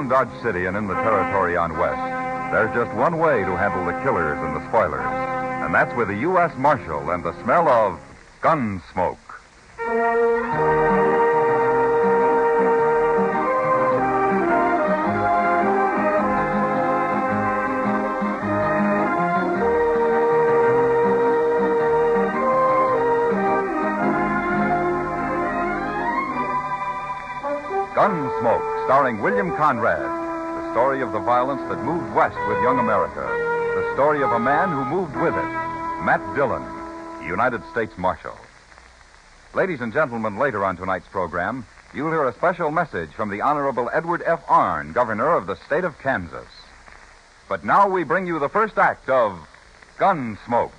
around Dodge City and in the territory on West, there's just one way to handle the killers and the spoilers, and that's with the U.S. Marshal and the smell of Gunsmoke. Gunsmoke, starring William Conrad. The story of the violence that moved west with young America. The story of a man who moved with it. Matt Dillon, United States Marshal. Ladies and gentlemen, later on tonight's program, you'll hear a special message from the Honorable Edward F. Arnn, Governor of the state of Kansas. But now we bring you the first act of Gunsmoke.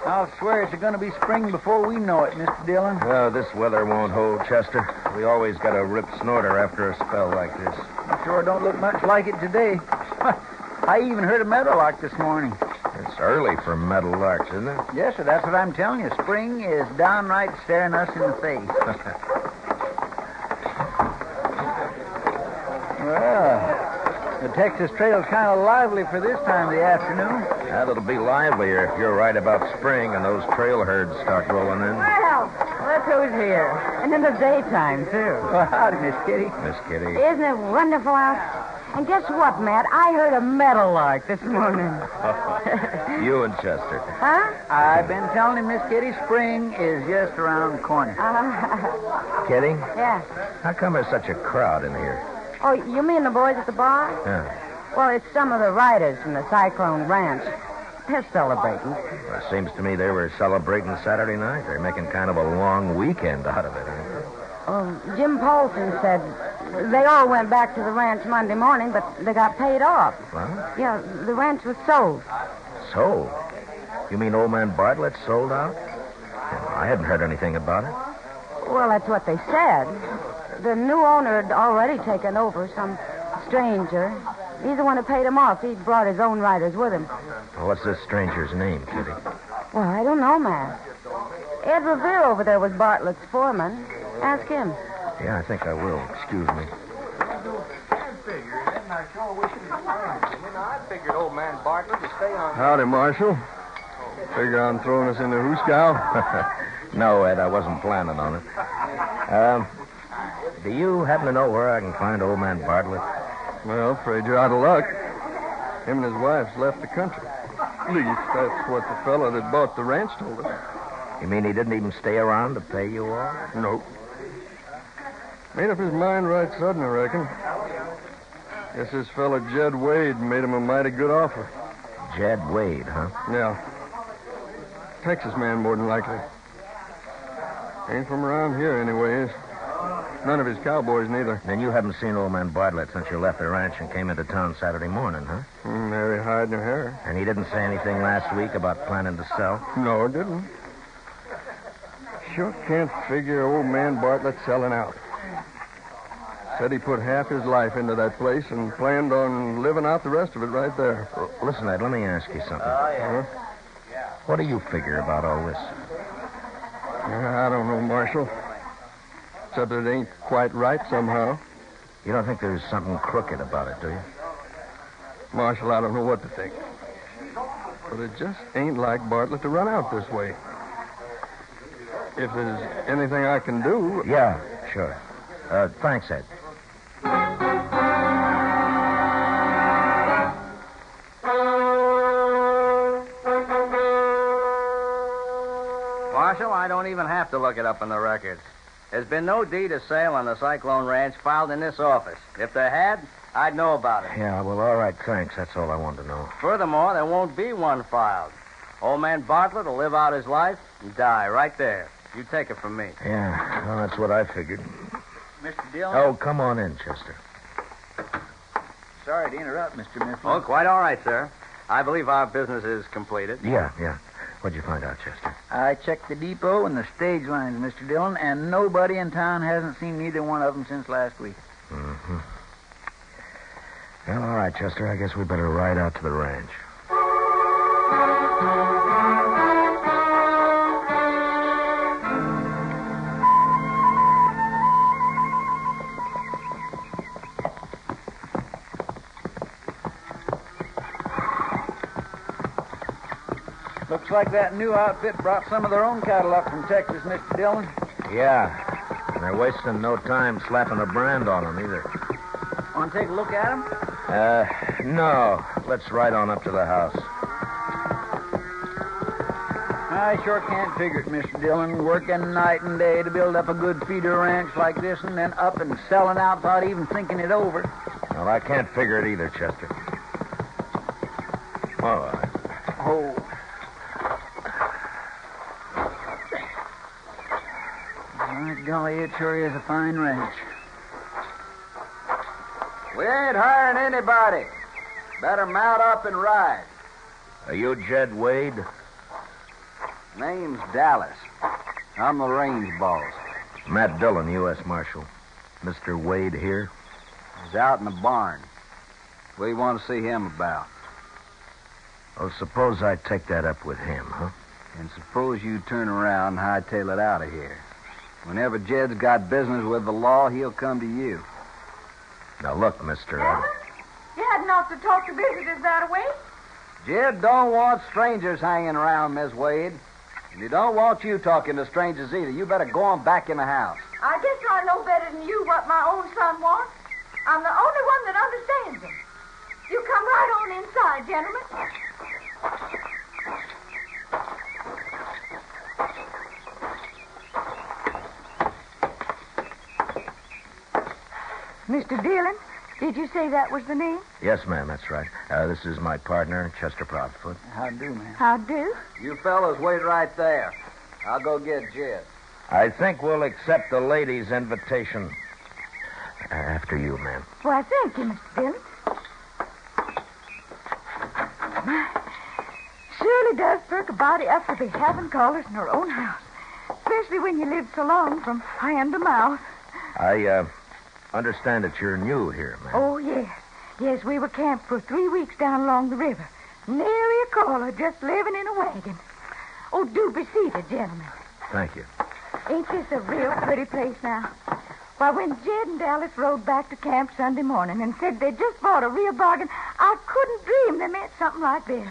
I'll swear it's going to be spring before we know it, Mr. Dillon. Oh, this weather won't hold, Chester. We always got a rip snorter after a spell like this. It sure don't look much like it today. I even heard a meadowlark this morning. It's early for meadow larks, isn't it? Yes, sir, that's what I'm telling you. Spring is downright staring us in the face. Well, the Texas Trail's kind of lively for this time of the afternoon. Well, it'll be livelier if you're right about spring and those trail herds start rolling in. Well, look who's here. And in the daytime, too. Well, howdy, Miss Kitty. Miss Kitty. Isn't it wonderful out? And guess what, Matt? I heard a meadowlark this morning. You and Chester. Huh? I've been telling him, Miss Kitty, spring is just around the corner. Kitty, Yeah. how come there's such a crowd in here? Oh, you mean the boys at the bar? Yeah. Well, it's some of the riders from the Cyclone ranch. They're celebrating. Well, it seems to me they were celebrating Saturday night. They're making kind of a long weekend out of it, aren't they? Oh, Jim Paulson said they all went back to the ranch Monday morning, but they got paid off. What? Yeah, the ranch was sold. Sold? You mean old man Bartlett sold out? Well, I hadn't heard anything about it. Well, that's what they said. The new owner had already taken over, some stranger. He's the one who paid him off. He brought his own riders with him. Well, what's this stranger's name, Kitty? Well, I don't know, Matt. Ed Revere over there was Bartlett's foreman. Ask him. Yeah, I think I will. Excuse me. I figured old man Bartlett would stay on. Howdy, Marshal. Figure on throwing us in the hoosegow? No, Ed, I wasn't planning on it. Do you happen to know where I can find old man Bartlett? Well, afraid you're out of luck. Him and his wife's left the country. At least that's what the fellow that bought the ranch told us. You mean he didn't even stay around to pay you all? Nope. Made up his mind right sudden, I reckon. Guess this fellow Jed Wade made him a mighty good offer. Jed Wade, huh? Yeah. Texas man, more than likely. Ain't from around here, anyways. None of his cowboys, neither. Then you haven't seen old man Bartlett since you left the ranch and came into town Saturday morning, huh? Nary hide nor hair. And he didn't say anything last week about planning to sell? No, didn't. Sure can't figure old man Bartlett selling out. Said he put half his life into that place and planned on living out the rest of it right there. Well, listen, Ed, let me ask you something. Huh? What do you figure about all this? I don't know, Marshal. Except it ain't quite right somehow. You don't think there's something crooked about it, do you? Marshal, I don't know what to think. But it just ain't like Bartlett to run out this way. If there's anything I can do... Yeah, sure. Thanks, Ed. Marshal, I don't even have to look it up in the records. There's been no deed of sale on the Cyclone Ranch filed in this office. If there had, I'd know about it. Yeah, well, all right, thanks. That's all I wanted to know. Furthermore, there won't be one filed. Old man Bartlett will live out his life and die right there. You take it from me. Yeah, well, that's what I figured. Mr. Dillon? Oh, come on in, Chester. Sorry to interrupt, Mr. Mifflin. Oh, quite all right, sir. I believe our business is completed. Yeah. What'd you find out, Chester? I checked the depot and the stage lines, Mr. Dillon, and nobody in town hasn't seen neither one of them since last week. Mm-hmm. Well, all right, Chester. I guess we better ride out to the ranch. Looks like that new outfit brought some of their own cattle up from Texas, Mr. Dillon. Yeah. And they're wasting no time slapping a brand on them, either. Want to take a look at them? No. Let's ride on up to the house. I sure can't figure it, Mr. Dillon, working night and day to build up a good feeder ranch like this and then up and selling out without even thinking it over. Well, I can't figure it either, Chester. All right. Oh. My golly, it sure is a fine ranch. We ain't hiring anybody. Better mount up and ride. Are you Jed Wade? Name's Dallas. I'm the range boss. Matt Dillon, U.S. Marshal. Mr. Wade here? He's out in the barn. What do you want to see him about? Oh, suppose I take that up with him, huh? And suppose you turn around and hightail it out of here. Whenever Jed's got business with the law, he'll come to you. Now, look, mister. You hadn't ought to talk to visitors that way. Jed don't want strangers hanging around, Miss Wade. And he don't want you talking to strangers either. You better go on back in the house. I guess I know better than you what my own son wants. I'm the only one that understands him. You come right on inside, gentlemen. Mr. Dillon, did you say that was the name? Yes, ma'am, that's right. This is my partner, Chester Proudfoot. How do, man? How do? You fellas wait right there. I'll go get Jed. I think we'll accept the lady's invitation. After you, ma'am. Why, thank you, Mr. Dillon. Surely does perk a body up to be having callers in her own house. Especially when you live so long from hand to mouth. I understand that you're new here, ma'am. Oh, yes. Yes, we were camped for 3 weeks down along the river. Nary a caller, just living in a wagon. Oh, do be seated, gentlemen. Thank you. Ain't this a real pretty place now? Why, when Jed and Dallas rode back to camp Sunday morning and said they just bought a real bargain, I couldn't dream they meant something like this.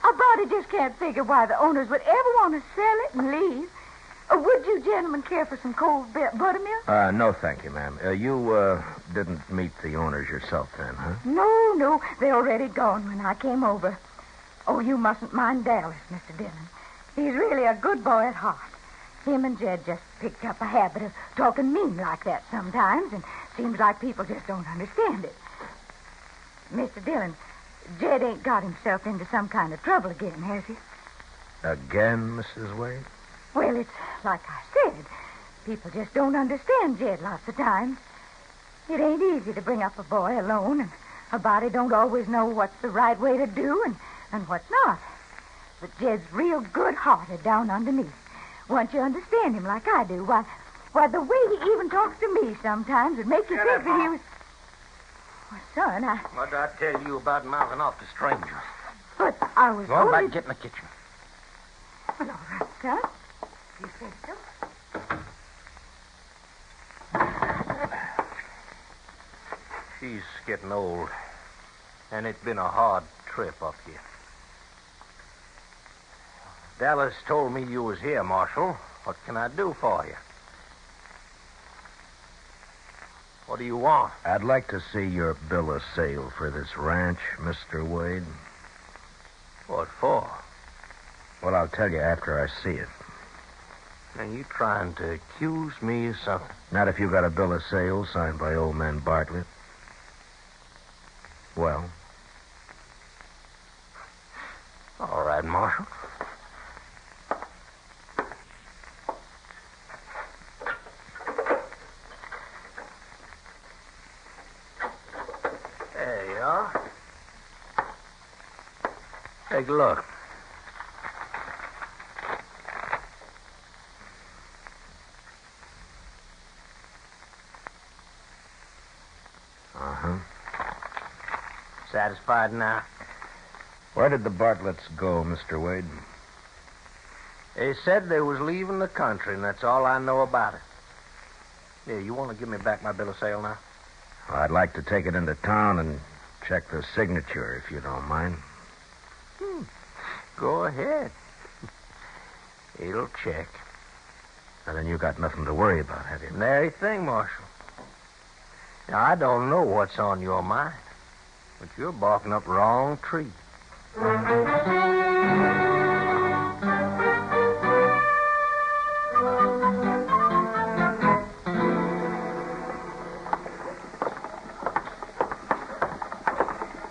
A body just can't figure why the owners would ever want to sell it and leave. Would you gentlemen care for some cold buttermilk? No, thank you, ma'am. You didn't meet the owners yourself then, huh? No. They're already gone when I came over. Oh, you mustn't mind Dallas, Mr. Dillon. He's really a good boy at heart. Him and Jed just picked up a habit of talking mean like that sometimes, and seems like people just don't understand it. Mr. Dillon, Jed ain't got himself into some kind of trouble again, has he? Again, Mrs. Wade? Well, it's like I said. People just don't understand Jed lots of times. It ain't easy to bring up a boy alone, and a body don't always know what's the right way to do and what's not. But Jed's real good-hearted down underneath. Once you understand him like I do, why, the way he even talks to me sometimes would make you think that he was... Well, son, What did I tell you about mouthing off to strangers? But I was Go only... back, get in the kitchen. Well, all right, son. You say so. She's getting old, and it's been a hard trip up here. Dallas told me you was here, Marshal. What can I do for you? What do you want? I'd like to see your bill of sale for this ranch, Mr. Wade. What for? Well, I'll tell you after I see it. Now, you trying to accuse me of something? Not if you got a bill of sale signed by old man Bartlett. Well? All right, Marshal. There you are. Take a look. Uh-huh. Satisfied now? Where did the Bartletts go, Mr. Wade? They said they was leaving the country, and that's all I know about it. Yeah, you want to give me back my bill of sale now? Well, I'd like to take it into town and check the signature, if you don't mind. Go ahead. It'll check. Now, then you got nothing to worry about, have you? Nary thing, Marshal. Now, I don't know what's on your mind, but you're barking up the wrong tree.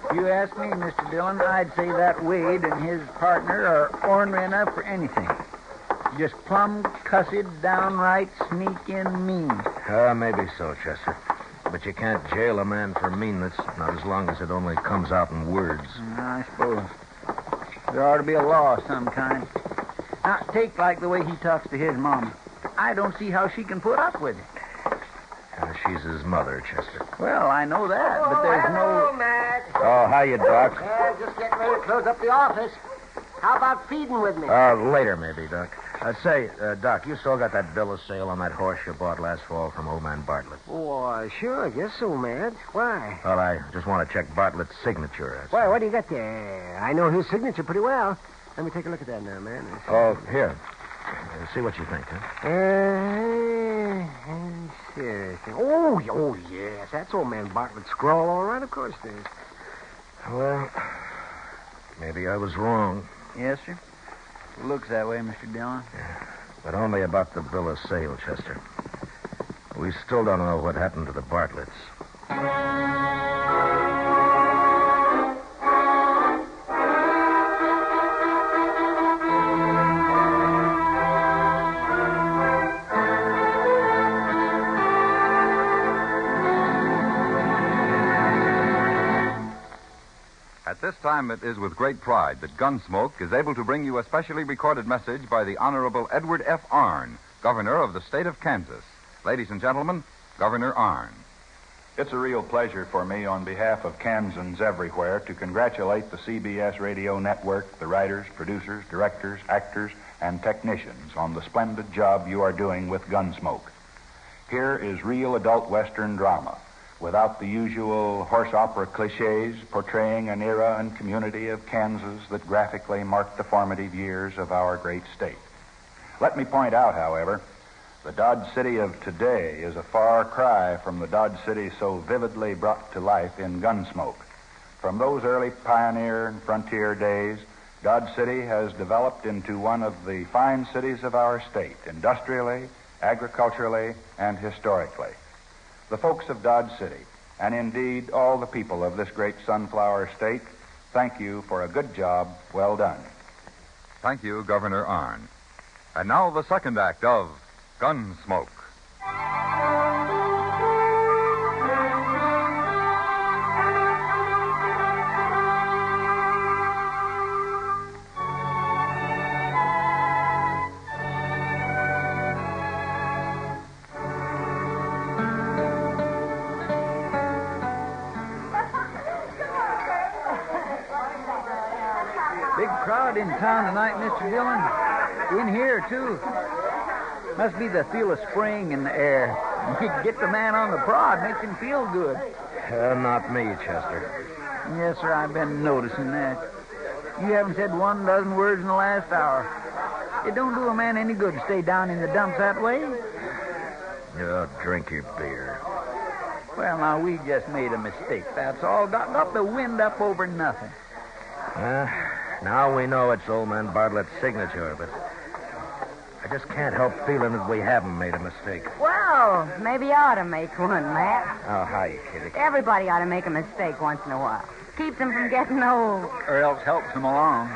If you ask me, Mr. Dillon, I'd say that Wade and his partner are ornery enough for anything. Just plumb cussed, downright sneak-in mean. Maybe so, Chester. But you can't jail a man for meanness, not as long as it only comes out in words. I suppose. There ought to be a law of some kind. Now, take like the way he talks to his mama. I don't see how she can put up with it. She's his mother, Chester. Well, I know that, but there's no... Matt. Oh, hiya, Doc. Just getting ready to close up the office. How about feeding with me? Later, maybe, Doc. Say, Doc, you still got that bill of sale on that horse you bought last fall from old man Bartlett? Oh, sure, I guess so, Matt. Why? Well, I just want to check Bartlett's signature. Why, what do you got there? I know his signature pretty well. Let me take a look at that now, man. Oh, here. See what you think, huh? Sure. Oh, yes. That's old man Bartlett's scrawl, all right, of course it is. Well, maybe I was wrong. Yes, sir. It looks that way, Mr. Dillon. Yeah, but only about the bill of sale, Chester. We still don't know what happened to the Bartletts. At this time, it is with great pride that Gunsmoke is able to bring you a specially recorded message by the Honorable Edward F. Arnn, Governor of the state of Kansas. Ladies and gentlemen, Governor Arnn. It's a real pleasure for me, on behalf of Kansans everywhere, to congratulate the CBS radio network, the writers, producers, directors, actors, and technicians on the splendid job you are doing with Gunsmoke. Here is real adult Western drama, without the usual horse opera cliches portraying an era and community of Kansas that graphically marked the formative years of our great state. Let me point out, however, the Dodge City of today is a far cry from the Dodge City so vividly brought to life in Gunsmoke. From those early pioneer and frontier days, Dodge City has developed into one of the fine cities of our state, industrially, agriculturally, and historically. The folks of Dodge City, and indeed all the people of this great sunflower state, thank you for a good job well done. Thank you, Governor Arnn. And now the second act of Gunsmoke. Big crowd in town tonight, Mr. Dillon. In here, too. Must be the feel of spring in the air. You get the man on the prod, makes him feel good. Not me, Chester. Yes, sir, I've been noticing that. You haven't said 1 dozen words in the last hour. It don't do a man any good to stay down in the dumps that way. Oh, drink your beer. Well, now, we just made a mistake, that's all. Got the wind up over nothing. Now we know it's old man Bartlett's signature, but I just can't help feeling that we haven't made a mistake. Well, maybe you ought to make one, Matt. Oh, hi, Kitty. Everybody ought to make a mistake once in a while. Keeps them from getting old. Or else helps him along.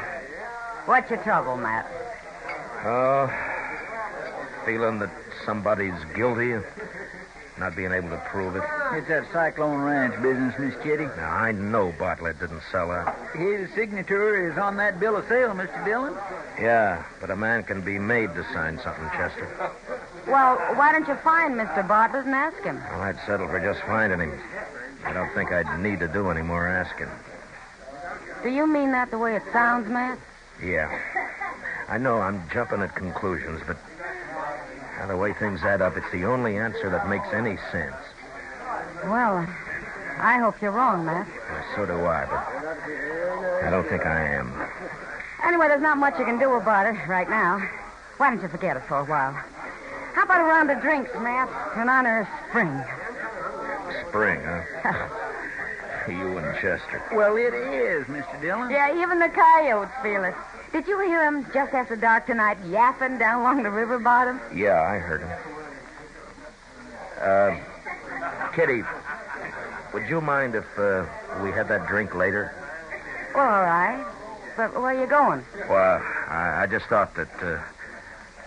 What's your trouble, Matt? Oh, feeling that somebody's guilty. Not being able to prove it? It's that Cyclone Ranch business, Miss Kitty. Now, I know Bartlett didn't sell out. His signature is on that bill of sale, Mr. Dillon. Yeah, but a man can be made to sign something, Chester. Well, why don't you find Mr. Bartlett and ask him? Well, I'd settle for just finding him. I don't think I'd need to do any more asking. Do you mean that the way it sounds, Matt? Yeah. I know I'm jumping at conclusions, but the way things add up, it's the only answer that makes any sense. Well, I hope you're wrong, Matt. Well, so do I, but I don't think I am. Anyway, there's not much you can do about it right now. Why don't you forget it for a while? How about a round of drinks, Matt, in honor of spring? Spring, huh? You and Chester. Well, it is, Mr. Dillon. Yeah, even the coyotes feel it. Did you hear him just after dark tonight yapping down along the river bottom? Yeah, I heard him. Kitty, would you mind if we had that drink later? Well, all right. But where are you going? Well, I just thought that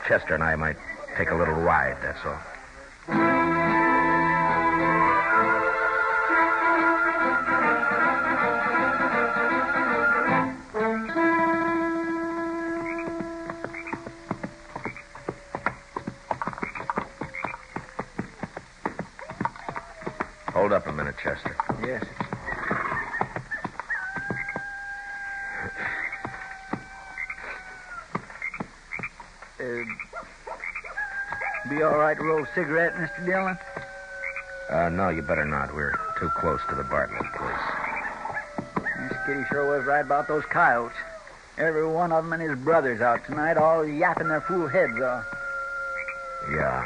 Chester and I might take a little ride, that's all. Hold up a minute, Chester. Yes. Be all right to roll a cigarette, Mr. Dillon? No, you better not. We're too close to the Bartlett place. Miss Kitty sure was right about those coyotes. Every one of them and his brothers out tonight, all yapping their fool heads off. Yeah.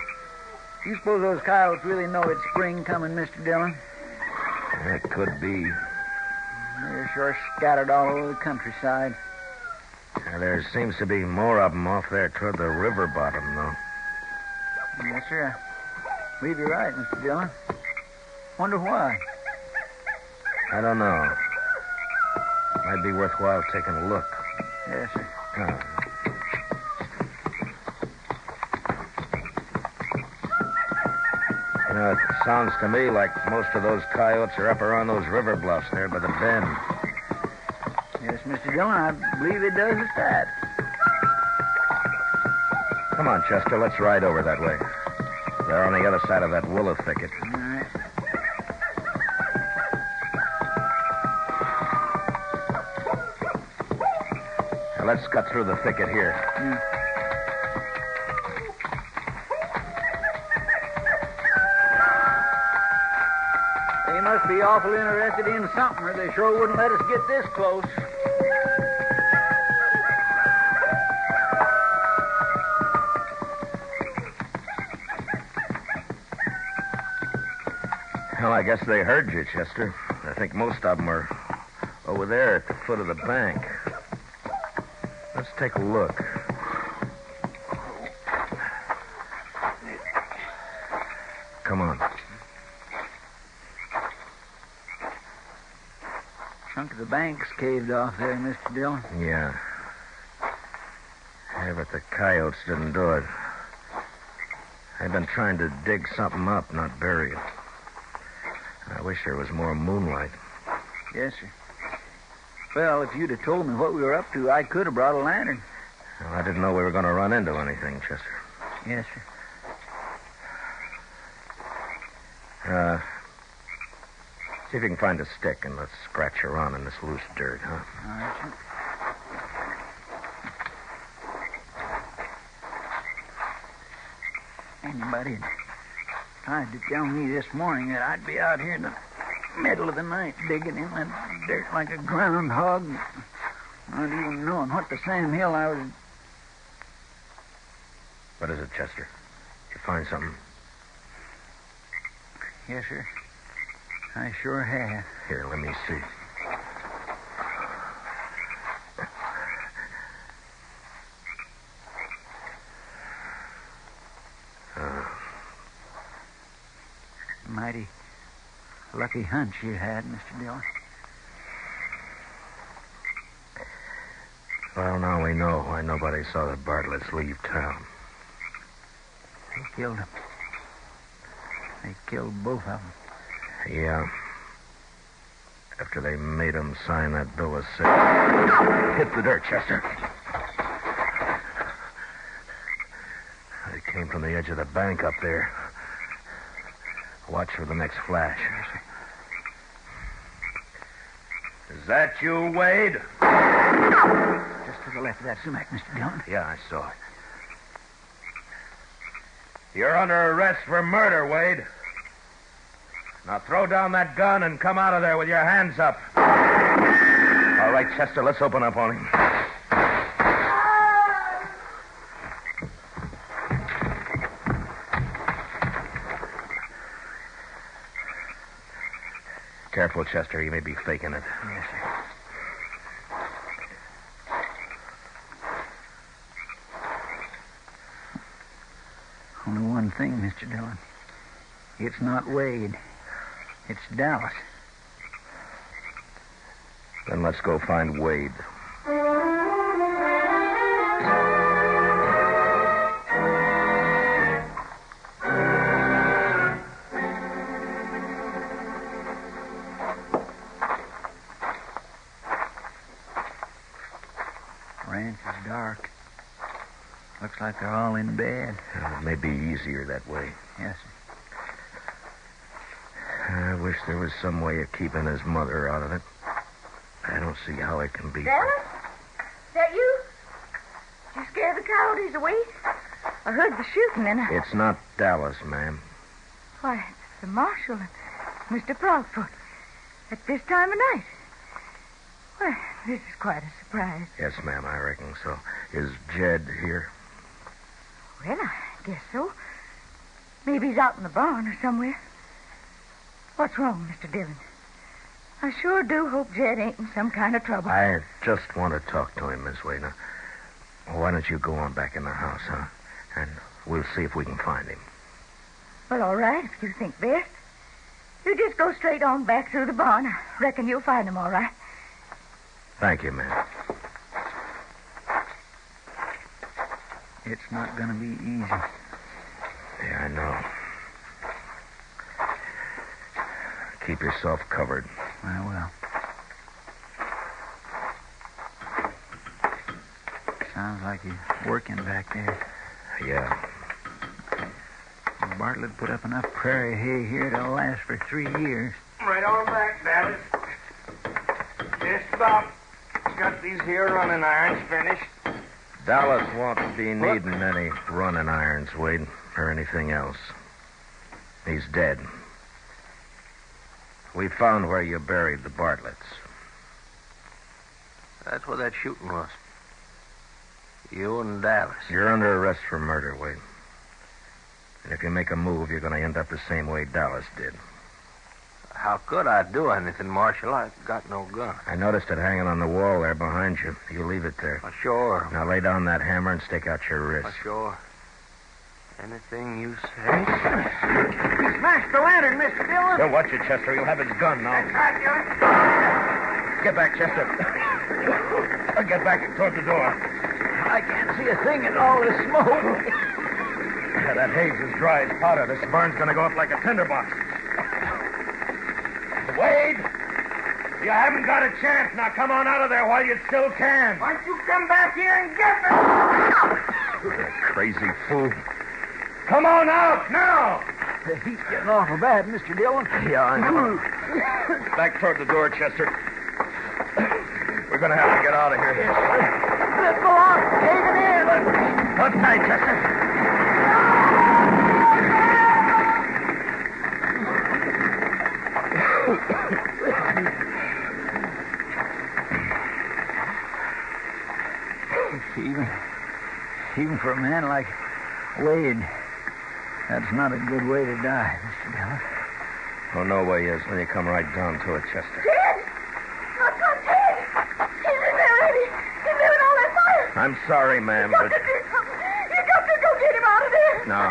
You suppose those coyotes really know it's spring coming, Mr. Dillon? That could be. They're sure scattered all over the countryside. There seems to be more of them off there toward the river bottom, though. Yes, sir. I believe you're right, Mr. Dillon. Wonder why. I don't know. Might be worthwhile taking a look. Yes, sir. You know, it sounds to me like most of those coyotes are up around those river bluffs there by the bend. Yes, Mr. Dillon, I believe it does just that. Come on, Chester, let's ride over that way. They're on the other side of that willow thicket. All right. Now, let's cut through the thicket here. Yeah. They must be awful interested in something, or they sure wouldn't let us get this close. Well, I guess they heard you, Chester. I think most of them are over there at the foot of the bank. Let's take a look. Come on. Chunk of the bank's caved off there, Mr. Dillon. Yeah. Yeah, but the coyotes didn't do it. They've been trying to dig something up, not bury it. I wish there was more moonlight. Yes, sir. Well, if you'd have told me what we were up to, I could have brought a lantern. Well, I didn't know we were going to run into anything, Chester. Yes, sir. See if you can find a stick and let's scratch around in this loose dirt, huh? All right, sir. Anybody tried to tell me this morning that I'd be out here in the middle of the night digging in that dirt like a groundhog, not even knowing what the Sam Hill I was... What is it, Chester? Did you find something? Yes, sir. I sure have. Here, let me see. Mighty lucky hunch you had, Mr. Dillon. Well, now we know why nobody saw the Bartletts leave town. Who killed him? They killed both of them. Yeah. After they made him sign that bill of sale. Hit the dirt, Chester. They came from the edge of the bank up there. Watch for the next flash. Is that you, Wade? Just to the left of that sumac, Mr. Dillon. Yeah, I saw it. You're under arrest for murder, Wade. Now throw down that gun and come out of there with your hands up. All right, Chester, let's open up on him. Careful, Chester. He may be faking it. Yes, sir. Only one thing, Mr. Dillon. It's not Wade. It's Dallas. Then let's go find Wade. Ranch is dark. Looks like they're all in bed. It may be easier that way. Yes, sir. I wish there was some way of keeping his mother out of it. I don't see how it can be. Dallas? Is that you? Did you scare the coyotes away? I heard the shooting and It's not Dallas, ma'am. Why, it's the marshal and Mr. Proudfoot. At this time of night. Well, this is quite a surprise. Yes, ma'am, I reckon so. Is Jed here? Well, I guess so. Maybe he's out in the barn or somewhere. What's wrong, Mr. Dillon? I sure do hope Jed ain't in some kind of trouble. I just want to talk to him, Miss Wayne. Why don't you go on back in the house, huh? And we'll see if we can find him. Well, all right, if you think best. You just go straight on back through the barn. I reckon you'll find him all right. Thank you, ma'am. It's not going to be easy. Yeah, I know. Keep yourself covered. I will. Sounds like he's working back there. Yeah. Bartlett put up enough prairie hay here to last for 3 years. Right on back, Dallas. Just about. Got these here running irons finished. Dallas won't be needing any running irons, Wade, or anything else. He's dead. We found where you buried the Bartletts. That's where that shooting was. You and Dallas. You're under arrest for murder, Wade. And if you make a move, you're going to end up the same way Dallas did. How could I do anything, Marshal? I've got no gun. I noticed it hanging on the wall there behind you. You leave it there. Sure. Now lay down that hammer and stick out your wrist. Sure. Anything you say. He smashed the lantern, Mr. Dillon. Don't watch it, Chester. You'll have his gun now. That's right, Dillon. Get back, Chester. Get back toward the door. I can't see a thing in all this smoke. Yeah, that haze is dry as powder. This burn's going to go up like a tinderbox. Wade, you haven't got a chance. Now come on out of there while you still can. Why don't you come back here and get me? You crazy fool. Come on out now. The heat's getting awful bad, Mr. Dillon. Yeah, I know. Back toward the door, Chester. We're going to have to get out of here. Let's go on. Take it in. Hold tight, Chester. Even for a man like Wade, that's not a good way to die, Mr. Dillon. Oh, no way is when you come right down to it, Chester. Jed! My son Jed! He's in there already. He's there in all that fire. I'm sorry, ma'am, You but... got to do something. You got to go get him out of there. No,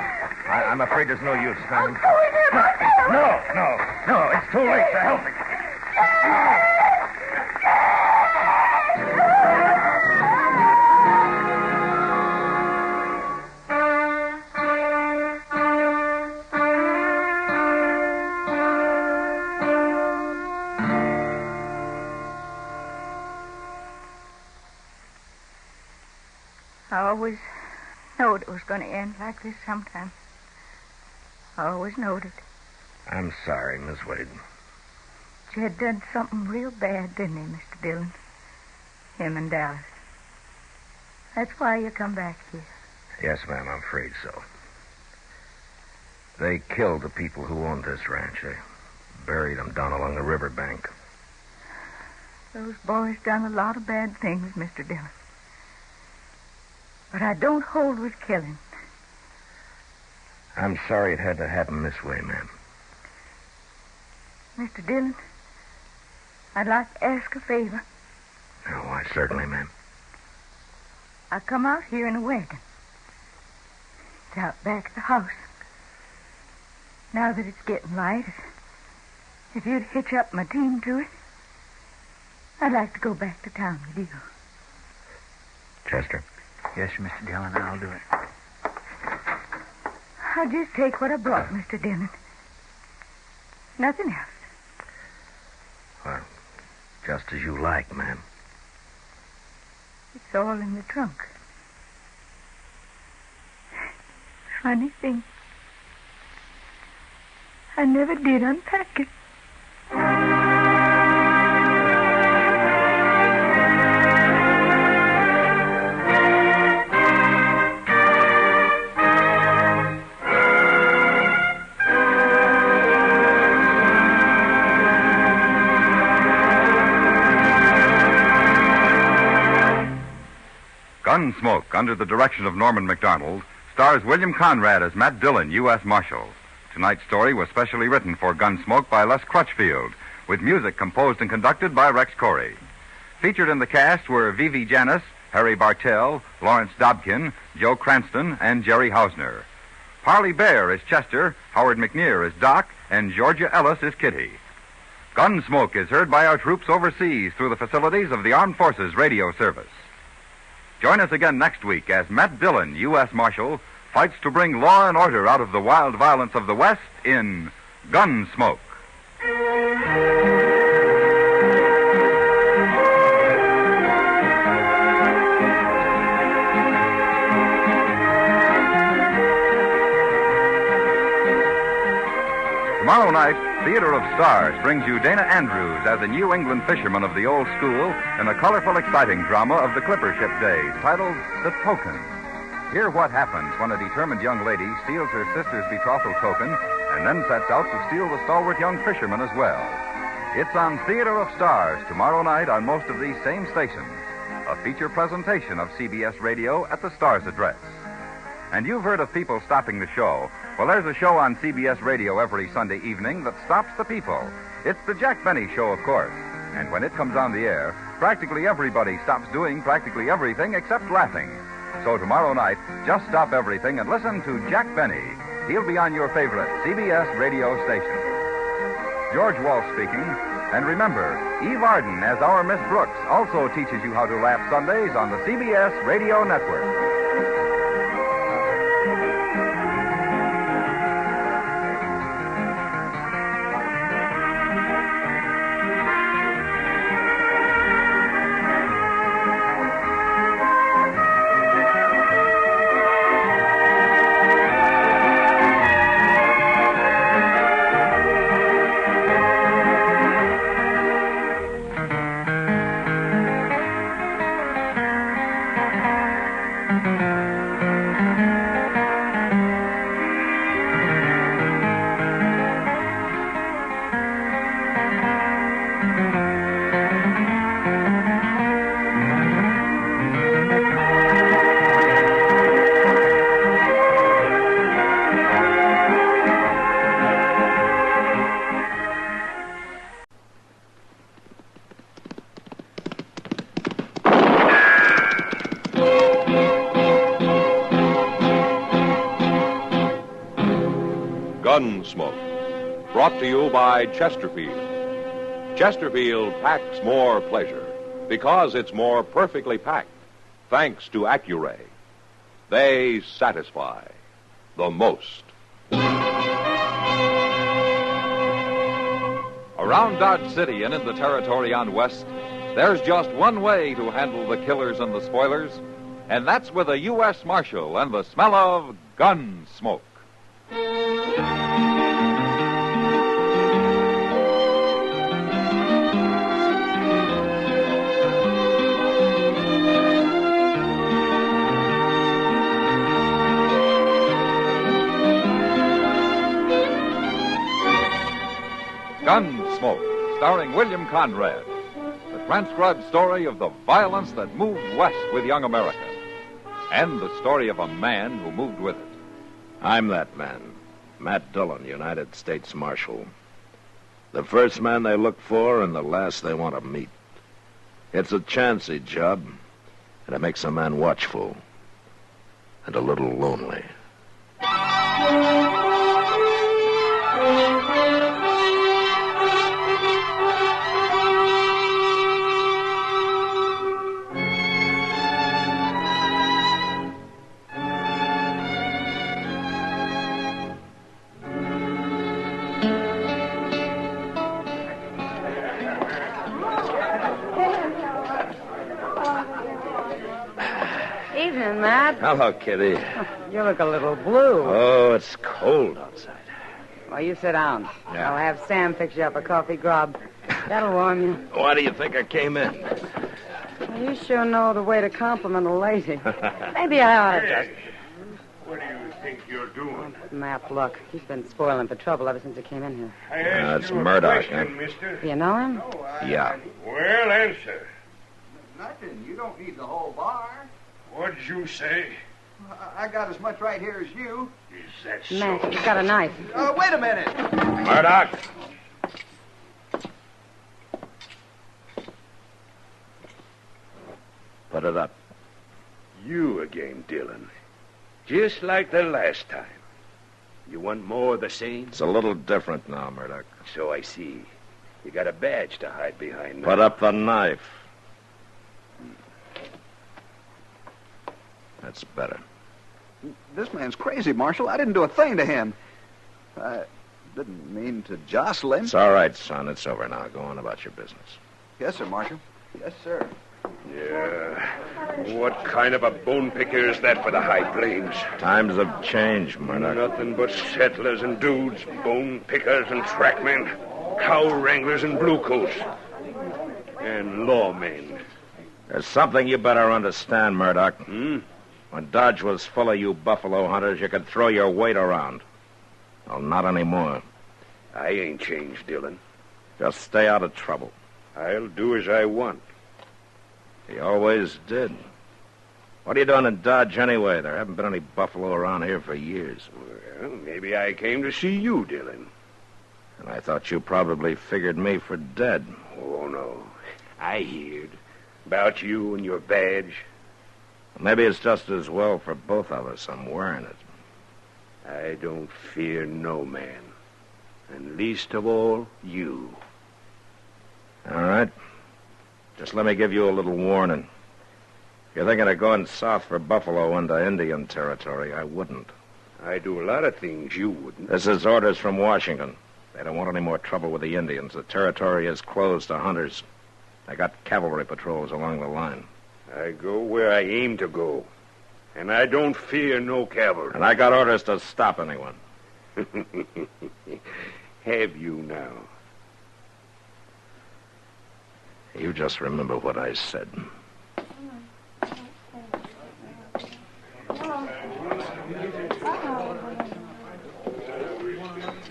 I'm afraid there's no use, I'm ma'am. going in myself. No, it's too late to help me. knowed it was going to end like this sometime. I always knowed it. I'm sorry, Miss Wade. Jed done something real bad, didn't he, Mr. Dillon? Him and Dallas. That's why you come back here. Yes, ma'am, I'm afraid so. They killed the people who owned this ranch. They buried them down along the riverbank. Those boys done a lot of bad things, Mr. Dillon. But I don't hold with killing. I'm sorry it had to happen this way, ma'am. Mr. Dillon, I'd like to ask a favor. Oh, why, certainly, ma'am. I come out here in a wagon. It's out back of the house. Now that it's getting light, if you'd hitch up my team to it, I'd like to go back to town with you. Chester? Yes, Mr. Dillon, I'll do it. I'll just take what I brought, Mr. Dillon. Nothing else. Well, just as you like, ma'am. It's all in the trunk. Funny thing. I never did unpack it. Gunsmoke, under the direction of Norman MacDonald, stars William Conrad as Matt Dillon, U.S. Marshal. Tonight's story was specially written for Gunsmoke by Les Crutchfield, with music composed and conducted by Rex Corey. Featured in the cast were Vivi Janis, Harry Bartell, Lawrence Dobkin, Joe Cranston, and Jerry Hausner. Parley Bear is Chester, Howard McNear is Doc, and Georgia Ellis is Kitty. Gunsmoke is heard by our troops overseas through the facilities of the Armed Forces Radio Service. Join us again next week as Matt Dillon, U.S. Marshal, fights to bring law and order out of the wild violence of the West in Gunsmoke. Tomorrow night, Theater of Stars brings you Dana Andrews as a New England fisherman of the old school in a colorful, exciting drama of the clipper ship days titled The Token. Hear what happens when a determined young lady steals her sister's betrothal token and then sets out to steal the stalwart young fisherman as well. It's on Theater of Stars tomorrow night on most of these same stations. A feature presentation of CBS Radio at the Stars address. And you've heard of people stopping the show. Well, there's a show on CBS Radio every Sunday evening that stops the people. It's the Jack Benny Show, of course. And when it comes on the air, practically everybody stops doing practically everything except laughing. So tomorrow night, just stop everything and listen to Jack Benny. He'll be on your favorite CBS radio station. George Walsh speaking. And remember, Eve Arden as our Miss Brooks also teaches you how to laugh Sundays on the CBS Radio Network. Gunsmoke, brought to you by Chesterfield. Chesterfield packs more pleasure because it's more perfectly packed, thanks to Accuray. They satisfy the most. Around Dodge City and in the territory on West, there's just one way to handle the killers and the spoilers. And that's with a U.S. Marshal and the smell of Gunsmoke. Gunsmoke, starring William Conrad. The transcribed story of the violence that moved west with young America. And the story of a man who moved with it. I'm that man, Matt Dillon, United States Marshal. The first man they look for and the last they want to meet. It's a chancy job, and it makes a man watchful and a little lonely. Evening, Matt. Hello, Kitty. You look a little blue. Oh, it's cold outside. Well, you sit down. Yeah. I'll have Sam fix you up a coffee grub. That'll warm you. Why do you think I came in? Well, you sure know the way to compliment a lady. Maybe I ought to just... What do you think you're doing? Matt, look. He's been spoiling for trouble ever since he came in here. I asked It's you a Murdoch, question, huh? mister. Do you know him? Yeah. Well, answer. Nothing. You don't need the whole bar. What'd you say? I got as much right here as you. Is that so? Matt, he's got a knife. Wait a minute. Murdoch! Put it up. You again, Dillon. Just like the last time. You want more of the same? It's a little different now, Murdoch. So I see. You got a badge to hide behind now. Put up the knife. That's better. This man's crazy, Marshal. I didn't do a thing to him. I didn't mean to jostle him. It's all right, son. It's over now. Go on about your business. Yes, sir, Marshal. Yes, sir. Yeah. What kind of a bone picker is that for the high plains? Times have changed, Murdoch. Nothing but settlers and dudes, bone pickers and trackmen, cow wranglers and bluecoats, and lawmen. There's something you better understand, Murdoch. Hmm? When Dodge was full of you buffalo hunters, you could throw your weight around. Well, not anymore. I ain't changed, Dillon. Just stay out of trouble. I'll do as I want. He always did. What are you doing in Dodge anyway? There haven't been any buffalo around here for years. Well, maybe I came to see you, Dillon. And I thought you probably figured me for dead. Oh, no. I heard about you and your badge. Maybe it's just as well for both of us I'm wearing it. I don't fear no man. And least of all, you. All right. Just let me give you a little warning. If you're thinking of going south for buffalo into Indian territory, I wouldn't. I do a lot of things you wouldn't. This is orders from Washington. They don't want any more trouble with the Indians. The territory is closed to hunters. They got cavalry patrols along the line. I go where I aim to go. And I don't fear no cavalry. And I got orders to stop anyone. Have you now? You just remember what I said.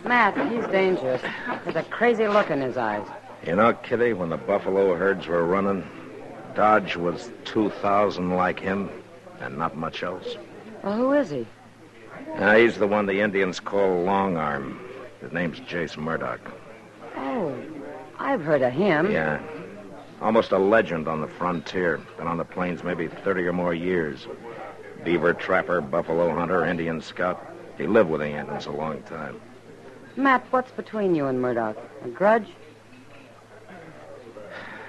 Matt, he's dangerous. There's a crazy look in his eyes. You know, Kitty, when the buffalo herds were running, Dodge was 2,000 like him, and not much else. Well, who is he? He's the one the Indians call Long Arm. His name's Jace Murdoch. Oh, I've heard of him. Yeah. Almost a legend on the frontier. Been on the plains maybe 30 or more years. Beaver trapper, buffalo hunter, Indian scout. He lived with the Indians a long time. Matt, what's between you and Murdoch? A grudge?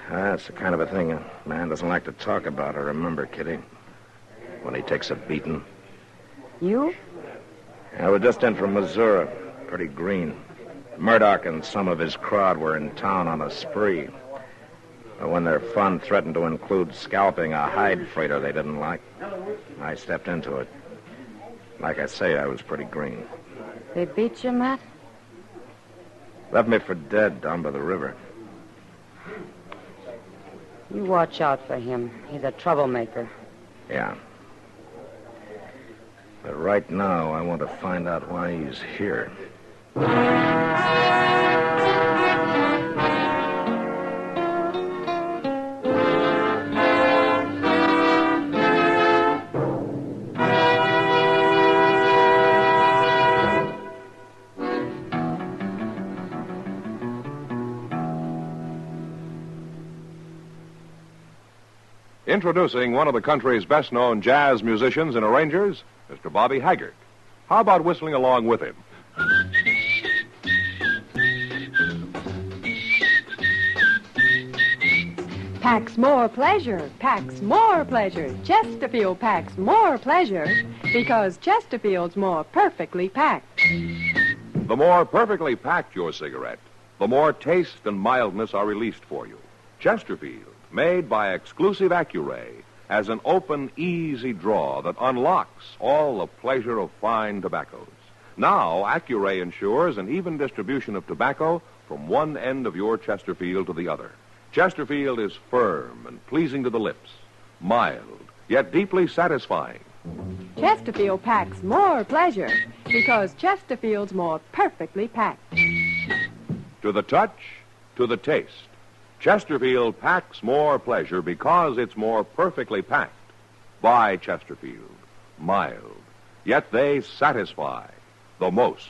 That's the kind of a thing a man doesn't like to talk about or remember, Kitty. When he takes a beating. You? I was just in from Missouri. Pretty green. Murdoch and some of his crowd were in town on a spree. When their fun threatened to include scalping a hide freighter they didn't like, I stepped into it. Like I say, I was pretty green. They beat you, Matt? Left me for dead down by the river. You watch out for him. He's a troublemaker. Yeah. But right now, I want to find out why he's here. Introducing one of the country's best-known jazz musicians and arrangers, Mr. Bobby Haggart. How about whistling along with him? Packs more pleasure, packs more pleasure. Chesterfield packs more pleasure because Chesterfield's more perfectly packed. The more perfectly packed your cigarette, the more taste and mildness are released for you. Chesterfield, made by exclusive Accuray, has an open, easy draw that unlocks all the pleasure of fine tobaccos. Now, Accuray ensures an even distribution of tobacco from one end of your Chesterfield to the other. Chesterfield is firm and pleasing to the lips, mild, yet deeply satisfying. Chesterfield packs more pleasure because Chesterfield's more perfectly packed. To the touch, to the taste, Chesterfield packs more pleasure because it's more perfectly packed. By Chesterfield, mild, yet they satisfy the most.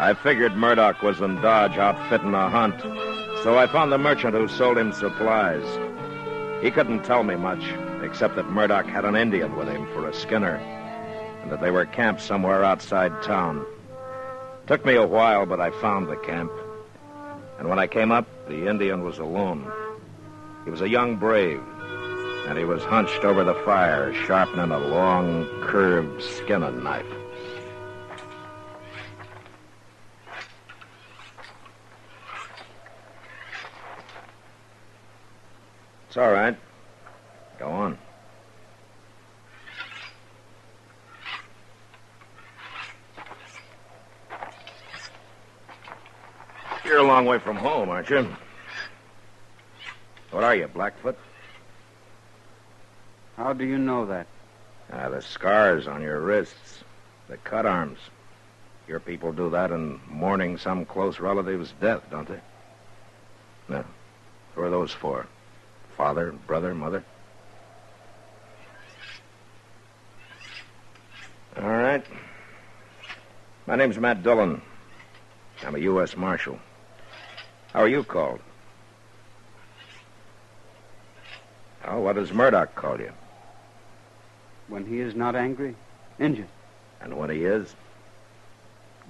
I figured Murdoch was in Dodge outfitting a hunt, so I found the merchant who sold him supplies. He couldn't tell me much, except that Murdoch had an Indian with him for a skinner, and that they were camped somewhere outside town. Took me a while, but I found the camp. And when I came up, the Indian was alone. He was a young brave, and he was hunched over the fire, sharpening a long, curved skinning knife. It's all right. Go on. You're a long way from home, aren't you? What are you, Blackfoot? How do you know that? The scars on your wrists, the cut arms. Your people do that in mourning some close relative's death, don't they? No. Who are those for? Father, brother, mother? All right. My name's Matt Dillon. I'm a U.S. Marshal. How are you called? Oh, what does Murdoch call you? When he is not angry, Injun. And when he is?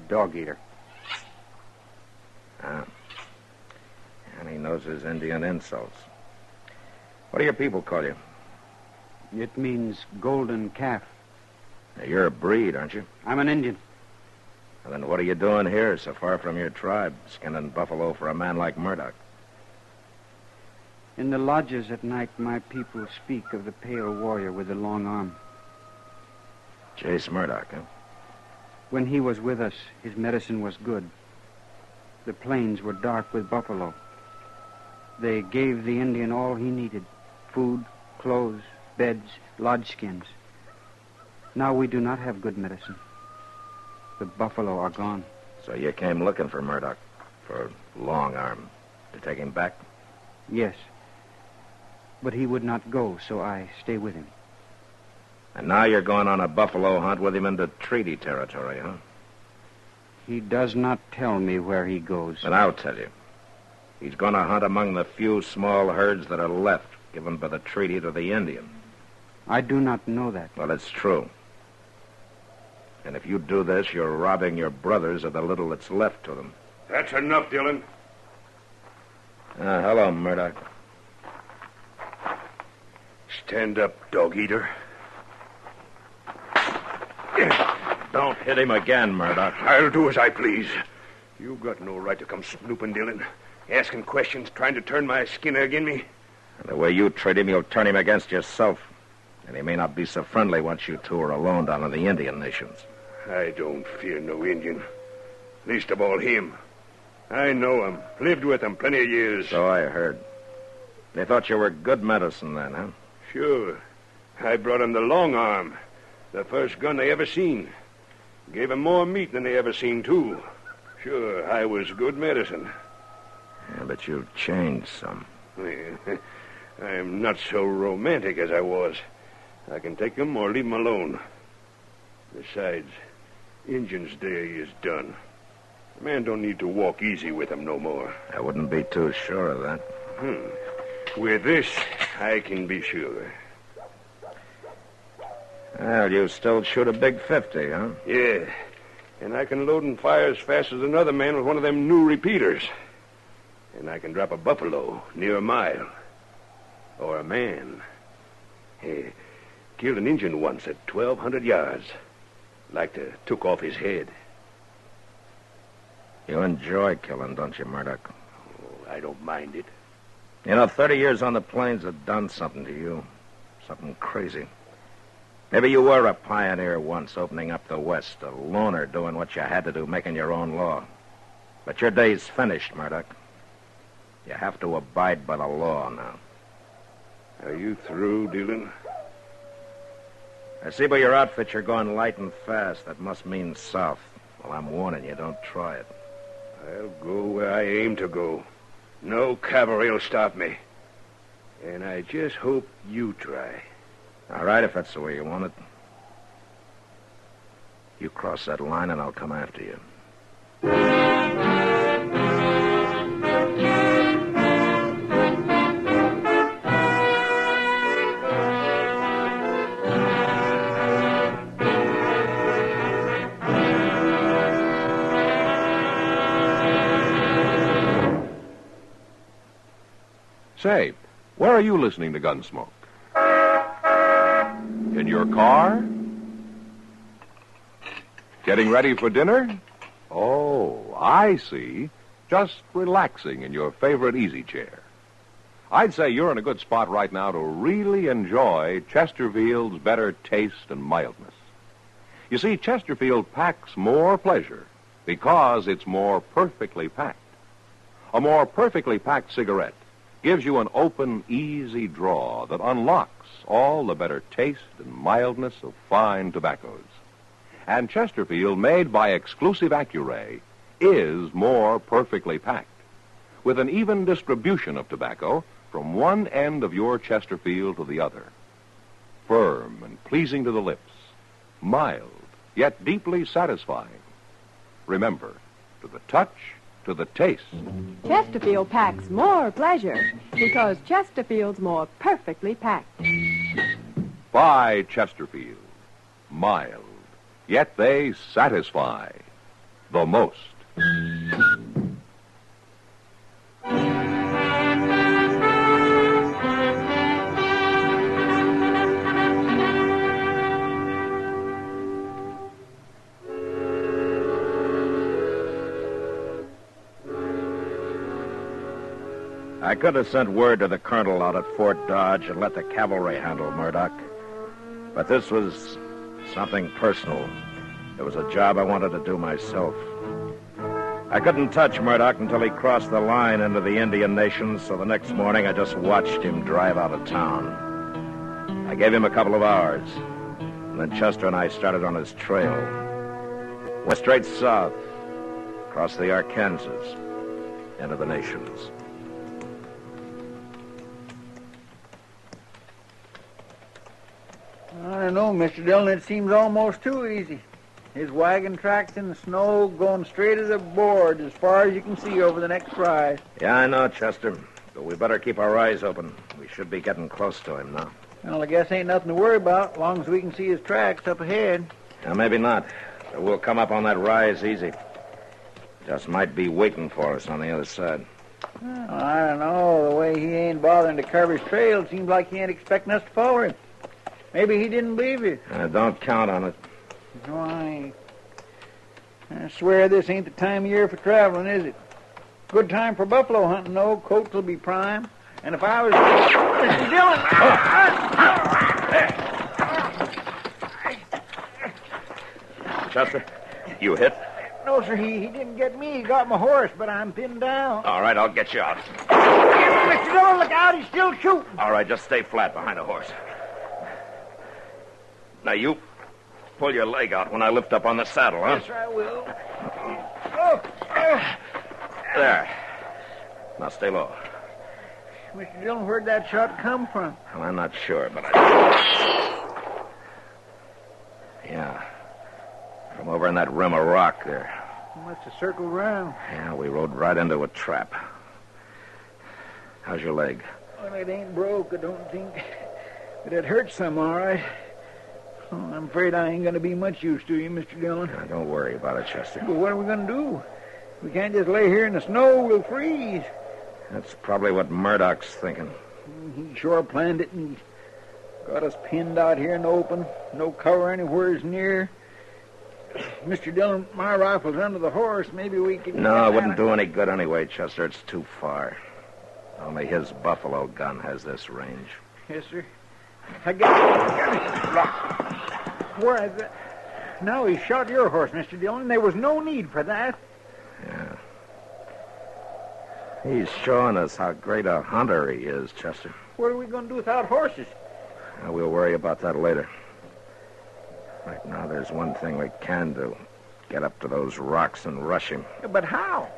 Dog eater. Ah. And he knows his Indian insults. What do your people call you? It means golden calf. Now, you're a breed, aren't you? I'm an Indian. And then what are you doing here, so far from your tribe, skinning buffalo for a man like Murdoch? In the lodges at night, my people speak of the pale warrior with the long arm. Jace Murdoch, huh? When he was with us, his medicine was good. The plains were dark with buffalo. They gave the Indian all he needed. Food, clothes, beds, lodge skins. Now we do not have good medicine. The buffalo are gone. So you came looking for Murdoch, for Long Arm, to take him back? Yes. But he would not go, so I stay with him. And now you're going on a buffalo hunt with him into treaty territory, huh? He does not tell me where he goes. But I'll tell you. He's going to hunt among the few small herds that are left, given by the treaty to the Indian. I do not know that. Well, it's true. And if you do this, you're robbing your brothers of the little that's left to them. That's enough, Dillon. Hello, Murdoch. Stand up, dog-eater. Don't hit him again, Murdoch. I'll do as I please. You've got no right to come snooping, Dillon. Asking questions, trying to turn my skinner agin me. And the way you treat him, you'll turn him against yourself. And he may not be so friendly once you two are alone down in the Indian nations. I don't fear no Indian. Least of all him. I know him. Lived with him plenty of years. So I heard. They thought you were good medicine then, huh? Sure. I brought him the long arm. The first gun they ever seen. Gave him more meat than they ever seen, too. Sure, I was good medicine. Yeah, but you've changed some. I'm not so romantic as I was. I can take him or leave him alone. Besides, Injun's day is done. A man don't need to walk easy with him no more. I wouldn't be too sure of that. With this, I can be sure. Well, you still shoot a big 50, huh? Yeah. And I can load and fire as fast as another man with one of them new repeaters. And I can drop a buffalo near a mile. Or a man. Hey, killed an Injun once at 1,200 yards. Like to took off his head. You enjoy killing, don't you, Murdoch? Oh, I don't mind it. You know, 30 years on the plains have done something to you. Something crazy. Maybe you were a pioneer once, opening up the West, a loner doing what you had to do, making your own law. But your day's finished, Murdoch. You have to abide by the law now. Are you through, Dillon? I see by your outfit you're going light and fast. That must mean south. Well, I'm warning you, don't try it. I'll go where I aim to go. No cavalry will stop me. And I just hope you try. All right, if that's the way you want it. You cross that line and I'll come after you. Say, where are you listening to Gunsmoke? In your car? Getting ready for dinner? Oh, I see. Just relaxing in your favorite easy chair. I'd say you're in a good spot right now to really enjoy Chesterfield's better taste and mildness. You see, Chesterfield packs more pleasure because it's more perfectly packed. A more perfectly packed cigarette gives you an open, easy draw that unlocks all the better taste and mildness of fine tobaccos. And Chesterfield, made by exclusive Accuray, is more perfectly packed, with an even distribution of tobacco from one end of your Chesterfield to the other. Firm and pleasing to the lips, mild, yet deeply satisfying. Remember, to the touch, to the taste. Chesterfield packs more pleasure because Chesterfield's more perfectly packed. By Chesterfield. Mild, yet they satisfy the most. I could have sent word to the colonel out at Fort Dodge and let the cavalry handle Murdoch. But this was something personal. It was a job I wanted to do myself. I couldn't touch Murdoch until he crossed the line into the Indian nations, so the next morning I just watched him drive out of town. I gave him a couple of hours, and then Chester and I started on his trail. Went straight south, across the Arkansas, into the nations. I don't know, Mr. Dillon. It seems almost too easy. His wagon tracks in the snow, going straight as a board as far as you can see over the next rise. Yeah, I know, Chester. But we better keep our eyes open. We should be getting close to him now. Well, I guess ain't nothing to worry about, as long as we can see his tracks up ahead. Now, maybe not. But we'll come up on that rise easy. Just might be waiting for us on the other side. Well, I don't know. The way he ain't bothering to cover his trail, it seems like he ain't expecting us to follow him. Maybe he didn't believe you. Don't count on it. Why, I swear this ain't the time of year for traveling, is it? Good time for buffalo hunting, though. Coats will be prime. And if I was... Mr. Dillon! Chester, you hit? No, sir, he didn't get me. He got my horse, but I'm pinned down. All right, I'll get you out. Mr. Dillon, look out. He's still shooting. All right, just stay flat behind the horse. Now, you pull your leg out when I lift up on the saddle, huh? Yes, sir, I will. Oh. There. Now, stay low. Mr. Dillon, where'd that shot come from? Well, I'm not sure, but Yeah. From over in that rim of rock there. He must have circled around. Yeah, we rode right into a trap. How's your leg? Well, it ain't broke, I don't think. But it hurts some, all right. Oh, I'm afraid I ain't going to be much use to you, Mr. Dillon. Now, don't worry about it, Chester. But what are we going to do? We can't just lay here in the snow. We'll freeze. That's probably what Murdoch's thinking. He sure planned it and got us pinned out here in the open. No cover anywhere near. Mr. Dillon, my rifle's under the horse. Maybe we can... No, it wouldn't do any good anyway, Chester. It's too far. Only his buffalo gun has this range. Yes, sir. I got it. Where is it? No, he shot your horse, Mr. Dillon. There was no need for that. Yeah. He's showing us how great a hunter he is, Chester. What are we going to do without horses? Now, we'll worry about that later. Right now, there's one thing we can do. Get up to those rocks and rush him. But how?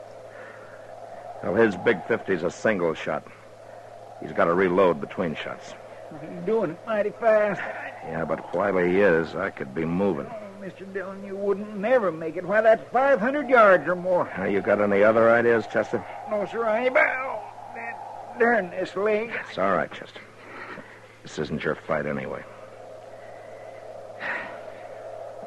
Well, his Big 50's a single shot. He's got to reload between shots. He's doing it mighty fast. Yeah, but while he is, I could be moving. Oh, Mr. Dillon, you wouldn't never make it. Why, that's 500 yards or more. Now, you got any other ideas, Chester? No, sir, I ain't. Oh, darn this leg. It's all right, Chester. This isn't your fight anyway.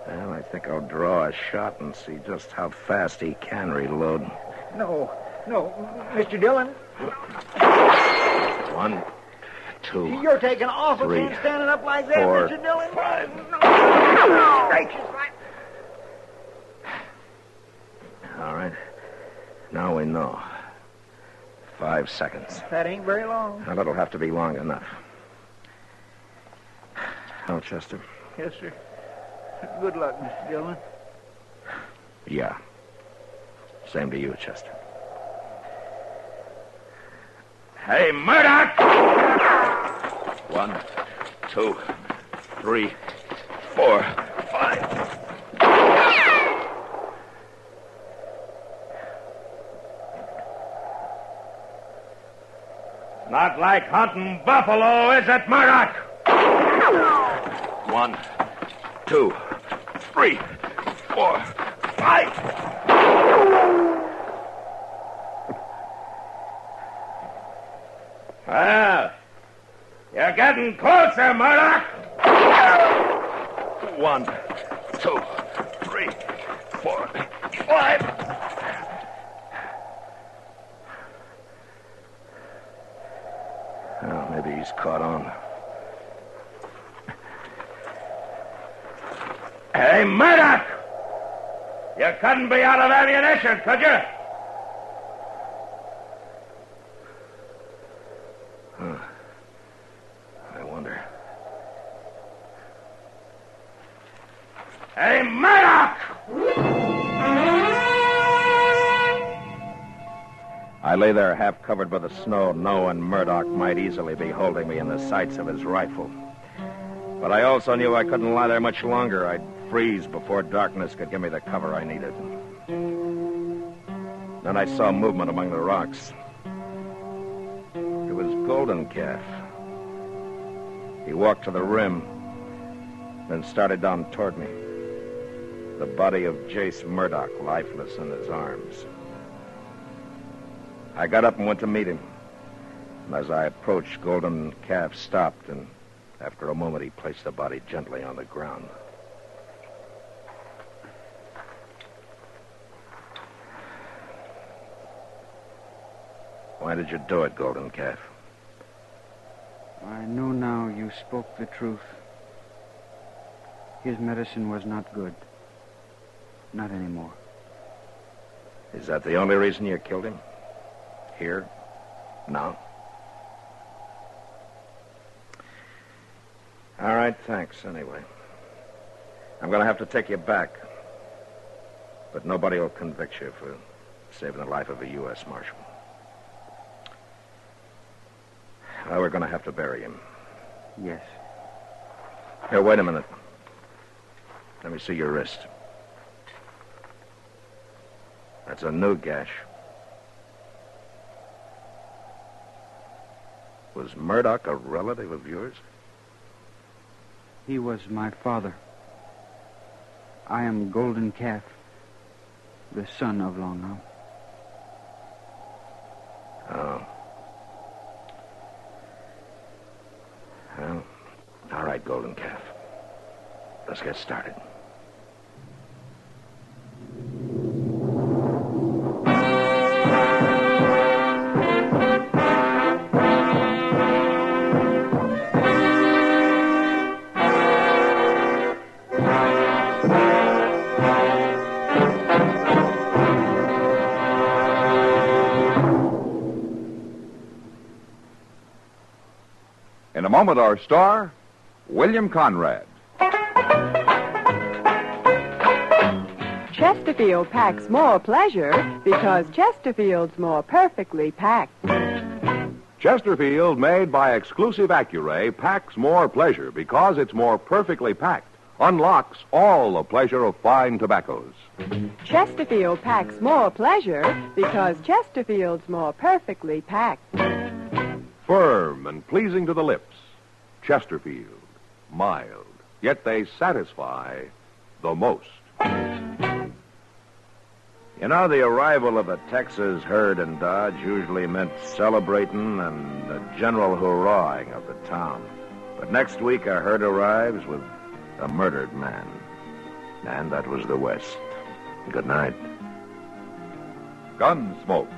Well, I think I'll draw a shot and see just how fast he can reload. No, Mr. Dillon. 1, 2. You're taking awful 3, chance standing up like that, 4, Mr. Dillon. 5. No. Gracious, All right. Now we know. 5 seconds. That ain't very long. Now, that'll have to be long enough. Oh, Chester. Yes, sir. Good luck, Mr. Dillon. Yeah. Same to you, Chester. Hey, Murdoch! 1, 2, 3, 4, 5. Not like hunting buffalo, is it, Murdoch? 1, 2, 3, 4, 5. Well, you're getting closer, Murdoch. 1, 2, 3, 4, 5. Oh, maybe he's caught on. Hey, Murdoch! You couldn't be out of ammunition, could you? Huh. I wonder. Hey, Murdoch! I lay there half covered by the snow, knowing Murdoch might easily be holding me in the sights of his rifle. But I also knew I couldn't lie there much longer. I'd freeze before darkness could give me the cover I needed. Then I saw movement among the rocks. It was Golden Calf. He walked to the rim, then started down toward me. The body of Jace Murdoch, lifeless in his arms. I got up and went to meet him. And as I approached, Golden Calf stopped, and after a moment, he placed the body gently on the ground. Why did you do it, Golden Calf? I know now you spoke the truth. His medicine was not good. Not anymore. Is that the only reason you killed him? Here? Now? All right, thanks, anyway. I'm going to have to take you back. But nobody will convict you for saving the life of a U.S. Marshal. Well, we're going to have to bury him. Yes. Here, wait a minute. Let me see your wrist. That's a new gash. Was Murdoch a relative of yours? He was my father. I am Golden Calf, the son of Long Arm. Oh. Well, all right, Golden Calf. Let's get started. In a moment, our star, William Conrad. Chesterfield packs more pleasure because Chesterfield's more perfectly packed. Chesterfield, made by exclusive Accuray, packs more pleasure because it's more perfectly packed. Unlocks all the pleasure of fine tobaccos. Chesterfield packs more pleasure because Chesterfield's more perfectly packed. Firm and pleasing to the lips. Chesterfield. Mild. Yet they satisfy the most. You know, the arrival of a Texas herd in Dodge usually meant celebrating and the general hurrahing of the town. But next week, a herd arrives with a murdered man. And that was the West. Good night. Gunsmoke.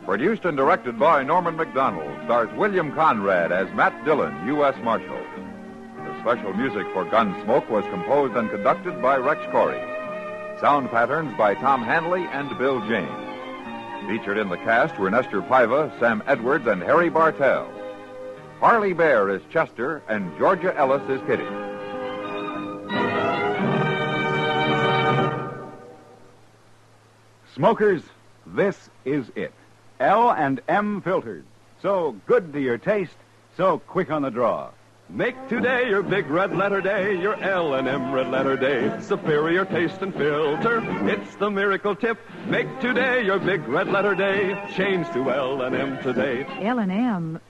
Produced and directed by Norman McDonald, stars William Conrad as Matt Dillon, U.S. Marshal. The special music for Gunsmoke was composed and conducted by Rex Corey. Sound patterns by Tom Hanley and Bill James. Featured in the cast were Nestor Paiva, Sam Edwards, and Harry Bartell. Harley Bear is Chester, and Georgia Ellis is Kitty. Smokers, this is it. L&M filters. So good to your taste, so quick on the draw. Make today your big red letter day, your L&M red letter day. Superior taste and filter, it's the miracle tip. Make today your big red letter day. Change to L&M today. L&M,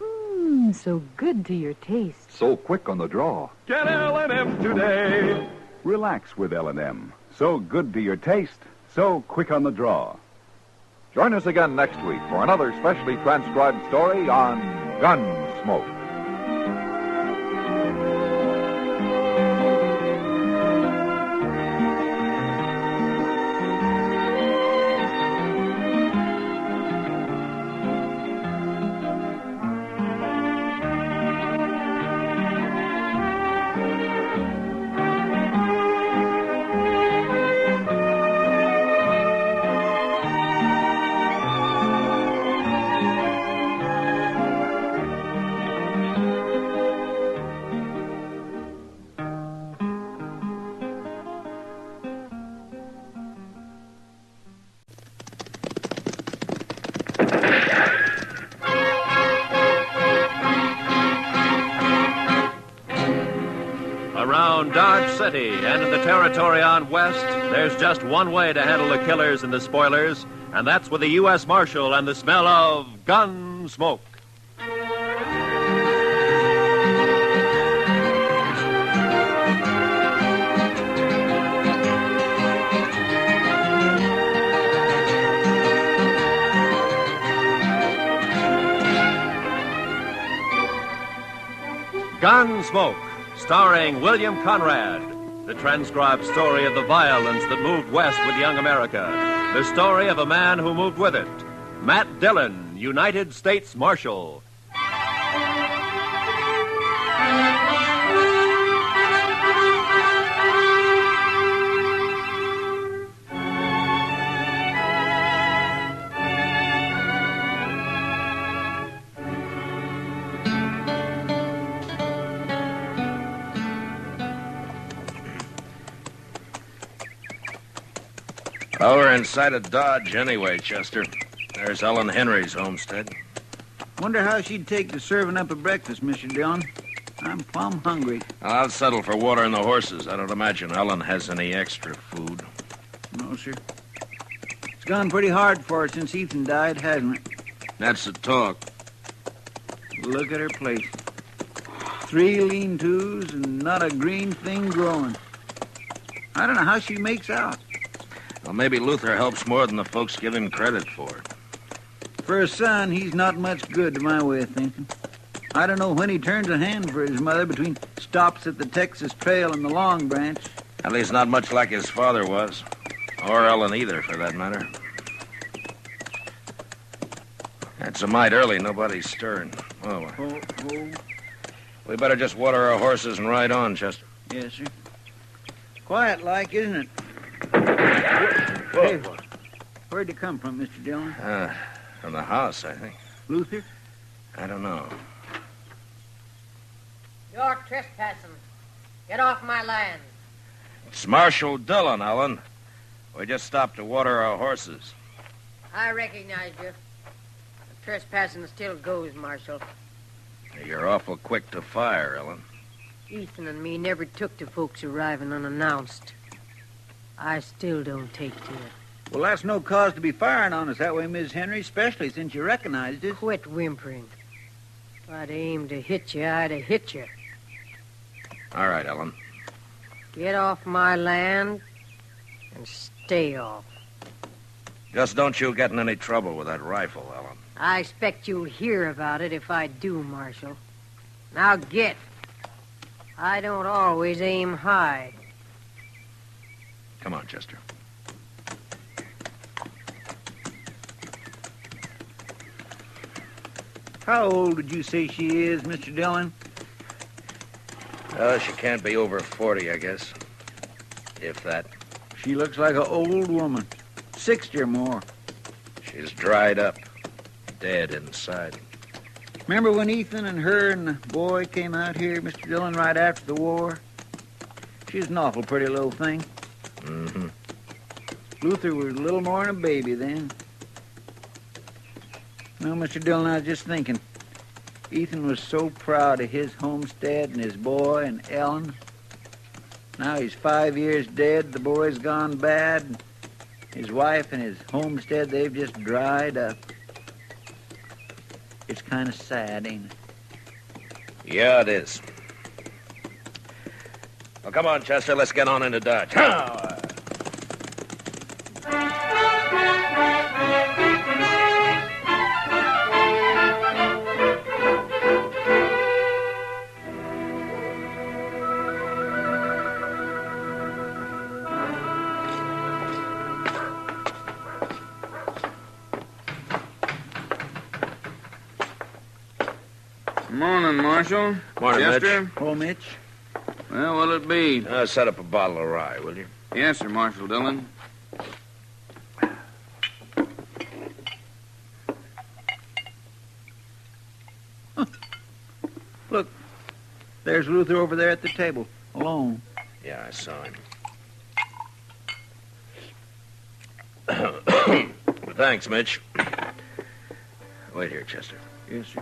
so good to your taste. So quick on the draw. Get L&M today. Relax with L&M. So good to your taste, so quick on the draw. Join us again next week for another specially transcribed story on Gunsmoke. Around Dodge City and in the territory on West, there's just one way to handle the killers and the spoilers, and that's with the U.S. Marshal and the smell of Gunsmoke. Gunsmoke, starring William Conrad, the transcribed story of the violence that moved west with young America, the story of a man who moved with it, Matt Dillon, Dillon, United States Marshal. Well, we're inside of Dodge anyway, Chester. There's Ellen Henry's homestead. Wonder how she'd take to serving up a breakfast, Mr. Dillon. I'm plumb hungry. Well, I'll settle for watering the horses. I don't imagine Ellen has any extra food. No, sir. It's gone pretty hard for her since Ethan died, hasn't it? That's the talk. Look at her place. 3 lean-tos and not a green thing growing. I don't know how she makes out. Well, maybe Luther helps more than the folks give him credit for. For a son, he's not much good to my way of thinking. I don't know when he turns a hand for his mother between stops at the Texas Trail and the Long Branch. At least not much like his father was. Or Ellen either, for that matter. It's a mite early. Nobody's stirring. Oh, we better just water our horses and ride on, Chester. Yes, sir. Quiet like, isn't it? Whoa. Hey, where'd it come from, Mr. Dillon? From the house, I think. Luther? I don't know. You're trespassing. Get off my land. It's Marshal Dillon, Ellen. We just stopped to water our horses. I recognize you. The trespassing still goes, Marshal. You're awful quick to fire, Ellen. Ethan and me never took to folks arriving unannounced. I still don't take to it. Well, that's no cause to be firing on us that way, Miss Henry, especially since you recognized us. Quit whimpering. If I'd aimed to hit you, I'd have hit you. All right, Ellen. Get off my land and stay off. Just don't you get in any trouble with that rifle, Ellen. I expect you'll hear about it if I do, Marshal. Now get. I don't always aim high. Come on, Chester. How old did you say she is, Mr. Dillon? She can't be over 40, I guess. If that. She looks like an old woman. 60 or more. She's dried up. Dead inside. Remember when Ethan and her and the boy came out here, Mr. Dillon, right after the war? She's an awful pretty little thing. Mm-hmm. Luther was a little more than a baby then. No, Mr. Dillon, I was just thinking. Ethan was so proud of his homestead and his boy and Ellen. Now he's 5 years dead, the boy's gone bad. His wife and his homestead, they've just dried up. It's kind of sad, ain't it? Yeah, it is. Well, come on, Chester, let's get on into Dodge. Morning, Marshal. Morning, Chester. Mitch. Oh, Mitch. Well, what'll it be? Set up a bottle of rye, will you? Yes, sir, Marshal Dillon. Look, there's Luther over there at the table, alone. Yeah, I saw him. Thanks, Mitch. Wait here, Chester. Yes, sir.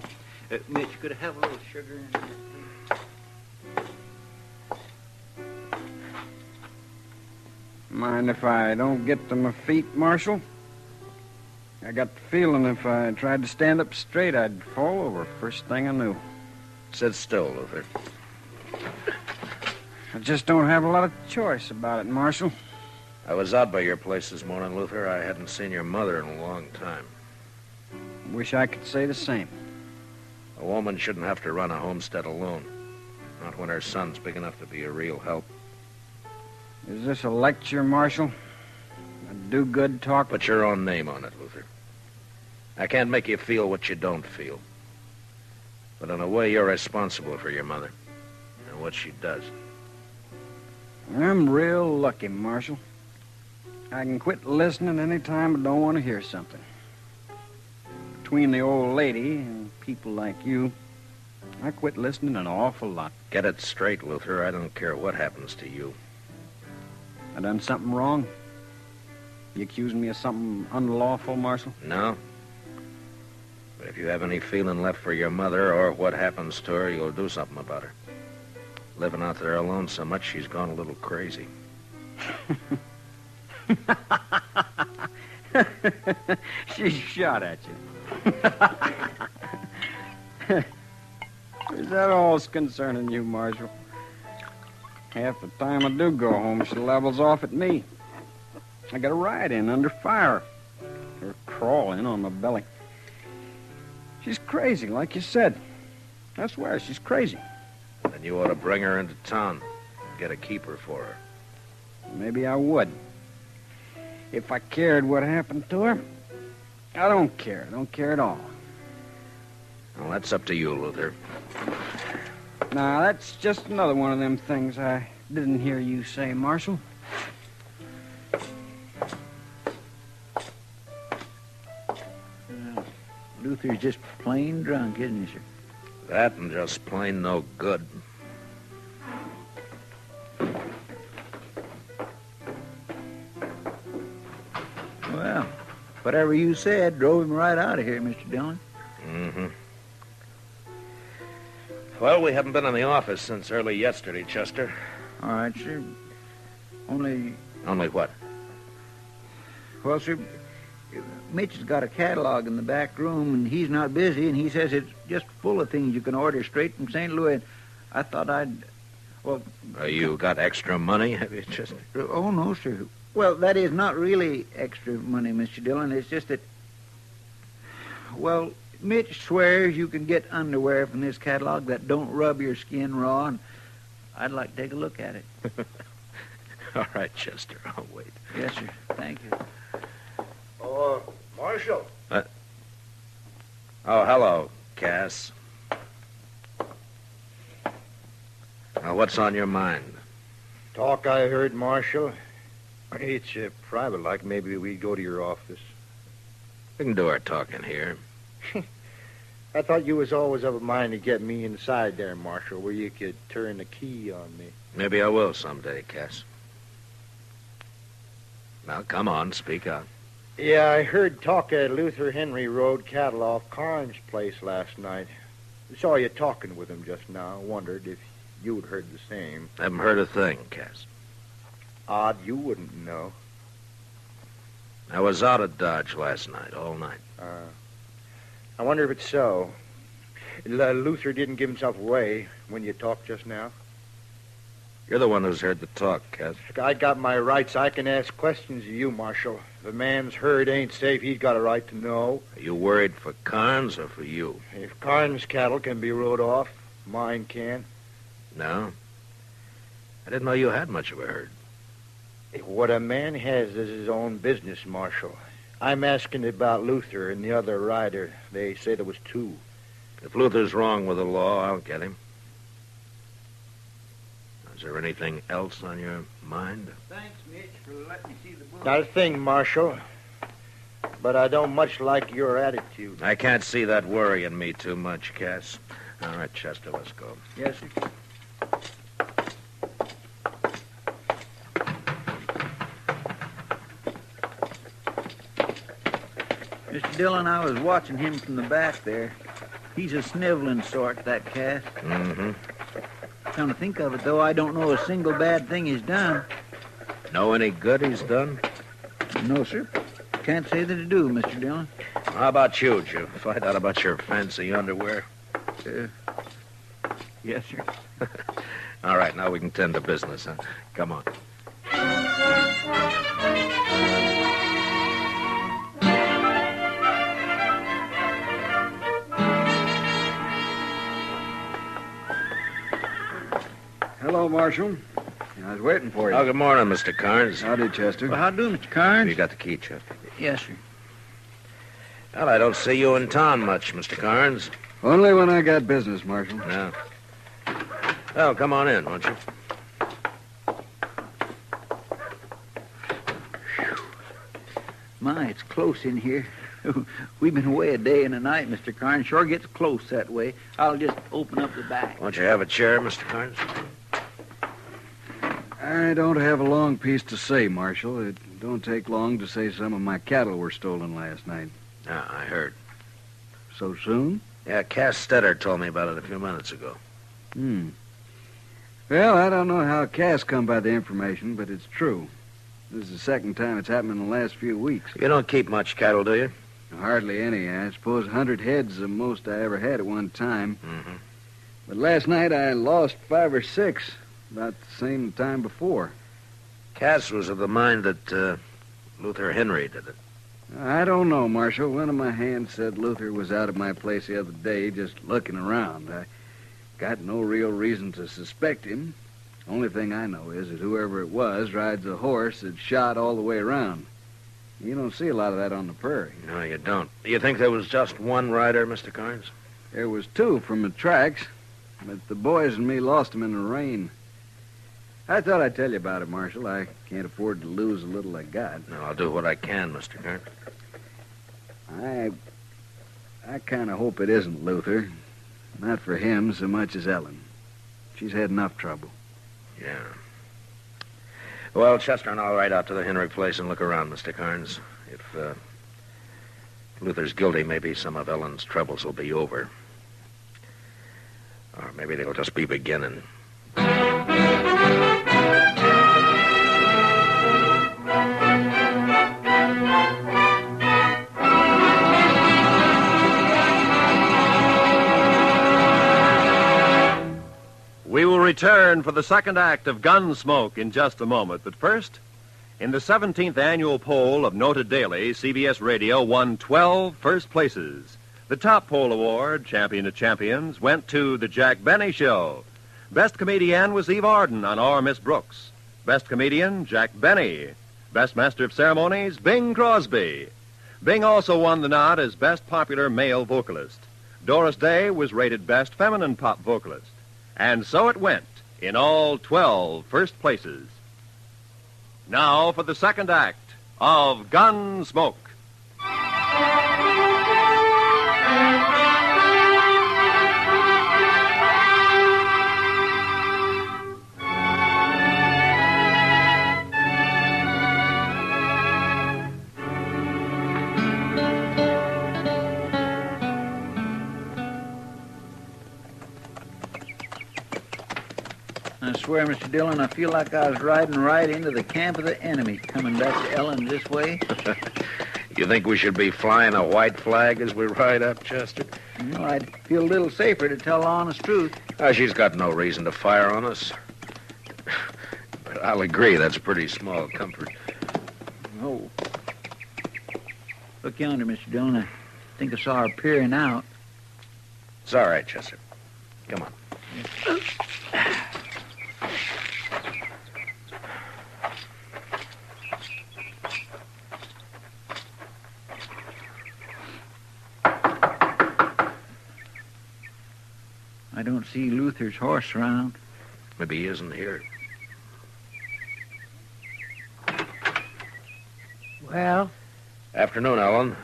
Mitch, could I have a little sugar in there, please? Mind if I don't get to my feet, Marshal? I got the feeling if I tried to stand up straight, I'd fall over first thing I knew. Sit still, Luther. I just don't have a lot of choice about it, Marshal. I was out by your place this morning, Luther. I hadn't seen your mother in a long time. Wish I could say the same. A woman shouldn't have to run a homestead alone. Not when her son's big enough to be a real help. Is this a lecture, Marshal? A do-good talk? Put your own name on it, Luther. I can't make you feel what you don't feel. But in a way, you're responsible for your mother and what she does. I'm real lucky, Marshal. I can quit listening any time I don't want to hear something. Between the old lady and people like you, I quit listening an awful lot. Get it straight, Luther. I don't care what happens to you. I done something wrong? You accusing me of something unlawful, Marshal? No. But if you have any feeling left for your mother or what happens to her, you'll do something about her. Living out there alone so much, she's gone a little crazy. She shot at you. Is that all's concerning you, Marshal? Half the time I do go home, she levels off at me. I got a ride in under fire. Or crawling on my belly. She's crazy, like you said. I swear, she's crazy. Then you ought to bring her into town. Get a keeper for her. Maybe I would. If I cared what happened to her. I don't care. I don't care at all. Well, that's up to you, Luther. Now, that's just another one of them things I didn't hear you say, Marshal. Luther's just plain drunk, isn't he, sir? That and just plain no good. Well, whatever you said drove him right out of here, Mr. Dillon. Mm-hmm. Well, we haven't been in the office since early yesterday, Chester. All right, sir. Only what? Well, sir, Mitch has got a catalog in the back room, and he's not busy, and he says it's just full of things you can order straight from St. Louis. I thought well... You got extra money, have you, Chester? Oh, no, sir. Well, that is not really extra money, Mr. Dillon. It's just that... Well, Mitch swears you can get underwear from this catalog that don't rub your skin raw, and I'd like to take a look at it. All right, Chester, I'll wait. Yes, sir. Thank you. Oh, Marshal. Oh, hello, Cass. Now, what's on your mind? Talk I heard, Marshal. It's private, like maybe we go to your office. We can do our talking here. I thought you was always of a mind to get me inside there, Marshal, where you could turn the key on me. Maybe I will someday, Cass. Now, come on, speak out. Yeah, I heard talk at Luther Henry Road cattle off Carnes' place last night. Saw you talking with him just now. Wondered if you'd heard the same. Haven't heard a thing, Cass. Odd you wouldn't know. I was out of Dodge last night, all night. I wonder if it's so. Luther didn't give himself away when you talked just now. You're the one who's heard the talk, Cass. I got my rights. I can ask questions of you, Marshal. If a man's herd ain't safe, he's got a right to know. Are you worried for Carnes or for you? If Carnes' cattle can be rode off, mine can. No? I didn't know you had much of a herd. What a man has is his own business, Marshal. I'm asking about Luther and the other rider. They say there was two. If Luther's wrong with the law, I'll get him. Is there anything else on your mind? Thanks, Mitch, for letting me see the book. Not a thing, Marshal. But I don't much like your attitude. I can't see that worrying me too much, Cass. All right, Chester, let's go. Yes, sir. Mr. Dillon, I was watching him from the back there. He's a sniveling sort, that Cass. Mm-hmm. Come to think of it, though, I don't know a single bad thing he's done. Know any good he's done? No, sir. Can't say that I do, Mr. Dillon. How about you? Did you find out about your fancy underwear? Yes, sir. All right, now we can tend to business, huh? Come on. Hello, Marshal. I was waiting for you. Oh, good morning, Mr. Carnes. Howdy, Chester. Well, how do, Mr. Carnes? You got the key, Chester. Yes, sir. Well, I don't see you in town much, Mr. Carnes. Only when I got business, Marshal. No. Well, come on in, won't you? My, it's close in here. We've been away a day and a night, Mr. Carnes. Sure gets close that way. I'll just open up the back. Won't you have a chair, Mr. Carnes? I don't have a long piece to say, Marshal. It don't take long to say some of my cattle were stolen last night. Yeah, I heard. So soon? Yeah, Cass Stetter told me about it a few minutes ago. Well, I don't know how Cass come by the information, but it's true. This is the second time it's happened in the last few weeks. You don't keep much cattle, do you? Hardly any. I suppose 100 heads is the most I ever had at one time. Mm-hmm. But last night I lost 5 or 6, about the same time before. Cass was of the mind that Luther Henry did it. I don't know, Marshal. One of my hands said Luther was out at my place the other day just looking around. I got no real reason to suspect him. Only thing I know is that whoever it was rides a horse that's shot all the way around. You don't see a lot of that on the prairie. No, you don't. You think there was just one rider, Mr. Carnes? There was 2 from the tracks, but the boys and me lost them in the rain. I thought I'd tell you about it, Marshal. I can't afford to lose the little I got. No, I'll do what I can, Mr. Carnes. I kind of hope it isn't Luther. Not for him so much as Ellen. She's had enough trouble. Yeah. Well, Chester and I'll ride out to the Henry place and look around, Mr. Carnes. If Luther's guilty, maybe some of Ellen's troubles will be over. Or maybe they'll just be beginning. We will return for the second act of Gunsmoke in just a moment. But first, in the 17th annual poll of Noted Daily, CBS Radio won 12 first places. The top poll award, Champion of Champions, went to The Jack Benny Show. Best comedian was Eve Arden on Our Miss Brooks. Best comedian, Jack Benny. Best Master of Ceremonies, Bing Crosby. Bing also won the nod as Best Popular Male Vocalist. Doris Day was rated Best Feminine Pop Vocalist. And so it went in all 12 first places. Now for the second act of Gunsmoke. I swear, Mr. Dillon, I feel like I was riding right into the camp of the enemy, coming back to Ellen this way. You think we should be flying a white flag as we ride up, Chester? No, I'd feel a little safer to tell the honest truth. She's got no reason to fire on us. But I'll agree, that's a pretty small comfort. Oh. Look yonder, Mr. Dillon. I think I saw her peering out. It's all right, Chester. Come on. I don't see Luther's horse around. Maybe he isn't here. Well? Afternoon, Ellen.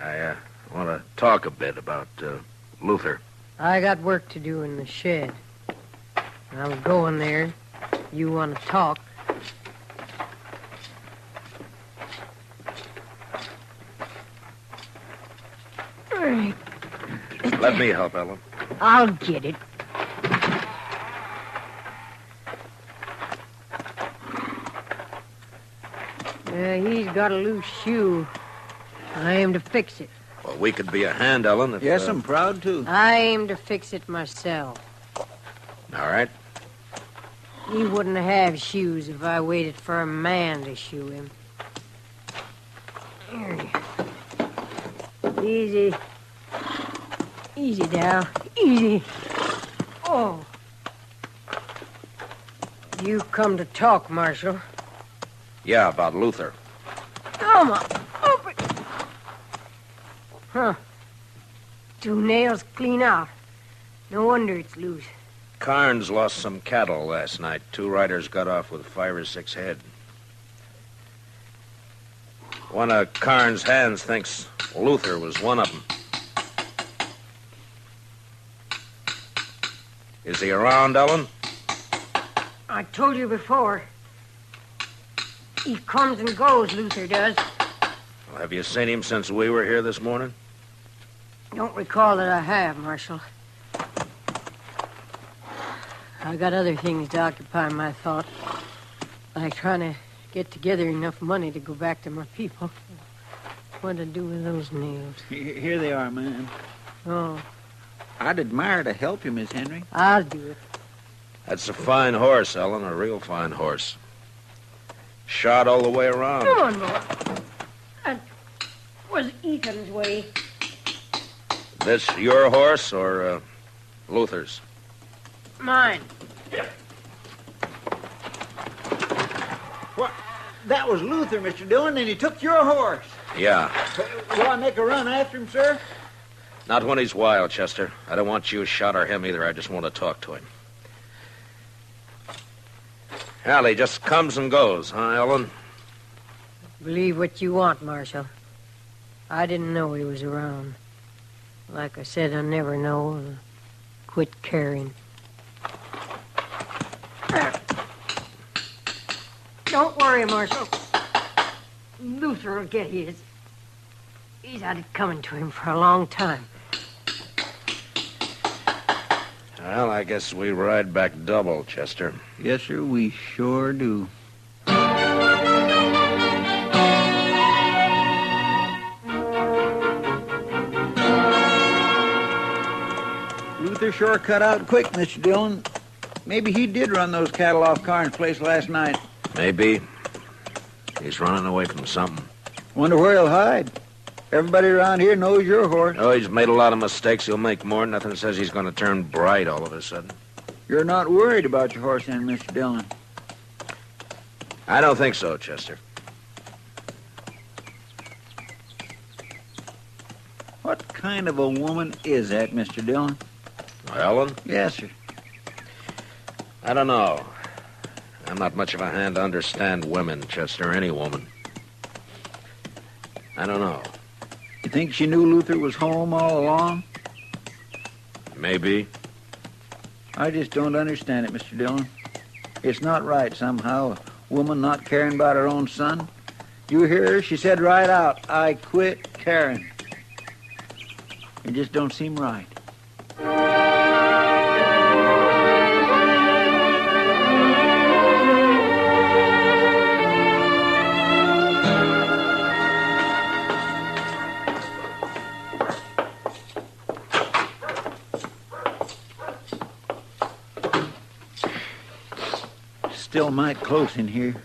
I want to talk a bit about Luther. I got work to do in the shed. I'm going there. You want to talk? Let me help, Ellen. I'll get it. He's got a loose shoe. I aim to fix it. Well, we could be a hand, Ellen, if... Yes, I'm proud to. I aim to fix it myself. All right. He wouldn't have shoes if I waited for a man to shoe him. Easy. Easy now. Easy. Oh. You come to talk, Marshal. Yeah, about Luther. Come on. Open. Huh. 2 nails clean out. No wonder it's loose. Carnes lost some cattle last night. 2 riders got off with 5 or 6 head. One of Carnes' hands thinks Luther was one of them. Is he around, Ellen? I told you before. He comes and goes, Luther does. Well, have you seen him since we were here this morning? Don't recall that I have, Marshal. I got other things to occupy my thought, like trying to get together enough money to go back to my people. What to do with those nails? Here they are, ma'am. Oh. I'd admire to help you, Miss Henry. I'll do it. That's a fine horse, Ellen, a real fine horse. Shot all the way around. Come on, boy. That was Ethan's way. This your horse or Luther's? Mine. What? That was Luther, Mr. Dillon, and he took your horse. Yeah. Will I make a run after him, sir? Not when he's wild, Chester. I don't want you shot or him either. I just want to talk to him. Well, he just comes and goes, huh, Ellen? Believe what you want, Marshal. I didn't know he was around. Like I said, I never know. Quit caring. Don't worry, Marshal. Luther will get his. He's had it coming to him for a long time. Well, I guess we ride back double, Chester. Yes, sir, we sure do. Luther sure cut out quick, Mr. Dillon. Maybe he did run those cattle off Carnes' place last night. Maybe. He's running away from something. Wonder where he'll hide. Everybody around here knows your horse. Oh, he's made a lot of mistakes. He'll make more. Nothing says he's going to turn bright all of a sudden. You're not worried about your horse then, Mr. Dillon? I don't think so, Chester. What kind of a woman is that, Mr. Dillon? Ellen? Yes, sir. I don't know. I'm not much of a hand to understand women, Chester, any woman. I don't know. You think she knew Luther was home all along? Maybe. I just don't understand it, Mr. Dillon. It's not right, somehow, a woman not caring about her own son. You hear her? She said right out, I quit caring. It just don't seem right. Still might close in here.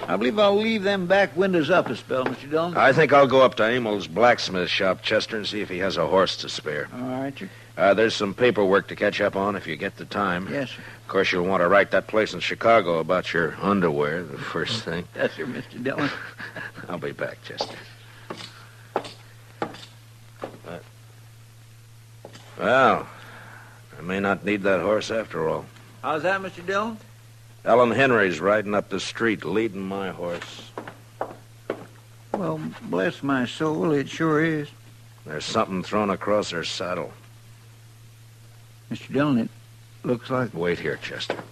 I believe I'll leave them back windows up a spell, Mr. Dillon. I think I'll go up to Emil's blacksmith shop, Chester, and see if he has a horse to spare. All right, sir. There's some paperwork to catch up on if you get the time. Yes, sir. Of course, you'll want to write that place in Chicago about your underwear, the first thing. Yes, sir, Mr. Dillon. I'll be back, Chester. Well, I may not need that horse after all. How's that, Mr. Dillon? Ellen Henry's riding up the street, leading my horse. Well, bless my soul, it sure is. There's something thrown across her saddle. Mr. Dillon, it looks like... Wait here, Chester.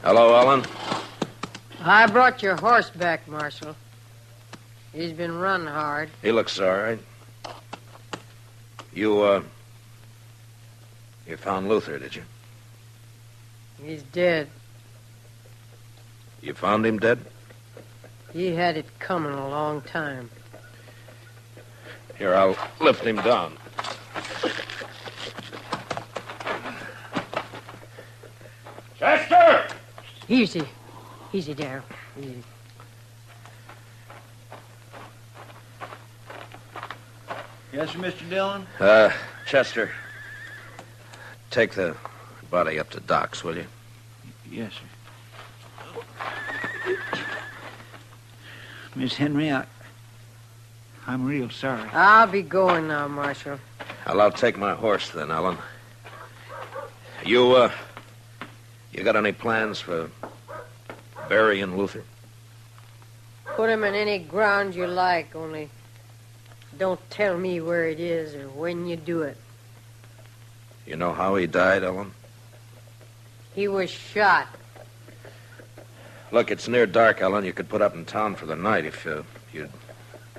Hello, Ellen. I brought your horse back, Marshal. He's been run hard. He looks all right. You found Luther, did you? He's dead. You found him dead? He had it coming a long time. Here, I'll lift him down. Chester! Easy. Easy, Darryl. Easy. Yes, sir, Mr. Dillon? Chester, take the body up to Doc's, will you? Yes, sir. Miss Henry, I'm real sorry. I'll be going now, Marshal. Well, I'll take my horse then, Ellen. You got any plans for burying Luther? Put him in any ground you like, only don't tell me where it is or when you do it. You know how he died, Ellen? He was shot. Look, it's near dark, Ellen. You could put up in town for the night if you'd...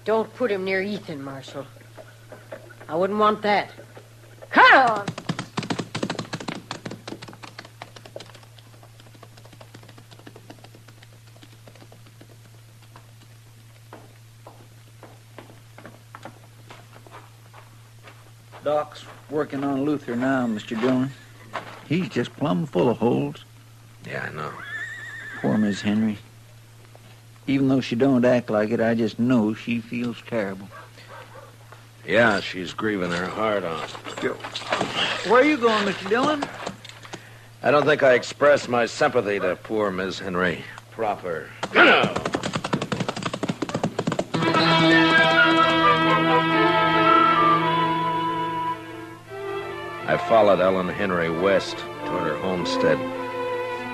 Don't put him near Ethan, Marshal. I wouldn't want that. Come on! Doc's working on Luther now, Mr. Dillon. He's just plumb full of holes. Yeah, I know. Poor Miss Henry. Even though she don't act like it, I just know she feels terrible. Yeah, she's grieving her heart out. Where are you going, Mr. Dillon? I don't think I expressed my sympathy to poor Miss Henry proper. I followed Ellen Henry west toward her homestead.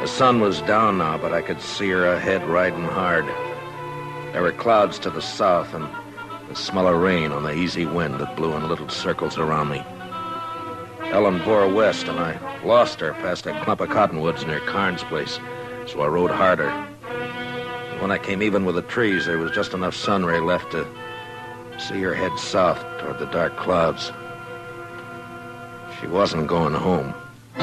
The sun was down now, but I could see her ahead riding hard. There were clouds to the south and the smell of rain on the easy wind that blew in little circles around me. Ellen bore west, and I lost her past a clump of cottonwoods near Carnes' place, so I rode harder. And when I came even with the trees, there was just enough sun ray left to see her head south toward the dark clouds. She wasn't going home. It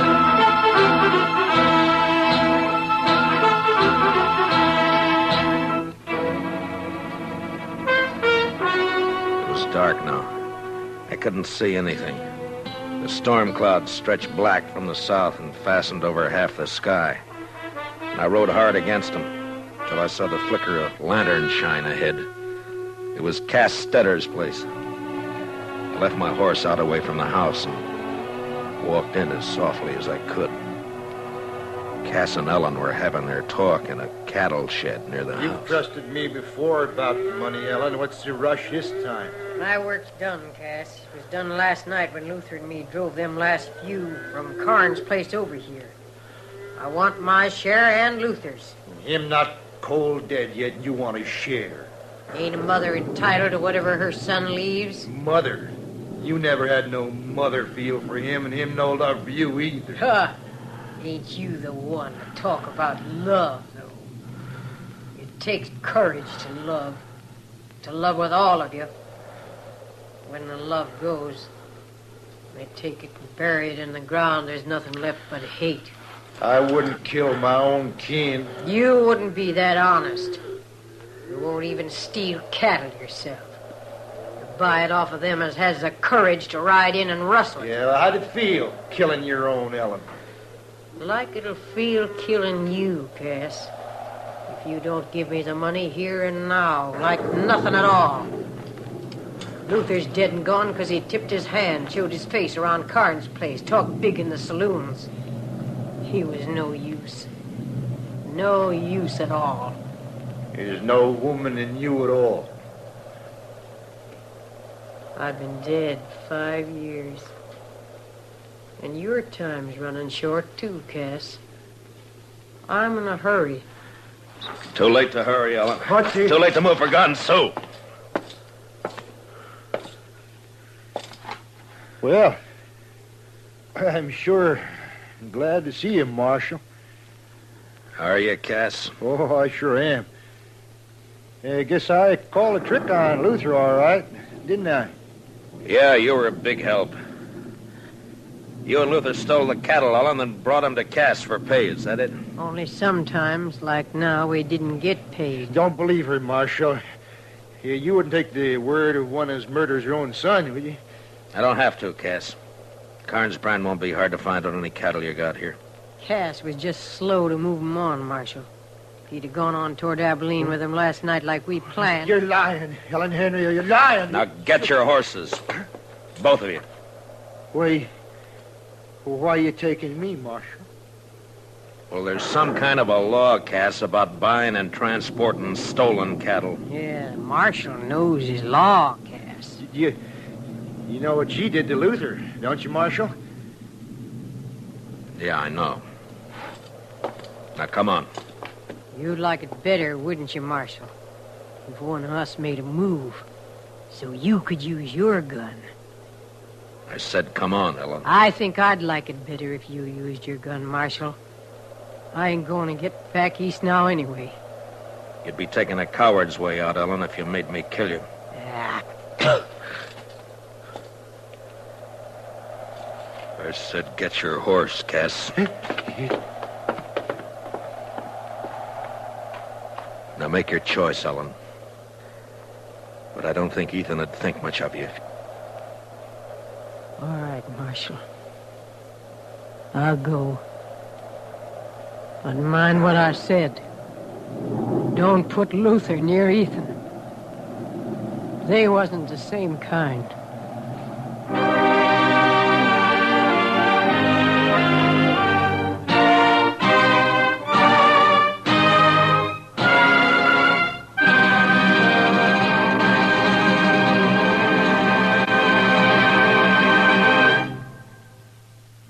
was dark now. I couldn't see anything. The storm clouds stretched black from the south and fastened over half the sky. And I rode hard against them till I saw the flicker of lantern shine ahead. It was Cass Stetter's place. I left my horse out away from the house and walked in as softly as I could. Cass and Ellen were having their talk in a cattle shed near the house. You've trusted me before about the money, Ellen. What's the rush this time? My work's done, Cass. It was done last night when Luther and me drove them last few from Carnes' place over here. I want my share and Luther's. Him not cold dead yet, and you want a share. Ain't a mother entitled to whatever her son leaves? Mother? You never had no mother feel for him, and him no love for you either. Huh. Ain't you the one to talk about love, though? It takes courage to love with all of you. When the love goes, they take it and bury it in the ground. There's nothing left but hate. I wouldn't kill my own kin. You wouldn't be that honest. You won't even steal cattle yourself. You buy it off of them as has the courage to ride in and rustle. Yeah, well, how'd it feel, killing your own, Ellen? Like it'll feel killing you, Cass. If you don't give me the money here and now, like nothing at all. Luther's dead and gone because he tipped his hand, showed his face around Carnes' place, talked big in the saloons. He was no use. No use at all. There's no woman in you at all. I've been dead 5 years. And your time's running short, too, Cass. I'm in a hurry. Too late to hurry, Ellen. What's he? Too late to move for guns, Sue. Well, I'm sure glad to see you, Marshal. How are you, Cass? Oh, I sure am. I guess I called a trick on Luther all right, didn't I? Yeah, you were a big help. You and Luther stole the cattle, Ellen, and brought them to Cass for pay. Is that it? Only sometimes, like now, we didn't get paid. Don't believe her, Marshal. You wouldn't take the word of one as murders your own son, would you? I don't have to, Cass. Carnes' brand won't be hard to find on any cattle you got here. Cass was just slow to move 'em on, Marshal. If he'd have gone on toward Abilene with him last night like we planned... You're lying, Ellen Henry. You're lying. Now get your horses. both of you. Why are you taking me, Marshal? Well, there's some kind of a law, Cass, about buying and transporting stolen cattle. Yeah, Marshal knows his law, Cass. You know what she did to Luther, don't you, Marshal? Yeah, I know. Now, come on. You'd like it better, wouldn't you, Marshal? If one of us made a move, so you could use your gun. I said, come on, Ellen. I think I'd like it better if you used your gun, Marshal. I ain't going to get back east now anyway. You'd be taking a coward's way out, Ellen, if you made me kill you. Ah. I said, get your horse, Cass. Now make your choice, Ellen. But I don't think Ethan would think much of you. All right, Marshal. I'll go. But mind what I said. Don't put Luther near Ethan. They wasn't the same kind.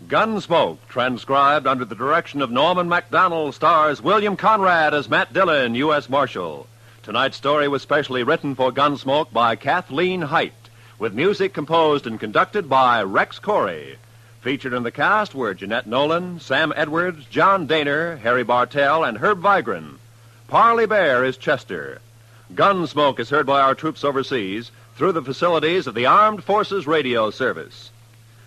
Gunsmoke, transcribed under the direction of Norman MacDonald, stars William Conrad as Matt Dillon, U.S. Marshal. Tonight's story was specially written for Gunsmoke by Kathleen Height, with music composed and conducted by Rex Corey. Featured in the cast were Jeanette Nolan, Sam Edwards, John Daner, Harry Bartell, and Herb Vigran. Parley Bear is Chester. Gunsmoke is heard by our troops overseas through the facilities of the Armed Forces Radio Service.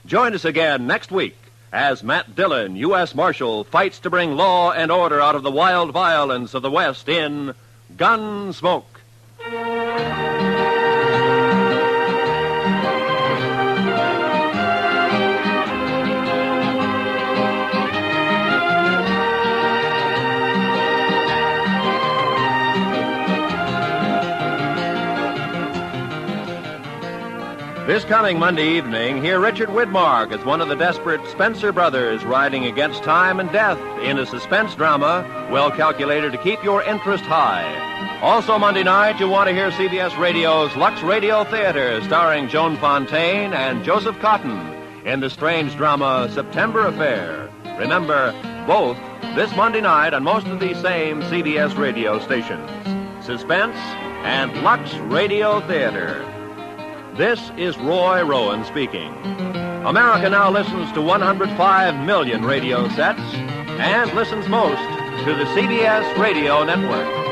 Join us again next week as Matt Dillon, U.S. Marshal, fights to bring law and order out of the wild violence of the West in Gunsmoke. This coming Monday evening, hear Richard Widmark as one of the desperate Spencer brothers riding against time and death in a suspense drama well calculated to keep your interest high. Also Monday night, you'll want to hear CBS Radio's Lux Radio Theater starring Joan Fontaine and Joseph Cotton in the strange drama September Affair. Remember, both this Monday night on most of these same CBS radio stations. Suspense and Lux Radio Theater. This is Roy Rowan speaking. America now listens to 105 million radio sets and listens most to the CBS Radio Network.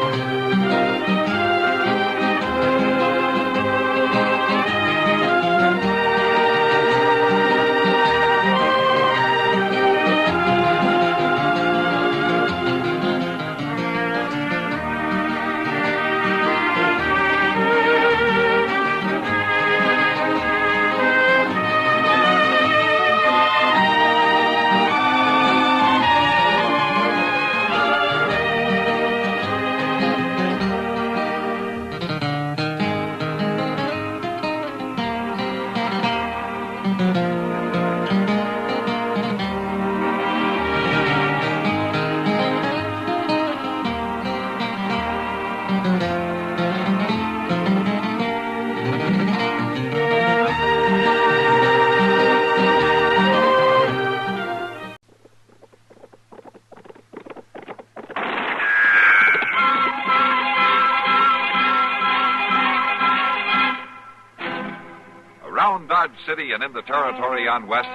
City and in the territory on West,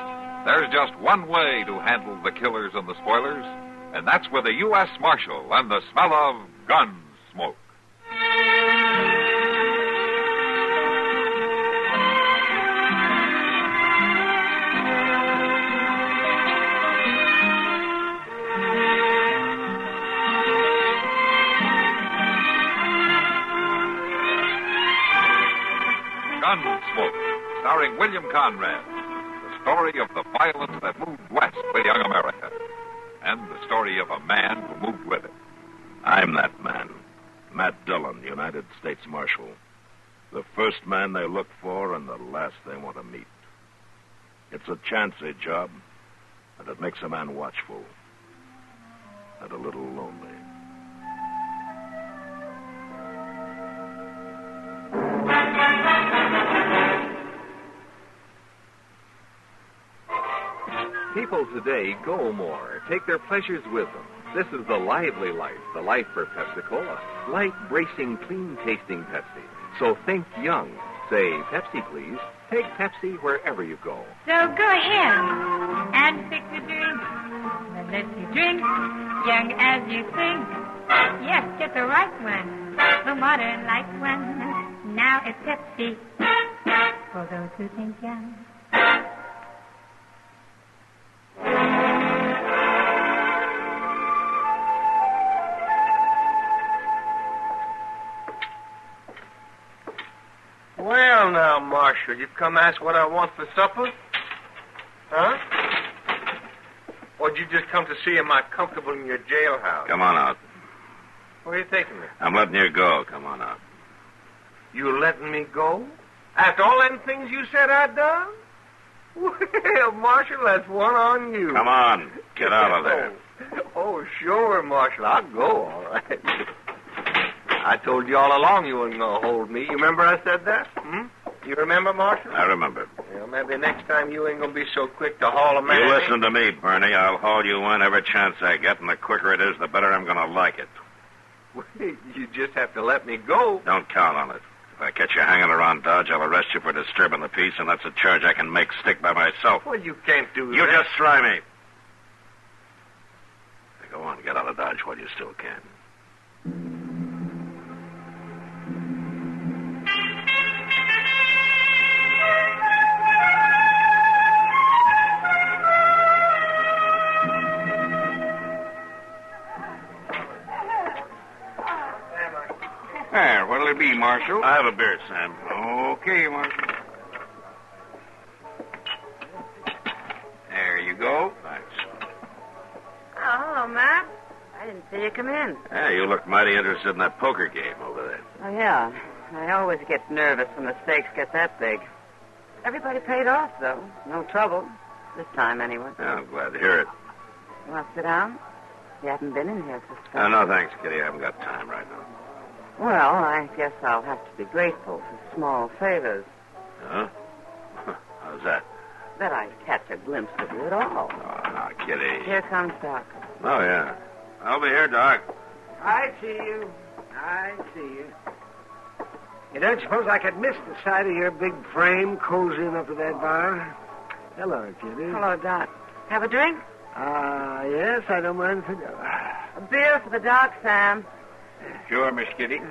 there's just one way to handle the killers and the spoilers, and that's with a U.S. Marshal and the smell of gun smoke. Gunsmoke, starring William Conrad, the story of the violence that moved west with young America, and the story of a man who moved with it. I'm that man, Matt Dillon, United States Marshal. The first man they look for and the last they want to meet. It's a chancy job, and it makes a man watchful and a little lonely. People today go more, take their pleasures with them. This is the lively life, the life for Pepsi-Cola. Light, bracing, clean-tasting Pepsi. So think young. Say, Pepsi, please. Take Pepsi wherever you go. So go ahead and fix a drink that lets you drink young as you think. Yes, get the right one, the modern light one. Now it's Pepsi for those who think young. Well, now, Marshal, you've come ask what I want for supper? Huh? Or did you just come to see am I comfortable in your jailhouse? Come on out. Where are you taking me? I'm letting you go. Come on out. You letting me go? After all them things you said I'd done? Well, Marshal, that's one on you. Come on. Get out of there. Oh, sure, Marshal. I'll go, all right. I told you all along you weren't going to hold me. You remember I said that? You remember, Marshal? I remember. Well, maybe next time you ain't going to be so quick to haul a man. You listen to me, Bernie. I'll haul you in every chance I get, and the quicker it is, the better I'm going to like it. You just have to let me go. Don't count on it. If I catch you hanging around Dodge, I'll arrest you for disturbing the peace, and that's a charge I can make stick by myself. Well, you can't do that. You just try me. Now, go on, get out of Dodge while you still can. There, what'll it be, Marshal? I have a beer, Sam. Okay, Marshal. There you go. Thanks. Oh, hello, Matt. I didn't see you come in. Yeah, you look mighty interested in that poker game over there. Oh, yeah. I always get nervous when the stakes get that big. Everybody paid off, though. No trouble. This time, anyway. Yeah, I'm glad to hear it. You want to sit down? You haven't been in here for stuff. No, thanks, Kitty. I haven't got time right now. Well, I guess I'll have to be grateful for small favors. Huh? How's that? That I catch a glimpse of you at all. Oh, now, Kitty. Here comes Doc. Oh, yeah. I'll be here, Doc. I see you. I see you. You don't suppose I could miss the sight of your big frame cozying up to that bar? Hello, Kitty. Hello, Doc. Have a drink? Yes, I don't mind. A beer for the Doc, Sam. Sure, Miss Kitty.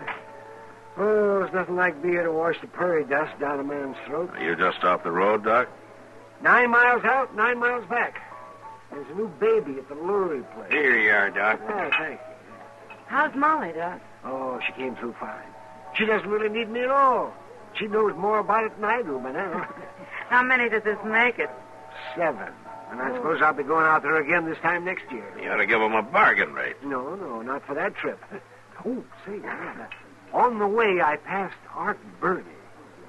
Oh, there's nothing like beer to wash the prairie dust down a man's throat. Are you just off the road, Doc? 9 miles out, 9 miles back. There's a new baby at the Lurie place. Here you are, Doc. Oh, thank you. How's Molly, Doc? Oh, she came through fine. She doesn't really need me at all. She knows more about it than I do by now. How many does this make it? 7. And I suppose I'll be going out there again this time next year. You ought to give him a bargain rate. No, not for that trip. Oh, say, on the way, I passed Art Burney,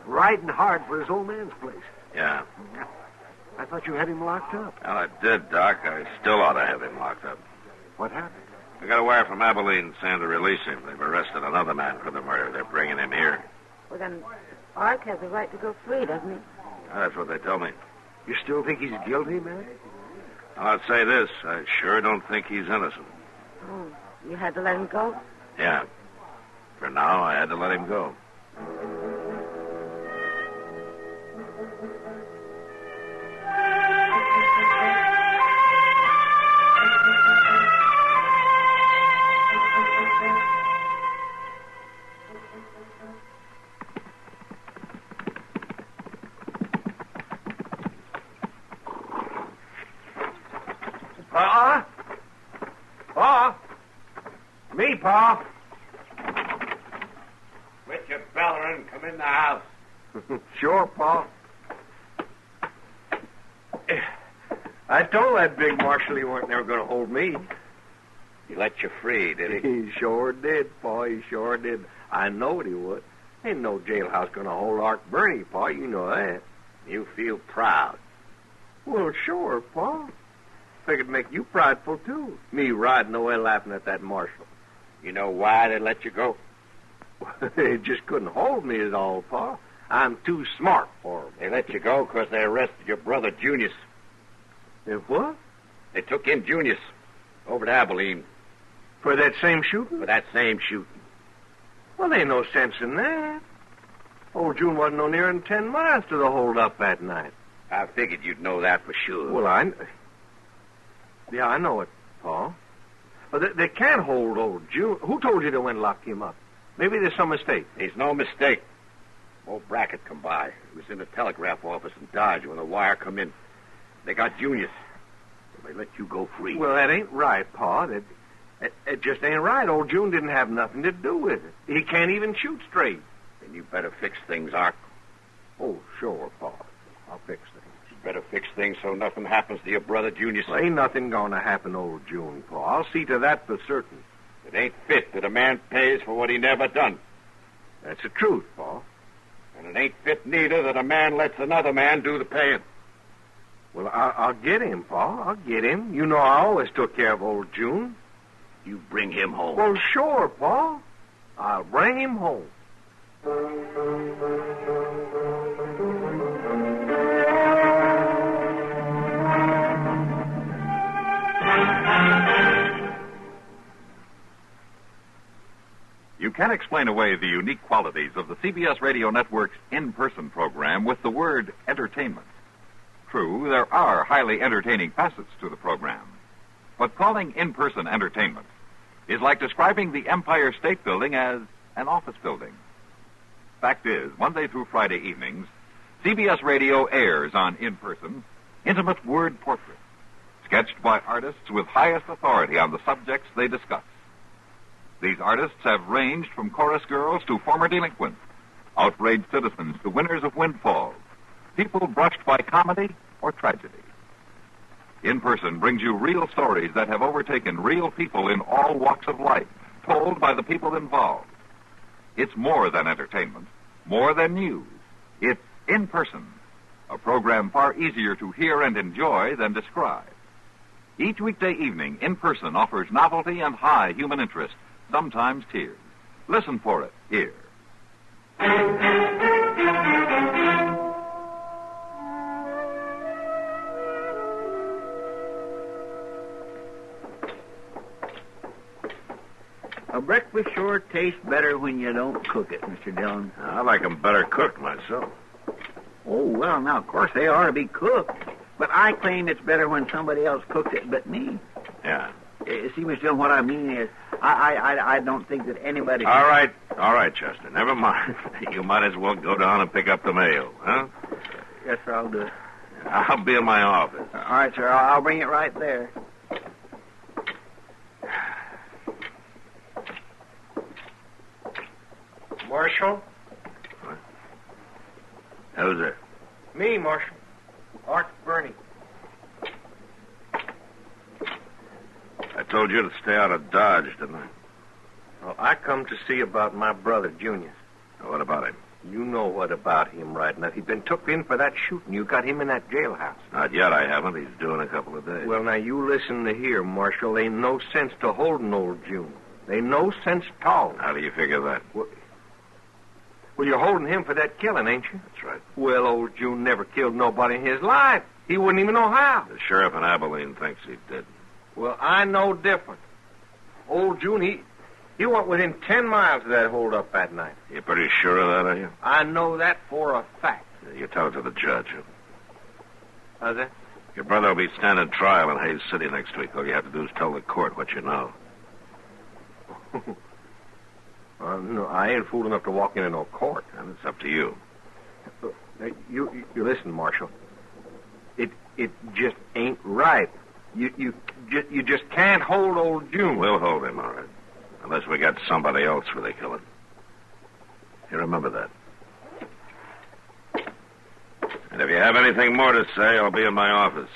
riding hard for his old man's place. Yeah. I thought you had him locked up. Well, I did, Doc. I still ought to have him locked up. What happened? I got a wire from Abilene saying to release him. They've arrested another man for the murder. They're bringing him here. Well, then Art has a right to go free, doesn't he? That's what they told me. You still think he's guilty, man? I'll say this. I sure don't think he's innocent. Oh, you had to let him go? Yeah. For now, I had to let him go. Pa? Me, Pa. Quit your bellering. Come in the house. Sure, Pa. I told that big marshal he weren't never going to hold me. He let you free, did he? He sure did, Pa. He sure did. I knowed he would. Ain't no jailhouse going to hold Art Burney, Pa. You know that. You feel proud. Well, sure, Pa. Figured to make you prideful, too. Me riding away laughing at that marshal. You know why they let you go? They just couldn't hold me at all, Pa. I'm too smart for them. They let you go because they arrested your brother, Junius. If what? They took in Junius over to Abilene. For that same shooting? For that same shooting. Well, there ain't no sense in that. Old June wasn't no nearer than 10 miles to the hold-up that night. I figured you'd know that for sure. Well, Yeah, I know it, Pa. But they can't hold old June. Who told you they went and locked him up? Maybe there's some mistake. There's no mistake. Old Brackett come by. He was in the telegraph office in Dodge when the wire come in. They got Junius. So they let you go free. Well, that ain't right, Pa. It just ain't right. Old June didn't have nothing to do with it. He can't even shoot straight. Then you better fix things, Ark. Oh, sure, Pa. I'll fix things. You better fix things so nothing happens to your brother, Junius. Well, ain't nothing gonna happen to old June, Pa. I'll see to that for certain. It ain't fit that a man pays for what he never done. That's the truth, Pa. And it ain't fit neither that a man lets another man do the paying. Well, I'll get him, Pa. I'll get him. You know I always took care of old June. You bring him home. Well, sure, Pa. I'll bring him home. You can't explain away the unique qualities of the CBS Radio Network's in-person program with the word entertainment. True, there are highly entertaining facets to the program. But calling in-person entertainment is like describing the Empire State Building as an office building. Fact is, Monday through Friday evenings, CBS Radio airs on in-person intimate word portraits, sketched by artists with highest authority on the subjects they discuss. These artists have ranged from chorus girls to former delinquents, outraged citizens to winners of windfalls, people brushed by comedy or tragedy. In Person brings you real stories that have overtaken real people in all walks of life, told by the people involved. It's more than entertainment, more than news. It's In Person, a program far easier to hear and enjoy than describe. Each weekday evening, In Person offers novelty and high human interest, sometimes tears. Listen for it here. A breakfast sure tastes better when you don't cook it, Mr. Dillon. I like 'em better cooked myself. Oh, well, now, of course, they ought to be cooked. But I claim it's better when somebody else cooks it but me. Yeah. See, Mr. Dillon, what I mean is, I don't think that anybody... All right, Chester. Never mind. You might as well go down and pick up the mail, huh? Yes, sir, I'll do it. I'll be in my office. All right, sir, I'll bring it right there. Marshal? What? Who's there? Me, Marshal. Art Burney. I told you to stay out of Dodge, didn't I? Well, I come to see about my brother, Junius. What about him? You know what about him right enough. He's been took in for that shooting. You got him in that jailhouse. Not yet, I haven't. He's due in a couple of days. Well, now, you listen to here, Marshal. Ain't no sense to holding old June. Ain't no sense at all. How do you figure that? Well, you're holding him for that killing, ain't you? That's right. Well, old June never killed nobody in his life. He wouldn't even know how. The sheriff in Abilene thinks he did. Well, I know different. Old June, he went within 10 miles of that holdup that night. You pretty sure of that, are you? I know that for a fact. You tell it to the judge. How's that? Your brother will be standing trial in Hayes City next week. All you have to do is tell the court what you know. No, I ain't fool enough to walk into no court. And it's up to you. You listen, Marshal. It just ain't right. You just can't hold old June. We'll hold him, all right. Unless we got somebody else for the killing. You remember that. And if you have anything more to say, I'll be in my office.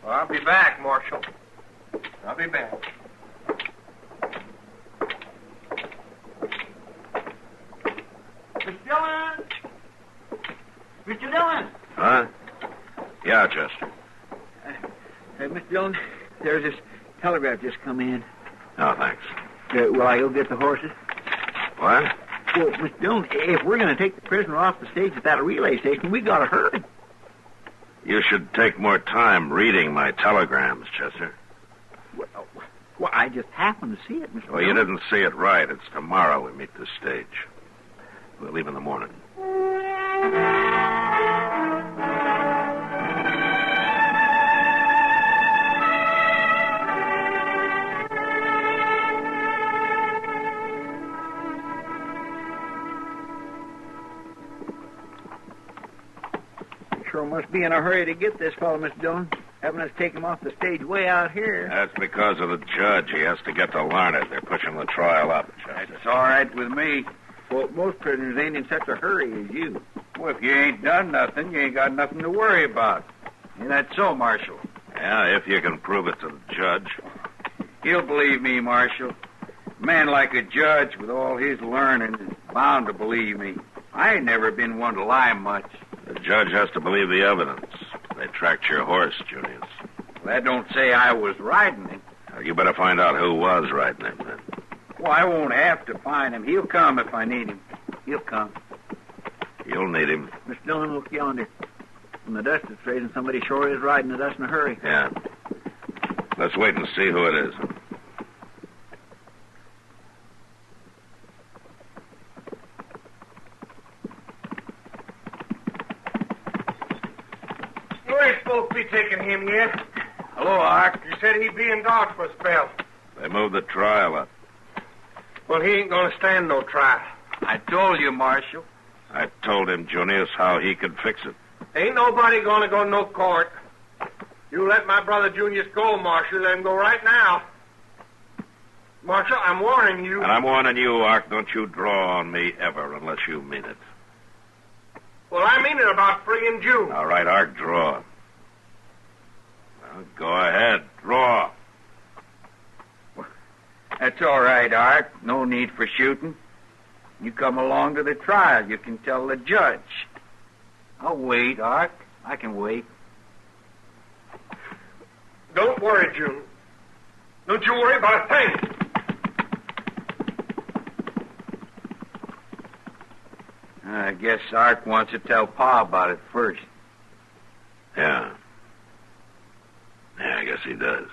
Well, I'll be back, Marshal. I'll be back. Mr. Dillon! Mr. Dillon! Huh? Yeah, Chester. Mr. Dillon, there's this telegraph just come in. Oh, thanks. Will I go get the horses? What? Well, Mr. Dillon, if we're going to take the prisoner off the stage at that relay station, we got to hurry. You should take more time reading my telegrams, Chester. Well, I just happened to see it, Mr. Well, you didn't see it right. It's tomorrow we meet the stage. We'll leave in the morning. Sure must be in a hurry to get this fellow, Mr. Dillon. Having us take him off the stage way out here. That's because of the judge. He has to get to Larned. They're pushing the trial up. That's all right with me. Well, most prisoners ain't in such a hurry as you. Well, if you ain't done nothing, you ain't got nothing to worry about. Ain't that so, Marshal? Yeah, if you can prove it to the judge. He'll believe me, Marshal. A man like a judge with all his learning is bound to believe me. I ain't never been one to lie much. The judge has to believe the evidence. They tracked your horse, Junius. Well, that don't say I was riding him. You better find out who was riding him, then. Well, I won't have to find him. He'll come if I need him. He'll come. You'll need him. Mr. Dillon, look yonder. From the dust it's raising, somebody sure is riding at us in a hurry. Yeah. Let's wait and see who it is. You ain't supposed to be taking him yet. Hello, Ark. You said he'd be in dock for a spell. They moved the trial up. Well, he ain't going to stand no trial. I told you, Marshal. I told him, Junius, how he could fix it. Ain't nobody going to go to no court. You let my brother Junius go, Marshal. Let him go right now. Marshal, I'm warning you. And I'm warning you, Ark, don't you draw on me ever unless you mean it. Well, I mean it about freeing June. All right, Ark, draw. Well, go ahead, draw. That's all right, Ark. No need for shooting. You come along to the trial. You can tell the judge. I'll wait, Ark. I can wait. Don't worry, June. Don't you worry about a thing. I guess Ark wants to tell Pa about it first. Yeah. Yeah, I guess he does.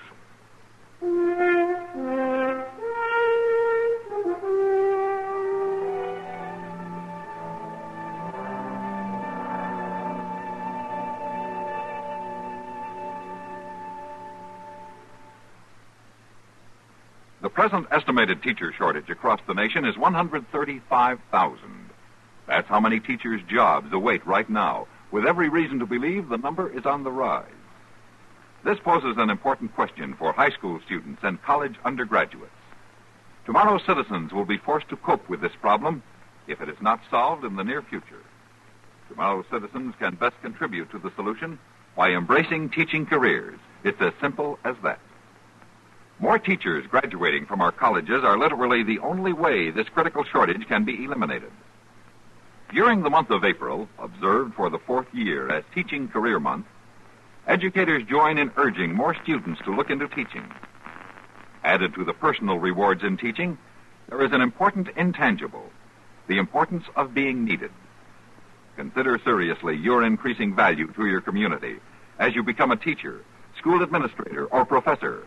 The present estimated teacher shortage across the nation is 135,000. That's how many teachers' jobs await right now, with every reason to believe the number is on the rise. This poses an important question for high school students and college undergraduates. Tomorrow's citizens will be forced to cope with this problem if it is not solved in the near future. Tomorrow's citizens can best contribute to the solution by embracing teaching careers. It's as simple as that. More teachers graduating from our colleges are literally the only way this critical shortage can be eliminated. During the month of April, observed for the fourth year as Teaching Career Month, educators join in urging more students to look into teaching. Added to the personal rewards in teaching, there is an important intangible, the importance of being needed. Consider seriously your increasing value to your community as you become a teacher, school administrator, or professor,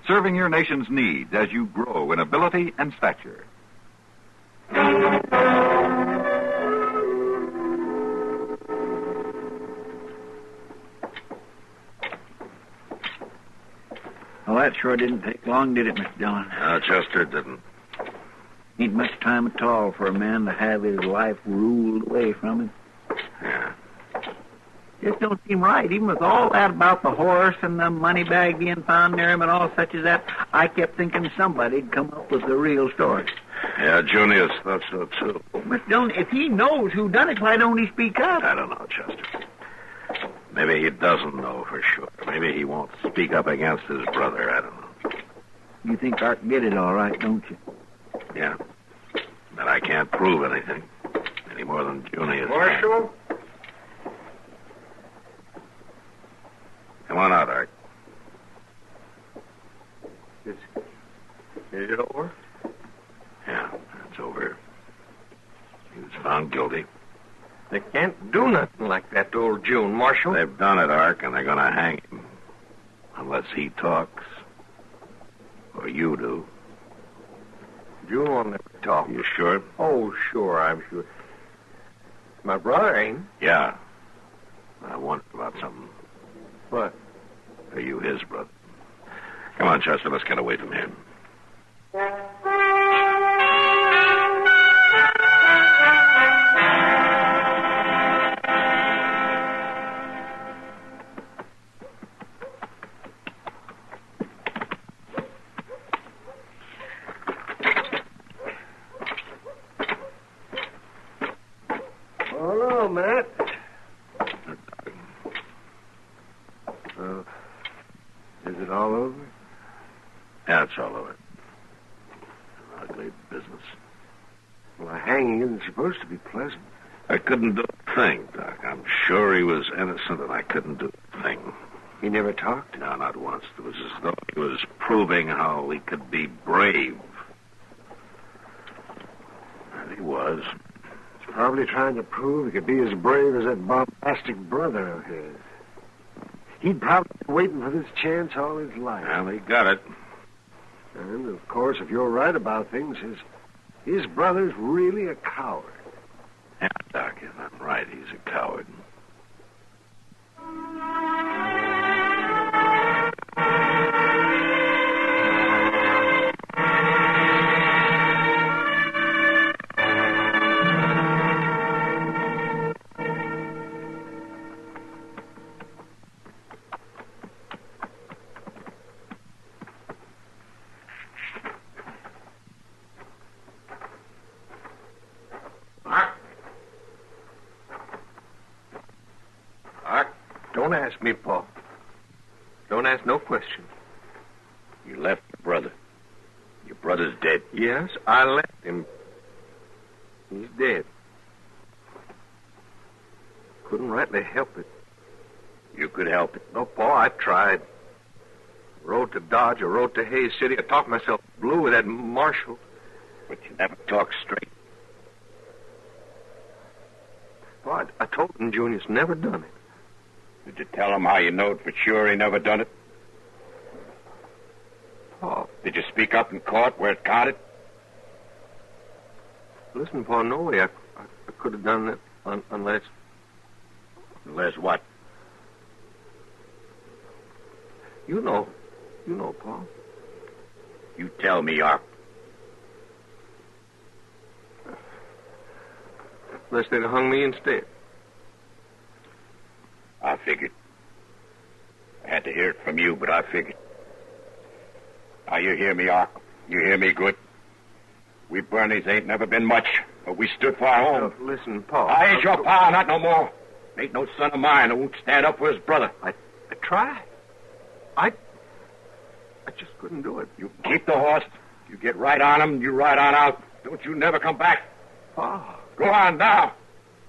serving your nation's needs as you grow in ability and stature. Well, that sure didn't take long, did it, Mr. Dillon? No, Chester didn't. Ain't much time at all for a man to have his life ruled away from him. Yeah. Just don't seem right, even with all that about the horse and the money bag being found near him and all such as that. I kept thinking somebody'd come up with the real story. Yeah, Junius thought so, too. Mr. Dillon, if he knows who done it, why don't he speak up? I don't know, Chester. Maybe he doesn't know for sure. Maybe he won't speak up against his brother. I don't know. You think Art did it all right, don't you? Yeah. But I can't prove anything. Any more than Junius. Marshal? Come on out, Art. Is it over? Yeah, it's over. He was found guilty. They can't do nothing like that to old June, Marshal. They've done it, Ark, and they're going to hang him. Unless he talks. Or you do. June won't never talk. You sure? Oh, sure, I'm sure. My brother ain't. Yeah. I wondered about something. What? Are you his brother? Come on, Chester, let's get away from here. Hello, Matt. Is it all over? Yeah, it's all over. Ugly business. Well, a hanging isn't supposed to be pleasant. I couldn't do a thing, Doc. I'm sure he was innocent, and I couldn't do a thing. He never talked? No, not once. It was as though he was proving how he could be brave. And he was. He's probably trying to prove he could be as brave as that bombastic brother of his. He'd probably been waiting for this chance all his life. Well, he got it. And, of course, if you're right about things, his brother's really a coward. Yeah, Doc, if I'm right, he's a coward. Don't ask me, Paul. Don't ask no question. You left your brother. Your brother's dead. Yes, I left him. He's dead. Couldn't rightly help it. You could help it. No, Paul, I tried. Rode to Dodge, I rode to Hayes City. I talked myself blue with that Marshal. But you never talked straight. Well, I told him Junior's never done it. Did you tell him how you knowed for sure he never done it? Paul. Did you speak up in court where it counted? Listen, Paul, no way I could have done that unless... Unless what? You know, Paul. You tell me, Arp. Unless they'd have hung me instead. I figured. I had to hear it from you, but I figured. Now, you hear me, Ark? You hear me good? We Bernies ain't never been much, but we stood for our home. Listen, Paul. I ain't your pa, not no more. Ain't no son of mine who won't stand up for his brother. I tried. I just couldn't do it. You keep the horse. You get right on him, you ride on out. Don't you never come back. Paul. Go on now.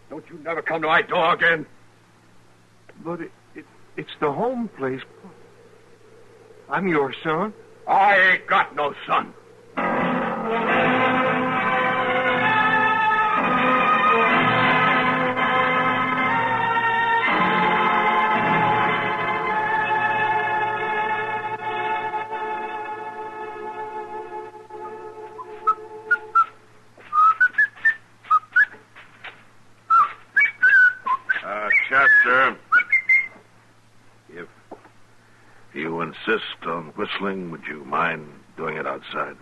Don't you never come to my door again. But it's the home place, Paul. I'm your son. I ain't got no son. Chester, if you insist on whistling, would you mind doing it outside?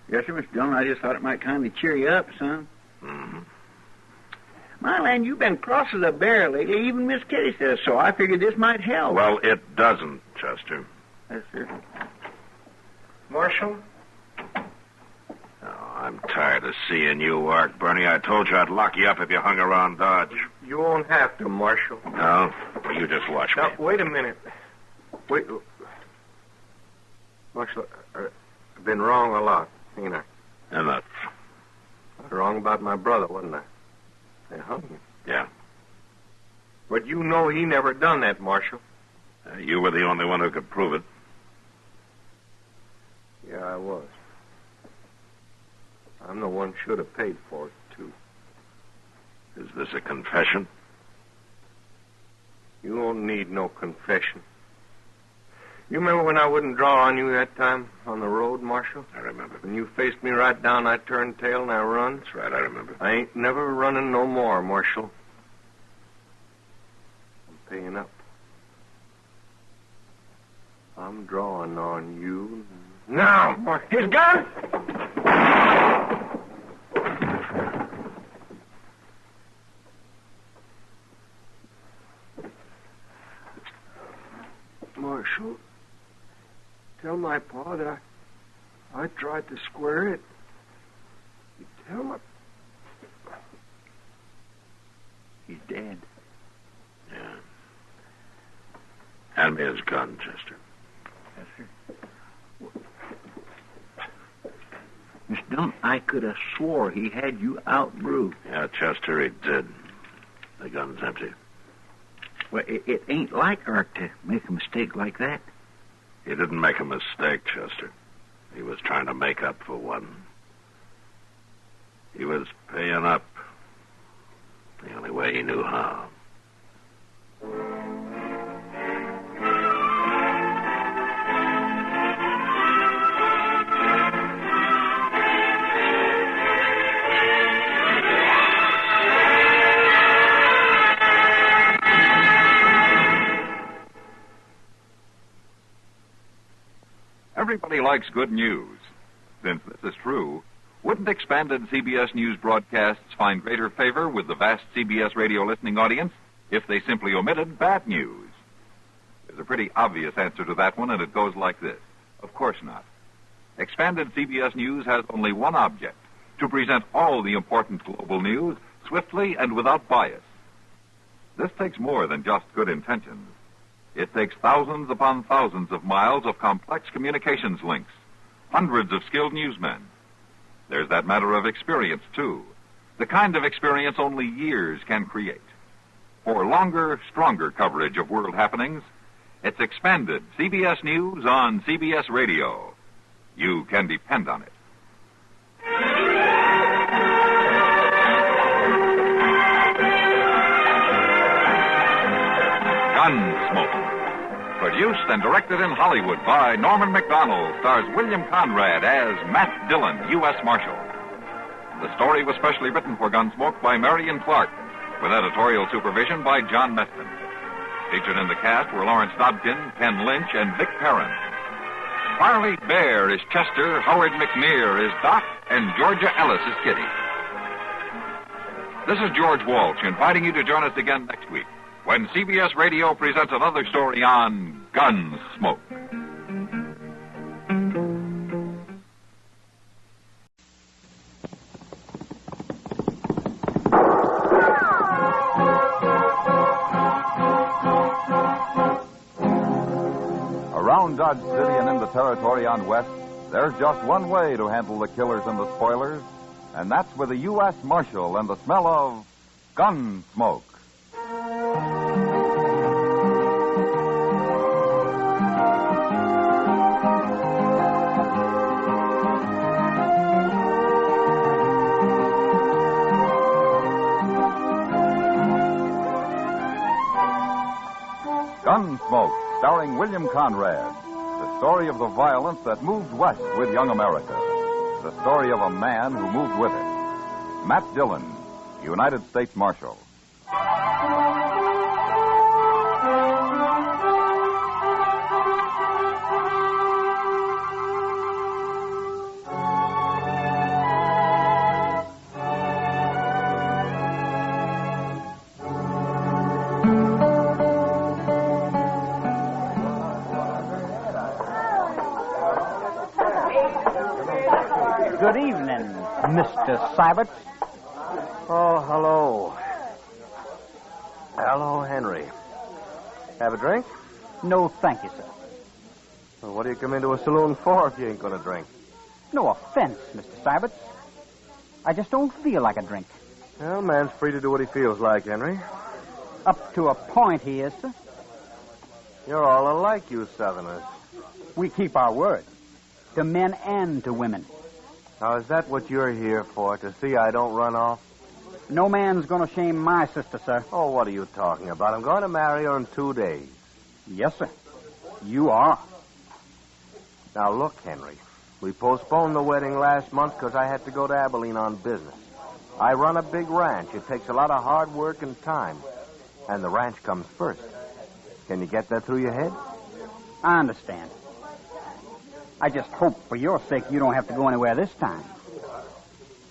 Yes, sir, Mr. Dillon. I just thought it might kindly cheer you up, son. Mm-hmm. My land, you've been cross as a bear lately. Even Miss Kitty says so. I figured this might help. Well, it doesn't, Chester. Yes, sir. Marshal? Oh, I'm tired of seeing you, Ark. Bernie, I told you I'd lock you up if you hung around Dodge. You won't have to, Marshal. No? Well, you just watch me. Now, wait a minute. Wait. Marshal, I've been wrong a lot, ain't I? Enough. I was wrong about my brother, wasn't I? They hung him. Yeah. But you know he never done that, Marshal. You were the only one who could prove it. Yeah, I was. I'm the one should have paid for it, too. Is this a confession? You won't need no confession. You remember when I wouldn't draw on you that time on the road, Marshal? I remember. When you faced me right down, I turned tail and I run? That's right, I remember. I ain't never running no more, Marshal. I'm paying up. I'm drawing on you. Now! His gun! Marshal, tell my pa that I tried to square it. You tell him He's dead. Yeah. Hand me his gun, Chester. Yes, sir. Miss Dillon, I could have swore he had you outbrew. Yeah, Chester, he did. The gun's empty. Well, it ain't like her to make a mistake like that. He didn't make a mistake, Chester. He was trying to make up for one. He was paying up the only way he knew how. Everybody likes good news. Since this is true, wouldn't expanded CBS News broadcasts find greater favor with the vast CBS radio listening audience if they simply omitted bad news? There's a pretty obvious answer to that one, and it goes like this. Of course not. Expanded CBS News has only one object, to present all the important global news swiftly and without bias. This takes more than just good intentions. It takes thousands upon thousands of miles of complex communications links, hundreds of skilled newsmen. There's that matter of experience, too, the kind of experience only years can create. For longer, stronger coverage of world happenings, it's expanded CBS News on CBS Radio. You can depend on it. Gunsmoke. Produced and directed in Hollywood by Norman Macdonald, stars William Conrad as Matt Dillon, U.S. Marshal. The story was specially written for Gunsmoke by Marion Clark, with editorial supervision by John Meston. Featured in the cast were Lawrence Dobkin, Ken Lynch, and Vic Perrin. Farley Bear is Chester, Howard McNear is Doc, and Georgia Ellis is Kitty. This is George Walsh inviting you to join us again next week when CBS Radio presents another story on Gunsmoke. Around Dodge City and in the territory on West, there's just one way to handle the killers and the spoilers, and that's with a U.S. Marshal and the smell of Gunsmoke. Gunsmoke, starring William Conrad. The story of the violence that moved west with young America. The story of a man who moved with it. Matt Dillon, United States Marshal. Good evening, Mr. Syberts. Oh, hello. Hello, Henry. Have a drink? No, thank you, sir. Well, what do you come into a saloon for if you ain't going to drink? No offense, Mr. Syberts. I just don't feel like a drink. Well, man's free to do what he feels like, Henry. Up to a point he is, sir. You're all alike, you Southerners. We keep our word. to men and to women. Now, is that what you're here for, to see I don't run off? No man's going to shame my sister, sir. Oh, what are you talking about? I'm going to marry her in 2 days. Yes, sir. You are. Now, look, Henry. We postponed the wedding last month because I had to go to Abilene on business. I run a big ranch. It takes a lot of hard work and time. And the ranch comes first. Can you get that through your head? I understand. I just hope for your sake you don't have to go anywhere this time.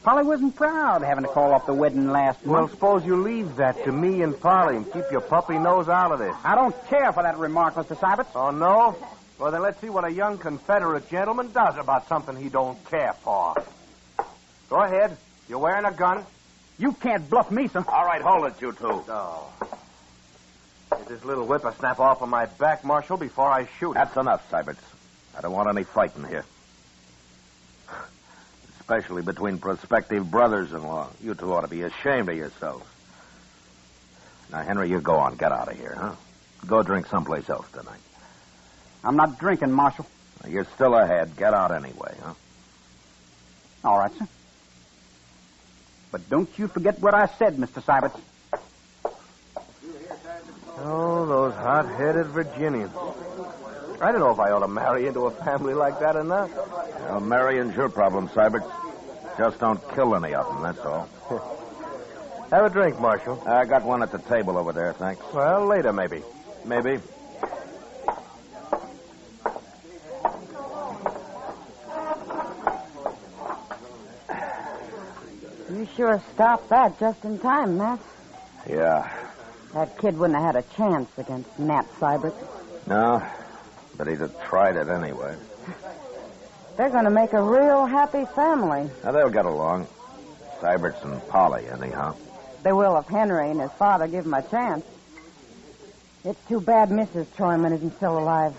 Polly wasn't proud having to call off the wedding last Well, month. suppose you leave that to me and Polly and keep your puppy nose out of this. I don't care for that remark, Mr. Syberts. Oh, no? Well, then let's see what a young Confederate gentleman does about something he don't care for. Go ahead. You're wearing a gun? You can't bluff me, sir. All right, hold it, you two. Oh. Get this little whippersnapper off of my back, Marshal, before I shoot him. That's enough, Syberts. I don't want any fighting here. Especially between prospective brothers-in-law. You two ought to be ashamed of yourselves. Now, Henry, you go on. Get out of here, huh? Go drink someplace else tonight. I'm not drinking, Marshal. You're still ahead. Get out anyway, huh? All right, sir. But don't you forget what I said, Mr. Syberts. Oh, those hot-headed Virginians. I don't know if I ought to marry into a family like that or not. Well, marrying's your problem, Syberts. Just don't kill any of them, that's all. Have a drink, Marshal. I got one at the table over there, thanks. Well, later, maybe. Maybe. You sure stopped that just in time, Matt. Yeah. That kid wouldn't have had a chance against Nat Syberts. No, but he'd have tried it anyway. They're going to make a real happy family. Now, they'll get along. Syberts and Polly, anyhow. They will if Henry and his father give him a chance. It's too bad Mrs. Troyman isn't still alive.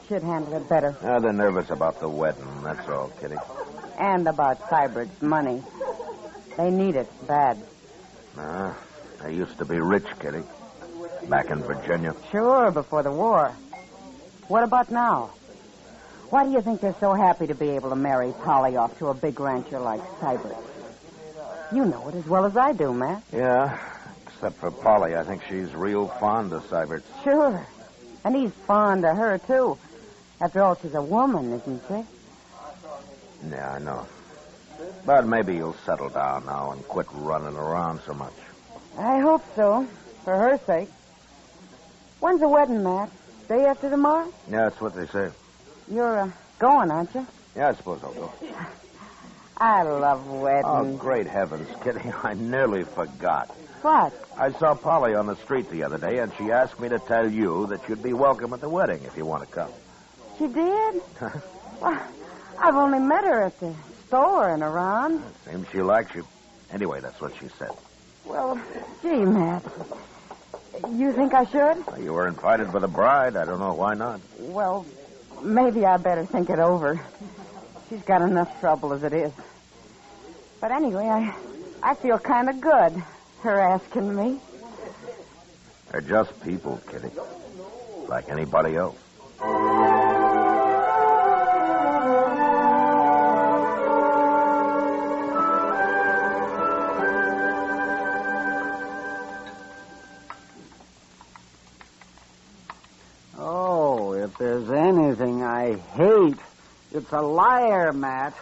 She'd handle it better. They're nervous about the wedding, that's all, Kitty. And about Syberts' money. They need it bad. They used to be rich, Kitty. Back in Virginia. Sure, before the war. What about now? Why do you think they're so happy to be able to marry Polly off to a big rancher like Syberts? You know it as well as I do, Matt. Yeah, except for Polly. I think she's real fond of Syberts. Sure. And he's fond of her, too. After all, she's a woman, isn't she? Yeah, I know. But maybe you'll settle down now and quit running around so much. I hope so, for her sake. When's the wedding, Matt? Day after tomorrow? Yeah, that's what they say. You're going, aren't you? Yeah, I suppose I'll go. I love weddings. Oh, great heavens, Kitty. I nearly forgot. What? I saw Polly on the street the other day, and she asked me to tell you that you'd be welcome at the wedding if you want to come. She did? Well, I've only met her at the store and around. Seems she likes you. Anyway, that's what she said. Well, gee, Matt. You think I should? Well, you were invited by the bride. I don't know why not. Well, maybe I better think it over. She's got enough trouble as it is. But anyway, I feel kind of good, her asking me. They're just people, Kitty. Like anybody else. Oh, if there's anything I hate, it's a liar, Matt.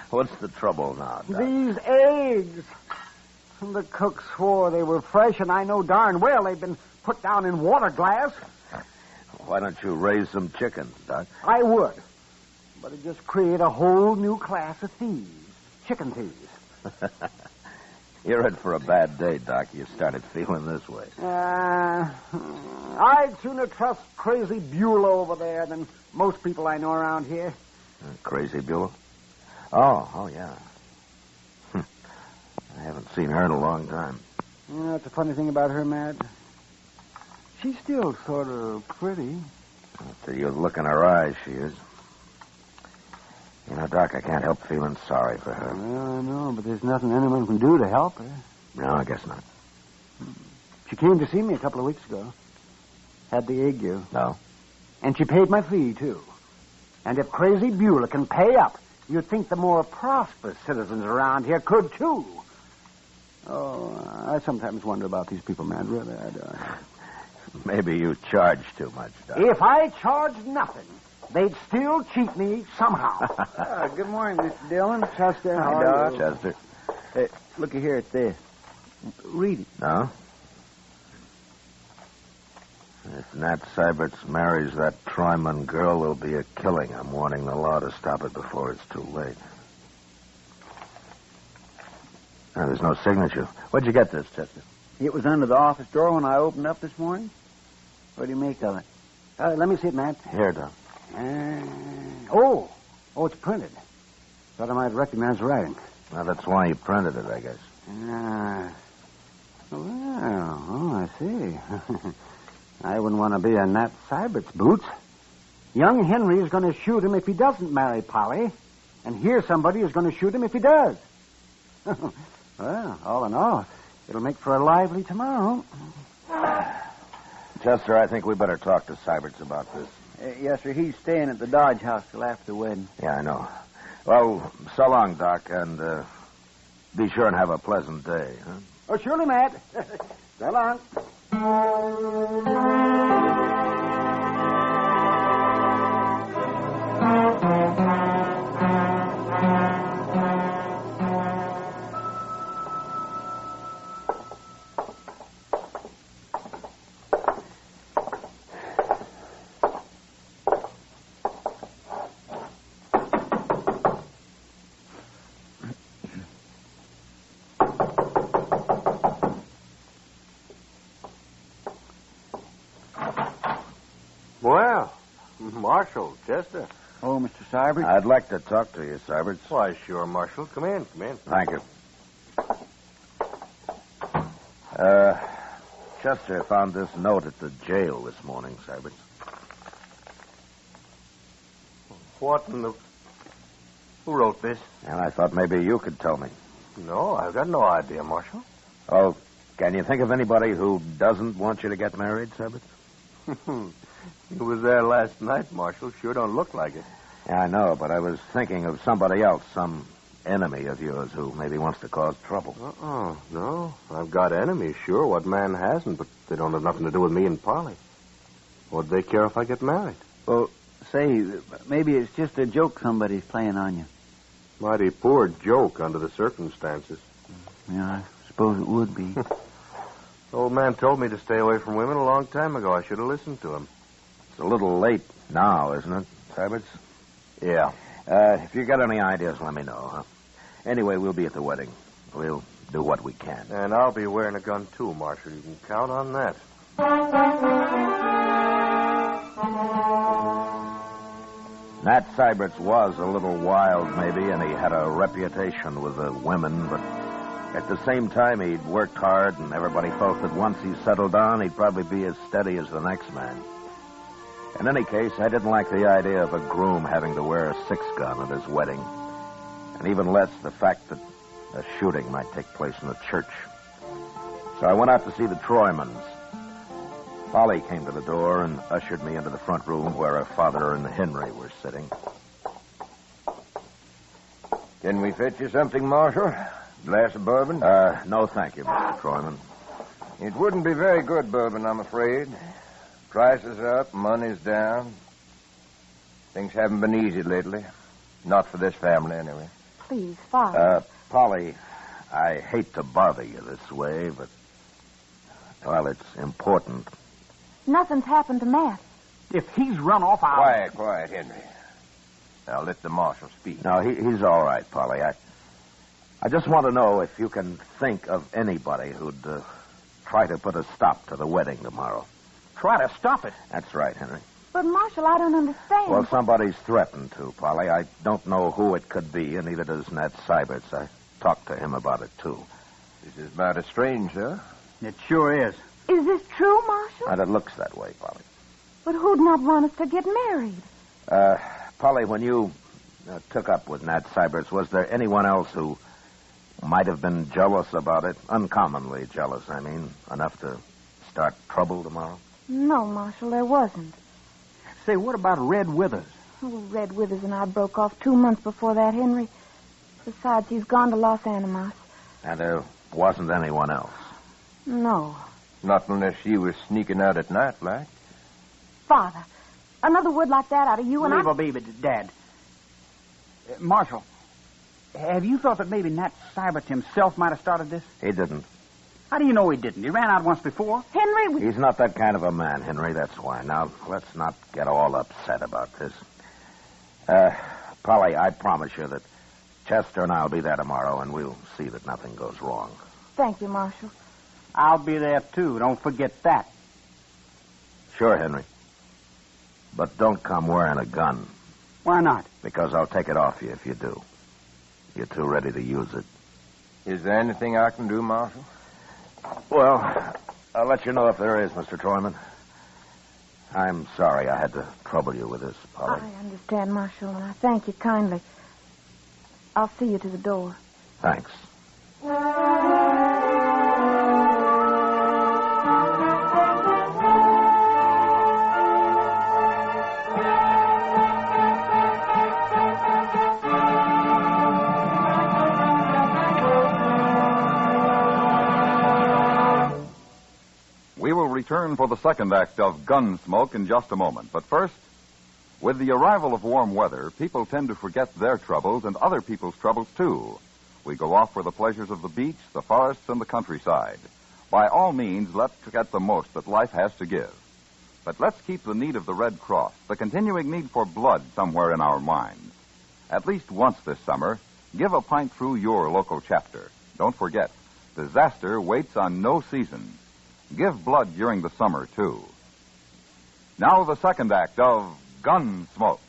What's the trouble now, Doc? These eggs. The cook swore they were fresh, and I know darn well they've been put down in water glass. Why don't you raise some chickens, Doc? I would. But it just create a whole new class of thieves. Chicken thieves. You're in for a bad day, Doc. You started feeling this way. I'd sooner trust Crazy Beulah over there than most people I know around here. Crazy Beulah? Oh, yeah. I haven't seen her in a long time. That's the funny thing about her, Matt. She's still sort of pretty. Till you look in her eyes, she is. You know, Doc, I can't help feeling sorry for her. Well, I know, but there's nothing anyone can do to help her. No, I guess not. She came to see me a couple of weeks ago. Had the ague. No? And she paid my fee, too. And if Crazy Beulah can pay up, you'd think the more prosperous citizens around here could, too. Oh, I sometimes wonder about these people, man. Really, I do. Maybe you charge too much, Doc. If I charged nothing, they'd still cheat me somehow. Good morning, Mr. Dillon. Chester. Hi, Doc. Chester. Hey, looky here at this. Read it. No? If Nat Syberts marries that Tryman girl, there'll be a killing. I'm warning the law to stop it before it's too late. Now, there's no signature. Where'd you get this, Chester? It was under the office drawer when I opened up this morning. What do you make of it? Let me see it, Matt. Here, Doc. Oh, it's printed. Thought I might recognize the writing. Well, that's why you printed it, I guess. I see. I wouldn't want to be in Nat Sybert's boots. Young Henry is going to shoot him if he doesn't marry Polly. And here's somebody who's going to shoot him if he does. Well, all in all, it'll make for a lively tomorrow. Chester, I think we better talk to Syberts about this. Yes, sir. He's staying at the Dodge house till after the wedding. Yeah, I know. Well, so long, Doc, and be sure and have a pleasant day, huh? Oh, surely, Matt. So long. Well, Marshal, Chester. Oh, Mr. Syberts? I'd like to talk to you, Syberts. Why, sure, Marshal. Come in. Thank you. Chester found this note at the jail this morning, Syberts. What in the... Who wrote this? And I thought maybe you could tell me. No, I've got no idea, Marshal. Oh, can you think of anybody who doesn't want you to get married, Syberts? You was there last night, Marshal. Sure don't look like it. Yeah, I know, but I was thinking of somebody else, some enemy of yours who maybe wants to cause trouble. No. I've got enemies, sure. What man hasn't? But they don't have nothing to do with me and Polly. What'd they care if I get married? Well, say, maybe it's just a joke somebody's playing on you. Mighty poor joke under the circumstances. Yeah, I suppose it would be. Old man told me to stay away from women a long time ago. I should have listened to him. It's a little late now, isn't it, Syberts? Yeah. If you got any ideas, let me know, huh? Anyway, we'll be at the wedding. We'll do what we can. And I'll be wearing a gun, too, Marshal. You can count on that. Nat Syberts was a little wild, maybe, and he had a reputation with the women, but at the same time, he'd worked hard, and everybody felt that once he settled down, he'd probably be as steady as the next man. In any case, I didn't like the idea of a groom having to wear a 6-gun at his wedding, and even less the fact that a shooting might take place in a church. So I went out to see the Troymans. Polly came to the door and ushered me into the front room where her father and Henry were sitting. Can we fetch you something, Marshal? Glass of bourbon? No, thank you, Mr. Troyman. It wouldn't be very good bourbon, I'm afraid. Prices up, money's down. Things haven't been easy lately. Not for this family, anyway. Please, Father. Polly, I hate to bother you this way, but, well, it's important. Nothing's happened to Matt. If he's run off, I'll... Quiet, Henry. Now, let the marshal speak. No, he's all right, Polly. I just want to know if you can think of anybody who'd try to put a stop to the wedding tomorrow. Try to stop it? That's right, Henry. But, Marshal, I don't understand. Well, somebody's threatened to, Polly. I don't know who it could be, and neither does Nat Syberts. I talked to him about it, too. This is about as strange, huh? It sure is. Is this true, Marshal? And it looks that way, Polly. But who'd not want us to get married? Polly, when you took up with Nat Syberts, was there anyone else who might have been jealous about it? Uncommonly jealous, I mean. Enough to start trouble tomorrow? No, Marshal, there wasn't. Say, what about Red Withers? Oh, Red Withers and I broke off 2 months before that, Henry. Besides, he's gone to Los Animas. And there wasn't anyone else? No. Not unless she was sneaking out at night, like. Father, another word like that out of you and Leave a bit, Dad. Marshal, have you thought that maybe Nat Seibert himself might have started this? He didn't. How do you know he didn't? He ran out once before. Henry, He's not that kind of a man, Henry, that's why. Now, let's not get all upset about this. Polly, I promise you that Chester and I will be there tomorrow, and we'll see that nothing goes wrong. Thank you, Marshal. I'll be there, too. Don't forget that. Sure, Henry. But don't come wearing a gun. Why not? Because I'll take it off you if you do. You're too ready to use it. Is there anything I can do, Marshal? Well, I'll let you know if there is, Mr. Troyman. I'm sorry I had to trouble you with this, Polly. I understand, Marshal, and I thank you kindly. I'll see you to the door. Thanks. We will return for the second act of Gunsmoke in just a moment. But first, with the arrival of warm weather, people tend to forget their troubles and other people's troubles, too. We go off for the pleasures of the beach, the forests, and the countryside. By all means, let's get the most that life has to give. But let's keep the need of the Red Cross, the continuing need for blood, somewhere in our minds. At least once this summer, give a pint through your local chapter. Don't forget, disaster waits on no season. Give blood during the summer, too. Now the second act of Gunsmoke.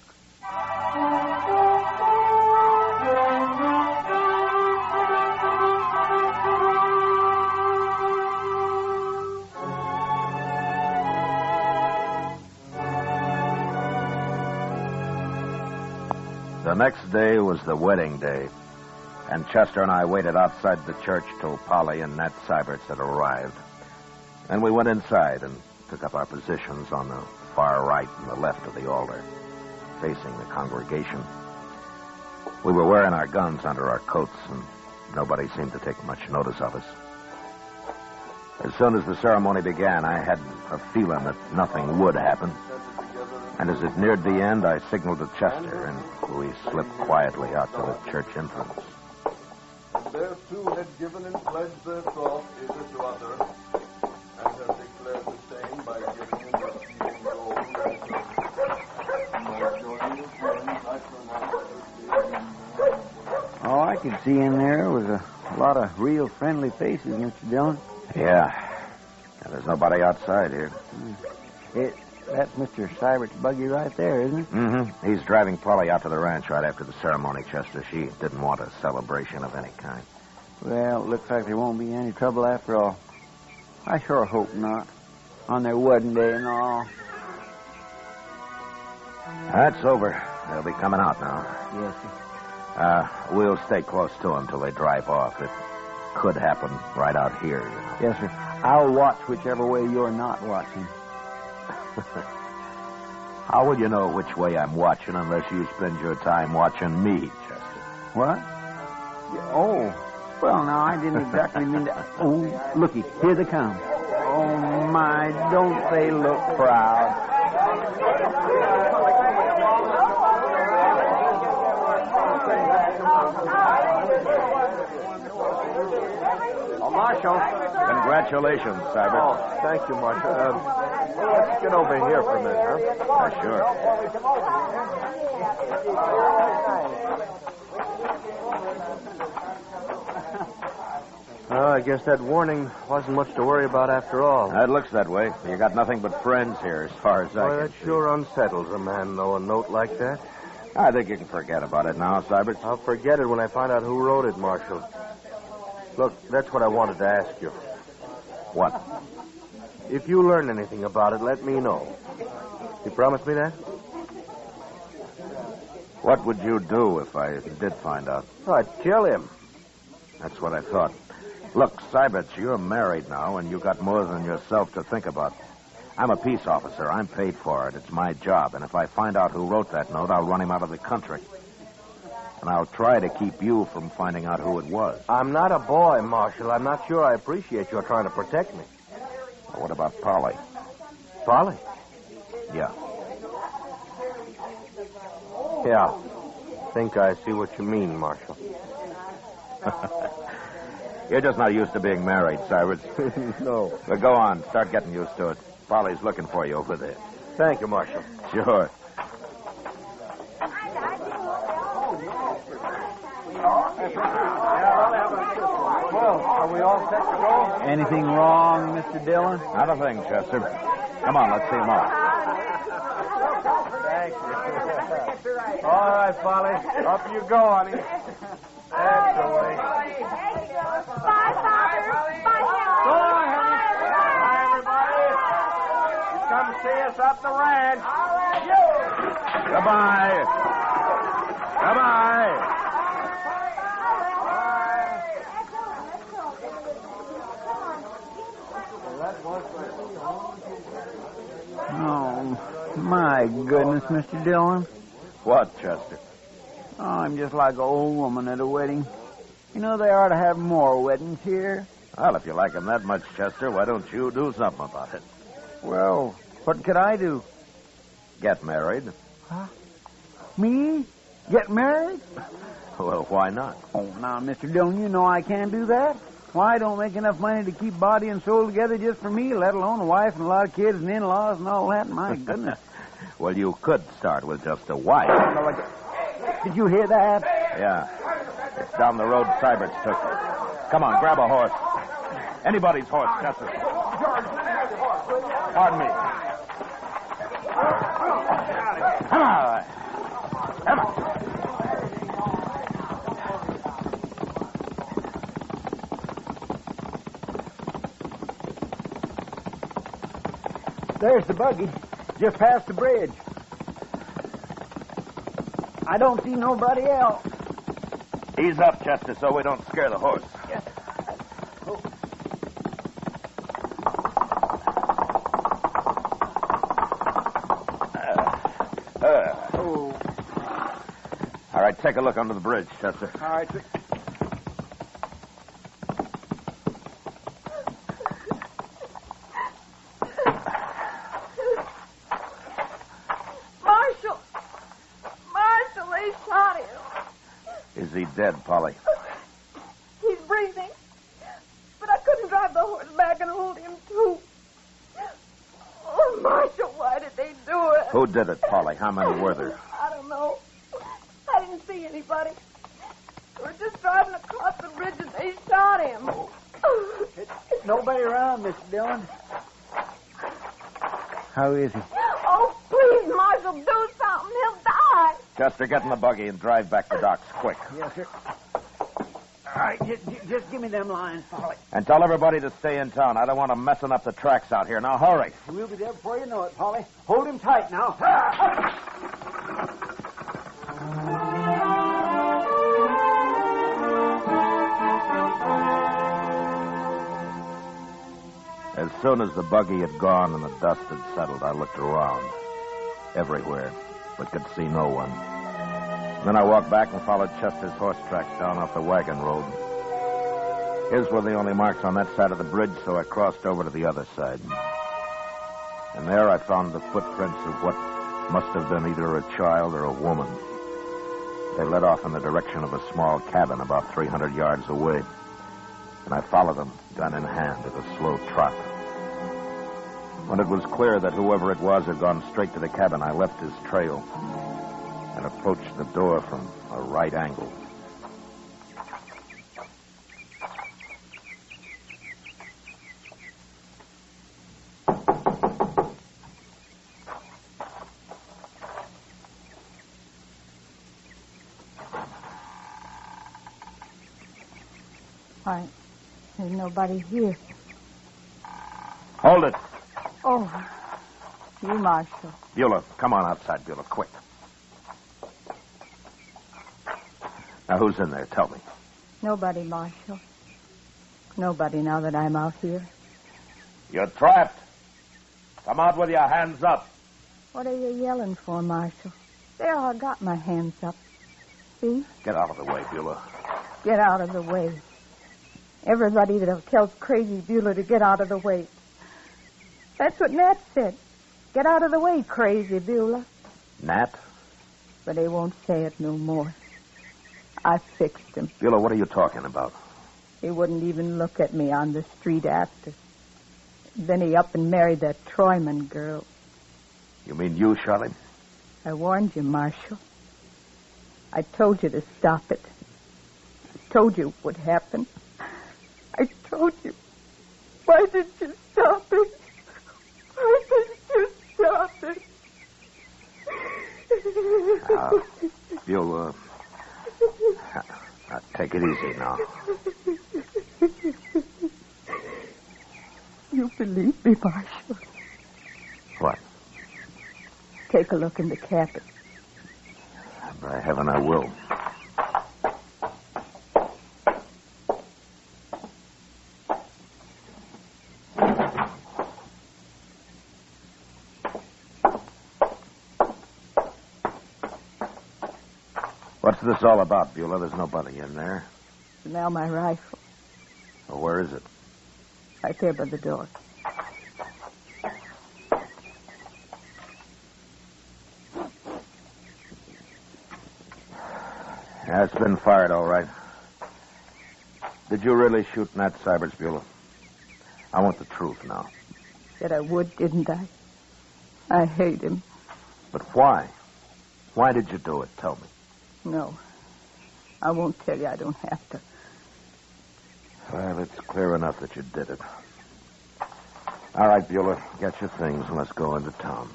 The next day was the wedding day, and Chester and I waited outside the church till Polly and Nat Seiberts had arrived. Then we went inside and took up our positions on the far right and the left of the altar, facing the congregation. We were wearing our guns under our coats, and nobody seemed to take much notice of us. As soon as the ceremony began, I had a feeling that nothing would happen. And as it neared the end, I signaled to Chester, and we slipped quietly out to the church entrance. Their two had given and pledged their troth either to other, and have declared the same by giving in the seed gold All I could see in there was a lot of real friendly faces, Mr. Dillon. Yeah. There's nobody outside here. That's Mr. Seibert's buggy right there, isn't it? Mm-hmm. He's driving Polly out to the ranch right after the ceremony, Chester. She didn't want a celebration of any kind. Well, it looks like there won't be any trouble after all. I sure hope not. On their wedding day and all. That's over. They'll be coming out now. Yes, sir. We'll stay close to them till they drive off. It could happen right out here, you know. Yes, sir. I'll watch whichever way you're not watching. How will you know which way I'm watching unless you spend your time watching me, Chester? What? Oh, well, now, I didn't exactly mean to... Oh, looky, here they come. Oh, my, don't they look proud. Oh, Marshal. Congratulations, Seibert. Oh, thank you, Marshal. Let's get over here for a minute, huh? Sure. I guess that warning wasn't much to worry about after all. It looks that way. You got nothing but friends here, as far as I can that see. sure unsettles a man, though, a note like that. I think you can forget about it now, Seibert. I'll forget it when I find out who wrote it, Marshal. Look, that's what I wanted to ask you. What? If you learn anything about it, let me know. You promise me that? What would you do if I did find out? I'd kill him. That's what I thought. Look, Seibert, you're married now, and you got more than yourself to think about. I'm a peace officer. I'm paid for it. It's my job. And if I find out who wrote that note, I'll run him out of the country. And I'll try to keep you from finding out who it was. I'm not a boy, Marshal. I'm not sure I appreciate your trying to protect me. Well, what about Polly? Polly? Yeah. Yeah. Think I see what you mean, Marshal. You're just not used to being married, Cyrus. No. But go on. Start getting used to it. Polly's looking for you over there. Thank you, Marshal. Sure. Well, are we all set to go? Anything wrong, Mr. Dillon? Not a thing, Chester. Come on, let's see him off. Thank you. All right, Polly. Up you go, honey. That's the way. Bye, Father. Bye, So long, honey. Bye, everybody. You come see us up the ranch. Goodbye. Goodbye. Oh, my goodness, Mr. Dillon. What, Chester? Oh, I'm just like an old woman at a wedding. You know, they ought to have more weddings here. Well, if you like him that much, Chester, why don't you do something about it? Well, what could I do? Get married. Huh? Me? Get married? Well, why not? Oh, now, Mr. Dillon, you know I can't do that. Why, I don't make enough money to keep body and soul together just for me, let alone a wife and a lot of kids and in-laws and all that. My goodness. Well, you could start with just a wife. Did you hear that? Yeah. It's down the road Cyberts took. Come on, grab a horse. Anybody's horse, Chester. Pardon me. Come on. Come on. There's the buggy. Just past the bridge. I don't see nobody else. Ease up, Chester, so we don't scare the horse. Yes. All right, take a look under the bridge, Chester. All right. Is he dead, Polly? He's breathing. But I couldn't drive the horse back and hold him, too. Oh, Marshal, why did they do it? Who did it, Polly? How many were there? I don't know. I didn't see anybody. We were just driving across the bridge and they shot him. Nobody around, Mr. Dillon. How is he? Oh, please, Marshal, do something. He'll die. Chester, get in the buggy and drive back to docks, quick. Yes, sir. All right, just give me them lines, Polly. And tell everybody to stay in town. I don't want them messing up the tracks out here. Now, hurry. We'll be there before you know it, Polly. Hold him tight now. As soon as the buggy had gone and the dust had settled, I looked around. Everywhere, but could see no one. Then I walked back and followed Chester's horse tracks down off the wagon road. His were the only marks on that side of the bridge, so I crossed over to the other side. And there I found the footprints of what must have been either a child or a woman. They led off in the direction of a small cabin about 300 yards away. And I followed them, gun in hand, at a slow trot. When it was clear that whoever it was had gone straight to the cabin, I left his trail and approached the door from a right angle. Why, there's nobody here. Hold it. Oh, you, Marshal. Beulah, come on outside, Beulah, quick. Now, who's in there? Tell me. Nobody, Marshal. Nobody now that I'm out here. You're trapped. Come out with your hands up. What are you yelling for, Marshal? There, I got my hands up. See? Get out of the way, Beulah. Get out of the way. Everybody that tells Crazy Beulah to get out of the way. That's what Nat said. Get out of the way, Crazy Beulah. Nat? But they won't say it no more. I fixed him. Beulah, what are you talking about? He wouldn't even look at me on the street after. Then he up and married that Troyman girl. You mean you shot him? I warned you, Marshal. I told you to stop it. I told you what would happen. I told you. Why did you stop it? Why did you stop it? You'll, take it easy now. You believe me, Marshal? What? Take a look in the cabin. By heaven, I will. What's this all about, Beulah? There's nobody in there. Now my rifle. Well, where is it? Right there by the door. Yeah, it's been fired, all right. Did you really shoot Nat Syberts, Beulah? I want the truth now. Said I would, didn't I? I hate him. But why? Why did you do it? Tell me. No. I won't tell you. I don't have to. Well, it's clear enough that you did it. All right, Beulah, get your things and let's go into town.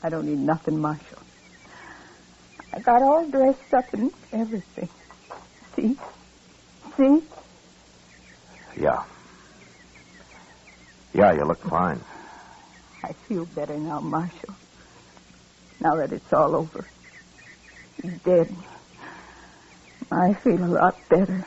I don't need nothing, Marshal. I got all dressed up and everything. See? See? Yeah. Yeah, you look fine. I feel better now, Marshal. Now that it's all over. He's dead. I feel a lot better.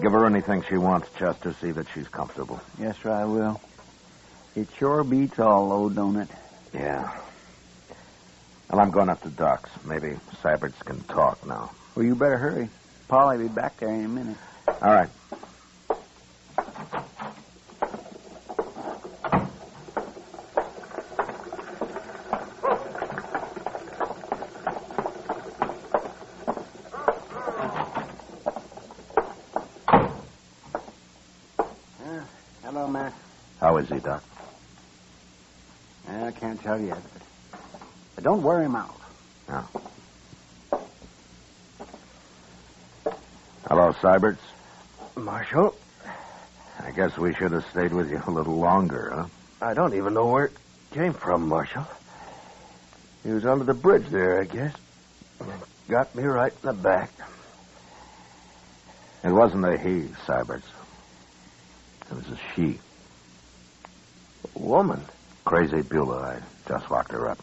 Give her anything she wants, Chester. See that she's comfortable. Yes, sir, I will. It sure beats all, though, don't it? Yeah. Well, I'm going up to Doc's. Maybe Syberts can talk now. Well, you better hurry. Polly'll be back there in a minute. All right. Hello, Matt. How is he, Doc? I can't tell yet. But don't wear him out. No. Hello, Syberts. Marshal? I guess we should have stayed with you a little longer, huh? I don't even know where it came from, Marshal. He was under the bridge there, I guess. Got me right in the back. It wasn't a he, Syberts. It was a she. A woman? Crazy Beulah. I just locked her up.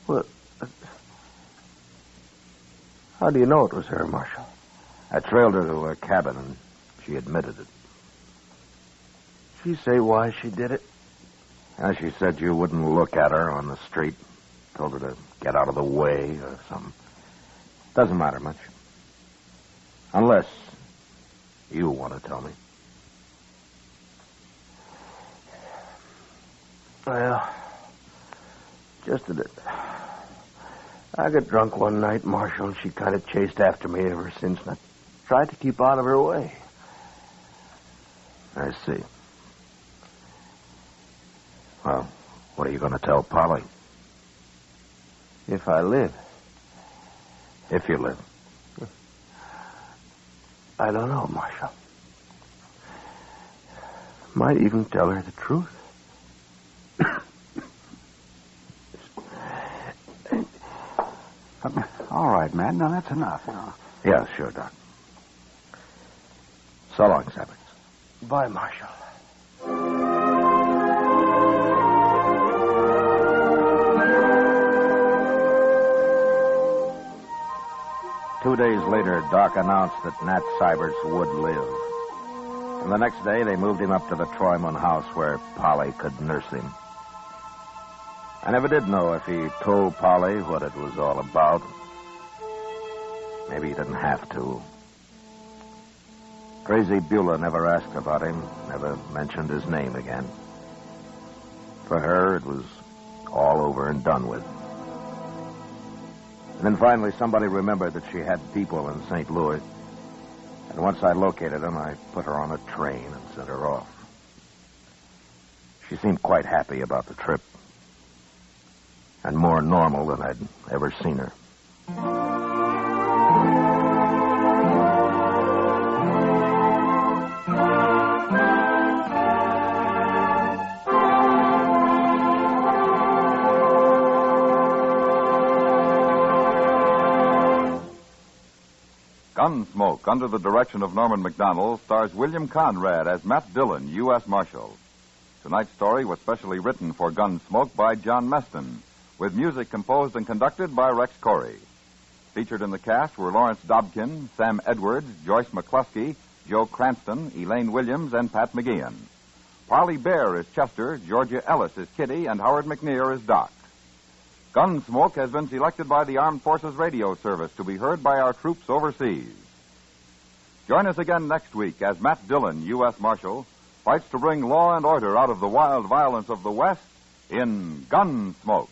Well, how do you know it was her, Marshal? I trailed her to her cabin, and she admitted it. Did she say why she did it? She said you wouldn't look at her on the street. Told her to get out of the way or something. Doesn't matter much. Unless you want to tell me. Well, just that I got drunk one night, Marshal, and she kind of chased after me ever since, and I tried to keep out of her way. I see. Well, what are you going to tell Polly? If I live. If you live. I don't know, Marshal. Might even tell her the truth. All right, Matt. Now, that's enough. Now. Yeah, sure, Doc. So long, Syberts. Bye, Marshal. 2 days later, Doc announced that Nat Syberts would live. And the next day, they moved him up to the Troyman house where Polly could nurse him. I never did know if he told Polly what it was all about. Maybe he didn't have to. Crazy Beulah never asked about him, never mentioned his name again. For her, it was all over and done with. And then finally, somebody remembered that she had people in St. Louis. And once I located them, I put her on a train and sent her off. She seemed quite happy about the trip. And more normal than I'd ever seen her. Gunsmoke, under the direction of Norman MacDonald, stars William Conrad as Matt Dillon, U.S. Marshal. Tonight's story was specially written for Gunsmoke by John Meston, with music composed and conducted by Rex Corey. Featured in the cast were Lawrence Dobkin, Sam Edwards, Joyce McCluskey, Joe Cranston, Elaine Williams, and Pat McGeehan. Parley Bear is Chester, Georgia Ellis is Kitty, and Howard McNear is Doc. Gunsmoke has been selected by the Armed Forces Radio Service to be heard by our troops overseas. Join us again next week as Matt Dillon, U.S. Marshal, fights to bring law and order out of the wild violence of the West in Gunsmoke.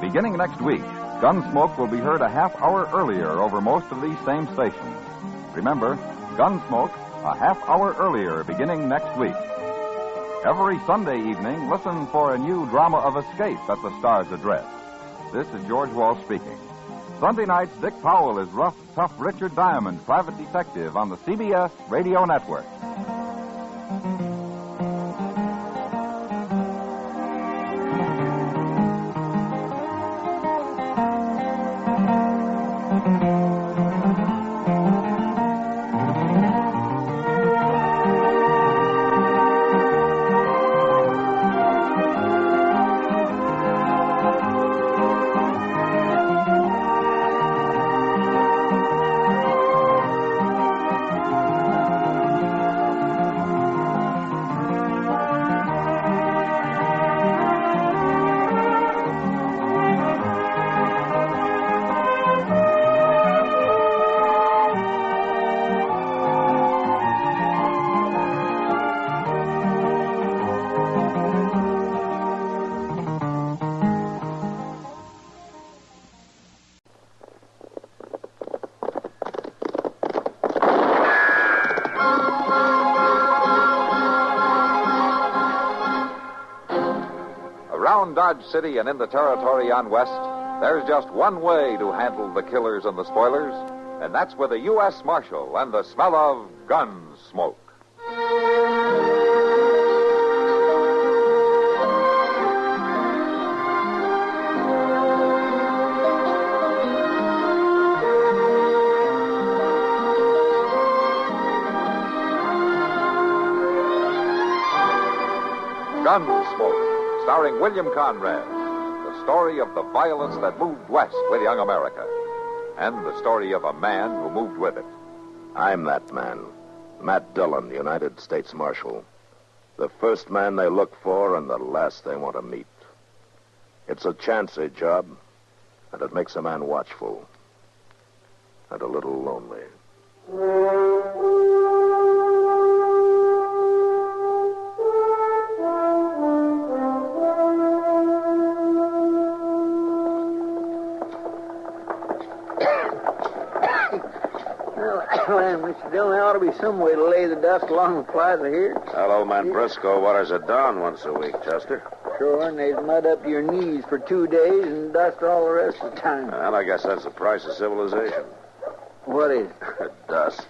Beginning next week, Gunsmoke will be heard a half hour earlier over most of these same stations. Remember, Gunsmoke, a half hour earlier beginning next week. Every Sunday evening, listen for a new drama of escape at the Star's Address. This is George Walsh speaking. Sunday nights, Dick Powell is rough, tough Richard Diamond, private detective on the CBS Radio Network. Around Dodge City and in the territory on West, there's just one way to handle the killers and the spoilers, and that's with a U.S. Marshal and the smell of Gunsmoke. Gunsmoke, starring William Conrad, the story of the violence that moved west with young America, and the story of a man who moved with it. I'm that man, Matt Dillon, United States Marshal. The first man they look for and the last they want to meet. It's a chancy job, and it makes a man watchful and a little lonely. Well, Mr. Dillon, there ought to be some way to lay the dust along the plaza here. Well, old man Briscoe waters it down once a week, Chester. Sure, and there's mud up to your knees for 2 days and dust all the rest of the time. Well, I guess that's the price of civilization. What is? Dust.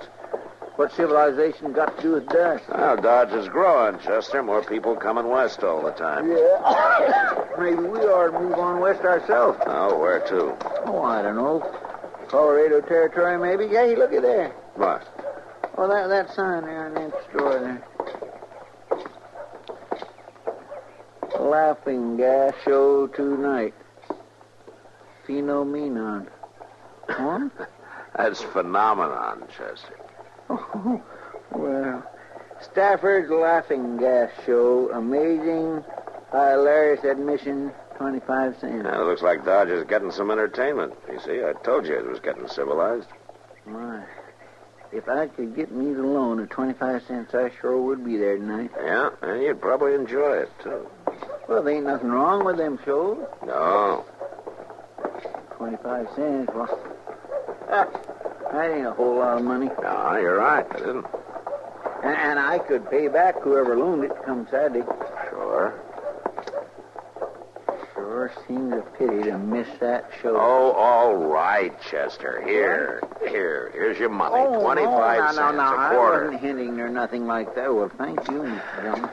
What's civilization got to do with Dodge? Well, Dodge is growing, Chester. More people coming west all the time. Yeah. Maybe we ought to move on west ourselves. Oh, where to? Oh, I don't know. Colorado Territory, maybe? Hey, looky there. What? Oh, that sign there on that store there. Laughing gas show tonight. Phenomenon. Huh? That's phenomenon, Chester. Oh, well, Stafford's Laughing Gas Show. Amazing, hilarious admission, 25 cents. It looks like Dodge is getting some entertainment. You see, I told you it was getting civilized. My, if I could get me the loan of 25 cents, I sure would be there tonight. Yeah, and you'd probably enjoy it, too. Well, there ain't nothing wrong with them shows. No. 25 cents, well, that ain't a whole lot of money. No, you're right. It isn't. And I could pay back whoever loaned it come Saturday. Sure. Sure seems a pity to miss that show. Oh, all right, Chester. Here's your money. 25 cents, no, a quarter. I wasn't hinting or nothing like that. Well, thank you, Mr. Dillon.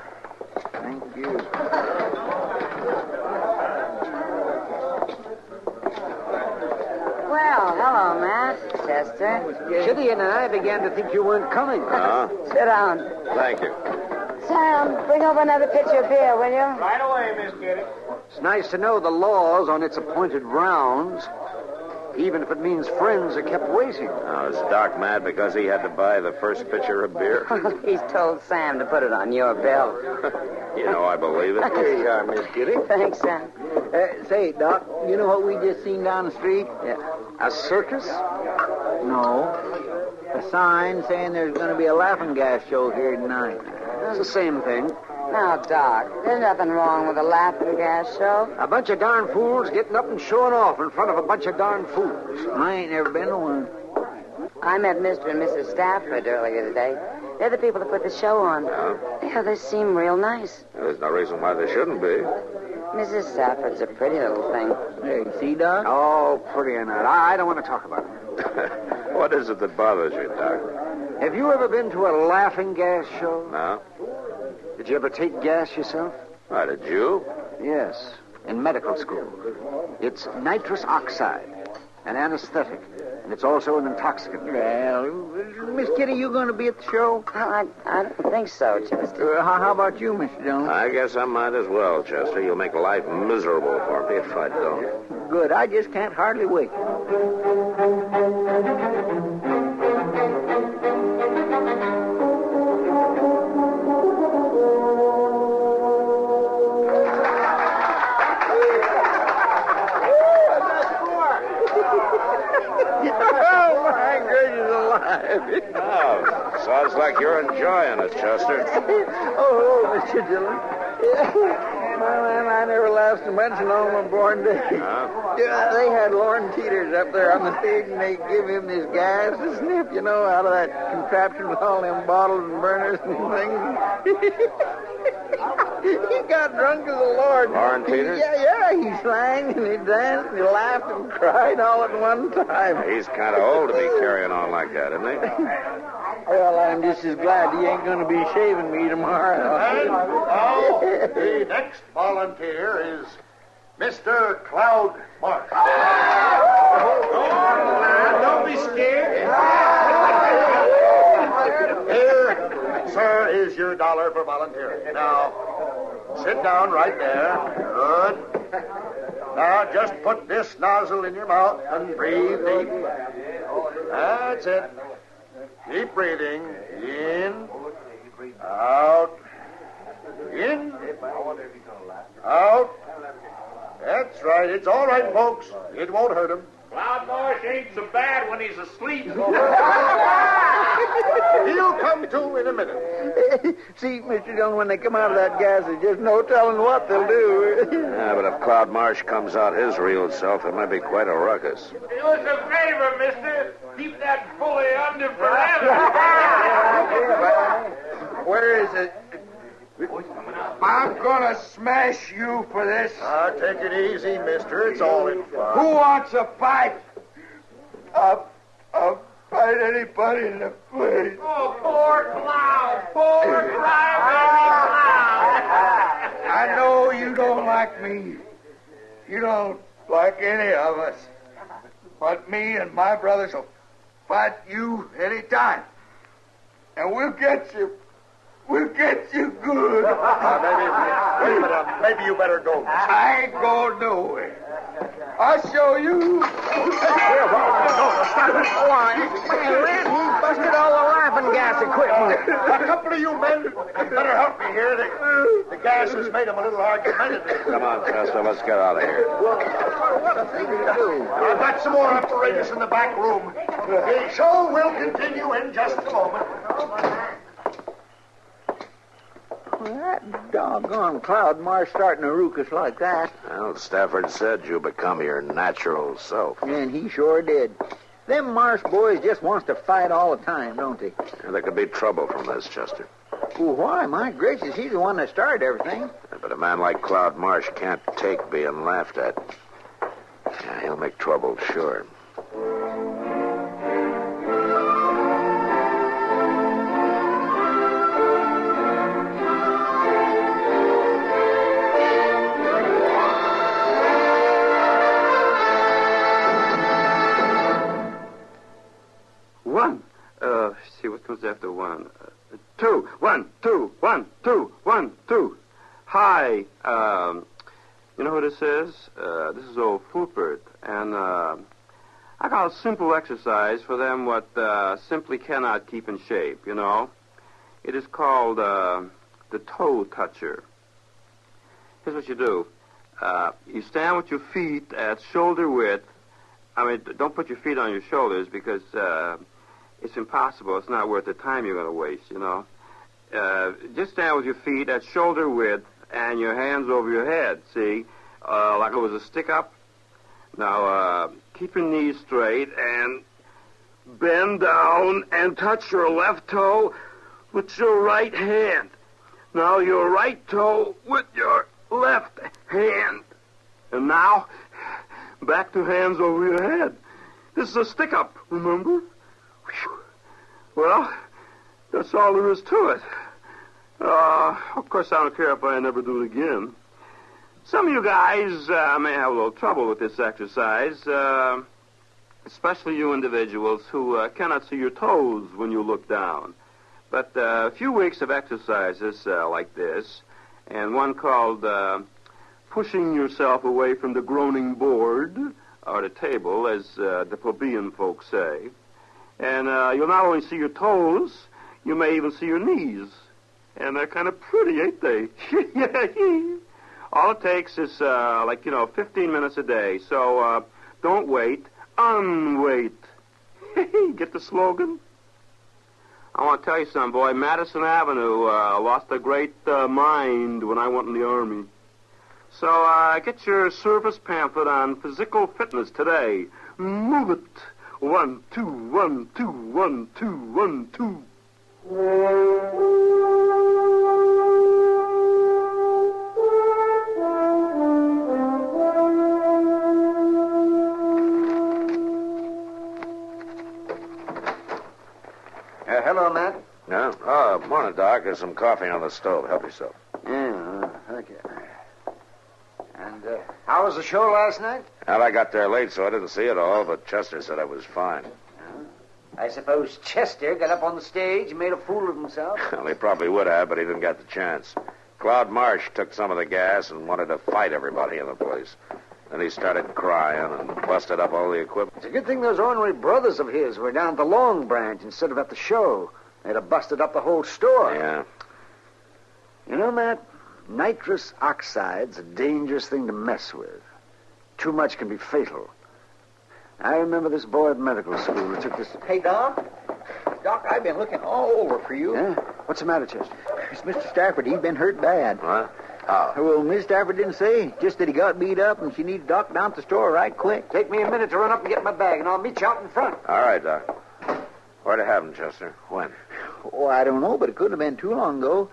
Thank you. Well, hello, Matt. Chester. Chitty and I began to think you weren't coming. Sit down. Thank you. Sam, bring over another pitcher of beer, will you? Right away, Miss Kitty. It's nice to know the law's on its appointed rounds, even if it means friends are kept waiting. Now, is Doc mad because he had to buy the first pitcher of beer? He's told Sam to put it on your bill. You know I believe it. Here you are, Miss Kitty. Thanks, Sam. Say, Doc, you know what we just seen down the street? Yeah. A circus? No. A sign saying there's going to be a laughing gas show here tonight. It's the same thing. Now, Doc, there's nothing wrong with a laughing gas show. A bunch of darn fools getting up and showing off in front of a bunch of darn fools. I ain't never been to one. I met Mr. and Mrs. Stafford earlier today. They're the people that put the show on. Yeah, they seem real nice. There's no reason why they shouldn't be. Mrs. Stafford's a pretty little thing. Hey, see, Doc? Oh, pretty or not. I don't want to talk about it. What is it that bothers you, Doc? Have you ever been to a laughing gas show? No. Did you ever take gas yourself? Why, did you? Yes, in medical school. It's nitrous oxide, an anesthetic, and it's also an intoxicant. Well, Miss Kitty, you going to be at the show? I don't think so, Chester. How about you, Mr. Dillon? I guess I might as well, Chester. You'll make life miserable for me if I don't. Good. I just can't hardly wait. Oh, sounds like you're enjoying it, Chester. Oh, Mr. Dillon. My man, I never laughed so much in all my born days. They had Lorne Teeters up there on the stage, and they give him this gas to sniff, you know, out of that contraption with all them bottles and burners and things. He got drunk as a lord. Lorne Teeters? Yeah, he sang and he danced and he laughed and cried all at one time. He's kind of old to be carrying on like that, isn't he? Well, I'm just as glad he ain't going to be shaving me tomorrow. And now, the next volunteer is Mr. Cloud Marsh. Don't be scared. Here, sir, is your $1 for volunteering. Now, sit down right there. Good. Now, just put this nozzle in your mouth and breathe deep. That's it. Keep breathing. In. Out. In. Out. That's right. It's all right, folks. It won't hurt him. Cloud Marsh ain't so bad when he's asleep. He'll come to in a minute. See, Mr. Dillon, when they come out of that gas, there's just no telling what they'll do. Yeah, but if Cloud Marsh comes out his real self, it might be quite a ruckus. Do us a favor, mister. Keep that bully under forever. Where is it? I'm gonna smash you for this. Take it easy, mister. It's all in fun. Who wants a pipe? A pipe? hit anybody in the face. Oh, poor Cloud. Poor Cloud. I know you don't like me. You don't like any of us. But me and my brothers will fight you any time. And we'll get you. We'll get you good. Maybe you better go. I ain't going nowhere. I'll show you. Stop it. Why, man, he busted all the laughing gas equipment. A couple of you men better help me here. The gas has made him a little argumentative. Come on, Chester, let's get out of here. What a thing to do. I've got some more apparatus in the back room. The show will continue in just a moment. Well, that doggone Cloud Marsh starting to rook us like that. Well, Stafford said you become your natural self. And he sure did. Them Marsh boys just wants to fight all the time, don't they? And there could be trouble from this, Chester. Well, why? My gracious, he's the one that started everything. But a man like Cloud Marsh can't take being laughed at. Yeah, he'll make trouble, sure. One. See what comes after one. Two. 1, 2, 1, 2, 1, 2. Hi. You know who this is? This is old Fulpert. And I got a simple exercise for them what simply cannot keep in shape, you know. It is called the toe toucher. Here's what you do. You stand with your feet at shoulder width. I mean, don't put your feet on your shoulders because it's impossible. It's not worth the time you're going to waste, you know. Just stand with your feet at shoulder width and your hands over your head, see? Like it was a stick-up. Now, keep your knees straight and bend down and touch your left toe with your right hand. Now, your right toe with your left hand. And now, back to hands over your head. This is a stick-up, remember? Whew. Well, that's all there is to it. Of course, I don't care if I never do it again. Some of you guys may have a little trouble with this exercise, especially you individuals who cannot see your toes when you look down. But a few weeks of exercises like this, and one called pushing yourself away from the groaning board, or the table, as the plebeian folks say. And you'll not only see your toes, you may even see your knees. And they're kind of pretty, ain't they? All it takes is, 15 minutes a day. So don't wait, unwait. Get the slogan? I want to tell you something, boy. Madison Avenue lost a great mind when I went in the Army. So get your service pamphlet on physical fitness today. Move it. 1, 2, 1, 2, 1, 2, 1, 2. Hello, Matt. Yeah? Oh, morning, Doc. There's some coffee on the stove. Help yourself. Yeah, thank you. And how was the show last night? Well, I got there late, so I didn't see it all, but Chester said I was fine. I suppose Chester got up on the stage and made a fool of himself. Well, he probably would have, but he didn't get the chance. Cloud Marsh took some of the gas and wanted to fight everybody in the place. Then he started crying and busted up all the equipment. It's a good thing those ornery brothers of his were down at the Long Branch instead of at the show. They'd have busted up the whole store. Yeah. You know, Matt, nitrous oxide's a dangerous thing to mess with. Too much can be fatal. I remember this boy at medical school who took this... Hey, Doc. Doc, I've been looking all over for you. Yeah? What's the matter, Chester? It's Mr. Stafford. He's been hurt bad. What? How? Well, Miss Stafford didn't say. Just that he got beat up and she needs Doc down at the store right quick. Take me a minute to run up and get my bag, and I'll meet you out in front. All right, Doc. Where'd it happen, Chester? When? Oh, I don't know, but it couldn't have been too long ago.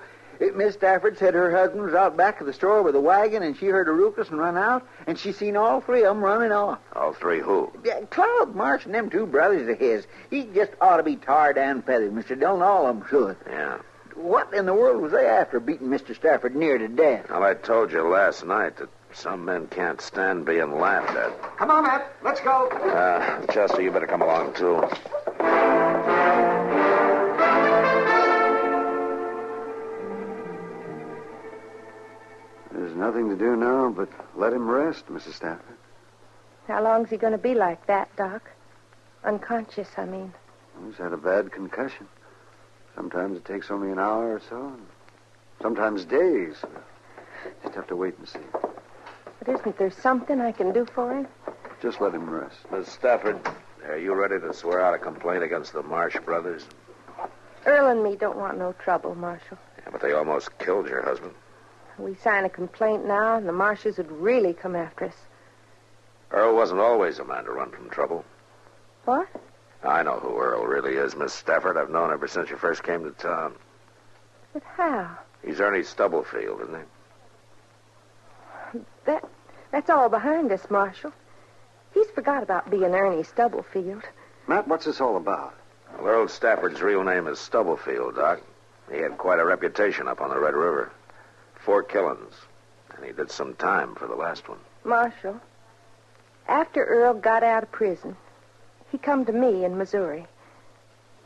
Miss Stafford said her husband was out back of the store with a wagon, and she heard a ruckus and run out, and she seen all three of them running off. All three who? Yeah, Cloud Marsh and them two brothers of his. He just ought to be tarred and feathered, Mr. Dillon. All of them should. Yeah. What in the world was they after beating Mr. Stafford near to death? Well, I told you last night that some men can't stand being laughed at. Come on, Matt. Let's go. Chester, you better come along, too. There's nothing to do now but let him rest, Mrs. Stafford. How long's he going to be like that, Doc? Unconscious, I mean. He's had a bad concussion. Sometimes it takes only an hour or so, and sometimes days. Just have to wait and see. But isn't there something I can do for him? Just let him rest. Miss Stafford, are you ready to swear out a complaint against the Marsh brothers? Earl and me don't want no trouble, Marshal. Yeah, but they almost killed your husband. We sign a complaint now, and the Marshes would really come after us. Earl wasn't always a man to run from trouble. What? I know who Earl really is, Miss Stafford. I've known ever since you first came to town. But how? He's Ernie Stubblefield, isn't he? That's all behind us, Marshal. He's forgot about being Ernie Stubblefield. Matt, what's this all about? Well, Earl Stafford's real name is Stubblefield, Doc. He had quite a reputation up on the Red River. 4 killings. And he did some time for the last one. Marshal, after Earl got out of prison, he come to me in Missouri.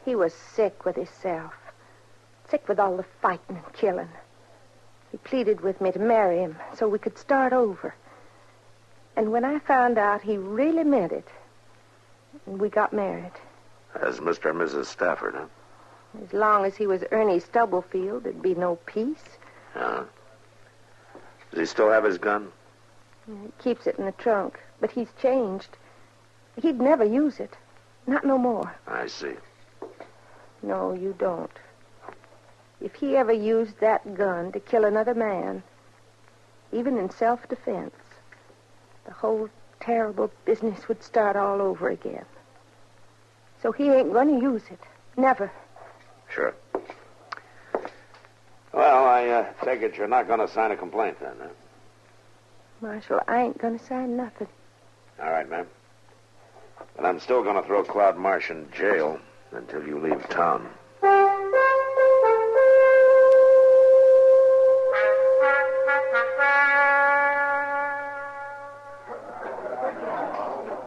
He was sick with himself. Sick with all the fighting and killing. He pleaded with me to marry him so we could start over. And when I found out he really meant it, we got married. As Mr. and Mrs. Stafford, huh? As long as he was Ernie Stubblefield, there'd be no peace. Yeah. Does he still have his gun? He keeps it in the trunk, but he's changed. He'd never use it. Not no more. I see. No, you don't. If he ever used that gun to kill another man, even in self-defense, the whole terrible business would start all over again. So he ain't going to use it. Never. Sure. Well, I take it you're not going to sign a complaint then, huh? Marshal, I ain't going to sign nothing. All right, ma'am. But I'm still going to throw Cloud Marsh in jail until you leave town.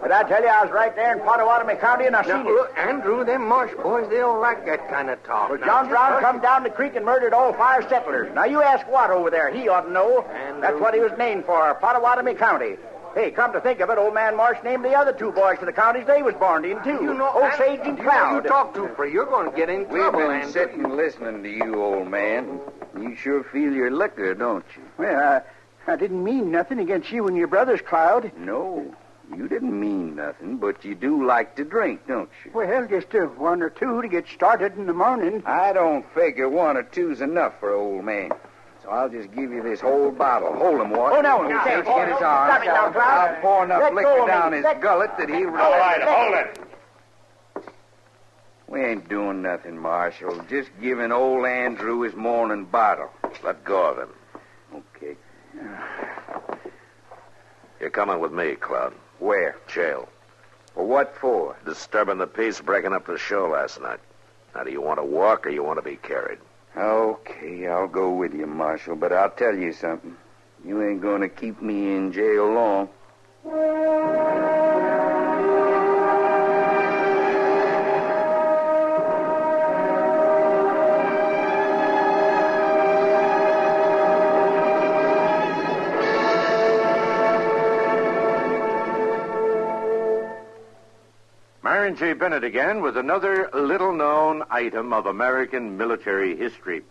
But I tell you, I was right there in Pottawatomie County, and I seen it. Look, Andrew, them Marsh boys, they don't like that kind of talk. Well, John Brown come down the creek and murdered all 5 settlers. Now, you ask Watt over there. He ought to know. Andrew. That's what he was named for, Pottawatomie County. Hey, come to think of it, old man Marsh named the other 2 boys for the counties they was born in, too. You know, Old Sage and Cloud. You talk too free. You're going to get in trouble, We've been Andrew. sitting listening to you, old man. You sure feel your liquor, don't you? Well, I didn't mean nothing against you and your brothers, Cloud. No, you didn't mean nothing, but you do like to drink, don't you? Well, just 1 or 2 to get started in the morning. I don't figure 1 or 2's enough for old man. So I'll just give you this whole bottle. Hold him, Watt. Oh, no. Get his arm. Stop it now, Cloud. I'll pour enough Let liquor go of down me. his Let- gullet that he'll... All right, hold it. We ain't doing nothing, Marshal. Just giving old Andrew his morning bottle. Let go of him. Okay. You're coming with me, Cloud. Where? Jail. Well, what for? Disturbing the peace, breaking up the show last night. Now, do you want to walk or you want to be carried? Okay, I'll go with you, Marshal, but I'll tell you something. You ain't gonna keep me in jail long. Myron J. Bennett again with another little-known item of American military history.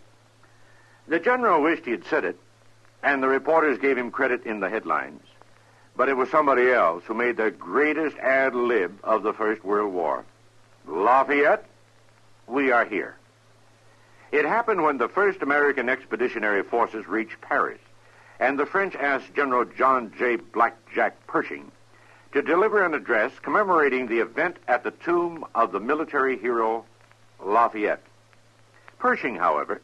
The general wished he had said it, and the reporters gave him credit in the headlines. But it was somebody else who made the greatest ad lib of the First World War. Lafayette, we are here. It happened when the first American expeditionary forces reached Paris, and the French asked General John J. Blackjack Pershing to deliver an address commemorating the event at the tomb of the military hero Lafayette. Pershing, however,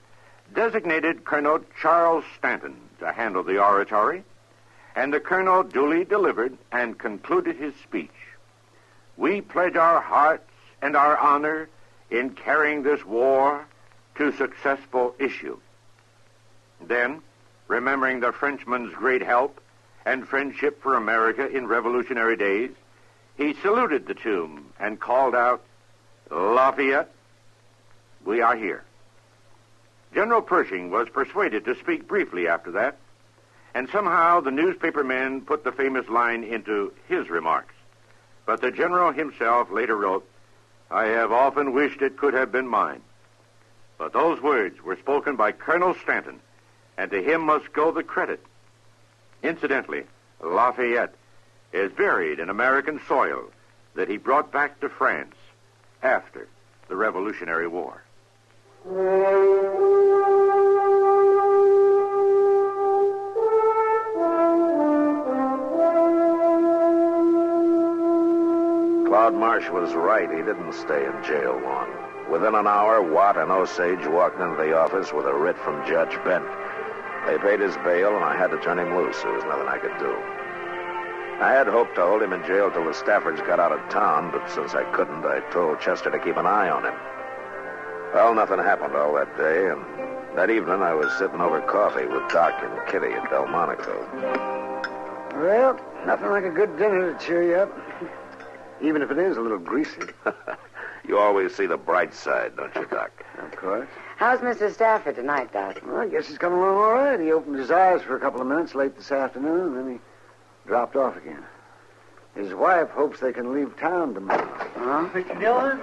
designated Colonel Charles Stanton to handle the oratory, and the colonel duly delivered and concluded his speech. We pledge our hearts and our honor in carrying this war to successful issue. Then, remembering the Frenchman's great help and friendship for America in Revolutionary days, he saluted the tomb and called out, "Lafayette, we are here." General Pershing was persuaded to speak briefly after that, and somehow the newspaper men put the famous line into his remarks. But the general himself later wrote, "I have often wished it could have been mine." But those words were spoken by Colonel Stanton, and to him must go the credit. Incidentally, Lafayette is buried in American soil that he brought back to France after the Revolutionary War. Claude Marsh was right. He didn't stay in jail long. Within an hour, Watt and Osage walked into the office with a writ from Judge Bent. They paid his bail, and I had to turn him loose. There was nothing I could do. I had hoped to hold him in jail till the Staffords got out of town, but since I couldn't, I told Chester to keep an eye on him. Well, nothing happened all that day, and that evening I was sitting over coffee with Doc and Kitty at Delmonico. Well, nothing like a good dinner to cheer you up. Even if it is a little greasy. You always see the bright side, don't you, Doc? Of course. How's Mr. Stafford tonight, Doc? Well, I guess he's coming along all right. He opened his eyes for a couple of minutes late this afternoon, and then he dropped off again. His wife hopes they can leave town tomorrow. Huh? Mr. Dillon?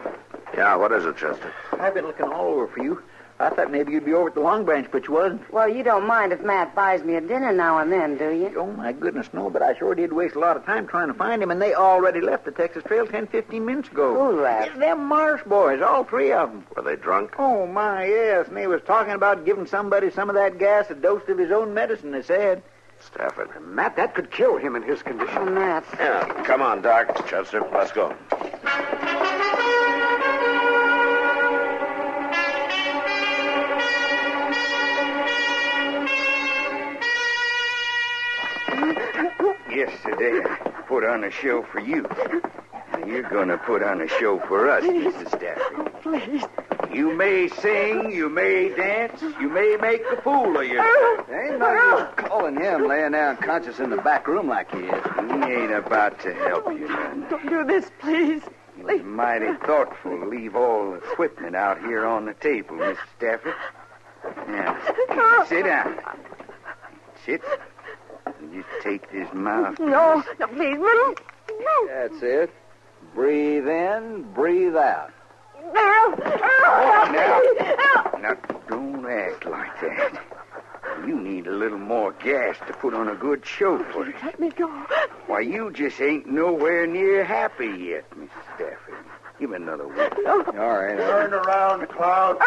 Yeah, what is it, Chester? I've been looking all over for you. I thought maybe you'd be over at the Long Branch, but you wasn't. Well, you don't mind if Matt buys me a dinner now and then, do you? Oh, my goodness, no, but I sure did waste a lot of time trying to find him, and they already left the Texas Trail 10-15 minutes ago. Who left? Them Marsh boys, all three of them. Were they drunk? Oh, my, yes, and they was talking about giving somebody some of that gas, a dose of his own medicine, they said. Stafford. Matt, that could kill him in his condition. Oh, Matt. Yeah, come on, Doc. Chester, let's go. Yesterday, I put on a show for you. Now you're going to put on a show for us, Mrs. Stafford. Oh, please. You may sing, you may dance, you may make a fool of yourself. Ain't no use calling him laying there unconscious in the back room like he is. He ain't about to help you none. Don't do this, please. It was mighty thoughtful to leave all the equipment out here on the table, Mrs. Stafford. Now, sit down. Sit. You take this mouth. No, please. No. That's it. Breathe in, breathe out. Now, don't act like that. You need a little more gas to put on a good show for you. Let me go. Why, you just ain't nowhere near happy yet, Mrs. Stafford. Give me another one. All right. Turn around, Cloud.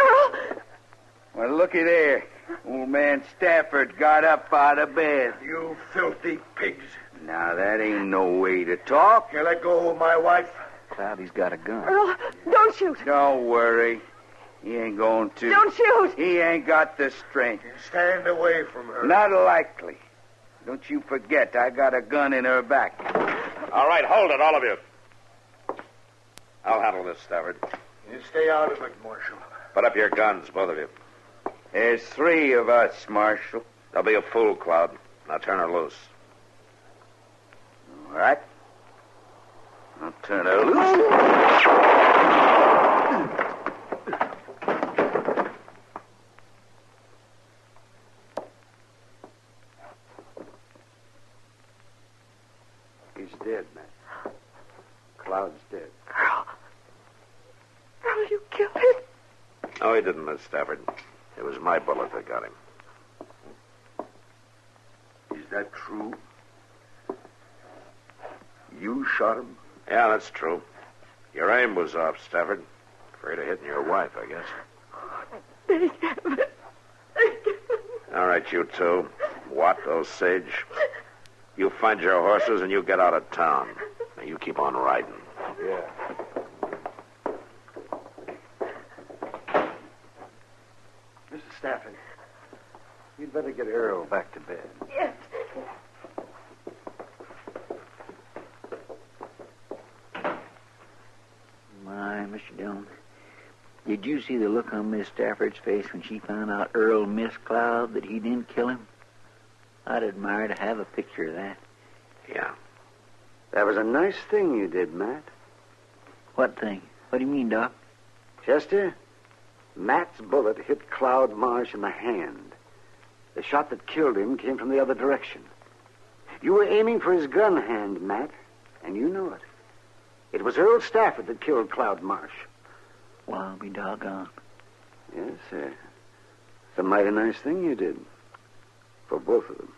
Well, looky there. Old man Stafford got up out of bed. You filthy pigs. Now, that ain't no way to talk. You let go of my wife. Cloudy's got a gun. Earl, don't shoot. Don't worry. He ain't going to. Don't shoot. He ain't got the strength. Stand away from her. Not likely. Don't you forget, I got a gun in her back. All right, hold it, all of you. I'll handle this, Stafford. You stay out of it, Marshal. Put up your guns, both of you. There's three of us, Marshal. Don't be a fool, Cloud. Now turn her loose. All right. I'll turn her loose. He's dead, man. Cloud's dead. Earl, you killed him. No, he didn't, Miss Stafford. It was my bullet that got him. Is that true? You shot him? Yeah, that's true. Your aim was off, Stafford. Afraid of hitting your wife, I guess. Thank heaven. All right, you two. Watt, Osage. You find your horses and you get out of town. Now, you keep on riding. Yeah. Mrs. Stafford. better get Earl back to bed. Yes. My, Mr. Dillon, did you see the look on Miss Stafford's face when she found out Earl Miss Cloud that he didn't kill him? I'd admire to have a picture of that. Yeah. That was a nice thing you did, Matt. What thing? What do you mean, Doc? Chester, Matt's bullet hit Cloud Marsh in the hand. The shot that killed him came from the other direction. You were aiming for his gun hand, Matt, and you knew it. It was Earl Stafford that killed Cloud Marsh. Well, I'll be doggone. Yes, sir. It's a mighty nice thing you did. For both of them.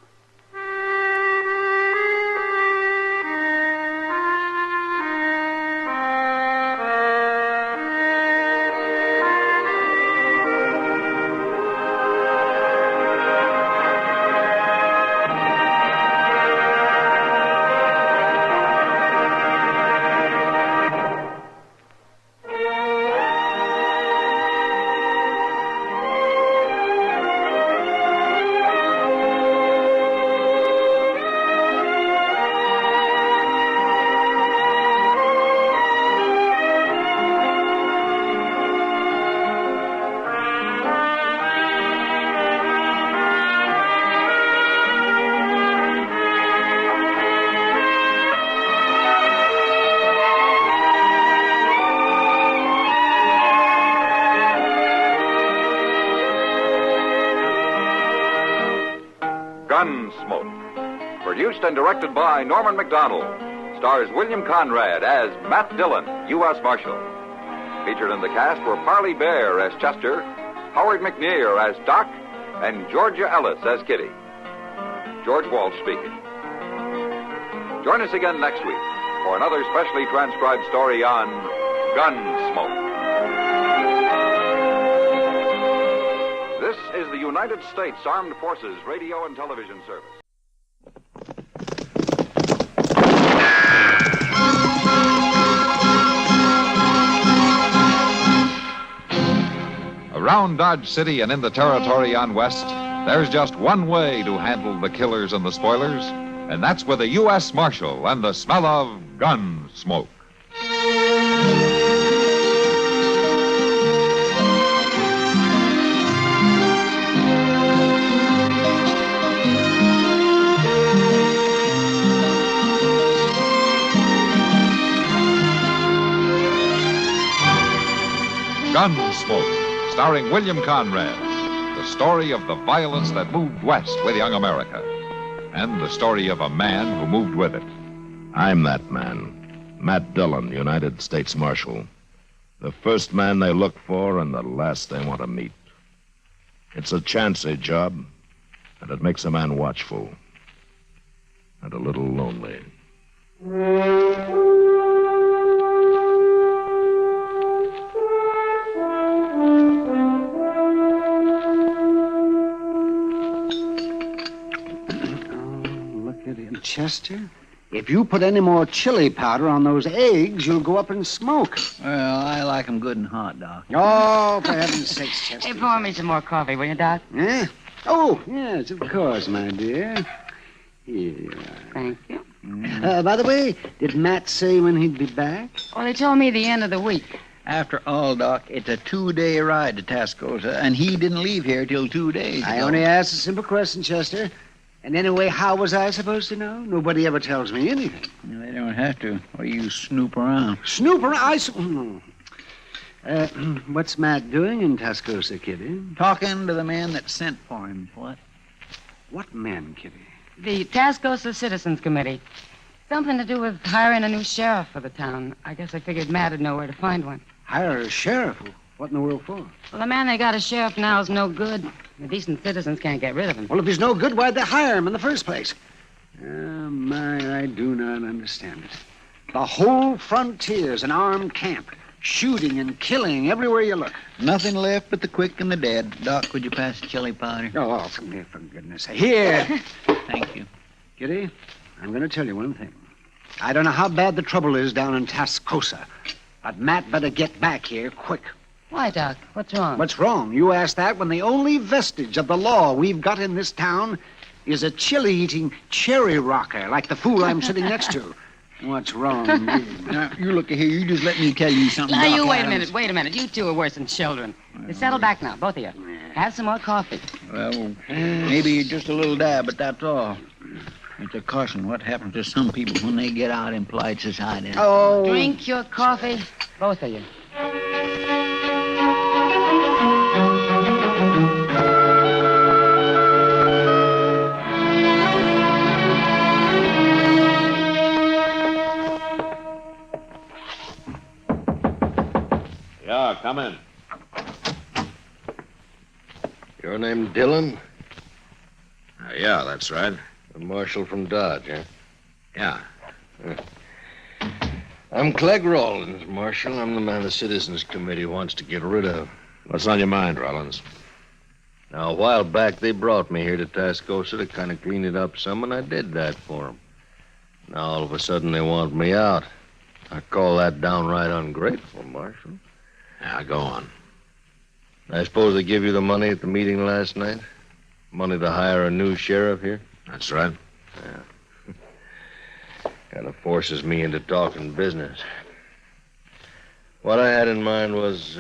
Gunsmoke. Produced and directed by Norman McDonald. Stars William Conrad as Matt Dillon, U.S. Marshal. Featured in the cast were Parley Bear as Chester, Howard McNear as Doc, and Georgia Ellis as Kitty. George Walsh speaking. Join us again next week for another specially transcribed story on Gunsmoke. This is the United States Armed Forces Radio and Television Service. Around Dodge City and in the territory on West, there's just one way to handle the killers and the spoilers, and that's with a U.S. Marshal and the smell of gun smoke. Gunsmoke, starring William Conrad. The story of the violence that moved west with young America. And the story of a man who moved with it. I'm that man. Matt Dillon, United States Marshal. The first man they look for and the last they want to meet. It's a chancy job, and it makes a man watchful. And a little lonely. Chester, if you put any more chili powder on those eggs, you'll go up in smoke. Well, I like 'em good and hot, Doc. Oh, for heaven's sakes, Chester. Hey, pour me some more coffee, will you, Doc? Eh? Oh, yes, of course, my dear. Here you are. Thank you. By the way, did Matt say when he'd be back? Well, they told me the end of the week. After all, Doc, it's a 2-day ride to Tascosa, and he didn't leave here till 2 days ago. I only asked a simple question, Chester. And anyway, how was I supposed to know? Nobody ever tells me anything. No, they don't have to. Or you snoop around. Snoop around? What's Matt doing in Tascosa, Kitty? Talking to the man that sent for him. What? What man, Kitty? The Tascosa Citizens Committee. Something to do with hiring a new sheriff for the town. I guess I figured Matt would know where to find one. Hire a sheriff? What in the world for? Well, the man they got as sheriff now is no good. The decent citizens can't get rid of him. Well, if he's no good, why'd they hire him in the first place? Oh, my, I do not understand it. The whole frontier's an armed camp. Shooting and killing everywhere you look. Nothing left but the quick and the dead. Doc, would you pass the chili powder? Oh, for goodness sake. Here. Thank you. Kitty, I'm going to tell you one thing. I don't know how bad the trouble is down in Tascosa, but Matt better get back here quick. Why, Doc? What's wrong? What's wrong? You ask that when the only vestige of the law we've got in this town is a chili-eating cherry rocker like the fool I'm sitting next to. What's wrong, indeed? Now, you look here. You just let me tell you something. Now, Doc you wait a Adams. minute. Wait a minute. You two are worse than children. You settle back now, both of you. Have some more coffee. Well, maybe just a little dab, but that's all. It's a caution what happens to some people when they get out in polite society. Oh. Drink your coffee, both of you. Yeah, come in. Your name Dillon? Yeah, that's right. A marshal from Dodge, huh? Yeah. I'm Clegg Rawlins, Marshal. I'm the man the Citizens Committee wants to get rid of. What's on your mind, Rollins? Now, a while back, they brought me here to Tascosa to kind of clean it up some, and I did that for them. Now, all of a sudden, they want me out. I call that downright ungrateful, Marshal. Yeah, go on. I suppose they give you the money at the meeting last night? Money to hire a new sheriff here? That's right. Yeah. Kind of forces me into talking business. What I had in mind was,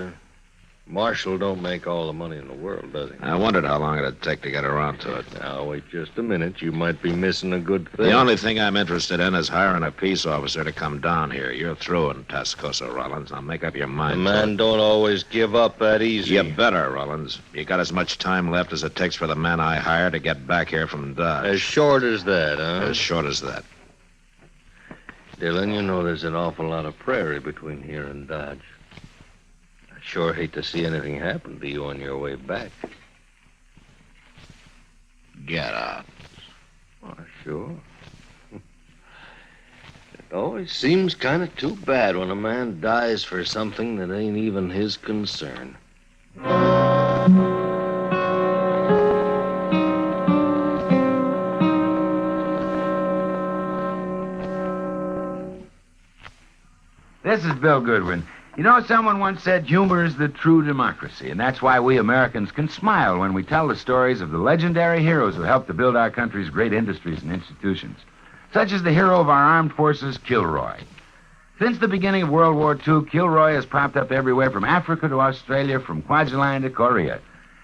Marshal don't make all the money in the world, does he? I wondered how long it'd take to get around to it. Now, wait just a minute. You might be missing a good thing. The only thing I'm interested in is hiring a peace officer to come down here. You're through in Tascosa, Rollins. Now make up your mind. A man don't always give up that easy. You better, Rollins. You got as much time left as it takes for the man I hire to get back here from Dodge. As short as that, huh? As short as that. Dillon, you know there's an awful lot of prairie between here and Dodge. I sure hate to see anything happen to you on your way back. Get out. Oh, sure. It always seems kind of too bad when a man dies for something that ain't even his concern. This is Bill Goodwin. You know, someone once said humor is the true democracy, and that's why we Americans can smile when we tell the stories of the legendary heroes who helped to build our country's great industries and institutions, such as the hero of our armed forces, Kilroy. Since the beginning of World War II, Kilroy has popped up everywhere from Africa to Australia, from Kwajalein to Korea.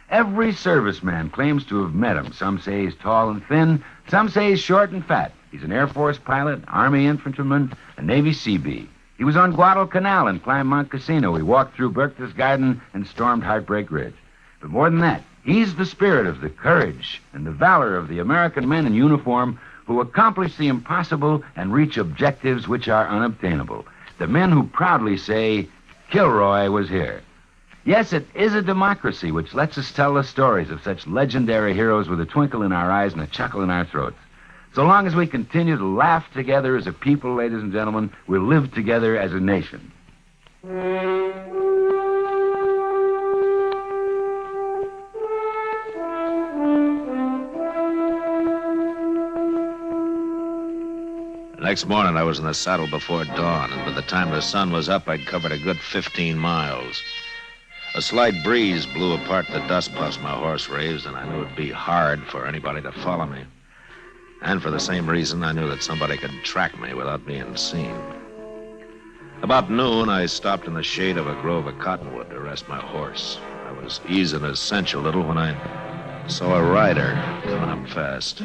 Every serviceman claims to have met him. Some say he's tall and thin, some say he's short and fat. He's an Air Force pilot, Army infantryman, a Navy Seabee. He was on Guadalcanal and climbed Mount Casino. He walked through Berchtesgaden Garden and stormed Heartbreak Ridge. But more than that, he's the spirit of the courage and the valor of the American men in uniform who accomplish the impossible and reach objectives which are unobtainable. The men who proudly say, Kilroy was here. Yes, it is a democracy which lets us tell the stories of such legendary heroes with a twinkle in our eyes and a chuckle in our throats. So long as we continue to laugh together as a people, ladies and gentlemen, we'll live together as a nation. Next morning, I was in the saddle before dawn, and by the time the sun was up, I'd covered a good 15 miles. A slight breeze blew apart the dust puffs my horse raised, and I knew it'd be hard for anybody to follow me. And for the same reason, I knew that somebody could track me without being seen. About noon, I stopped in the shade of a grove of cottonwood to rest my horse. I was easing a cinch a little when I saw a rider coming up fast.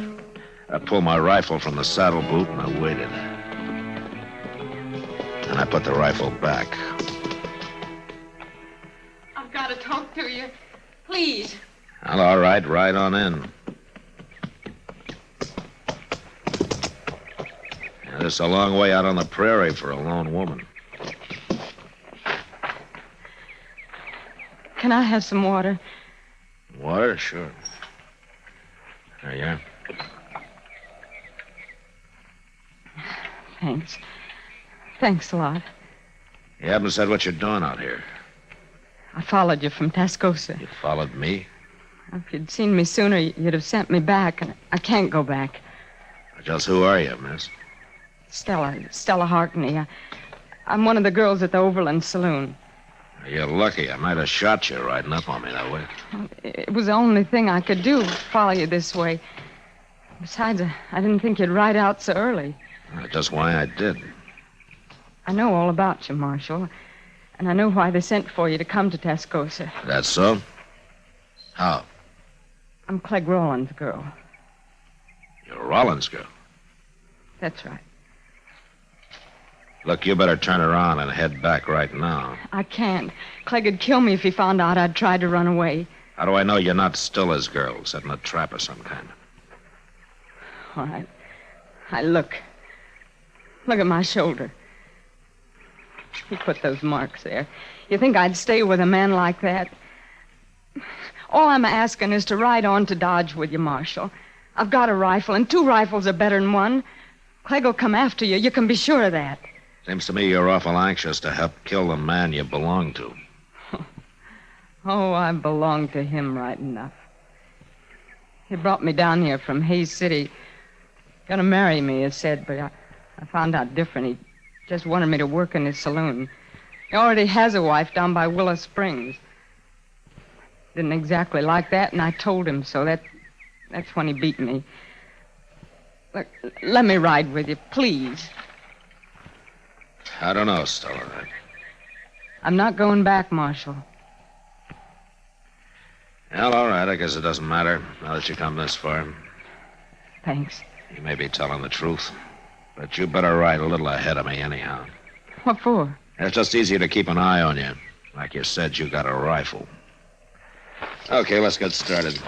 I pulled my rifle from the saddle boot and I waited. And I put the rifle back. I've got to talk to you. Please. Well, all right, ride on in. This is a long way out on the prairie for a lone woman. Can I have some water? Water? Sure. There you are. Thanks. Thanks a lot. You haven't said what you're doing out here. I followed you from Tascosa. You followed me? If you'd seen me sooner, you'd have sent me back, and I can't go back. Just who are you, miss? Stella Harkney. I'm one of the girls at the Overland Saloon. You're lucky. I might have shot you riding up on me that way. It was the only thing I could do, follow you this way. Besides, I didn't think you'd ride out so early. That's just why I did. I know all about you, Marshal. And I know why they sent for you to come to Tascosa. That's so? How? I'm Clegg Rollins' girl. You're Rollins' girl? That's right. Look, you better turn around and head back right now. I can't. Clegg would kill me if he found out I'd tried to run away. How do I know you're not still his girl, setting a trap of some kind? All right. Look. Look at my shoulder. He put those marks there. You think I'd stay with a man like that? All I'm asking is to ride on to Dodge with you, Marshal. I've got a rifle, and 2 rifles are better than 1. Clegg will come after you. You can be sure of that. Seems to me you're awful anxious to help kill the man you belong to. Oh, I belong to him right enough. He brought me down here from Hayes City. Gonna marry me, he said, but I found out different. He just wanted me to work in his saloon. He already has a wife down by Willow Springs. Didn't exactly like that, and I told him so. That's when he beat me. Look, let me ride with you, please. I don't know, Stella. I'm not going back, Marshal. Well, all right. I guess it doesn't matter now that you come this far. Thanks. You may be telling the truth, but you better ride a little ahead of me anyhow. What for? It's just easier to keep an eye on you. Like you said, you got a rifle. Okay, let's get started.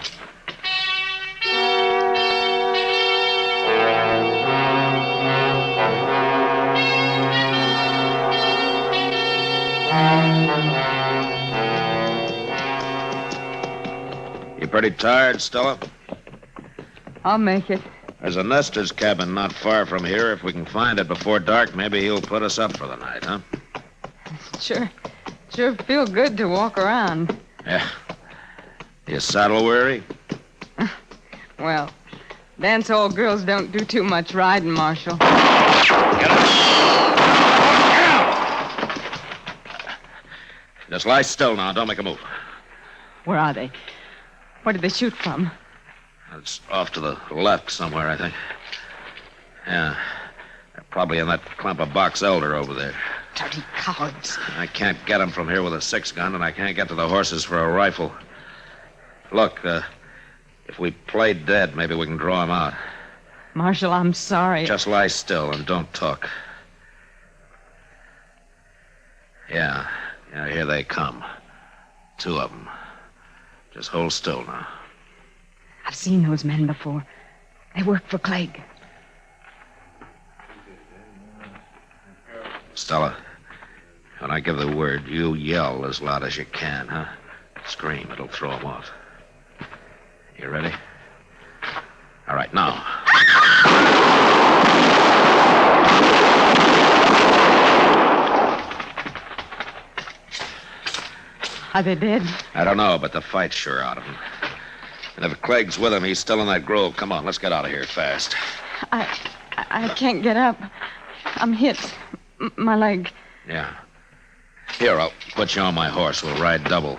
You pretty tired, Stella? I'll make it. There's a nester's cabin not far from here. If we can find it before dark, maybe he'll put us up for the night, huh? Sure feel good to walk around. Yeah. You saddle weary? Well, dance hall girls don't do too much riding, Marshal. Get out! Just lie still now. Don't make a move. Where are they? Where did they shoot from? It's off to the left somewhere, I think. Yeah. They're probably in that clump of box elder over there. Dirty cowards. I can't get them from here with a 6-gun, and I can't get to the horses for a rifle. Look, if we play dead, maybe we can draw them out. Marshal, I'm sorry. Just lie still and don't talk. Yeah, here they come. 2 of them. Just hold still now. I've seen those men before. They work for Clegg. Stella, when I give the word, you yell as loud as you can, huh? Scream. It'll throw them off. You ready? All right, now. Are they dead? I don't know, but the fight's sure out of him. And if Clegg's with him, he's still in that grove. Come on, let's get out of here fast. I can't get up. I'm hit. My leg. Yeah. Here, I'll put you on my horse. We'll ride double.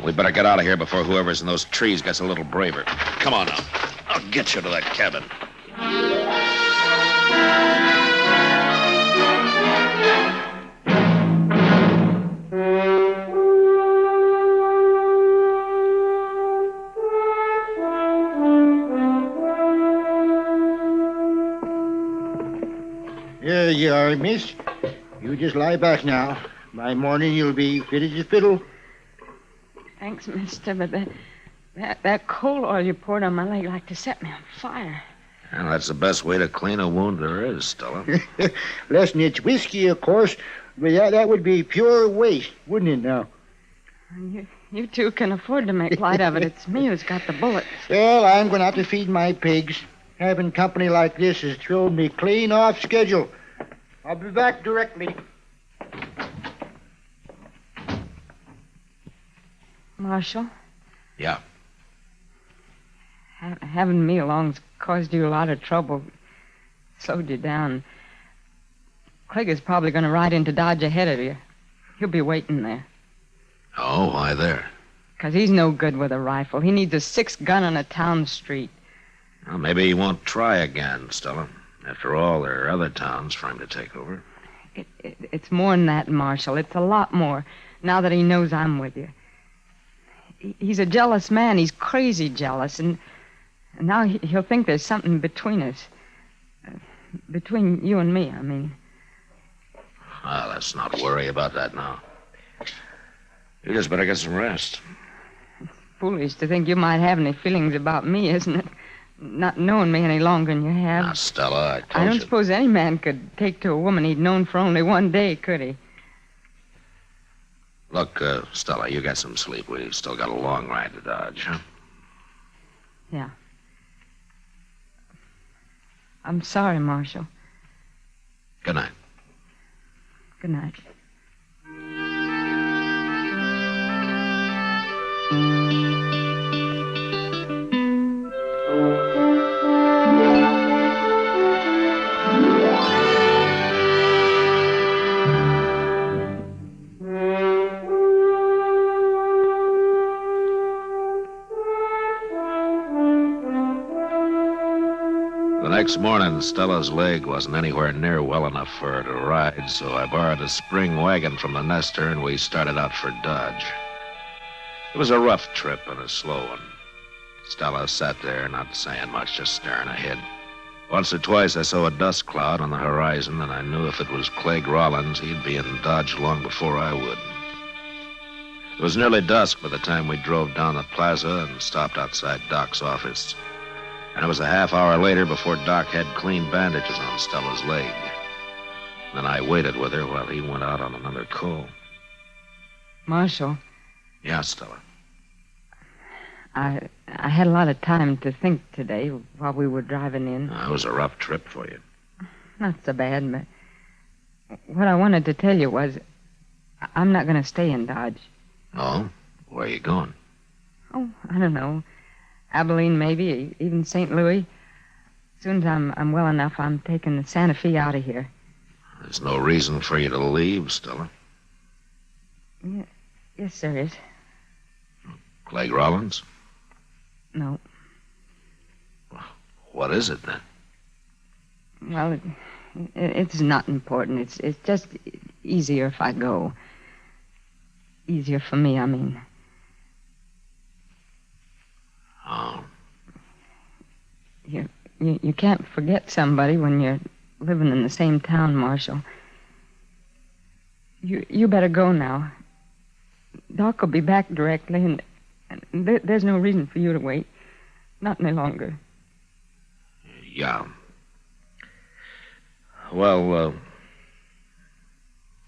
We better get out of here before whoever's in those trees gets a little braver. Come on now. I'll get you to that cabin. There you are, miss. You just lie back now. By morning, you'll be fit as a fiddle. Thanks, mister, but that coal oil you poured on my leg like to set me on fire. Well, that's the best way to clean a wound there is, Stella. Less than it's whiskey, of course, but that would be pure waste, wouldn't it now? You two can afford to make light of it. It's me who's got the bullet. Well, I'm going to have to feed my pigs. Having company like this has thrown me clean off schedule. I'll be back directly. Marshal? Yeah. Having me along's caused you a lot of trouble. Slowed you down. Clegg is probably going to ride into Dodge ahead of you. He'll be waiting there. Oh, why there? Because he's no good with a rifle. He needs a 6-gun on a town street. Well, maybe he won't try again, Stella. After all, there are other towns for him to take over. It's more than that, Marshal. It's a lot more, now that he knows I'm with you. He's a jealous man. He's crazy jealous, and now he'll think there's something between us. Between you and me, I mean. Well, let's not worry about that now. You just better get some rest. Foolish to think you might have any feelings about me, isn't it? Not knowing me any longer than you have. Now, Stella, I don't suppose any man could take to a woman he'd known for only one day, could he? Look, Stella, you get some sleep. We've still got a long ride to Dodge, huh? Yeah. I'm sorry, Marshal. Good night. Good night. Next morning, Stella's leg wasn't anywhere near well enough for her to ride, so I borrowed a spring wagon from the nester, and we started out for Dodge. It was a rough trip and a slow one. Stella sat there, not saying much, just staring ahead. Once or twice I saw a dust cloud on the horizon, and I knew if it was Clegg Rollins, he'd be in Dodge long before I would. It was nearly dusk by the time we drove down the plaza and stopped outside Doc's office. And it was a half hour later before Doc had clean bandages on Stella's leg. Then I waited with her while he went out on another call. Marshal. Yeah, Stella. I had a lot of time to think today while we were driving in. It was a rough trip for you. Not so bad, but what I wanted to tell you was I'm not going to stay in Dodge. Oh? Where are you going? Oh, I don't know. Abilene, maybe, even St. Louis. As soon as I'm well enough, I'm taking the Santa Fe out of here. There's no reason for you to leave, Stella. Yeah, yes, there is. Clegg Rollins? No. What is it, then? Well, it's not important. It's just easier if I go. Easier for me, I mean. Oh. You can't forget somebody when you're living in the same town, Marshal. You better go now. Doc will be back directly, and there's no reason for you to wait. Not any longer. Yeah. Well,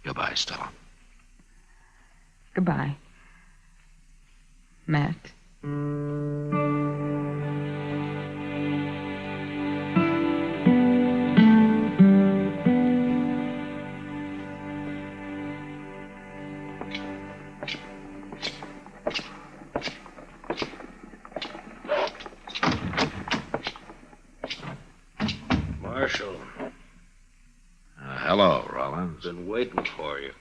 goodbye, Stella. Goodbye, Matt. Marshal. Hello, Rollins. Been waiting for you.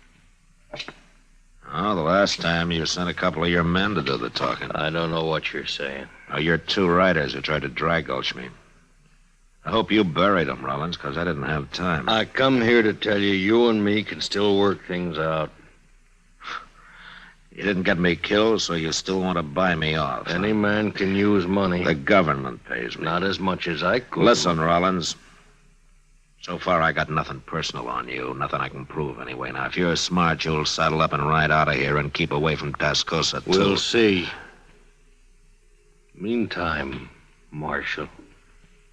Oh, the last time you sent a couple of your men to do the talking. I don't know what you're saying. Oh, you're two riders who tried to dry gulch me. I hope you buried them, Rollins, because I didn't have time. I come here to tell you, you and me can still work things out. You didn't get me killed, so you still want to buy me off. Any man can use money. The government pays me. Not as much as I could. Listen, Rollins. So far, I got nothing personal on you. Nothing I can prove, anyway. Now, if you're smart, you'll saddle up and ride out of here and keep away from Tascosa, too. We'll see. Meantime, Marshal,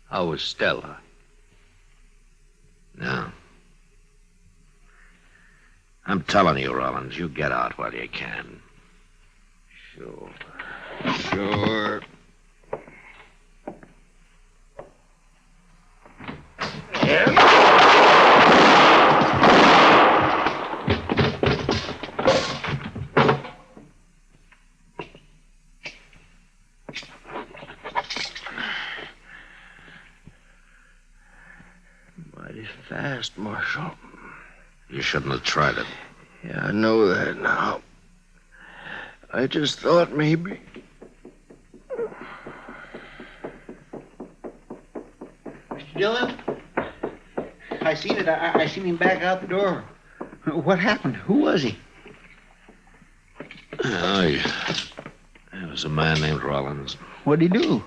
how is Stella? No. I'm telling you, Rollins, you get out while you can. Sure. Sure. Mighty fast, Marshal. You shouldn't have tried it. Yeah, I know that now. I just thought maybe. Mr. Dillon? I seen it. I seen him back out the door. What happened? Who was he? Oh, it was a man named Rollins. What'd he do?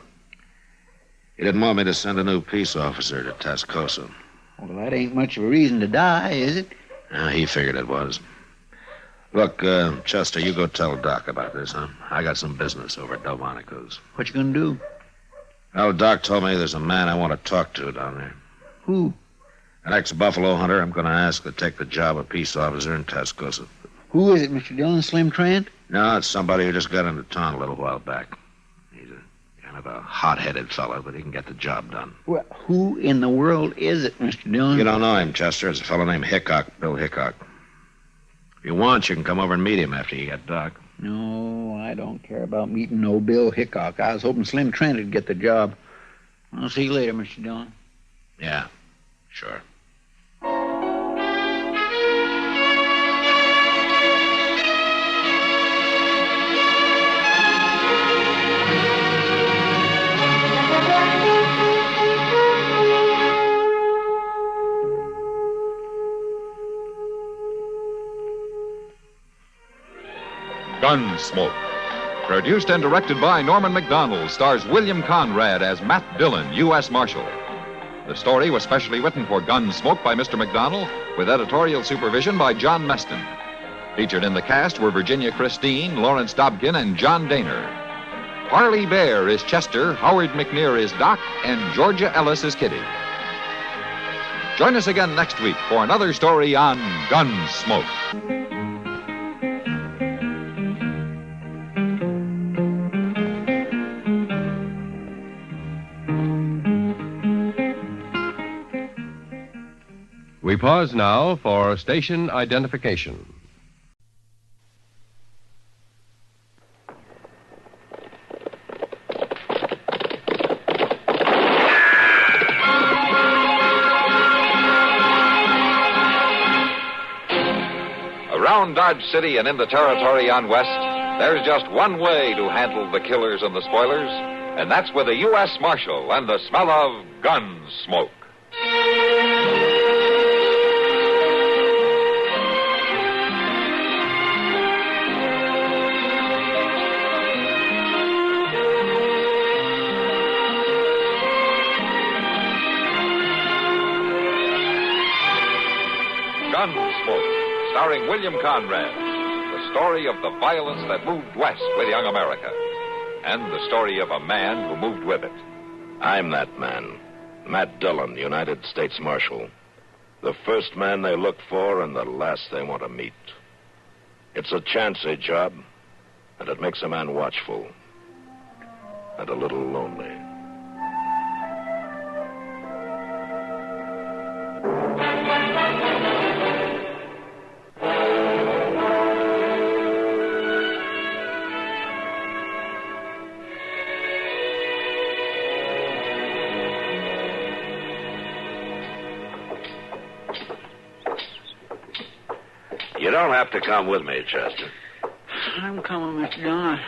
He didn't want me to send a new peace officer to Tascosa. Well, that ain't much of a reason to die, is it? He figured it was. Look, Chester, you go tell Doc about this, huh? I got some business over at Delmonico's. What you gonna do? Well, Doc told me there's a man I want to talk to down there. Who? An ex-buffalo hunter I'm going to ask to take the job of peace officer in Tascosa. Who is it, Mr. Dillon? Slim Trent? No, it's somebody who just got into town a little while back. He's a kind of a hot-headed fellow, but he can get the job done. Well, who in the world is it, Mr. Dillon? You don't know him, Chester. It's a fellow named Hickok, Bill Hickok. If you want, you can come over and meet him after you get Doc. No, I don't care about meeting no Bill Hickok. I was hoping Slim Trent would get the job. I'll see you later, Mr. Dillon. Yeah, sure. Gunsmoke. Produced and directed by Norman McDonald, stars William Conrad as Matt Dillon, U.S. Marshal. The story was specially written for Gunsmoke by Mr. McDonald, with editorial supervision by John Meston. Featured in the cast were Virginia Christine, Lawrence Dobkin, and John Daner. Harley Bear is Chester, Howard McNear is Doc, and Georgia Ellis is Kitty. Join us again next week for another story on Gunsmoke. We pause now for station identification. Around Dodge City and in the territory on West, there's just one way to handle the killers and the spoilers, and that's with a U.S. Marshal and the smell of Gunsmoke. Gunsmoke, starring William Conrad, the story of the violence that moved west with young America, and the story of a man who moved with it. I'm that man, Matt Dillon, United States Marshal. The first man they look for and the last they want to meet. It's a chancy job, and it makes a man watchful and a little lonely. You don't have to come with me, Chester. I'm coming, Mr. Dillon.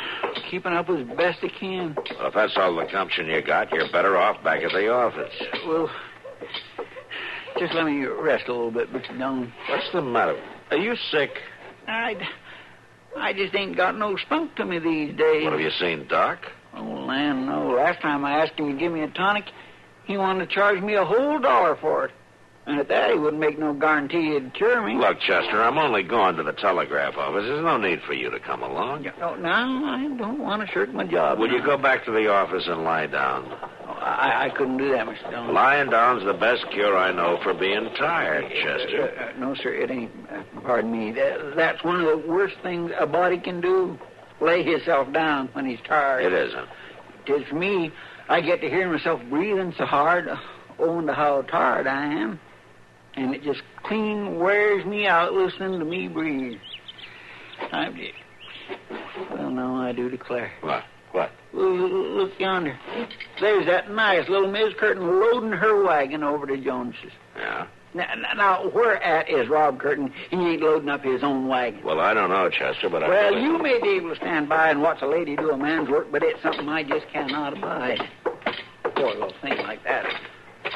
Keeping up as best I can. Well, if that's all the gumption you got, you're better off back at the office. Well, just let me rest a little bit, Mr. Dillon. What's the matter? Are you sick? I just ain't got no spunk to me these days. What, have you seen Doc? Oh, land, no. Last time I asked him to give me a tonic, he wanted to charge me a whole $1 for it. And at that, he wouldn't make no guarantee he'd cure me. Look, Chester, I'm only going to the telegraph office. There's no need for you to come along. No, I don't want to shirk my job. Will you go back to the office and lie down? Oh, I couldn't do that, Mr. Dillon. Lying down's the best cure I know for being tired, Chester. No, sir, it ain't. Pardon me. That's one of the worst things a body can do. Lay himself down when he's tired. It isn't. It is for me. I get to hear myself breathing so hard, owing to how tired I am. And it just clean wears me out listening to me breathe. Well, no, I do declare. What? Look yonder. There's that nice little Miss Curtin loading her wagon over to Jones's. Yeah? Now, where at is Rob Curtin? He ain't loading up his own wagon. Well, I don't know, Chester, but Well, you may be able to stand by and watch a lady do a man's work, but it's something I just cannot abide. Poor little thing like that.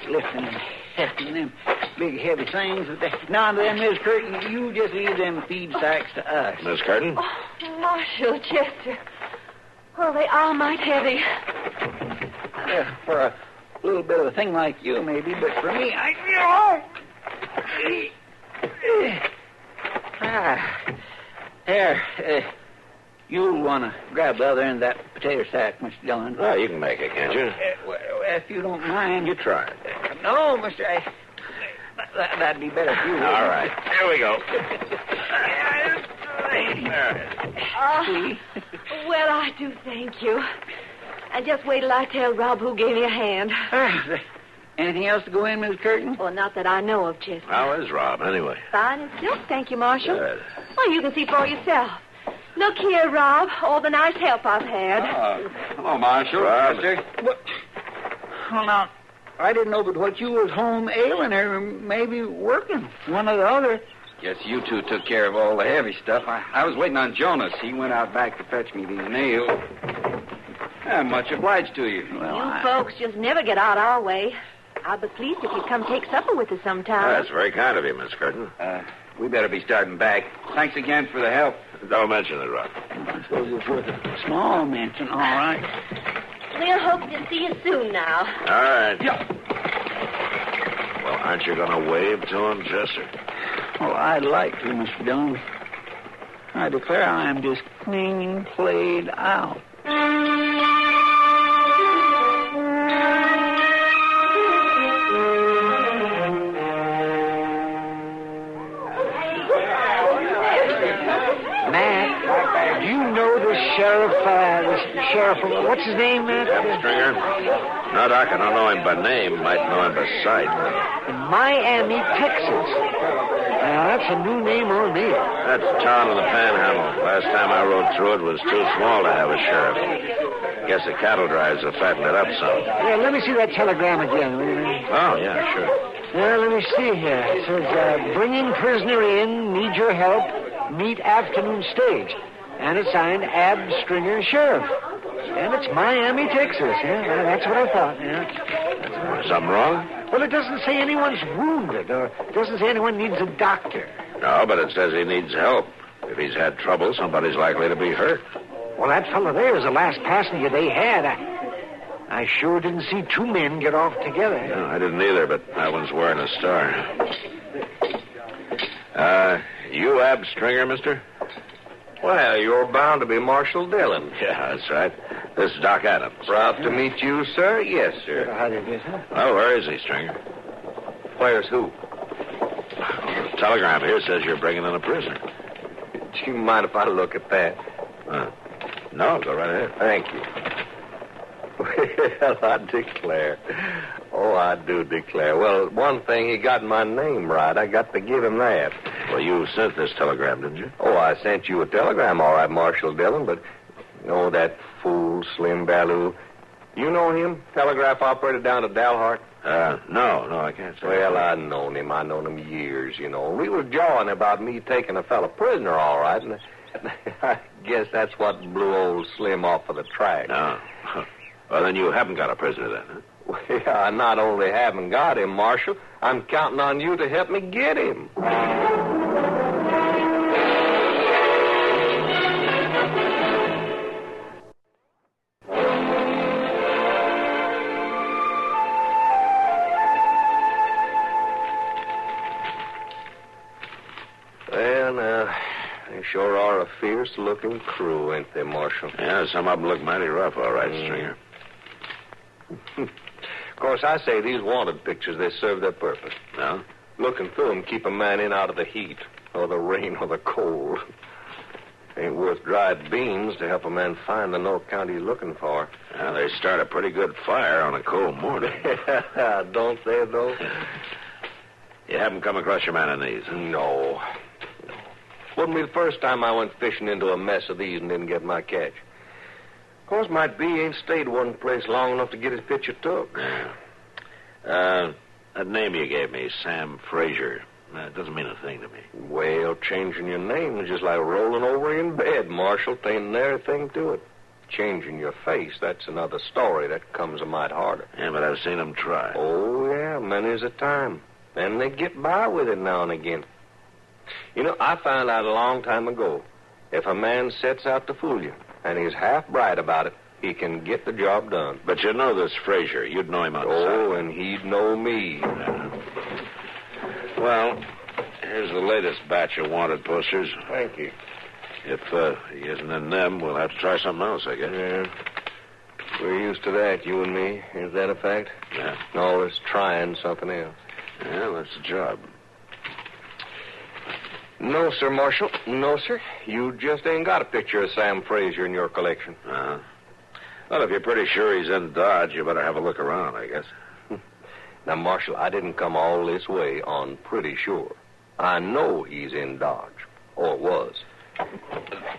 Lifting and hefting them big, heavy things. Now, then, Miss Curtin, you just leave them feed sacks to us. Miss Curtin? Oh, Marshal, Chester. Oh, they are mighty heavy. For a little bit of a thing like you, maybe, but for me, There, you'll want to grab the other end of that potato sack, Mr. Dillon. Well, you can make it, can't you? If you don't mind. You try it. No, Mr. That'd be better for you. All right. Here we go. Well, I do thank you. And just wait till I tell Rob who gave me a hand. Anything else to go in, Miss Curtin? Well, not that I know of, Chester. How is Rob, anyway? Fine as silk, thank you, Marshal. Good. Well, you can see for yourself. Look here, Rob, all the nice help I've had. Hello, Marshal. Rob. Chester. Well, now, I didn't know but what you was home ailing or maybe working. One or the other. Guess you two took care of all the heavy stuff. I was waiting on Jonas. He went out back to fetch me these nails. I'm much obliged to you. You folks just never get out our way. I'll be pleased if you'd come take supper with us sometime. That's very kind of you, Miss Curtin. We better be starting back. Thanks again for the help. Don't mention it, Rob. I suppose it's worth a small mention, all right. We'll hope to see you soon now. All right. Yeah. Well, aren't you going to wave to him, Chester? Oh, I'd like to, Mr. Dillon. I declare I am just clean played out. Matt, do you know the sheriff, what's his name, Matt? Stringer? No, Doc, I don't know him by name. Might know him by sight. Miami, Texas. Now, that's a new name on me. That's a town in the Panhandle. Last time I rode through it was too small to have a sheriff. Guess the cattle drives have fattened it up some. Yeah, let me see that telegram again, will you? Oh, yeah, sure. Yeah, let me see here. It says, bringing prisoner in, need your help, meet afternoon stage. And it's signed Ab Stringer, Sheriff. And it's Miami, Texas. Yeah, that's what I thought, yeah. Something wrong? Well, it doesn't say anyone's wounded, or it doesn't say anyone needs a doctor. No, but it says he needs help. If he's had trouble, somebody's likely to be hurt. Well, that fellow there is the last passenger they had. I sure didn't see two men get off together. No, I didn't either, but that one's wearing a star. You Ab Stringer, mister? Well, you're bound to be Marshal Dillon. Yeah, that's right. This is Doc Adams. Proud to meet you, sir. Yes, sir. Well, where is he, Stringer? Where's who? Well, the telegram here says you're bringing in a prisoner. Do you mind if I look at that? No, go right ahead. Thank you. Well, I declare. Oh, I do declare. Well, one thing, he got my name right. I got to give him that. Well, you sent this telegram, didn't you? Oh, I sent you a telegram, all right, Marshal Dillon, but, that fool, Slim Ballou. You know him? Telegraph operator down at Dalhart? No, I can't say. Well, I've known him. I known him years, We was jawing about me taking a fella prisoner, all right, and I guess that's what blew old Slim off of the track. No. Well, then you haven't got a prisoner then, huh? Well, I not only haven't got him, Marshal, I'm counting on you to help me get him. Well, now, they sure are a fierce-looking crew, ain't they, Marshal? Yeah, some of them look mighty rough, all right, Stringer. Of course, I say these wanted pictures, they serve their purpose. No? Looking through them keep a man in out of the heat, or the rain, or the cold. Ain't worth dried beans to help a man find the North County he's looking for. Well, they start a pretty good fire on a cold morning. Don't they, though? You haven't come across your man on these? No. Wouldn't be the first time I went fishing into a mess of these and didn't get my catch. Of course, might be he ain't stayed one place long enough to get his picture took. Yeah. That name you gave me, Sam Frazier, it doesn't mean a thing to me. Well, changing your name is just like rolling over in bed, Marshal. There ain't another thing to it. Changing your face, that's another story that comes a mite harder. Yeah, but I've seen them try. Oh, yeah, many's a time. And they get by with it now and again. You know, I found out a long time ago, if a man sets out to fool you, and he's half bright about it, he can get the job done. But you know this Frazier. You'd know him outside. Oh, and he'd know me. Well, here's the latest batch of wanted posters. Thank you. If he isn't in them, we'll have to try something else, I guess. Yeah. We're used to that, you and me. Is that a fact? Yeah. Always trying something else. Yeah, that's the job. No, sir, Marshal. No, sir. You just ain't got a picture of Sam Frazier in your collection. Uh-huh. Well, if you're pretty sure he's in Dodge, you better have a look around, I guess. Now, Marshal, I didn't come all this way on pretty sure. I know he's in Dodge. Or was.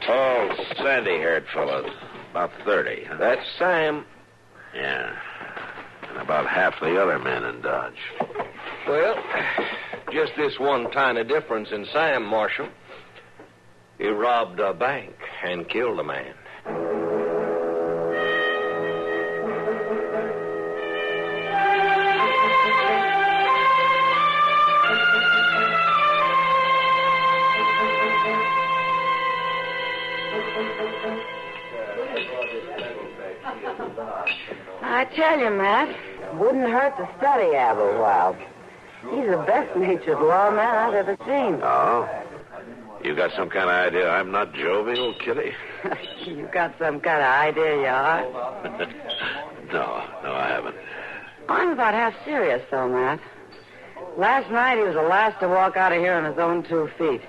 Tall, sandy-haired fellow. About 30, huh? That's Sam. Yeah. And about half the other men in Dodge. Well, just this one tiny difference in Sam, Marshal. He robbed a bank and killed a man. I tell you, Matt, wouldn't hurt to study Ab a while. He's the best-natured lawman I've ever seen. Oh? You got some kind of idea I'm not jovial, Kitty? You got some kind of idea you are? No, I haven't. I'm about half serious, though, Matt. Last night, he was the last to walk out of here on his own 2 feet.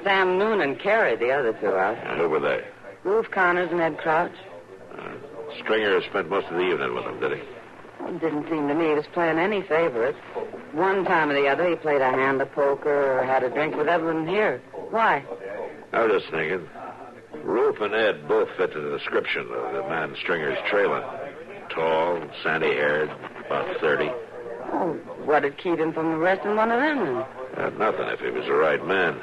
Sam Noonan carried the other 2 out. And who were they? Ruth Connors and Ed Crouch. Stringer spent most of the evening with them, did he? It didn't seem to me he was playing any favorites. One time or the other, he played a hand of poker or had a drink with everyone here. Why? I was just thinking. Ruth and Ed both fit the description of the man Stringer's trailing. Tall, sandy-haired, about 30. Oh, what had keyed him from arresting one of them, then? Nothing if he was the right man.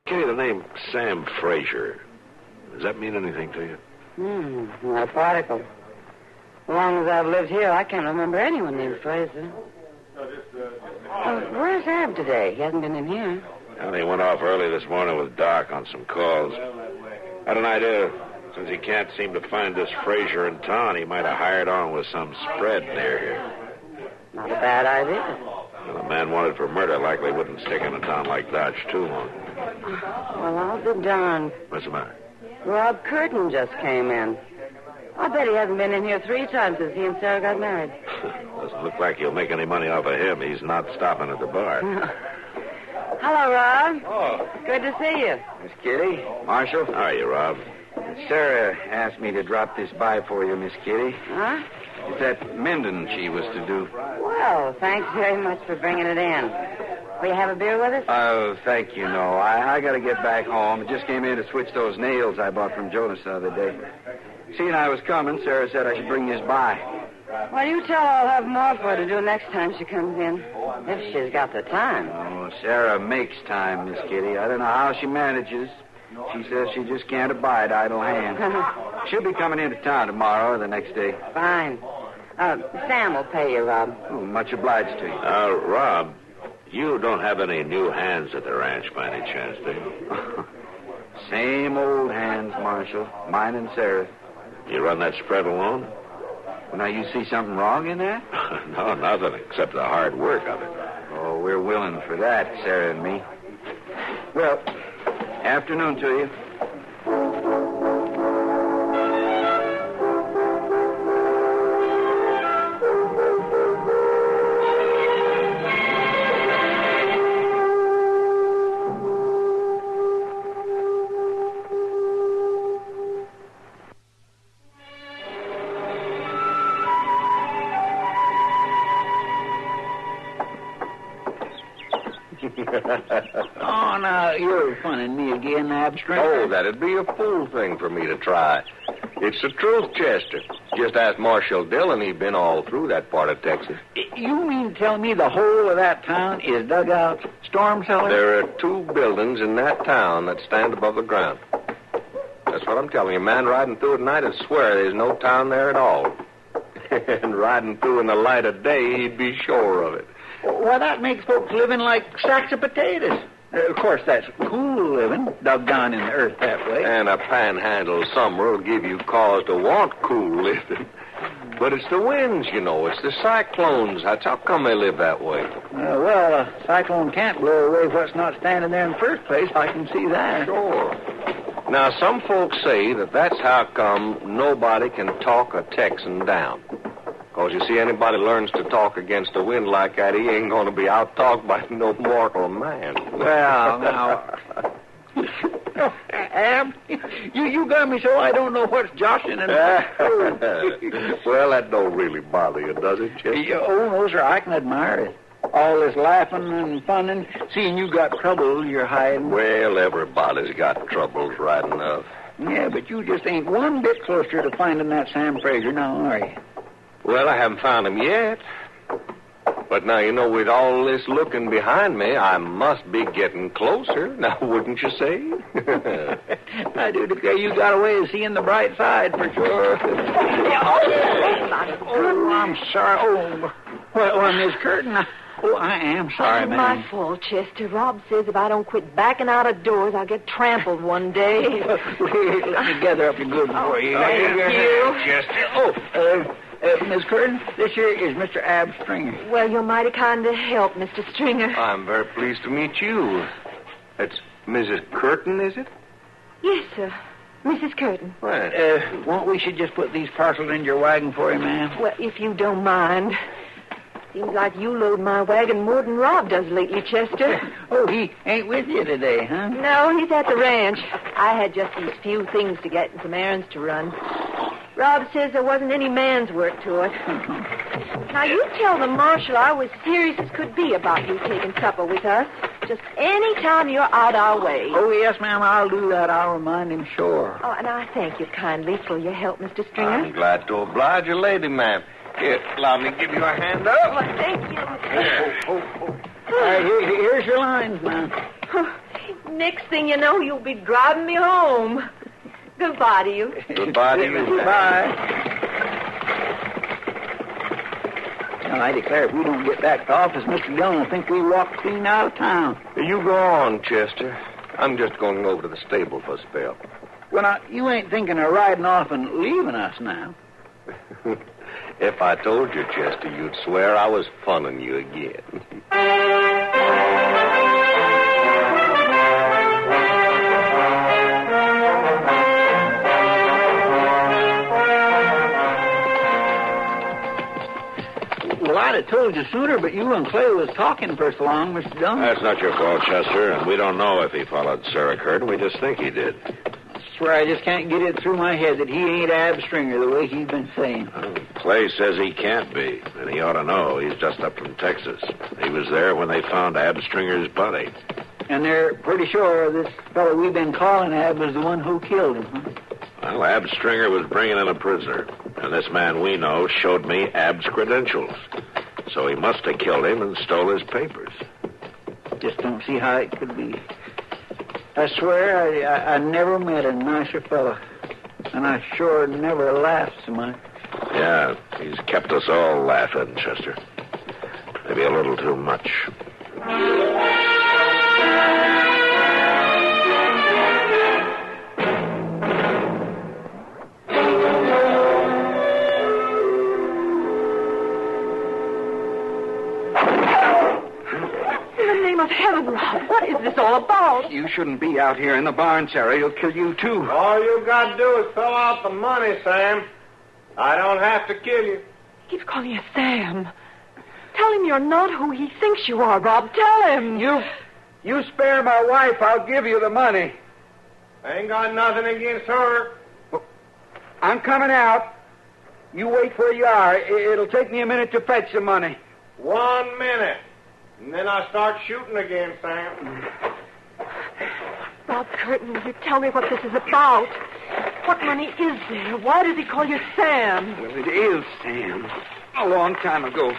Kitty, the name Sam Frazier. Does that mean anything to you? Not a particle. As long as I've lived here, I can't remember anyone named Fraser. Where's Ab today? He hasn't been in here. Well, he went off early this morning with Doc on some calls. Had an idea. Since he can't seem to find this Frazier in town, he might have hired on with some spread near here. Not a bad idea. Well, the man wanted for murder likely wouldn't stick in a town like Dodge too long. Well, I'll be darned. What's the matter? Rob Curtin just came in. I bet he hasn't been in here 3 times since he and Sarah got married. Doesn't look like he'll make any money off of him. He's not stopping at the bar. Hello, Rob. Oh. Good to see you. Miss Kitty, Marshal. How are you, Rob? Sarah asked me to drop this by for you, Miss Kitty. Huh? It's that mending she was to do. Well, thanks very much for bringing it in. Will you have a beer with us? Oh, thank you, no. I got to get back home. I just came in to switch those nails I bought from Jonas the other day. Seeing I was coming, Sarah said I should bring this by. Well, you tell her I'll have more for her to do next time she comes in. If she's got the time. Oh, Sarah makes time, Miss Kitty. I don't know how she manages. She says she just can't abide idle hands. She'll be coming into town tomorrow or the next day. Fine. Sam will pay you, Rob. Oh, much obliged to you. Rob, you don't have any new hands at the ranch by any chance, do you? Same old hands, Marshal. Mine and Sarah. You run that spread alone? Well, now, you see something wrong in that? No, nothing except the hard work of it. Oh, we're willing for that, Sarah and me. Well, afternoon to you. Oh, now, you're funning me again, Abstract. Oh, that'd be a fool thing for me to try. It's the truth, Chester. Just ask Marshal Dillon. He's been all through that part of Texas. You mean to tell me the whole of that town is dugouts, storm cellars? There are 2 buildings in that town that stand above the ground. That's what I'm telling you. A man riding through at night would swear there's no town there at all. And riding through in the light of day, he'd be sure of it. Well, that makes folks living like sacks of potatoes. Of course, that's cool living, dug down in the earth that way. And a panhandle summer will give you cause to want cool living. But it's the winds, you know. It's the cyclones. That's how come they live that way. Well, a cyclone can't blow away what's not standing there in the first place. I can see that. Sure. Now, some folks say that's how come nobody can talk a Texan down. Because, you see, anybody learns to talk against the wind like that, he ain't going to be out-talked by no mortal man. Well, now... Ab, you got me so I don't know what's joshing and... Well, that don't really bother you, does it, Chester? Oh, no, sir, I can admire it. All this laughing and funning, seeing you got troubles you're hiding. Well, everybody's got troubles right enough. Yeah, but you just ain't one bit closer to finding that Sam Fraser now, are you? Well, I haven't found him yet. But now, you know, with all this looking behind me, I must be getting closer. Now, wouldn't you say? I do declare you got a way of seeing the bright side, for sure. Oh, I'm sorry. Oh, well, Miss Curtin, I am sorry, It's ma'am. my fault, Chester. Rob says if I don't quit backing out of doors, I'll get trampled one day. Let me gather up your goods for you. Thank you. Chester. Miss Curtin, this here is Mr. Ab Stringer. Well, you're mighty kind to help, Mr. Stringer. I'm very pleased to meet you. That's Mrs. Curtin, is it? Yes, sir. Mrs. Curtin. Right. Won't we should just put these parcels in your wagon for you, ma'am? Well, if you don't mind. Seems like you load my wagon more than Rob does lately, Chester. Oh, he ain't with you today, huh? No, he's at the ranch. I had just these few things to get and some errands to run. Rob says there wasn't any man's work to it. Now, you tell the marshal I was serious as could be about you taking supper with us. Just any time you're out our way. Oh, yes, ma'am, I'll do that. I'll remind him, sure. Oh, and I thank you kindly for your help, Mr. Stringer. I'm glad to oblige you, lady, ma'am. Here, allow me to give you a hand up. Well, thank you. Here's your lines, ma'am. Next thing you know, you'll be driving me home. Goodbye to you. Goodbye to you. Goodbye. Now, I declare, if we don't get back to office, Mr. Dillon will think we walked clean out of town. You go on, Chester. I'm just going over to the stable for a spell. Well, now, you ain't thinking of riding off and leaving us now. If I told you, Chester, you'd swear I was funning you again. Well, I'd have told you sooner, but you and Clay was talking for so long, Mr. Dillon. That's not your fault, Chester, and we don't know if he followed Sarah Curtin. We just think he did. I swear I just can't get it through my head that he ain't Ab Stringer the way he's been saying. Clay says he can't be, and he ought to know. He's just up from Texas. He was there when they found Ab Stringer's body. And they're pretty sure this fellow we've been calling Ab was the one who killed him, huh? Well, Ab Stringer was bringing in a prisoner, and this man we know showed me Ab's credentials. So he must have killed him and stole his papers. Just don't see how it could be. I swear I never met a nicer fellow. And I sure never laughed so much. Yeah, he's kept us all laughing, Chester. Maybe a little too much. Of heaven, Rob, what is this all about? You shouldn't be out here in the barn, Sarah. He'll kill you, too. All you got to do is fill out the money, Sam. I don't have to kill you. He keeps calling you Sam. Tell him you're not who he thinks you are, Rob. Tell him. You spare my wife, I'll give you the money. I ain't got nothing against her. I'm coming out. You wait where you are. It'll take me a minute to fetch the money. 1 minute. And then I start shooting again, Sam. Rob Curtin, will you tell me what this is about? What money is there? Why does he call you Sam? Well, it is Sam. A long time ago.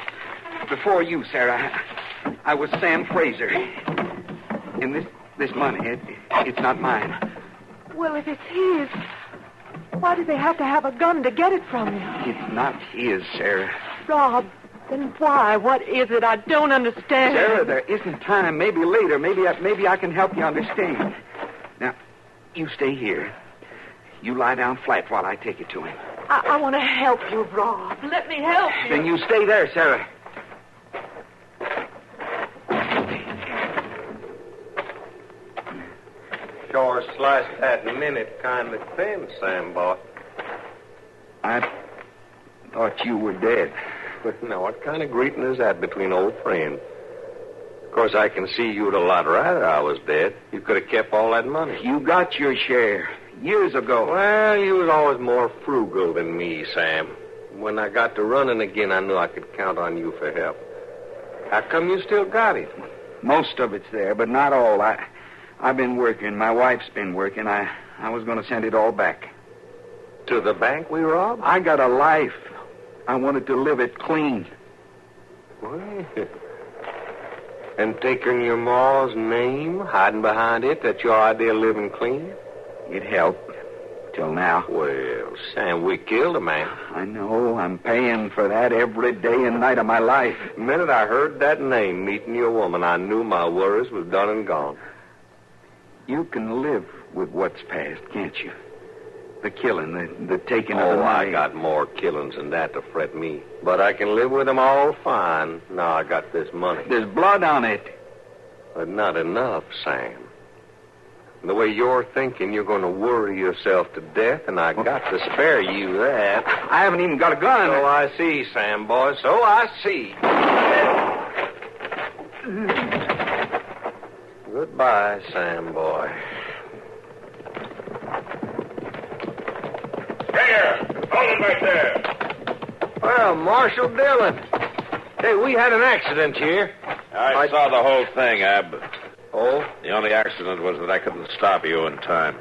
Before you, Sarah. I was Sam Fraser. And this money, it's not mine. Well, if it's his, why do they have to have a gun to get it from you? It's not his, Sarah. Rob, then why? What is it? I don't understand. Sarah, there isn't time. Maybe later. Maybe I can help you understand. Now, you stay here. You lie down flat while I take it to him. I want to help you, Rob. Let me help you. Then you stay there, Sarah. Sure sliced that minute kind of thin, Sam boy. I thought you were dead. But now, what kind of greeting is that between old friends? Of course, I can see you'd a lot rather I was dead. You could have kept all that money. You got your share years ago. Well, you was always more frugal than me, Sam. When I got to running again, I knew I could count on you for help. How come you still got it? Most of it's there, but not all. I've been working. My wife's been working. I was going to send it all back. To the bank we robbed? I got a life. I wanted to live it clean. Well, and taking your ma's name, hiding behind it, that's your idea of living clean? It helped. Till now. Well, Sam, we killed a man. I know. I'm paying for that every day and night of my life. The minute I heard that name meeting your woman, I knew my worries was done and gone. You can live with what's past, can't you? The killing, the taking of the money. I got more killings than that to fret me. But I can live with them all fine. Now I got this money. There's blood on it. But not enough, Sam. The way you're thinking, you're going to worry yourself to death, and I got to spare you that. I haven't even got a gun. So I see, Sam boy. So I see. Goodbye, Sam boy. Stringer, hold him right there. Well, Marshal Dillon. Hey, we had an accident here. I saw the whole thing, Ab. Oh? The only accident was that I couldn't stop you in time.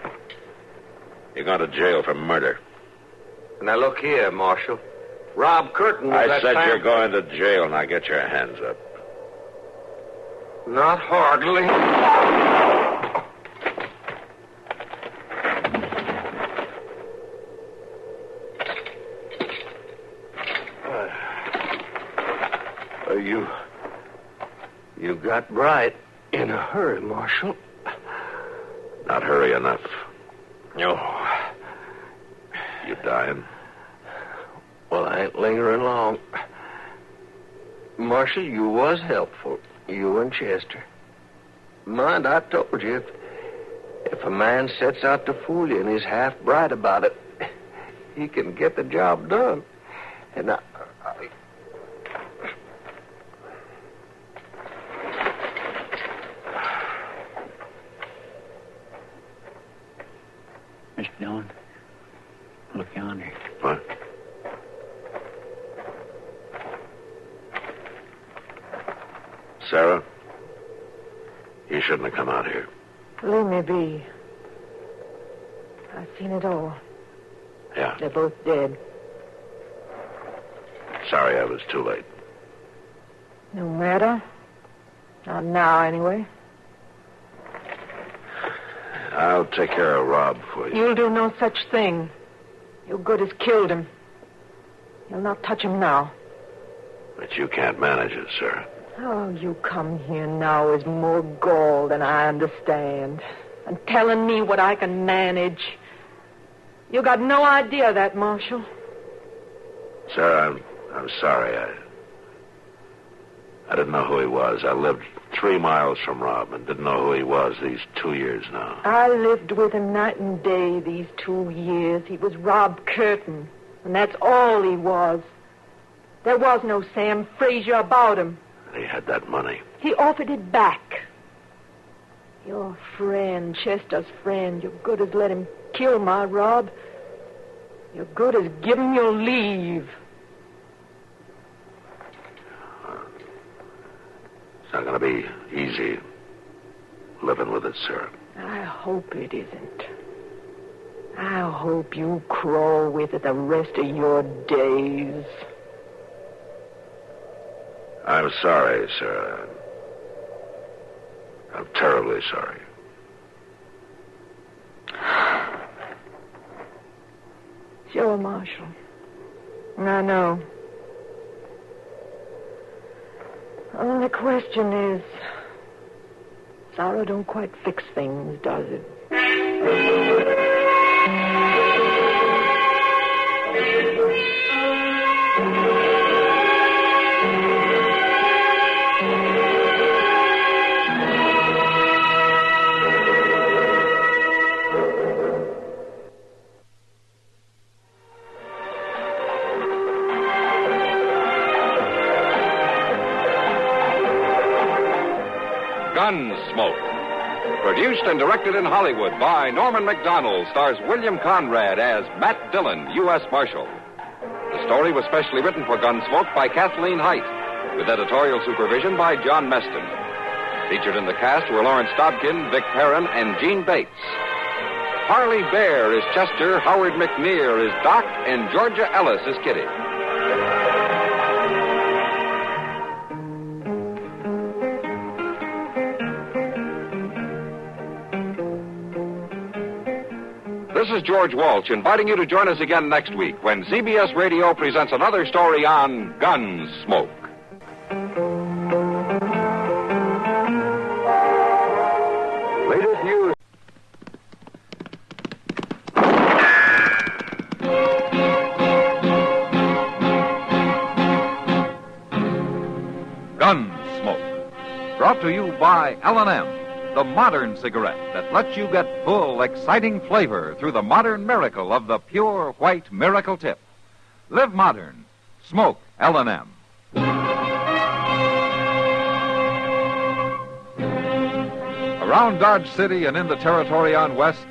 You're going to jail for murder. Now, look here, Marshal. Rob Curtin was I said Sam... you're going to jail. Now get your hands up. Not hardly. You got bright in a hurry, Marshal. Not hurry enough. No. You dying? Well, I ain't lingering long. Marshal, you was helpful. You and Chester. Mind, I told you, if a man sets out to fool you and is half bright about it, he can get the job done. And I... Mr. Dillon, look yonder. What? Sarah, you shouldn't have come out here. Leave me be. I've seen it all. Yeah. They're both dead. Sorry I was too late. No matter. Not now, anyway. I'll take care of Rob for you. You'll do no such thing. Your Good has killed him. You'll not touch him now. But you can't manage it, sir. Oh, you come here now is more gall than I understand. And telling me what I can manage. You got no idea of that, Marshal. Sarah, I'm sorry. I didn't know who he was. I lived 3 miles from Rob and didn't know who he was these 2 years now. I lived with him night and day these 2 years. He was Rob Curtin, and that's all he was. There was no Sam Fraser about him. He had that money. He offered it back. Your friend, Chester's friend, your Good has let him kill my Rob. Your Good has given you leave. It's not going to be easy living with it, sir. I hope it isn't. I hope you crawl with it the rest of your days. I'm sorry, Sarah. I'm terribly sorry. Sure, Marshal. I know. The question is, sorrow don't quite fix things, does it? Gunsmoke. Produced and directed in Hollywood by Norman Macdonald, stars William Conrad as Matt Dillon, U.S. Marshal. The story was specially written for Gunsmoke by Kathleen Height, with editorial supervision by John Meston. Featured in the cast were Lawrence Dobkin, Vic Perrin, and Gene Bates. Harley Bear is Chester, Howard McNear is Doc, and Georgia Ellis is Kitty. This is George Walsh inviting you to join us again next week when CBS Radio presents another story on Gunsmoke. Latest news. Gunsmoke. Brought to you by L&M. The modern cigarette that lets you get full, exciting flavor through the modern miracle of the pure white miracle tip. Live modern. Smoke L&M. Around Dodge City and in the territory on West,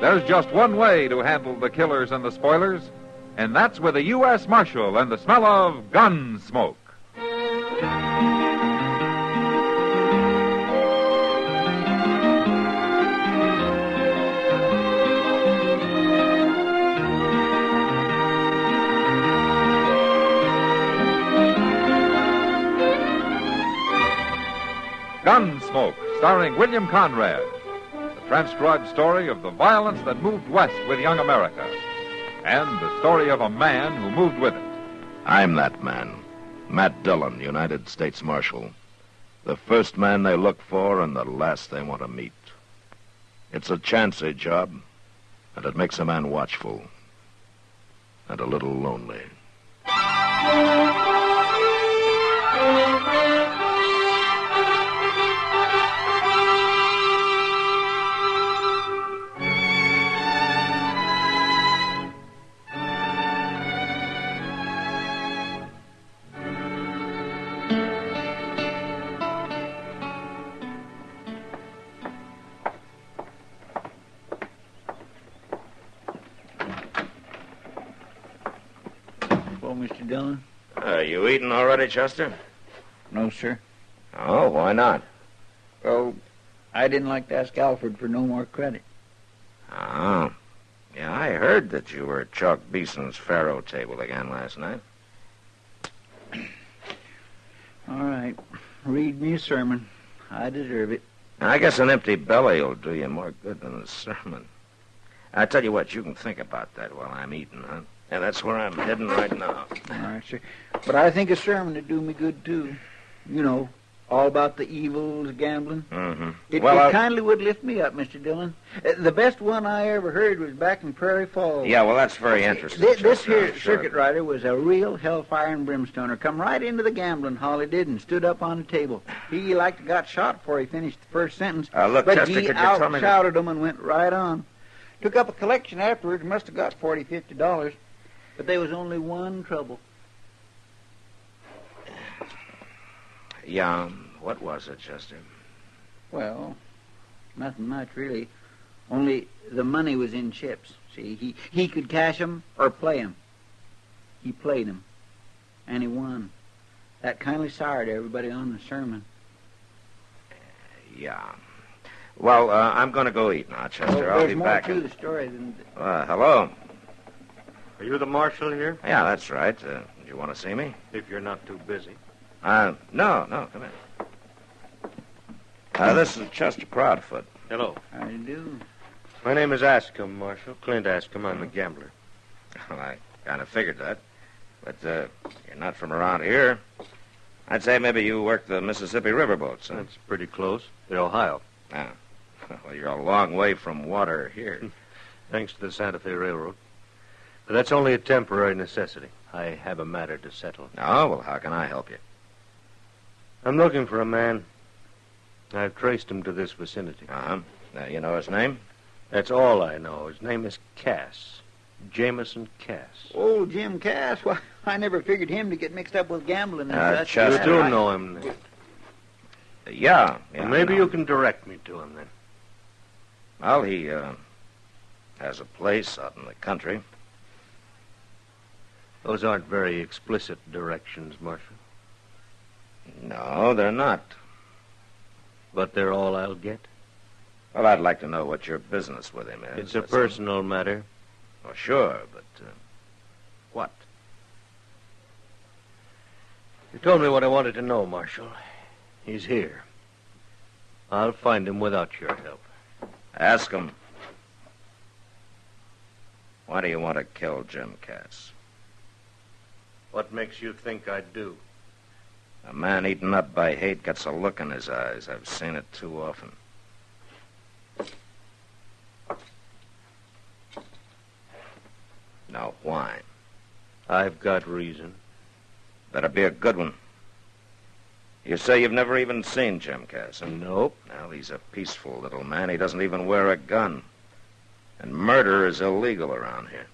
there's just one way to handle the killers and the spoilers, and that's with a U.S. Marshal and the smell of Gunsmoke. Gunsmoke, starring William Conrad. The transcribed story of the violence that moved west with young America. And the story of a man who moved with it. I'm that man. Matt Dillon, United States Marshal. The first man they look for and the last they want to meet. It's a chancy job, and it makes a man watchful. And a little lonely. Mr. Dillon? Are you eating already, Chester? No, sir. Oh, why not? Well, I didn't like to ask Alfred for no more credit. Oh. Yeah, I heard that you were at Chuck Beeson's faro table again last night. All right. Read me a sermon. I deserve it. I guess an empty belly will do you more good than a sermon. I tell you what, you can think about that while I'm eating, huh? And that's where I'm heading right now. All right, sir. But I think a sermon would do me good, too. You know, all about the evils of gambling. Mm-hmm. It kindly would lift me up, Mr. Dillon. The best one I ever heard was back in Prairie Falls. Yeah, well, that's very interesting. This here circuit rider was a real hellfire and brimstoner. Come right into the gambling hall, he did, and stood up on the table. He like got shot before he finished the first sentence. Look, but Chester, he could you tell me... out-shouted him and went right on. Took up a collection afterwards, must have got $40, $50. But there was only one trouble. Yeah, what was it, Chester? Well, nothing much, really. Only the money was in chips. See, he could cash 'em or play 'em. He played 'em, and he won. That kindly soured everybody on the sermon. Yeah. Well, I'm going to go eat now, Chester. I'll be back. There's more to the story than... Hello. Are you the marshal here? Yeah, that's right. Do you want to see me? If you're not too busy. No, come in. This is Chester Proudfoot. Hello. How do you do? My name is Ascom, Marshal. Clint Ascom. I'm a gambler. Well, I kind of figured that. But you're not from around here. I'd say maybe you work the Mississippi riverboats, huh? That's pretty close. The Ohio. Ah. Well, you're a long way from water here. Thanks to the Santa Fe Railroad. But that's only a temporary necessity. I have a matter to settle. Oh, well, how can I help you? I'm looking for a man. I've traced him to this vicinity. Uh-huh. You know his name? That's all I know. His name is Cass. Jameson Cass. Old Jim Cass? Well, I never figured him to get mixed up with gambling and such. You do know him, then? Yeah. Well, maybe you can direct me to him, then. Well, he has a place out in the country. Those aren't very explicit directions, Marshal. No, they're not. But they're all I'll get? Well, I'd like to know what your business with him is. It's a personal matter. Oh, sure, but what? You told me what I wanted to know, Marshal. He's here. I'll find him without your help. Ask him. Why do you want to kill Jim Cass? What makes you think I'd do? A man eaten up by hate gets a look in his eyes. I've seen it too often. Now, why? I've got reason. Better be a good one. You say you've never even seen Jim Cass? Nope. Well, he's a peaceful little man. He doesn't even wear a gun. And murder is illegal around here.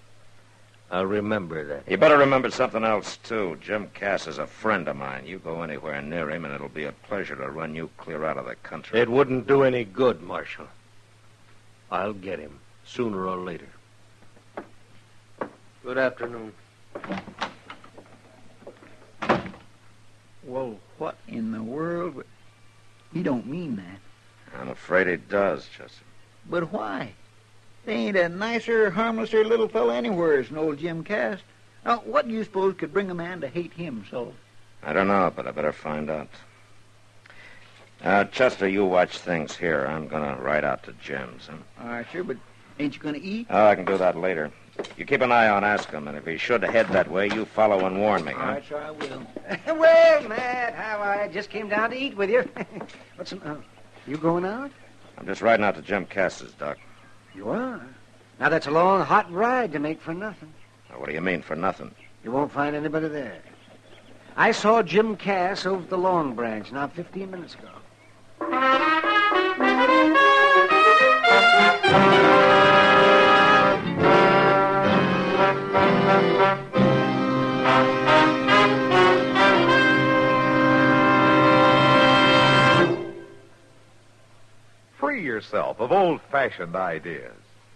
I'll remember that. You better remember something else, too. Jim Cass is a friend of mine. You go anywhere near him, and it'll be a pleasure to run you clear out of the country. It wouldn't do any good, Marshal. I'll get him, sooner or later. Good afternoon. Well, what in the world? He don't mean that. I'm afraid he does, Chester. But why? There ain't a nicer, harmlesser little fellow anywhere than old Jim Cass. Now, what do you suppose could bring a man to hate him so? I don't know, but I better find out. Chester, you watch things here. I'm going to ride out to Jim's. Huh? All right, sure, but ain't you going to eat? Oh, I can do that later. You keep an eye on Ascom, and if he should head that way, you follow and warn me, All huh? right, sure, I will. Well, Matt, how I just came down to eat with you. What's you going out? I'm just riding out to Jim Cass's, Doc. You are? Now, that's a long, hot ride to make for nothing. Now, what do you mean, for nothing? You won't find anybody there. I saw Jim Cass over at the Long Branch now 15 minutes ago. Free yourself of old-fashioned ideas.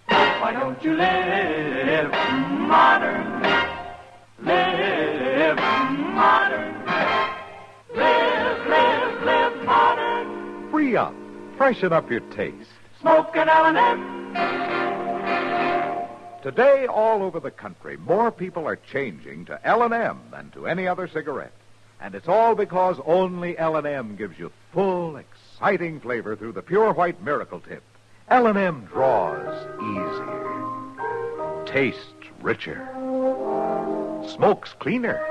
Why don't you live modern? Live modern. Live modern. Free up. Freshen up your taste. Smoke an L&M. Today, all over the country, more people are changing to L&M than to any other cigarette. And it's all because only L&M gives you full, exciting flavor through the pure white miracle tip. L&M draws easier, tastes richer, smokes cleaner.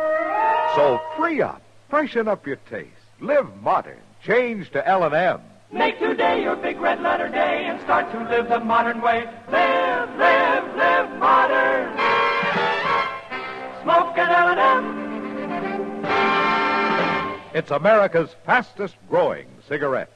So free up, freshen up your taste, live modern, change to L&M. Make today your big red letter day and start to live the modern way. Live modern. Smoke an L&M. It's America's fastest growing cigarette.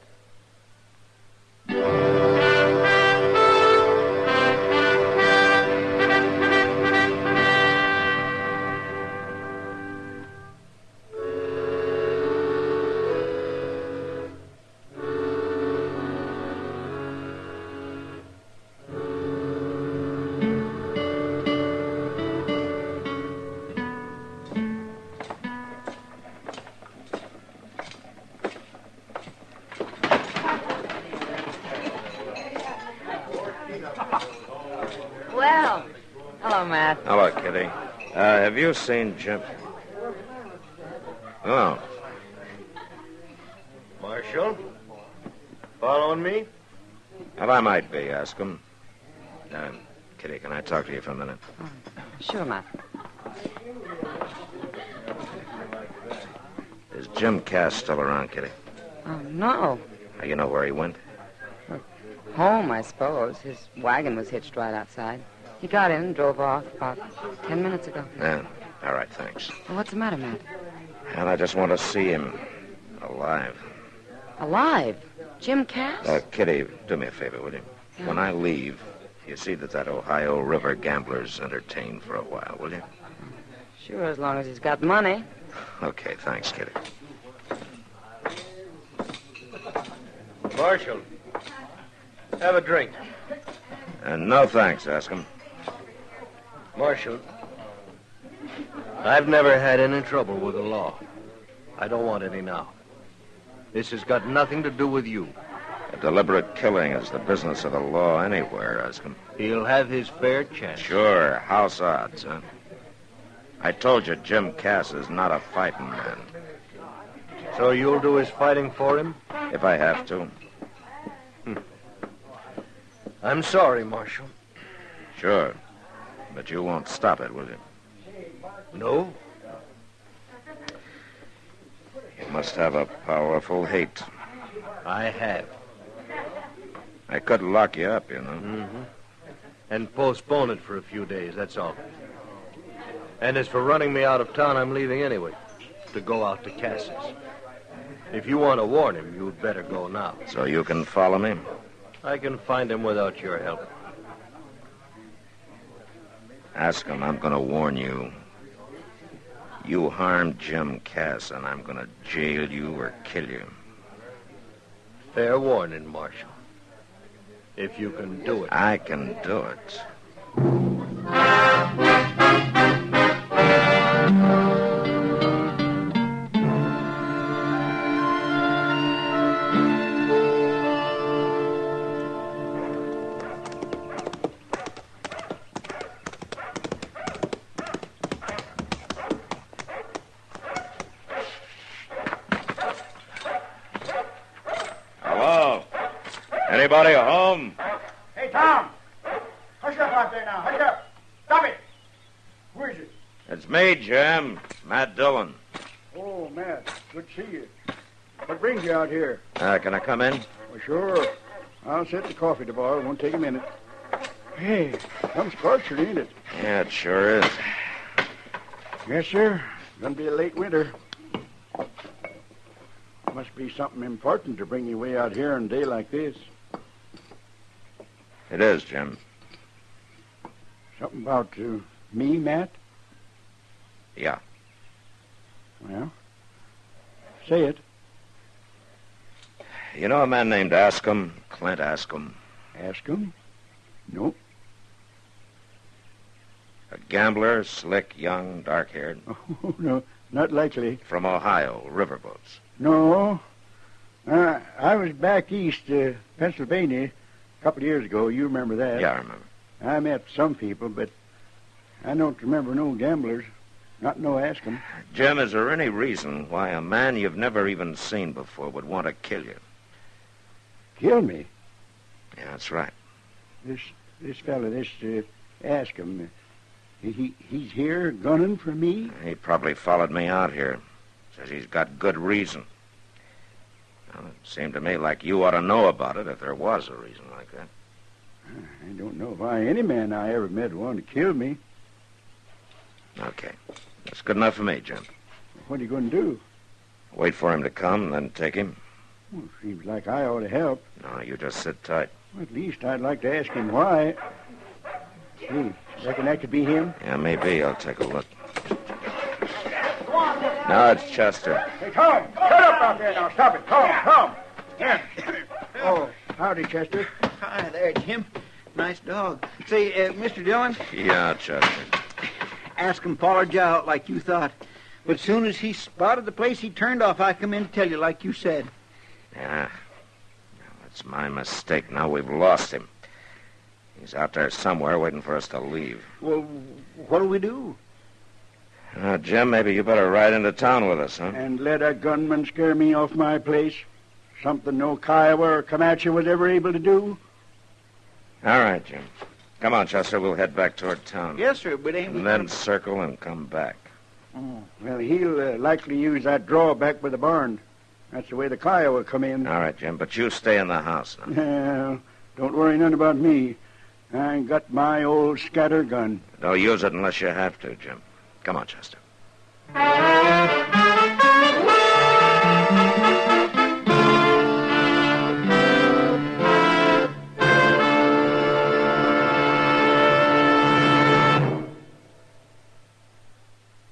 Hello, Matt. Hello, Kitty. Have you seen Jim? Oh. Marshal? Following me? Well, I might be, ask him. Kitty, can I talk to you for a minute? Sure, Matt. Is Jim Cass still around, Kitty? Oh, no. You know where he went? Home, I suppose. His wagon was hitched right outside. He got in and drove off about 10 minutes ago. Yeah. All right, thanks. Well, what's the matter, Matt? And I just want to see him alive. Alive? Jim Cass? Kitty, do me a favor, will you? Yeah. When I leave, you see that Ohio River gambler's entertained for a while, will you? Sure, as long as he's got money. Okay, thanks, Kitty. Marshal, have a drink. No thanks, ask him. Marshal, I've never had any trouble with the law. I don't want any now. This has got nothing to do with you. A deliberate killing is the business of the law anywhere, ask him. He'll have his fair chance. Sure, house odds, huh? I told you Jim Cass is not a fighting man. So you'll do his fighting for him? If I have to. I'm sorry, Marshal. Sure. But you won't stop it, will you? No. You must have a powerful hate. I have. I could lock you up, you know. Mm-hmm. And postpone it for a few days, that's all. And as for running me out of town, I'm leaving anyway, to go out to Cass's. If you want to warn him, you'd better go now. So you can follow me? I can find him without your help. Ask him, I'm going to warn you. You harmed Jim Cass, and I'm going to jail you or kill you. Fair warning, Marshal. If you can do it. I can do it. Anybody home? Hey, Tom! Hush up out there now. Hush up. Stop it. Who is it? It's me, Jim. Matt Dillon. Oh, Matt. Good to see you. What brings you out here? Can I come in? Well, sure. I'll set the coffee to boil. It won't take a minute. Hey, I'm scorching, ain't it? Yeah, it sure is. Yes, sir. Gonna be a late winter. Must be something important to bring you way out here on a day like this. It is, Jim. Something about me, Matt? Yeah. Well, say it. You know a man named Ascom? Clint Ascom? Ascom? Nope. A gambler, slick, young, dark-haired? Oh, no, not likely. From Ohio, riverboats. No. I was back east, Pennsylvania, a couple of years ago. You remember that? Yeah, I remember. I met some people, but I don't remember no gamblers. Not no Ascom. Jim, is there any reason why a man you've never even seen before would want to kill you? Kill me? Yeah, that's right. This fella, Ascom, he's here gunning for me? He probably followed me out here. Says he's got good reason. Well, it seemed to me like you ought to know about it if there was a reason like that. I don't know why any man I ever met wanted to kill me. Okay. That's good enough for me, Jim. What are you going to do? Wait for him to come, then take him. Well, seems like I ought to help. No, you just sit tight. Well, at least I'd like to ask him why. Gee, reckon that could be him? Yeah, maybe. I'll take a look. No, it's Chester. Hey, Tom! Shut up out there now. Stop it. Tom! Yeah. Oh, howdy, Chester. Hi there, Jim. Nice dog. Say, Mr. Dillon, Yeah, Chester. ask him followed you out like you thought. But as soon as he spotted the place he turned off, I come in to tell you like you said. Yeah. That's my mistake. Now we've lost him. He's out there somewhere waiting for us to leave. Well, what'll we do? Jim, maybe you better ride into town with us, huh? And let a gunman scare me off my place? Something no Kiowa or Comanche was ever able to do? All right, Jim. Come on, Chester. We'll head back toward town. Yes, sir, but ain't we... And then circle and come back. Oh, well, he'll likely use that drawback by the barn. That's the way the Kiowa come in. All right, Jim, but you stay in the house now. Well, don't worry none about me. I got my old scatter gun. Don't use it unless you have to, Jim. Come on, Chester.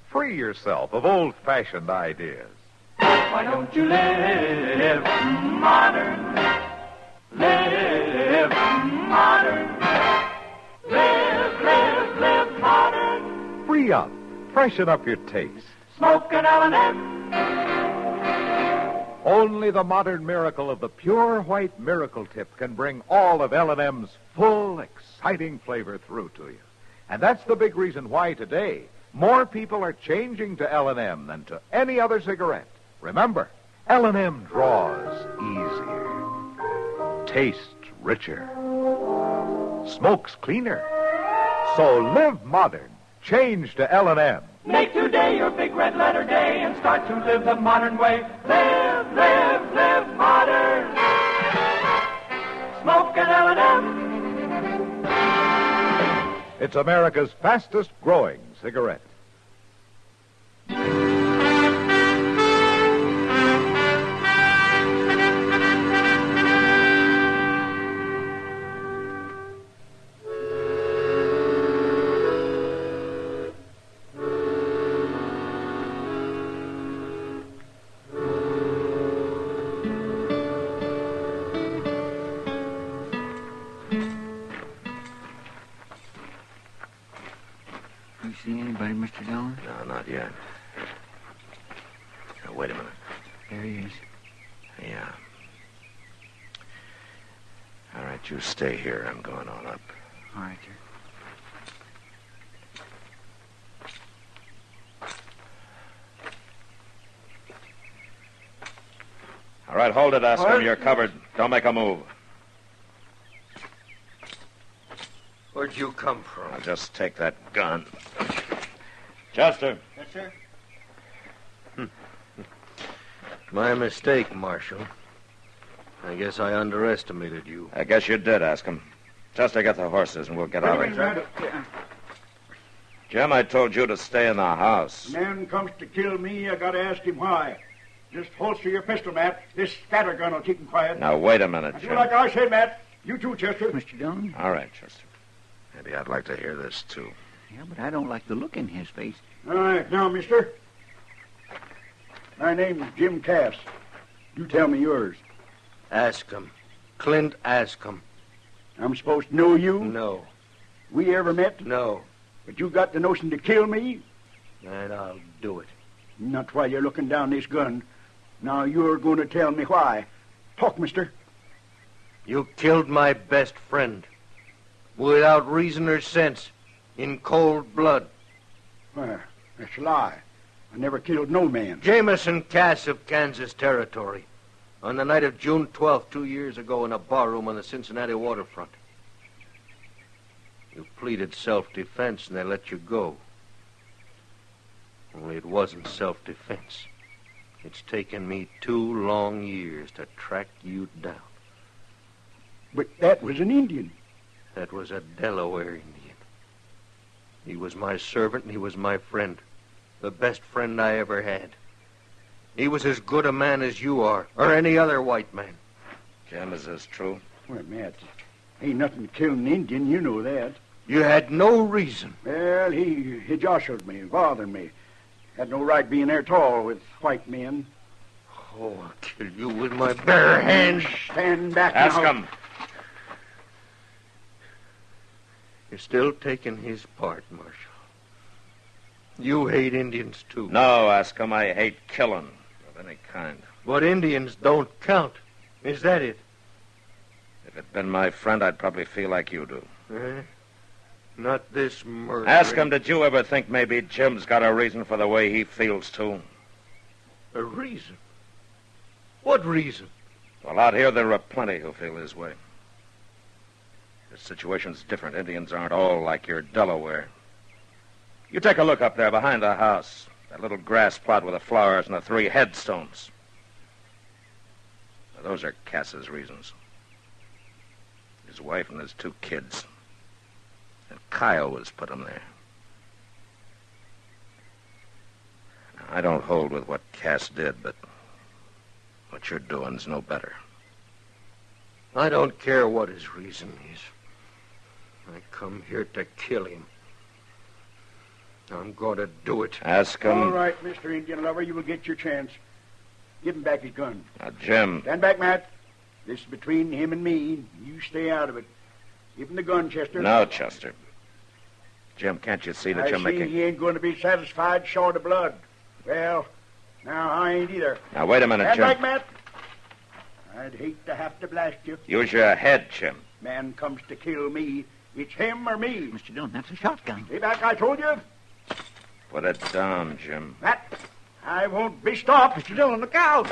Free yourself of old-fashioned ideas. Why don't you live modern? Live modern. Live modern. Free up. Freshen up your taste. Smoke an L&M. Only the modern miracle of the pure white miracle tip can bring all of L&M's full, exciting flavor through to you. And that's the big reason why today more people are changing to L&M than to any other cigarette. Remember, L&M draws easier, tastes richer, smokes cleaner. So live modern. Change to L&M. Make today your big red letter day and start to live the modern way. Live modern. Smoke an L&M. It's America's fastest growing cigarette. You see anybody, Mr. Dillon? No, not yet. Now, wait a minute. There he is. Yeah. All right, you stay here. I'm going on up. All right, sir. All right, hold it, Askham. What? You're covered. Don't make a move. Where'd you come from? Now, just take that gun. Chester. Yes, sir. My mistake, Marshal. I guess I underestimated you. I guess you did, Askham. Chester, get the horses and we'll get out of here. Jim, I told you to stay in the house. Man comes to kill me, I gotta ask him why. Just holster your pistol, Matt. This scatter gun will keep him quiet. Now, wait a minute, Do Jim. like I say, Matt. You too, Chester. Mr. Dillon? All right, Chester. Maybe I'd like to hear this, too. Yeah, but I don't like the look in his face. All right, now, mister. My name's Jim Cass. You tell me yours. Askham. Clint Askham. I'm supposed to know you? No. We ever met? No. But you got the notion to kill me? And I'll do it. Not while you're looking down this gun. Now you're going to tell me why. Talk, mister. You killed my best friend. Without reason or sense. In cold blood. Well, that's a lie. I never killed no man. Jameson Cass of Kansas Territory. On the night of June 12th, 2 years ago, in a barroom on the Cincinnati waterfront. You pleaded self-defense, and they let you go. Only it wasn't self-defense. It's taken me 2 long years to track you down. But that was an Indian. That was a Delaware Indian. He was my servant, and he was my friend. The best friend I ever had. He was as good a man as you are, or any other white man. Jim, is this true? Well, Matt, ain't nothing to kill an Indian, you know that. You had no reason. Well, he jostled me and bothered me. Had no right being there at all with white men. Oh, I'll kill you with my bare hands. Stand back Ask now. him. You're still taking his part, Marshal. You hate Indians, too. No, Askham, I hate killing of any kind. But Indians don't count. Is that it? If it'd been my friend, I'd probably feel like you do. Not this murder. Ask him, did you ever think maybe Jim's got a reason for the way he feels, too? A reason? What reason? Well, out here there are plenty who feel his way. The situation's different. Indians aren't all like your Delaware. You take a look up there behind the house. That little grass plot with the flowers and the 3 headstones. Now, those are Cass's reasons. His wife and his 2 kids. And Kiowas put him there. Now, I don't hold with what Cass did, but what you're doing's no better. I don't care what his reason is. I come here to kill him. I'm going to do it. Ask him. All right, Mr. Indian Lover, you will get your chance. Give him back his gun. Now, Jim. Stand back, Matt. This is between him and me. You stay out of it. Give him the gun, Chester. No, Chester. Jim, can't you see that you're making... I see he ain't going to be satisfied short of blood. Well, now I ain't either. Now, wait a minute, Stand Jim. back, Matt. I'd hate to have to blast you. Use your head, Jim. Man comes to kill me. It's him or me. Mr. Dillon, that's a shotgun. Stay back, I told you. Put it down, Jim. Matt, I won't be stopped. Mr. Dillon, look out.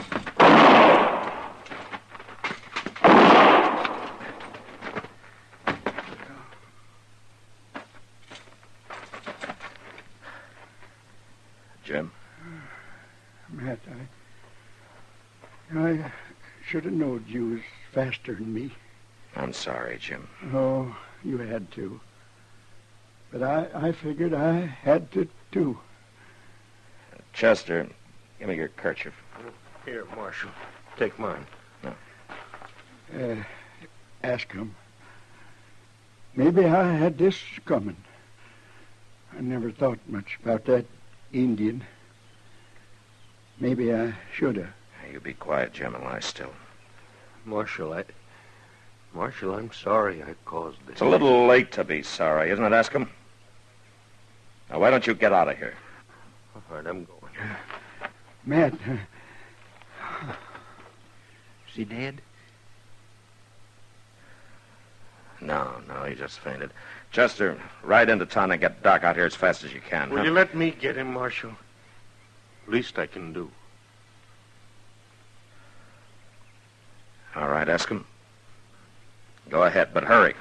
Jim? Matt, I should have known you was faster than me. I'm sorry, Jim. Oh, you had to. But I figured I had to, too. Chester, give me your kerchief. Here, Marshal. Take mine. No. Ask him. Maybe I had this coming. I never thought much about that Indian. Maybe I should have. You be quiet, Jim, and lie still. Marshal, I'm sorry I caused this. It's a little late to be sorry, isn't it, ask him? Now, why don't you get out of here? All right, I'm going. Matt. Is he dead? No, he just fainted. Chester, ride into town and get Doc out here as fast as you can. Will you let me get him, Marshal? Least I can do. All right, ask him. Go ahead, but hurry.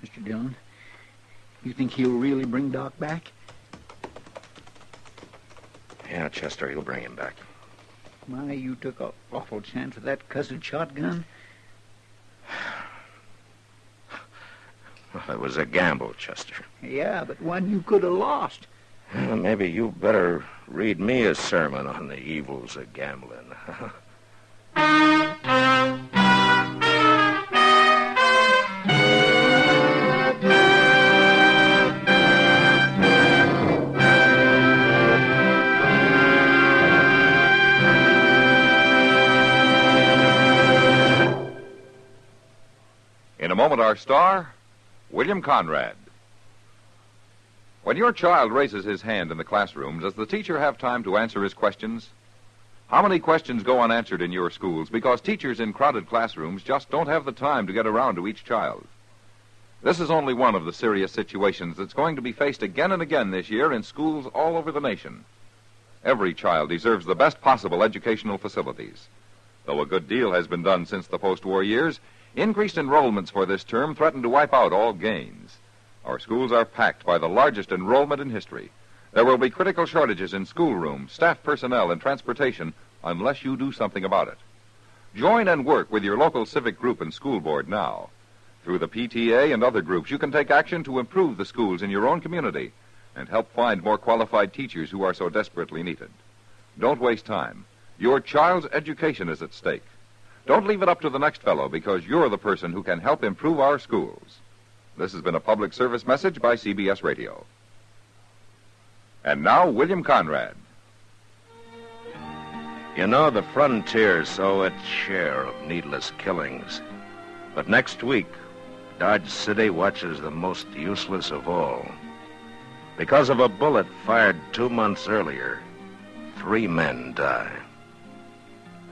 Mr. Dillon, you think he'll really bring Doc back? Yeah, Chester, he'll bring him back. My, you took an awful chance with that cussed shotgun. Well, it was a gamble, Chester. Yeah, but one you could have lost. Well, maybe you better read me a sermon on the evils of gambling. In a moment, our star, William Conrad. When your child raises his hand in the classroom, does the teacher have time to answer his questions? How many questions go unanswered in your schools because teachers in crowded classrooms just don't have the time to get around to each child? This is only one of the serious situations that's going to be faced again and again this year in schools all over the nation. Every child deserves the best possible educational facilities. Though a good deal has been done since the post-war years, increased enrollments for this term threaten to wipe out all gains. Our schools are packed by the largest enrollment in history. There will be critical shortages in schoolrooms, staff personnel, and transportation unless you do something about it. Join and work with your local civic group and school board now. Through the PTA and other groups, you can take action to improve the schools in your own community and help find more qualified teachers who are so desperately needed. Don't waste time. Your child's education is at stake. Don't leave it up to the next fellow because you're the person who can help improve our schools. This has been a public service message by CBS Radio. And now, William Conrad. You know, the frontier's so its share of needless killings. But next week, Dodge City watches the most useless of all. Because of a bullet fired 2 months earlier, 3 men die.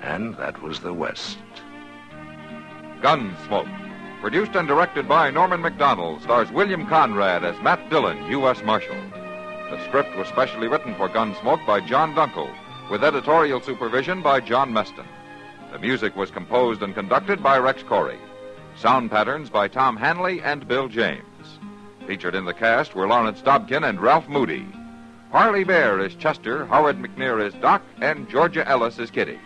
And that was the West. Gunsmoke. Produced and directed by Norman McDonald, stars William Conrad as Matt Dillon, U.S. Marshal. The script was specially written for Gunsmoke by John Dunkel, with editorial supervision by John Meston. The music was composed and conducted by Rex Corey. Sound patterns by Tom Hanley and Bill James. Featured in the cast were Lawrence Dobkin and Ralph Moody. Harley Bear is Chester, Howard McNear is Doc, and Georgia Ellis is Kitty.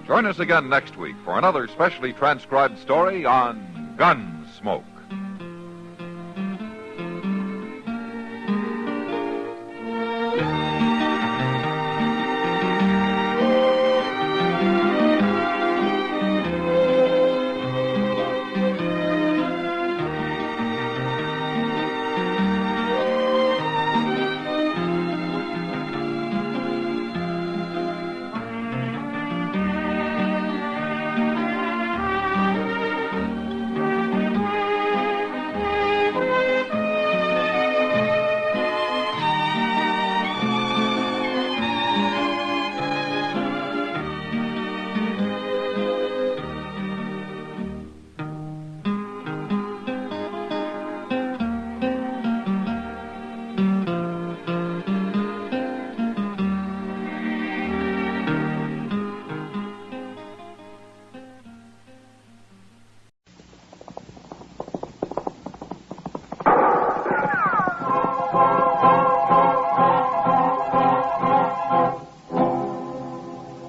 Join us again next week for another specially transcribed story on Gunsmoke.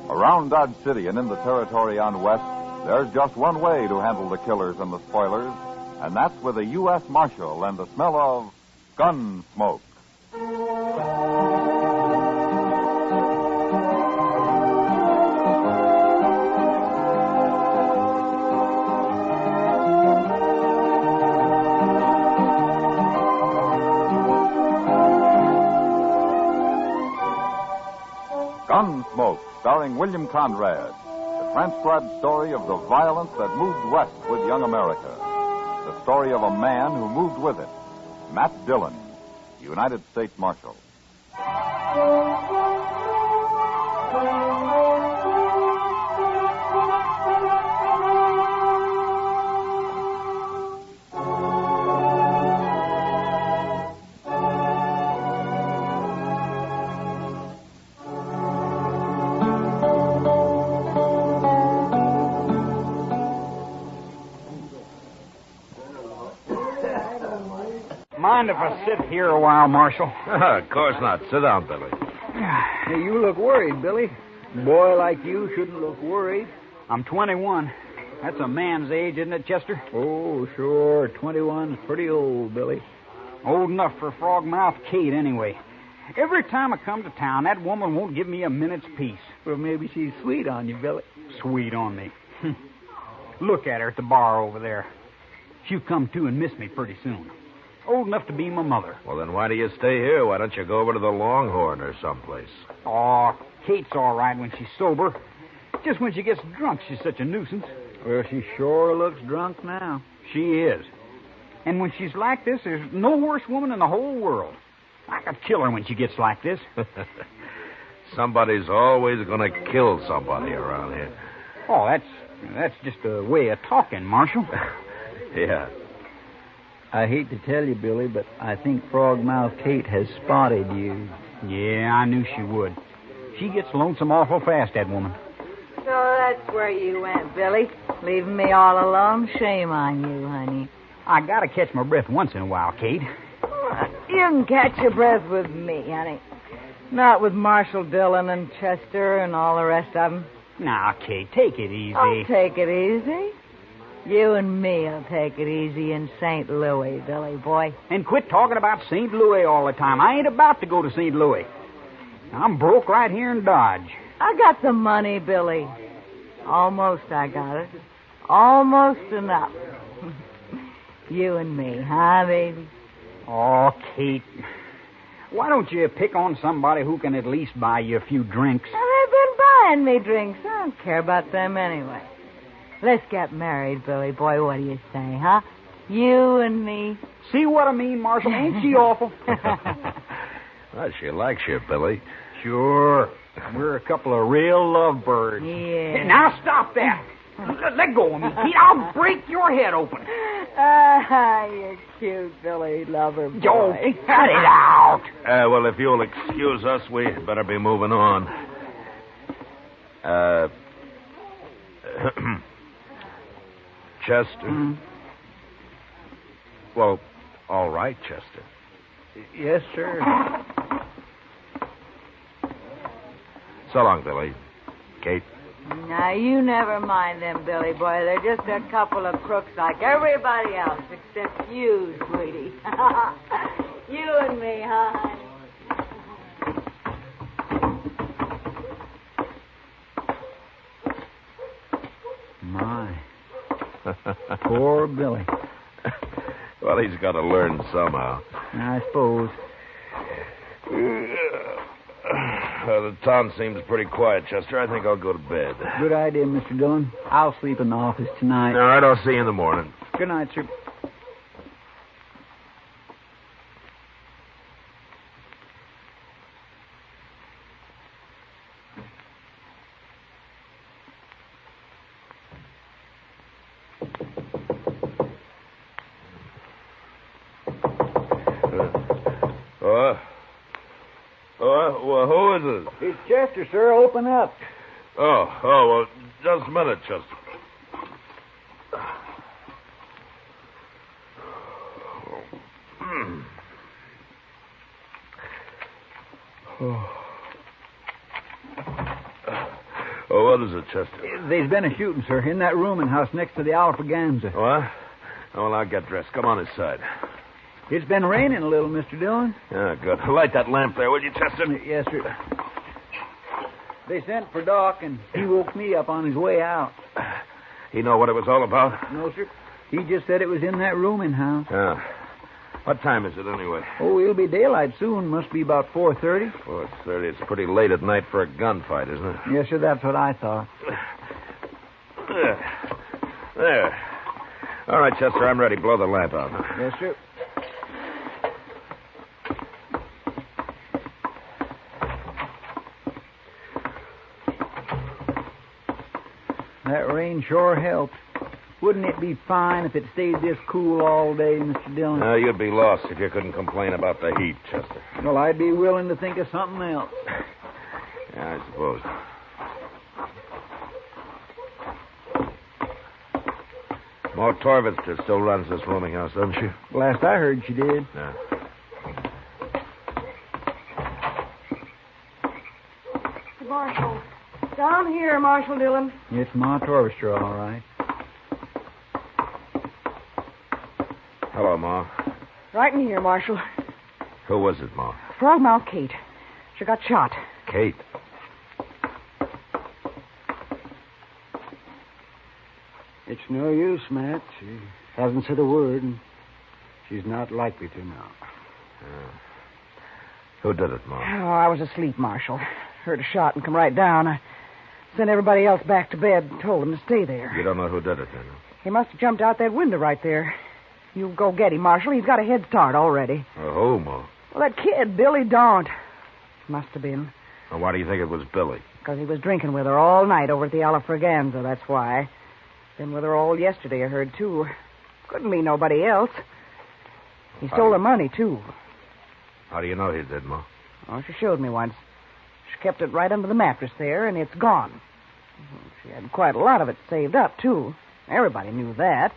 Around Dodge City and in the territory on West, there's just one way to handle the killers and the spoilers, and that's with a U.S. Marshal and the smell of Gunsmoke. Gunsmoke, starring William Conrad, the transcribed story of the violence that moved west with young America. The story of a man who moved with it, Matt Dillon, United States Marshal. Mind if I sit here a while, Marshal? Of course not. Sit down, Billy. Hey, you look worried, Billy. A boy like you shouldn't look worried. I'm 21. That's a man's age, isn't it, Chester? Oh, sure. 21's pretty old, Billy. Old enough for Frog-Mouth Kate, anyway. Every time I come to town, that woman won't give me a minute's peace. Well, maybe she's sweet on you, Billy. Sweet on me. Look at her at the bar over there. She'll come to and miss me pretty soon. Old enough to be my mother. Well, then why do you stay here? Why don't you go over to the Longhorn or someplace? Oh, Kate's all right when she's sober. Just when she gets drunk, she's such a nuisance. Well, she sure looks drunk now. She is. And when she's like this, there's no worse woman in the whole world. I could kill her when she gets like this. Somebody's always going to kill somebody around here. Oh, that's just a way of talking, Marshal. Yeah. I hate to tell you, Billy, but I think Frog-Mouth Kate has spotted you. Yeah, I knew she would. She gets lonesome awful fast, that woman. So that's where you went, Billy. Leaving me all alone? Shame on you, honey. I gotta catch my breath once in a while, Kate. You can catch your breath with me, honey. Not with Marshal Dillon and Chester and all the rest of them. Now, Kate, take it easy. I'll take it easy. You and me'll take it easy in St. Louis, Billy boy. And quit talking about St. Louis all the time. I ain't about to go to St. Louis. I'm broke right here in Dodge. I got the money, Billy. Almost I got it. Almost enough. You and me, huh, baby? Oh, Kate. Why don't you pick on somebody who can at least buy you a few drinks? Well, they've been buying me drinks. I don't care about them anyway. Let's get married, Billy boy. What do you say, huh? You and me. See what I mean, Marshal? Ain't she awful? Well, she likes you, Billy. Sure. We're a couple of real lovebirds. Yeah. Now stop that. Let go of me, Pete. I'll break your head open. You're cute, Billy. Lover boy. Joe, cut it out. Well, if you'll excuse us, we better be moving on. Chester? Well, all right, Chester. Yes, sir. So long, Billy. Kate? Now, you never mind them, Billy boy. They're just a couple of crooks like everybody else, except you, sweetie. You and me, huh? My. Poor Billy. Well, he's got to learn somehow. I suppose. The town seems pretty quiet, Chester. I think I'll go to bed. Good idea, Mr. Dillon. I'll sleep in the office tonight. All right, I'll see you in the morning. Good night, sir. Well, who is it? It's Chester, sir. Open up. Well, just a minute, Chester. What is it, Chester? There's been a shooting, sir, in that rooming house next to the AFRTS. What? Well, I'll get dressed. Come on inside. It's been raining a little, Mr. Dillon. Yeah, good. Light that lamp there, will you, Chester? Yes, sir. They sent for Doc, and he woke me up on his way out. He know what it was all about? No, sir. He just said it was in that rooming house. Yeah. What time is it, anyway? Oh, it'll be daylight soon. Must be about 4:30. 4:30. It's pretty late at night for a gunfight, isn't it? Yes, sir. That's what I thought. There. All right, Chester, I'm ready. Blow the lamp out. Yes, sir. That rain sure helped. Wouldn't it be fine if it stayed this cool all day, Mr. Dillon? You'd be lost if you couldn't complain about the heat, Chester. Well, I'd be willing to think of something else. Yeah, I suppose. Ma Torvitzer still runs this rooming house, doesn't she? Last I heard, she did. Yeah. Marshal. Down here, Marshal Dillon. It's Ma Torvitzer, all right. Hello, Ma. Right in here, Marshal. Who was it, Ma? Frogmouth Kate. She got shot. Kate. It's no use, Matt. She hasn't said a word, and she's not likely to now. Who did it, Ma? Oh, I was asleep, Marshal. Heard a shot and come right down. I sent everybody else back to bed and told them to stay there. You don't know who did it, then? He must have jumped out that window right there. You go get him, Marshal. He's got a head start already. Who, Ma? Well, that kid, Billy Daunt. Must have been. Well, why do you think it was Billy? Because he was drinking with her all night over at the AFRTS, that's why. Been with her all yesterday, I heard, too. Couldn't be nobody else. He stole her money, too. How do you know he did, Ma? Oh, she showed me once. She kept it right under the mattress there, and it's gone. She had quite a lot of it saved up, too. Everybody knew that.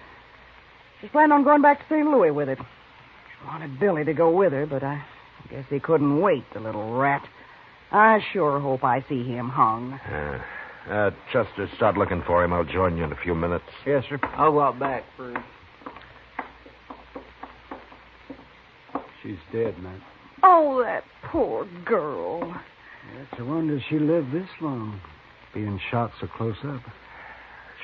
She's planning on going back to St. Louis with it. She wanted Billy to go with her, but I guess he couldn't wait, the little rat. I sure hope I see him hung. Chester, start looking for him. I'll join you in a few minutes. Yes, sir. I'll go out back first. She's dead, Matt. Oh, that poor girl. It's a wonder she lived this long, being shot so close up.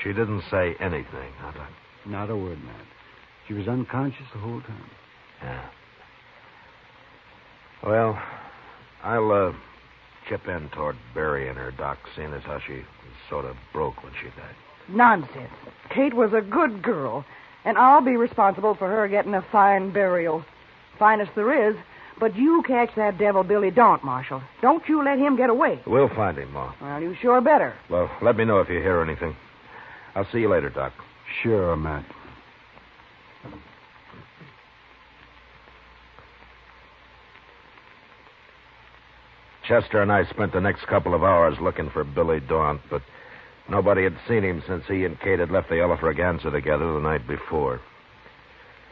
She didn't say anything, huh, Doc? Not a word, Matt. She was unconscious the whole time. Yeah. Well, I'll chip in toward burying her, Doc, seeing as how she was sort of broke when she died. Nonsense. Kate was a good girl, and I'll be responsible for her getting a fine burial. Finest there is. But you catch that devil Billy Daunt, Marshal. Don't you let him get away. We'll find him, Ma. Well, you sure better. Well, let me know if you hear anything. I'll see you later, Doc. Sure, Matt. Chester and I spent the next couple of hours looking for Billy Daunt, but nobody had seen him since he and Kate had left the AFRTS together the night before.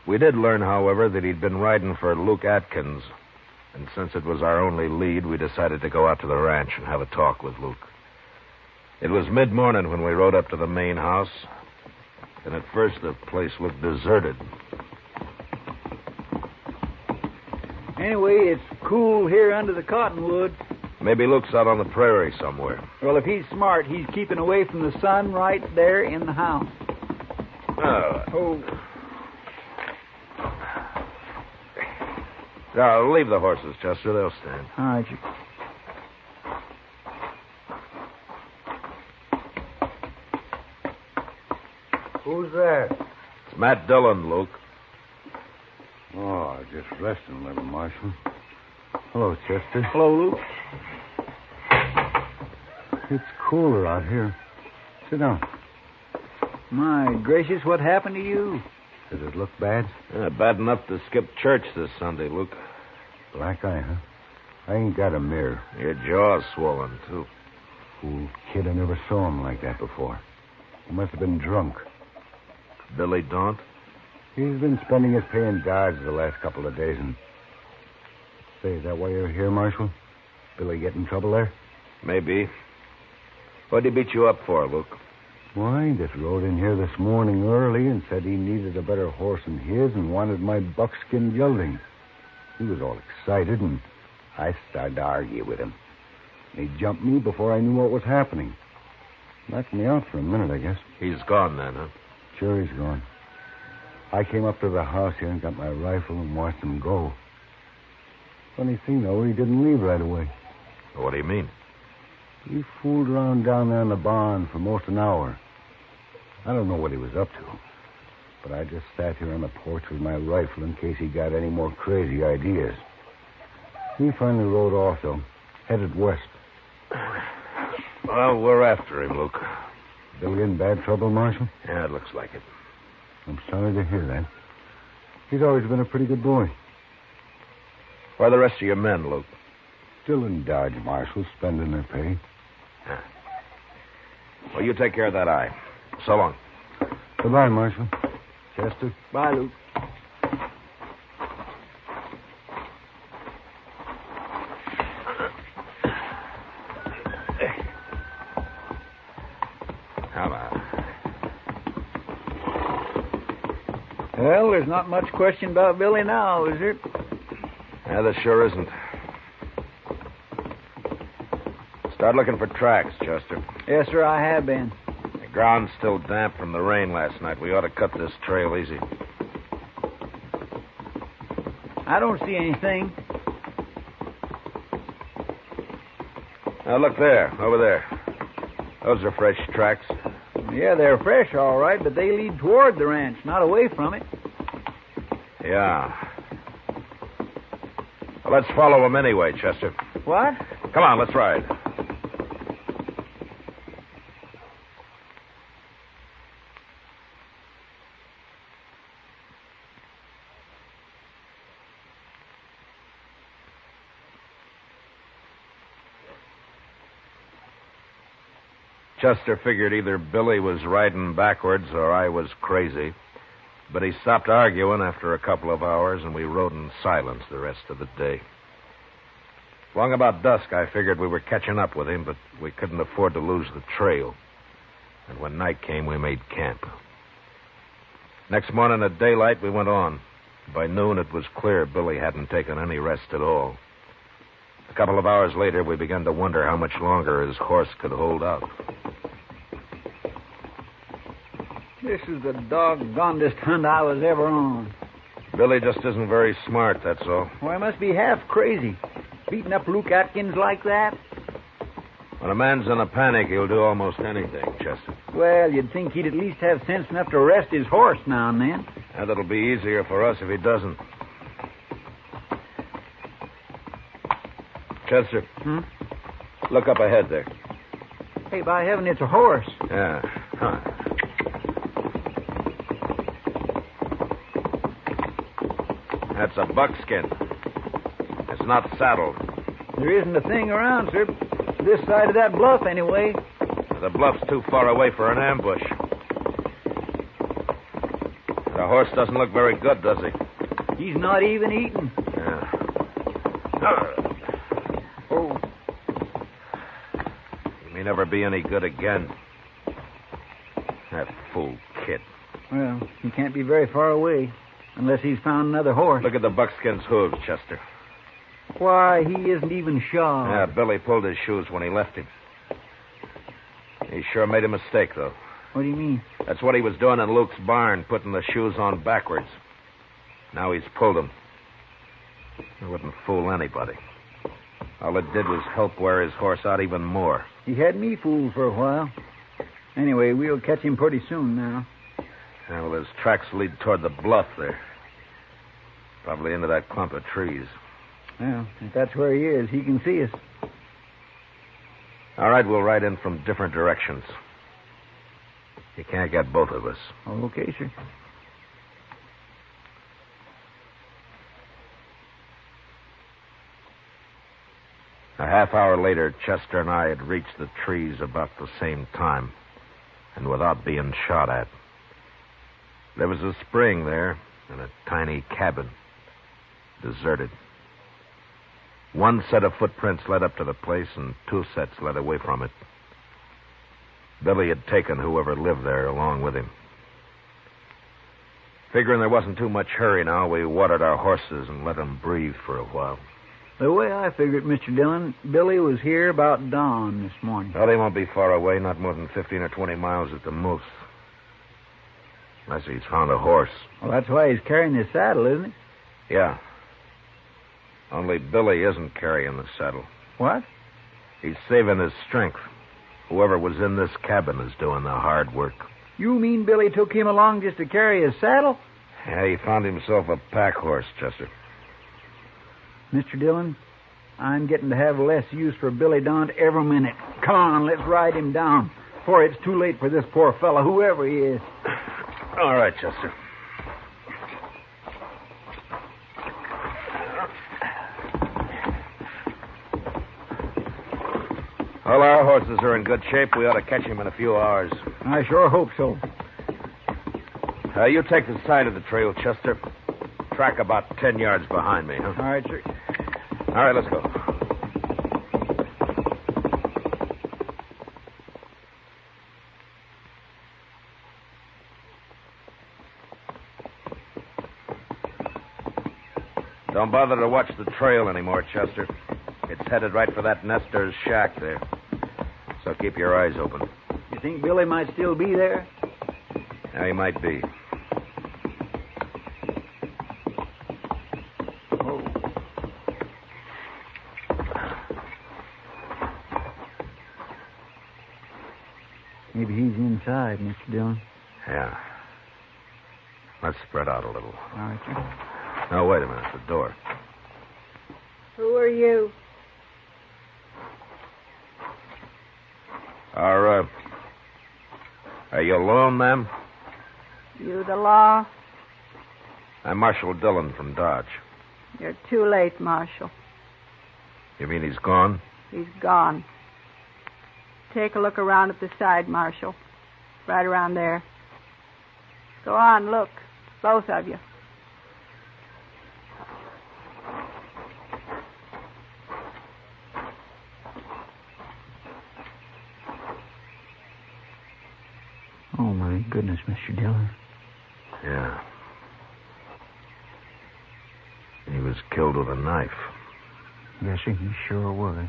We did learn, however, that he'd been riding for Luke Atkins, and since it was our only lead, we decided to go out to the ranch and have a talk with Luke. It was mid-morning when we rode up to the main house, and at first the place looked deserted. Anyway, it's cool here under the cottonwood. Maybe Luke's out on the prairie somewhere. Well, if he's smart, he's keeping away from the sun right there in the house. Oh. Now, leave the horses, Chester. They'll stand. All right, you... Who's that? It's Matt Dillon, Luke. Oh, just resting a little, Marshal. Hello, Chester. Hello, Luke. It's cooler out here. Sit down. My gracious, what happened to you? Does it look bad? Bad enough to skip church this Sunday, Luke. Black eye, huh? I ain't got a mirror. Your jaw's swollen, too. Fool kid, I never saw him like that before. He must have been drunk. Billy Daunt? He's been spending his pay in Dodge the last couple of days, and... Say, is that why you're here, Marshal? Billy get in trouble there? Maybe. What'd he beat you up for, Luke? Why, he just rode in here this morning early and said he needed a better horse than his and wanted my buckskin gelding. He was all excited, and I started to argue with him. He jumped me before I knew what was happening. Knocked me out for a minute, I guess. He's gone then, huh? Sure, he's gone. I came up to the house here and got my rifle and watched him go. Funny thing, though, he didn't leave right away. What do you mean? He fooled around down there in the barn for most an hour. I don't know what he was up to, but I just sat here on the porch with my rifle in case he got any more crazy ideas. He finally rode off, though, headed west. Well, we're after him, Luke. Billy in bad trouble, Marshal? Yeah, it looks like it. I'm sorry to hear that. He's always been a pretty good boy. Where are the rest of your men, Luke? Still in Dodge, Marshal, spending their pay. Well, you take care of that eye. So long. Goodbye, Marshal. Chester? Bye, Luke. Come on. Well, there's not much question about Billy now, is there? Yeah, there sure isn't. Start looking for tracks, Chester. Yes, sir, I have been. The ground's still damp from the rain last night. We ought to cut this trail easy. I don't see anything. Now, look there, over there. Those are fresh tracks. Yeah, they're fresh, all right, but they lead toward the ranch, not away from it. Yeah. Well, let's follow them anyway, Chester. What? Come on, let's ride. Chester figured either Billy was riding backwards or I was crazy. But he stopped arguing after a couple of hours, and we rode in silence the rest of the day. Long about dusk, I figured we were catching up with him, but we couldn't afford to lose the trail. And when night came, we made camp. Next morning at daylight, we went on. By noon, it was clear Billy hadn't taken any rest at all. A couple of hours later, we began to wonder how much longer his horse could hold out. This is the doggonedest hunt I was ever on. Billy just isn't very smart, that's all. Well, I must be half crazy. Beating up Luke Atkins like that? When a man's in a panic, he'll do almost anything, Chester. Well, you'd think he'd at least have sense enough to rest his horse now and then. And that'll be easier for us if he doesn't. Chester. Look up ahead there. Hey, by heaven, it's a horse. Yeah. Huh. That's a buckskin. It's not saddled. There isn't a thing around, sir. This side of that bluff, anyway. The bluff's too far away for an ambush. The horse doesn't look very good, does he? He's not even eating. Yeah. Oh. He may never be any good again. That fool kid. Well, he can't be very far away, unless he's found another horse. Look at the buckskin's hooves, Chester. Why, he isn't even shod. Yeah, Billy pulled his shoes when he left him. He sure made a mistake, though. What do you mean? That's what he was doing in Luke's barn, putting the shoes on backwards. Now he's pulled them. It wouldn't fool anybody. All it did was help wear his horse out even more. He had me fooled for a while. Anyway, we'll catch him pretty soon now. Yeah, well, his tracks lead toward the bluff there. Probably into that clump of trees. Well, if that's where he is, he can see us. All right, we'll ride in from different directions. You can't get both of us. Okay, sir. A half hour later, Chester and I had reached the trees about the same time, and without being shot at. There was a spring there and a tiny cabin, deserted. One set of footprints led up to the place, and two sets led away from it. Billy had taken whoever lived there along with him. Figuring there wasn't too much hurry now, we watered our horses and let them breathe for a while. The way I figured, Mr. Dillon, Billy was here about dawn this morning. Well, they won't be far away, not more than 15 or 20 miles at the most. Unless he's found a horse. Well, that's why he's carrying his saddle, isn't it? Yeah. Only Billy isn't carrying the saddle. What? He's saving his strength. Whoever was in this cabin is doing the hard work. You mean Billy took him along just to carry his saddle? Yeah, he found himself a pack horse, Chester. Mr. Dillon, I'm getting to have less use for Billy Don every minute. Come on, let's ride him down before it's too late for this poor fellow, whoever he is. All right, Chester. Well, our horses are in good shape. We ought to catch him in a few hours. I sure hope so. You take the side of the trail, Chester. Track about 10 yards behind me, huh? All right, sir. All right, let's go. Don't bother to watch the trail anymore, Chester. It's headed right for that nester's shack there. So keep your eyes open. You think Billy might still be there? Yeah, he might be. Oh. Maybe he's inside, Mr. Dillon. Yeah. Let's spread out a little. All right, sir. No, wait a minute. The door. Who are you? Are you alone, ma'am? You the law? I'm Marshal Dillon from Dodge. You're too late, Marshal. You mean he's gone? He's gone. Take a look around at the side, Marshal. Right around there. Go on, look. Both of you. Oh, my goodness, Mr. Dillon. Yeah. He was killed with a knife. Yes, sir, he sure was.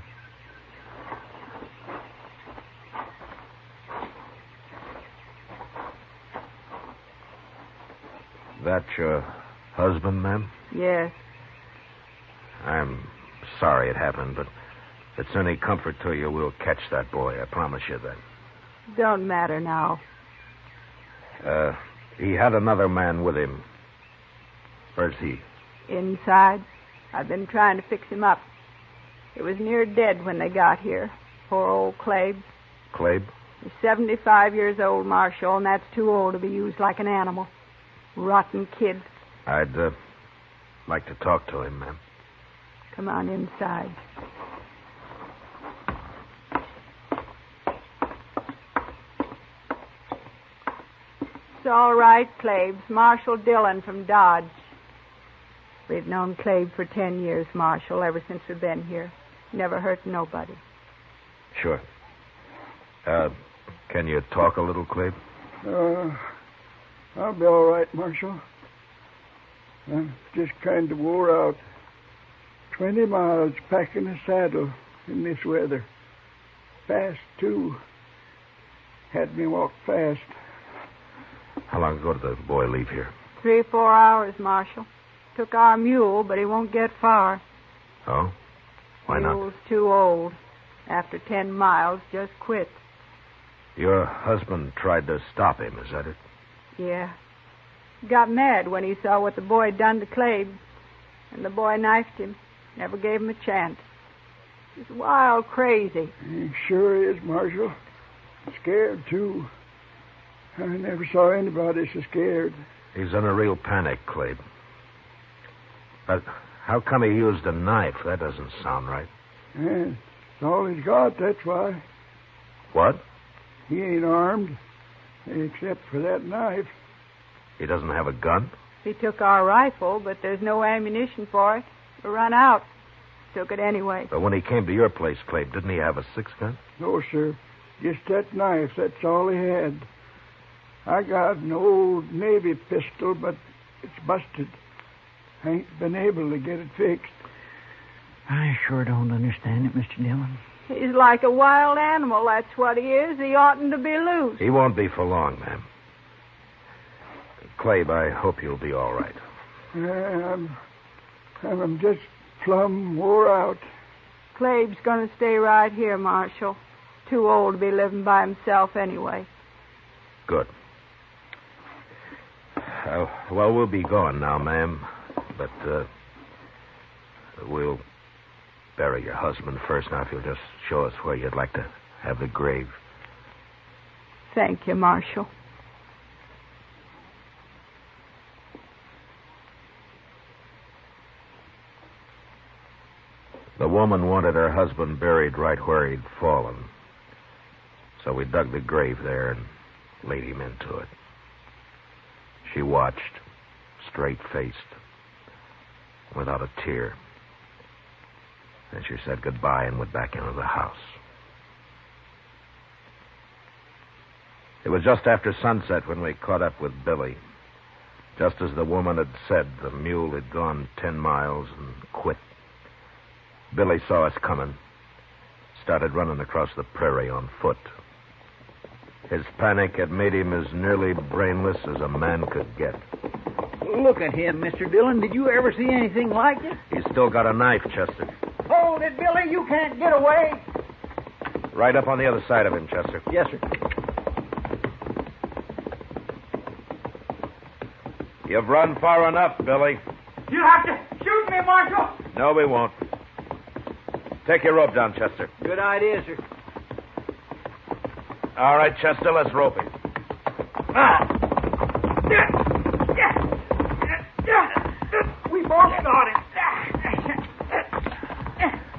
That your husband, ma'am? Yes. I'm sorry it happened, but if it's any comfort to you, we'll catch that boy. I promise you that. Don't matter now. He had another man with him. Where's he? Inside. I've been trying to fix him up. He was near dead when they got here. Poor old Clabe. Clabe? He's 75 years old, Marshal, and that's too old to be used like an animal. Rotten kid. I'd like to talk to him, ma'am. Come on inside. It's all right, Claves. Marshal Dillon from Dodge. We've known Clave for 10 years, Marshal, ever since we've been here. Never hurt nobody. Sure. Can you talk a little, Clave? I'll be all right, Marshal. I'm just kind of wore out. 20 miles packing a saddle in this weather. Fast, too. Had me walk fast. How long ago did the boy leave here? 3 or 4 hours, Marshal. Took our mule, but he won't get far. Oh? Why not? Mule's too old. After 10 miles, just quit. Your husband tried to stop him, is that it? Yeah. Got mad when he saw what the boy had done to Clave. And the boy knifed him. Never gave him a chance. He's wild crazy. He sure is, Marshal. Scared, too. I never saw anybody so scared. He's in a real panic, Clave. But how come he used a knife? That doesn't sound right. Yeah, it's all he's got, that's why. What? He ain't armed, except for that knife. He doesn't have a gun? He took our rifle, but there's no ammunition for it. We run out. Took it anyway. But when he came to your place, Clave, didn't he have a 6-gun? No, sir. Just that knife, that's all he had. I got an old Navy pistol, but it's busted. I ain't been able to get it fixed. I sure don't understand it, Mr. Dillon. He's like a wild animal, that's what he is. He oughtn't to be loose. He won't be for long, ma'am. Clave, I hope you'll be all right. I'm just plumb wore out. Clave's going to stay right here, Marshal. Too old to be living by himself anyway. Good. Well, we'll be going now, ma'am. But we'll bury your husband first. Now, if you'll just show us where you'd like to have the grave. Thank you, Marshal. The woman wanted her husband buried right where he'd fallen. So we dug the grave there and laid him into it. She watched, straight-faced, without a tear. Then she said goodbye and went back into the house. It was just after sunset when we caught up with Billy. Just as the woman had said, the mule had gone 10 miles and quit. Billy saw us coming, started running across the prairie on foot. His panic had made him as nearly brainless as a man could get. Look at him, Mr. Dillon. Did you ever see anything like it? He's still got a knife, Chester. Hold it, Billy. You can't get away. Right up on the other side of him, Chester. Yes, sir. You've run far enough, Billy. You have to shoot me, Marshal. No, we won't. Take your rope down, Chester. Good idea, sir. All right, Chester, let's rope him. We both got him.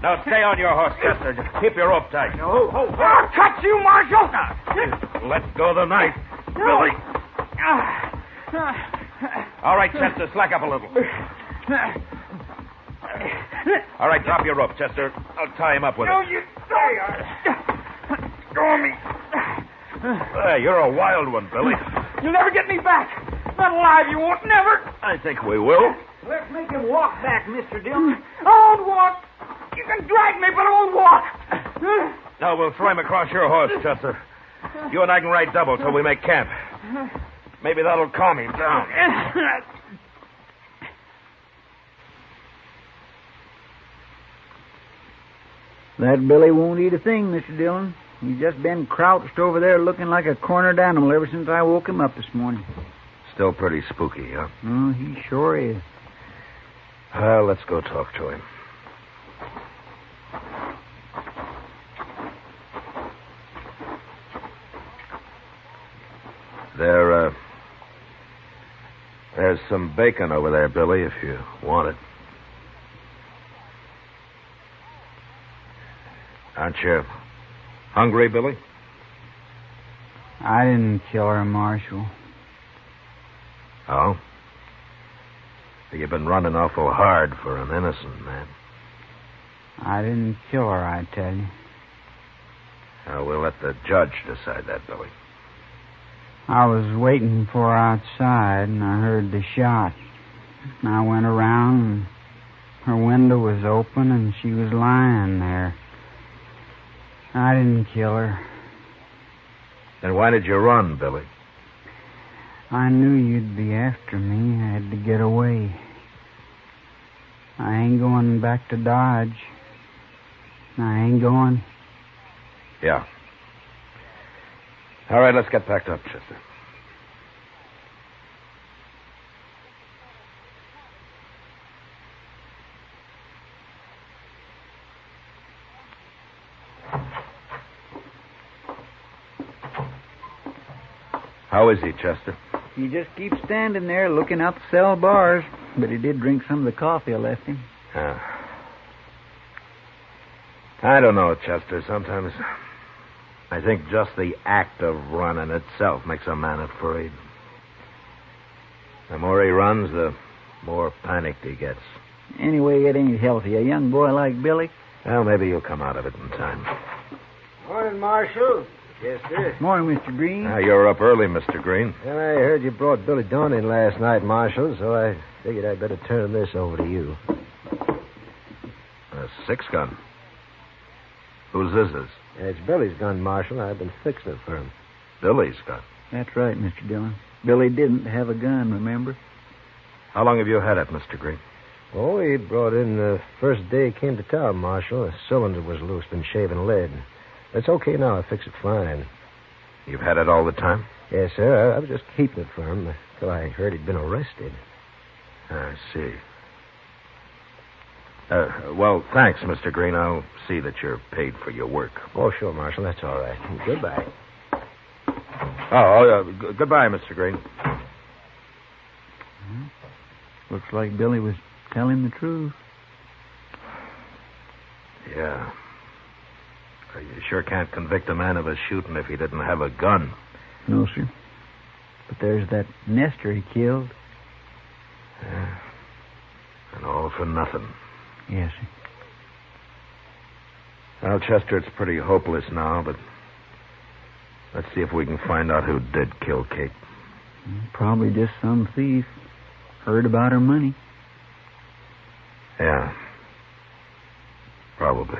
Now stay on your horse, Chester. Just keep your rope tight. No. I'll cut you, Marshal. Let go of the knife, Billy. All right, Chester, slack up a little. All right, drop your rope, Chester. I'll tie him up with it. No, you don't. Go me. You're a wild one, Billy. You'll never get me back. Not alive, you won't, never. I think we will. Let's make him walk back, Mr. Dillon. I won't walk. You can drag me, but I won't walk. No, we'll throw him across your horse, Chester. You and I can ride double till we make camp. Maybe that'll calm him down. That Billy won't eat a thing, Mr. Dillon. He's just been crouched over there looking like a cornered animal ever since I woke him up this morning. Still pretty spooky, huh? Oh, he sure is. Well, let's go talk to him. There's some bacon over there, Billy, if you want it. Aren't you hungry, Billy? I didn't kill her, Marshal. Oh? You've been running awful hard for an innocent man. I didn't kill her, I tell you. We'll let the judge decide that, Billy. I was waiting for her outside, and I heard the shot. And I went around, and her window was open, and she was lying there. I didn't kill her. Then why did you run, Billy? I knew you'd be after me. I had to get away. I ain't going back to Dodge. I ain't going. Yeah. All right, let's get packed up, Chester. How is he, Chester? He just keeps standing there looking out the cell bars, but he did drink some of the coffee I left him. I don't know, Chester. Sometimes I think just the act of running itself makes a man afraid. The more he runs, the more panicked he gets. Anyway, it ain't healthy. A young boy like Billy. Well, maybe you'll come out of it in time. Morning, Marshal. Yes, sir. Morning, Mr. Green. You're up early, Mr. Green. Well, I heard you brought Billy Dawn in last night, Marshal, so I figured I'd better turn this over to you. A 6-gun. Whose is this? It's Billy's gun, Marshal. I've been fixing it for him. Billy's gun? That's right, Mr. Dillon. Billy didn't have a gun, remember? How long have you had it, Mr. Green? Oh, he brought in the first day he came to town, Marshal. The cylinder was loose, been shaving lead. It's okay now. I fix it fine. You've had it all the time? Yes, sir. I was just keeping it for him until I heard he'd been arrested. I see. Well, thanks, Mr. Green. I'll see that you're paid for your work. Oh, sure, Marshal. That's all right. Goodbye. Goodbye, Mr. Green. Looks like Billy was telling the truth. Yeah. You sure can't convict a man of a shooting if he didn't have a gun. No, sir. But there's that nester he killed. Yeah. And all for nothing. Yes, sir. Well, Chester, it's pretty hopeless now, but let's see if we can find out who did kill Kate. Probably just some thief. Heard about her money. Yeah. Probably.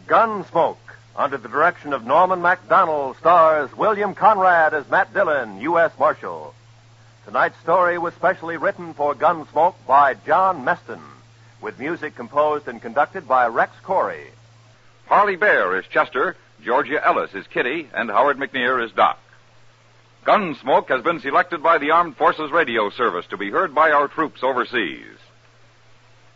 Gunsmoke, under the direction of Norman Macdonald, stars William Conrad as Matt Dillon, U.S. Marshal. Tonight's story was specially written for Gunsmoke by John Meston, with music composed and conducted by Rex Corey. Harley Bear is Chester, Georgia Ellis is Kitty, and Howard McNear is Doc. Gunsmoke has been selected by the Armed Forces Radio Service to be heard by our troops overseas.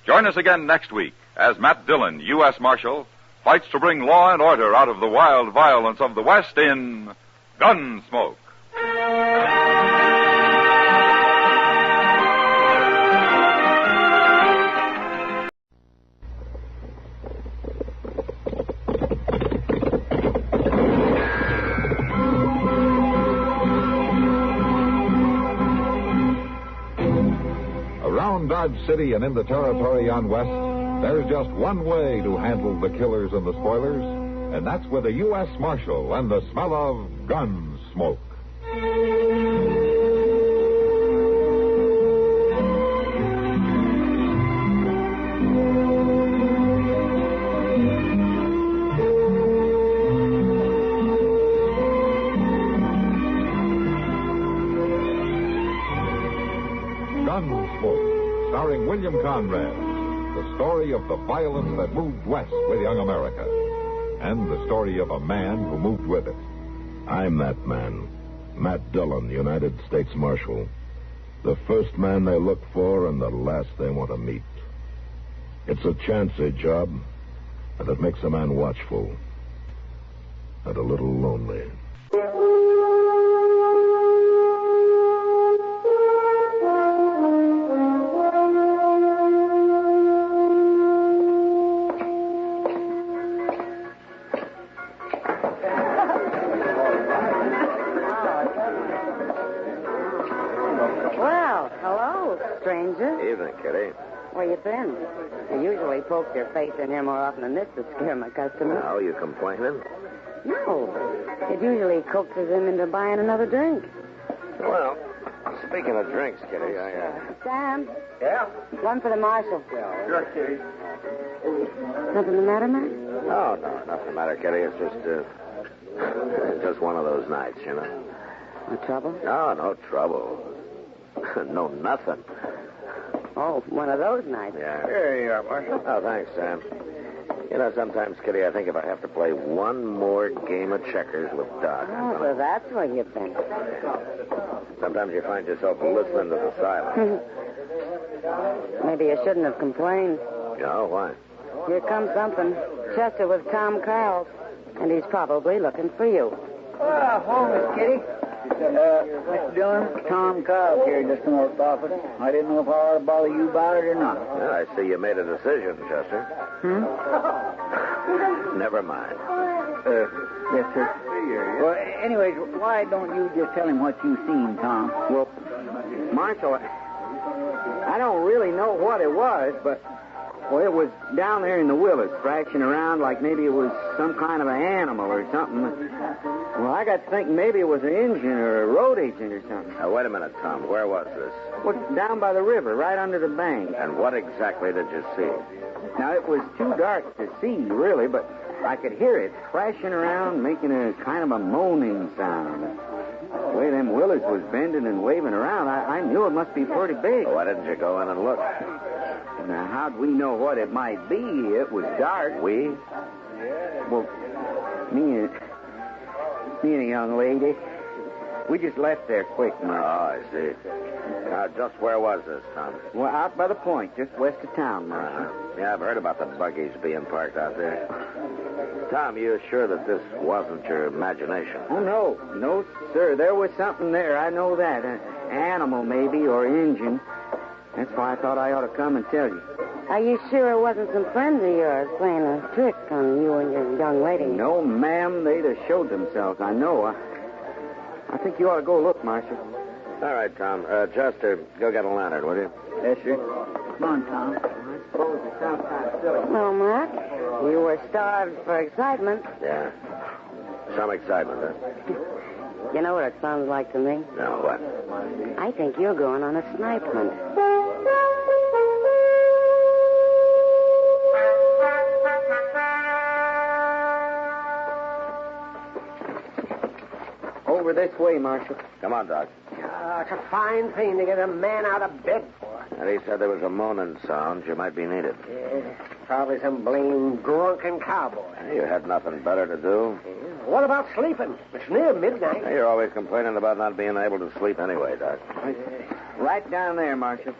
Join us again next week as Matt Dillon, U.S. Marshal, fights to bring law and order out of the wild violence of the West in Gunsmoke. Around Dodge City and in the territory on West, there's just one way to handle the killers and the spoilers, and that's with a U.S. Marshal and the smell of gun smoke. Gunsmoke, starring William Conrad. The story of the violence that moved west with young America. And the story of a man who moved with it. I'm that man. Matt Dillon, United States Marshal. The first man they look for and the last they want to meet. It's a chancy job, and it makes a man watchful and a little lonely. Well, hello, stranger. Evening, Kitty. Where you been? You usually poke your face in here more often than this to scare my customers. Oh, you complaining? No. It usually coaxes him into buying another drink. Well, speaking of drinks, Kitty, Sam? Yeah? One for the marshal. Sure, Kitty. Something the matter, Matt? Oh, no, nothing the matter, Kitty. It's just one of those nights, you know. No trouble? No, no trouble. No, nothing. Oh, one of those nights. Yeah. Here you are, Marshal. Oh, thanks, Sam. You know, sometimes, Kitty, I think if I have to play one more game of checkers with Doc. Oh, so that's where you've been. Sometimes you find yourself listening to the silence. Maybe you shouldn't have complained. No, why? Here comes something. Chester with Tom Carl's, and he's probably looking for you. Home, Miss Kitty. Mr. Dillon, Tom Cobb here just in the office. I didn't know if I ought to bother you about it or not. Well, I see you made a decision, Chester. Never mind. Yes, sir. Well, anyways, why don't you just tell him what you've seen, Tom? Well, Marshal, I don't really know what it was, but, well, it was down there in the willows, thrashing around like maybe it was some kind of an animal or something. Well, I got to thinking maybe it was an engine or a road agent or something. Now, wait a minute, Tom. Where was this? Well, down by the river, right under the bank. And what exactly did you see? Now, it was too dark to see, really, but I could hear it thrashing around, making a kind of a moaning sound. The way them willows was bending and waving around, I knew it must be pretty big. Well, why didn't you go in and look? Now, how'd we know what it might be? It was dark. We? Well, me and a young lady. We just left there quick, Mark. Oh, I see. Now, just where was this, Tom? Well, out by the point, just west of town, Mark. Yeah, I've heard about the buggies being parked out there. Tom, you sure that this wasn't your imagination? Oh, no. No, sir. There was something there. I know that. An animal, maybe, or engine. That's why I thought I ought to come and tell you. Are you sure it wasn't some friends of yours playing a trick on you and your young lady? No, ma'am. They'd have showed themselves. I know. I think you ought to go look, Marshal. All right, Tom. Chester, go get a lantern, will you? Yes, sir. Come on, Tom. I suppose it sounds kind of silly. Well, Mark, you were starved for excitement. Yeah. Some excitement, huh? You know what it sounds like to me? No, what? I think you're going on a snipe hunt. Over this way, Marshal. Come on, Doc. It's a fine thing to get a man out of bed for. And he said there was a moaning sound. You might be needed. Yeah, probably some blame drunken cowboy. You had nothing better to do. What about sleeping? It's near midnight. You're always complaining about not being able to sleep anyway, Doc. Right down there, Marshal.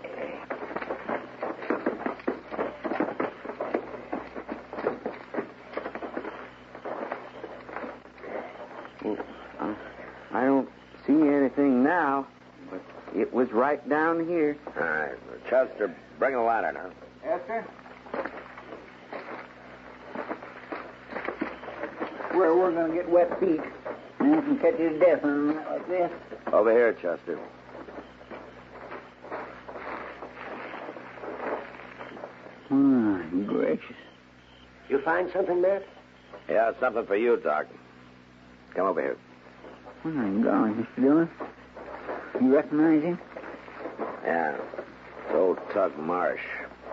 I don't see anything now, but it was right down here. All right. Chester, bring a lantern, huh? Yes, sir. Where we're going to get wet feet. Man can catch you to death on a night like this. Over here, Chester. My gracious. You find something, Matt? Yeah, something for you, Doc. Come over here. My golly, Mr. Dillon. You recognize him? Yeah. It's old Tug Marsh,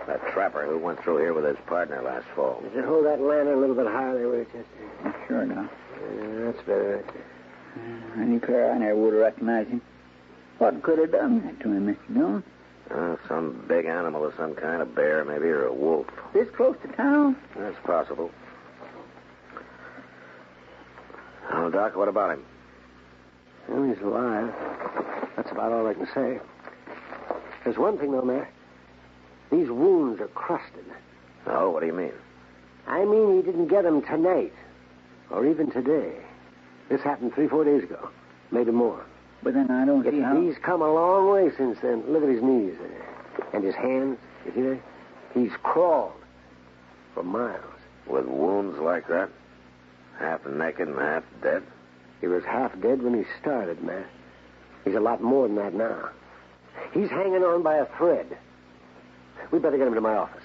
that trapper who went through here with his partner last fall. Does it hold that lantern a little bit higher there, will it, Chester? Sure now. That's better. I declare I never would have recognized him. What could have done that to him, Mr. Dillon? Some big animal of some kind, a bear maybe, or a wolf. This close to town? That's possible. Oh, Doc, what about him? Well, he's alive. That's about all I can say. There's one thing, though, Matt. These wounds are crusted. Oh, what do you mean? I mean he didn't get them tonight. Or even today. This happened 3-4 days ago. Maybe more. But then I don't see how... He's come a long way since then. Look at his knees there. And his hands. You see that? He's crawled for miles. With wounds like that? Half naked and half dead? He was half dead when he started, Matt. He's a lot more than that now. He's hanging on by a thread. We better get him to my office.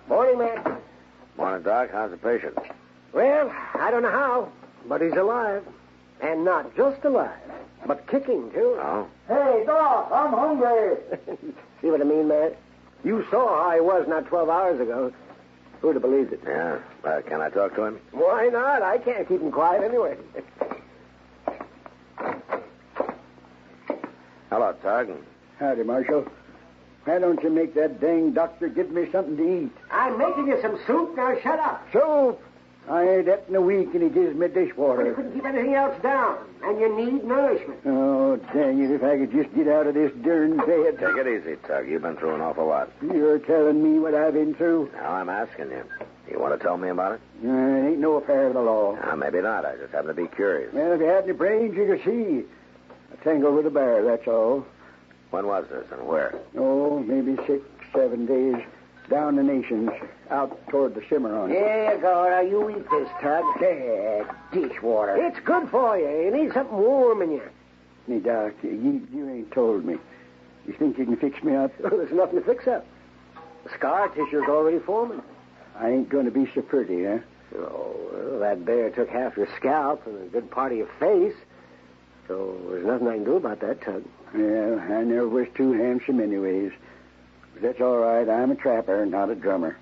Morning, Matt. Morning, Doc. How's the patient? Well, I don't know how, but he's alive. And not just alive, but kicking, too. Oh? Hey, Doc, I'm hungry. See what I mean, Matt? You saw how he was not 12 hours ago. Who'd have believed it? Yeah. Can I talk to him? Why not? I can't keep him quiet anyway. Hello, Tug. Howdy, Marshal. Why don't you make that dang doctor give me something to eat? I'm making you some soup. Now shut up. Soup? I ain't that in a week, and he gives me dishwater. Well, you couldn't keep anything else down, and you need nourishment. Oh, dang it, if I could just get out of this darn bed. Take it easy, Tug. You've been through an awful lot. You're telling me what I've been through? Now I'm asking you. You want to tell me about it? It ain't no affair of the law. Maybe not. I just happen to be curious. Well, if you had any brains, you could see. I tangled with a bear, that's all. When was this and where? Oh, maybe 6-7 days down the nations, out toward the Cimarron. There you go. Now you eat this, Tug. Dishwater. It's good for you. You need something warm in you. Hey, Doc, you ain't told me. You think you can fix me up? Well, there's nothing to fix up. The scar tissue's already forming. I ain't going to be so pretty, huh? Oh, well, that bear took half your scalp and a good part of your face. So there's nothing I can do about that, Tug. Well, I never was too handsome anyways. But that's all right. I'm a trapper, not a drummer.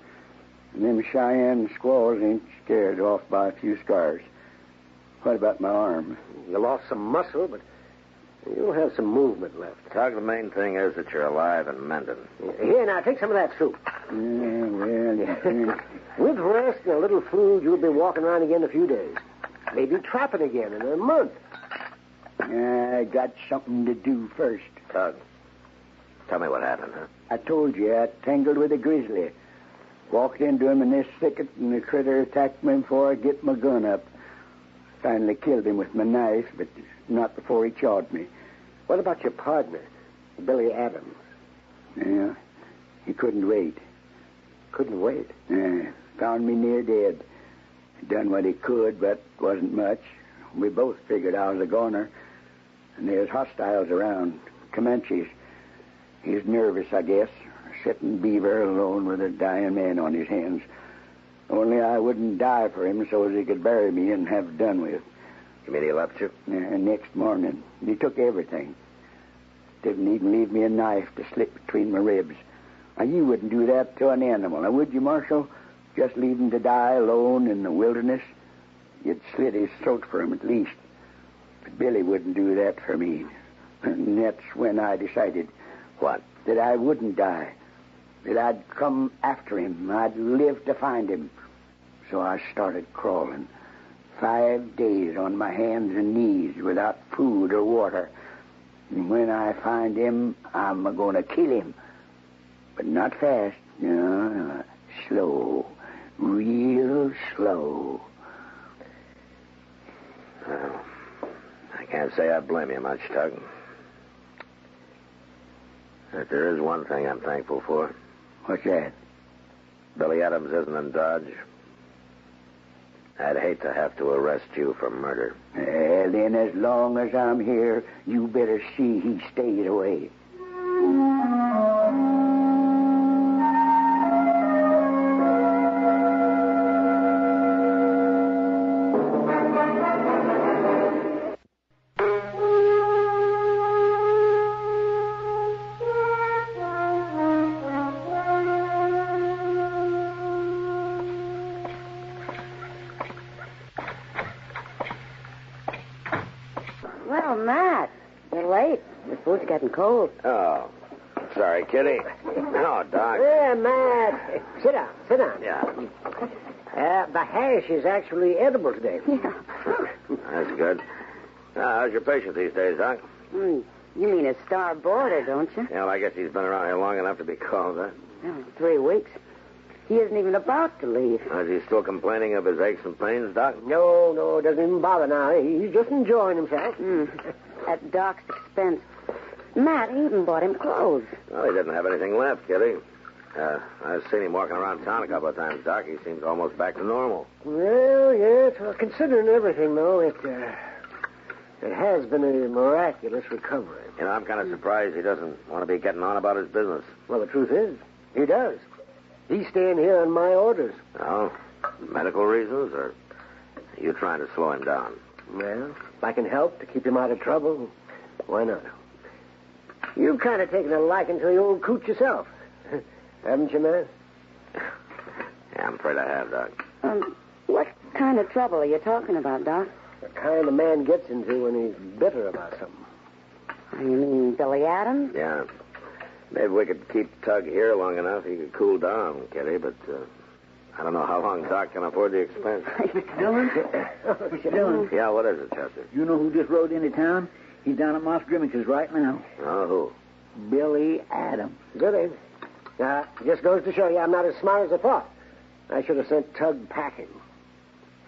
And them Cheyenne squaws ain't scared off by a few scars. What about my arm? You lost some muscle, but you'll have some movement left. Tug, the main thing is that you're alive and mending. Here, now, take some of that soup. With rest and a little food, you'll be walking around again in a few days. Maybe trapping again in a month. I got something to do first. Tug, tell me what happened, huh? I told you I tangled with a grizzly. Walked into him in this thicket, and the critter attacked me before I get my gun up. Finally killed him with my knife, but not before he chawed me. What about your partner, Billy Adams? Yeah, he couldn't wait. Couldn't wait? Yeah, found me near dead. Done what he could, but wasn't much. We both figured I was a goner. And there's hostiles around, Comanches. He's nervous, I guess, sitting beaver alone with a dying man on his hands. Only I wouldn't die for him so as he could bury me and have done with. You mean he left you? Yeah, next morning. He took everything. Didn't even leave me a knife to slip between my ribs. Now, you wouldn't do that to an animal, now would you, Marshal? Just leave him to die alone in the wilderness? You'd slit his throat for him at least. But Billy wouldn't do that for me. And that's when I decided. What? That I wouldn't die. That I'd come after him. I'd live to find him. So I started crawling. 5 days on my hands and knees without food or water. And when I find him, I'm going to kill him. But not fast. No. Slow. Real slow. Well, I can't say I blame you much, Tug. But there is one thing I'm thankful for. What's that? Billy Adams isn't in Dodge. I'd hate to have to arrest you for murder. Well, then as long as I'm here, you better see he stays away. Well, Matt, you're late. The food's getting cold. Oh, sorry, Kitty. No, Doc. Yeah, Matt. Sit down. Yeah. The hash is actually edible today. That's good. How's your patient these days, Doc? You mean a star boarder, don't you? Yeah, well, I guess he's been around here long enough to be called, huh? Oh, 3 weeks. He isn't even about to leave. Is he still complaining of his aches and pains, Doc? No, it doesn't even bother now. He's just enjoying himself. At Doc's expense. Matt, he even bought him clothes. Well, he didn't have anything left, Kitty. I've seen him walking around town a couple of times, Doc. He seems almost back to normal. Well, yes. Well, considering everything, though, it has been a miraculous recovery. You know, I'm kind of surprised he doesn't want to be getting on about his business. Well, the truth is, he does. He's staying here on my orders. Oh, medical reasons, or are you trying to slow him down? Well, if I can help to keep him out of trouble, why not? You've kind of taken a liking to the old coot yourself. Haven't you, Matt? Yeah, I'm afraid I have, Doc. What kind of trouble are you talking about, Doc? The kind a man gets into when he's bitter about something. You mean Billy Adams? Yeah. Maybe we could keep Tugg here long enough. He could cool down, Kitty, but I don't know how long Doc can afford the expense. Dillon? Mr. Dillon? Yeah, what is it, Chester? You know who just rode into town? He's down at Moss Grimmich's right now. Oh, who? Billy Adams. Good, eh? Just goes to show you I'm not as smart as I thought. I should have sent Tugg packing.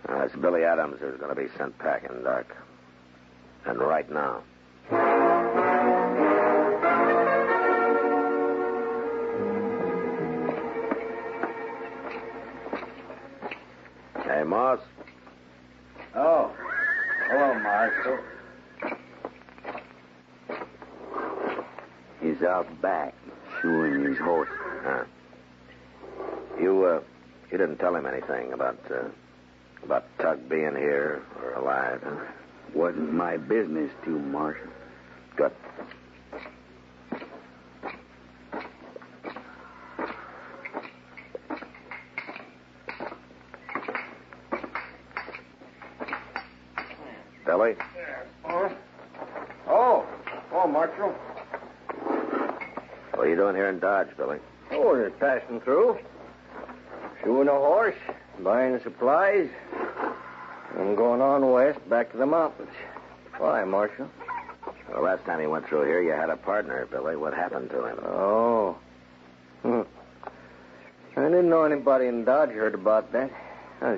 It's Billy Adams who's going to be sent packing, Doc. And right now. Hey, Moss. Oh. Hello, Marshal. He's out back, shoeing his horse. Huh. You didn't tell him anything about Tugg being here or alive, huh? Wasn't my business to, Marshal. Good. Billy? Oh, Marshal. What are you doing here in Dodge, Billy? Oh, just passing through. Shoeing a horse, buying supplies. I'm going on west, back to the mountains. Why, Marshal? Well, last time he went through here, you had a partner, Billy. What happened to him? Oh. I didn't know anybody in Dodge heard about that.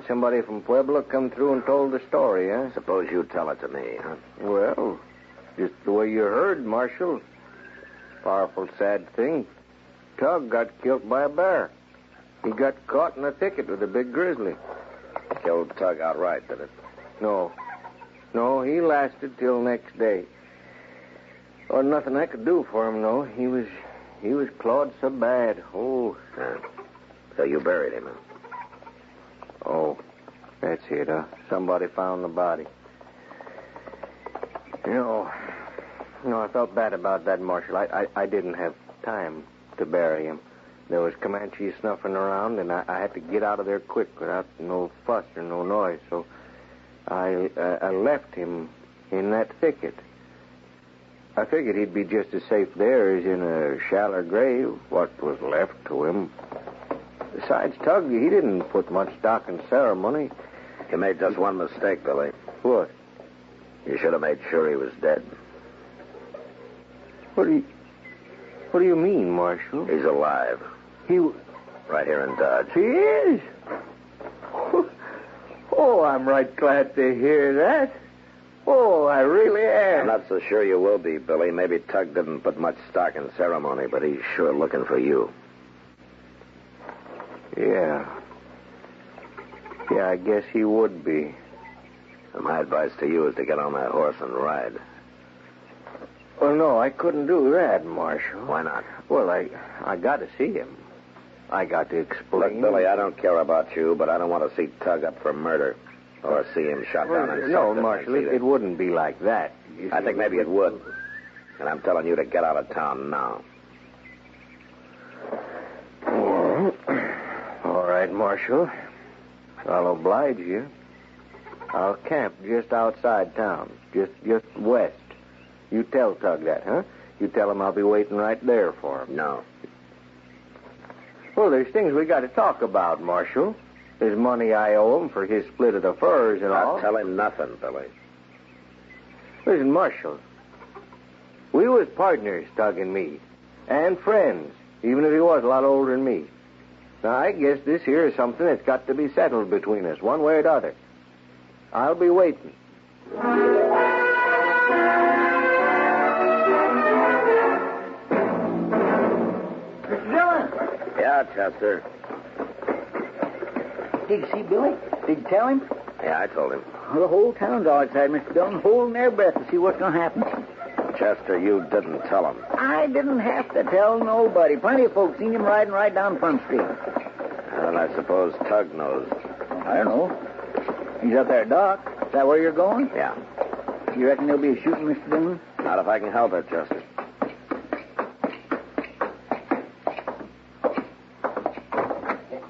Somebody from Pueblo come through and told the story, huh? Suppose you tell it to me, huh? Well, just the way you heard, Marshal. Powerful sad thing. Tugg got killed by a bear. He got caught in a thicket with a big grizzly. Killed Tugg outright, did it? No, he lasted till next day. Oh, nothing I could do for him, no. He was clawed so bad. Oh. So you buried him, huh? Oh, that's it, huh? Somebody found the body. You know, I felt bad about that, Marshal. I didn't have time to bury him. There was Comanches snuffing around, and I had to get out of there quick without no fuss or no noise. So I left him in that thicket. I figured he'd be just as safe there as in a shallow grave, what was left to him. Besides, Tugg, he didn't put much stock in ceremony. You made just one mistake, Billy. What? You should have made sure he was dead. What do you mean, Marshal? He's alive. Right here in Dodge. He is? Oh, I'm right glad to hear that. Oh, I really am. I'm not so sure you will be, Billy. Maybe Tugg didn't put much stock in ceremony, but he's sure looking for you. Yeah, I guess he would be. And my advice to you is to get on that horse and ride. Well, no, I couldn't do that, Marshal. Why not? Well, I got to see him. I got to explain. Look, Billy, I don't care about you, but I don't want to see Tugg up for murder or see him shot down in No, self-defense Marshal, either. it wouldn't be like that. I think maybe it would. And I'm telling you to get out of town now. All right, Marshal. I'll oblige you. I'll camp just outside town, just west. You tell Tug that, huh? You tell him I'll be waiting right there for him. No. Well, there's things we got to talk about, Marshal. There's money I owe him for his split of the furs and all. I'll tell him nothing, Billy. Listen, Marshal. We was partners, Tug and me. And friends, even if he was a lot older than me. Now, I guess this here is something that's got to be settled between us, one way or the other. I'll be waiting. Mr. Dillon! Yeah, Chester. Did you see Billy? Did you tell him? Yeah, I told him. Well, the whole town's all excited, Mr. Dillon, holding their breath to see what's going to happen. Chester, you didn't tell him. I didn't have to tell nobody. Plenty of folks seen him riding right down Front Street. Well, I suppose Tug knows. I don't know. He's up there, Doc. Is that where you're going? Yeah. You reckon there'll be a shooting, Mr. Dillon? Not if I can help it, Chester.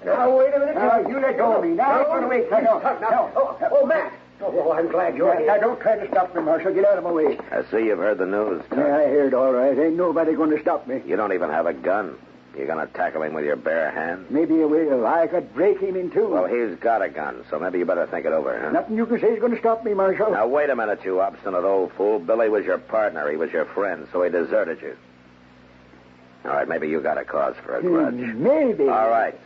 Now, wait a minute. You let go of me. Now, run away. No. Oh, Matt. Oh, I'm glad you're here. Now, don't try to stop me, Marshal. Get out of my way. I see you've heard the news, Tug. Yeah, I heard all right. Ain't nobody going to stop me. You don't even have a gun. You're going to tackle him with your bare hands? Maybe you will. I could break him in two. Well, he's got a gun, so maybe you better think it over, huh? Nothing you can say is going to stop me, Marshal. Now, wait a minute, you obstinate old fool. Billy was your partner. He was your friend, so he deserted you. All right, maybe you got a cause for a grudge. Maybe. All right.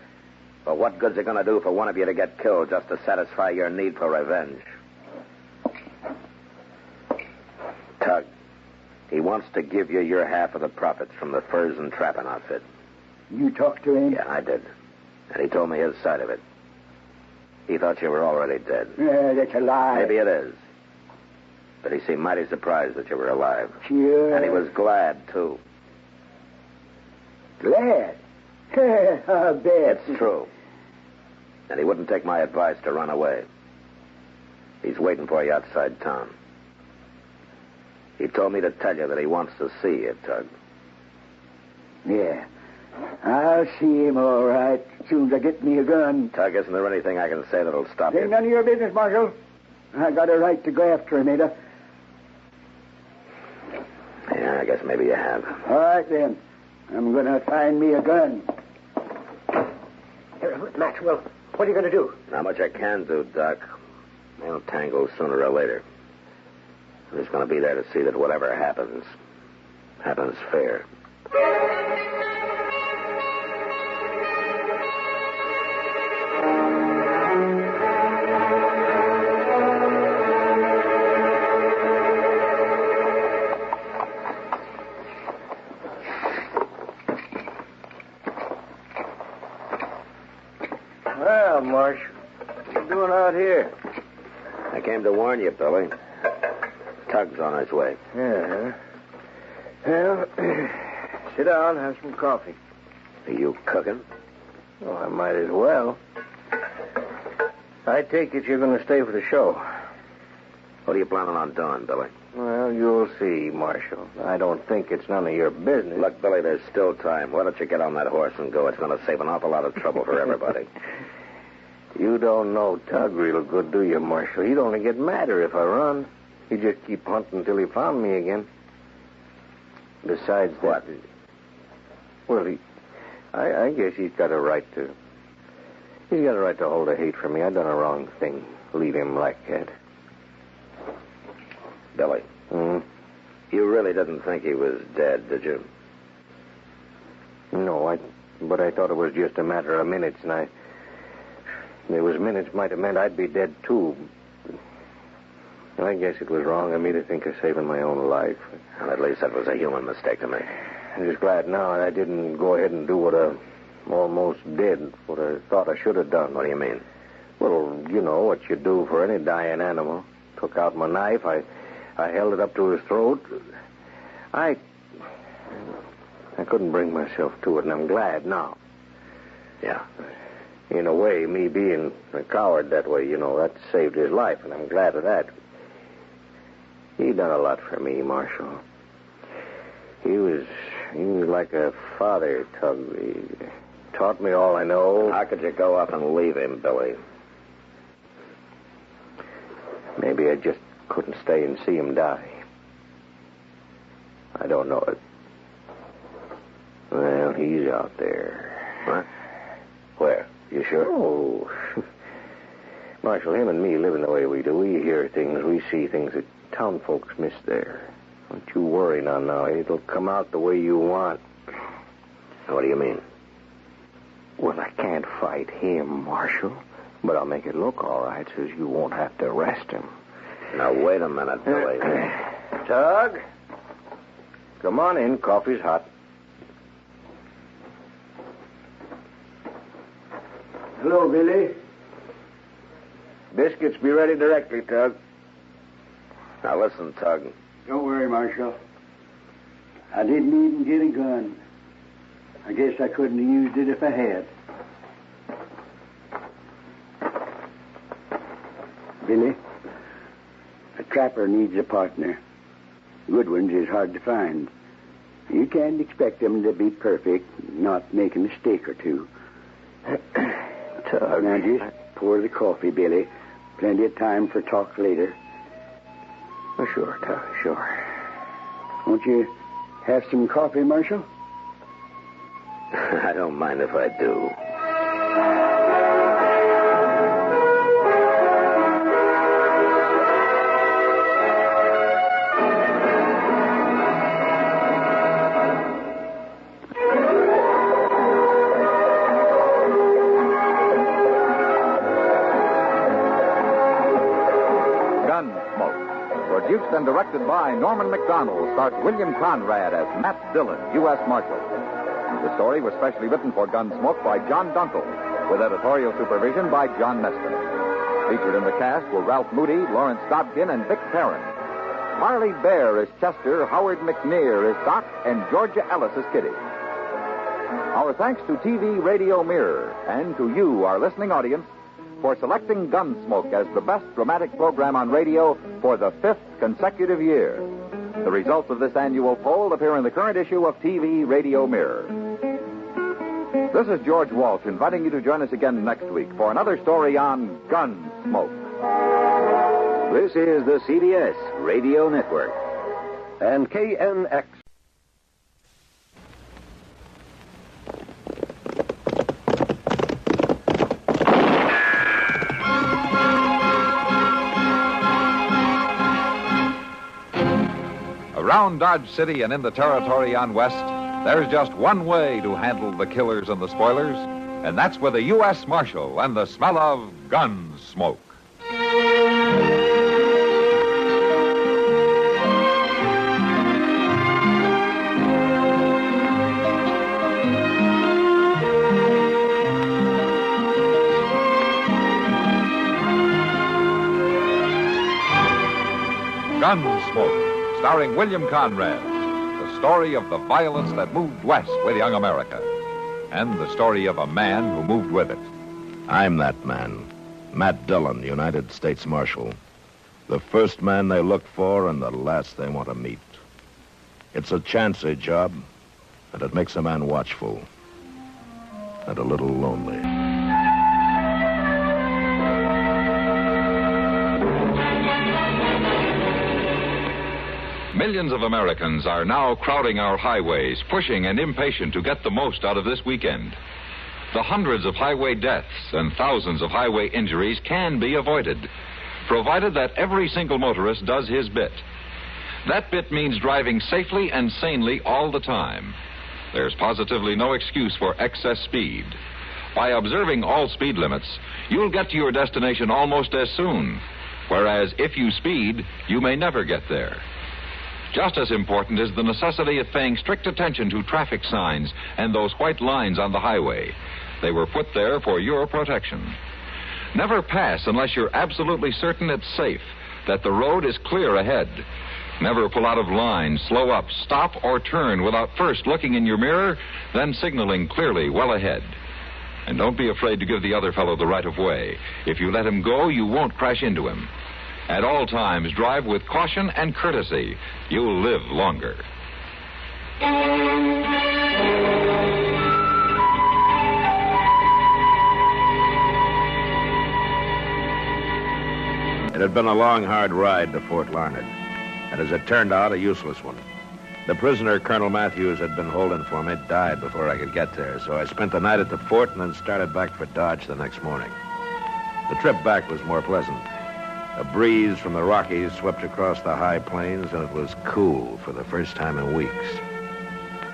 But what good's it going to do for one of you to get killed just to satisfy your need for revenge? Tug, he wants to give you your half of the profits from the furs and trapping outfit. You talked to him? Yeah, I did. And he told me his side of it. He thought you were already dead. Yeah, that's a lie. Maybe it is. But he seemed mighty surprised that you were alive. Sure. And he was glad, too. Glad? I bet. It's true. And he wouldn't take my advice to run away. He's waiting for you outside town. He told me to tell you that he wants to see you, Tug. Yeah. I'll see him all right as soon as I get me a gun. Tug, isn't there anything I can say that'll stop Ain't you? none of your business, Marshal. I got a right to go after him, ain't I? Yeah, I guess maybe you have. All right, then. I'm going to find me a gun. Maxwell, what are you going to do? Not much I can do, Doc. They'll tango sooner or later. I'm just going to be there to see that whatever happens fair. Well, Marsh, what are you doing out here? I came to warn you, Billy. Tug's on his way. Yeah. Well, sit down, have some coffee. Are you cooking? Oh, I might as well. I take it you're going to stay for the show. What are you planning on doing, Billy? Well, you'll see, Marshal. I don't think it's none of your business. Look, Billy, there's still time. Why don't you get on that horse and go? It's going to save an awful lot of trouble for everybody. You don't know Tug real good, do you, Marshal? He'd only get madder if I run. He'd just keep hunting until he found me again. Besides that... Well, I guess he's got a right to... He's got a right to hold a hate for me. I done a wrong thing. Leave him like that. Billy. You really didn't think he was dead, did you? No, but I thought it was just a matter of minutes, and there was minutes might have meant I'd be dead, too. I guess it was wrong of me to think of saving my own life. Well, at least that was a human mistake to make. I'm just glad now I didn't go ahead and do what I almost did, what I thought I should have done. What do you mean? Well, you know what you do for any dying animal. Took out my knife. I held it up to his throat. I couldn't bring myself to it, and I'm glad now. Yeah. In a way, me being a coward that way, that saved his life, and I'm glad of that. He done a lot for me, Marshal. He was like a father, Tug. He taught me all I know. How could you go up and leave him, Billy? maybe I just couldn't stay and see him die. I don't know it. Well, he's out there. What? Where? You sure? Oh. Marshal, him and me living the way we do, we hear things, we see things that town folks miss there. Don't you worry now. It'll come out the way you want. What do you mean? Well, I can't fight him, Marshal. But I'll make it look all right so you won't have to arrest him. Now, wait a minute, Billy. Chugg? Come on in. Coffee's hot. Hello, Billy. Biscuits be ready directly, Tug. Now, listen, Tug. Don't worry, Marshal. I didn't even get a gun. I guess I couldn't have used it if I had. Billy, a trapper needs a partner. Good ones is hard to find. You can't expect them to be perfect, not make a mistake or two. Tug. Now just pour the coffee, Billy. Plenty of time for talk later. Oh, sure, Tug, sure. Won't you have some coffee, Marshal? I don't mind if I do. Gunsmoke, produced and directed by Norman Macdonald, stars William Conrad as Matt Dillon, U.S. Marshal. The story was specially written for Gunsmoke by John Dunkel, with editorial supervision by John Meston. Featured in the cast were Ralph Moody, Lawrence Dobkin, and Vic Perrin. Marley Bear as Chester, Howard McNear as Doc, and Georgia Ellis as Kitty. Our thanks to TV Radio Mirror and to you, our listening audience, for selecting Gunsmoke as the best dramatic program on radio for the 5th consecutive year. The results of this annual poll appear in the current issue of TV Radio Mirror. This is George Walsh inviting you to join us again next week for another story on Gunsmoke. This is the CBS Radio Network. And KNX. Around Dodge City and in the territory on West, there's just one way to handle the killers and the spoilers, and that's with a U.S. Marshal and the smell of gun smoke. Gunsmoke, starring William Conrad. The story of the violence that moved west with young America. And the story of a man who moved with it. I'm that man. Matt Dillon, United States Marshal. The first man they look for and the last they want to meet. It's a chancy job, and it makes a man watchful. And a little lonely. Millions of Americans are now crowding our highways, pushing and impatient to get the most out of this weekend. The hundreds of highway deaths and thousands of highway injuries can be avoided, provided that every single motorist does his bit. That bit means driving safely and sanely all the time. There's positively no excuse for excess speed. By observing all speed limits, you'll get to your destination almost as soon, whereas if you speed, you may never get there. Just as important is the necessity of paying strict attention to traffic signs and those white lines on the highway. They were put there for your protection. Never pass unless you're absolutely certain it's safe, that the road is clear ahead. Never pull out of line, slow up, stop, or turn without first looking in your mirror, then signaling clearly well ahead. And don't be afraid to give the other fellow the right of way. If you let him go, you won't crash into him. At all times, drive with caution and courtesy. You'll live longer. It had been a long, hard ride to Fort Larned, and as it turned out, a useless one. The prisoner Colonel Matthews had been holding for me died before I could get there, so I spent the night at the fort and then started back for Dodge the next morning. The trip back was more pleasant. A breeze from the Rockies swept across the high plains, and it was cool for the first time in weeks.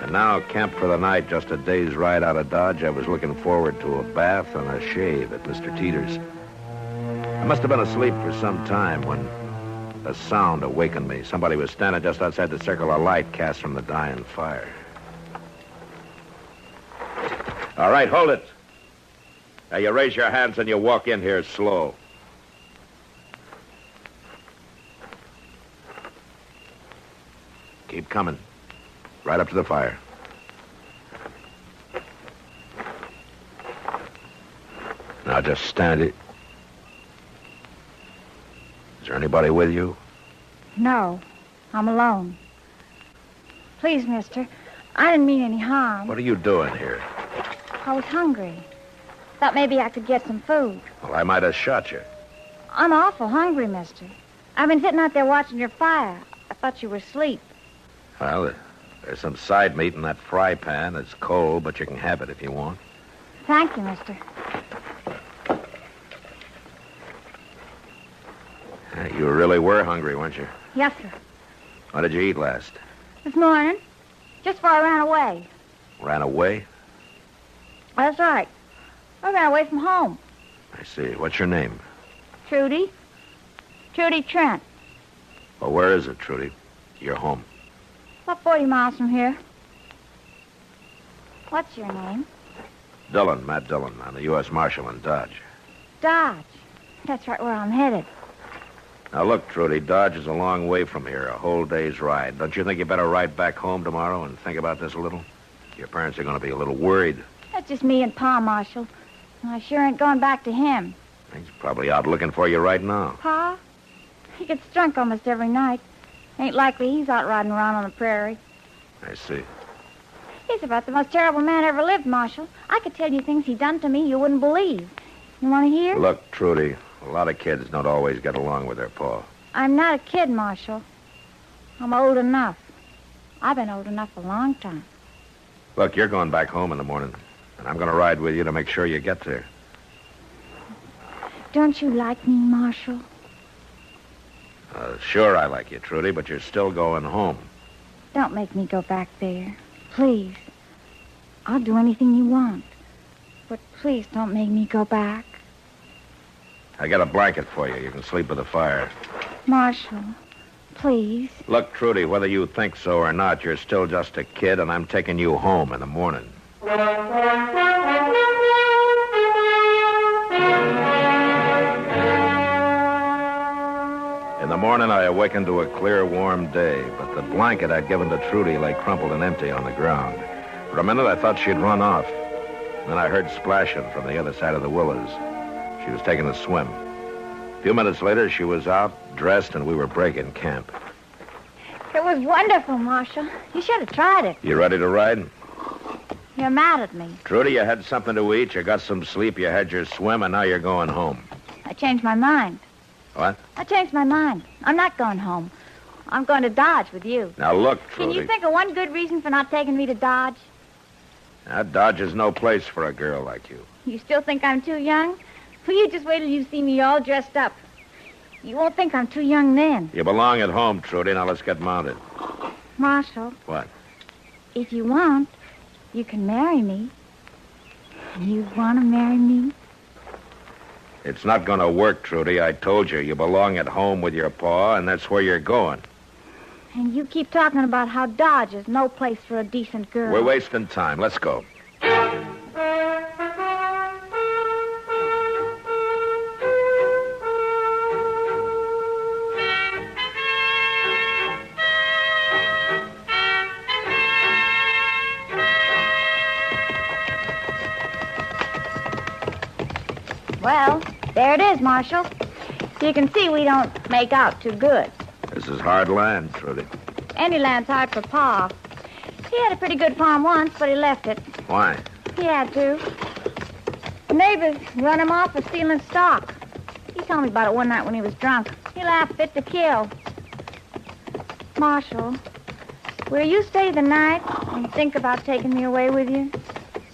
And now, camped for the night just a day's ride out of Dodge, I was looking forward to a bath and a shave at Mr. Teeter's. I must have been asleep for some time when a sound awakened me. Somebody was standing just outside the circle of light cast from the dying fire. All right, hold it. Now, you raise your hands and you walk in here slow. Keep coming. Right up to the fire. Now, just stand it. Is there anybody with you? No, I'm alone. Please, mister, I didn't mean any harm. What are you doing here? I was hungry. Thought maybe I could get some food. Well, I might have shot you. I'm awful hungry, mister. I've been sitting out there watching your fire. I thought you were asleep. Well, there's some side meat in that fry pan. It's cold, but you can have it if you want. Thank you, mister. You really were hungry, weren't you? Yes, sir. What did you eat last? This morning, just before I ran away. Ran away? That's right. I ran away from home. I see. What's your name? Trudy. Trudy Trent. Well, where is it, Trudy? Your home. About 40 miles from here. What's your name? Dillon, Matt Dillon. I'm the U.S. Marshal in Dodge. Dodge. That's right where I'm headed. Now, look, Trudy, Dodge is a long way from here, a whole day's ride. Don't you think you better ride back home tomorrow and think about this a little? Your parents are going to be a little worried. That's just me and Pa, Marshal. And I sure ain't going back to him. He's probably out looking for you right now. Pa? He gets drunk almost every night. Ain't likely he's out riding around on the prairie. I see. He's about the most terrible man ever lived, Marshal. I could tell you things he done to me you wouldn't believe. You want to hear? Look, Trudy, a lot of kids don't always get along with their pa. I'm not a kid, Marshal. I'm old enough. I've been old enough a long time. Look, you're going back home in the morning, and I'm going to ride with you to make sure you get there. Don't you like me, Marshal? Sure I like you, Trudy, but you're still going home. Don't make me go back there. Please. I'll do anything you want. But please don't make me go back. I got a blanket for you. You can sleep with the fire. Marshal, please. Look, Trudy, whether you think so or not, you're still just a kid, and I'm taking you home in the morning. In the morning, I awakened to a clear, warm day, but the blanket I'd given to Trudy lay crumpled and empty on the ground. For a minute, I thought she'd run off. Then I heard splashing from the other side of the willows. She was taking a swim. A few minutes later, she was out, dressed, and we were breaking camp. It was wonderful, Marshal. You should have tried it. You ready to ride? You're mad at me. Trudy, you had something to eat, you got some sleep, you had your swim, and now you're going home. I changed my mind. What? I changed my mind. I'm not going home. I'm going to Dodge with you. Now, look, Trudy. Can you think of one good reason for not taking me to Dodge? Now, Dodge is no place for a girl like you. You still think I'm too young? Well, you just wait till you see me all dressed up. You won't think I'm too young then. You belong at home, Trudy. Now, let's get mounted. Marshal. What? If you want, you can marry me. You want to marry me? It's not going to work, Trudy. I told you. You belong at home with your pa, and that's where you're going. And you keep talking about how Dodge is no place for a decent girl. We're wasting time. Let's go. Well, there it is, Marshal. You can see we don't make out too good. This is hard land, Trudy. Any land's hard for Pa. He had a pretty good farm once, but he left it. Why? He had to. The neighbors run him off for stealing stock. He told me about it one night when he was drunk. He laughed fit to kill. Marshal, will you stay the night and think about taking me away with you?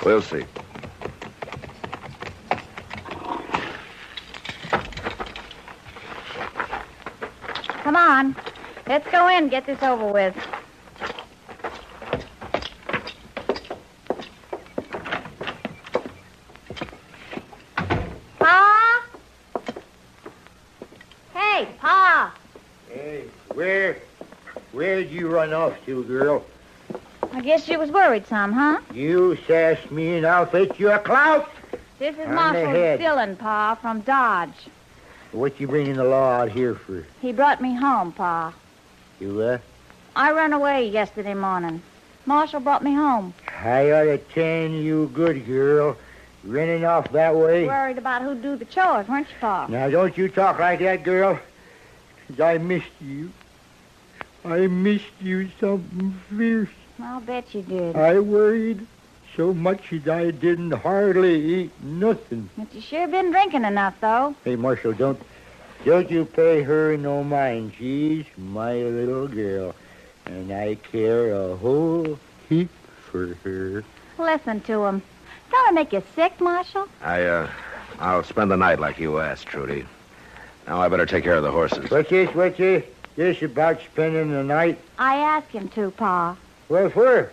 We'll see. Come on. Let's go in and get this over with. Pa? Hey, Pa. Hey, where'd you run off to, girl? I guess you was worried some, huh? You sass me and I'll fetch you a clout. This is On the Marshal head. Dillon, Pa, from Dodge. What you bringing the law out here for? He brought me home, Pa. You, I run away yesterday morning. Marshal brought me home. I ought to tell you good, girl. Running off that way. Worried about who'd do the chores, weren't you, Pa? Now, don't you talk like that, girl. 'Cause I missed you. I missed you something fierce. I'll bet you did. I worried so much that I didn't hardly eat nothing. But you sure been drinking enough, though. Hey, Marshal, don't you pay her no mind. She's my little girl, and I care a whole heap for her. Listen to him. Don't it make you sick, Marshal? I'll spend the night like you asked, Trudy. Now I better take care of the horses. What's this about spending the night? I asked him to, Pa. Well, where?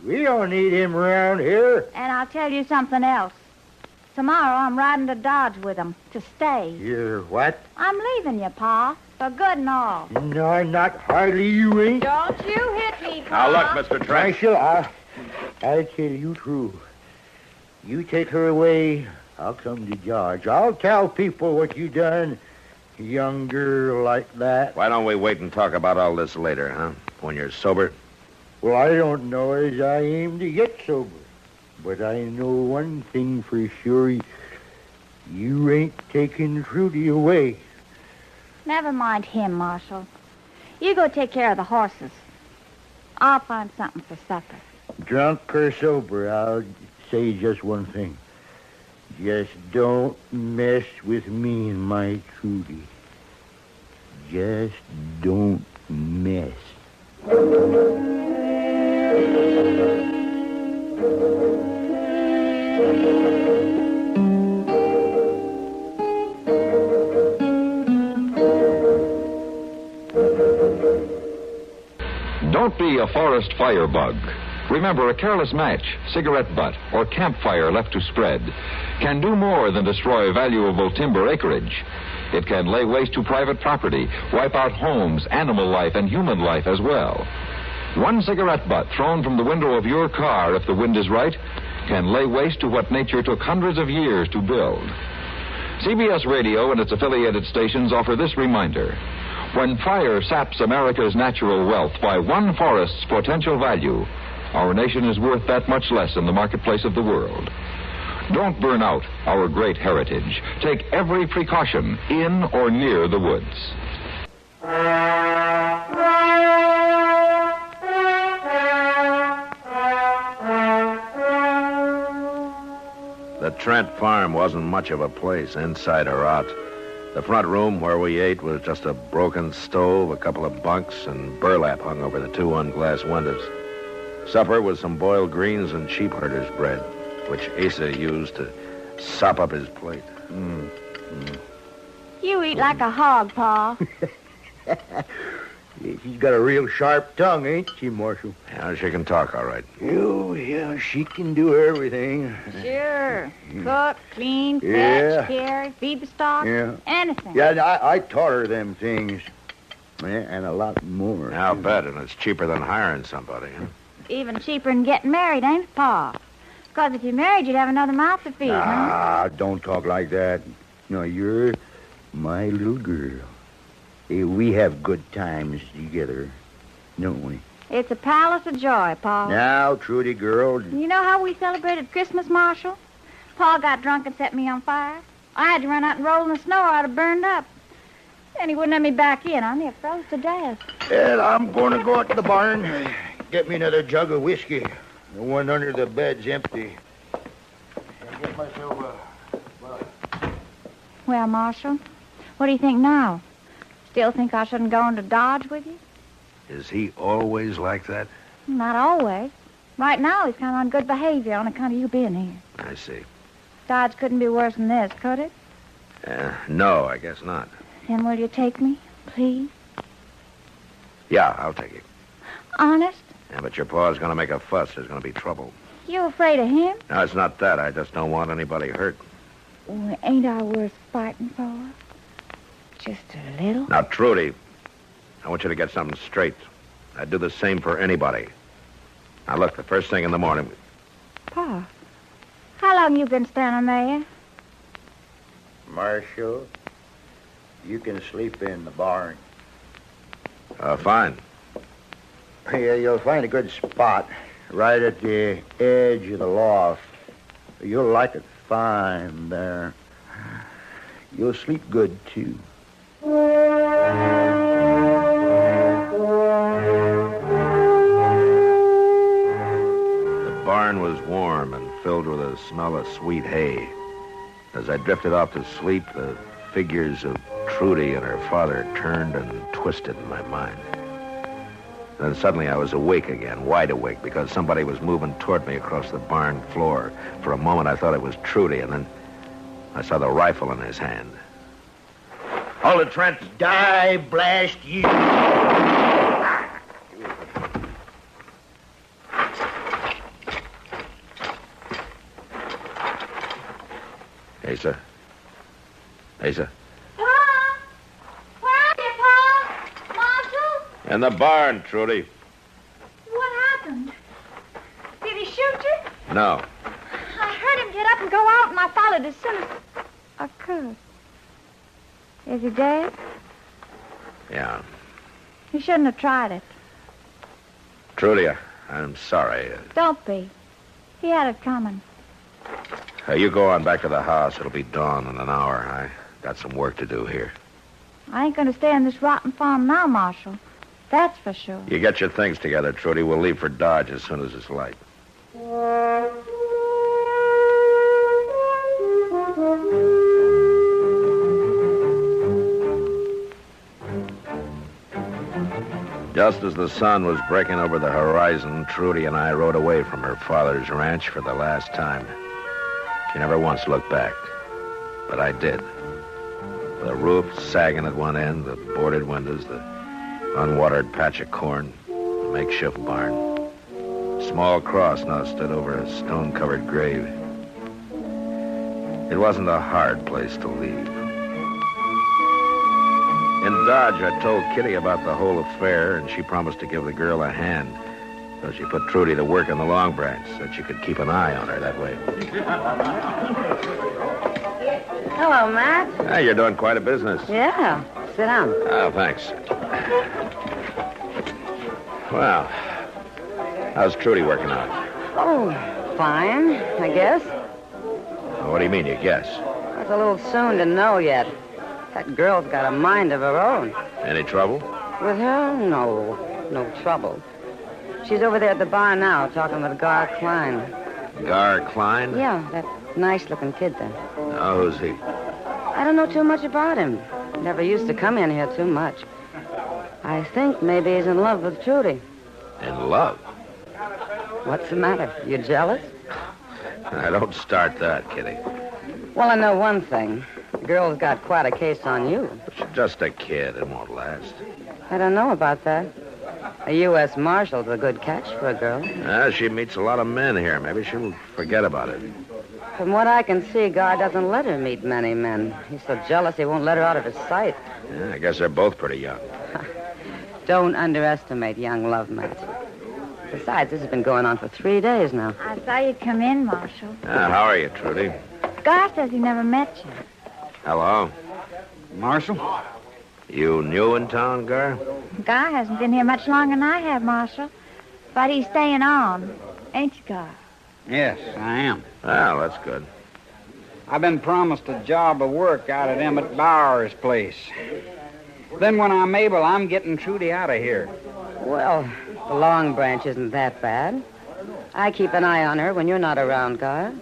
We don't need him around here. And I'll tell you something else. Tomorrow I'm riding to Dodge with him to stay. You're what? I'm leaving you, Pa, for good and all. No, not hardly you ain't. Don't you hit me, Pa. Now, look, Mr. Trent. Marshal, I'll tell you true. You take her away, I'll come to Dodge. I'll tell people what you done. A young girl like that. Why don't we wait and talk about all this later, huh? When you're sober? Well, I don't know as I aim to get sober. But I know one thing for sure. You ain't taking Trudy away. Never mind him, Marshal. You go take care of the horses. I'll find something for supper. Drunk or sober, I'll say just one thing. Just don't mess with me and my Trudy. Just don't mess. Don't be a forest firebug. Remember, a careless match, cigarette butt, or campfire left to spread can do more than destroy valuable timber acreage. It can lay waste to private property, wipe out homes, animal life, and human life as well. One cigarette butt thrown from the window of your car, if the wind is right, can lay waste to what nature took hundreds of years to build. CBS Radio and its affiliated stations offer this reminder. When fire saps America's natural wealth by one forest's potential value, our nation is worth that much less in the marketplace of the world. Don't burn out our great heritage. Take every precaution in or near the woods. The Trent farm wasn't much of a place, inside or out. The front room where we ate was just a broken stove, a couple of bunks, and burlap hung over the two unglass windows. Supper was some boiled greens and sheep herder's bread, which Asa used to sop up his plate. You eat like a hog, Pa. She's got a real sharp tongue, ain't she, Marshal? Yeah, she can talk all right. Yeah, she can do everything. Sure. Cook, clean, fetch, Yeah. carry, feed the stock, Yeah. anything. Yeah, I taught her them things. Yeah, and a lot more. I'll bet, and it's cheaper than hiring somebody, huh? Even cheaper than getting married, ain't it, Pa? Because if you married, you'd have another mouth to feed, huh? Ah, don't talk like that. No, you're my little girl. Hey, we have good times together, don't we? It's a palace of joy, Pa. Now, Trudy, girl. You know how we celebrated Christmas, Marshal? Pa got drunk and set me on fire. I had to run out and roll in the snow or I'd have burned up. Then he wouldn't let me back in. I near froze to death. Well, I'm going to go out to the barn. Get me another jug of whiskey. The one under the bed's empty. I'll get myself a... Well, Marshal, What do you think now? Still think I shouldn't go into Dodge with you? Is he always like that? Not always. Right now, he's kind of on good behavior on account of you being here. I see. Dodge couldn't be worse than this, could it? No, I guess not. Then will you take me, please? Yeah, I'll take you. Honest? Yeah, but your pa's going to make a fuss. There's going to be trouble. You afraid of him? No, it's not that. I just don't want anybody hurt. Well, ain't I worth fighting for? Just a little? Now, Trudy, I want you to get something straight. I'd do the same for anybody. Now, look, the first thing in the morning... Pa, how long you been standing there? Marshal, you can sleep in the barn. Fine. Yeah, you'll find a good spot right at the edge of the loft. You'll like it fine there. You'll sleep good, too. The barn was warm and filled with a smell of sweet hay. As I drifted off to sleep, the figures of Trudy and her father turned and twisted in my mind. Then suddenly I was awake again, wide awake, because somebody was moving toward me across the barn floor. For a moment I thought it was Trudy, and then I saw the rifle in his hand. Hold it, Trent. Die, blast you. Asa. Asa. Pa! Where are you, Pa? Marshal? In the barn, Trudy. What happened? Did he shoot you? No. I heard him get up and go out, and I followed as soon as I could. Is he dead? Yeah. You shouldn't have tried it. Trudy, I'm sorry. Don't be. He had it coming. You go on back to the house. It'll be dawn in an hour. I got some work to do here. I ain't going to stay on this rotten farm now, Marshal. That's for sure. You get your things together, Trudy. We'll leave for Dodge as soon as it's light. Just as the sun was breaking over the horizon, Trudy and I rode away from her father's ranch for the last time. She never once looked back, but I did. The roof sagging at one end, the boarded windows, the unwatered patch of corn, the makeshift barn. A small cross now stood over a stone-covered grave. It wasn't a hard place to leave. In Dodge, I told Kitty about the whole affair, and she promised to give the girl a hand. So she put Trudy to work in the Long Branch so that she could keep an eye on her that way. Hello, Matt. Hey, you're doing quite a business. Yeah. Sit down. Oh, thanks. Well, how's Trudy working out? Oh, fine, I guess. What do you mean, you guess? It's a little soon to know yet. That girl's got a mind of her own. Any trouble? With her? No trouble. She's over there at the bar now, talking with Gar Klein. Gar Klein? Yeah, that nice-looking kid there. Oh, who's he? I don't know too much about him. Never used to come in here too much. I think maybe he's in love with Trudy. In love? What's the matter? You jealous? I don't start that, Kitty. Well, I know one thing. The girl's got quite a case on you. She's just a kid. It won't last. I don't know about that. A U.S. Marshal's a good catch for a girl. She meets a lot of men here. Maybe she'll forget about it. From what I can see, Gar doesn't let her meet many men. He's so jealous he won't let her out of his sight. Yeah, I guess they're both pretty young. Don't underestimate young love, Matt. Besides, this has been going on for 3 days now. I saw you come in, Marshal. How are you, Trudy? Gar says he never met you. Hello. Marshal? You new in town, Gar? Gar hasn't been here much longer than I have, Marshal. But he's staying on. Ain't you, Gar? Yes, I am. Well, that's good. I've been promised a job of work out at Emmett Bower's place. Then when I'm able, I'm getting Trudy out of here. Well, the Long Branch isn't that bad. I keep an eye on her when you're not around, Gar.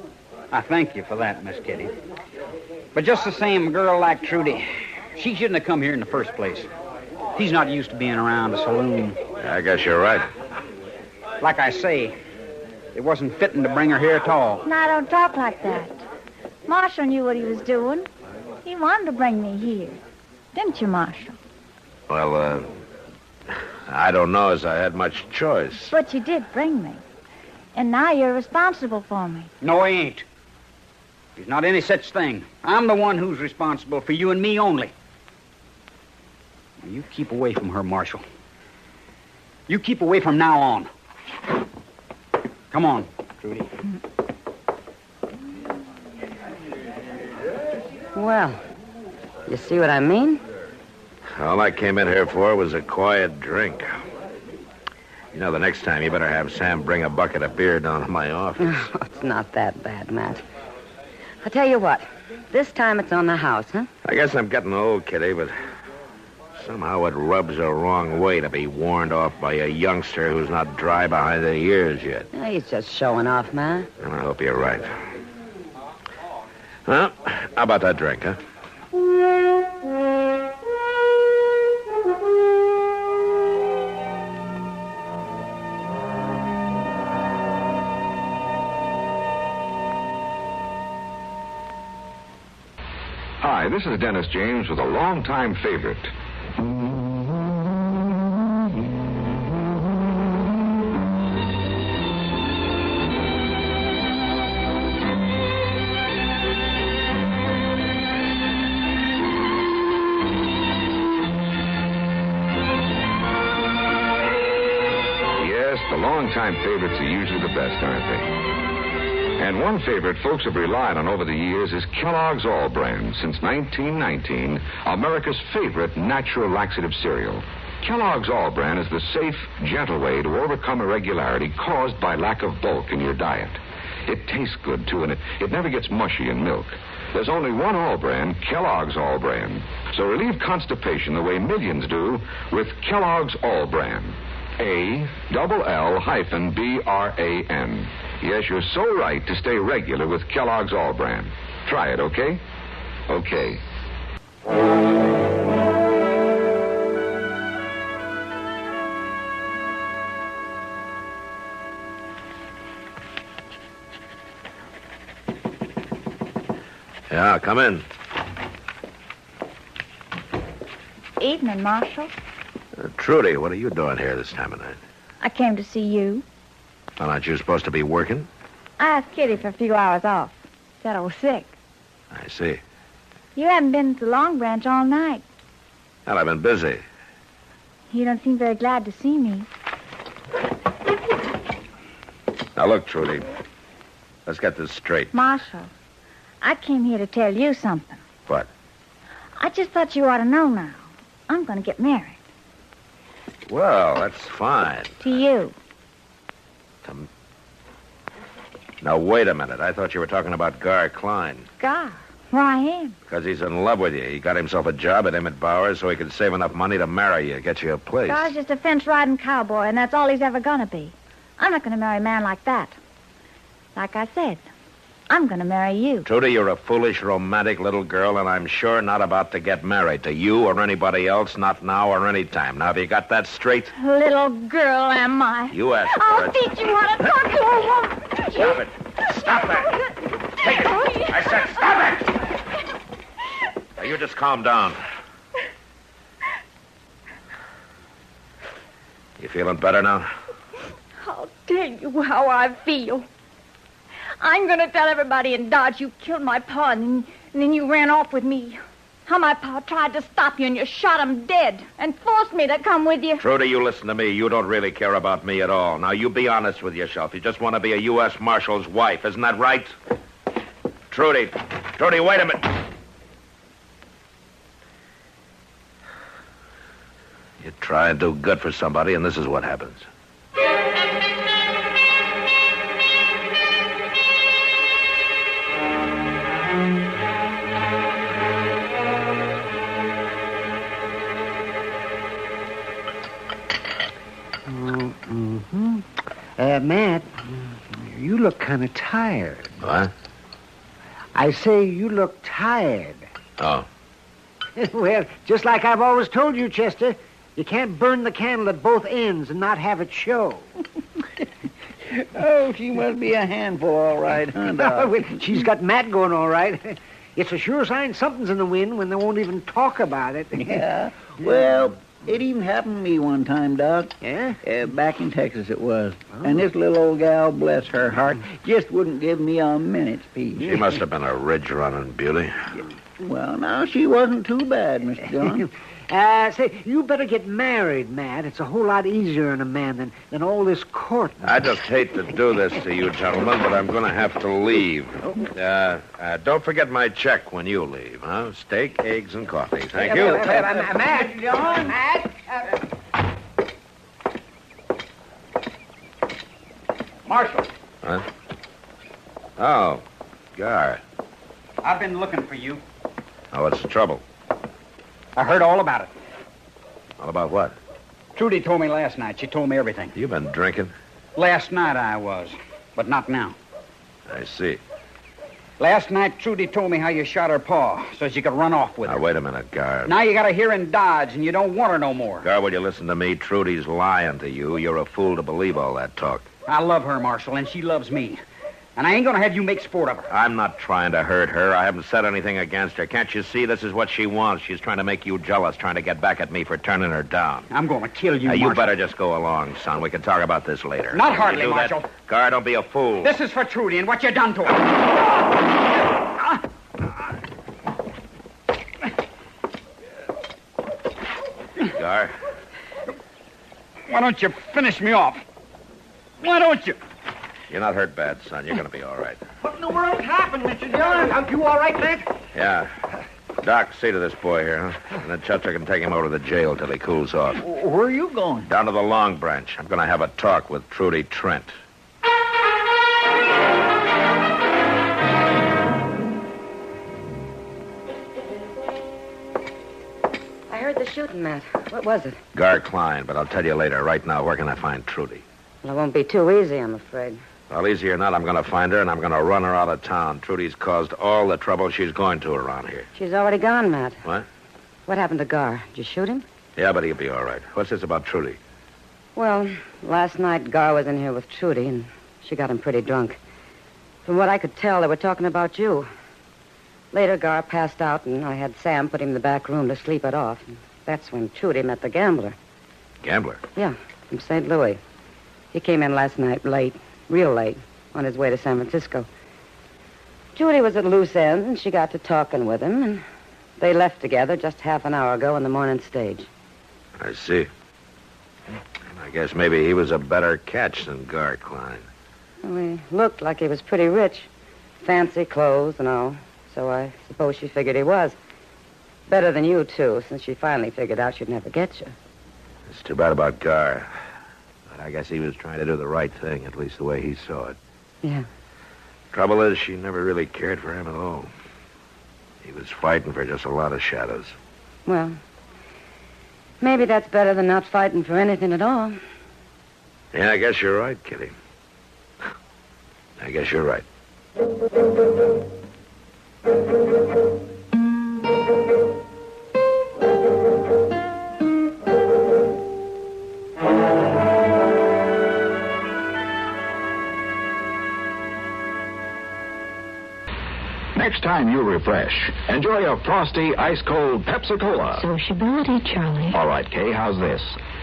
I thank you for that, Miss Kitty. But just the same, a girl like Trudy, She shouldn't have come here in the first place. He's not used to being around a saloon. I guess you're right. Like I say, it wasn't fitting to bring her here at all. Now, don't talk like that. Marshal knew what he was doing. He wanted to bring me here. Didn't you, Marshal? Well, I don't know as I had much choice. But you did bring me. And now you're responsible for me. No, he ain't. There's not any such thing. I'm the one who's responsible for you and me only. Now, you keep away from her, Marshal. You keep away from now on. Come on, Trudy. Well, you see what I mean? All I came in here for was a quiet drink. You know, the next time you better have Sam bring a bucket of beer down to my office. Oh, it's not that bad, Matt. I'll tell you what. This time it's on the house, huh? I guess I'm getting old, Kitty, but somehow it rubs a wrong way to be warned off by a youngster who's not dry behind the ears yet. Yeah, he's just showing off, Matt. And I hope you're right. Well, how about that drink, huh? Hi, this is Dennis James with a longtime favorite. Yes, the longtime favorites are usually the best, aren't they? And one favorite folks have relied on over the years is Kellogg's All Brand. Since 1919, America's favorite natural laxative cereal. Kellogg's All Brand is the safe, gentle way to overcome irregularity caused by lack of bulk in your diet. It tastes good, too, and it never gets mushy in milk. There's only one All Brand, Kellogg's All Brand. So relieve constipation the way millions do with Kellogg's All Brand. ALL-BRAN. Yes, you're so right to stay regular with Kellogg's All Brand. Try it, okay? Okay. Yeah, come in. Evening, Marshal. Trudy, what are you doing here this time of night? I came to see you. Well, aren't you supposed to be working? I asked Kitty for a few hours off. Said I was sick. I see. You haven't been to Long Branch all night. Well, I've been busy. You don't seem very glad to see me. Now, look, Trudy. Let's get this straight. Marshal, I came here to tell you something. What? I just thought you ought to know now. I'm going to get married. Well, that's fine. To you. Now, wait a minute. I thought you were talking about Gar Klein. Gar? Why him? Because he's in love with you. He got himself a job at Emmett Bowers so he could save enough money to marry you, get you a place. Gar's just a fence-riding cowboy, and that's all he's ever going to be. I'm not going to marry a man like that. Like I said, I'm going to marry you. Trudy, you're a foolish, romantic little girl, and I'm sure not about to get married to you or anybody else, not now or any time. Now, have you got that straight? Little girl, am I? You asked for I'll it. teach you how to talk to a woman. Stop it. Stop that. Take it. I said stop it. Now, you just calm down. You feeling better now? I'll tell you how I feel. I'm going to tell everybody in Dodge you killed my pa, and then you ran off with me. How my pa tried to stop you, and you shot him dead and forced me to come with you. Trudy, you listen to me. You don't really care about me at all. Now, you be honest with yourself. You just want to be a U.S. Marshal's wife. Isn't that right? Trudy, wait a minute. You try and do good for somebody, and this is what happens. Matt, you look kind of tired. What? I say you look tired. Oh. Well, just like I've always told you, Chester, you can't burn the candle at both ends and not have it show. Oh, she must be a handful, all right, huh, Doc? Well, she's got Matt going all right. It's a sure sign something's in the wind when they won't even talk about it. Yeah. Well, it even happened to me one time, Doc. Yeah? Back in Texas it was. Oh. And this little old gal, bless her heart, just wouldn't give me a minute's peace. She must have been a ridge-running beauty. Well, now, she wasn't too bad, Mr. Dillon. Say, you better get married, Matt. It's a whole lot easier on a man than all this courting. I just hate to do this to you, gentlemen, but I'm going to have to leave. Don't forget my check when you leave, huh? Steak, eggs, and coffee. Thank you. Matt, Dillon, Matt. Marshal. Huh? Oh, Gar. I've been looking for you. Oh, what's the trouble? I heard all about it. All about what? Trudy told me last night. She told me everything. You been drinking? Last night I was, but not now. I see. Last night, Trudy told me how you shot her paw so she could run off with her. Now, wait a minute, Gar. Now you got her here in Dodge, and you don't want her no more. Gar, will you listen to me? Trudy's lying to you. You're a fool to believe all that talk. I love her, Marshal, and she loves me. And I ain't going to have you make sport of her. I'm not trying to hurt her. I haven't said anything against her. Can't you see this is what she wants? She's trying to make you jealous, trying to get back at me for turning her down. I'm going to kill you, Marshal. You better just go along, son. We can talk about this later. Not hardly, Marshal. Gar, don't be a fool. This is for Trudy and what you done to her. Gar. Why don't you finish me off? Why don't you? You're not hurt bad, son. You're going to be all right. What in the world happened, Mr. Dillon? Are you all right, Matt? Yeah. Doc, see to this boy here, huh? And then Chester can take him over to the jail till he cools off. Where are you going? Down to the Long Branch. I'm going to have a talk with Trudy Trent. I heard the shooting, Matt. What was it? Gar Klein, but I'll tell you later. Right now, where can I find Trudy? Well, it won't be too easy, I'm afraid. Well, easy or not, I'm going to find her, and I'm going to run her out of town. Trudy's caused all the trouble she's going to around here. She's already gone, Matt. What? What happened to Gar? Did you shoot him? Yeah, but he'll be all right. What's this about Trudy? Well, last night Gar was in here with Trudy, and she got him pretty drunk. From what I could tell, they were talking about you. Later, Gar passed out, and I had Sam put him in the back room to sleep it off. And that's when Trudy met the gambler. Gambler? Yeah, from St. Louis. He came in last night late, real late, on his way to San Francisco. Trudy was at loose ends, and she got to talking with him, and they left together just half an hour ago on the morning stage. I see. I guess maybe he was a better catch than Gar Klein. Well, he looked like he was pretty rich. Fancy clothes and all. So I suppose she figured he was. Better than you, too, since she finally figured out she'd never get you. It's too bad about Gar. But I guess he was trying to do the right thing, at least the way he saw it. Yeah. Trouble is, she never really cared for him at all. He was fighting for just a lot of shadows. Well, maybe that's better than not fighting for anything at all. Yeah, I guess you're right, Kitty. I guess you're right. Next time you refresh, enjoy a frosty, ice-cold Pepsi-Cola. Sociability, Charlie. All right, Kay, how's this?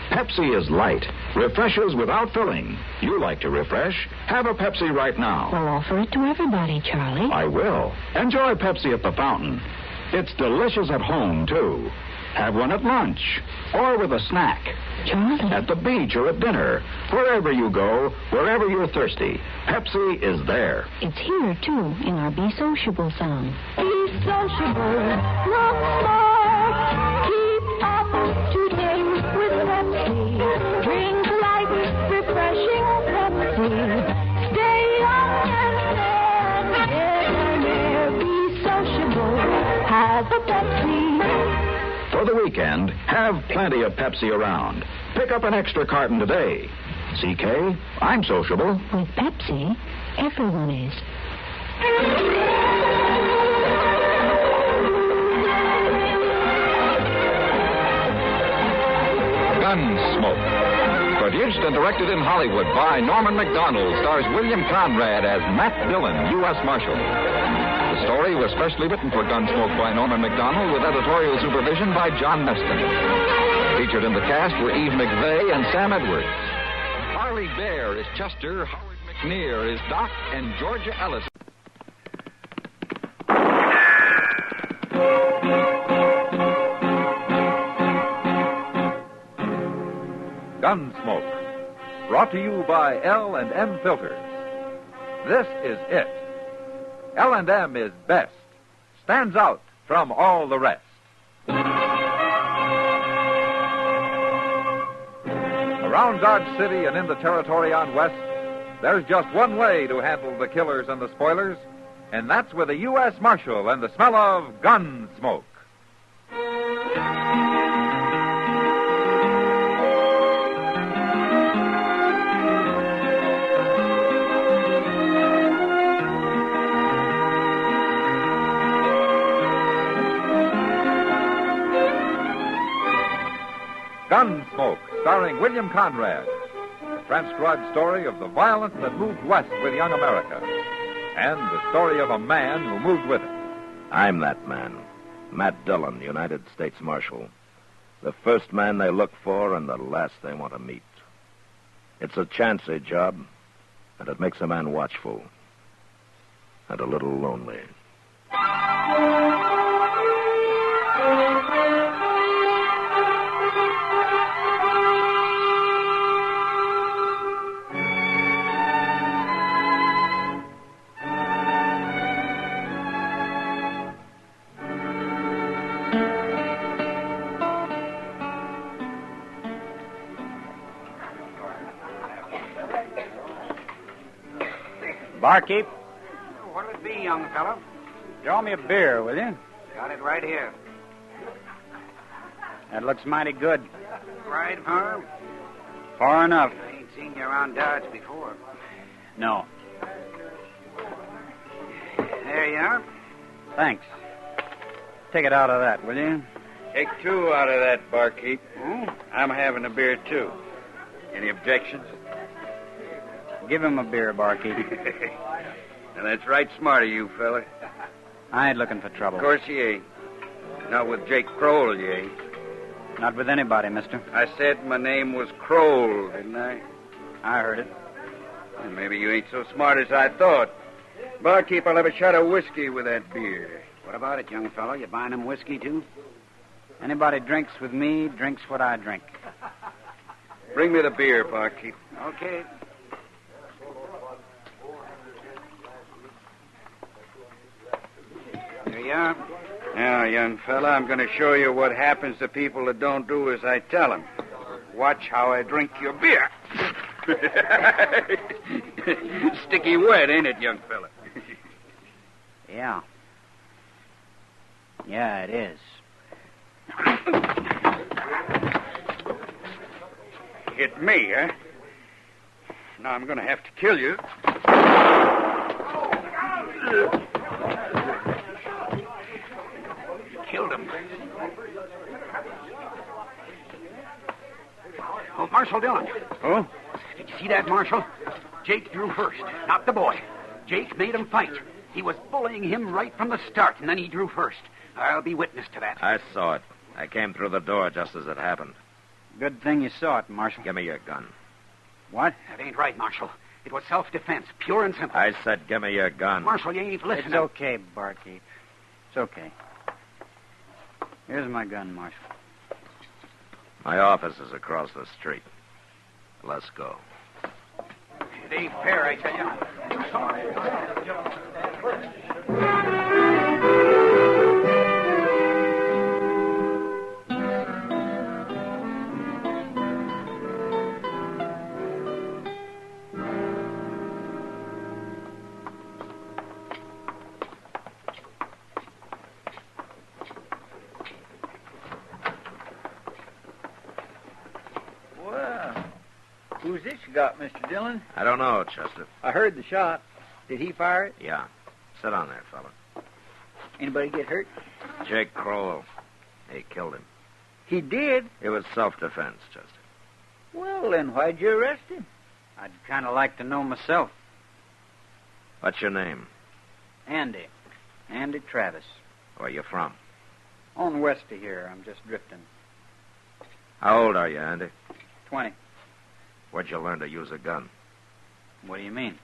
Pepsi is light, refreshes without filling. You like to refresh? Have a Pepsi right now. We'll offer it to everybody, Charlie. I will. Enjoy Pepsi at the fountain. It's delicious at home, too. Have one at lunch or with a snack. Charlie. At the beach or at dinner. Wherever you go, wherever you're thirsty, Pepsi is there. It's here, too, in our Be Sociable song. Be sociable, not smart. Keep up to date with Pepsi. Drink light, refreshing Pepsi. Stay young and debonair. Be sociable, have a Pepsi. For the weekend, have plenty of Pepsi around. Pick up an extra carton today. CK, I'm sociable. With Pepsi, everyone is. Gunsmoke. Produced and directed in Hollywood by Norman Macdonald, stars William Conrad as Matt Dillon, U.S. Marshal. The story was specially written for Gunsmoke by Norman Macdonald with editorial supervision by John Meston. Featured in the cast were Eve McVeigh and Sam Edwards. Harley Bear is Chester, Howard McNear is Doc, and Georgia Ellis. Gunsmoke, brought to you by L&M Filters. This is it. L&M is best, stands out from all the rest. Around Dodge City and in the territory on West, there's just one way to handle the killers and the spoilers, and that's with a U.S. Marshal and the smell of Gunsmoke. Gunsmoke, starring William Conrad. The transcribed story of the violence that moved west with young America. And the story of a man who moved with it. I'm that man, Matt Dillon, United States Marshal. The first man they look for and the last they want to meet. It's a chancy job, and it makes a man watchful. And a little lonely. Barkeep, What'll it be, young fellow? draw me a beer, will you? Got it right here. That looks mighty good. Right, Farm? Far enough. I ain't seen you around Dodge before. No. There you are. Thanks. Take it out of that, will you? Take two out of that, barkeep. Hmm? I'm having a beer, too. Any objections? Give him a beer, barkeep. And that's right smart of you, fella. I ain't looking for trouble. Of course you ain't. Not with Jake Kroll, you ain't. Not with anybody, mister. I said my name was Kroll, didn't I? I heard it. Well, maybe you ain't so smart as I thought. Barkeep, I'll have a shot of whiskey with that beer. What about it, young fellow? You buying him whiskey, too? Anybody drinks with me drinks what I drink. Bring me the beer, barkeep. Okay. There you are. Now, young fella, I'm going to show you what happens to people that don't do as I tell them. Watch how I drink your beer. Sticky wet, ain't it, young fella? Yeah. Yeah, it is. Hit me, huh? Now I'm going to have to kill you. Killed him. Oh, Marshal Dillon. Oh? Did you see that, Marshal? Jake drew first, not the boy. Jake made him fight. He was bullying him right from the start, and then he drew first. I'll be witness to that. I saw it. I came through the door just as it happened. Good thing you saw it, Marshal. Give me your gun. What? That ain't right, Marshal. It was self-defense, pure and simple. I said give me your gun. Marshal, you ain't listening. It's okay, barkeep. It's okay. Here's my gun, Marshal. My office is across the street. Let's go. It ain't fair, I tell you. Who's this you got, Mr. Dillon? I don't know, Chester. I heard the shot. Did he fire it? Yeah. Sit on there, fella. Anybody get hurt? Jake Kroll. He killed him. He did? It was self-defense, Chester. Well, then why'd you arrest him? I'd kind of like to know myself. What's your name? Andy. Andy Travis. Where you from? On west of here. I'm just drifting. How old are you, Andy? 20. Where'd you learn to use a gun? What do you mean?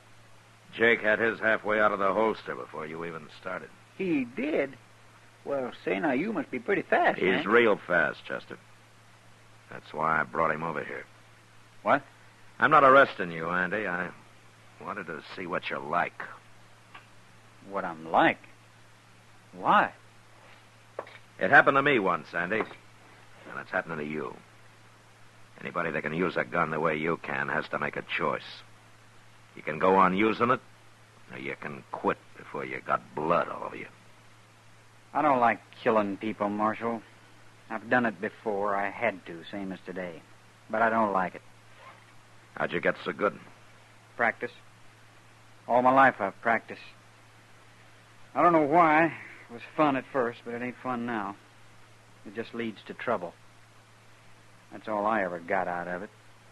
Jake had his halfway out of the holster before you even started. He did? Well, say now, you must be pretty fast, He's man. real fast, Chester. That's why I brought him over here. What? I'm not arresting you, Andy. I wanted to see what you're like. What I'm like? Why? It happened to me once, Andy. And it's happening to you. Anybody that can use a gun the way you can has to make a choice. You can go on using it, or you can quit before you got blood all over you. I don't like killing people, Marshal. I've done it before. I had to, same as today. But I don't like it. How'd you get so good? Practice. All my life I've practiced. I don't know why. It was fun at first, but it ain't fun now. It just leads to trouble. That's all I ever got out of it.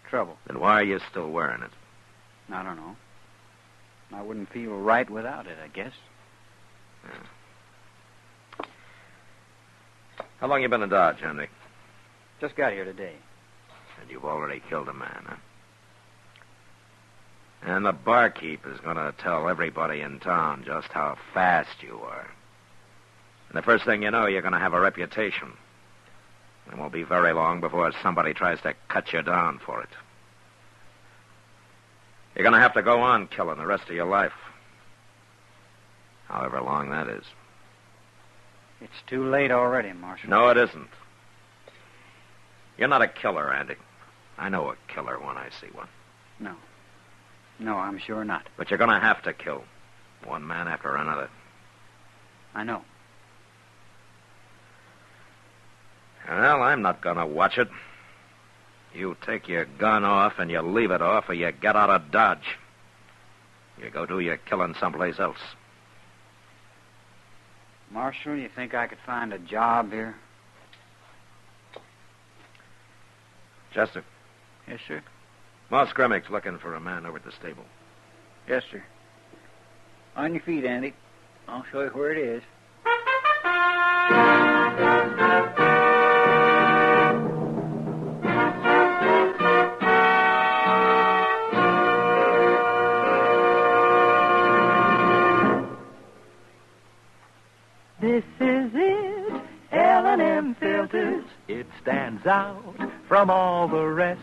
Trouble. Then why are you still wearing it? I don't know. I wouldn't feel right without it, I guess. Yeah. How long you been in Dodge, Andy? Just got here today. And you've already killed a man, huh? And the barkeep is going to tell everybody in town just how fast you are. And the first thing you know, you're going to have a reputation. It won't be very long before somebody tries to cut you down for it. You're going to have to go on killing the rest of your life. However long that is. It's too late already, Marshal. No, it isn't. You're not a killer, Andy. I know a killer when I see one. No. No, I'm sure not. But you're going to have to kill. One man after another. I know. Well, I'm not going to watch it. You take your gun off and you leave it off, or you get out of Dodge. You go do your killing someplace else. Marshal, you think I could find a job here? Chester. Yes, sir. Moss Grimmick's looking for a man over at the stable. Yes, sir. On your feet, Andy. I'll show you where it is. This is it, L&M filters. It stands out from all the rest.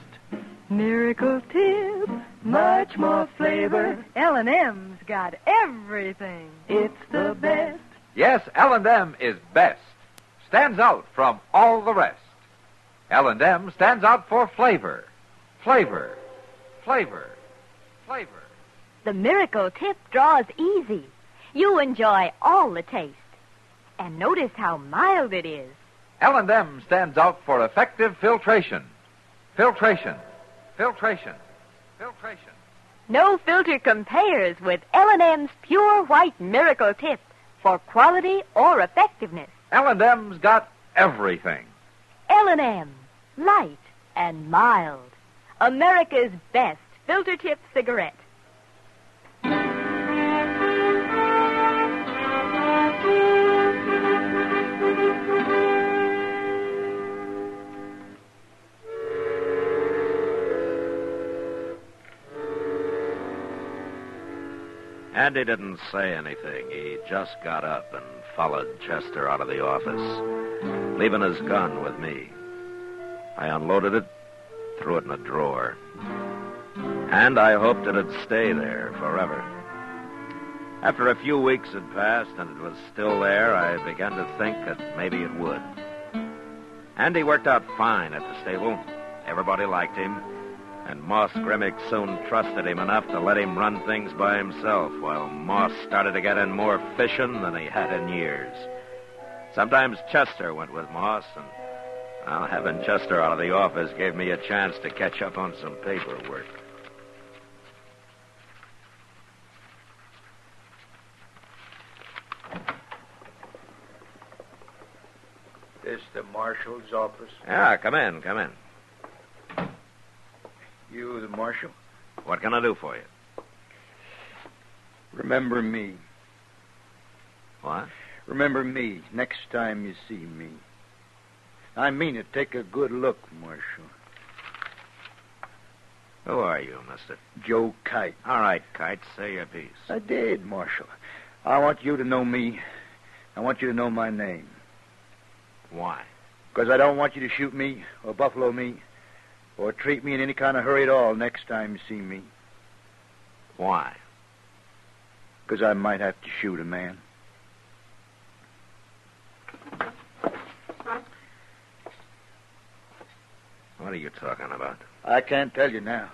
Miracle tip, much more flavor. L&M's got everything. It's the best. Yes, L&M is best. Stands out from all the rest. L&M stands out for flavor. Flavor. Flavor. Flavor. The Miracle Tip draws easy. You enjoy all the taste. And notice how mild it is. L&M stands out for effective filtration. Filtration. Filtration. Filtration. No filter compares with L&M's pure white Miracle Tip for quality or effectiveness. L&M's got everything. L&M, light and mild. America's best filter tip cigarette. Andy didn't say anything. He just got up and followed Chester out of the office, leaving his gun with me. I unloaded it, threw it in a drawer. And I hoped it'd stay there forever. After a few weeks had passed and it was still there, I began to think that maybe it would. Andy worked out fine at the stable. Everybody liked him. And Moss Grimmick soon trusted him enough to let him run things by himself, while Moss started to get in more fishing than he had in years. Sometimes Chester went with Moss, and having Chester out of the office gave me a chance to catch up on some paperwork. This the marshal's office? Yeah, come in. Marshal. What can I do for you? Remember me. What? Remember me next time you see me. I mean it. Take a good look, Marshal. Who are you, mister? Joe Kite. All right, Kite, say your piece. I did, Marshal. I want you to know me. I want you to know my name. Why? Because I don't want you to shoot me or buffalo me or treat me in any kind of hurry at all next time you see me. Why? Because I might have to shoot a man. What are you talking about? I can't tell you now.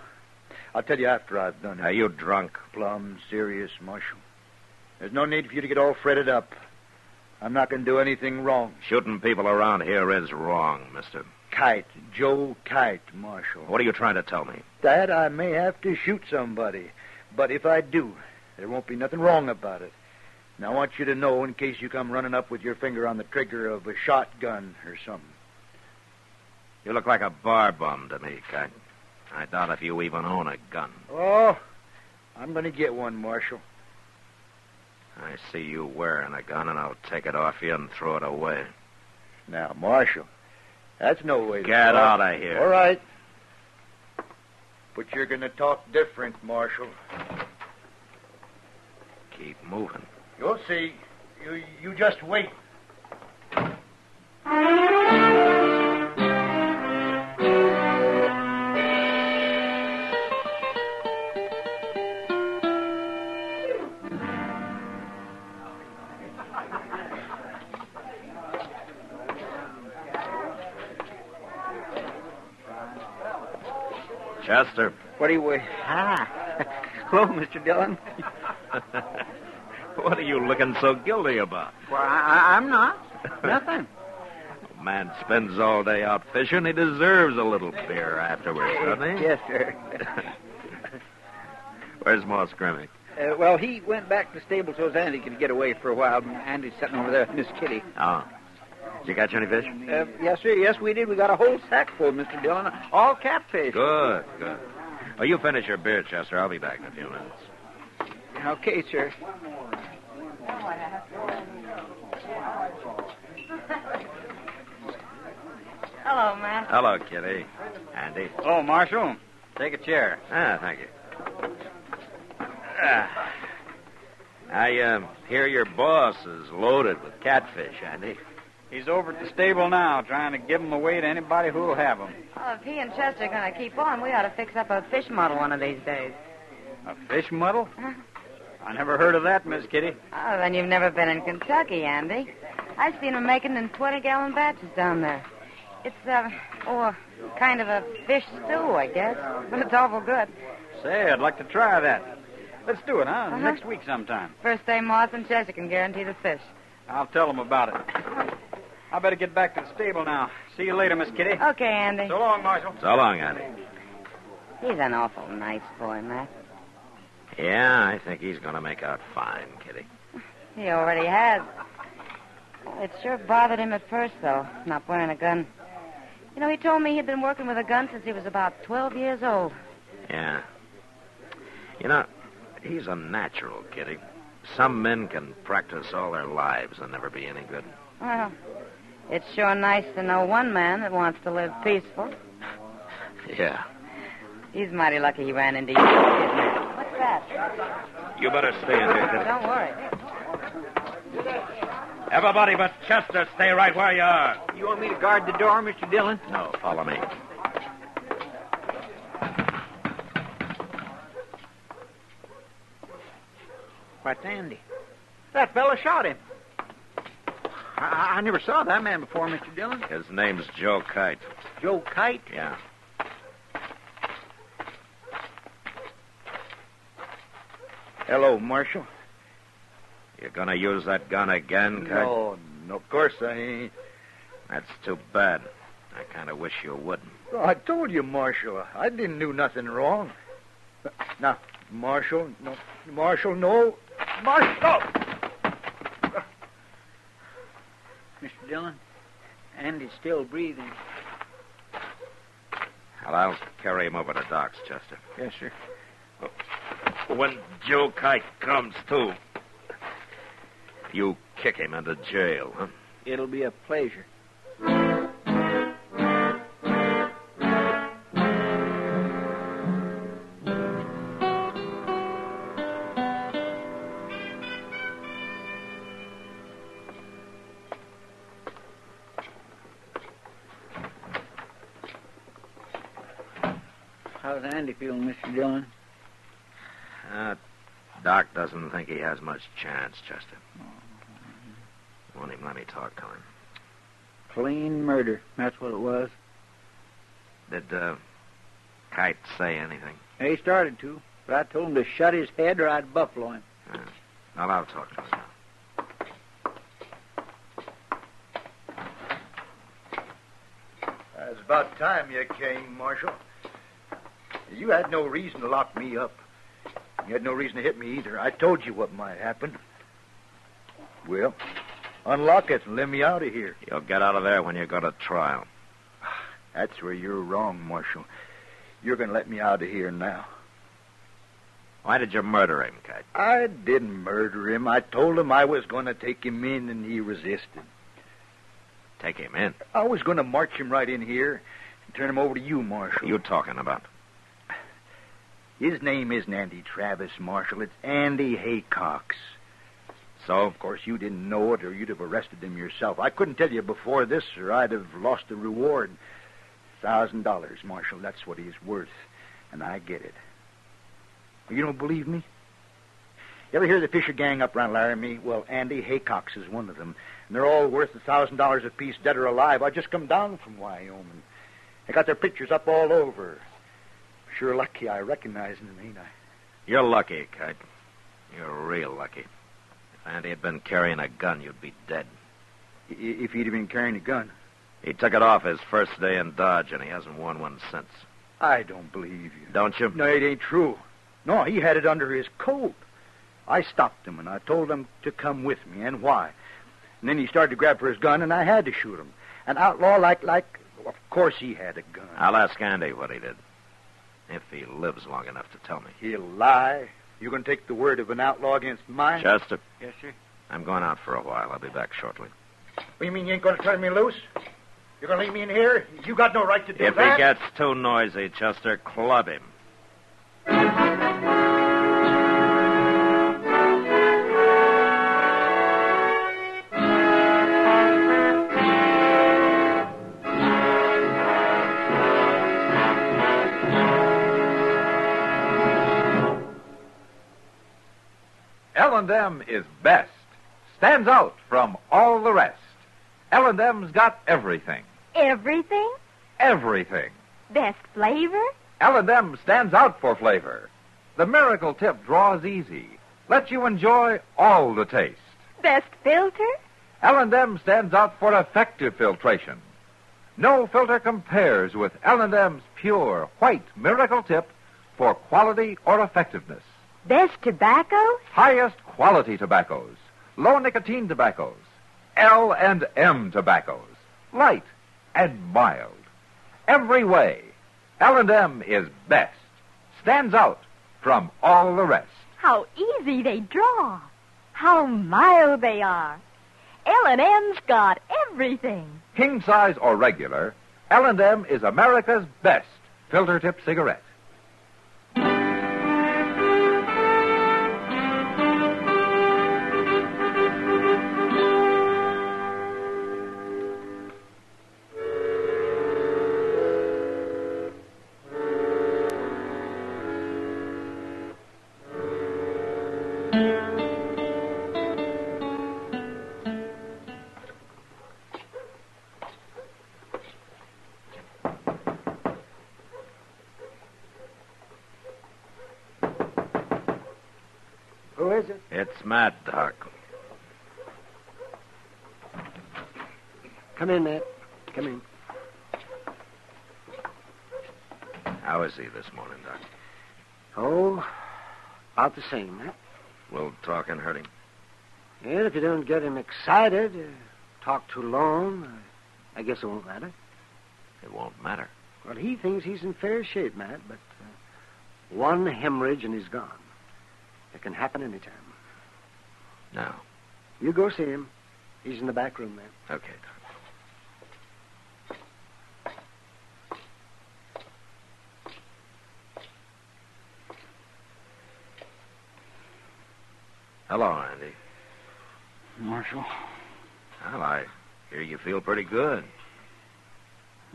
I'll tell you after I've done it. Are you drunk? Plumb serious, Marshal. There's no need for you to get all fretted up. I'm not going to do anything wrong. Shooting people around here is wrong, mister. Kite. Joe Kite, Marshal. What are you trying to tell me? That I may have to shoot somebody. But if I do, there won't be nothing wrong about it. And I want you to know in case you come running up with your finger on the trigger of a shotgun or something. You look like a bar bum to me, Kite. I doubt if you even own a gun. Oh, I'm going to get one, Marshal. I see you wearing a gun, and I'll take it off you and throw it away. Now, Marshal, that's no way to Get talk. out of here. All right. But you're going to talk different, Marshal. Keep moving. You'll see. You just wait. Chester. What are you... Hello, Mr. Dillon. What are you looking so guilty about? Well, I'm not. Nothing. A man spends all day out fishing. He deserves a little beer afterwards, doesn't he? Yes, sir. Where's Moss Grimmick? Well, he went back to the stable so Andy could get away for a while. Andy's sitting over there with Miss Kitty. Oh. Did you catch any fish? Yes, sir. Yes, we did. We got a whole sack full, Mr. Dillon. All catfish. Good, good. Well, you finish your beer, Chester. I'll be back in a few minutes. Okay, sir. Hello, man. Hello, Kitty. Andy. Oh, Marshal. Take a chair. Thank you. I hear your boss is loaded with catfish, Andy. He's over at the stable now, trying to give them away to anybody who'll have them. Well, if he and Chester are going to keep on, we ought to fix up a fish muddle one of these days. A fish muddle? I never heard of that, Miss Kitty. Oh, then you've never been in Kentucky, Andy. I've seen them making in 20-gallon batches down there. It's, kind of a fish stew, I guess. But it's awful good. Say, I'd like to try that. Let's do it, huh? Next week sometime. First day Moss and Chester can guarantee the fish. I'll tell them about it. I better get back to the stable now. See you later, Miss Kitty. Okay, Andy. So long, Marshal. So long, Andy. He's an awful nice boy, Matt. Yeah, I think he's going to make out fine, Kitty. He already has. It sure bothered him at first, though, not wearing a gun. You know, he told me he'd been working with a gun since he was about 12 years old. Yeah. You know, he's a natural, Kitty. Some men can practice all their lives and never be any good. Well, it's sure nice to know one man that wants to live peaceful. Yeah. He's mighty lucky he ran into you. What's that? You better stay in here, Kitty. Don't worry. Everybody but Chester, stay right where you are. You want me to guard the door, Mr. Dillon? No, follow me. What's Andy? That fella shot him. I never saw that man before, Mr. Dillon. His name's Joe Kite. Joe Kite? Yeah. Hello, Marshal. You gonna use that gun again, Kite? No, of course I ain't. That's too bad. I kind of wish you wouldn't. Oh, I told you, Marshal. I didn't do nothing wrong. Now, Marshal, no. Marshal, no. Marshal! Mr. Dillon, Andy's still breathing. Well, I'll carry him over to Doc's, Chester. Yes, sir. When Joe Kite comes to, you kick him into jail, huh? It'll be a pleasure. How's Andy feeling, Mr. Dillon? Doc doesn't think he has much chance, Chester. Won't even let me talk to him. Clean murder. That's what it was. Did Kite say anything? He started to, but I told him to shut his head or I'd buffalo him. Well, I'll talk to him now. It's about time you came, Marshal. You had no reason to lock me up. You had no reason to hit me either. I told you what might happen. Well, unlock it and let me out of here. You'll get out of there when you go to trial. That's where you're wrong, Marshal. You're going to let me out of here now. Why did you murder him, Kite? I didn't murder him. I told him I was going to take him in, and he resisted. Take him in? I was going to march him right in here and turn him over to you, Marshal. You talking about? His name isn't Andy Travis, Marshal. It's Andy Haycox. So? Of course, you didn't know it, or you'd have arrested him yourself. I couldn't tell you before this, or I'd have lost the reward. $1,000, Marshal. That's what he's worth, and I get it. You don't believe me? You ever hear the Fisher gang up around Laramie? Well, Andy Haycox is one of them, and they're all worth $1,000 apiece, dead or alive. I just come down from Wyoming. They got their pictures up all over. Sure lucky I recognize him, ain't I? You're lucky, Kite. You're real lucky. If Andy had been carrying a gun, you'd be dead. If he'd have been carrying a gun? He took it off his first day in Dodge, and he hasn't worn one since. I don't believe you. Don't you? No, it ain't true. No, he had it under his coat. I stopped him, and I told him to come with me, and why. And then he started to grab for his gun, and I had to shoot him. An outlaw like... Of course he had a gun. I'll ask Andy what he did. If he lives long enough to tell me. He'll lie. You going to take the word of an outlaw against mine? Chester. Yes, sir. I'm going out for a while. I'll be back shortly. What, you mean you ain't going to turn me loose? You're going to leave me in here? You got no right to do that. If he gets too noisy, Chester, club him. L&M is best. Stands out from all the rest. L&M's got everything. Everything? Everything. Best flavor? L&M stands out for flavor. The miracle tip draws easy. Lets you enjoy all the taste. Best filter? L&M stands out for effective filtration. No filter compares with L&M's pure white miracle tip for quality or effectiveness. Best tobaccos? Highest quality tobaccos. Low nicotine tobaccos. L&M tobaccos. Light and mild. Every way, L&M is best. Stands out from all the rest. How easy they draw. How mild they are. L&M's got everything. King size or regular, L&M is America's best filter tip cigarette. Who is it? It's Matt, Doc. Come in, Matt. Come in. How is he this morning, Doc? Oh, about the same, Matt. Will talking hurt him? And if you don't get him excited, talk too long, I guess it won't matter. It won't matter. Well, he thinks he's in fair shape, Matt, but one hemorrhage and he's gone. It can happen anytime. Now. You go see him. He's in the back room there. Okay, Doc. Hello, Andy. Marshal, Well, I hear you feel pretty good.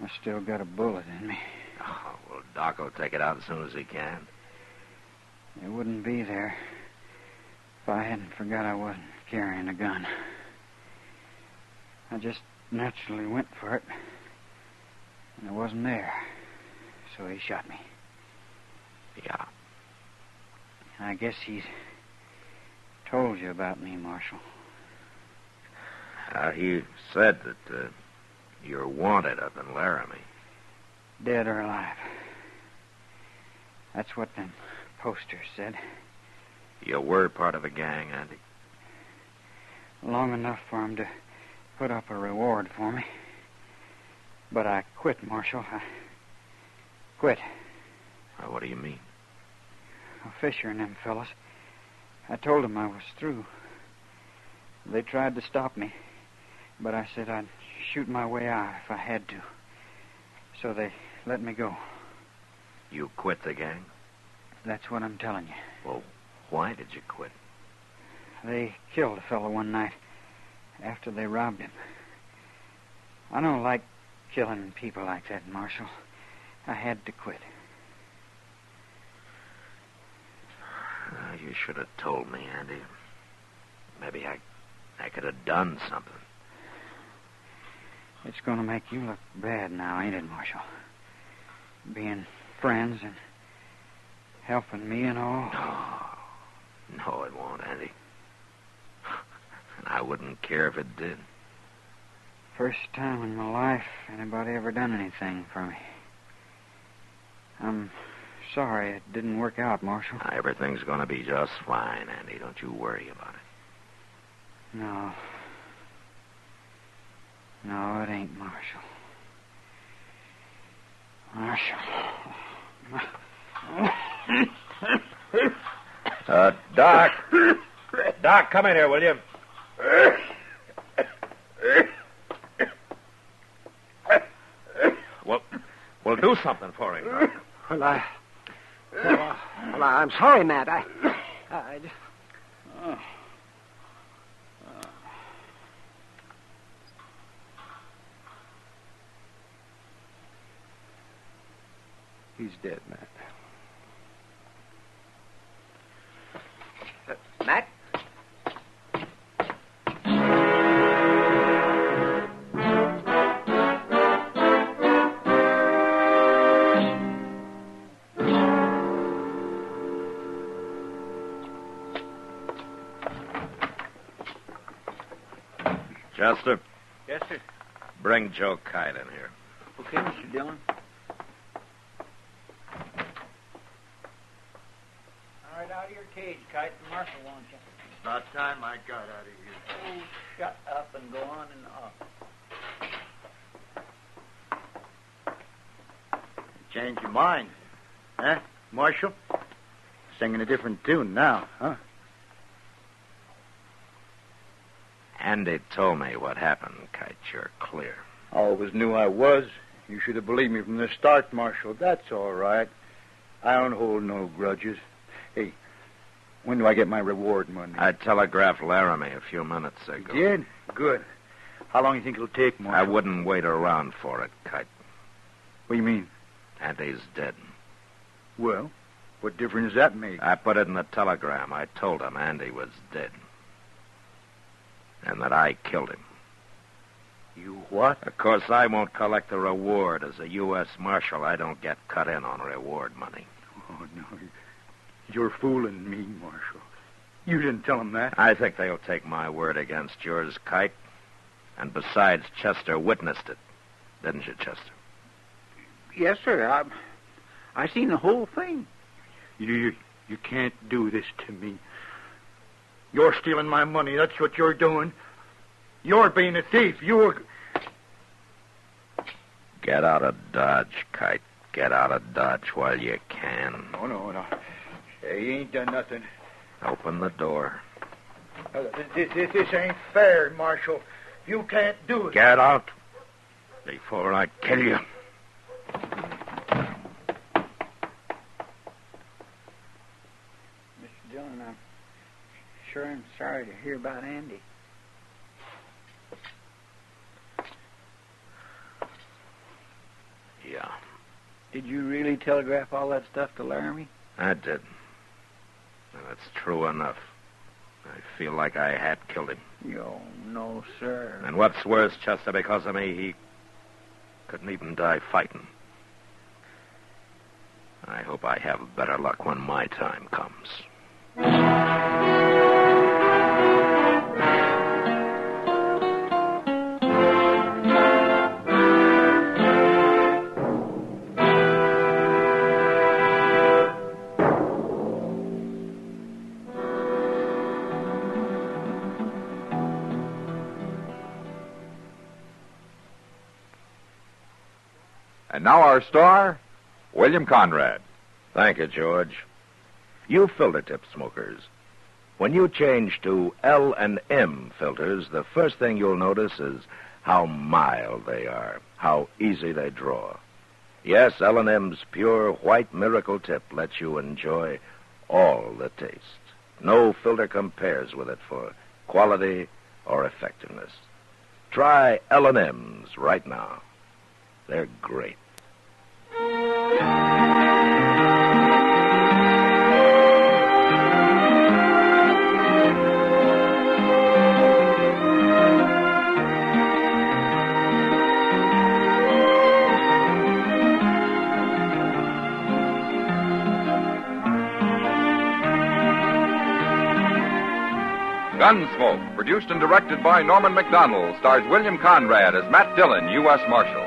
I still got a bullet in me. Oh, well, Doc will take it out as soon as he can. It wouldn't be there if I hadn't forgot I wasn't carrying a gun. I just naturally went for it, and it wasn't there, so he shot me. Yeah. I guess he's told you about me, Marshal. He said that you're wanted up in Laramie. Dead or alive. That's what them posters said. You were part of a gang, Andy. Long enough for him to put up a reward for me. But I quit, Marshal. I quit. What do you mean? Fisher and them fellas. I told them I was through. They tried to stop me, but I said I'd shoot my way out if I had to. So they let me go. You quit the gang? That's what I'm telling you. Well, why did you quit? They killed a fellow one night after they robbed him. I don't like killing people like that, Marshal. I had to quit. You should have told me, Andy. Maybe I could have done something. It's going to make you look bad now, ain't it, Marshal? Being friends and helping me and all. No, it won't, Andy. And I wouldn't care if it did. First time in my life anybody ever done anything for me. I'm sorry it didn't work out, Marshal. Everything's going to be just fine, Andy. Don't you worry about it. No. No, it ain't, Marshal. Doc. Doc, come in here, will you? Well, do something for him. Doc. Well, I'm sorry, Matt. I just... He's dead, Matt. Matt? Chester? Yes, sir. Bring Joe Kite in here. Okay, Mr. Dillon. All right, out of your cage, Kite. The Marshal wants you. It's about time I got out of here. Oh, shut up and go on in the office. Change your mind. Huh, Marshal? Singing a different tune now, huh? Andy told me what happened, Kite. You're clear. I always knew I was. You should have believed me from the start, Marshal. That's all right. I don't hold no grudges. Hey, when do I get my reward money? I telegraphed Laramie a few minutes ago. You did? Good. How long do you think it'll take, Marshal? I wouldn't wait around for it, Kite. What do you mean? Andy's dead. Well, what difference does that make? I put it in the telegram. I told him Andy was dead. And that I killed him. You what? Of course, I won't collect the reward. As a U.S. Marshal, I don't get cut in on reward money. Oh, no. You're fooling me, Marshal. You didn't tell him that. I think they'll take my word against yours, Kite. And besides, Chester witnessed it. Didn't you, Chester? Yes, sir. I seen the whole thing. You can't do this to me. You're stealing my money. That's what you're doing. You're being a thief. Get out of Dodge, Kite. Get out of Dodge while you can. No. He ain't done nothing. Open the door. This ain't fair, Marshal. You can't do it. Get out before I kill you. Mr. Dillon, I'm sure sorry to hear about Andy. Yeah. Did you really telegraph all that stuff to Laramie? I did. And it's true enough. I feel like I had killed him. No, sir. And what's worse, Chester, because of me, he couldn't even die fighting. I hope I have better luck when my time comes. And now our star, William Conrad. Thank you, George. You filter tip smokers. When you change to L&M filters, the first thing you'll notice is how mild they are, how easy they draw. Yes, L&M's pure white miracle tip lets you enjoy all the taste. No filter compares with it for quality or effectiveness. Try L&M's right now. They're great. Gunsmoke, produced and directed by Norman Macdonald, stars William Conrad as Matt Dillon, U.S. Marshal.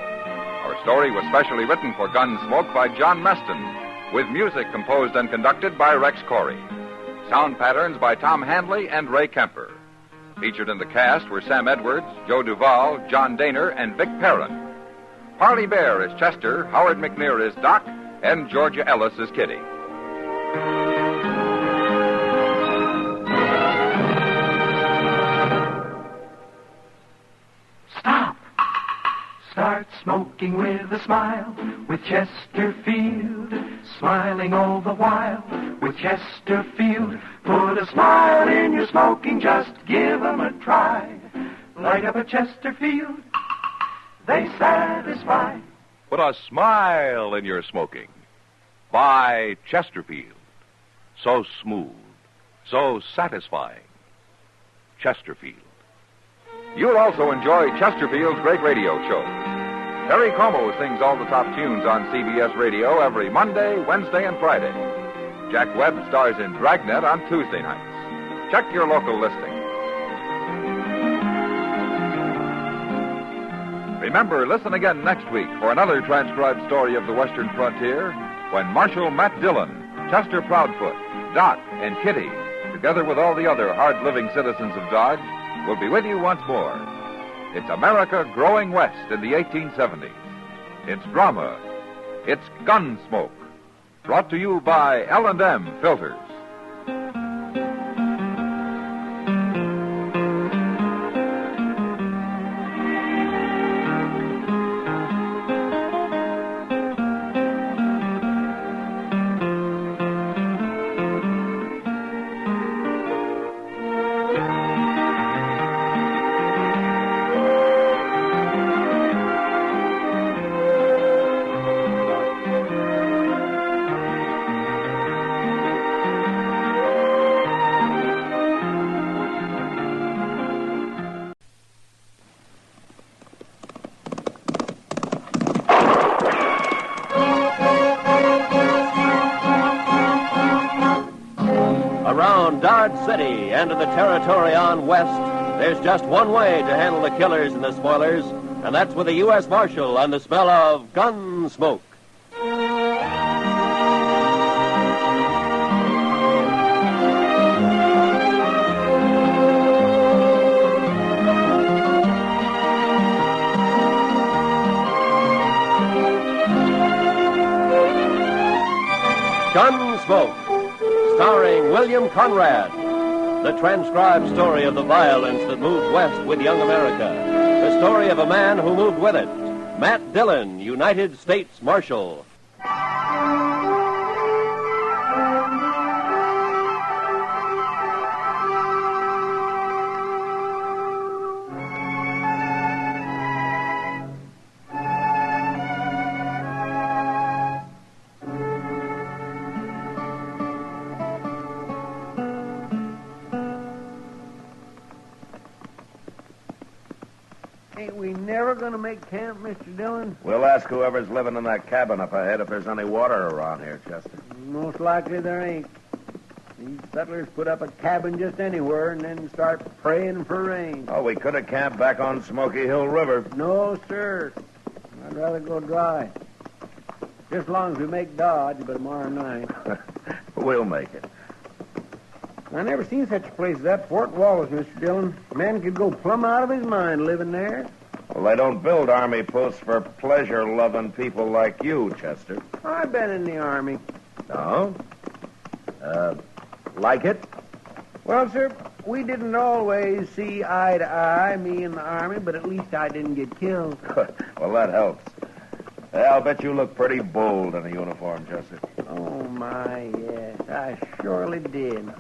Our story was specially written for Gunsmoke by John Meston, with music composed and conducted by Rex Corey. Sound patterns by Tom Handley and Ray Kemper. Featured in the cast were Sam Edwards, Joe Duvall, John Daner, and Vic Perrin. Parley Bear is Chester, Howard McNear is Doc, and Georgia Ellis is Kitty. Start smoking with a smile, with Chesterfield, smiling all the while, with Chesterfield. Put a smile in your smoking, just give 'em a try. Light up a Chesterfield, they satisfy. Put a smile in your smoking. Buy Chesterfield. So smooth, so satisfying. Chesterfield. You'll also enjoy Chesterfield's great radio show. Terry Como sings all the top tunes on CBS Radio every Monday, Wednesday, and Friday. Jack Webb stars in Dragnet on Tuesday nights. Check your local listing. Remember, listen again next week for another transcribed story of the Western frontier when Marshal Matt Dillon, Chester Proudfoot, Doc, and Kitty, together with all the other hard-living citizens of Dodge, will be with you once more. It's America growing west in the 1870s. It's drama. It's Gunsmoke. Brought to you by L&M Filters. Dodge City and to the territory on west, there's just one way to handle the killers and the spoilers, and that's with the U.S. Marshal and the smell of Gunsmoke. Gunsmoke, starring William Conrad. The transcribed story of the violence that moved west with young America. The story of a man who moved with it. Matt Dillon, United States Marshal. Ain't we never going to make camp, Mr. Dillon? We'll ask whoever's living in that cabin up ahead if there's any water around here, Chester. Most likely there ain't. These settlers put up a cabin just anywhere and then start praying for rain. Oh, we could have camped back on Smoky Hill River. No, sir. I'd rather go dry. Just as long as we make Dodge by tomorrow night. We'll make it. I never seen such a place as that Fort Wallace, Mr. Dillon. Man could go plumb out of his mind living there. Well, they don't build army posts for pleasure-loving people like you, Chester. I've been in the Army. No? Like it? Well, sir, we didn't always see eye to eye, me and the Army, but at least I didn't get killed. Well, that helps. I'll bet you look pretty bold in a uniform, Chester. Oh, my, yes. I surely did.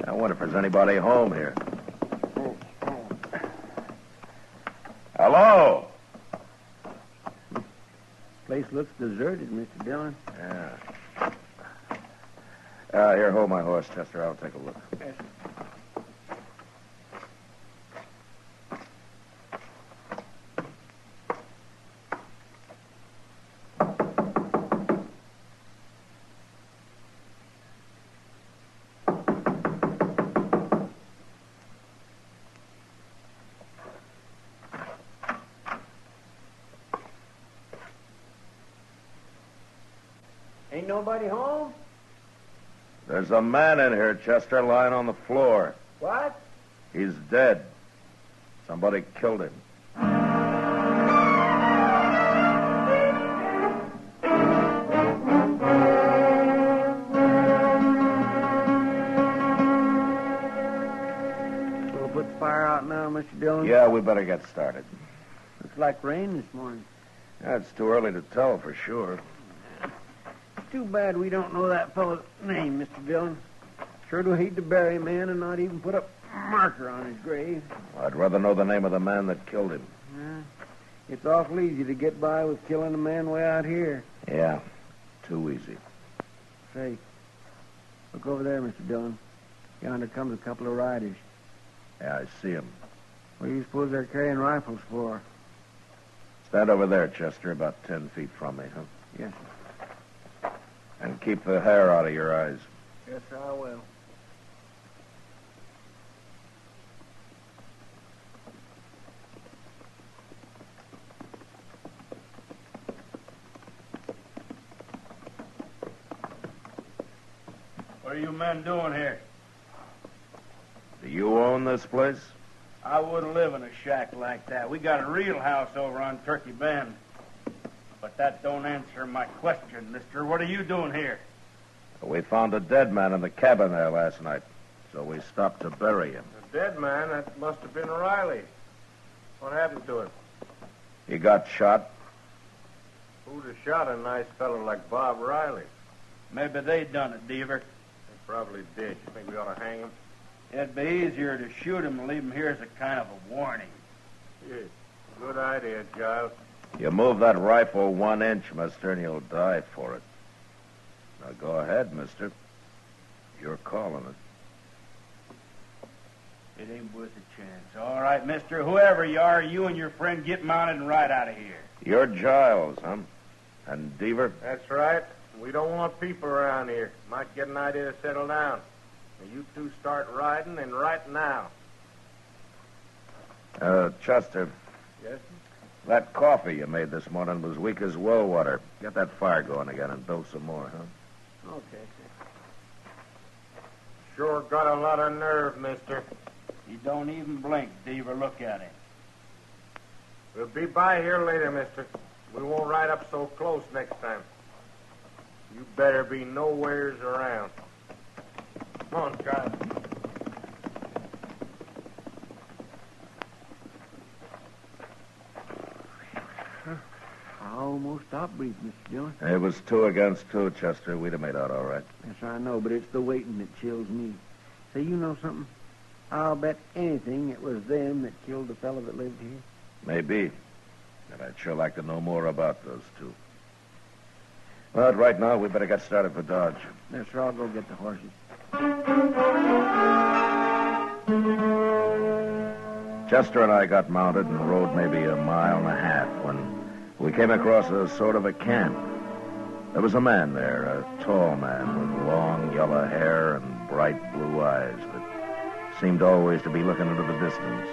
I wonder if there's anybody home here. Hello? Place looks deserted, Mr. Dillon. Yeah. Here, hold my horse, Chester. I'll take a look. Yes. Ain't nobody home? There's a man in here, Chester, lying on the floor. What? He's dead. Somebody killed him. We'll put the fire out now, Mr. Dillon. Yeah, we better get started. Looks like rain this morning. Yeah, it's too early to tell for sure. Too bad we don't know that fellow's name, Mr. Dillon. Sure do hate to bury a man and not even put a marker on his grave. I'd rather know the name of the man that killed him. Yeah. It's awful easy to get by with killing a man way out here. Yeah, too easy. Say, look over there, Mr. Dillon. Yonder comes a couple of riders. Yeah, I see him. What do you suppose they're carrying rifles for? Stand over there, Chester, about 10 feet from me, huh? Yes, sir. And keep the hair out of your eyes. Yes, I will. What are you men doing here? Do you own this place? I wouldn't live in a shack like that. We got a real house over on Turkey Bend. But that don't answer my question, mister. What are you doing here? We found a dead man in the cabin there last night, so we stopped to bury him. A dead man? That must have been Riley. What happened to him? He got shot. Who'd have shot a nice fellow like Bob Riley? Maybe they done it, Deaver. They probably did. You think we ought to hang him? It'd be easier to shoot him and leave him here as a kind of a warning. Yeah, good idea, Giles. You move that rifle 1 inch, mister, and you'll die for it. Now go ahead, mister. You're calling it. It ain't worth a chance. All right, mister. Whoever you are, you and your friend get mounted and ride out of here. You're Giles, huh? And Deaver? That's right. We don't want people around here. Might get an idea to settle down. Now, you two start riding, and right now. Chester. Yes? That coffee you made this morning was weak as well water. Get that fire going again and build some more, huh? Okay, sir. Sure got a lot of nerve, mister. He don't even blink, Deaver. Look at him. We'll be by here later, mister. We won't ride up so close next time. You better be nowheres around. Come on, Charlie. I almost stopped breathing, Mr. Dillon. It was 2 against 2, Chester. We'd have made out all right. Yes, I know, but it's the waiting that chills me. Say, you know something? I'll bet anything it was them that killed the fellow that lived here. Maybe. And I'd sure like to know more about those 2. But right now, we better get started for Dodge. Yes, sir, I'll go get the horses. Chester and I got mounted and rode maybe a mile and a half when we came across a sort of a camp. There was a man there, a tall man with long yellow hair and bright blue eyes that seemed always to be looking into the distance.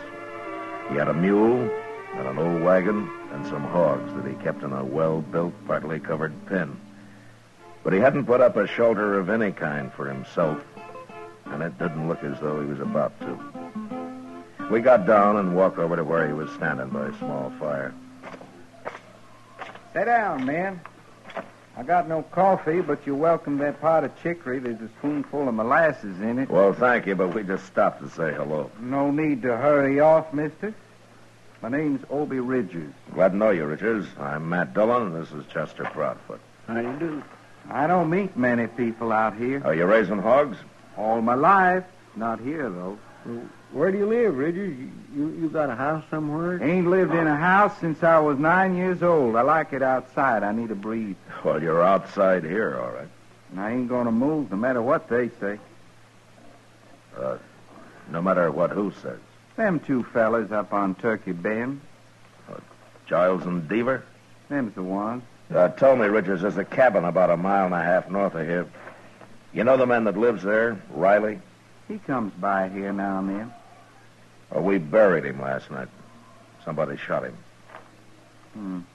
He had a mule and an old wagon and some hogs that he kept in a well-built, partly covered pen. But he hadn't put up a shelter of any kind for himself, and it didn't look as though he was about to. We got down and walked over to where he was standing by a small fire. Sit down, man. I got no coffee, but you're welcome to that pot of chicory. There's a spoonful of molasses in it. Well, thank you, but we just stopped to say hello. No need to hurry off, mister. My name's Obie Ridgers. Glad to know you, Richards. I'm Matt Dillon, and this is Chester Proudfoot. How do you do? I don't meet many people out here. Are you raising hogs? All my life. Not here, though. Where do you live, Ridgers? You got a house somewhere? Ain't lived in a house since I was 9 years old. I like it outside. I need to breathe. Well, you're outside here, all right. And I ain't going to move no matter what they say. No matter what who says. Them 2 fellas up on Turkey Bend. Giles and Deaver? Them's the ones. Tell me, Richards, there's a cabin about a mile and a half north of here. You know the man that lives there, Riley? He comes by here now and then. Oh, we buried him last night. Somebody shot him.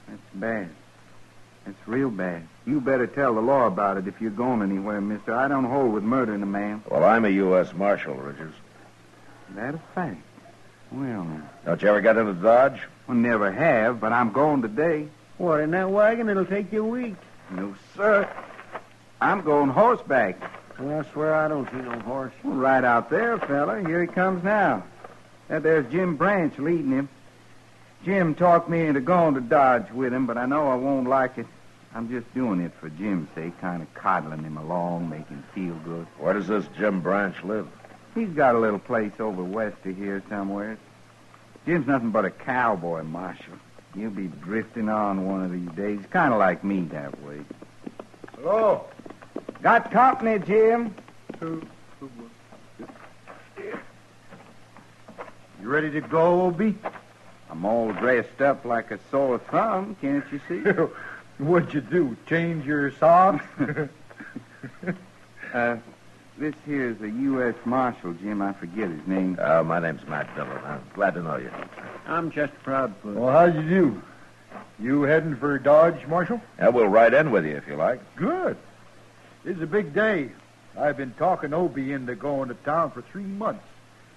That's bad. That's real bad. You better tell the law about it if you're going anywhere, mister. I don't hold with murdering a man. Well, I'm a U.S. Marshal, Richards. That a fact. Well, now. Don't you ever get into Dodge? Well, never have, but I'm going today. What, in that wagon? It'll take you a week. No, sir. I'm going horseback. Well, I swear I don't see no horse. Well, right out there, fella. Here he comes now. There's Jim Branch leading him. Jim talked me into going to Dodge with him, but I know I won't like it. I'm just doing it for Jim's sake, kind of coddling him along, making him feel good. Where does this Jim Branch live? He's got a little place over west of here somewhere. Jim's nothing but a cowboy, Marshal. He'll be drifting on one of these days, kind of like me that way. Hello. Got company, Jim. You ready to go, Obie? I'm all dressed up like a sore thumb, can't you see? What'd you do, change your socks? This here's a U.S. Marshal, Jim. I forget his name. My name's Matt Dillon. I'm glad to know you. I'm Chester Proudfoot. Well, how do you do? You heading for Dodge, Marshal? Yeah, we'll ride in with you if you like. Good. It's a big day. I've been talking Obie into going to town for 3 months.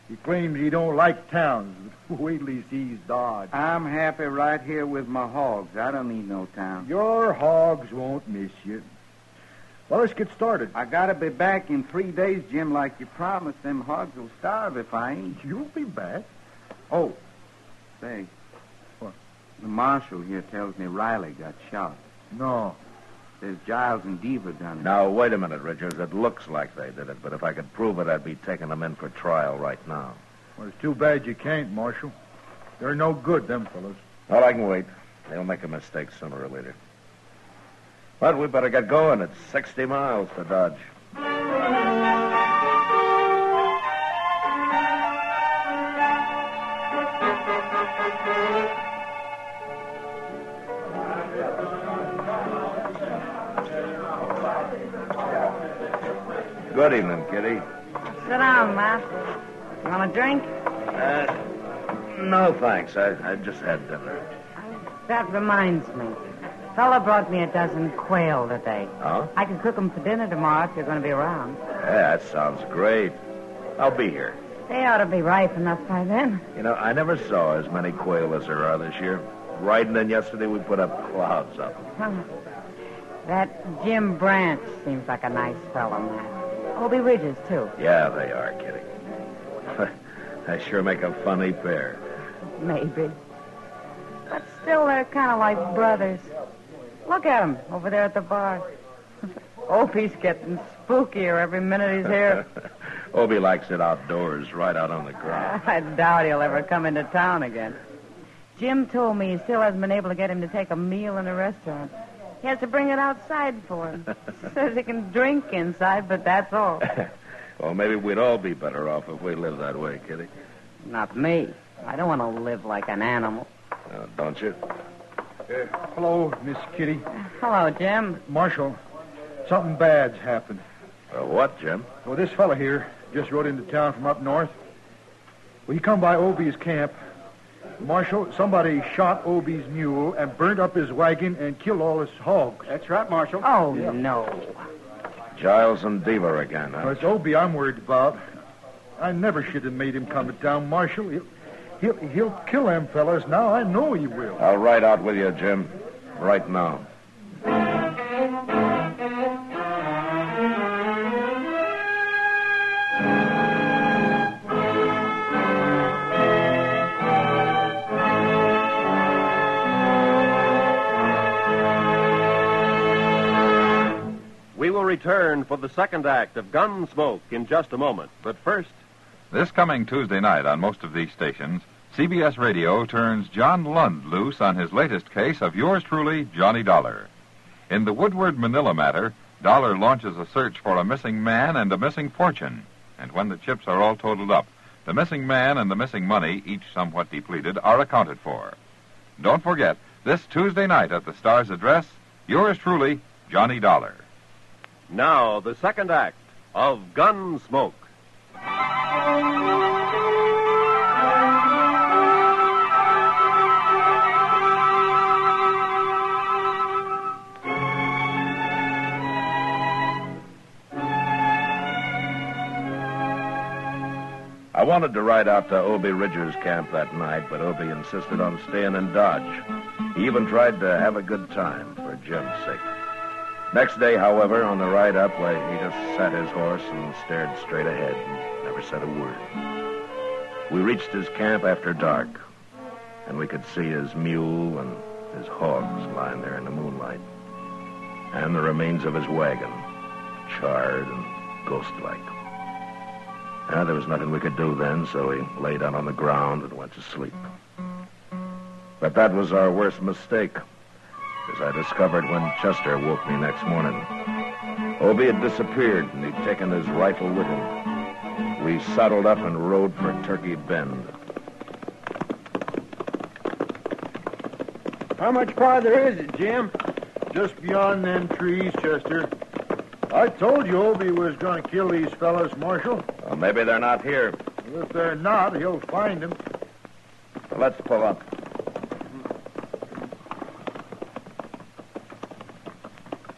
He claims he don't like towns. Wait till he sees Dodge. I'm happy right here with my hogs. I don't need no town. Your hogs won't miss you. Well, let's get started. I gotta be back in 3 days, Jim, like you promised. Them hogs will starve if I ain't. You'll be back. Oh, say. What? The marshal here tells me Riley got shot. No. There's Giles and Deaver done it. Now, wait a minute, Richards. It looks like they did it, but if I could prove it, I'd be taking them in for trial right now. Well, it's too bad you can't, Marshal. They're no good, them fellas. Well, I can wait. They'll make a mistake sooner or later. But we better get going. It's 60 miles to Dodge. Good evening, Kitty. Sit down, Matt. You want a drink? No, thanks. I just had dinner. That reminds me. Fella brought me a dozen quail today. Oh? I can cook them for dinner tomorrow if you're going to be around. Yeah, that sounds great. I'll be here. They ought to be ripe enough by then. You know, I never saw as many quail as there are this year. Riding in yesterday, we put up clouds of them. That Jim Branch seems like a nice fellow, man. Obie Ridges, too. Yeah, they are, Kitty. They sure make a funny pair. Maybe. But still, they're kind of like brothers. Look at him over there at the bar. Opie's getting spookier every minute he's here. Obie likes it outdoors, right out on the ground. I doubt he'll ever come into town again. Jim told me he still hasn't been able to get him to take a meal in a restaurant. He has to bring it outside for him. Says he can drink inside, but that's all. Well, maybe we'd all be better off if we lived that way, Kitty. Not me. I don't want to live like an animal. Don't you? Hello, Miss Kitty. Hello, Jim. Marshal, something bad's happened. What, Jim? Well, this fella here just rode into town from up north. Well, he come by Obie's camp. Marshal, somebody shot Obie's mule and burnt up his wagon and killed all his hogs. That's right, Marshal. Oh, no. Giles and Deaver again, huh? Well, it's Obie I'm worried about. I never should have made him come to town, Marshal. He'll kill them fellas now. I know he will. I'll ride out with you, Jim. Right now. We will return for the second act of Gunsmoke in just a moment. But first... This coming Tuesday night on most of these stations, CBS Radio turns John Lund loose on his latest case of yours truly, Johnny Dollar. In the Woodward Manila matter, Dollar launches a search for a missing man and a missing fortune. And when the chips are all totaled up, the missing man and the missing money, each somewhat depleted, are accounted for. Don't forget, this Tuesday night at the Star's address, yours truly, Johnny Dollar. Now, the second act of Gunsmoke. I wanted to ride out to Obie Ridger's camp that night, but Obie insisted on staying in Dodge. He even tried to have a good time for Jim's sake. Next day, however, on the ride up, he just sat his horse and stared straight ahead and never said a word. We reached his camp after dark, and we could see his mule and his hogs lying there in the moonlight, and the remains of his wagon, charred and ghost-like. There was nothing we could do then, so he lay down on the ground and went to sleep. But that was our worst mistake, as I discovered when Chester woke me next morning. Obie had disappeared, and he'd taken his rifle with him. We saddled up and rode for Turkey Bend. How much farther is it, Jim? Just beyond them trees, Chester. I told you Obie was going to kill these fellas, Marshal. Well, maybe they're not here. Well, if they're not, he'll find them. Well, let's pull up.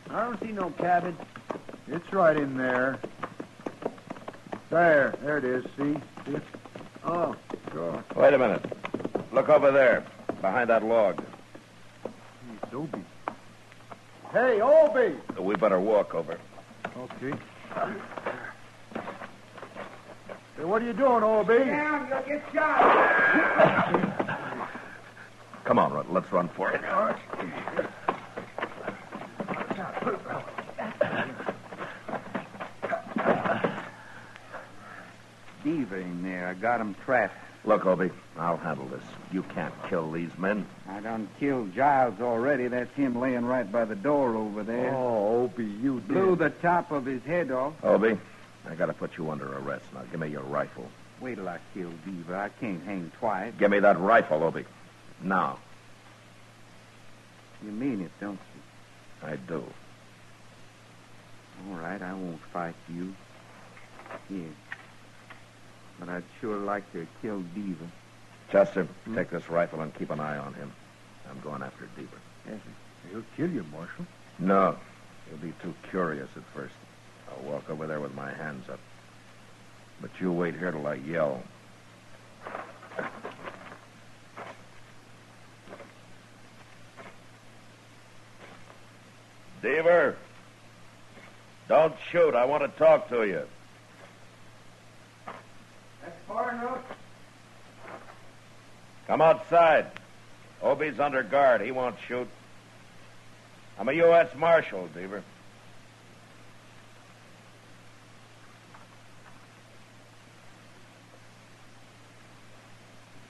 I don't see no cabin. It's right in there. There it is, see? Oh, God. Wait a minute. Look over there, behind that log. It's Obie. Hey, Obie! We better walk over. Okay. Hey, what are you doing, Obie? Down, you'll get shot. Come on, let's run for it. Beaver in there. I got him trapped. Look, Obie, I'll handle this. You can't kill these men. I done killed Giles already. That's him laying right by the door over there. Oh, Obie, you Blew the top of his head off. Obie, I gotta put you under arrest. Now, give me your rifle. Wait till I kill Beaver. I can't hang twice. Give me that rifle, Obie. Now. You mean it, don't you? I do. All right, I won't fight you. Here. But I'd sure like to kill Beaver. Chester, take this rifle and keep an eye on him. I'm going after Beaver. Yes, he'll kill you, Marshal. No. He'll be too curious at first. I'll walk over there with my hands up. But you wait here till I yell. Deaver, don't shoot. I want to talk to you. That's far enough. Come outside. Obie's under guard. He won't shoot. I'm a U.S. Marshal, Deaver.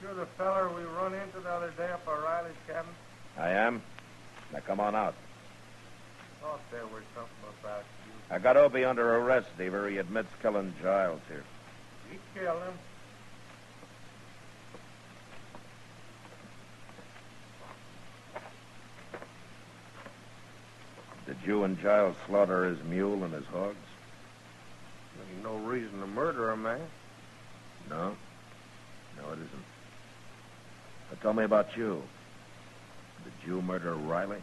You're the feller we run into the other day up at Riley's cabin? I am. Now come on out. Thought there was something about you. I got Obie under arrest, Deaver. He admits killing Giles here. You killed him. Did you and Giles slaughter his mule and his hogs? There's no reason to murder a man. No. No, it isn't. But tell me about you. Did you murder Riley?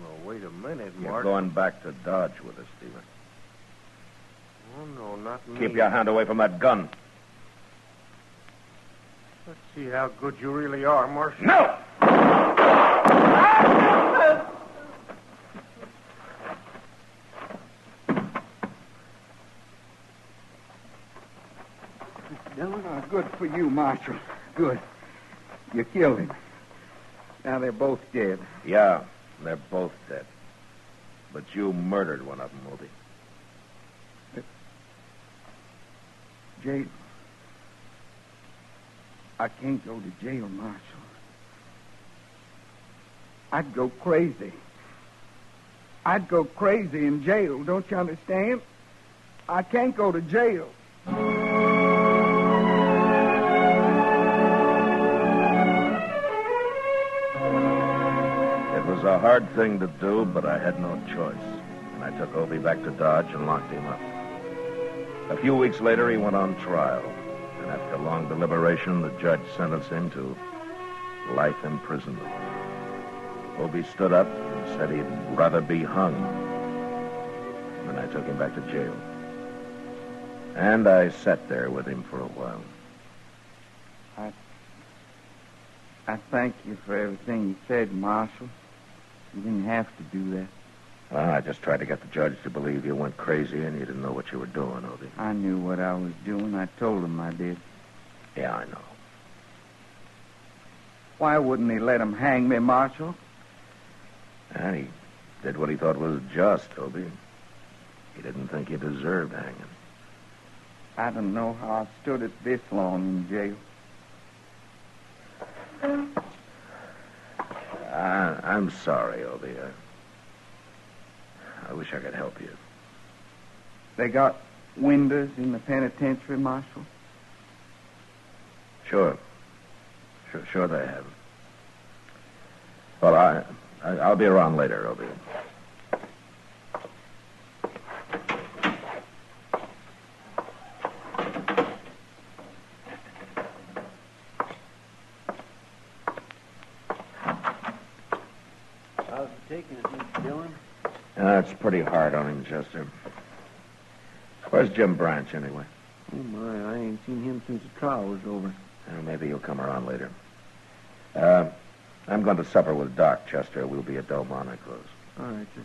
Well, wait a minute, You're Mark. going back to Dodge with us, Stephen. Oh, no, not me. Keep your hand away from that gun. Let's see how good you really are, Marshal. No! Dillon, good for you, Marshal. Good. You killed him. Now they're both dead. Yeah, they're both dead. But you murdered one of them, Obie. Jail. I can't go to jail, Marshal. I'd go crazy. I'd go crazy in jail, don't you understand? I can't go to jail. It was a hard thing to do, but I had no choice. And I took Obie back to Dodge and locked him up. A few weeks later, he went on trial. And after long deliberation, the judge sentenced him to life imprisonment. Obie stood up and said he'd rather be hung. Then I took him back to jail. And I sat there with him for a while. I thank you for everything you said, Marshal. You didn't have to do that. Well, I just tried to get the judge to believe you went crazy and you didn't know what you were doing, Obie. I knew what I was doing. I told him I did. Yeah, I know. Why wouldn't he let him hang me, Marshal? And he did what he thought was just, Obie. He didn't think he deserved hanging. I don't know how I've stood it this long in jail. I'm sorry, Obie. I wish I could help you. They got windows in the penitentiary, Marshal? Sure they have. Well, I'll be around later, Obie. How's it taking it, Mr. Dillon? It's pretty hard on him, Chester. Where's Jim Branch, anyway? Oh, my, I ain't seen him since the trial was over. Well, maybe he'll come around later. I'm going to supper with Doc, Chester. We'll be at Delmonico's. All right, sir.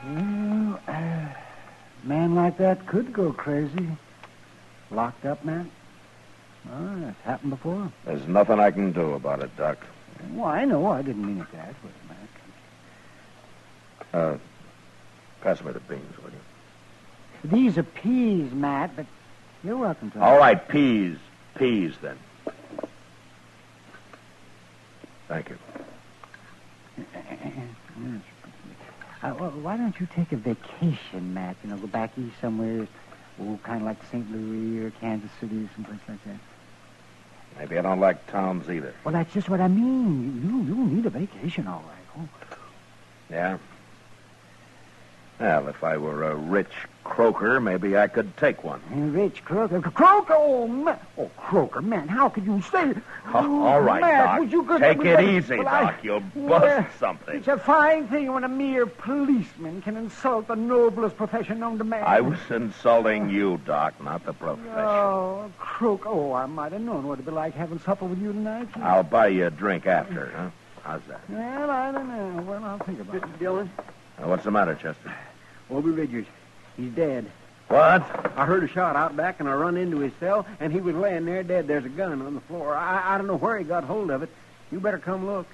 Well, a man like that could go crazy. Locked up, man? Oh, that's happened before. There's nothing I can do about it, Doc. Well, I know. I didn't mean it that way, Matt. Pass me the beans, will you? These are peas, Matt, but you're welcome to them. All right, peas. Peas, then. Thank you. Well, why don't you take a vacation, Matt? You know, go back east somewhere, kind of like St. Louis or Kansas City or someplace like that. Maybe I don't like towns either. Well, that's just what I mean. You need a vacation, all right. Oh. Yeah? Well, if I were a rich croaker, maybe I could take one. Rich Croaker. Croaker? Oh, man. Oh, Croaker, man, how could you say... All right, Matt, Doc. would you go... Take it easy, Well, Doc. You'll bust something. It's a fine thing when a mere policeman can insult the noblest profession known to man. I was insulting you, Doc, not the profession. Oh, Croaker. Oh, I might have known what it'd be like having supper with you tonight. I'll buy you a drink after, huh? How's that? Well, I don't know. Well, I'll think about it. Mr. Dillon, What's the matter, Chester? Obie Ridgers. He's dead. What? I heard a shot out back, and I run into his cell, and he was laying there dead. There's a gun on the floor. I don't know where he got hold of it. You better come look.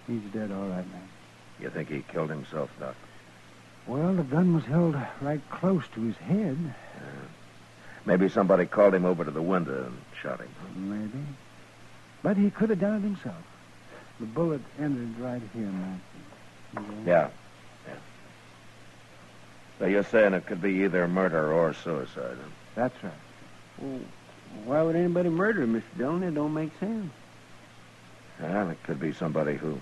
He's dead, all right, man. You think he killed himself, Doc? Well, the gun was held right close to his head. Maybe somebody called him over to the window and shot him. Maybe. But he could have done it himself. The bullet entered right here, man. Yeah. So you're saying it could be either murder or suicide, huh? That's right. Well, why would anybody murder him, Mr. Dillon? It don't make sense. Well, it could be somebody who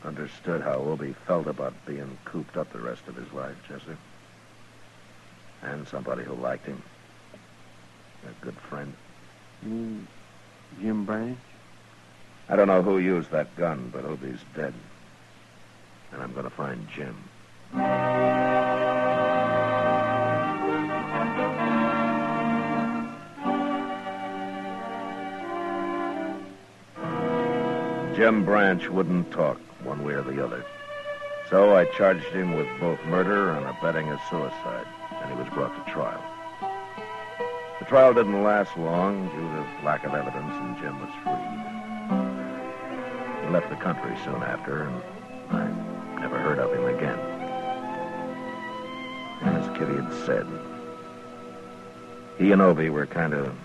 understood how Obie felt about being cooped up the rest of his life, Chester. And somebody who liked him. A good friend. You mean Jim Branch? I don't know who used that gun, but Obie's dead. And I'm going to find Jim. Jim Branch wouldn't talk one way or the other. So I charged him with both murder and abetting a suicide, and he was brought to trial. The trial didn't last long due to lack of evidence, and Jim was free. He left the country soon after, and I never heard of him again. And as Kitty had said, he and Obie were kind of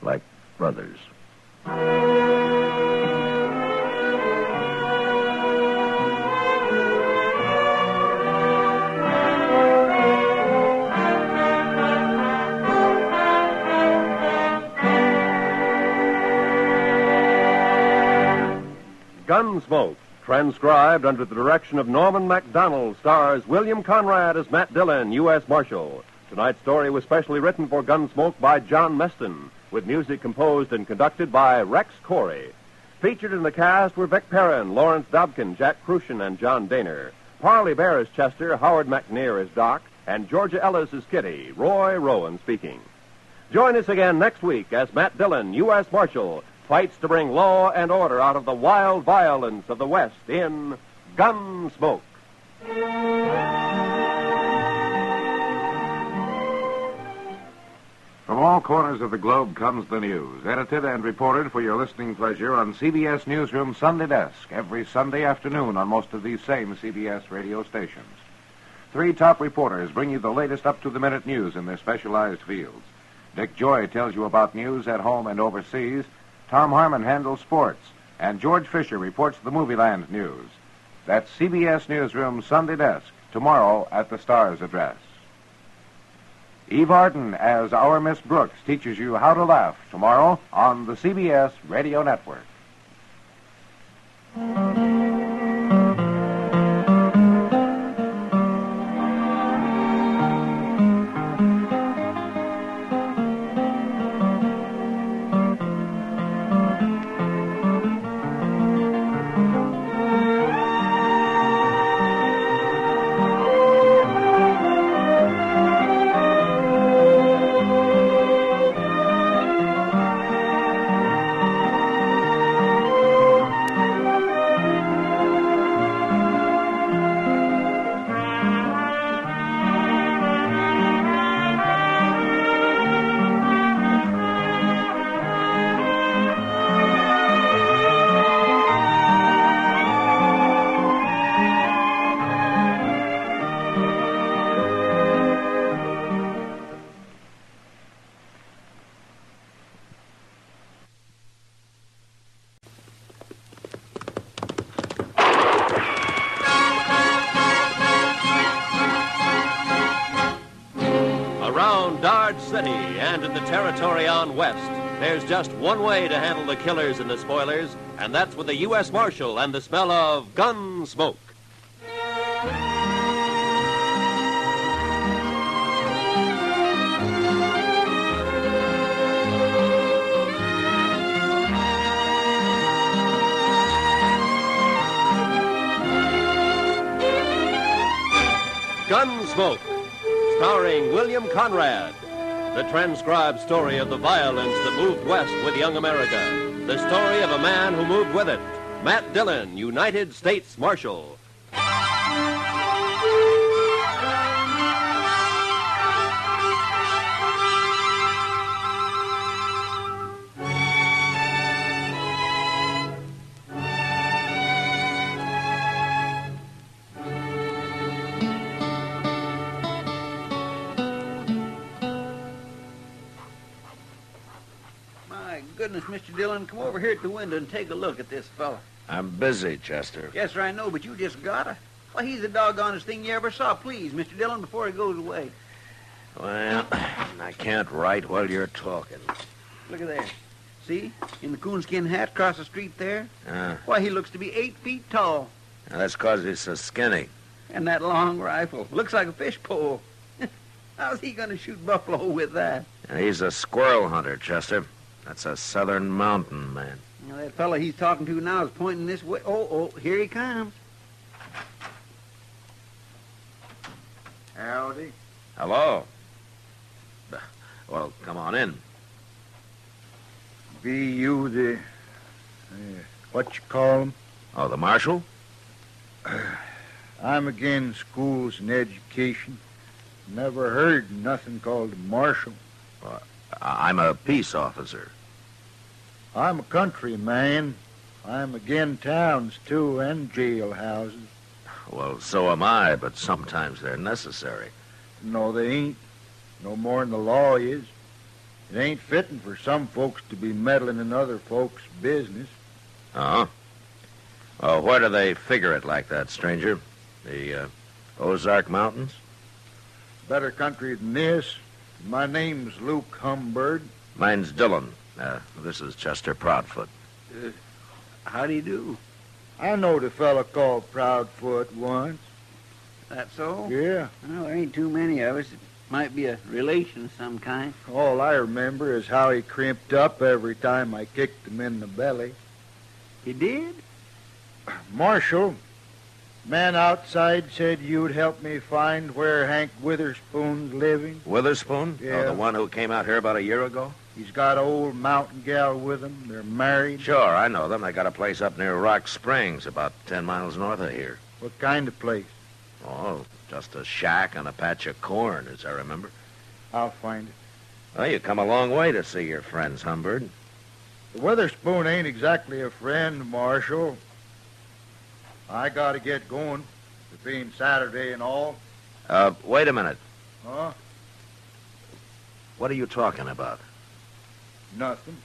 like brothers. Gunsmoke, transcribed under the direction of Norman MacDonald, stars William Conrad as Matt Dillon, U.S. Marshal. Tonight's story was specially written for Gunsmoke by John Meston, with music composed and conducted by Rex Corey. Featured in the cast were Vic Perrin, Lawrence Dobkin, Jack Crucian, and John Daner. Parley Bear as Chester, Howard McNear as Doc, and Georgia Ellis as Kitty. Roy Rowan speaking. Join us again next week as Matt Dillon, U.S. Marshal, fights to bring law and order out of the wild violence of the West in Gunsmoke. From all corners of the globe comes the news, edited and reported for your listening pleasure on CBS Newsroom Sunday Desk, every Sunday afternoon on most of these same CBS radio stations. 3 top reporters bring you the latest up-to-the-minute news in their specialized fields. Dick Joy tells you about news at home and overseas. Tom Harmon handles sports, and George Fisher reports the Movieland news. That's CBS Newsroom Sunday Desk, tomorrow at the Star's address. Eve Arden as Our Miss Brooks teaches you how to laugh tomorrow on the CBS Radio Network. City and in the territory on west, there's just one way to handle the killers and the spoilers, and that's with the U.S. Marshal and the smell of Gunsmoke. Gunsmoke, starring William Conrad. The transcribed story of the violence that moved west with young America. The story of a man who moved with it. Matt Dillon, United States Marshal. Goodness, Mr. Dillon, come over here at the window and take a look at this fella. I'm busy, Chester. Yes, sir, I know, but you just gotta. Why, he's the doggonest thing you ever saw. Please, Mr. Dillon, before he goes away. Well, I can't write while you're talking. Look at there. See? In the coonskin hat across the street there? Why, he looks to be 8 feet tall. Now, that's 'cause he's so skinny. And that long rifle. Looks like a fish pole. How's he going to shoot buffalo with that? And he's a squirrel hunter, Chester. That's a southern mountain man. Now, that fella he's talking to now is pointing this way. Oh, here he comes. Howdy. Hello. Well, come on in. Be you the... what you call him? Oh, the marshal? I'm again schools and education. Never heard nothing called a marshal. I'm a peace officer. I'm a country man. I'm again towns, too, and jailhouses. Well, so am I, but sometimes they're necessary. No, they ain't. No more than the law is. It ain't fitting for some folks to be meddling in other folks' business. Uh-huh. Well, where do they figure it like that, stranger? The Ozark Mountains? Better country than this. My name's Luke Humbird. Mine's Dillon. This is Chester Proudfoot. How do you do? I knowed a fella called Proudfoot once. That so? Yeah. Well, there ain't too many of us. It might be a relation of some kind. All I remember is how he crimped up every time I kicked him in the belly. He did? Marshal, man outside said you'd help me find where Hank Witherspoon's living. Witherspoon? Yeah. Oh, the one who came out here about a year ago? He's got an old mountain gal with him. They're married. Sure, I know them. They got a place up near Rock Springs, about 10 miles north of here. What kind of place? Oh, just a shack and a patch of corn, as I remember. I'll find it. Well, you come a long way to see your friends, Humbird. The Witherspoon ain't exactly a friend, Marshal. I gotta get going. It being Saturday and all. Wait a minute. Huh? What are you talking about? Nothing.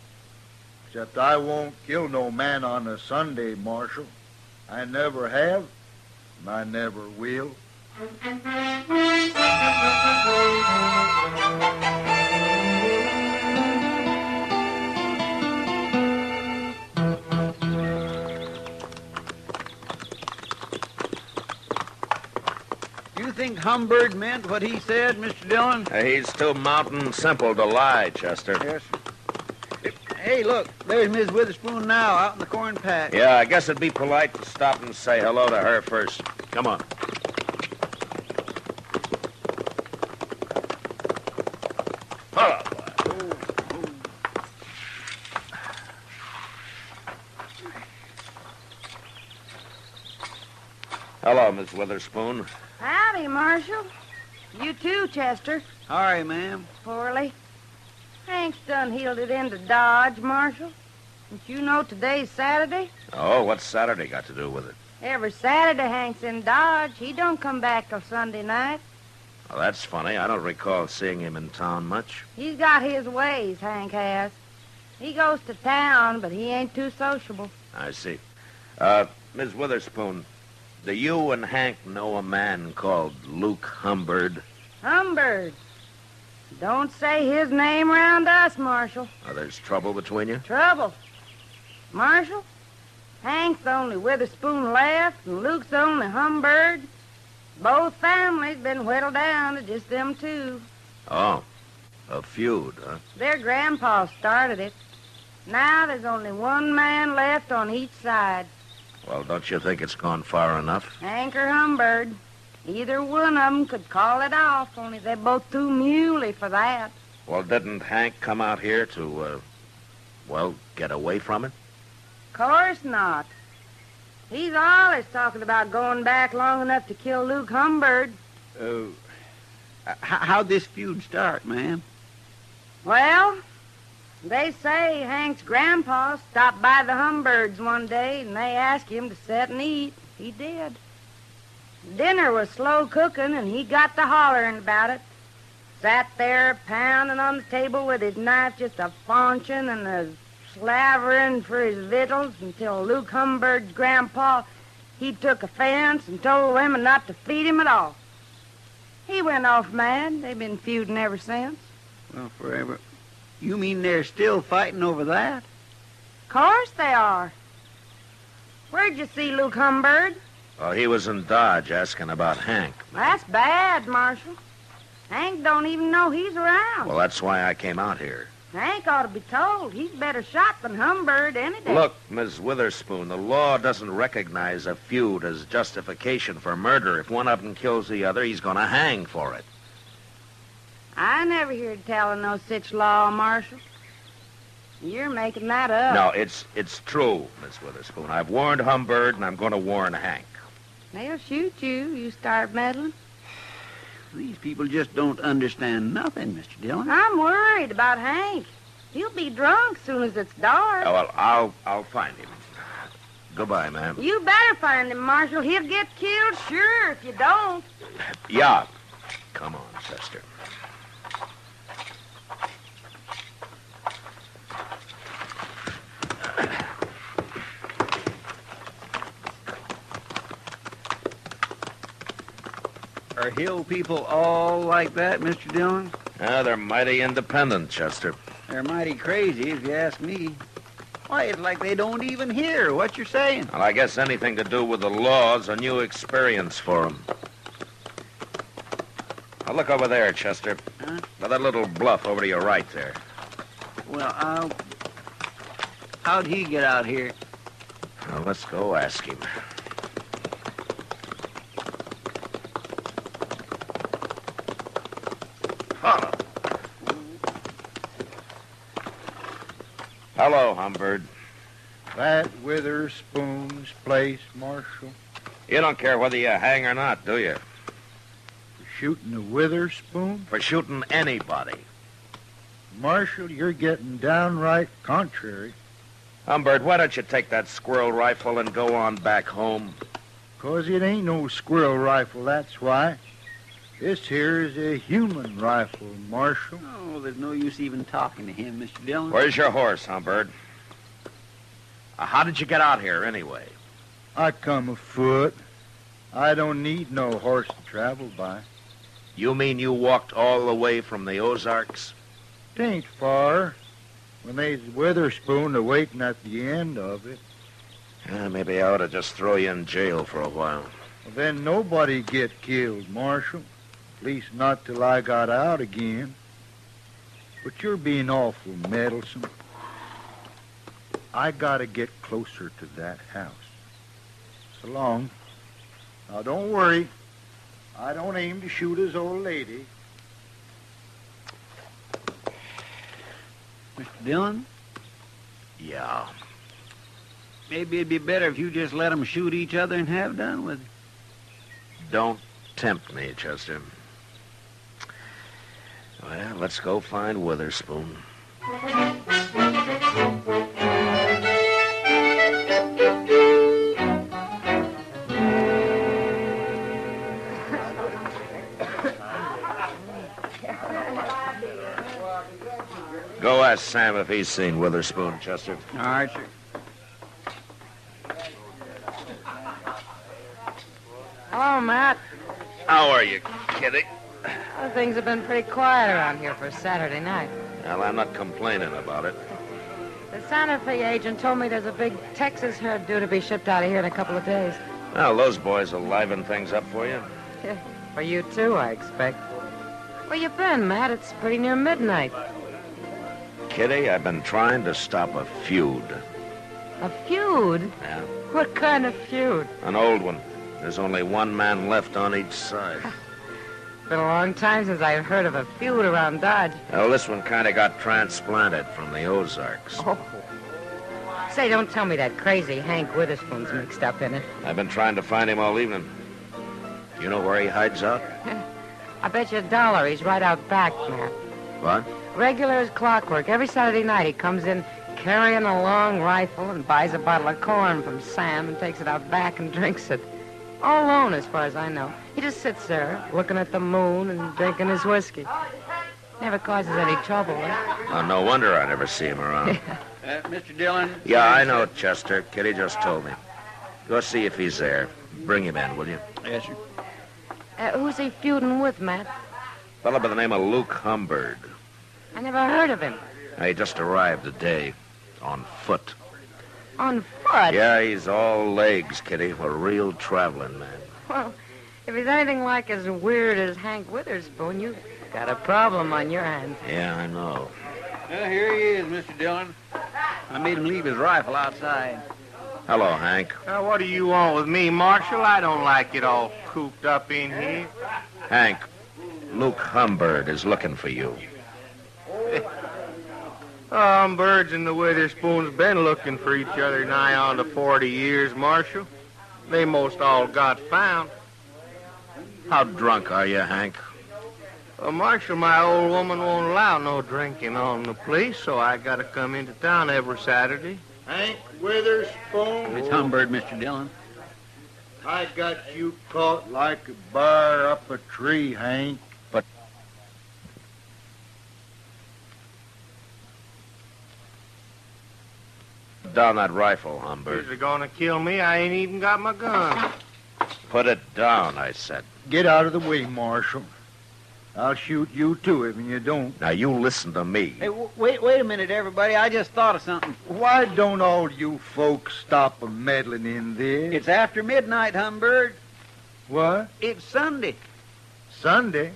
Except I won't kill no man on a Sunday, Marshal. I never have, and I never will. You think Humbird meant what he said, Mr. Dillon? He's too mountain simple to lie, Chester. Yes. Hey, look, there's Miss Witherspoon now, out in the corn patch. Yeah, I guess it'd be polite to stop and say hello to her first. Come on. Hello. Hello, Miss Witherspoon. Howdy, Marshal. You too, Chester. Sorry, ma'am. Poorly. Hank's done heeled it into Dodge, Marshal. Don't you know today's Saturday? Oh, what's Saturday got to do with it? Every Saturday Hank's in Dodge. He don't come back till Sunday night. Well, that's funny. I don't recall seeing him in town much. He's got his ways, Hank has. He goes to town, but he ain't too sociable. I see. Miss Witherspoon, do you and Hank know a man called Luke Humbird? Humbird. Don't say his name around us, Marshal. There's trouble between you? Trouble. Marshal, Hank's the only Witherspoon left, and Luke's the only Humbird. Both families been whittled down to just them two. Oh, a feud, huh? Their grandpa started it. Now there's only one man left on each side. Well, don't you think it's gone far enough? Hank or Humbird. Either one of them could call it off, only they're both too muley for that. Well, didn't Hank come out here to, get away from it? Course not. He's always talking about going back long enough to kill Luke Humbird. How'd this feud start, ma'am? Well, they say Hank's grandpa stopped by the Humbirds one day, and they asked him to sit and eat. He did. Dinner was slow cooking, and he got to hollering about it. Sat there pounding on the table with his knife just a-faunching and a-slavering for his victuals until Luke Humbird's grandpa, he took offense and told women not to feed him at all. He went off mad. They've been feuding ever since. Well, forever. You mean they're still fighting over that? Course they are. Where'd you see Luke Humbird? Well, he was in Dodge asking about Hank. That's bad, Marshal. Hank don't even know he's around. Well, that's why I came out here. Hank ought to be told. He's better shot than Humbird any day. Look, Miss Witherspoon, the law doesn't recognize a feud as justification for murder. If one of them kills the other, he's going to hang for it. I never heard tell of no such law, Marshal. You're making that up. No, it's true, Miss Witherspoon. I've warned Humbird, and I'm going to warn Hank. They'll shoot you start meddling. These people just don't understand nothing, Mr. Dillon. I'm worried about Hank. He'll be drunk soon as it's dark. Oh, well, I'll find him. Goodbye, ma'am. You better find him, Marshal. He'll get killed, sure, if you don't. Yeah. Come on, Chester. Are hill people all like that, Mr. Dillon? They're mighty independent, Chester. They're mighty crazy, if you ask me. Why, it's like they don't even hear what you're saying. Well, I guess anything to do with the law's a new experience for them. Now, look over there, Chester. Huh? Now, that little bluff over to your right there. Well, how'd he get out here? Well, let's go ask him. Hello, Humbird. That Witherspoon's place, Marshal? You don't care whether you hang or not, do you? For shooting a Witherspoon? For shooting anybody. Marshal, you're getting downright contrary. Humbird, why don't you take that squirrel rifle and go on back home? 'Cause it ain't no squirrel rifle, that's why. This here is a human rifle, Marshal. Oh, there's no use even talking to him, Mr. Dillon. Where's your horse, Humbird? How did you get out here, anyway? I come afoot. I don't need no horse to travel by. You mean you walked all the way from the Ozarks? 'Tain't far. When they's Witherspoon a-waiting at the end of it. Maybe I ought to just throw you in jail for a while. Well, then nobody get killed, Marshal. At least not till I got out again. But you're being awful meddlesome. I gotta get closer to that house. So long. Now, don't worry. I don't aim to shoot his old lady. Mr. Dillon? Yeah. Maybe it'd be better if you just let them shoot each other and have done with it. Don't tempt me, Chester. Well, let's go find Witherspoon. Go ask Sam if he's seen Witherspoon, Chester. All right, sir. Hello, Matt. How are you, kitty? Well, things have been pretty quiet around here for Saturday night. Well, I'm not complaining about it. The Santa Fe agent told me there's a big Texas herd due to be shipped out of here in a couple of days. Well, those boys will liven things up for you. For you, too, I expect. Where you been, Matt? It's pretty near midnight. Kitty, I've been trying to stop a feud. A feud? Yeah. What kind of feud? An old one. There's only one man left on each side. It's been a long time since I've heard of a feud around Dodge. Well, this one kind of got transplanted from the Ozarks. Oh. Say, don't tell me that crazy Hank Witherspoon's mixed up in it. I've been trying to find him all evening. You know where he hides out? I bet you $1 he's right out back, Matt. What? Regular as clockwork. Every Saturday night he comes in carrying a long rifle and buys a bottle of corn from Sam and takes it out back and drinks it. All alone, as far as I know. He just sits there, looking at the moon and drinking his whiskey. Never causes any trouble, huh? Oh, no wonder I never see him around. Mr. Dillon? Yeah, I know, Chester. Kitty just told me. Go see if he's there. Bring him in, will you? Yes, sir. Who's he feuding with, Matt? A fellow by the name of Luke Humbird. I never heard of him. He just arrived today. On foot. On foot? Yeah, he's all legs, Kitty. A real traveling man. Well, if he's anything like as weird as Hank Witherspoon, you've got a problem on your hands. Yeah, I know. Well, here he is, Mr. Dillon. I made him leave his rifle outside. Hello, Hank. What do you want with me, Marshal? I don't like it all cooped up in here. Hank, Luke Humbird is looking for you. Birds and the Witherspoons been looking for each other nigh on to 40 years, Marshal. They most all got found. How drunk are you, Hank? Marshal, my old woman won't allow no drinking on the place, so I gotta come into town every Saturday. Hank Witherspoon? It's Humbird, Mr. Dillon. I got you caught like a bar up a tree, Hank. But... down that rifle, Humbird. If you're gonna kill me, I ain't even got my gun. Put it down, I said. Get out of the way, Marshal. I'll shoot you, too, if you don't. Now, you listen to me. Hey, wait a minute, everybody. I just thought of something. Why don't all you folks stop meddling in this? It's after midnight, Humbird. What? It's Sunday. Sunday?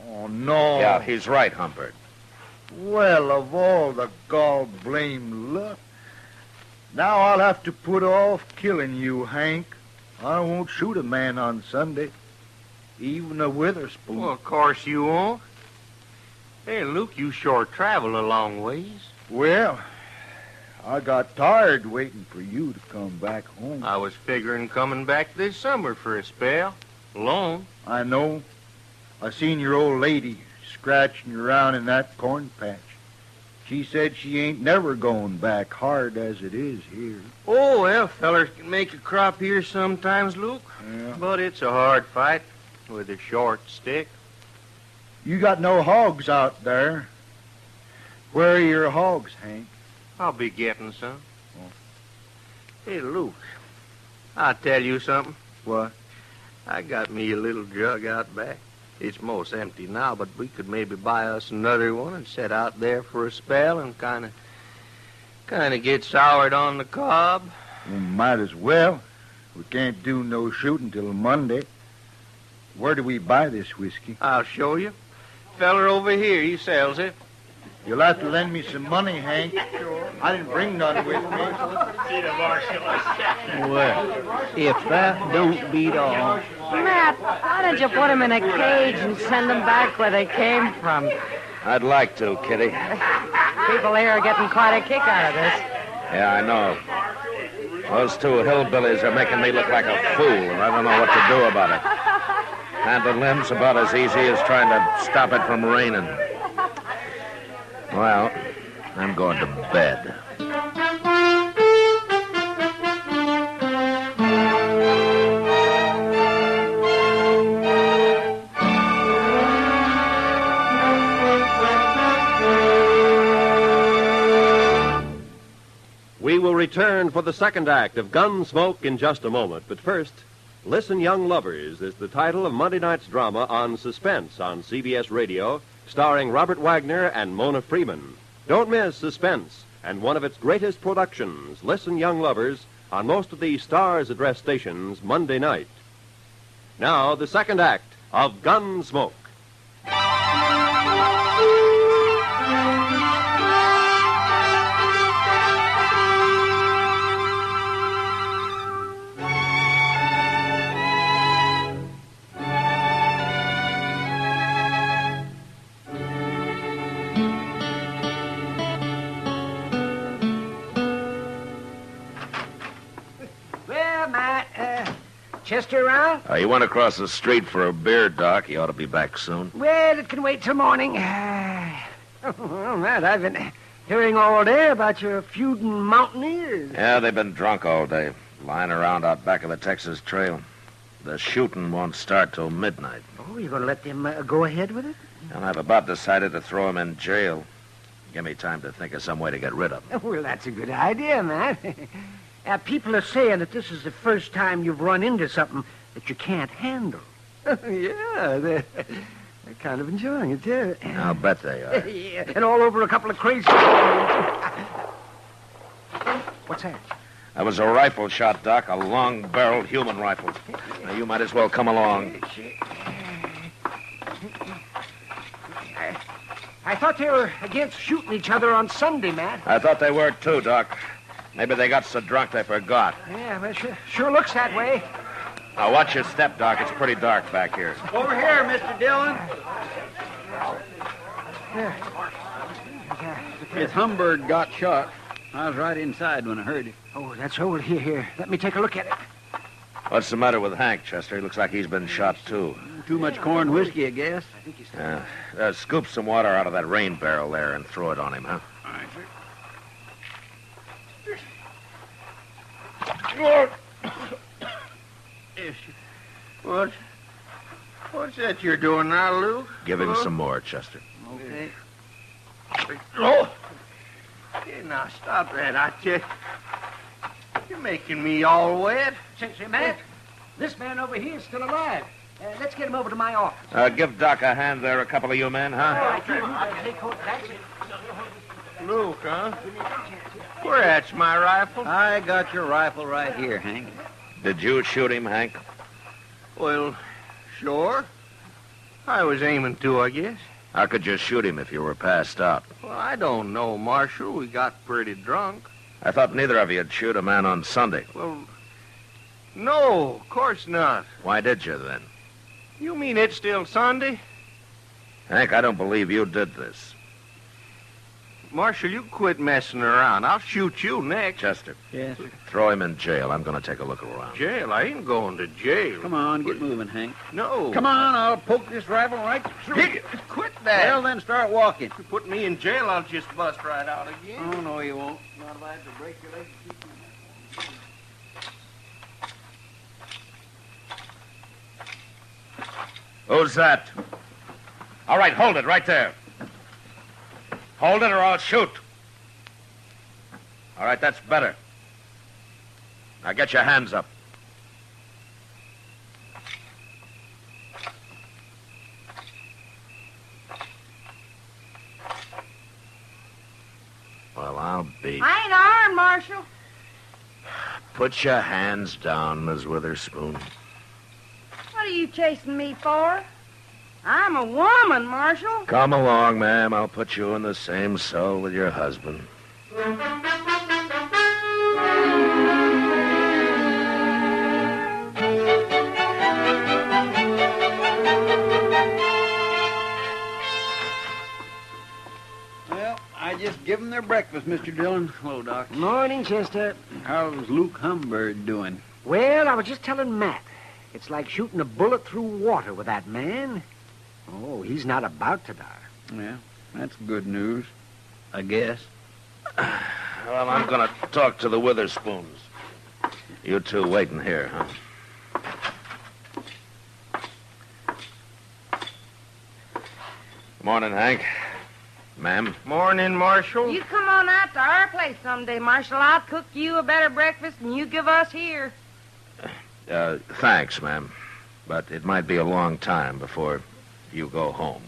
Oh, no. Yeah, he's right, Humbird. Well, of all the gall-blame luck. Now I'll have to put off killing you, Hank. I won't shoot a man on Sunday. Even a Witherspoon. Well, of course you won't. Hey, Luke, you sure travel a long ways. Well, I got tired waiting for you to come back home. I was figuring coming back this summer for a spell. Alone. I know. I seen your old lady scratching around in that corn patch. She said she ain't never going back, hard as it is here. Oh, well, fellers can make a crop here sometimes, Luke. Yeah. But it's a hard fight with a short stick. You got no hogs out there. Where are your hogs, Hank? I'll be getting some. Oh. Hey, Luke, I'll tell you something. What? I got me a little jug out back. It's most empty now, but we could maybe buy us another one and set out there for a spell and kind of get soured on the cob. Well, might as well. We can't do no shooting till Monday. Where do we buy this whiskey? I'll show you. Feller over here, he sells it. You'll have to lend me some money, Hank. Sure. I didn't bring none with me. Well, if that don't beat all. Matt, why don't you put them in a cage and send them back where they came from? I'd like to, Kitty. People here are getting quite a kick out of this. Yeah, I know. Those two hillbillies are making me look like a fool, and I don't know what to do about it. Handling them's about as easy as trying to stop it from raining. Well, I'm going to bed. We will return for the second act of Gunsmoke in just a moment. But first, Listen, Young Lovers is the title of Monday night's drama on Suspense on CBS Radio, starring Robert Wagner and Mona Freeman. Don't miss Suspense and one of its greatest productions, Listen, Young Lovers, on most of the Stars Address stations Monday night. Now, the second act of Gunsmoke. Well, Matt, Chester around? You went across the street for a beer, Doc. He ought to be back soon. Well, it can wait till morning. Well, Matt, I've been hearing all day about your feuding mountaineers. Yeah, they've been drunk all day, lying around out back of the Texas Trail. The shooting won't start till midnight. Oh, you're going to let them go ahead with it? And I've about decided to throw him in jail. Give me time to think of some way to get rid of him. Well, that's a good idea, Matt. People are saying that this is the first time you've run into something that you can't handle. Yeah, they're kind of enjoying it, too. I'll bet they are. Yeah, and all over a couple of crazy... What's that? That was a rifle shot, Doc, a long-barreled human rifle. Now, you might as well come along. I thought they were against shooting each other on Sunday, Matt. I thought they were, too, Doc. Maybe they got so drunk they forgot. Yeah, well, sure looks that way. Now, watch your step, Doc. It's pretty dark back here. Over here, Mr. Dillon. His Humbird got shot. I was right inside when I heard it. Oh, that's old. Here. Let me take a look at it. What's the matter with Hank, Chester? He looks like he's been shot, too. Too much corn whiskey, I guess. I think he's... Scoop some water out of that rain barrel there and throw it on him, huh? All right, sir. What's that you're doing now, Lou? Give him some more, Chester. Okay. Oh! Hey, now, stop that, I tell you. You're making me all wet. Say, Matt, this man over here is still alive. Let's get him over to my office. Give Doc a hand there, a couple of you men, huh? All right, that's it. Luke, huh? Where at's my rifle? I got your rifle right here, Hank. Did you shoot him, Hank? Well, sure. I was aiming to, I guess. How could you shoot him if you were passed out? Well, I don't know, Marshal. We got pretty drunk. I thought neither of you'd shoot a man on Sunday. Well, no, of course not. Why did you, then? You mean it's still Sunday? Hank, I don't believe you did this. Marshal, you quit messing around. I'll shoot you next. Chester. Yes, sir. Throw him in jail. I'm going to take a look around. Jail? I ain't going to jail. Come on, get moving, Hank. No. Come on, I'll poke this rifle right through you. Quit that. Well, then start walking. If you put me in jail, I'll just bust right out again. Oh, no, you won't. Not if I have to break your leg to keep you. Who's that? All right, hold it right there. Hold it or I'll shoot. All right, that's better. Now get your hands up. Well, I'll be... I ain't armed, Marshal. Put your hands down, Miss Witherspoon. What are you chasing me for? I'm a woman, Marshal. Come along, ma'am. I'll put you in the same cell with your husband. Well, I just give them their breakfast, Mr. Dillon. Hello, Doc. Morning, Chester. How's Luke Humbird doing? Well, I was just telling Matt. It's like shooting a bullet through water with that man. Oh, he's not about to die. Yeah, that's good news, I guess. Well, I'm going to talk to the Witherspoons. You two waiting here, huh? Morning, Hank. Ma'am. Morning, Marshal. You come on out to our place someday, Marshal. I'll cook you a better breakfast than you give us here. Thanks, ma'am. But it might be a long time before you go home.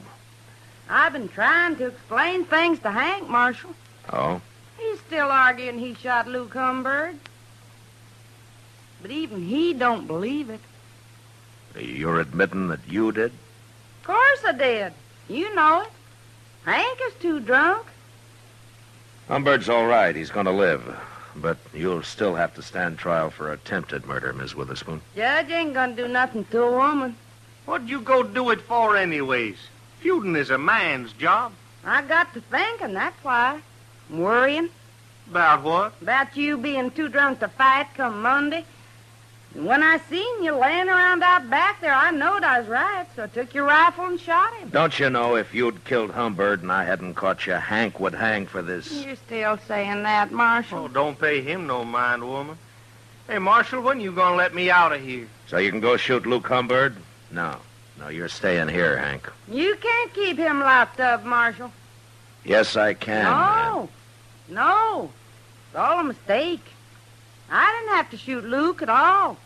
I've been trying to explain things to Hank, Marshal. Oh? He's still arguing he shot Luke Humbird. But even he don't believe it. You're admitting that you did? Of course I did. You know it. Hank is too drunk. Humbird's all right. He's going to live. But you'll still have to stand trial for attempted murder, Miss Witherspoon. Judge ain't gonna do nothing to a woman. What'd you go do it for anyways? Feuding is a man's job. I got to thinking, that's why. I'm worrying. About what? About you being too drunk to fight come Monday. And when I seen you laying around out back there, I knowed I was right, so I took your rifle and shot him. Don't you know if you'd killed Humbird and I hadn't caught you, Hank would hang for this? You're still saying that, Marshal. Oh, don't pay him no mind, woman. Hey, Marshal, when you gonna let me out of here? So you can go shoot Luke Humbird? No, you're staying here, Hank. You can't keep him locked up, Marshal. Yes, I can. No. It's all a mistake. I didn't have to shoot Luke at all.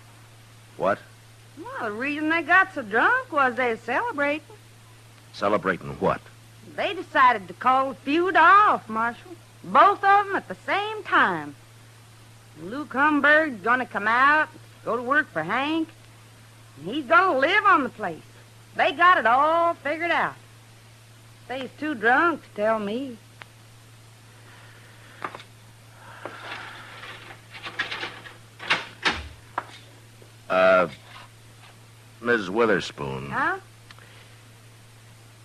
What? Well, the reason they got so drunk was they were celebrating. Celebrating what? They decided to call the feud off, Marshal. Both of them at the same time. Luke Humbird's going to come out, go to work for Hank, and he's going to live on the place. They got it all figured out. They's too drunk to tell me. Ms. Witherspoon. Huh?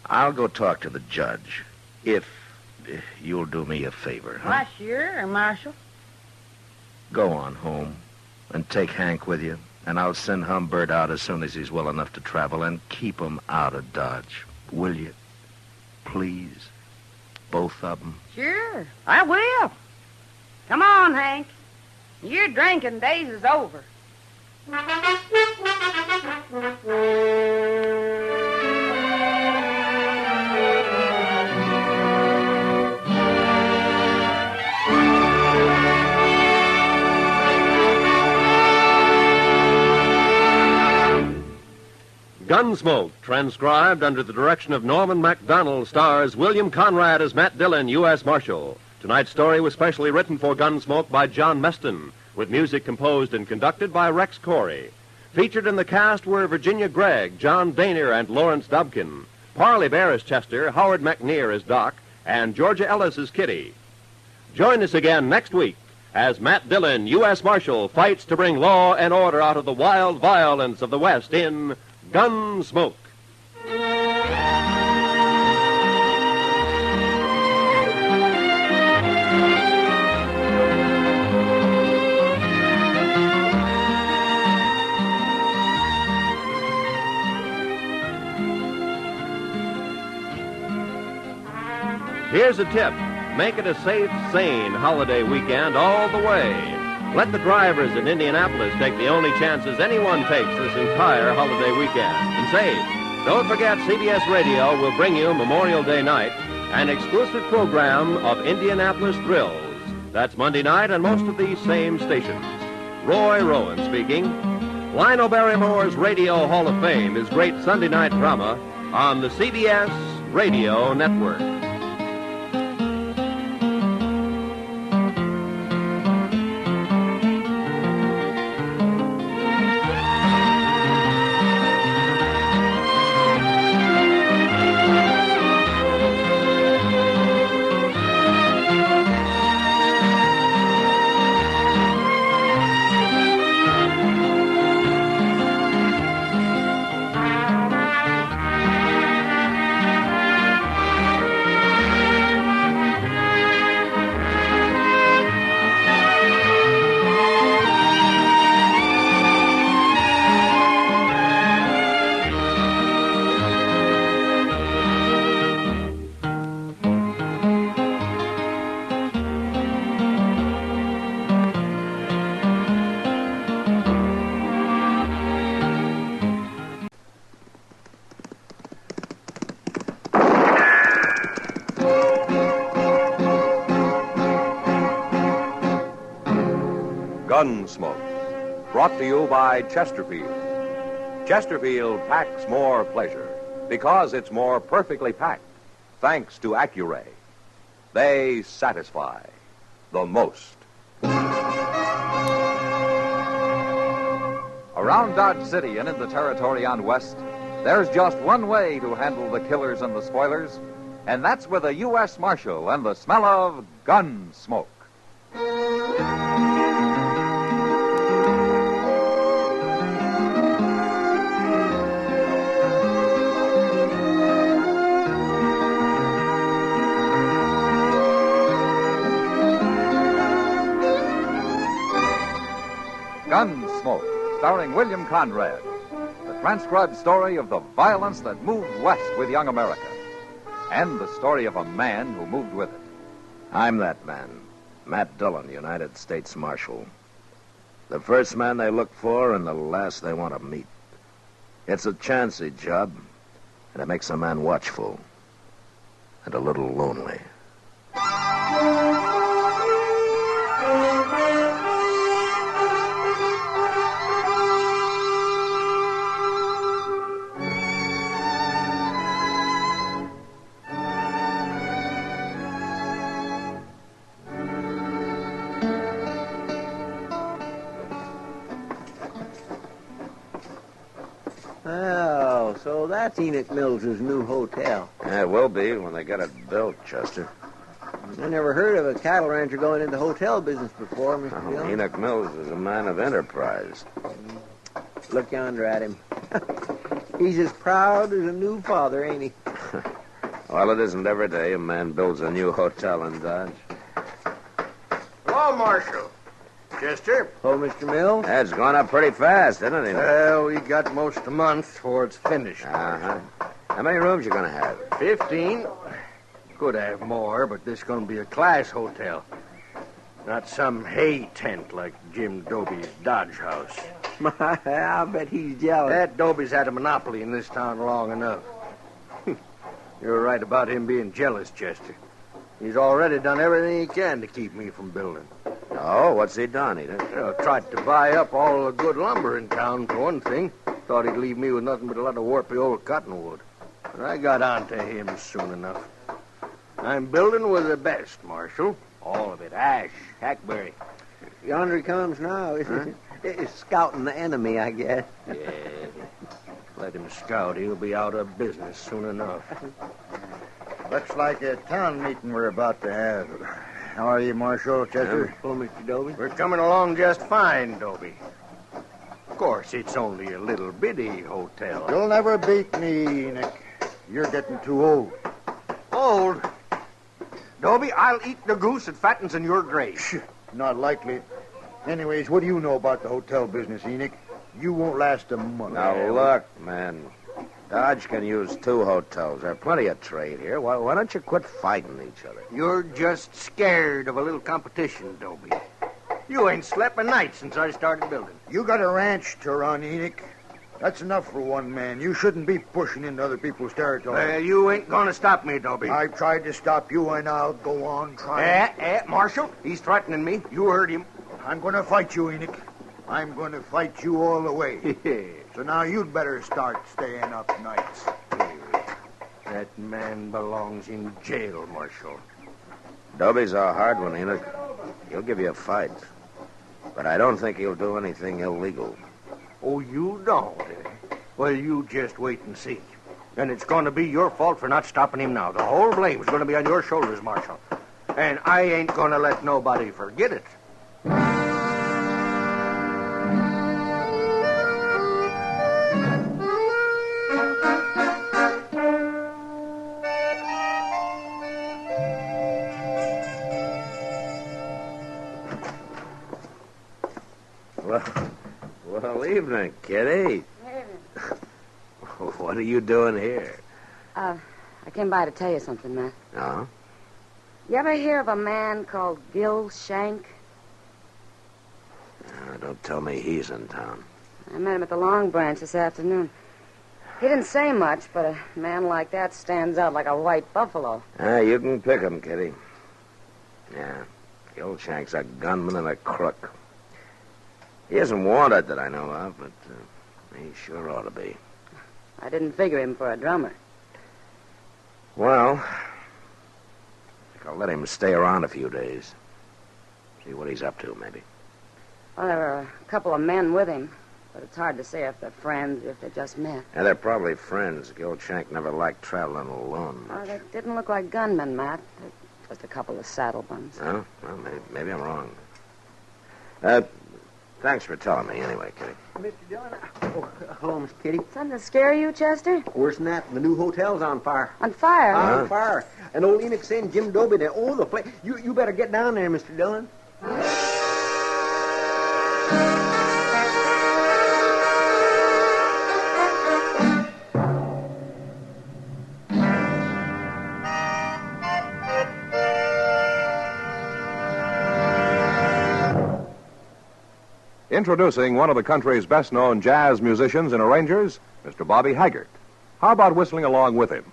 I'll go talk to the judge, if you'll do me a favor, huh? Why, sure, Marshal. Go on home and take Hank with you, and I'll send Humbird out as soon as he's well enough to travel, and keep him out of Dodge. Will you? Please? Both of them? Sure, I will. Come on, Hank. Your drinking days is over. Gunsmoke, transcribed under the direction of Norman MacDonald, stars William Conrad as Matt Dillon, U.S. Marshal. Tonight's story was specially written for Gunsmoke by John Meston, with music composed and conducted by Rex Corey. Featured in the cast were Virginia Gregg, John Daner, and Lawrence Dobkin. Parley Bear as Chester, Howard McNear as Doc, and Georgia Ellis as Kitty. Join us again next week as Matt Dillon, U.S. Marshal, fights to bring law and order out of the wild violence of the West in Gunsmoke. Here's a tip. Make it a safe, sane holiday weekend all the way. Let the drivers in Indianapolis take the only chances anyone takes this entire holiday weekend. And say, don't forget CBS Radio will bring you Memorial Day night, an exclusive program of Indianapolis thrills. That's Monday night on most of these same stations. Roy Rowan speaking. Lionel Barrymore's Radio Hall of Fame is great Sunday night drama on the CBS Radio Network. Gunsmoke, Brought to you by Chesterfield. Chesterfield packs more pleasure because it's more perfectly packed, thanks to Accuray. They satisfy the most. Around Dodge City and in the territory on West, there's just one way to handle the killers and the spoilers, and that's with a U.S. Marshal and the smell of Gunsmoke. Gunsmoke, starring William Conrad. The transcribed story of the violence that moved west with young America. And the story of a man who moved with it. I'm that man, Matt Dillon, United States Marshal. The first man they look for and the last they want to meet. It's a chancy job, and it makes a man watchful and a little lonely. Oh, so that's Enoch Mills' new hotel. Yeah, it will be when they get it built, Chester. I never heard of a cattle rancher going into hotel business before, Mr. Dillon. Enoch Mills is a man of enterprise. Look yonder at him. He's as proud as a new father, ain't he? Well, it isn't every day a man builds a new hotel in Dodge. Hello, Marshal. Chester? Oh, Mr. Mills? That's gone up pretty fast, isn't it? Well, we got most a month before it's finished. Uh-huh. How many rooms you going to have? 15. Could have more, but this is going to be a class hotel. Not some hay tent like Jim Dobie's Dodge house. I bet he's jealous. That Dobie's had a monopoly in this town long enough. You're right about him being jealous, Chester. He's already done everything he can to keep me from building. Oh, what's he done, Enoch? Tried to buy up all the good lumber in town, for one thing. Thought he'd leave me with nothing but a lot of warpy old cottonwood. But I got on to him soon enough. I'm building with the best, Marshal. All of it. Ash, hackberry. Yonder he comes now. He's scouting the enemy, I guess. Yeah. Let him scout. He'll be out of business soon enough. Looks like a town meeting we're about to have. How are you, Marshal, Chester? Oh, Mr. Dobie. We're coming along just fine, Dobie. Of course, it's only a little bitty hotel. You'll never beat me, Enoch. You're getting too old. Old? Dobie, I'll eat the goose that fattens in your grave. Not likely. Anyways, what do you know about the hotel business, Enoch? You won't last a month. Now, look, man. Dodge can use 2 hotels. There's plenty of trade here. Why don't you quit fighting each other? You're just scared of a little competition, Dobie. You ain't slept a night since I started building. You got a ranch to run, Enoch. That's enough for one man. You shouldn't be pushing into other people's territory. You ain't gonna stop me, Dobie. I tried to stop you, and I'll go on trying. Marshal, he's threatening me. You heard him. I'm gonna fight you, Enoch. I'm gonna fight you all the way. So now you'd better start staying up nights. That man belongs in jail, Marshal. Dobie's a hard one, Enoch. He'll give you a fight. But I don't think he'll do anything illegal. Oh, you don't, eh? Well, you just wait and see. And it's going to be your fault for not stopping him now. The whole blame's going to be on your shoulders, Marshal. And I ain't going to let nobody forget it. Well, evening, Kitty. What are you doing here? I came by to tell you something, Matt. Oh? You ever hear of a man called Gil Shank? Don't tell me he's in town. I met him at the Long Branch this afternoon. He didn't say much, but a man like that stands out like a white buffalo. You can pick him, Kitty. Yeah, Gil Shank's a gunman and a crook. He isn't wanted that I know of, but he sure ought to be. I didn't figure him for a drummer. Well, I think I'll let him stay around a few days. See what he's up to, maybe. Well, there were a couple of men with him, but it's hard to say if they're friends or if they just met. Yeah, they're probably friends. Gil Shank never liked traveling alone. Oh, they didn't look like gunmen, Matt. They're just a couple of saddle bums. Oh, well, maybe I'm wrong. Thanks for telling me anyway, Kitty. Mr. Dillon. Oh, hello, Miss Kitty. Something to scare you, Chester? Worse than that. The new hotel's on fire. On fire? On fire. And old Enoch saying Jim Dobie there. Oh, the place. You better get down there, Mr. Dillon. Introducing one of the country's best-known jazz musicians and arrangers, Mr. Bobby Haggart. How about whistling along with him?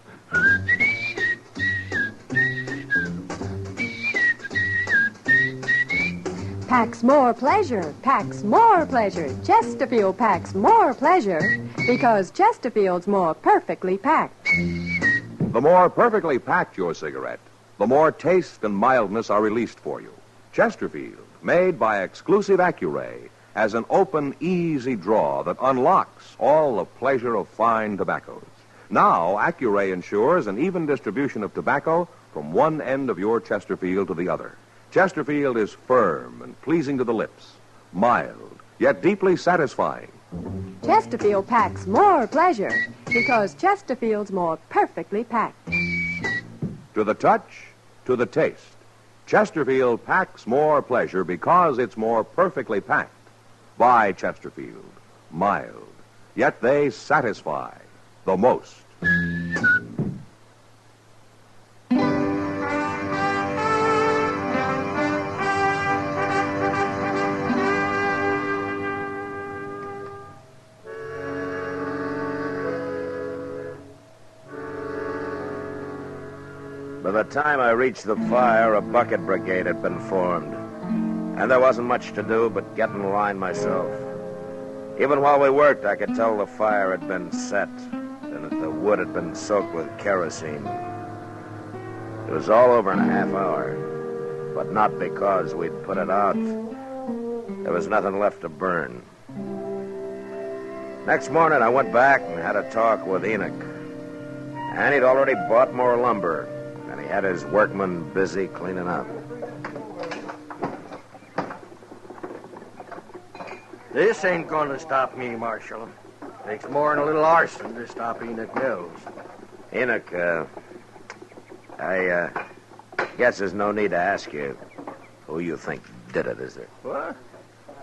Packs more pleasure, packs more pleasure. Chesterfield packs more pleasure because Chesterfield's more perfectly packed. The more perfectly packed your cigarette, the more taste and mildness are released for you. Chesterfield, made by exclusive Accuray, has an open, easy draw that unlocks all the pleasure of fine tobaccos. Now, Accuray ensures an even distribution of tobacco from one end of your Chesterfield to the other. Chesterfield is firm and pleasing to the lips, mild, yet deeply satisfying. Chesterfield packs more pleasure because Chesterfield's more perfectly packed. To the touch, to the taste, Chesterfield packs more pleasure because it's more perfectly packed. By Chesterfield, mild, yet they satisfy the most. By the time I reached the fire, a bucket brigade had been formed. And there wasn't much to do but get in line myself. Even while we worked, I could tell the fire had been set and that the wood had been soaked with kerosene. It was all over in a half hour, but not because we'd put it out. There was nothing left to burn. Next morning, I went back and had a talk with Enoch. And he'd already bought more lumber, and he had his workmen busy cleaning up. This ain't gonna stop me, Marshal. Takes more than a little arson to stop Enoch Mills. Enoch, I guess there's no need to ask you who you think did it, is there? What?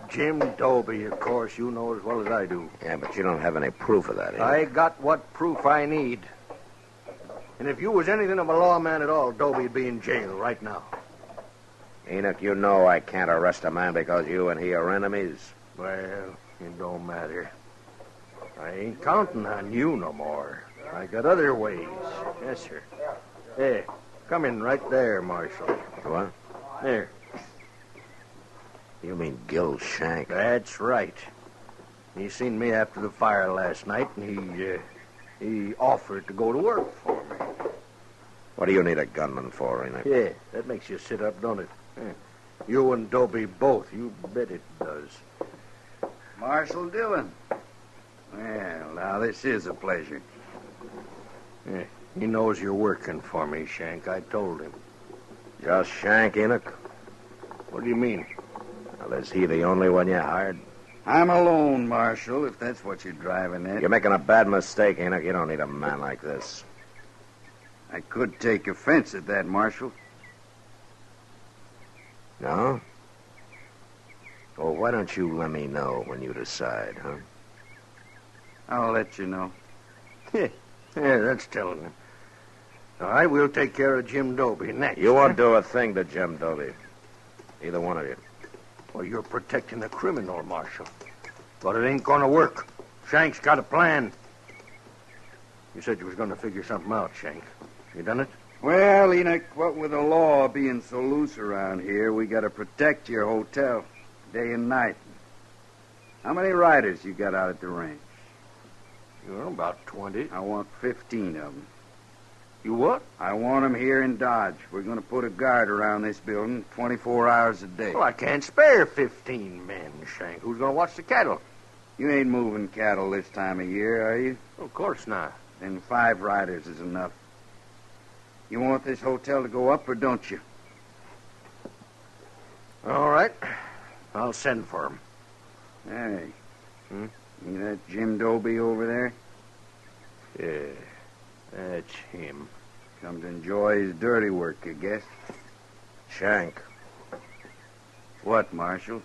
Jim Dobie, of course. You know as well as I do. Yeah, but you don't have any proof of that, Enoch. I got what proof I need. And if you was anything of a lawman at all, Dobie'd be in jail right now. Enoch, you know I can't arrest a man because you and he are enemies. Well, it don't matter. I ain't counting on you no more. I got other ways. Yes, sir. Hey, come in right there, Marshal. What? There. You mean Gil Shank? That's right. He seen me after the fire last night, and he offered to go to work for me. What do you need a gunman for, Enoch? Yeah, that makes you sit up, don't it? Yeah. You and Dobie both. You bet it does. Marshal Dillon. Well, now, this is a pleasure. Yeah, he knows you're working for me, Shank. I told him. Just Shank, Enoch? What do you mean? Well, is he the only one you hired? I'm alone, Marshal, if that's what you're driving at. You're making a bad mistake, Enoch. You don't need a man like this. I could take offense at that, Marshal. No? Well, why don't you let me know when you decide, huh? I'll let you know. Yeah, that's telling him. All right, we'll take care of Jim Dobie next. You won't do a thing to Jim Dobie. Either one of you. Well, you're protecting a criminal, Marshal. But it ain't gonna work. Shank's got a plan. You said you was gonna figure something out, Shank. You done it? Well, Enoch, what with the law being so loose around here, we gotta protect your hotel day and night. How many riders you got out at the ranch? Well, about 20. I want 15 of them. You what? I want them here in Dodge. We're going to put a guard around this building 24 hours a day. Well, I can't spare 15 men, Shank. Who's going to watch the cattle? You ain't moving cattle this time of year, are you? Of course not. Then 5 riders is enough. You want this hotel to go up or don't you? All right. I'll send for him. Hey. You that Jim Doby over there? Yeah, that's him. Come to enjoy his dirty work, I guess. Shank, What, Marshal?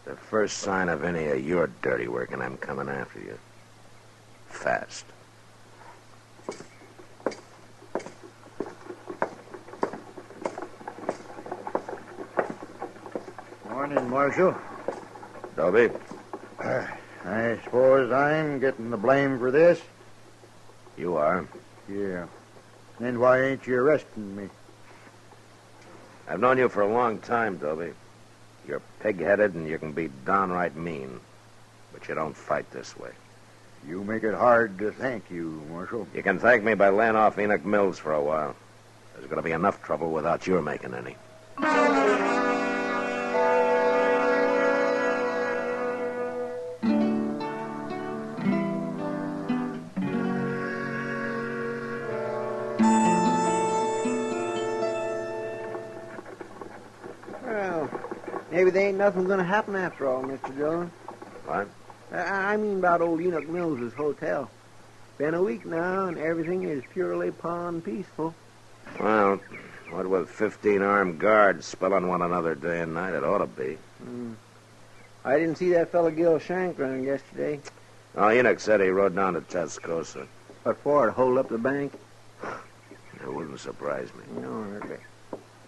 the first sign of any of your dirty work, and I'm coming after you. Fast. Morning, Marshal. Doby, I suppose I'm getting the blame for this? you are. Yeah. Then why ain't you arresting me? I've known you for a long time, Doby. You're pig-headed and you can be downright mean, but you don't fight this way. You make it hard to thank you, Marshal. You can thank me by laying off Enoch Mills for a while. There's going to be enough trouble without your making any. Well, maybe there ain't nothing going to happen after all, Mr. Dillon. What? I mean about old Enoch Mills' hotel. Been a week now, and everything is purely pond peaceful. Well, what with 15 armed guards spelling one another day and night, it ought to be. I didn't see that fellow Gil Shank running yesterday. Oh, Enoch said he rode down to Tascosa. What for, to hold up the bank? It wouldn't surprise me. No, hardly.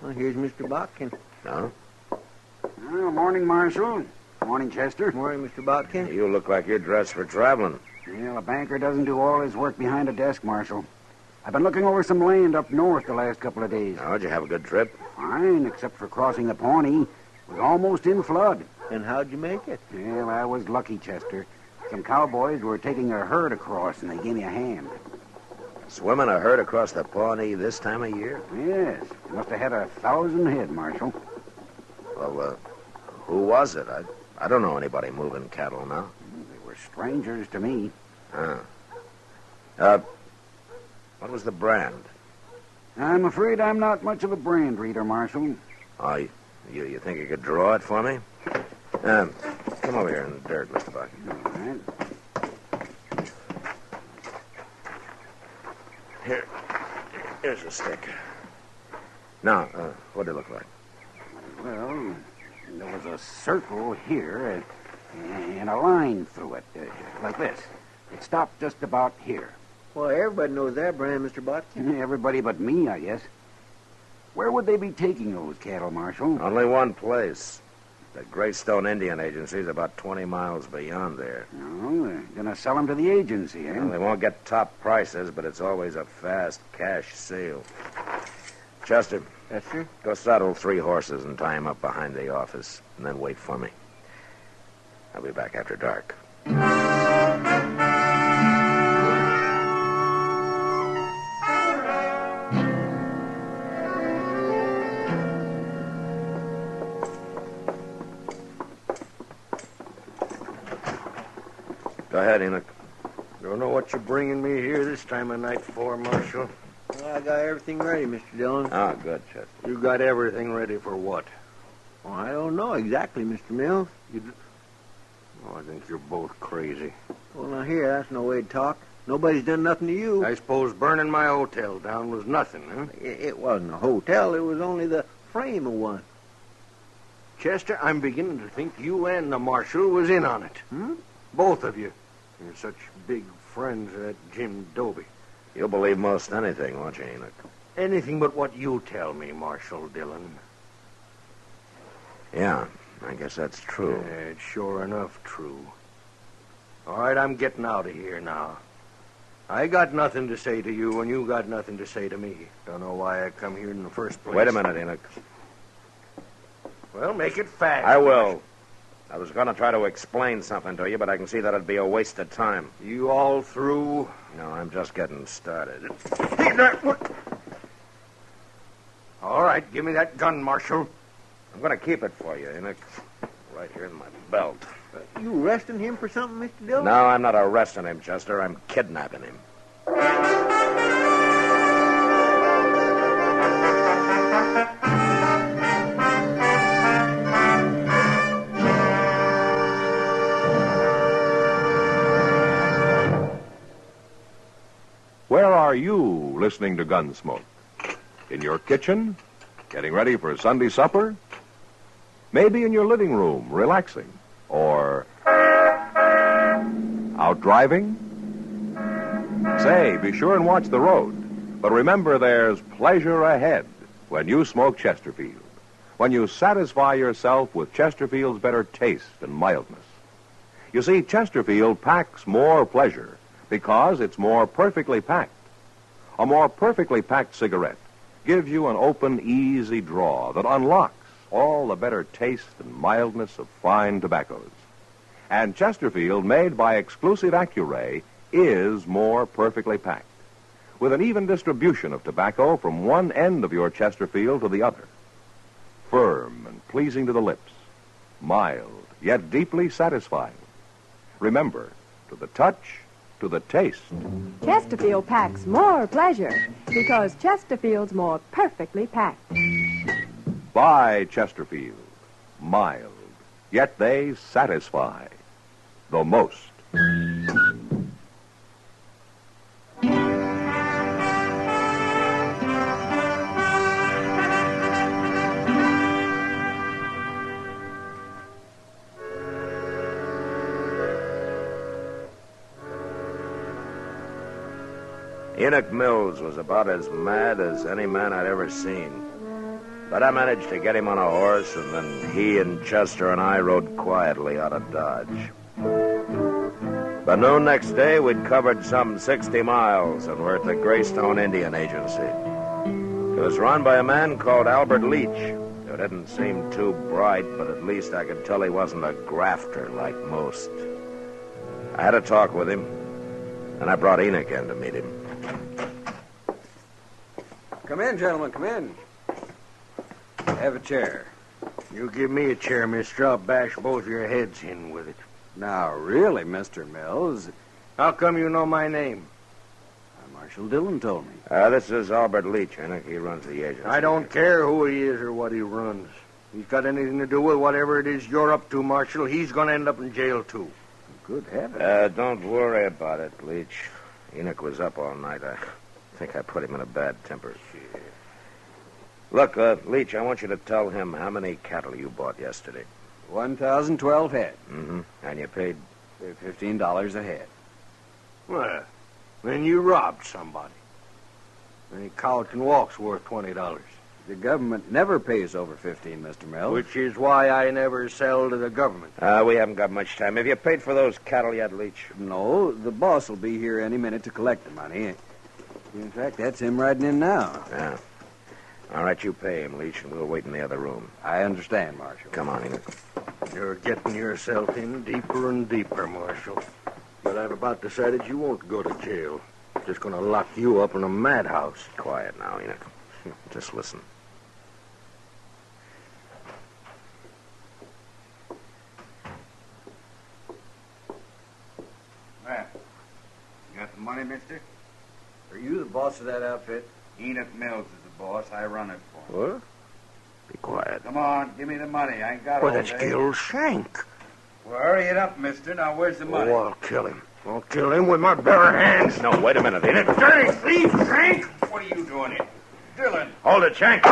Well, here's Mr. Botkin. No? Well, morning, Marshal. Morning, Chester. Morning, Mr. Botkin. You look like you're dressed for traveling. Well, a banker doesn't do all his work behind a desk, Marshal. I've been looking over some land up north the last couple of days. Oh, did you have a good trip? Fine, except for crossing the Pawnee. It was almost in flood. And how'd you make it? Well, I was lucky, Chester. Some cowboys were taking a herd across, and they gave me a hand. Swimming a herd across the Pawnee this time of year? Yes. Must have had 1,000 head, Marshal. Well, who was it? I don't know anybody moving cattle now. They were strangers to me. Huh. What was the brand? I'm afraid I'm not much of a brand reader, Marshal. Oh, you think you could draw it for me? Come over here in the dirt, Mr. Bucket. All right. Here's a stick. Now, what did it look like? Well, there was a circle here and a line through it, like this. It stopped just about here. Well, everybody knows that brand, Mr. Botkin. Everybody but me, I guess. Where would they be taking those cattle, Marshal? Only one place. The Greystone Indian Agency is about 20 miles beyond there. No, they're going to sell them to the agency, eh? Well, they won't get top prices, but it's always a fast cash sale. Chester. Yes, sir? Go saddle 3 horses and tie them up behind the office, and then wait for me. I'll be back after dark. Go ahead, Enoch. Don't know what you're bringing me here this time of night for, Marshal. Well, I got everything ready, Mr. Dillon. Ah, good, Chester. You got everything ready for what? Well, I don't know exactly, Mr. Mills. I think you're both crazy. Well, now here, that's no way to talk. Nobody's done nothing to you. I suppose burning my hotel down was nothing, huh? It wasn't a hotel. It was only the frame of one. Chester, I'm beginning to think you and the Marshal was in on it. Both of you. You're such big friends of that Jim Doby. You'll believe most anything, won't you, Enoch? Anything but what you tell me, Marshal Dillon. Yeah, I guess that's true. Yeah, it's sure enough true. All right, I'm getting out of here now. I got nothing to say to you, and you got nothing to say to me. Don't know why I come here in the first place. Wait a minute, Enoch. Well, make it fast. I will. I was going to try to explain something to you, but I can see that it'd be a waste of time. You all through? No, I'm just getting started. All right, give me that gun, Marshal. I'm going to keep it for you, Enoch. Right here in my belt. You arresting him for something, Mr. Dillon? No, I'm not arresting him, Chester. I'm kidnapping him. Where are you listening to Gunsmoke? In your kitchen? Getting ready for Sunday supper? Maybe in your living room, relaxing? Or out driving? Say, be sure and watch the road. But remember, there's pleasure ahead when you smoke Chesterfield. When you satisfy yourself with Chesterfield's better taste and mildness. You see, Chesterfield packs more pleasure because it's more perfectly packed. A more perfectly packed cigarette gives you an open, easy draw that unlocks all the better taste and mildness of fine tobaccos. And Chesterfield, made by exclusive Accuray, is more perfectly packed, with an even distribution of tobacco from one end of your Chesterfield to the other. Firm and pleasing to the lips, mild, yet deeply satisfying. Remember, to the touch, to the taste. Chesterfield packs more pleasure because Chesterfield's more perfectly packed. Buy Chesterfield. Mild, yet they satisfy the most. Enoch Mills was about as mad as any man I'd ever seen. But I managed to get him on a horse, and then he and Chester and I rode quietly out of Dodge. By noon next day, we'd covered some 60 miles and were at the Greystone Indian Agency. It was run by a man called Albert Leach, who didn't seem too bright, but at least I could tell he wasn't a grafter like most. I had a talk with him, and I brought Enoch in to meet him. Come in, gentlemen, come in. Have a chair. You give me a chair, mister. I'll bash both your heads in with it. Now, really, Mr. Mills. How come you know my name? Marshal Dillon told me. This is Albert Leach, Enoch. He runs the agency. I don't care who he is or what he runs. If he's got anything to do with whatever it is you're up to, Marshal, he's going to end up in jail, too. Good heavens. Don't worry about it, Leach. Enoch was up all night. I think I put him in a bad temper. Look, Leach, I want you to tell him how many cattle you bought yesterday. 1,012 head. Mm-hmm. And you paid? $15 a head. Well, then you robbed somebody. Any cow can walk's worth $20. The government never pays over 15, Mr. Mills. Which is why I never sell to the government. We haven't got much time. Have you paid for those cattle yet, Leach? No, the boss will be here any minute to collect the money. In fact, that's him riding in now. Yeah. All right, you pay him, Leach, and we'll wait in the other room. I understand, Marshal. Come on, Enoch. You're getting yourself in deeper and deeper, Marshal. But I've about decided you won't go to jail. I'm just going to lock you up in a madhouse. Quiet now, Enoch. Just listen. Well, you got the money, mister? Are you the boss of that outfit? Enoch Mills is the boss. I run it for him. What? Be quiet. Come on, give me the money. I ain't got Well, all that's day. Gil Shank. Well, hurry it up, mister. Now, where's the money? Oh, I'll kill him. I'll kill him with my bare hands. No, wait a minute, Enoch. Dirty thief, Shank! What are you doing here? Dillon. Hold it, Shank.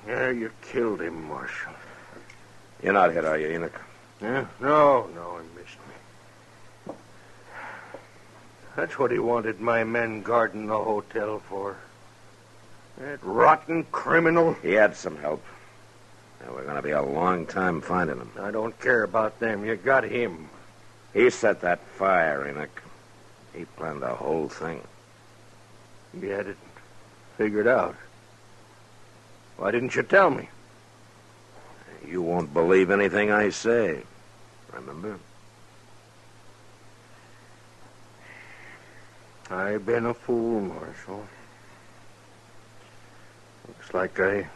Yeah, you killed him, Marshal. You're not hit, are you, Enoch? Yeah? No, he missed me. That's what he wanted my men guarding the hotel for. That rotten criminal. He had some help. Now, we're going to be a long time finding him. I don't care about them. You got him. He set that fire, Enoch. He planned the whole thing. You had it figured out. Why didn't you tell me? You won't believe anything I say. Remember? I've been a fool, Marshal. Looks like I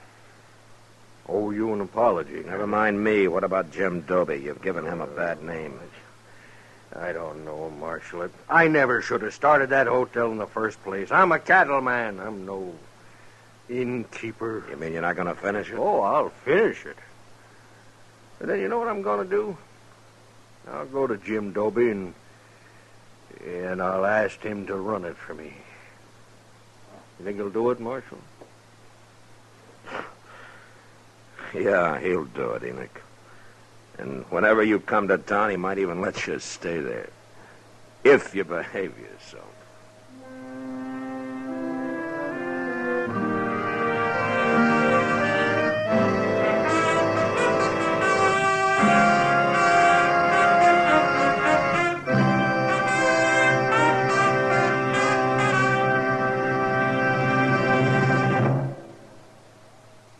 owe you an apology. Never mind me. What about Jim Doby? You've given him a bad name. I don't know, Marshal. I never should have started that hotel in the first place. I'm a cattleman. I'm no innkeeper. You mean you're not going to finish it? Oh, I'll finish it. And then you know what I'm going to do? I'll go to Jim Doby and I'll ask him to run it for me. You think he'll do it, Marshal? Yeah, he'll do it, Enoch. And whenever you come to town, he might even let you stay there. If you behave yourself.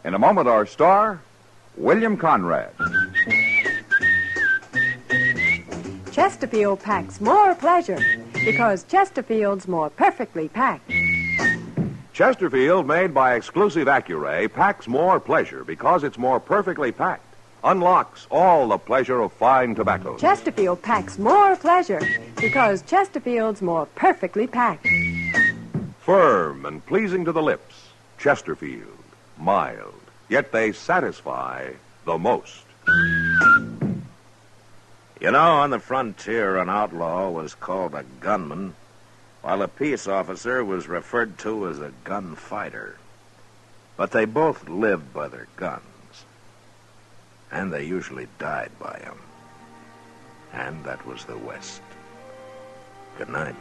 In a moment, our star, William Conrad. Chesterfield packs more pleasure because Chesterfield's more perfectly packed. Chesterfield, made by exclusive Accuray, packs more pleasure because it's more perfectly packed. Unlocks all the pleasure of fine tobacco. Chesterfield packs more pleasure because Chesterfield's more perfectly packed. Firm and pleasing to the lips. Chesterfield. Mild. Yet they satisfy the most. You know, on the frontier, an outlaw was called a gunman, while a peace officer was referred to as a gunfighter. But they both lived by their guns, and they usually died by them. And that was the West. Good night.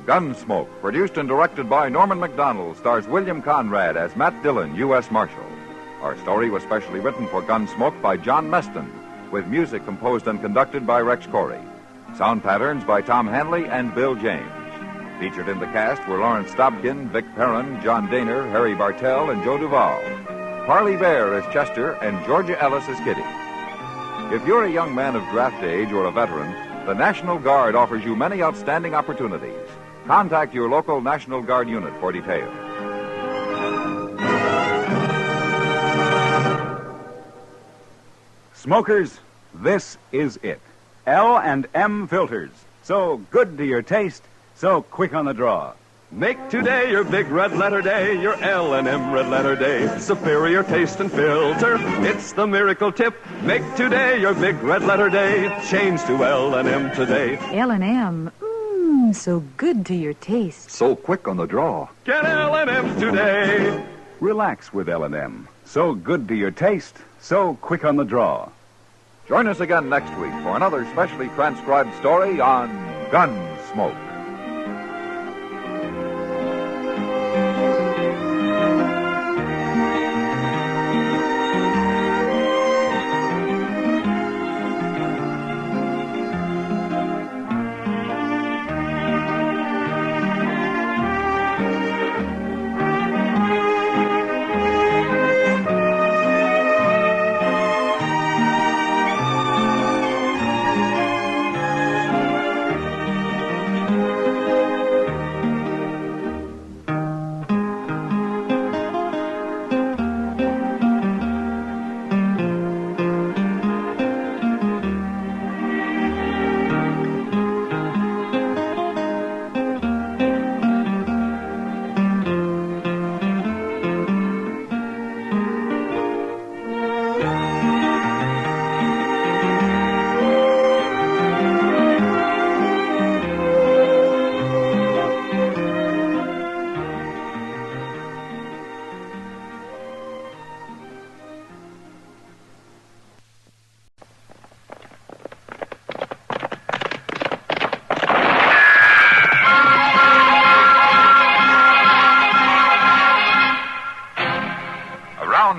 Gunsmoke, produced and directed by Norman Macdonald, stars William Conrad as Matt Dillon, U.S. Marshal. Our story was specially written for Gunsmoke by John Meston, with music composed and conducted by Rex Corey. Sound patterns by Tom Hanley and Bill James. Featured in the cast were Lawrence Stobkin, Vic Perrin, John Daner, Harry Bartell, and Joe Duvall. Parley Bear as Chester, and Georgia Ellis as Kitty. If you're a young man of draft age or a veteran, the National Guard offers you many outstanding opportunities. Contact your local National Guard unit for details. Smokers, this is it. L&M filters. So good to your taste, so quick on the draw. Make today your big red letter day, your L&M red letter day. Superior taste and filter, it's the miracle tip. Make today your big red letter day. Change to L&M today. L&M, so good to your taste. So quick on the draw. Get L&M today. Relax with L&M. So good to your taste, so quick on the draw. Join us again next week for another specially transcribed story on Gunsmoke.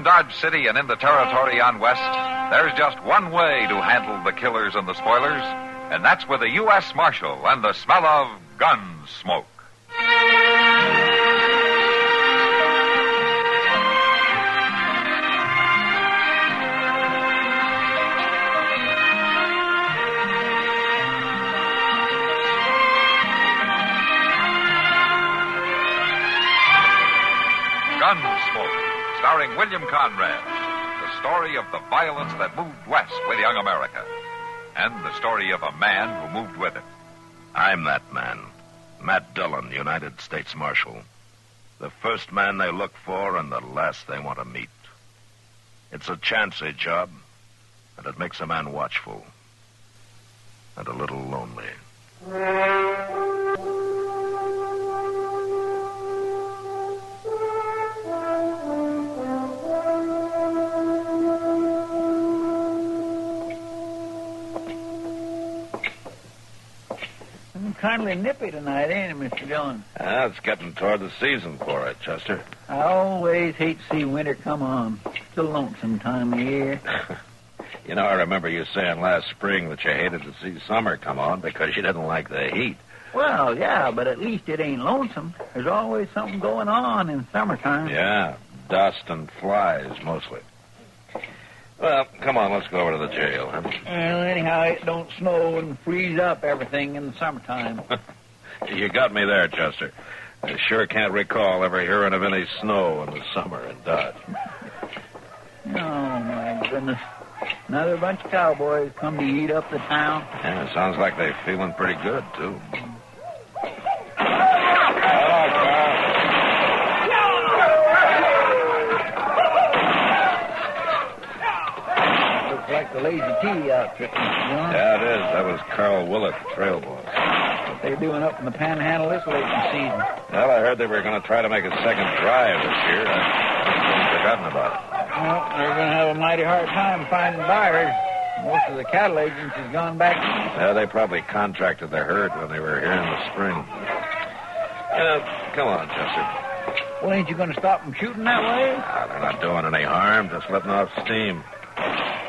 Dodge City and in the territory on West, there's just one way to handle the killers and the spoilers, and that's with a U.S. Marshal and the smell of Gunsmoke. Gunsmoke, starring William Conrad. The story of the violence that moved west with young America. And the story of a man who moved with it. I'm that man. Matt Dillon, United States Marshal. The first man they look for and the last they want to meet. It's a chancy job, and it makes a man watchful. And a little lonely. Kindly nippy tonight, ain't it, Mr. Dillon? It's getting toward the season for it, Chester. I always hate to see winter come on. It's a lonesome time of year. You know, I remember you saying last spring that you hated to see summer come on because you didn't like the heat. Well, yeah, but at least it ain't lonesome. There's always something going on in summertime. Yeah, dust and flies, mostly. Well, come on, let's go over to the jail. Huh? Well, anyhow, it don't snow and freeze up everything in the summertime. You got me there, Chester. I sure can't recall ever hearing of any snow in the summer in Dodge. Oh, my goodness. Another bunch of cowboys come to eat up the town. Yeah, it sounds like they're feeling pretty good, too. Looks like the Lazy T outfit, Mr. Dillon. Yeah, it is. That was Carl Willett, the trail boss. What they doing up in the Panhandle this late in the season? Well, I heard they were going to try to make a second drive this year. I've forgotten about it. Well, they're going to have a mighty hard time finding buyers. Most of the cattle agents has gone back east. Yeah, they probably contracted the herd when they were here in the spring. Come on, Chester. Well, ain't you going to stop them shooting that way? They're not doing any harm, just letting off steam.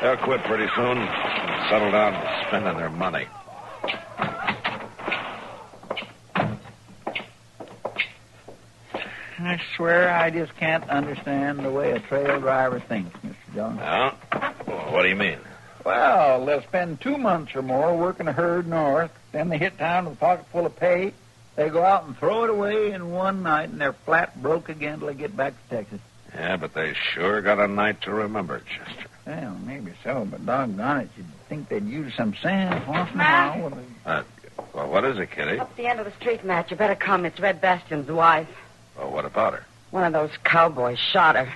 They'll quit pretty soon and settle down to spending their money. I swear I just can't understand the way a trail driver thinks, Mr. Dillon. No? Well, what do you mean? Well, they'll spend 2 months or more working a herd north. Then they hit town with a pocket full of pay. They go out and throw it away in one night, and they're flat broke again till they get back to Texas. Yeah, but they sure got a night to remember, Chester. Well, maybe so, but doggone it, you'd think they'd use some sand once in a while. Well, what is it, Kitty? Up the end of the street, Matt. You better come. It's Red Bastion's wife. Well, what about her? One of those cowboys shot her.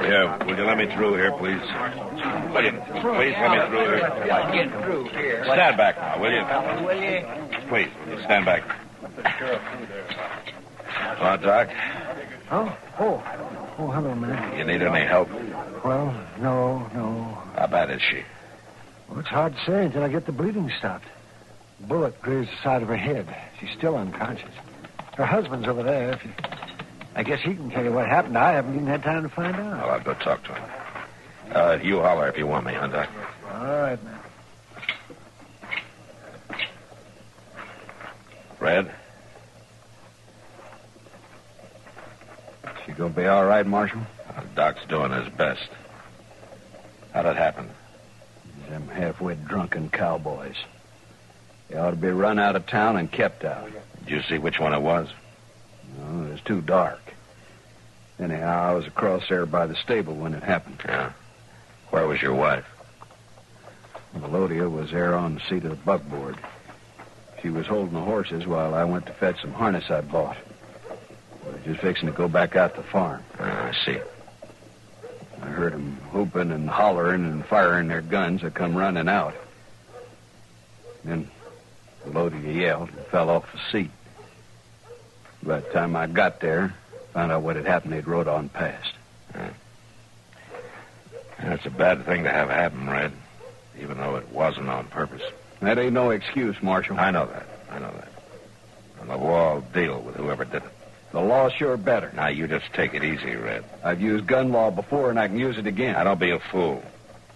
Yeah, will you let me through here, please? Will you? Please let me through here. Get through here. Stand back now, will you? Will you? Please, will you stand back? Doc. Oh, hello, man. You need any help? Well, no. How bad is she? Well, it's hard to say until I get the bleeding stopped. Bullet grazed the side of her head. She's still unconscious. Her husband's over there. I guess he can tell you what happened. I haven't even had time to find out. Well, I'll go talk to him. You holler if you want me, huh, Doc? All right, man. Fred? She gonna be all right, Marshal? Doc's doing his best. How'd it happen? Them halfway drunken cowboys. They ought to be run out of town and kept out. Did you see which one it was? No, it was too dark. Anyhow, I was across there by the stable when it happened. Yeah. Where was your wife? Melodia was there on the seat of the buckboard. She was holding the horses while I went to fetch some harness I bought. We were just fixing to go back out to the farm. I see. I heard them whooping and hollering and firing their guns. I come running out. Then Melodia yelled and fell off the seat. By the time I got there, found out what had happened, they'd rode on past. That's a bad thing to have happen, Red, even though it wasn't on purpose. That ain't no excuse, Marshal. I know that. And the law will deal with whoever did it. The law's sure better. Now, you just take it easy, Red. I've used gun law before, and I can use it again. Now, don't be a fool.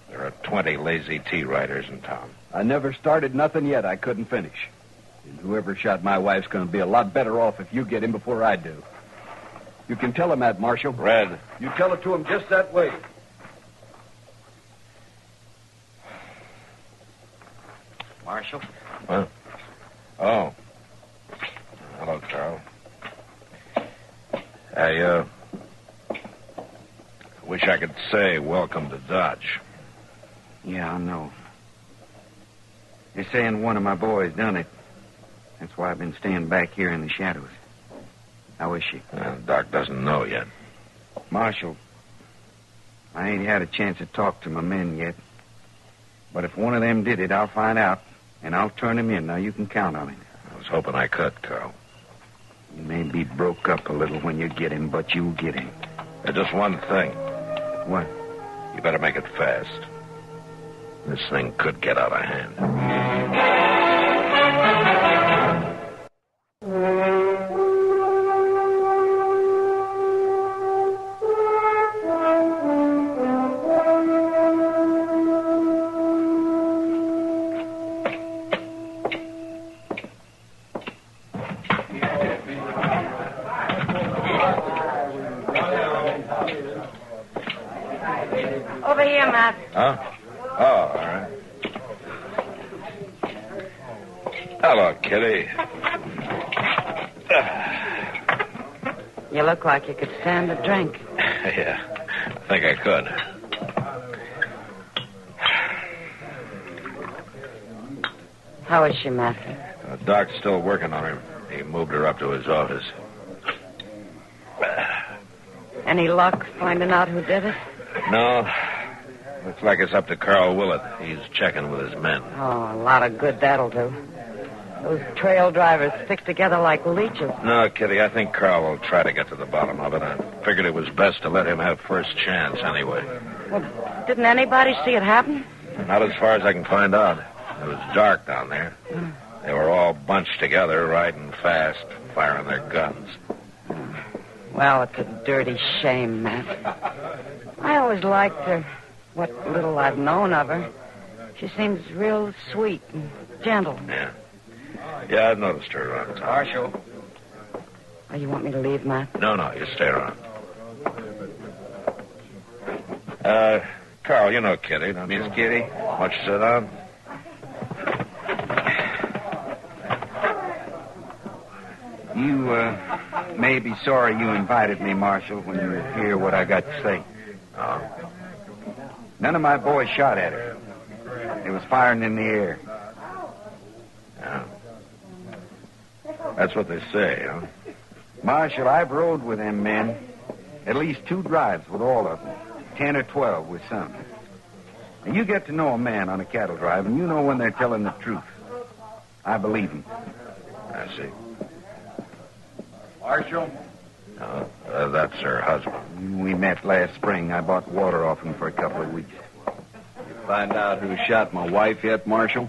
There are 20 lazy T-riders in town. I never started nothing yet I couldn't finish. And whoever shot my wife's going to be a lot better off if you get him before I do. You can tell him that, Marshal. Red. You tell it to him just that way. Marshal? What? Oh. Hello, Carl. I wish I could say welcome to Dodge. Yeah, I know. They're saying one of my boys done it. That's why I've been staying back here in the shadows. How is she? Doc doesn't know yet. Marshal, I ain't had a chance to talk to my men yet. But if one of them did it, I'll find out, and I'll turn him in. Now, you can count on it. I was hoping I could, Carl. You may be broke up a little when you get him, but you'll get him. Just one thing. What? You better make it fast. This thing could get out of hand. Over here, Matt. Huh? Oh, all right. Hello, Kitty. You look like you could stand a drink. Yeah, I think I could. How is she, Matt? Doc's still working on her. He moved her up to his office. Any luck finding out who did it? No. Looks like it's up to Carl Willett. He's checking with his men. Oh, a lot of good that'll do. Those trail drivers stick together like leeches. No, Kitty, I think Carl will try to get to the bottom of it. I figured it was best to let him have first chance anyway. Well, didn't anybody see it happen? Not as far as I can find out. It was dark down there. They were all bunched together, riding fast, firing their guns. Well, it's a dirty shame, Matt. I always liked her. What little I've known of her. She seems real sweet and gentle. Yeah. Yeah, I've noticed her around town. Marshal. Oh, you want me to leave, Matt? No, you stay around. Carl, you know Kitty, don't you? Miss Kitty? Why don't you sit down? You, may be sorry you invited me, Marshal, when you hear what I got to say. Oh. None of my boys shot at her. They was firing in the air. Yeah. That's what they say, huh? Marshal, I've rode with them men. At least 2 drives with all of them. 10 or 12 with some. And you get to know a man on a cattle drive, and you know when they're telling the truth. I believe them. I see. Marshal? That's her husband. We met last spring. I bought water off him for a couple of weeks. You find out who shot my wife yet, Marshal?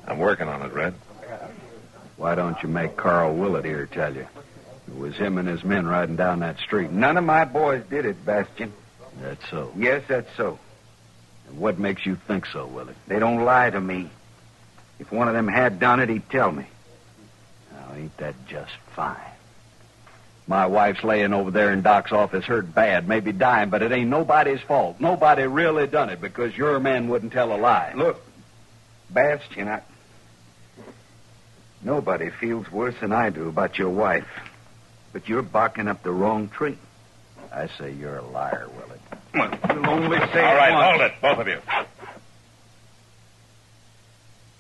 I'm working on it, Red. Why don't you make Carl Willett here tell you? It was him and his men riding down that street. None of my boys did it, Bastian. That's so. Yes, that's so. And what makes you think so, Willett? They don't lie to me. If one of them had done it, he'd tell me. Now, ain't that just fine? My wife's laying over there in Doc's office hurt bad, maybe dying, but it ain't nobody's fault. Nobody really done it because your man wouldn't tell a lie. Look, Bastian, nobody feels worse than I do about your wife. But you're barking up the wrong tree. I say you're a liar, Willett. Well, you'll only say All right, once. hold it, both of you.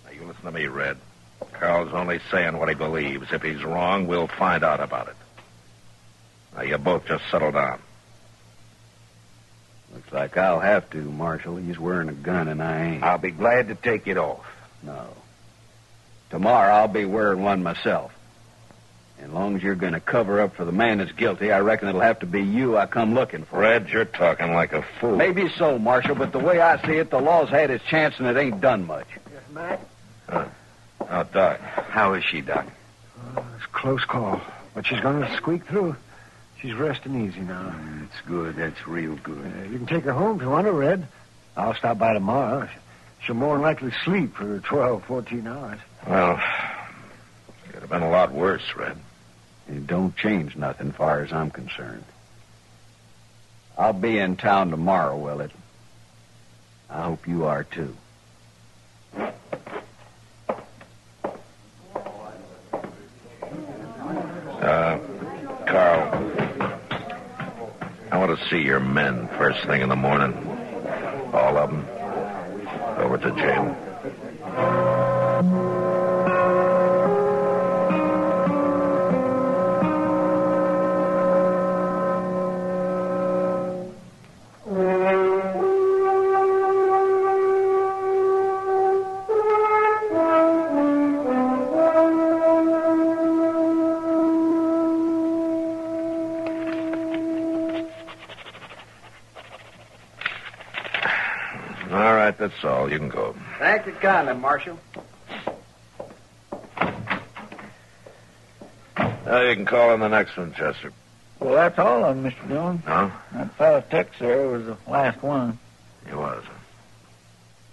Now, you listen to me, Red. Carl's only saying what he believes. If he's wrong, we'll find out about it. Now, you both just settle down. Looks like I'll have to, Marshal. He's wearing a gun and I ain't. I'll be glad to take it off. No. Tomorrow I'll be wearing one myself. As long as you're going to cover up for the man that's guilty, I reckon it'll have to be you I come looking for. Red, you're talking like a fool. Maybe so, Marshal, but the way I see it, the law's had its chance and it ain't done much. Yes, Matt? Oh, Doc. How is she, Doc? It's a close call, but she's going to squeak through. She's resting easy now. That's good. That's real good. You can take her home if you want to, Red. I'll stop by tomorrow. She'll more than likely sleep for 12, 14 hours. Well, could have been a lot worse, Red. It don't change nothing far as I'm concerned. I'll be in town tomorrow, Willett. I hope you are, too. Carl, I want to see your men first thing in the morning. All of them. Over to jail. That's all. You can go. Thank you kindly, Marshal. Now you can call on the next one, Chester. Well, that's all of them, Mr. Dillon. Huh? That fellow Tex there was the last one. He was.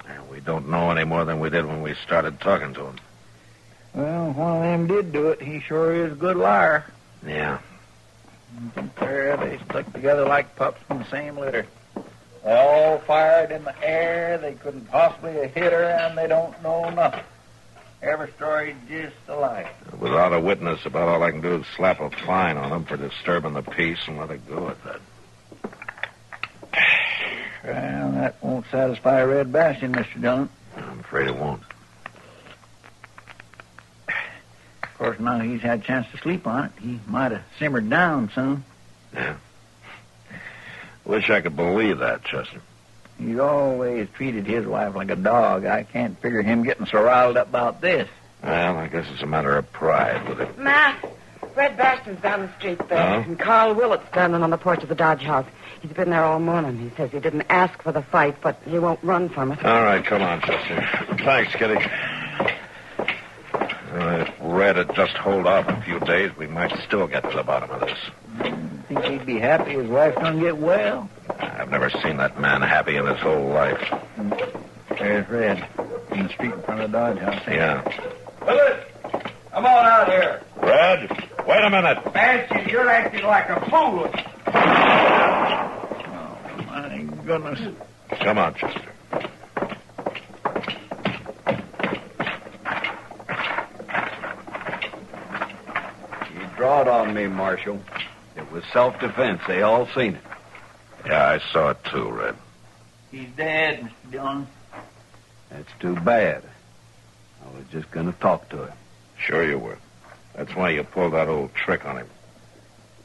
And we don't know any more than we did when we started talking to him. Well, one of them did do it. He sure is a good liar. Yeah. There, they stuck together like pups from the same litter. They all fired in the air. They couldn't possibly have hit her, and they don't know nothing. Every story just alike. Without a witness, about all I can do is slap a fine on them for disturbing the peace and let it go at that. Well, that won't satisfy Red Bastion, Mr. Dillon. I'm afraid it won't. Of course, now he's had a chance to sleep on it. He might have simmered down some. Yeah. Wish I could believe that, Chester. He's always treated his wife like a dog. I can't figure him getting so riled up about this. Well, I guess it's a matter of pride with him. Matt, Red Bastion's down the street there. And Carl Willett's standing on the porch of the Dodge house. He's been there all morning. He says he didn't ask for the fight, but he won't run from it. All right, come on, Chester. Thanks, Kitty. If Red had just hold off a few days, we might still get to the bottom of this. Think he'd be happy his wife's gonna get well? I've never seen that man happy in his whole life. There's Red in the street in front of the Dodge house. Yeah. Willett, come on out here. Red, wait a minute. Bastion, you're acting like a fool. Oh, my goodness. Come on, Chester. You drawed on me, Marshal. It was self-defense. They all seen it. Yeah, I saw it too, Red. He's dead, Mr. Dillon. That's too bad. I was just going to talk to him. Sure you were. That's why you pulled that old trick on him.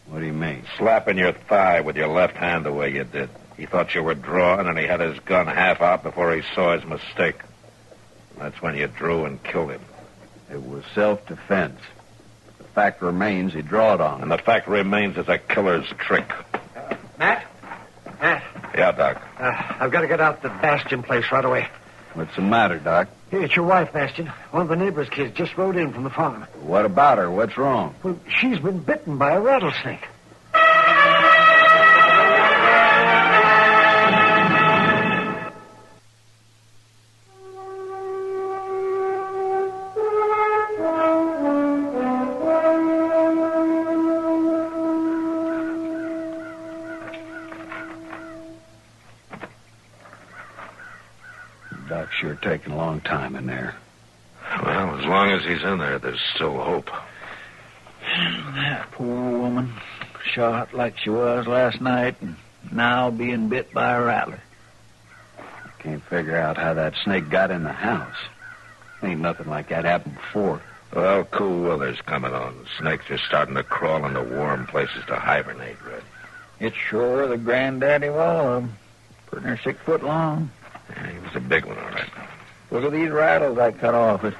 What do you mean? Slapping your thigh with your left hand the way you did. He thought you were drawing, and he had his gun half out before he saw his mistake. That's when you drew and killed him. It was self-defense. The fact remains he drawed on. And the fact remains it's a killer's trick. Matt? Matt? Yeah, Doc. I've got to get out to the Bastion place right away. What's the matter, Doc? Hey, it's your wife, Bastion. One of the neighbor's kids just rode in from the farm. What about her? What's wrong? Well, she's been bitten by a rattlesnake. Doc's sure taking a long time in there. Well, as long as he's in there, there's still hope. That poor woman, shot like she was last night, and now being bit by a rattler. I can't figure out how that snake got in the house. Ain't nothing like that happened before. Well, cool weather's coming on. The snakes are starting to crawl into warm places to hibernate, Red. It's sure the granddaddy of all of them. Pretty near 6 foot long. Yeah, he was a big one, all right. Look at these rattles I cut off it.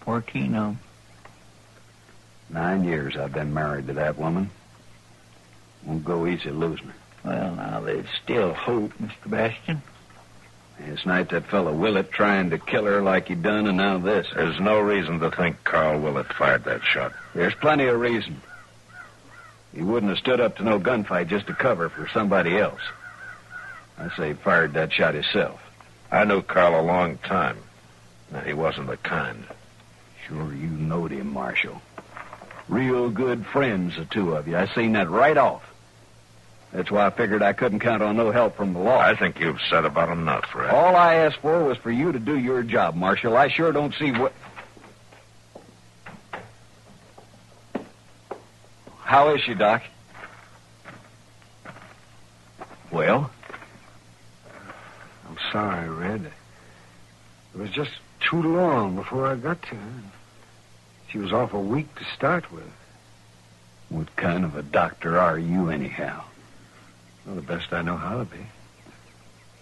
14 of them. 9 years I've been married to that woman. Won't go easy losing her. Well, now, there's still hope, Mr. Bastion. Last night that fellow Willett trying to kill her like he done, and now this. There's no reason to think Carl Willett fired that shot. There's plenty of reason. He wouldn't have stood up to no gunfight just to cover for somebody else. I say he fired that shot himself. I knew Carl a long time. Now, he wasn't the kind. Sure you knowed him, Marshal. Real good friends, the two of you. I seen that right off. That's why I figured I couldn't count on no help from the law. I think you've said about enough, Red. All I asked for was for you to do your job, Marshal. I sure don't see what... How is she, Doc? Well? I'm sorry, Red. It was just too long before I got to her. She was awful weak to start with. What kind of a doctor are you, anyhow? Well, the best I know how to be.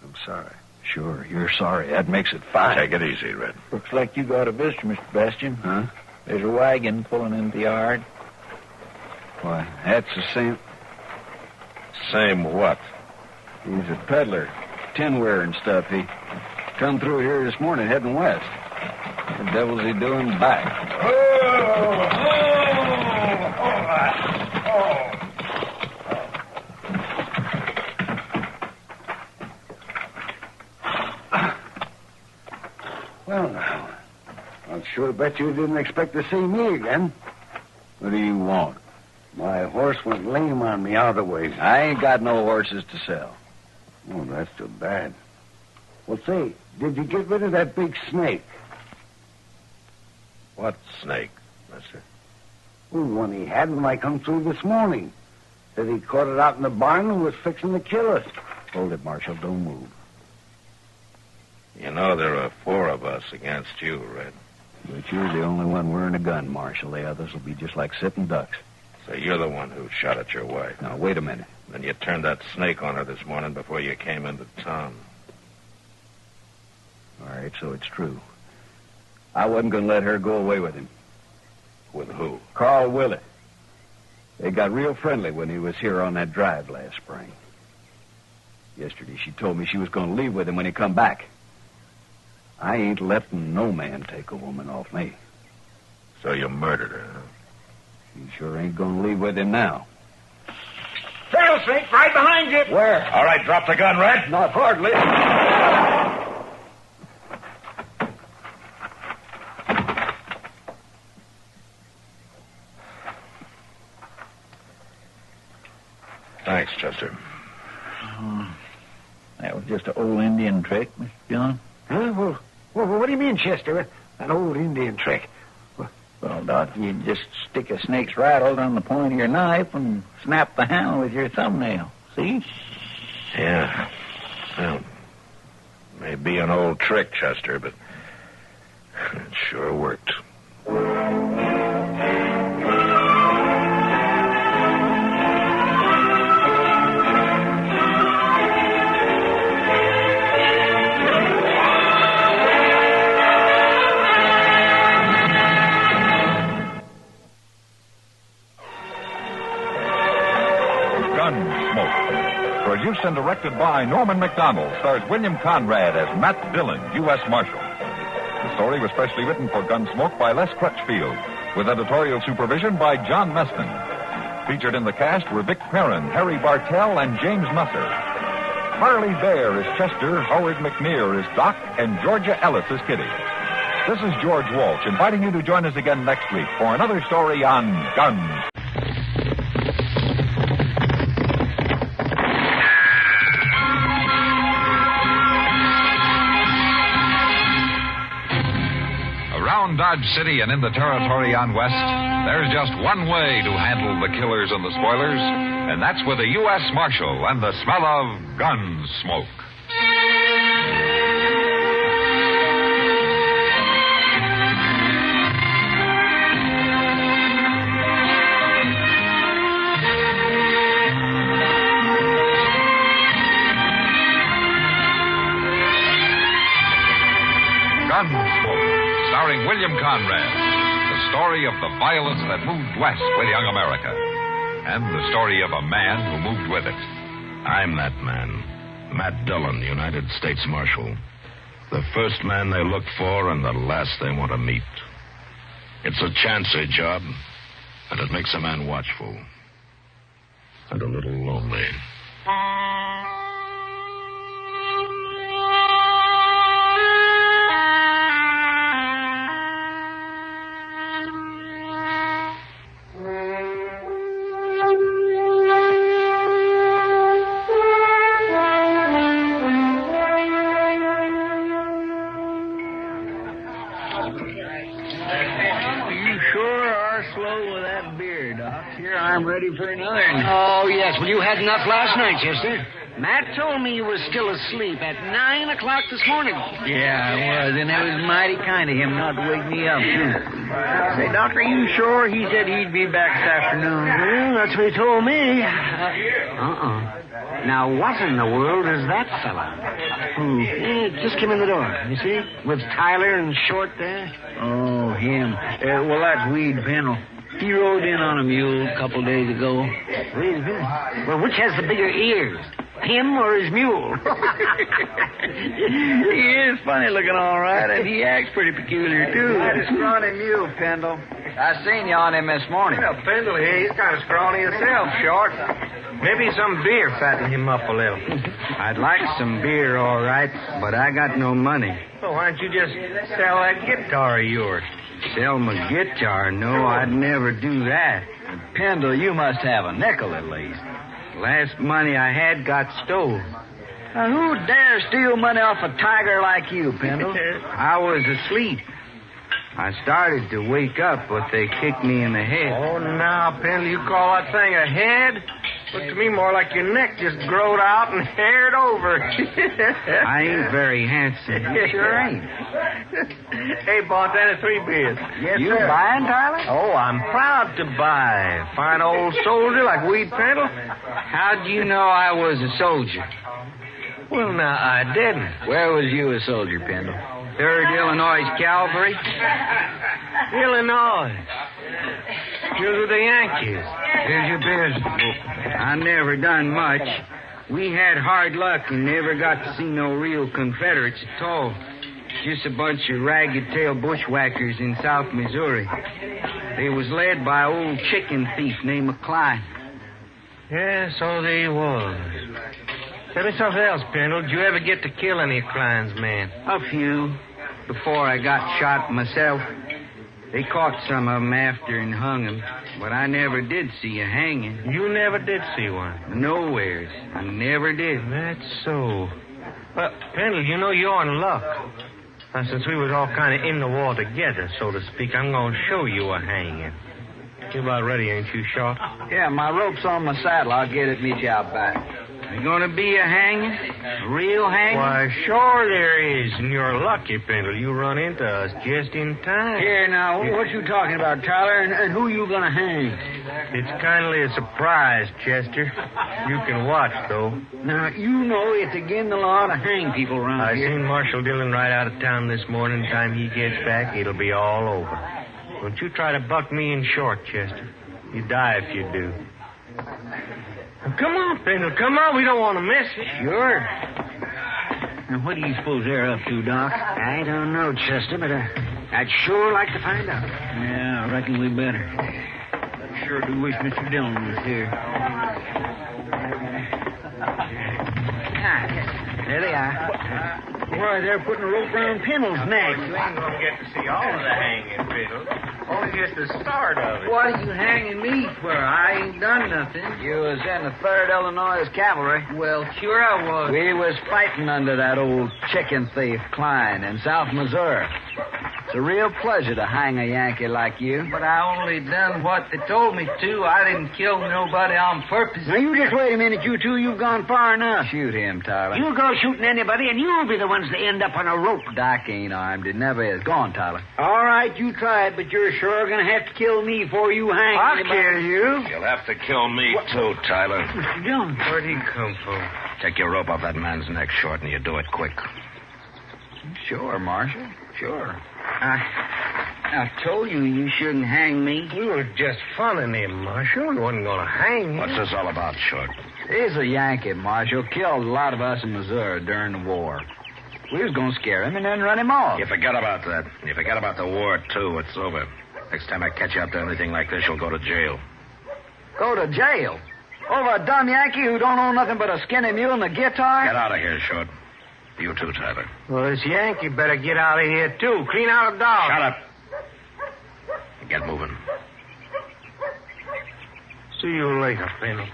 I'm sorry. Sure, you're sorry. That makes it fine. Take it easy, Red. Looks like you got a visitor, Mr. Bastian. Huh? There's a wagon pulling into the yard. Why, that's the same... Same what? He's a peddler. Tinware and stuff. He come through here this morning heading west. What the devil's he doing back? Well, now, I'll sure bet you didn't expect to see me again. What do you want? My horse went lame on me other ways. I ain't got no horses to sell. Oh, that's too bad. Well, say, did you get rid of that big snake? What snake, mister? Well, the one he had when I come through this morning. Said he caught it out in the barn and was fixing to kill us. Hold it, Marshal. Don't move. You know there are 4 of us against you, Red. But you're the only one wearing a gun, Marshal. The others will be just like sitting ducks. So you're the one who shot at your wife. Now, wait a minute. Then you turned that snake on her this morning before you came into town. All right, so it's true. I wasn't going to let her go away with him. With who? Carl Willett. They got real friendly when he was here on that drive last spring. Yesterday, she told me she was going to leave with him when he come back. I ain't letting no man take a woman off me. So you murdered her, huh? You sure ain't going to leave with him now. Rattlesnake right behind you. Where? All right, drop the gun, Red. Not hardly. Thanks, Chester. That was just an old Indian trick, Mr. Dillon. Huh? Well, what do you mean, Chester? An old Indian trick. Well, Doc, you just stick a snake's rattle on the point of your knife and snap the handle with your thumbnail. See? Yeah. Well, may be an old trick, Chester, but it sure worked. Gunsmoke. Produced and directed by Norman McDonald, stars William Conrad as Matt Dillon, U.S. Marshal. The story was specially written for Gunsmoke by Les Crutchfield, with editorial supervision by John Meston. Featured in the cast were Vic Perrin, Harry Bartell, and James Musser. Harley Bear is Chester, Howard McNear is Doc, and Georgia Ellis is Kitty. This is George Walsh, inviting you to join us again next week for another story on Guns. Around Dodge City and in the territory on West, there's just one way to handle the killers and the spoilers, and that's with a U.S. Marshal and the smell of Gunsmoke. Gunsmoke, starring William Conrad. The story of the violence that moved west with young America. And the story of a man who moved with it. I'm that man. Matt Dillon, United States Marshal. The first man they look for and the last they want to meet. It's a chancy job, and it makes a man watchful. And a little lonely. had enough last night, Chester. Matt told me you was still asleep at 9 o'clock this morning. Yeah, I was, and it was mighty kind of him not to wake me up, too. Say, Doctor, you sure? He said he'd be back this afternoon. Well, that's what he told me. Now, what in the world is that fella? Who? Just came in the door, you see? With Tyler and Short there. Oh, him. Well, that's Weed Pennell. He rode in on a mule a couple days ago. Really? Well, which has the bigger ears? Him or his mule? He is funny looking all right, and he acts pretty peculiar, too. That is scrawny mule, Pendle. I seen you on him this morning. Well, Pendle here, he's kind of scrawny himself, Short. Maybe some beer fattened him up a little. I'd like some beer, all right, but I got no money. Well, why don't you just sell that guitar of yours? Sell my guitar? No, I'd never do that. Pendle, you must have a nickel at least. Last money I had got stole. Now, who dare steal money off a tiger like you, Pendle? I was asleep. I started to wake up, but they kicked me in the head. Oh, now, Pendle, you call that thing a head? Looked to me more like your neck just growed out and haired over. I ain't very handsome. You sure ain't. Hey, bartender, 3 beers. Yes, you sir. Buying, Tyler? Oh, I'm proud to buy. Fine old soldier like Weed Pendle. How'd you know I was a soldier? Well, now, I didn't. Where was you a soldier, Pendle? 3rd Illinois Cavalry. Illinois. You were the Yankees. Here's your beers. I never done much. We had hard luck and never got to see no real Confederates at all. Just a bunch of ragged-tailed bushwhackers in South Missouri. They was led by an old chicken thief named McCline. Yeah, so they was. Tell me something else, Pendle. Did you ever get to kill any of Klein's men? A few. Before I got shot myself. They caught some of them after and hung them, but I never did see a hanging. You never did see one? Nowheres. I never did. That's so. Well, Pendle, you know you're in luck. Now, since we was all kind of in the war together, so to speak, I'm going to show you a hanging. You're about ready, ain't you, Short? Yeah, my rope's on my saddle. I'll get it, meet you out back. You gonna be a hanging? A real hanging? Why, sure there is, and you're lucky, Pendle. You run into us just in time. Here, now, what you talking about, Tyler, and who you gonna hang? It's kindly a surprise, Chester. You can watch, though. Now, you know it's against the law to hang people around here. I seen Marshal Dillon right out of town this morning. Time he gets back, it'll be all over. Don't you try to buck me in Short, Chester. You die if you do. Come on, Pendle, come on. We don't want to miss it. Sure. Now, what do you suppose they're up to, Doc? I don't know, Chester, but I'd sure like to find out. Yeah, I reckon we better. I sure do wish Mr. Dillon was here. There they are. Why, they're putting a rope around Pendle's neck. You ain't going to get to see all of the hanging, Pendle. Only just the start of it. What are you hanging me for? I ain't done nothing. You was in the 3rd Illinois Cavalry. Well, sure I was. We was fighting under that old chicken thief, Klein, in South Missouri. It's a real pleasure to hang a Yankee like you. But I only done what they told me to. I didn't kill nobody on purpose. Now, you just wait a minute, you two. You've gone far enough. Shoot him, Tyler. You go shooting anybody, and you'll be the ones to end up on a rope. Doc ain't armed. It never is. Go on, Tyler. All right, you try it, but you're sure going to have to kill me before you hang I'll anybody. kill you. You'll have to kill me, too, Tyler. Mr. Dillon. Where'd he come from? Take your rope off that man's neck, Short, and you do it quick. Sure, Marshal. Sure. I told you you shouldn't hang me. We were just funning him, Marshal. We wasn't going to hang him. What's this all about, Short? He's a Yankee, Marshal. Killed a lot of us in Missouri during the war. We was going to scare him and then run him off. You forget about that. You forget about the war, too. It's over. Next time I catch you up to anything like this, you'll go to jail. Go to jail? Over a dumb Yankee who don't own nothing but a skinny mule and a guitar? Get out of here, Short. You too, Tyler. Well, this Yankee better get out of here, too. Clean out a dog. Shut up. Get moving. See you later, Penny.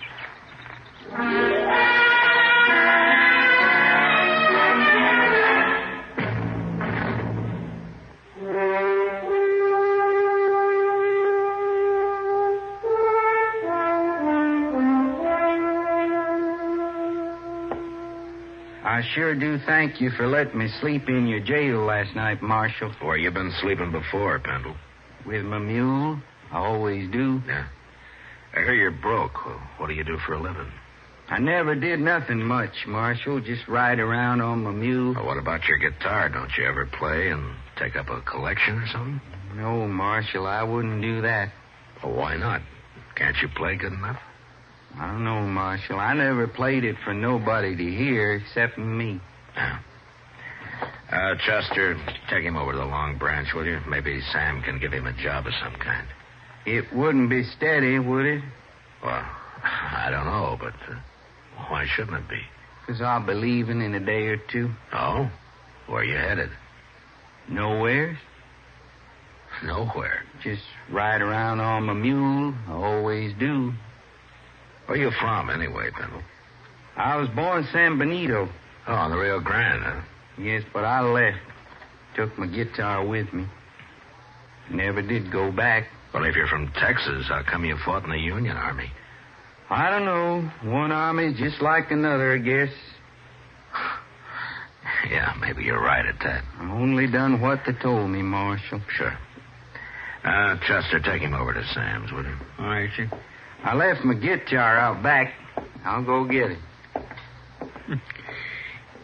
I sure do thank you for letting me sleep in your jail last night, Marshal. Where you been sleeping before, Pendle? With my mule. I always do. Yeah. I hear you're broke. What do you do for a living? I never did nothing much, Marshal. Just ride around on my mule. Well, what about your guitar? Don't you ever play and take up a collection or something? No, Marshal, I wouldn't do that. Well, why not? Can't you play good enough? I don't know, Marshal. I never played it for nobody to hear except me. Yeah. Chester, take him over to the Long Branch, will you? Maybe Sam can give him a job of some kind. It wouldn't be steady, would it? Well, I don't know, but why shouldn't it be? 'Cause I'll be leaving in a day or two. Oh? Where are you headed? Nowhere. Nowhere? Just ride around on my mule. I always do. Where you from, anyway, Pendle? I was born San Benito. Oh, on the Rio Grande, huh? Yes, but I left. Took my guitar with me. Never did go back. Well, if you're from Texas, how come you fought in the Union Army? I don't know. One army just like another, I guess. Yeah, maybe you're right at that. I only done what they told me, Marshal. Sure. Chester, take him over to Sam's, will you? All right, sir. I left my guitar out back. I'll go get it.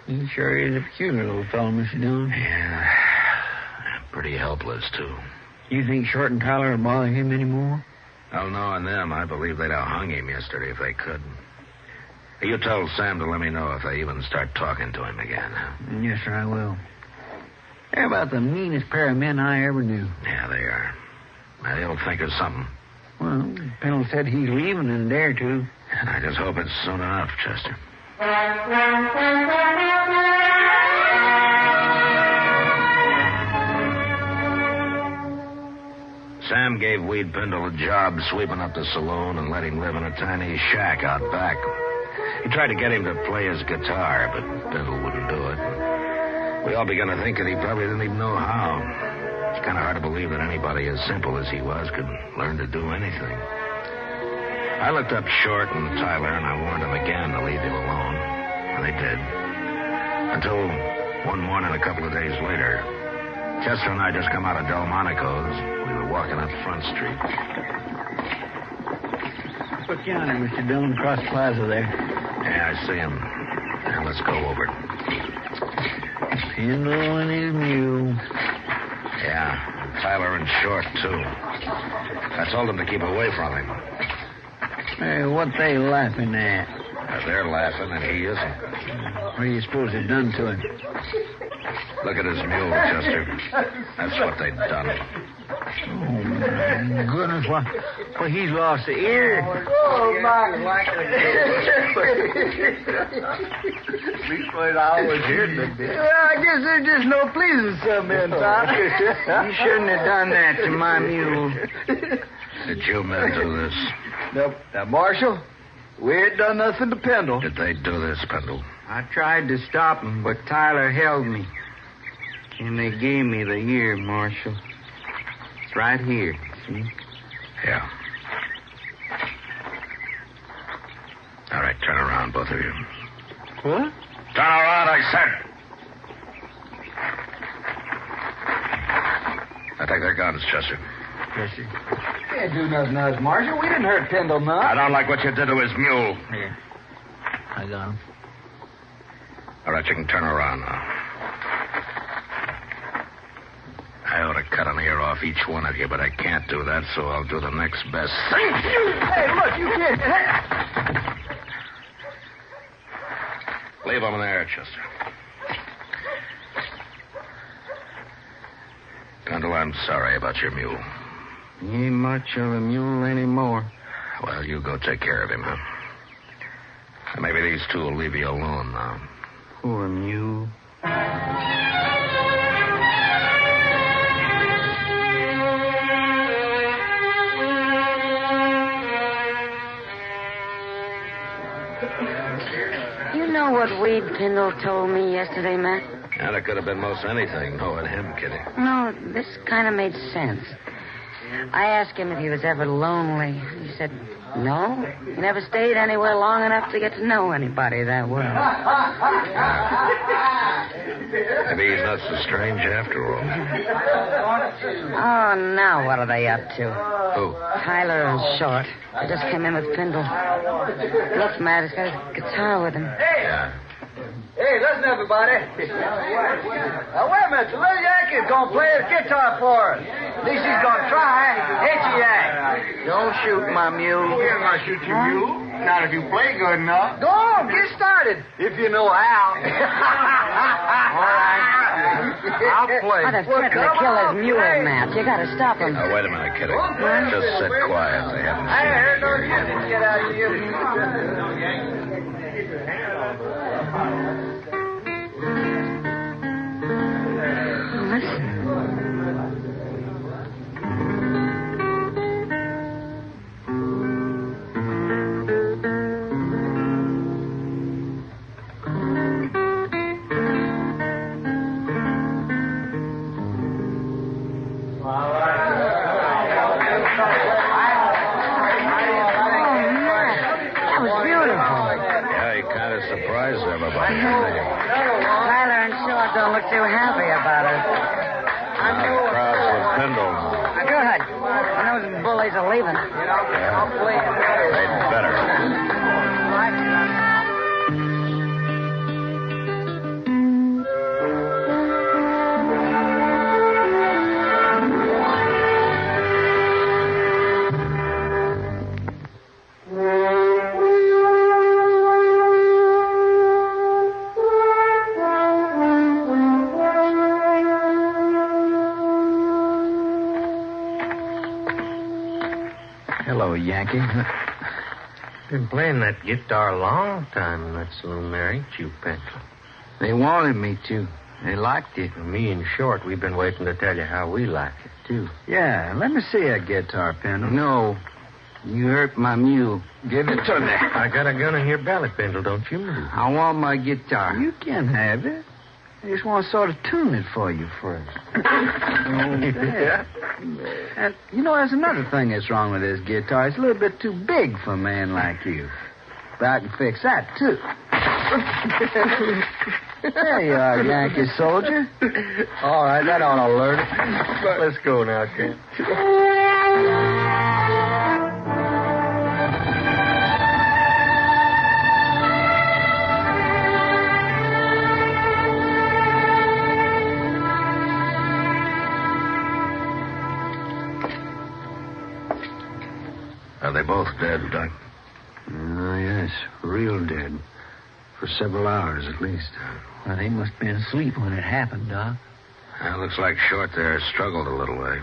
He sure is a peculiar little fellow, Mr. Dillon. Yeah. Pretty helpless, too. You think Short and Tyler will bother him anymore? Well, knowing them, I believe they'd have hung him yesterday if they could. You tell Sam to let me know if they even start talking to him again, huh? Yes, sir, I will. They're about the meanest pair of men I ever knew. Yeah, they are. They'll think of something. Well, Pendle said he's leaving in a day or two. I just hope it's soon enough, Chester. Sam gave Weed Pendle a job sweeping up the saloon and let him live in a tiny shack out back. He tried to get him to play his guitar, but Pendle wouldn't do it. We all began to think that he probably didn't even know how. It's kind of hard to believe that anybody as simple as he was could learn to do anything. I looked up Short and Tyler, and I warned them again to leave him alone. And they did. Until one morning, a couple of days later, Chester and I just come out of Delmonico's. We were walking up Front Street. Look yonder, Mr. Dillon, across the plaza there. Yeah, I see him. Now, let's go over. Pendle and his mule. Yeah, and Tyler and Short, too. I told them to keep away from him. Hey, what they laughing at? They're laughing, and he isn't. What do you suppose they've done to him? Look at his mule, Chester. That's what they've done. Oh, my goodness. Well, he's lost the ear. Oh, my. Leastways, I always heard them. Well, I guess there's just no pleasing some men, Tom. You shouldn't have done that to my mule. Did you men do this? Now, Marshal, we ain't done nothing to Pendle. Did they do this, Pendle? I tried to stop him, but Tyler held me. And they gave me the ear, Marshal. It's right here, see? Yeah. All right, turn around, both of you. What? Turn around, I said. Now take their guns, Chester. Yes, sir. Can't do nothing to us, Marshal. We didn't hurt Pendle none. I don't like what you did to his mule. Here. I got him. All right, you can turn around now. I ought to cut an ear off each one of you, but I can't do that, so I'll do the next best thing. Hey, look, you can't. Leave them there, Chester. Pendle, I'm sorry about your mule. He ain't much of a mule anymore. Well, you go take care of him, huh? And maybe these two will leave you alone now. Poor mule. You know what Weed Pendle told me yesterday, Matt? Yeah, that could have been most anything, knowing him, Kitty. No, this kind of made sense. I asked him if he was ever lonely. He said, no. He never stayed anywhere long enough to get to know anybody that well. Maybe he's not so strange after all. Oh, now what are they up to? Who? Tyler and Short. They just came in with Pindle. Look, Matt, he's got his guitar with him. Yeah. Hey, listen, everybody. Now, wait a minute. The little Yankee's going to play his guitar for us. At least he's going to try. Ain't you, Yank? Don't shoot my mule. We're not shoot your mule. Not if you play good enough. Go on, get started. If you know how. All right. I'll play. Oh, they're threatening to kill his mule, Matt. You got to stop him. Now, wait a minute, Kitty. Just sit quiet. They haven't I seen heard you no yet. shit. Get out of here. Surprise everybody. Tyler and Short don't look too happy about it. The crowd's with Pindle. Good. And those bullies are leaving. They'd better. Hello, Yankee. Been playing that guitar a long time in that saloon there, ain't you, Pencil? They wanted me to. They liked it. Me and Short, we've been waiting to tell you how we like it, too. Yeah, let me see that guitar, Pendle. No. You hurt my mule. Give it to me. I got a gun in your belly, Pendle. Don't you move. I want my guitar. You can have it. I just want to sort of tune it for you first. Yeah. And, you know, there's another thing that's wrong with this guitar. It's a little bit too big for a man like you. But I can fix that, too. There you are, Yankee soldier. All right, that ought to alert it. Let's go now, Kent. Are they both dead, Doc? Oh, yes. Real dead. For several hours, at least. Well, they must have been asleep when it happened, Doc. Well, looks like Short there struggled a little way.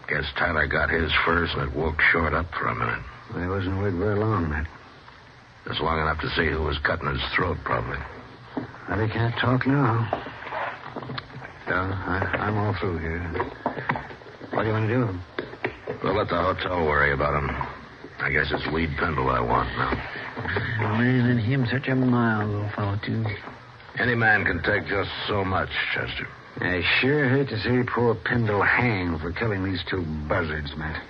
Guess Tyler got his first, and it woke Short up for a minute. Well, he wasn't awake very long, Matt. Just long enough to see who was cutting his throat, probably. Well, he can't talk now. Yeah, I'm all through here. What do you want to do? We'll let the hotel worry about him. I guess it's Weed Pendle I want now. A man and him such a mild little fellow, too. Any man can take just so much, Chester. I sure hate to see poor Pendle hang for killing these two buzzards, Matt.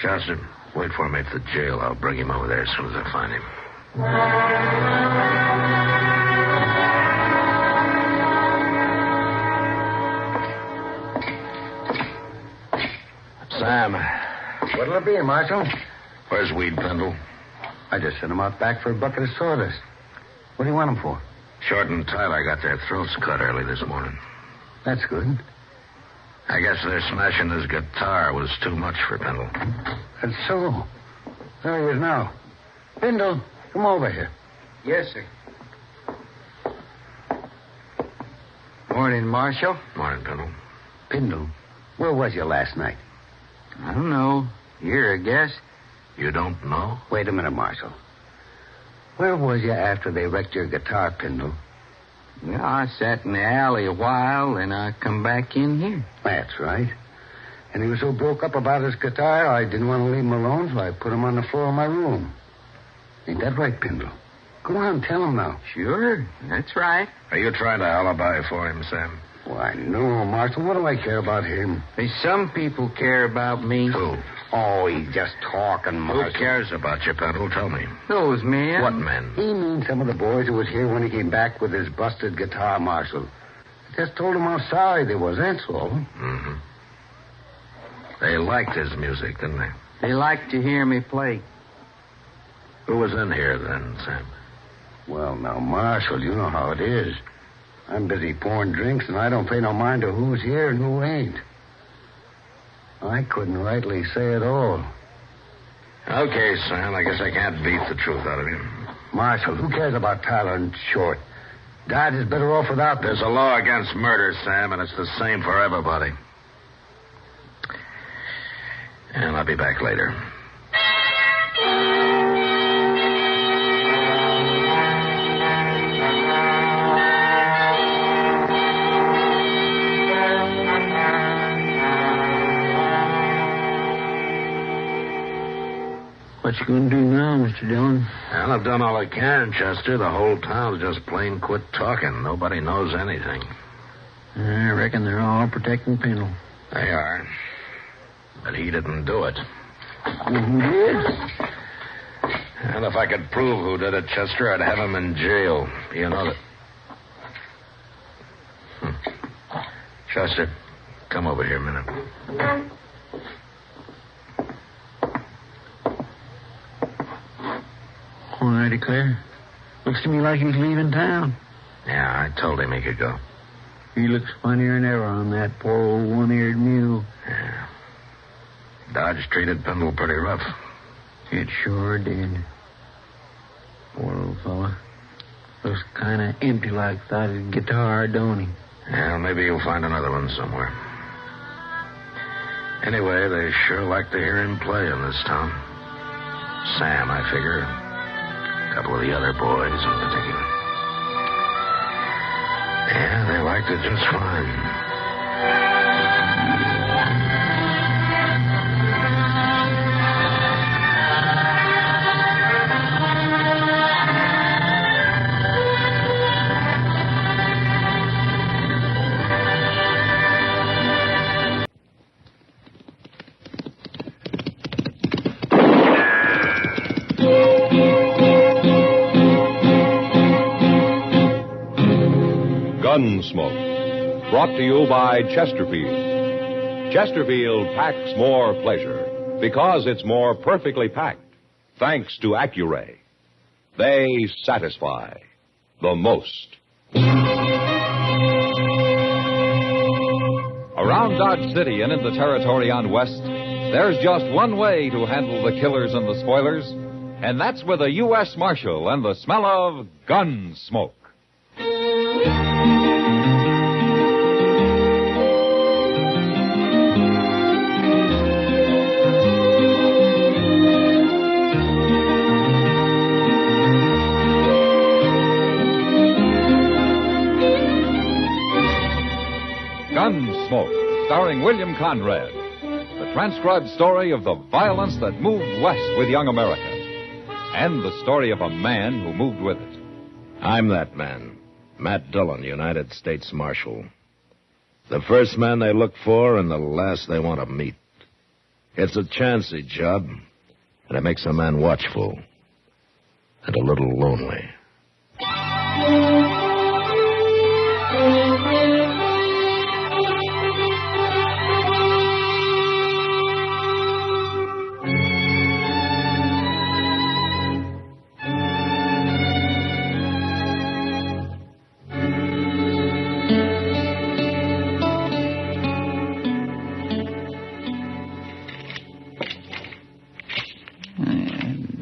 Chester, wait for me at the jail. I'll bring him over there as soon as I find him. Sam. What'll it be, Marshal? Where's Weed Pendle? I just sent him out back for a bucket of sawdust. What do you want him for? Short and Tyler got their throats cut early this morning. That's good. I guess their smashing his guitar was too much for Pendle. That's so. There he is now. Pendle, come over here. Yes, sir. Morning, Marshal. Morning, Pendle. Pendle, where was you last night? I don't know. Here, I guess. You don't know? Wait a minute, Marshal. Where was you after they wrecked your guitar, Pendle? Well, I sat in the alley a while, then I come back in here. That's right. And he was so broke up about his guitar, I didn't want to leave him alone, so I put him on the floor of my room. Ain't that right, Pendle? Go on, tell him now. Sure, that's right. Are you trying to alibi for him, Sam? Why, no, Marshal. What do I care about him? Some people care about me. Who? Oh, he's just talking, Marshal. Who cares about you, Pendle? Tell me. Those men. What men? He means some of the boys who was here when he came back with his busted guitar, Marshal. Just told him how sorry they was, that's all. Mm-hmm. They liked his music, didn't they? They like to hear me play. Who was in here then, Sam? Well, now, Marshal, you know how it is. I'm busy pouring drinks, and I don't pay no mind to who's here and who ain't. I couldn't rightly say it all. Okay, Sam, I guess I can't beat the truth out of you. Marshal, who cares about Tyler and Short? Dad is better off without There's a law against murder, Sam, and it's the same for everybody. And I'll be back later. What you going to do now, Mr. Dillon? Well, I've done all I can, Chester. The whole town's just plain quit talking. Nobody knows anything. I reckon they're all protecting Pendle. They are. But he didn't do it. Well, who did? And if I could prove who did it, Chester, I'd have him in jail. You know that... Chester, come over here a minute. Oh, I declare. Looks to me like he's leaving town. Yeah, I told him he could go. He looks funnier than ever on that poor old one-eared mule. Yeah. Dodge treated Pendle pretty rough. It sure did. Poor old fella. Looks kind of empty like without his guitar, don't he? Yeah, maybe he'll find another one somewhere. Anyway, they sure like to hear him play in this town. Sam, I figure. A couple of the other boys in particular. Yeah, they liked it just fine. Gunsmoke, brought to you by Chesterfield. Chesterfield packs more pleasure because it's more perfectly packed, thanks to Accuray. They satisfy the most. Around Dodge City and in the territory on West, there's just one way to handle the killers and the spoilers, and that's with a U.S. Marshal and the smell of Gunsmoke. Gunsmoke, starring William Conrad. The transcribed story of the violence that moved west with young America. And the story of a man who moved with it. I'm that man, Matt Dillon, United States Marshal. The first man they look for and the last they want to meet. It's a chancy job, and it makes a man watchful and a little lonely.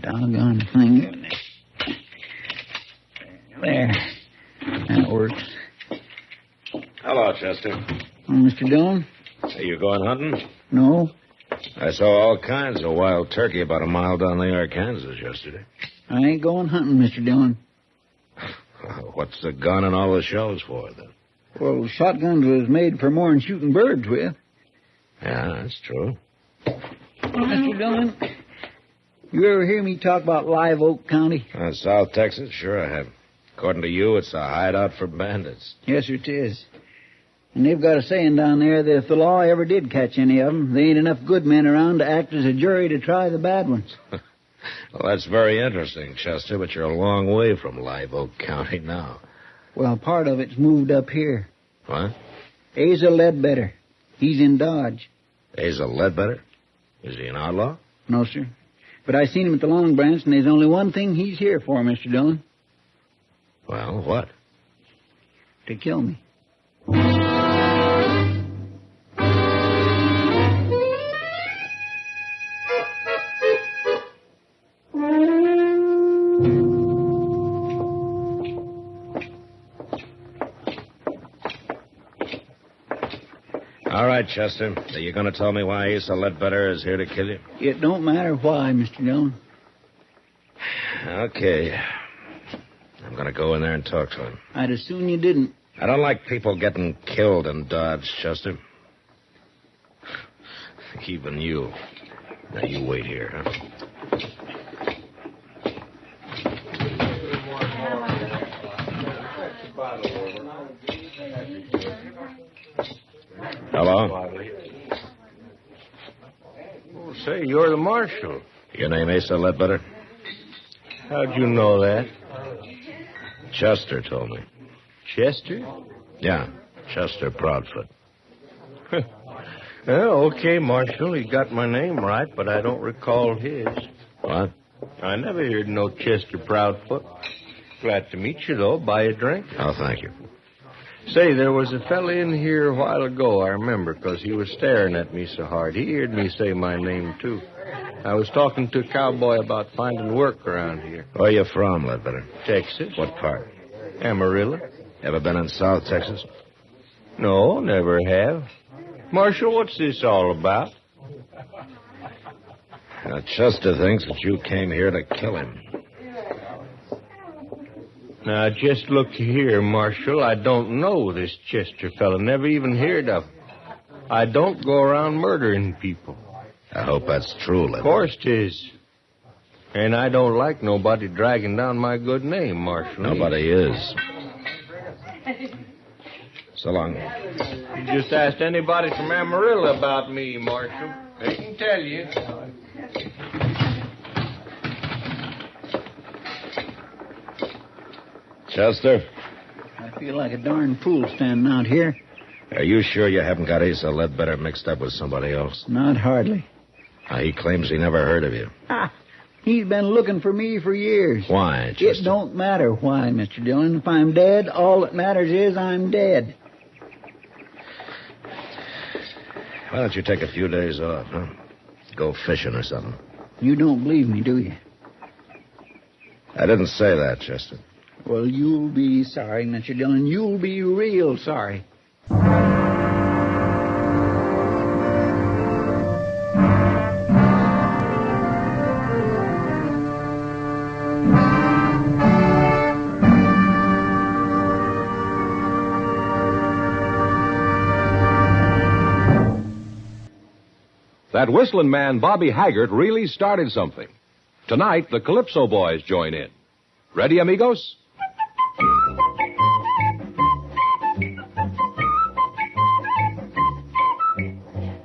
Doggone thing. There. That works. Hello, Chester. Mr. Dillon? Are you going hunting? No. I saw all kinds of wild turkey about a mile down the Arkansas yesterday. I ain't going hunting, Mr. Dillon. What's the gun and all the shells for, then? Well, shotguns was made for more than shooting birds with. Yeah, that's true. Mr. Dillon, you ever hear me talk about Live Oak County? South Texas? Sure I have. According to you, it's a hideout for bandits. Yes, it is. And they've got a saying down there that if the law ever did catch any of them, there ain't enough good men around to act as a jury to try the bad ones. Well, that's very interesting, Chester, but you're a long way from Live Oak County now. Well, part of it's moved up here. What? Asa Ledbetter. He's in Dodge. Asa Ledbetter? Is he an outlaw? No, sir. But I seen him at the Long Branch, and there's only one thing he's here for, Mr. Dillon. Well, what? To kill me. All right, Chester. Are you going to tell me why Asa Ledbetter is here to kill you? It don't matter why, Mr. Dillon. Okay. I'm going to go in there and talk to him. I'd as soon you didn't. I don't like people getting killed in Dodge, Chester. Even you. Now, you wait here, huh? Hello? Oh, say, you're the marshal. Your name Asa Ledbetter? How'd you know that? Chester told me. Chester? Yeah, Chester Proudfoot. Well, okay, Marshal, you got my name right, but I don't recall his. What? I never heard no Chester Proudfoot. Glad to meet you, though. Buy a drink. Oh, thank you. Say, there was a fella in here a while ago, I remember, because he was staring at me so hard. He heard me say my name, too. I was talking to a cowboy about finding work around here. Where you from, Ledbetter? Texas. What part? Amarillo. Ever been in South Texas? No, never have. Marshal, what's this all about? Now, Chester thinks that you came here to kill him. Now, just look here, Marshal. I don't know this Chester fella. Never even heard of him. I don't go around murdering people. I hope that's true, Ledbetter. Of course 'tis. And I don't like nobody dragging down my good name, Marshal. Nobody is. So long. You just asked anybody from Amarillo about me, Marshal. They can tell you. Chester? I feel like a darn fool standing out here. Are you sure you haven't got Asa Ledbetter mixed up with somebody else? Not hardly. He claims he never heard of you. He's been looking for me for years. Why, Chester? It don't matter why, Mr. Dillon. If I'm dead, all that matters is I'm dead. Why don't you take a few days off, huh? Go fishing or something. You don't believe me, do you? I didn't say that, Chester. Well, you'll be sorry, Mr. Dillon. You'll be real sorry. That whistling man, Bobby Haggart, really started something. Tonight, the Calypso Boys join in. Ready, amigos?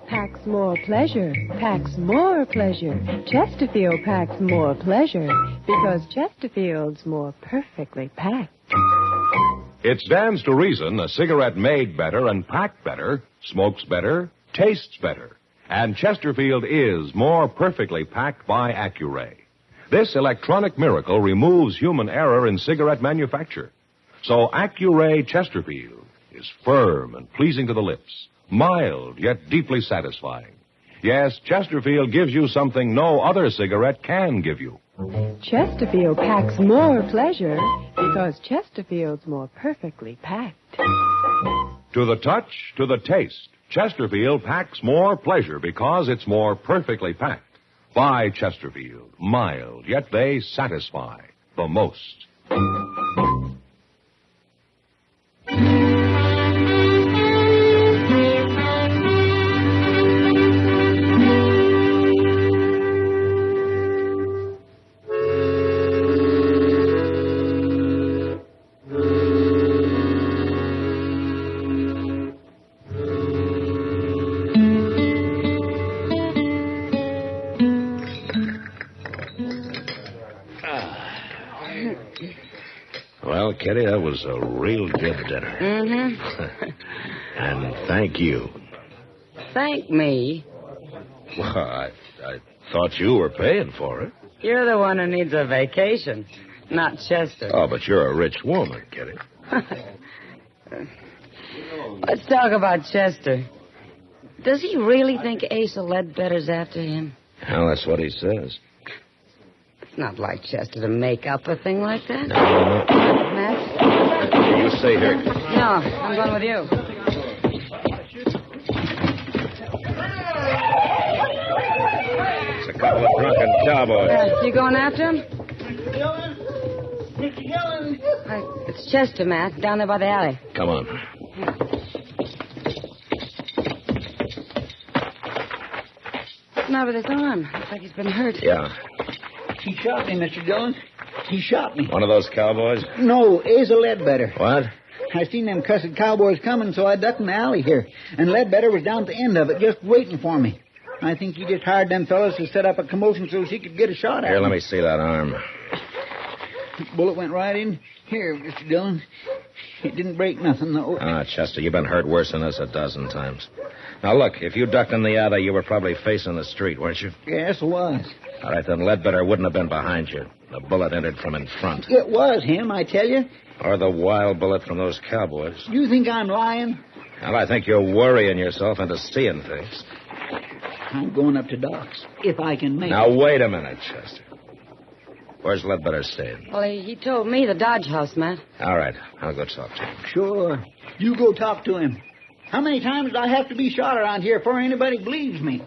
Packs more pleasure. Packs more pleasure. Chesterfield packs more pleasure because Chesterfield's more perfectly packed. It stands to reason a cigarette made better and packed better, smokes better, tastes better. And Chesterfield is more perfectly packed by Accuray. This electronic miracle removes human error in cigarette manufacture. So Accuray Chesterfield is firm and pleasing to the lips, mild yet deeply satisfying. Yes, Chesterfield gives you something no other cigarette can give you. Chesterfield packs more pleasure because Chesterfield's more perfectly packed. To the touch, to the taste, Chesterfield packs more pleasure because it's more perfectly packed. By Chesterfield, mild, yet they satisfy the most. Well, Kitty, that was a real good dinner. Mm-hmm. And thank you. Thank me. Well, I thought you were paying for it. You're the one who needs a vacation, not Chester. Oh, but you're a rich woman, Kitty. Let's talk about Chester. Does he really think Asa Ledbetter's after him? Well, that's what he says. It's not like Chester to make up a thing like that. No. Matt? You stay here. No, I'm going with you. It's a couple of drunken cowboys. You going after him? Mr. Dillon. It's Chester, Matt, down there by the alley. Come on. What's the matter with his arm? Looks like he's been hurt. Yeah. He shot me, Mr. Dillon. He shot me. One of those cowboys? No, Asa Ledbetter. What? I seen them cussed cowboys coming, so I ducked in the alley here. And Ledbetter was down at the end of it, just waiting for me. I think he just hired them fellas to set up a commotion so he could get a shot at Here, me. let me see that arm. The bullet went right in here, Mr. Dillon. It didn't break nothing, though. Ah, Chester, you've been hurt worse than this a dozen times. Now, look, if you ducked in the alley, you were probably facing the street, weren't you? Yes, it was. All right, then Ledbetter wouldn't have been behind you. The bullet entered from in front. It was him, I tell you. Or the wild bullet from those cowboys. You think I'm lying? Well, I think you're worrying yourself into seeing things. I'm going up to Doc's, if I can make Now, it. wait a minute, Chester. Where's Ledbetter staying? Well, he told me the Dodge House, Matt. All right, I'll go talk to him. Sure. You go talk to him. How many times do I have to be shot around here before anybody believes me?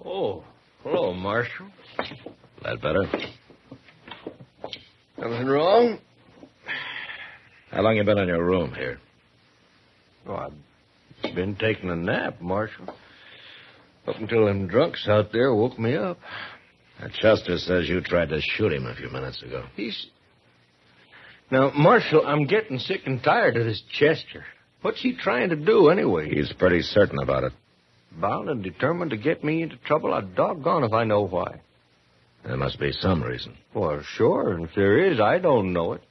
Oh, hello, Marshal. Ledbetter? Nothing wrong? How long you been in your room here? Oh, I've been taking a nap, Marshal. Up until them drunks out there woke me up. Chester says you tried to shoot him a few minutes ago. Now, Marshal, I'm getting sick and tired of this Chester. What's he trying to do, anyway? He's pretty certain about it. Bound and determined to get me into trouble? I'm doggone if I know why. There must be some reason. Well, sure, and if there is, I don't know it.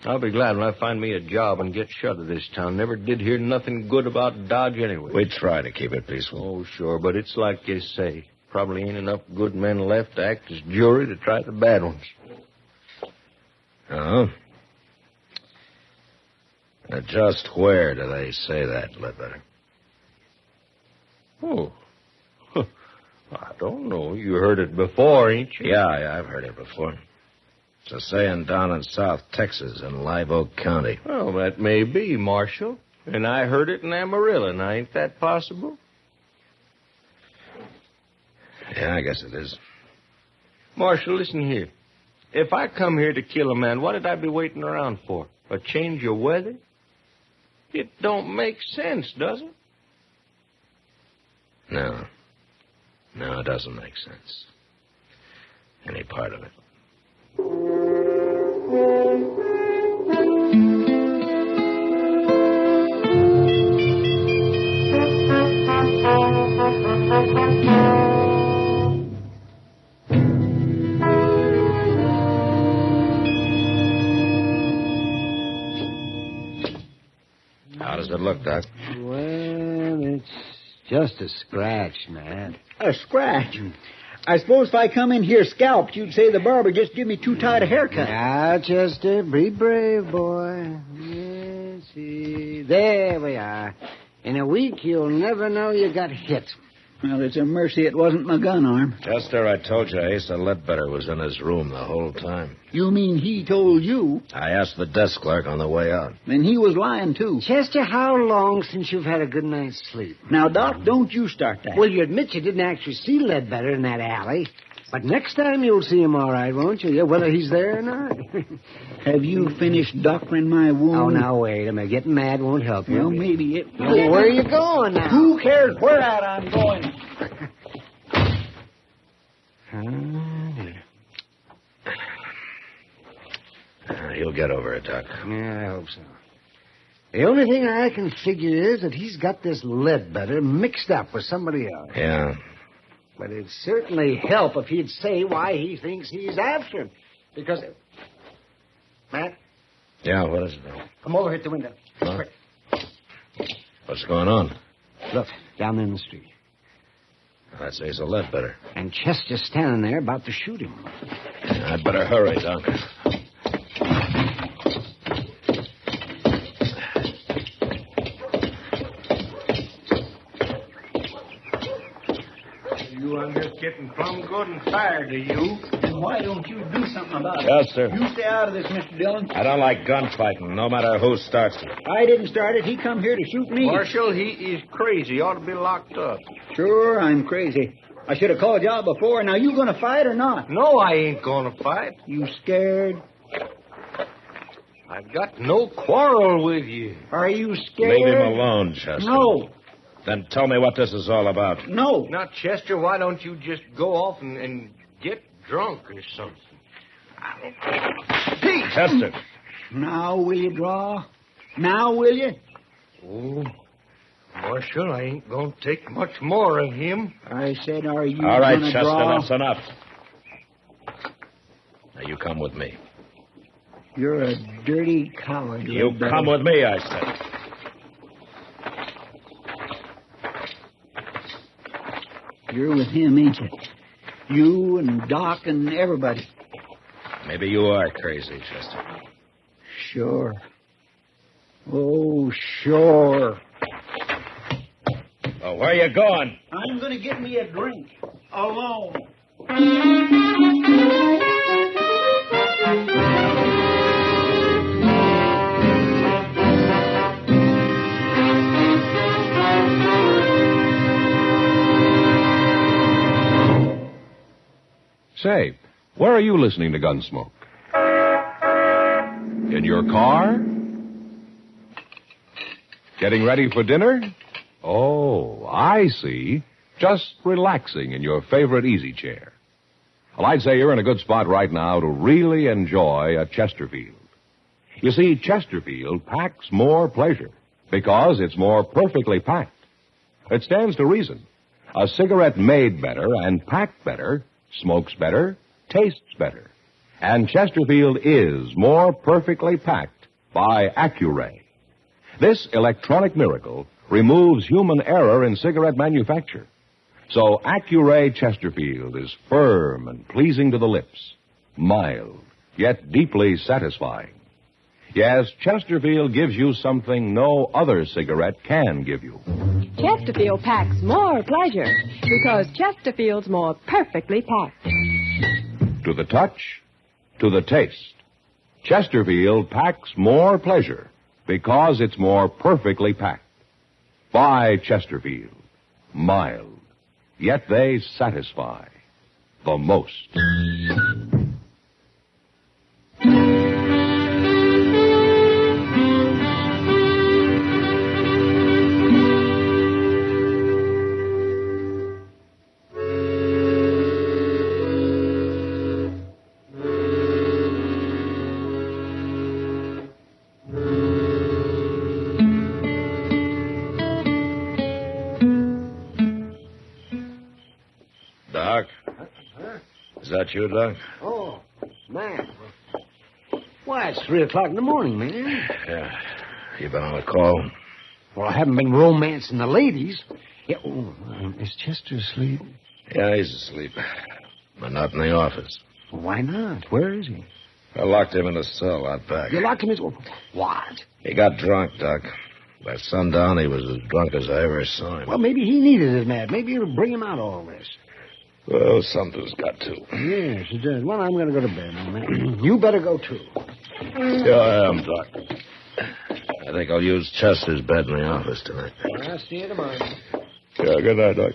I'll be glad when I find me a job and get shut of this town. Never did hear nothing good about Dodge anyway. We try to keep it peaceful. Oh, sure, but it's like you say. Probably ain't enough good men left to act as jury to try the bad ones. Oh? Just where do they say that, Ledbetter? Oh. I don't know. You heard it before, ain't you? Yeah, I've heard it before. It's a saying down in South Texas in Live Oak County. Well, that may be, Marshal. And I heard it in Amarillo. Now, ain't that possible? Yeah, I guess it is. Marshal, listen here. If I come here to kill a man, what did I be waiting around for? A change of weather? It don't make sense, does it? No. No, it doesn't make sense. Any part of it. How does it look, Doc? Well, it's just a scratch, Matt. A scratch? I suppose if I come in here scalped, you'd say the barber just give me too tight a haircut. Now, Chester, be brave, boy. Yes, see. There we are. In a week, you'll never know you got hit. Well, it's a mercy it wasn't my gun arm. Chester, I told you Asa Ledbetter was in his room the whole time. You mean he told you? I asked the desk clerk on the way out. Then he was lying, too. Chester, how long since you've had a good night's sleep? Now, Doc, don't you start that. Well, you admit you didn't actually see Ledbetter in that alley. But next time you'll see him all right, won't you? Yeah, whether he's there or not. Have you finished doctoring my wound? Oh, now, wait a minute. Getting mad won't help you. Well, maybe it will. Well, where are you going now? Who cares where at I'm going? He'll get over it, Doc. Yeah, I hope so. The only thing I can figure is that he's got this Ledbetter mixed up with somebody else. Yeah. But it'd certainly help if he'd say why he thinks he's after him. Because... Matt? Yeah, what is it? Come over here at the window. Huh? Quick. What's going on? Look, down there in the street. I'd say it's a Ledbetter. And Chester's standing there about to shoot him. I'd better hurry, Doc. I'm just getting plumb good and tired of you. Then why don't you do something about it? Chester. You stay out of this, Mr. Dillon. I don't like gunfighting, no matter who starts it. I didn't start it. He come here to shoot me. Marshal, he is crazy. He ought to be locked up. Sure, I'm crazy. I should have called you out before. Now, you going to fight or not? No, I ain't going to fight. You scared? I've got no quarrel with you. Are you scared? Leave him alone, Chester. No. Then tell me what this is all about. No. Now, Chester, why don't you just go off and get drunk or something? Pete! Chester. Now will you draw? Now will you? Oh, Marshal, I ain't going to take much more of him. I said, are you all right, gonna Chester, draw? that's enough. Now, you come with me. You're a dirty coward. You come with me, I said. You're with him, ain't you? You and Doc and everybody. Maybe you are crazy, Chester. Sure. Oh, sure. Oh, where you going? I'm going to get me a drink. Alone. Say, where are you listening to Gunsmoke? In your car? Getting ready for dinner? Oh, I see. Just relaxing in your favorite easy chair. Well, I'd say you're in a good spot right now to really enjoy a Chesterfield. You see, Chesterfield packs more pleasure because it's more perfectly packed. It stands to reason. A cigarette made better and packed better smokes better, tastes better. And Chesterfield is more perfectly packed by Accuray. This electronic miracle removes human error in cigarette manufacture. So Accuray Chesterfield is firm and pleasing to the lips, mild, yet deeply satisfying. Yes, Chesterfield gives you something no other cigarette can give you. Chesterfield packs more pleasure because Chesterfield's more perfectly packed. To the touch, to the taste. Chesterfield packs more pleasure because it's more perfectly packed. Buy Chesterfield. Mild, yet they satisfy the most. Doc? Is that you, Doc? Oh, man. Why, it's 3 o'clock in the morning, man. Yeah. You been on a call? Well, I haven't been romancing the ladies. Yeah, is Chester asleep? Yeah, he's asleep. But not in the office. Why not? Where is he? I locked him in a cell out back. You locked him in... What? He got drunk, Doc. By sundown, he was as drunk as I ever saw him. Well, maybe he needed it, Matt. Maybe it'll bring him out all this. Well, something's got to. Yes, it does. Well, I'm going to go to bed, Matt. You better go, too. Yeah, I am, Doc. I think I'll use Chester's bed in the office tonight. I'll see you tomorrow. Yeah, good night, Doc.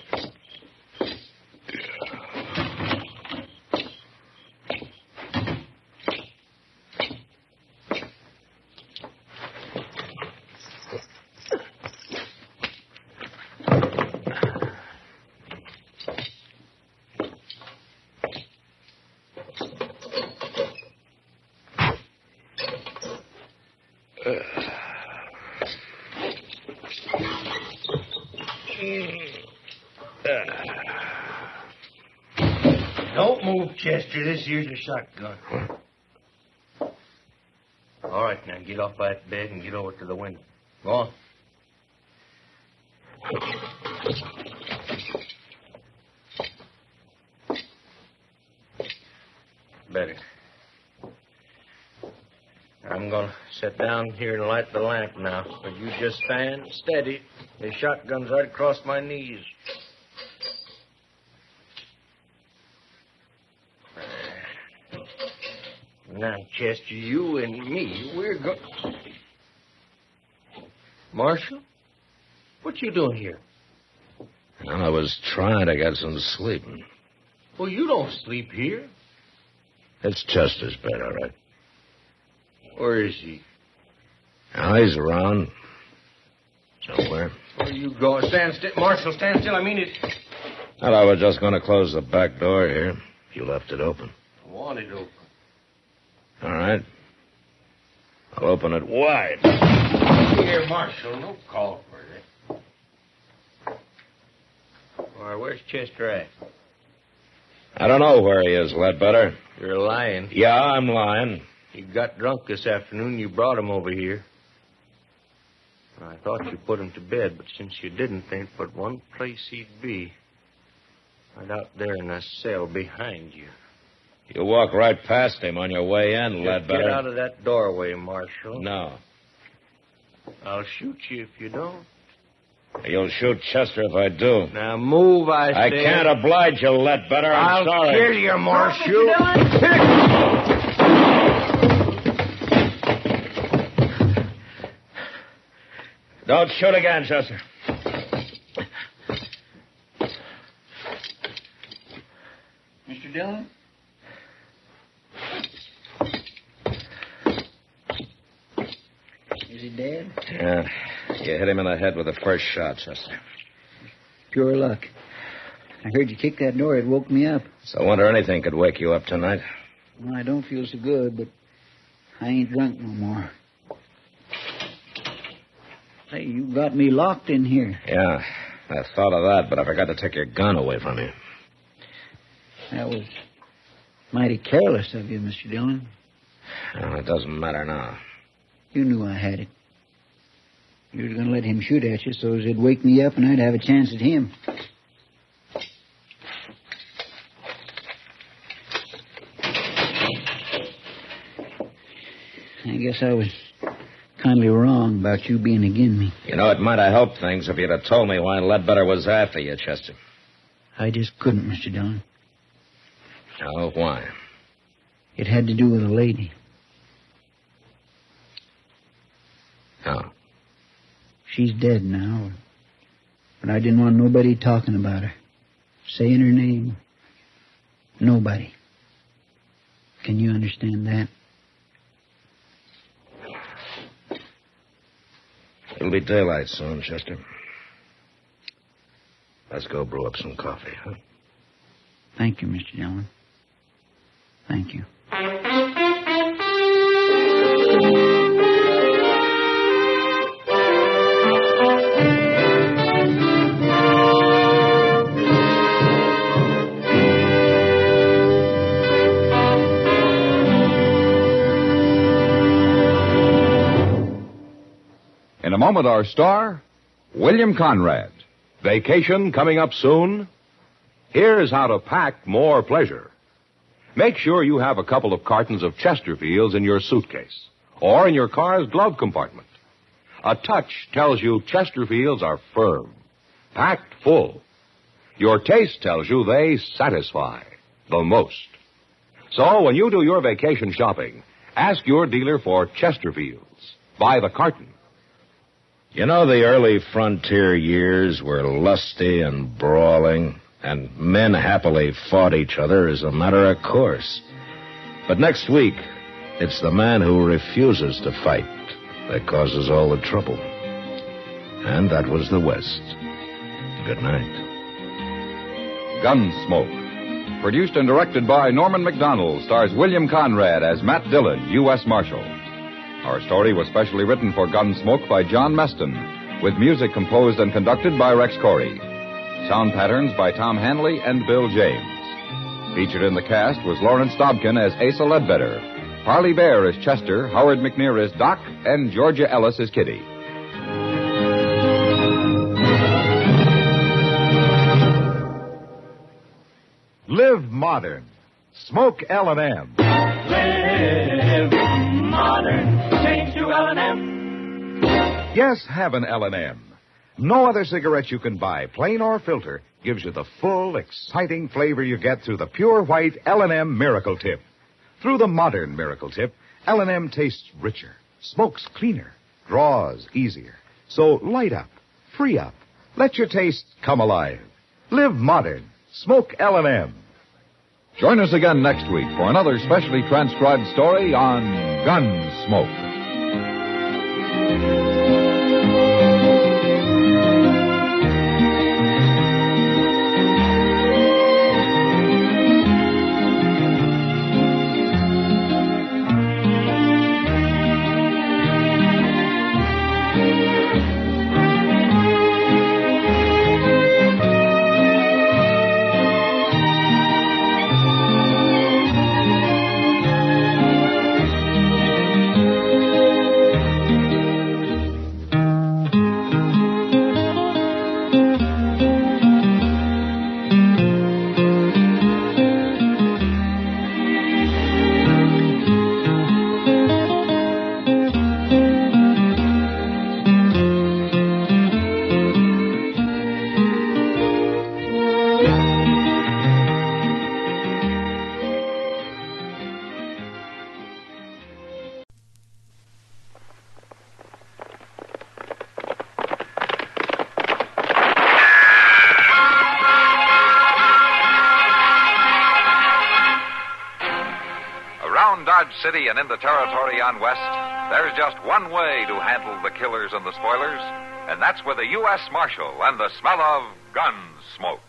move, Chester. This here's a shotgun. All right, now get off that bed and get over to the window. Go on. Better. I'm going to sit down here and light the lamp now. But you just stand steady. The shotgun's right across my knees. Now, Chester, you and me, we're going... Marshal? What you doing here? I was trying to get some sleep. Well, you don't sleep here. It's Chester's bed, all right. Where is he? Now, he's around. Somewhere. Where you going? Stand still. Marshal, stand still. I mean it. Well, I was just going to close the back door here. You left it open. I want it open. All right. I'll open it wide. Here, Marshal, no call for that. All right, where's Chester at? I don't know where he is, Ledbetter. You're lying. Yeah, I'm lying. He got drunk this afternoon. You brought him over here. I thought you put him to bed, but since you didn't, there ain't but one place he'd be. Right out there in that cell behind you. You walk right past him on your way in, Ledbetter. Get out of that doorway, Marshal. No. I'll shoot you if you don't. You'll shoot Chester if I do. Now move, I say. I can't oblige you, Ledbetter. I'm sorry. I'll kill you, Marshal. Don't shoot again, Chester. Mr. Dillon? Is he dead? Yeah. You hit him in the head with the first shot, Chester. Pure luck. I heard you kick that door. It woke me up. So I wonder anything could wake you up tonight. Well, I don't feel so good, but I ain't drunk no more. Say, you got me locked in here. Yeah, I thought of that, but I forgot to take your gun away from you. That was mighty careless of you, Mr. Dillon. Well, it doesn't matter now. You knew I had it. You were going to let him shoot at you so as it'd wake me up and I'd have a chance at him. I guess I was kindly wrong about you being agin me. You know, it might have helped things if you'd have told me why Ledbetter was after you, Chester. I just couldn't, Mr. Dillon. Oh, why? It had to do with a lady. Oh. She's dead now, but I didn't want nobody talking about her, saying her name. Nobody. Can you understand that? It'll be daylight soon, Chester. Let's go brew up some coffee, huh? Thank you, Mr. Dillon. Thank you. In a moment, our star, William Conrad. Vacation coming up soon? Here's how to pack more pleasure. Make sure you have a couple of cartons of Chesterfields in your suitcase or in your car's glove compartment. A touch tells you Chesterfields are firm, packed full. Your taste tells you they satisfy the most. So when you do your vacation shopping, ask your dealer for Chesterfields by the carton. You know, the early frontier years were lusty and brawling, and men happily fought each other as a matter of course. But next week, it's the man who refuses to fight that causes all the trouble. And that was the West. Good night. Gunsmoke. Produced and directed by Norman McDonald, stars William Conrad as Matt Dillon, U.S. Marshal. Our story was specially written for Gunsmoke by John Meston, with music composed and conducted by Rex Corey. Sound patterns by Tom Hanley and Bill James. Featured in the cast was Lawrence Dobkin as Asa Ledbetter, Parley Bear as Chester, Howard McNear as Doc, and Georgia Ellis as Kitty. Live modern. Smoke L&M. Live modern. Change to L&M. Yes, have an L&M. No other cigarette you can buy, plain or filter, gives you the full, exciting flavor you get through the pure white L&M Miracle Tip. Through the modern Miracle Tip, L&M tastes richer, smokes cleaner, draws easier. So light up, free up, let your taste come alive. Live modern. Smoke L&M. Join us again next week for another specially transcribed story on Gunsmoke. Dodge City and in the territory on West, there's just one way to handle the killers and the spoilers, and that's with a U.S. Marshal and the smell of Gunsmoke.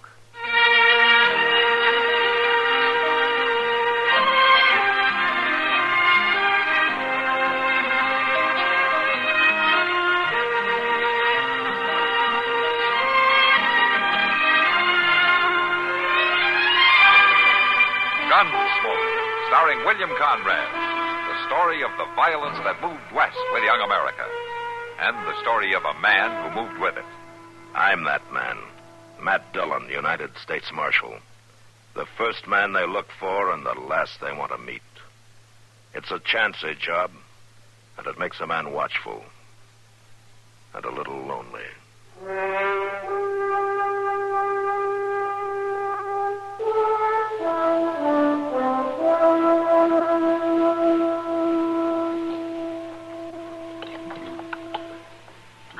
Gunsmoke, starring William Conrad, the story of the violence that moved west with young America, and the story of a man who moved with it. I'm that man, Matt Dillon, United States Marshal. The first man they look for and the last they want to meet. It's a chancy job, and it makes a man watchful and a little lonely.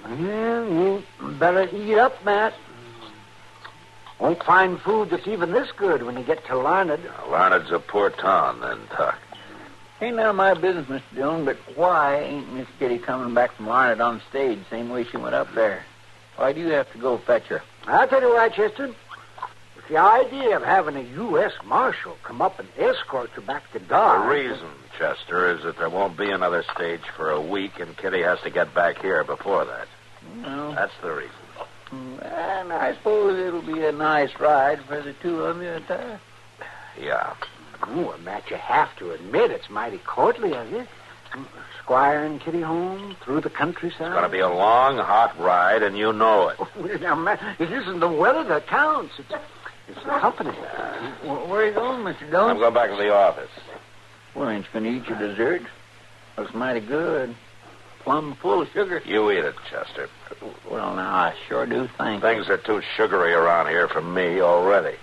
Well, you better eat up, Matt. Won't find food that's even this good when you get to Larned. Larned's a poor town, then, Tuck. Ain't none of my business, Mr. Dillon, but why ain't Miss Kitty coming back from Larned on stage same way she went up there? Why do you have to go fetch her? I'll tell you why, Chester. It's the idea of having a U.S. Marshal come up and escort you back to Dodge. The reason, Chester, is that there won't be another stage for a week, and Kitty has to get back here before that. Well, that's the reason. And I suppose it'll be a nice ride for the two of you at that. Yeah. Oh, Matt, you have to admit it's mighty courtly of you. Squire and Kitty home through the countryside. It's going to be a long, hot ride, and you know it. Oh, now, Matt, it isn't the weather that counts. It's the company. Where are you going, Mr. Dillon? I'm going back to the office. Well, ain't you going to eat your dessert? Looks mighty good. Plumb full of sugar. You eat it, Chester. Well, now, I sure do think. Things are too sugary around here for me already.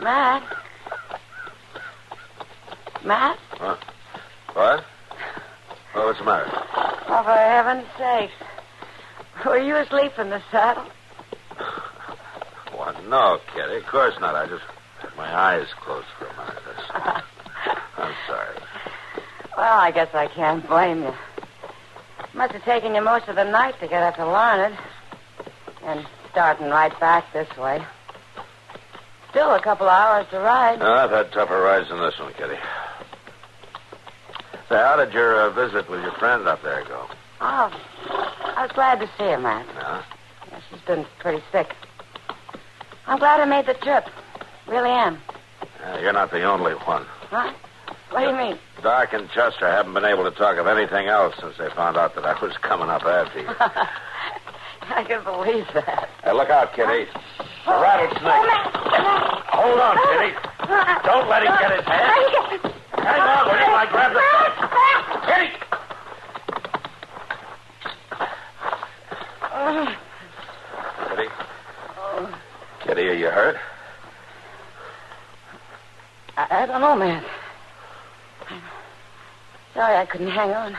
Matt? Matt? Huh? What? Oh, what's the matter? Oh, for heaven's sake. Were you asleep in the saddle? Well, no, Kitty. Of course not. I just had my eyes closed for a minute. I'm sorry. Well, I guess I can't blame you. Must have taken you most of the night to get up to Larned. And starting right back this way. Still a couple of hours to ride. I've had tougher rides than this one, Kitty. Say, how did your visit with your friend up there go? Oh, I was glad to see her, Matt. Yeah? Yeah, she's been pretty sick. I'm glad I made the trip. Really am. You're not the only one. Huh? What do you mean? Doc and Chester haven't been able to talk of anything else since they found out that I was coming up after you. I can believe that. Hey, look out, Kitty. The rattlesnake. Hold on, Kitty. Don't let him get his head. Hang on, will you? I grab the Kitty! Kitty? Kitty, are you hurt? I don't know, man. Sorry I couldn't hang on.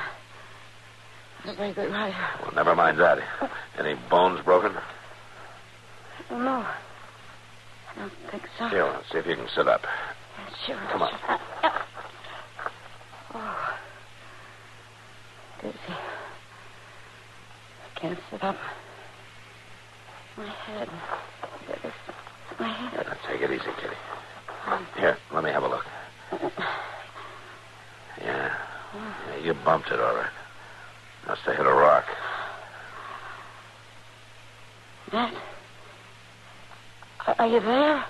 I'm a very good rider. Well, never mind that. Any bones broken? I don't know. I don't think so. Here, let's see if you can sit up. Sure. Come on. Oh. Dizzy. I can't sit up. My head. My head. Now, take it easy, Kitty. Here, let me have a look. Yeah, you bumped it, all right. Must have hit a rock. Matt? Are you there?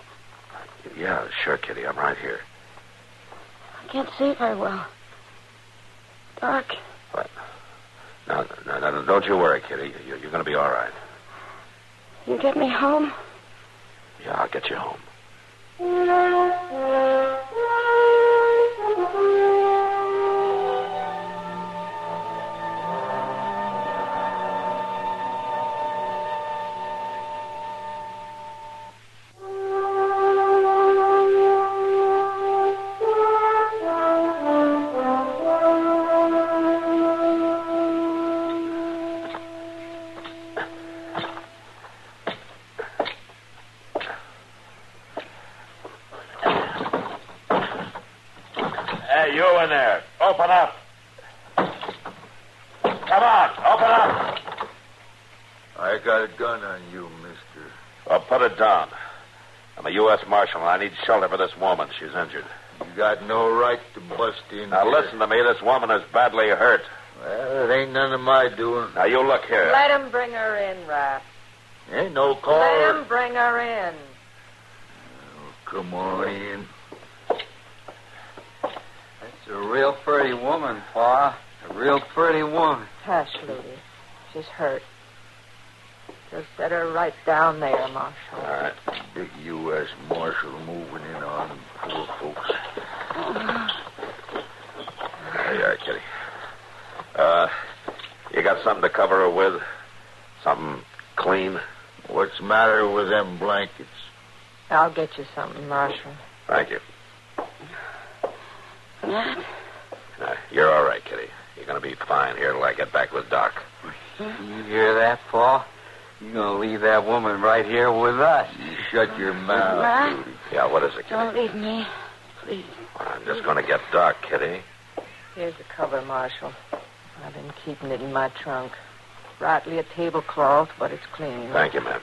Yeah, sure, Kitty. I'm right here. I can't see very well. Dark. What? No, don't you worry, Kitty. You're going to be all right. You get me home? Yeah, I'll get you home. Hey, you in there. Open up. Come on, open up. I got a gun on you, mister. Well, put it down. I'm a U.S. Marshal, and I need shelter for this woman. She's injured. You got no right to bust in Now, here. listen to me. This woman is badly hurt. Well, it ain't none of my doing. Now, you look here. Let him bring her in, Rap. Ain't no call. Let him bring her in. Oh, come on in. That's a real pretty woman, Pa. A real pretty woman. Hush, Louie. She's hurt. Just set her right down there, Marshal. All right. Big U.S. Marshal moving in on them poor folks. There you are, Kitty. You got something to cover her with? Something clean? What's the matter with them blankets? I'll get you something, Marshal. Thank you. Matt? You're all right, Kitty. You're going to be fine here till I get back with Doc. You hear that, Pa? You're going to leave that woman right here with us. You shut your mouth, Matt? Judy. Yeah, what is it, Kitty? Don't leave me. Please. I'm just going to get Doc, Kitty. Here's the cover, Marshal. I've been keeping it in my trunk. Rightly a tablecloth, but it's clean. Thank you, ma'am.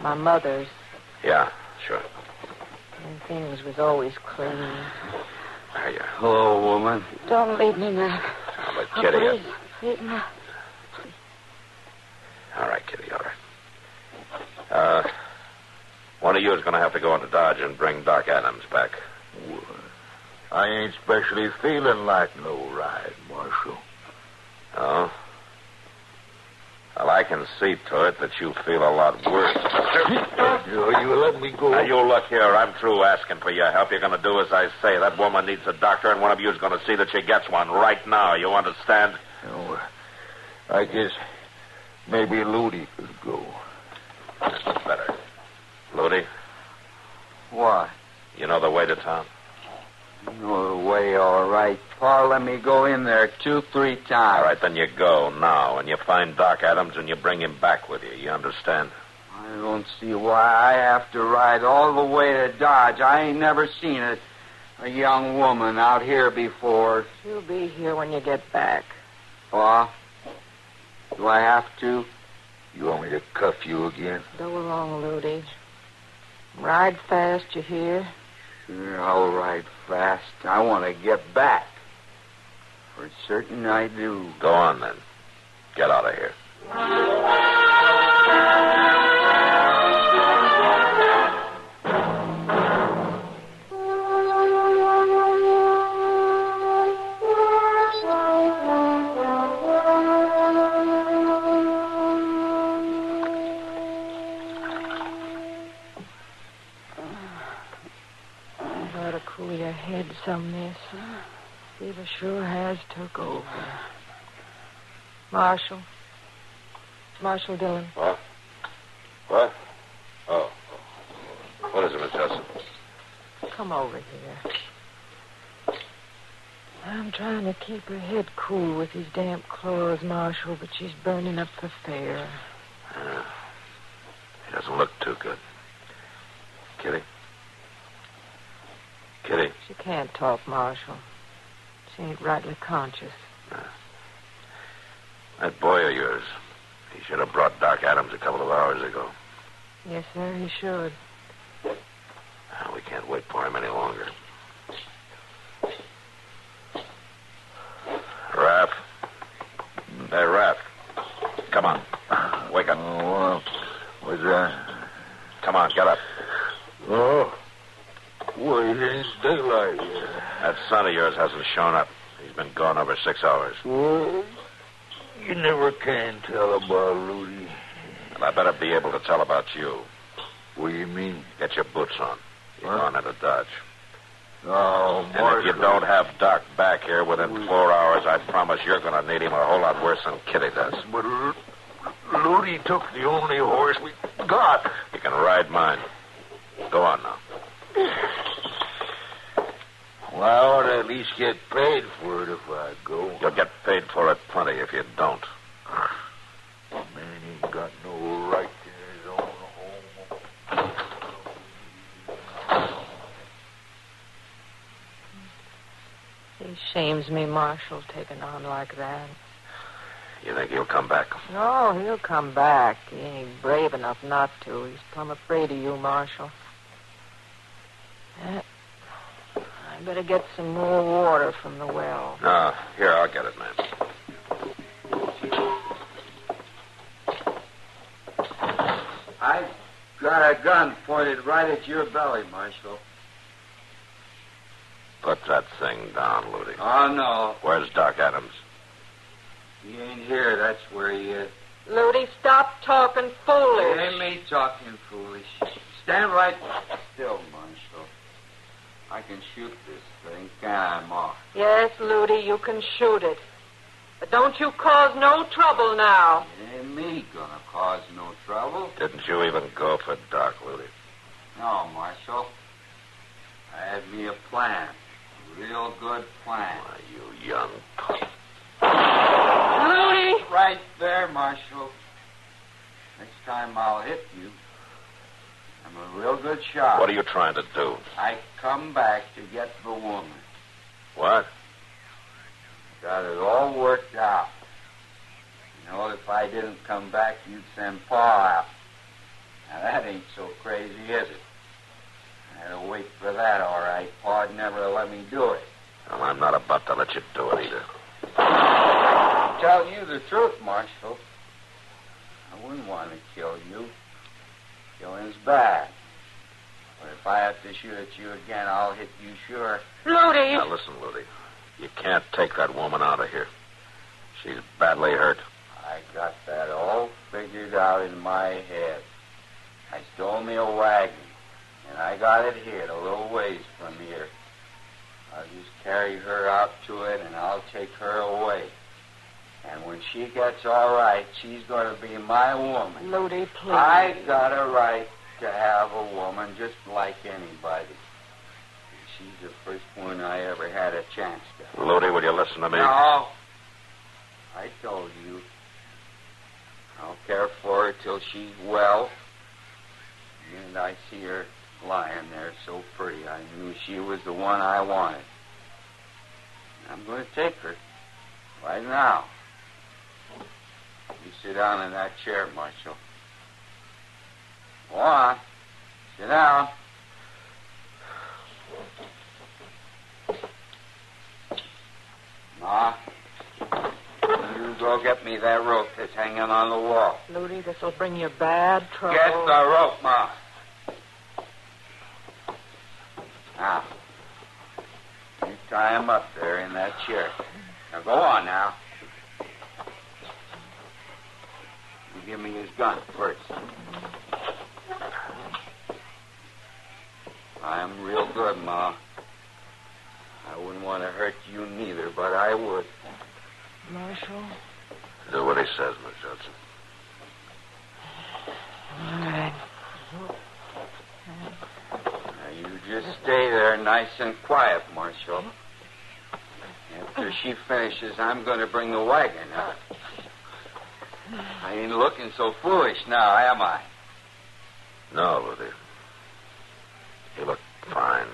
My mother's. Yeah, sure. And things was always clean. There you are. Hello, woman. Don't leave me, Matt. Now, let Kitty please. Please, Matt. All right, Kitty, all right. One of you is going to have to go into Dodge and bring Doc Adams back. Well, I ain't especially feeling like no ride, Marshal. Oh? Well, I can see to it that you feel a lot worse. You let me go. Now, you look here. I'm through asking for your help. You're going to do as I say. That woman needs a doctor, and one of you is going to see that she gets one right now. You understand? Oh, I guess maybe Ludi could go. That's better. Ludi, What? you know the way to town? You know the way, all right. Pa, let me go in there 2-3 times. All right, then you go now, and you find Doc Adams, and you bring him back with you. You understand? I don't see why I have to ride all the way to Dodge. I ain't never seen a young woman out here before. She'll be here when you get back. Pa, do I have to? You want me to cuff you again? Go along, Ludi. Ride fast, you hear? Sure, I'll ride fast. I want to get back. For certain I do. Go on, then. Get out of here. Cool your head some, miss. Fever sure has took over. Marshal Dillon. What? What? Oh. What is it, Miss Hudson? Come over here. I'm trying to keep her head cool with these damp clothes, Marshal, but she's burning up for fair. She doesn't look too good. Kitty? Kitty? She can't talk, Marshal. She ain't rightly conscious. That boy of yours, he should have brought Doc Adams a couple of hours ago. Yes, sir, he should. We can't wait for him any longer. Raph. Hey, Raph. Come on. Wake up. What's that? Come on, get up. Oh. Well, it ain't daylight yet. That son of yours hasn't shown up. He's been gone over 6 hours. Well, you never can tell about Ludi. And I better be able to tell about you. What do you mean? Get your boots on. You're going into Dodge. Oh, and if you don't have Doc back here within 4 hours, I promise you're going to need him a whole lot worse than Kitty does. But Ludi took the only horse we got. You can ride mine. Go on now. Well, I ought to at least get paid for it if I go. You'll get paid for it plenty if you don't. Man ain't got no right to his own home. It shames me, Marshal, taking on like that. You think he'll come back? No, he'll come back. He ain't brave enough not to. He's plumb afraid of you, Marshal. I better get some more water from the well. Here, I'll get it, man. I've got a gun pointed right at your belly, Marshal. Put that thing down, Ludi. Oh, no. Where's Doc Adams? He ain't here. That's where he is. Ludi, stop talking foolish. It ain't me talking foolish. Stand right still, Marshal. I can shoot this thing, can I, Ma? Yes, Ludi, you can shoot it. But don't you cause no trouble now. It ain't me gonna cause no trouble. Didn't you even go for Doc, Ludi? No, Marshal. I had me a plan. A real good plan. Why, you young pup. Ludi! Right there, Marshal. Next time I'll hit you. I'm a real good shot. What are you trying to do? I come back to get the woman. What? Got it all worked out. You know, if I didn't come back, you'd send Pa out. Now, that ain't so crazy, is it? I had to wait for that, all right. Pa'd never let me do it. Well, I'm not about to let you do it either. I'm telling you the truth, Marshal. I wouldn't want to kill you. Killing's bad. But if I have to shoot at you again, I'll hit you sure. Ludi! Now, listen, Ludi. You can't take that woman out of here. She's badly hurt. I got that all figured out in my head. I stole me a wagon, and I got it hid a little ways from here. I'll just carry her out to it, and I'll take her away. And when she gets all right, she's going to be my woman. Ludi, please. I got a right to have a woman just like anybody. She's the first one I ever had a chance to. Ludi, will you listen to me? No. I told you. I'll care for her till she's well. And I see her lying there so pretty. I knew she was the one I wanted. I'm going to take her right now. You sit down in that chair, Marshal. Go on. Sit down. Ma, you go get me that rope that's hanging on the wall. Ludi, this'll bring you bad trouble. Get the rope, Ma. Now, you tie him up there in that chair. Now, go on now. You give me his gun first. I'm real good, Ma. I wouldn't want to hurt you neither, but I would. Marshal? Do what he says, Miss Judson. All right. Now, you just stay there nice and quiet, Marshal. After she finishes, I'm going to bring the wagon up. I ain't looking so foolish now, am I? No, Ludi. You look fine.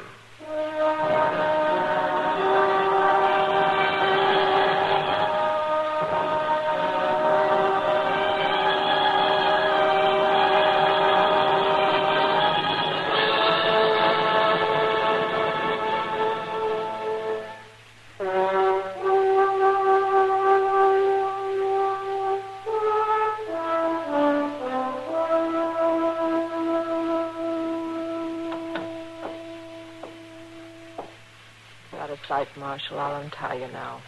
Out of sight, Marshal. I'll untie you now.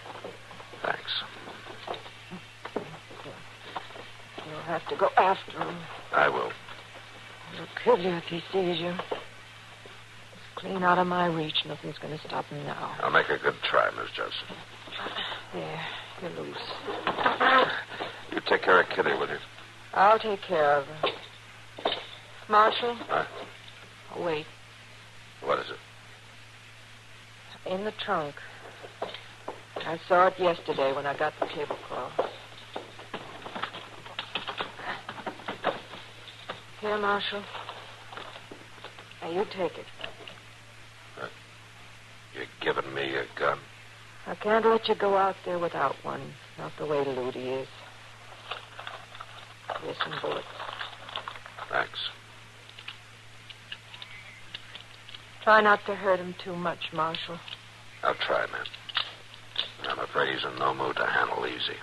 Thanks. You'll have to go after him. I will. He'll kill you if he sees you. It's clean out of my reach. Nothing's going to stop him now. I'll make a good try, Miss Judson. There, you're loose. You take care of Kitty, will you? I'll take care of her. Marshal? Huh? Oh, wait. What is it? In the trunk. I saw it yesterday when I got the tablecloth. Here, Marshal. Now, you take it. You're giving me a gun? I can't let you go out there without one. Not the way Ludi is. Here's some bullets. Thanks. Try not to hurt him too much, Marshal. I'll try, man. I'm afraid he's in no mood to handle easy.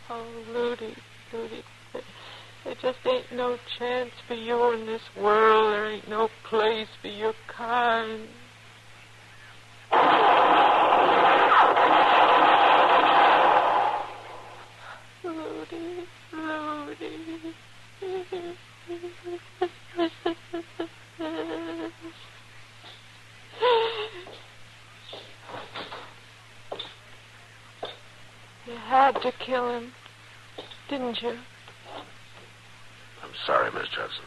Oh, Ludi, there just ain't no chance for you in this world. There ain't no place for your kind. Ludi. You had to kill him, didn't you? I'm sorry, Miss Judson.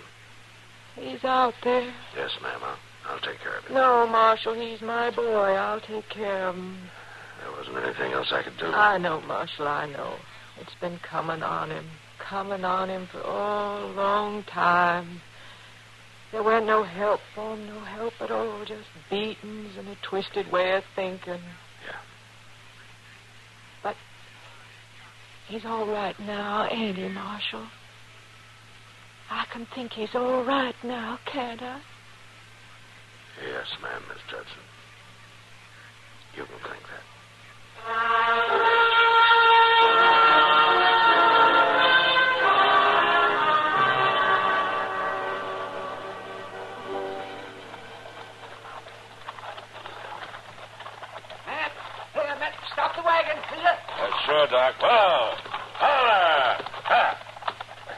He's out there. Yes, ma'am. I'll take care of him. No, Marshal, he's my boy. I'll take care of him. There wasn't anything else I could do. I know, Marshal, I know. It's been coming on him for a long time. There weren't no help for him, no help at all, just beatings and a twisted way of thinking. Yeah. But he's all right now, ain't he, Marshal? I can think he's all right now, can't I? Yes, ma'am, Miss Judson. You can think that. Matt, stop the wagon, will you? Sure, Doc. Whoa! Holla! Ha!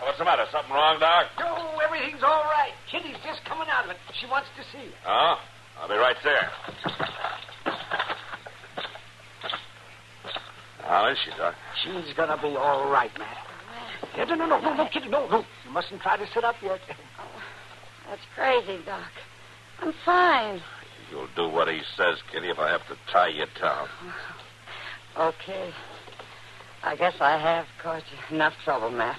What's the matter? Something wrong, Doc? No, everything's all right. Kitty's just coming out of it. She wants to see you. Oh? I'll be right there. How is she, Doc? She's gonna be all right, Matt. No, Kitty, no. You mustn't try to sit up yet. That's crazy, Doc. I'm fine. You'll do what he says, Kitty, if I have to tie you down. Okay. I guess I have caused you enough trouble, Matt.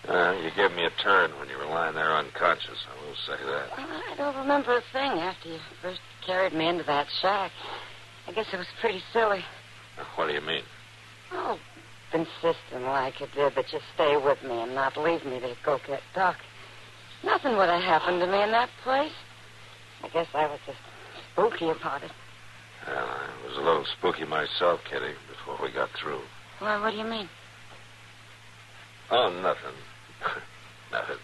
You gave me a turn when you were lying there unconscious. I will say that. Well, I don't remember a thing after you first carried me into that shack. I guess it was pretty silly. What do you mean? Oh, insisting like you did that you stay with me and not leave me to go get Doc. Nothing would have happened to me in that place. I guess I was just spooky about it. Well, I was a little spooky myself, Kitty, before we got through. Well, what do you mean? Oh, nothing. Nothing.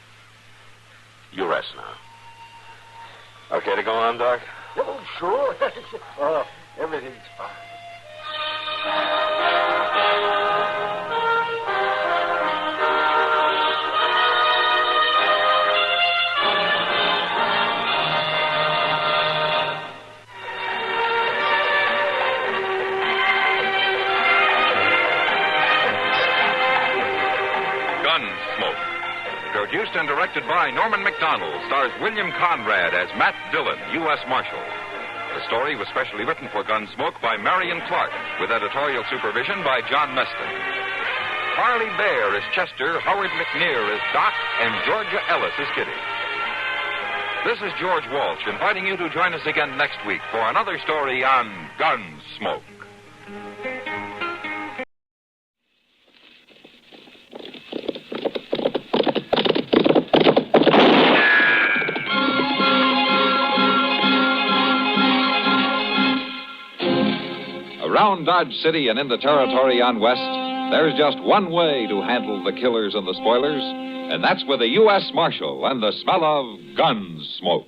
You rest now. Okay to go on, Doc? Oh, sure. Everything's fine. Gunsmoke. Produced and directed by Norman McDonald, stars William Conrad as Matt Dillon, U.S. Marshal. The story was specially written for Gunsmoke by Marion Clark, with editorial supervision by John Meston. Harley Bear is Chester, Howard McNear is Doc, and Georgia Ellis is Kitty. This is George Walsh inviting you to join us again next week for another story on Gunsmoke. Around Dodge City and in the territory on West, there's just one way to handle the killers and the spoilers, and that's with a U.S. Marshal and the smell of Gunsmoke.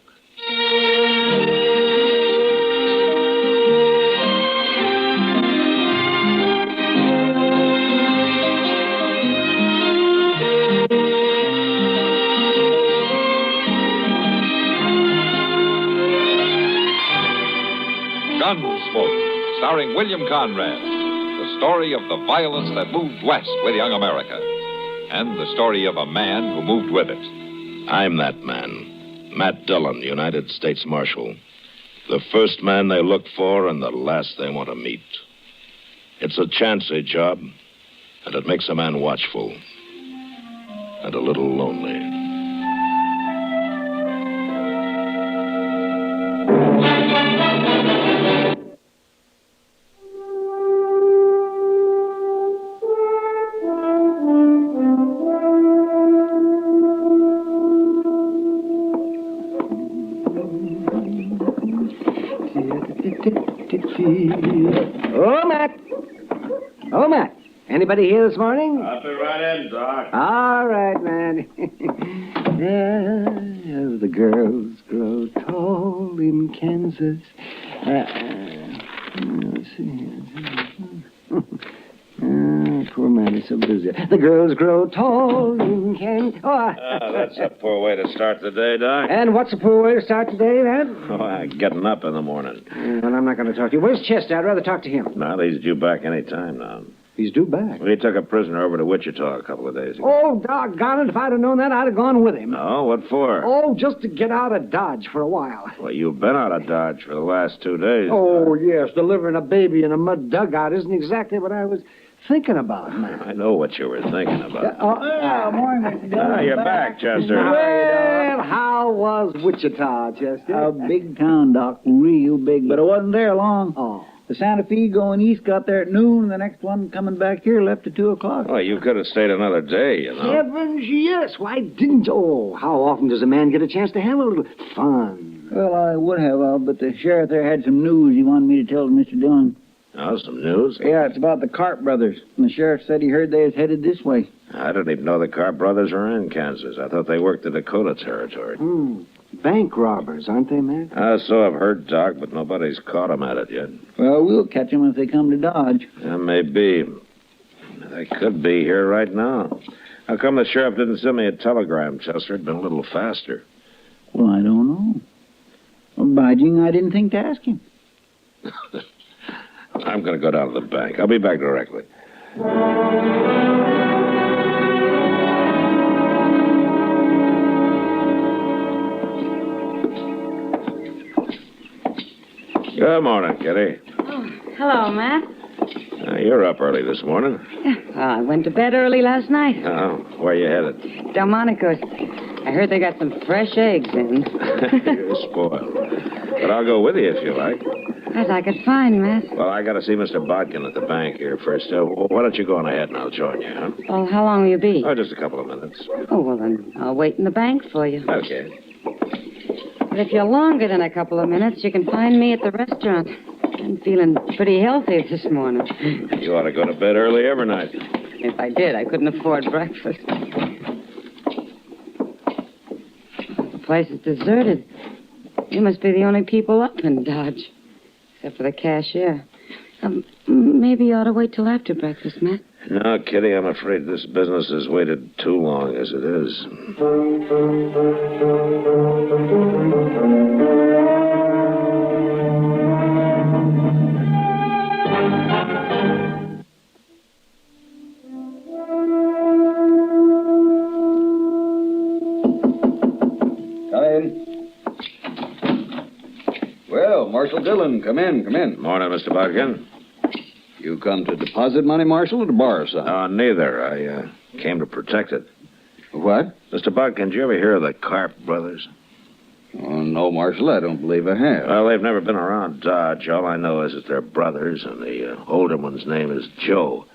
Gunsmoke, starring William Conrad, the story of the violence that moved west with young America, and the story of a man who moved with it. I'm that man, Matt Dillon, United States Marshal. The first man they look for and the last they want to meet. It's a chancy job, and it makes a man watchful and a little lonely. Oh, Matt. Oh, Matt. Anybody here this morning? I'll be right in, Doc. All right, man. As the girls grow tall in Kansas. Let's see. Poor man is so busy. The girls grow tall in Kansas. That's a poor way to start the day, Doc. And what's a poor way to start the day, man? Getting up in the morning. Well, I'm not going to talk to you. Where's Chester? I'd rather talk to him. No, he's due back any time now. He's due back? Well, he took a prisoner over to Wichita a couple of days ago. Oh, doggone it. If I'd have known that, I'd have gone with him. Oh, what for? Oh, just to get out of Dodge for a while. Well, you've been out of Dodge for the last 2 days. Oh, yes. Delivering a baby in a mud dugout isn't exactly what I was thinking about, man. I know what you were thinking about. Morning, Mr. Dillon. You're back, Chester. Well, how was Wichita, Chester? A big town, Doc. Real big. But I wasn't there long. Oh. The Santa Fe going east got there at noon, and the next one coming back here left at 2 o'clock. Well, you could have stayed another day, you know. Heavens, yes. Why didn't you? Oh, how often does a man get a chance to have a little fun? Well, I would have, but the sheriff there had some news he wanted me to tell to Mr. Dillon. Oh, some news? Yeah, it's about the Carp brothers. And the sheriff said he heard they was headed this way. I didn't even know the Carp brothers were in Kansas. I thought they worked the Dakota territory. Bank robbers, aren't they, man? So I've heard, Doc, but nobody's caught them at it yet. Well, we'll catch them if they come to Dodge. Maybe. They could be here right now. How come the sheriff didn't send me a telegram, Chester? It'd been a little faster. Well, I don't know. Well, by jing, I didn't think to ask him. I'm going to go down to the bank. I'll be back directly. Good morning, Kitty. Oh, hello, Matt. You're up early this morning. I went to bed early last night. Oh, where you headed? Delmonico's. I heard they got some fresh eggs in. You're spoiled. But I'll go with you if you like. I'd like it fine, Matt. Well, I got to see Mr. Bodkin at the bank here first. Why don't you go on ahead and I'll join you, huh? Well, how long will you be? Oh, just a couple of minutes. Oh, well, then I'll wait in the bank for you. Okay. But if you're longer than a couple of minutes, you can find me at the restaurant. I'm feeling pretty healthy this morning. You ought to go to bed early every night. If I did, I couldn't afford breakfast. The place is deserted. You must be the only people up in Dodge, except for the cashier. Maybe you ought to wait till after breakfast, Matt. No, Kitty, I'm afraid this business has waited too long as it is. Come in. Well, Marshal Dillon, come in. Morning, Mr. Bodkin. You come to deposit money, Marshal, or to borrow some? Neither. I came to protect it. What? Mr. Bodkin, did you ever hear of the Karp brothers? Oh, no, Marshal, I don't believe I have. Well, they've never been around Dodge. All I know is that they're brothers, and the older one's name is Joe.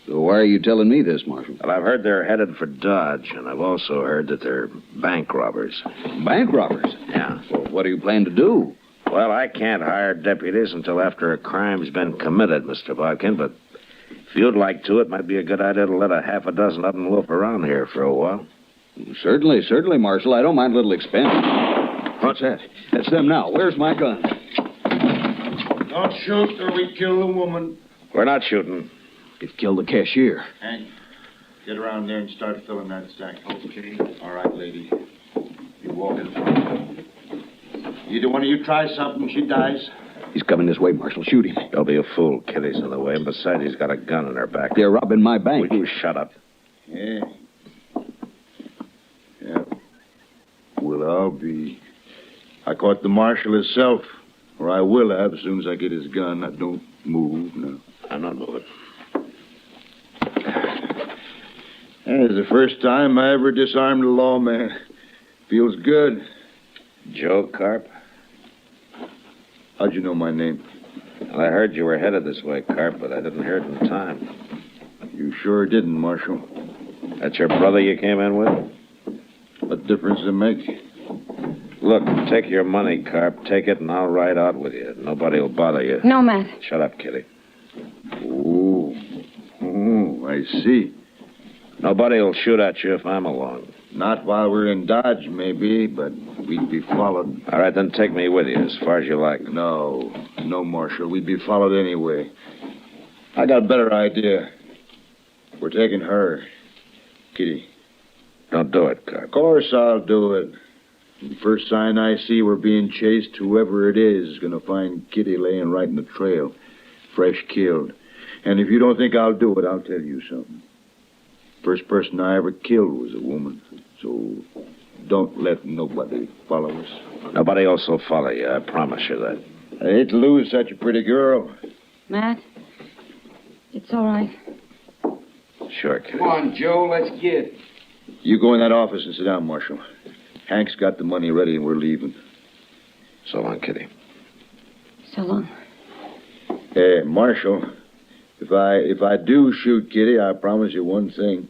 So why are you telling me this, Marshal? Well, I've heard they're headed for Dodge, and I've also heard that they're bank robbers. Bank robbers? Yeah. Well, what do you plan to do? Well, I can't hire deputies until after a crime's been committed, Mr. Bodkin, but if you'd like to, it might be a good idea to let a half a dozen of them loaf around here for a while. Certainly, Marshal. I don't mind a little expense. What's that? That's them now. Where's my gun? Don't shoot or we kill the woman. We're not shooting. It killed the cashier. Hank, get around there and start filling that stack. Okay. All right, lady. You walk in front. Either one of you tries something, she dies. He's coming this way, Marshal. Shoot him. Don't be a fool. Kitty's in the way, and besides, he's got a gun in her back. They're robbing my bank. Will you shut up? Yeah. Well, I'll be. I caught the marshal himself, or I will have as soon as I get his gun. I don't move now. I'm not moving. It's the first time I ever disarmed a lawman. Feels good. Joe Karp? How'd you know my name? Well, I heard you were headed this way, Karp, but I didn't hear it in time. You sure didn't, Marshal. That's your brother you came in with? What difference does it make? Look, take your money, Karp. Take it, and I'll ride out with you. Nobody will bother you. No, Matt. Shut up, Kitty. Oh, I see. Nobody will shoot at you if I'm along. Not while we're in Dodge, maybe, but we'd be followed. All right, then take me with you as far as you like. No, Marshal. We'd be followed anyway. I got a better idea. We're taking her. Kitty. Don't do it, Karp. Of course I'll do it. The first sign I see we're being chased, whoever it is going to find Kitty laying right in the trail, fresh killed. And if you don't think I'll do it, I'll tell you something. First person I ever killed was a woman. So don't let nobody follow us. Nobody else will follow you, I promise you that. I hate to lose such a pretty girl. Matt, it's all right. Sure, Kitty. Come on, Joe, let's get. You go in that office and sit down, Marshal. Hank's got the money ready and we're leaving. So long, Kitty. So long. Hey, Marshal, if I do shoot Kitty, I promise you one thing.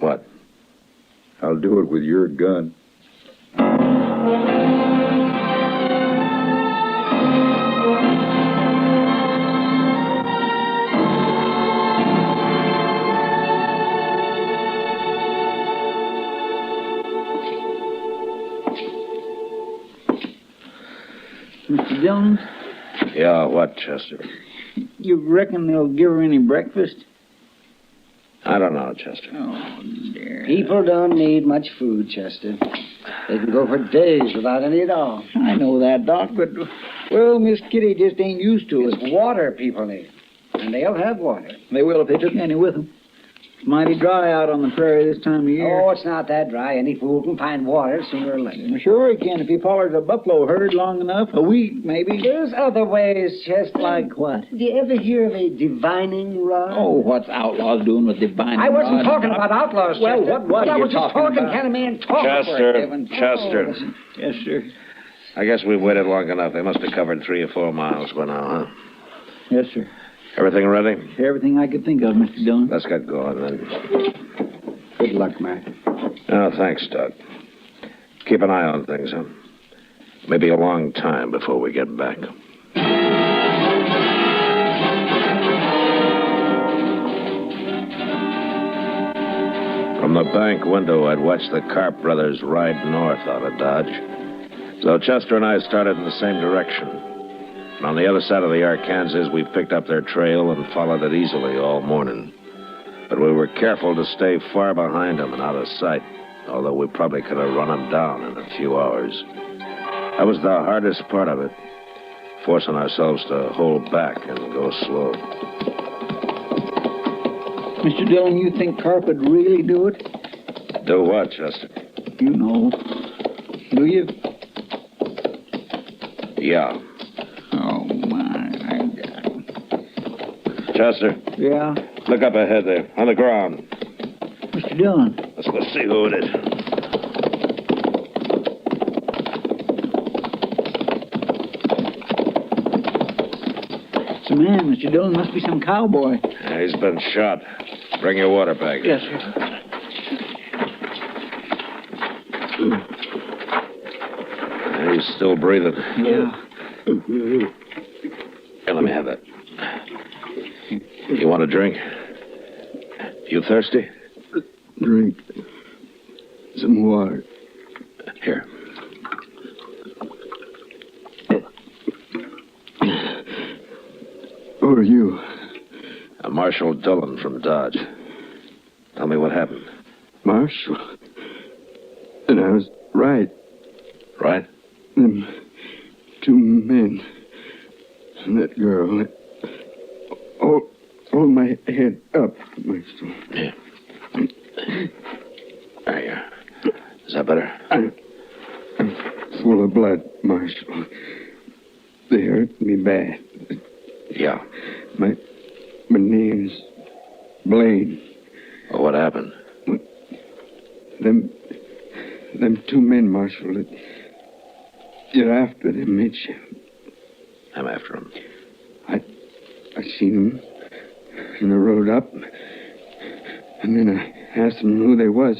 What? I'll do it with your gun. Mr. Dillon? Yeah, what, Chester? You reckon they'll give her any breakfast? I don't know, Chester. Oh, dear. People don't need much food, Chester. They can go for days without any at all. I know that, Doc, but, well, Miss Kitty just ain't used to it. It's water people need. And they'll have water. They will if they took any with them. It's mighty dry out on the prairie this time of year. Oh, it's not that dry. Any fool can find water sooner or later. Sure he can if he followed a buffalo herd long enough. A week, maybe. There's other ways, Chester. Like what? Did you ever hear of a divining rod? Oh, what's outlaws doing with divining I wasn't rods? talking about outlaws, Well, Chester. what was I you was just talking talking about? kind of man talking. Chester. Yes, sir. I guess we've waited long enough. They must have covered 3 or 4 miles by now, huh? Yes, sir. Everything ready? Everything I could think of, Mr. Dillon. Let's get going, then. Good luck, Matt. Oh, thanks, Doug. Keep an eye on things, huh? Maybe a long time before we get back. From the bank window, I'd watched the Carp brothers ride north out of Dodge. So Chester and I started in the same direction. And on the other side of the Arkansas, we picked up their trail and followed it easily all morning. But we were careful to stay far behind them and out of sight, although we probably could have run them down in a few hours. That was the hardest part of it, forcing ourselves to hold back and go slow. Mr. Dillon, you think Carp would really do it? Do what, Chester? You know. Do you? Yeah. Oh, my God. Chester? Yeah? Look up ahead there, on the ground. Mr. Dillon. Let's go see who it is. It's a man, Mr. Dillon. Must be some cowboy. Yeah, he's been shot. Bring your water bag. Yes, sir. He's still breathing. Yeah. Here, let me have that. You want a drink? You thirsty? Drink. Some water. Here. Who are you? I'm Marshal Dillon from Dodge. Tell me what happened. Marshal? And I was right. Right? Them 2 men. And that girl. Hold my head up, Marshal. Yeah. There you are. Is that better? I'm full of blood, Marshal. They hurt me bad. Yeah. My name's Blaine. Well, what happened? Them 2 men, Marshal. You're after them, ain't you? I'm after them. I seen them in the road up. And then I asked them who they was.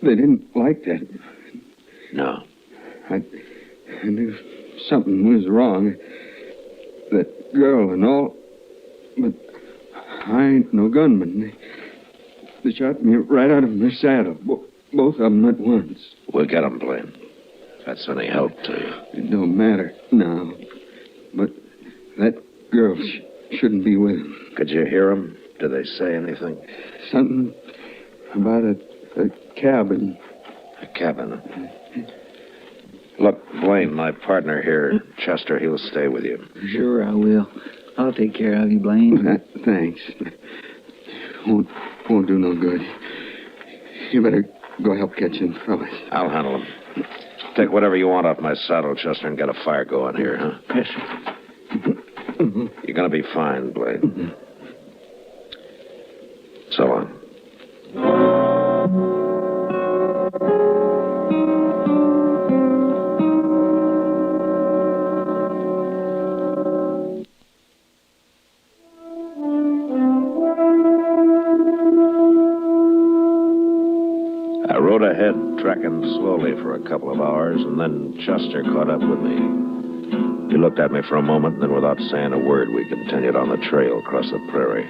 They didn't like that. No. I knew something was wrong. That girl and all. But I ain't no gunman. They shot me right out of my saddle. Both of them at once. We'll get them, Blaine. If that's any help to you. It don't matter now. But that girl shouldn't be with him. Could you hear them? Did they say anything? Something about a cabin. A cabin? Look, Blaine, my partner here, Chester, he'll stay with you. Sure, I will. I'll take care of you, Blaine. Thanks. Won't do no good. You better go help catch them fellas. I'll handle them. Take whatever you want off my saddle, Chester, and get a fire going here, huh? Yes, sir. You're going to be fine, Blaine. So long. I rode ahead, tracking slowly for a couple of hours, and then Chester caught up with me. He looked at me for a moment, and then without saying a word, we continued on the trail across the prairie.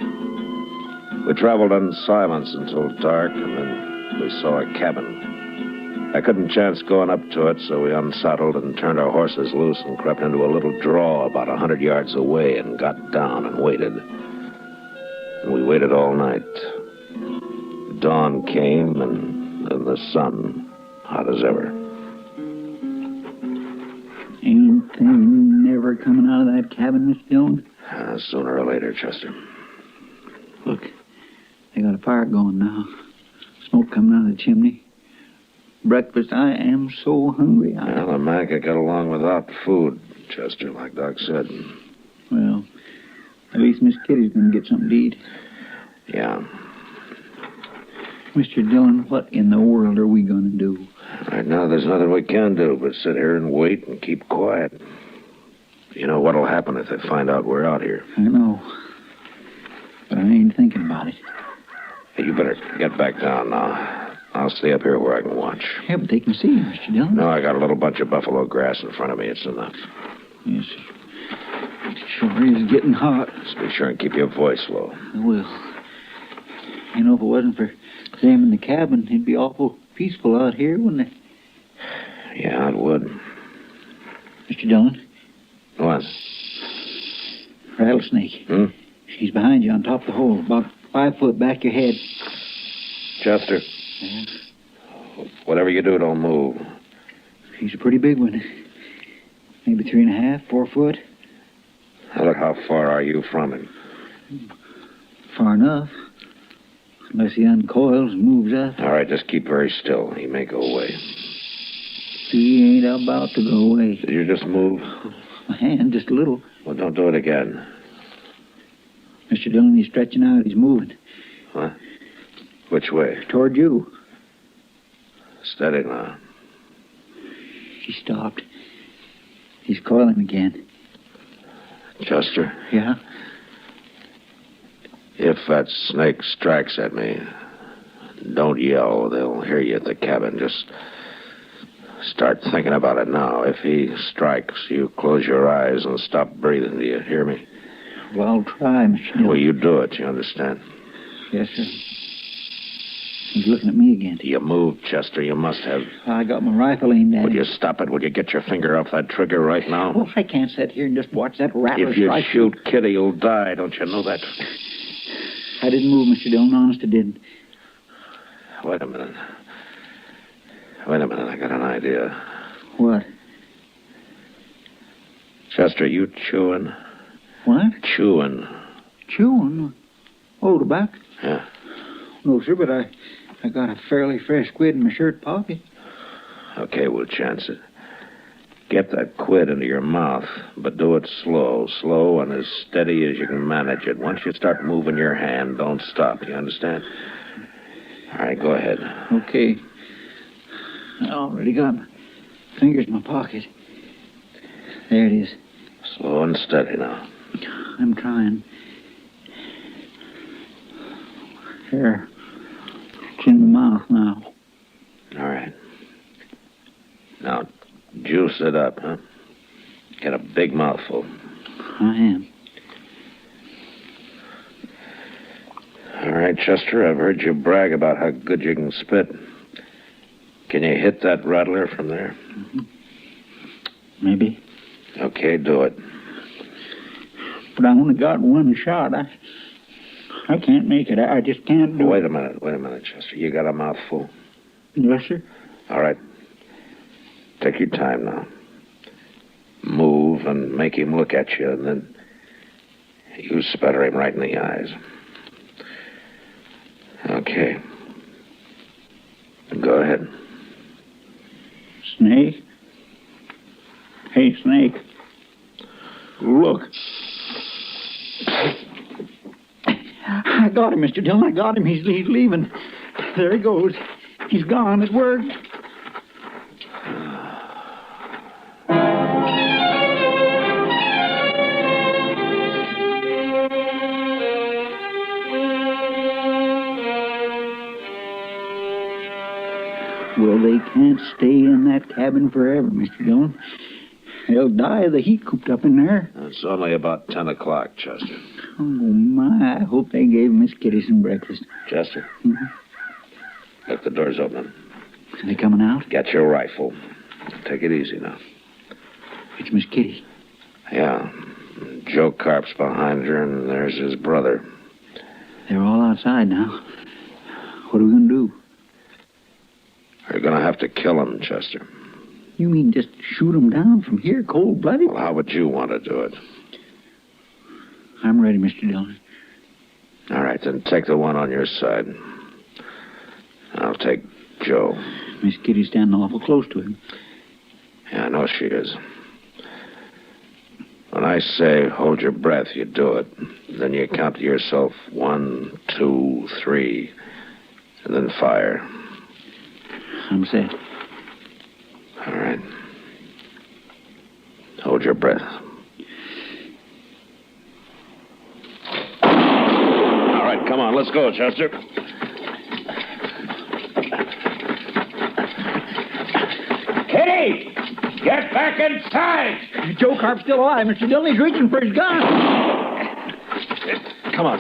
We traveled in silence until dark, and then we saw a cabin. I couldn't chance going up to it, so we unsaddled and turned our horses loose and crept into a little draw about 100 yards away and got down and waited. And we waited all night. Dawn came, and the sun, hot as ever. Anything ever coming out of that cabin, Mr. Dillon? Sooner or later, Chester. Look, they got a fire going now. Smoke coming out of the chimney. Breakfast, I am so hungry. Well, a man could get along without food, Chester, like Doc said. Well, at least Miss Kitty's going to get something to eat. Yeah. Mr. Dillon, what in the world are we going to do? Right now, there's nothing we can do but sit here and wait and keep quiet. You know what'll happen if they find out we're out here. I know. But I ain't thinking about it. Hey, you better get back down now. I'll stay up here where I can watch. Yeah, but they can see you, Mr. Dillon. No, I got a little bunch of buffalo grass in front of me. It's enough. Yes, it sure is getting hot. Just be sure and keep your voice low. I will. You know, if it wasn't for them in the cabin, it'd be awful peaceful out here, wouldn't it? Yeah, it would. Mr. Dillon? What? Rattlesnake. She's behind you on top of the hole, about 5 foot back your head. Chester. Yeah. Whatever you do, don't move. She's a pretty big one. Maybe 3.5, 4 foot. Now look, how far are you from him? Far enough. Unless he uncoils and moves up. All right, just keep very still. He may go away. He ain't about to go away. Did you just move? My hand, just a little. Well, don't do it again. Mr. Dillon, he's stretching out. He's moving. What? Which way? Toward you. Steady now. He stopped. He's coiling again. Chester? Yeah? If that snake strikes at me, don't yell. They'll hear you at the cabin. Just start thinking about it now. If he strikes, you close your eyes and stop breathing. Do you hear me? Well, I'll try, Mr. Dillon. Well, you do it. You understand? Yes, sir. He's looking at me again. You moved, Chester. You must have. I got my rifle aimed at Would him. you stop it? Would you get your finger off that trigger right now? Well, I can't sit here and just watch that rattler If you strike. shoot Kitty, you'll die. Don't you know that? I didn't move, Mr. Dillon. Honest, I didn't. Wait a minute. I got an idea. What? Chester, you chewing? What? Chewing. Chewing? Oh, tobacco? Yeah. No, sir, but I got a fairly fresh quid in my shirt pocket. Okay, we'll chance it. Get that quid into your mouth, but do it slow and as steady as you can manage it. Once you start moving your hand, don't stop. You understand? All right, go ahead. Okay. I already got my fingers in my pocket. There it is. Slow and steady now. I'm trying. Here. It's in my mouth now. All right. Now, juice it up, huh? Get a big mouthful. I am. All right, Chester, I've heard you brag about how good you can spit. Can you hit that rattler from there? Mm-hmm. Maybe. Okay, do it. But I only got one shot. I can't make it. I just can't do Wait it. a minute, Chester. You got a mouthful? Yes, sir. All right. Take your time now. Move and make him look at you, and then you sputter him right in the eyes. Okay. Go ahead. Snake? Hey, Snake. Look. I got him, Mr. Dillon. I got him. He's leaving. There he goes. He's gone. It worked. Well, they can't stay in that cabin forever, Mr. Dillon. They'll die of the heat cooped up in there. It's only about 10 o'clock, Chester. Oh, my. I hope they gave Miss Kitty some breakfast. Chester? Mm-hmm. Look, the door's open. Are they coming out? Get your rifle. Take it easy now. It's Miss Kitty. Yeah. Joe Carp's behind her, and there's his brother. They're all outside now. What are we going to do? You're going to have to kill him, Chester. You mean just shoot him down from here, cold-blooded? Well, how would you want to do it? I'm ready, Mr. Dillon. All right, then take the one on your side. I'll take Joe. Miss Kitty's standing awful close to him. Yeah, I know she is. When I say hold your breath, you do it. Then you count to yourself 1, 2, 3. And then fire. I'm set. All right. Hold your breath. All right, come on, let's go, Chester. Kitty! Get back inside! Joe Carp's still alive. Mr. Dillon, he's reaching for his gun. Come on.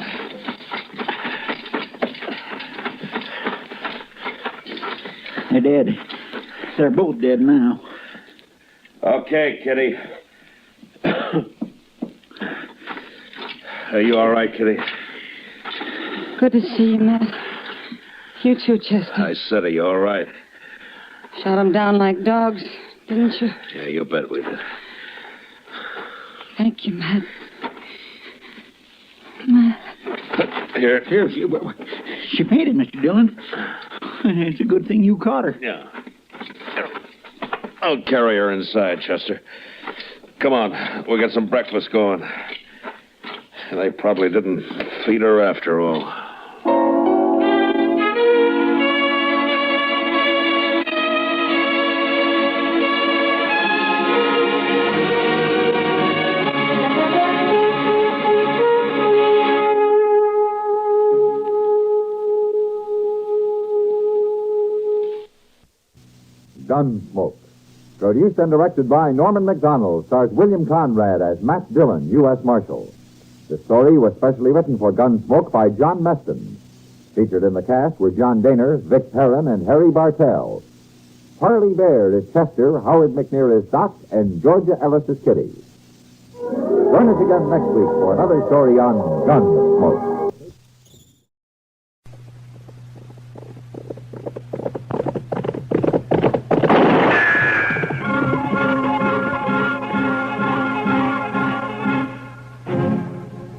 They're dead. They're both dead now. Okay, Kitty. Are you all right, Kitty? Good to see you, Matt. You too, Chester. I said, are you all right? Shot them down like dogs, didn't you? Yeah, you bet we did. Thank you, Matt. Matt. Here. She fainted, Mr. Dillon. It's a good thing you caught her. Yeah. I'll carry her inside, Chester. Come on, we'll get some breakfast going. They probably didn't feed her after all. Gunsmoke. Produced and directed by Norman MacDonald, stars William Conrad as Matt Dillon, U.S. Marshal. The story was specially written for Gunsmoke by John Meston. Featured in the cast were John Daner, Vic Perrin, and Harry Bartell. Harley Baird is Chester, Howard McNear is Doc, and Georgia Ellis is Kitty. Join us again next week for another story on Gunsmoke.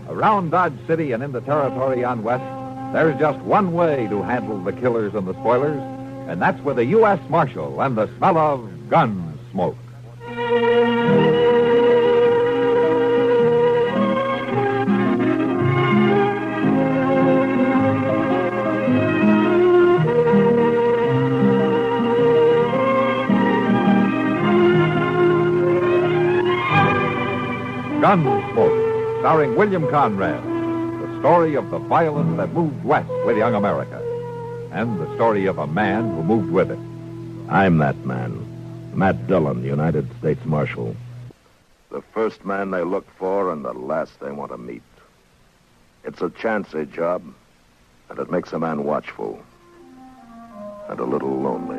Around Dodge City and in the territory on West, there's just one way to handle the killers and the spoilers, and that's with a U.S. Marshal and the smell of Gunsmoke. Gunsmoke, starring William Conrad. The story of the violence that moved west with young America. And the story of a man who moved with it. I'm that man. Matt Dillon, United States Marshal. The first man they look for and the last they want to meet. It's a chancy job, and it makes a man watchful. And a little lonely.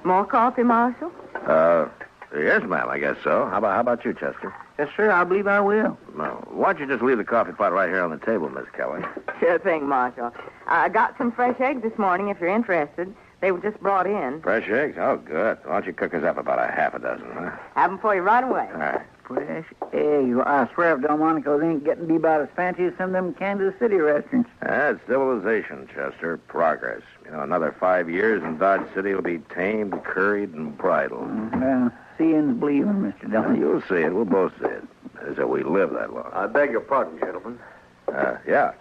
More coffee, Marshal? Yes, ma'am, I guess so. How about you, Chester? Yes, sir, I believe I will. No. Why don't you just leave the coffee pot right here on the table, Miss Kelly? Sure thing, Marshal. I got some fresh eggs this morning, if you're interested. They were just brought in. Fresh eggs? Oh, good. Why don't you cook us up about a half a dozen, huh? Have them for you right away. All right. Fresh eggs. I swear if Delmonico's ain't getting to be about as fancy as some of them Kansas City restaurants. That's civilization, Chester. Progress. You know, another 5 years and Dodge City will be tamed, curried, and bridled. Well, seeing's believing, Mr. Dillon. You'll see it. We'll both see it. As if we live that long. I beg your pardon, gentlemen. Yeah.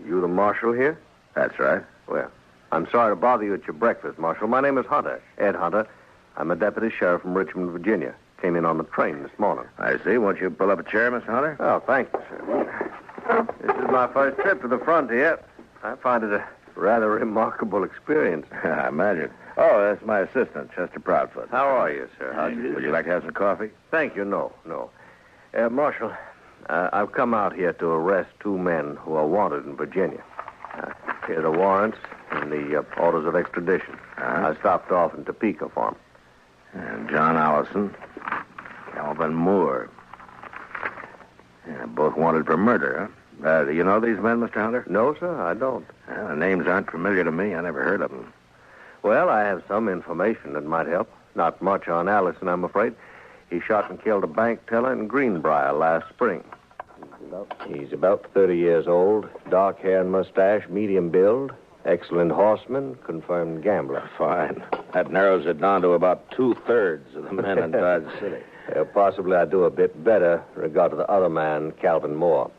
You the marshal here? That's right. Well, I'm sorry to bother you at your breakfast, Marshal. My name is Hunter, Ed Hunter. I'm a deputy sheriff from Richmond, Virginia. Came in on the train this morning. I see. Won't you pull up a chair, Mr. Hunter? Oh, thank you, sir. This is my first trip to the frontier. I find it a rather remarkable experience. I imagine. Oh, that's my assistant, Chester Proudfoot. How are you, sir? How do you do? Would you like to have some coffee? Thank you. No. Marshal, I've come out here to arrest two men who are wanted in Virginia. Here are the warrants and the orders of extradition. I stopped off in Topeka for them. And John Allison, Calvin Moore. Yeah, both wanted for murder, huh? Do you know these men, Mr. Hunter? No, sir, I don't. The names aren't familiar to me. I never heard of them. Well, I have some information that might help. Not much on Allison, I'm afraid. He shot and killed a bank teller in Greenbrier last spring. He's about 30 years old, dark hair and mustache, medium build, excellent horseman, confirmed gambler. Fine. That narrows it down to about 2/3 of the men in Dodge City. Possibly I'd do a bit better in regard to the other man, Calvin Moore.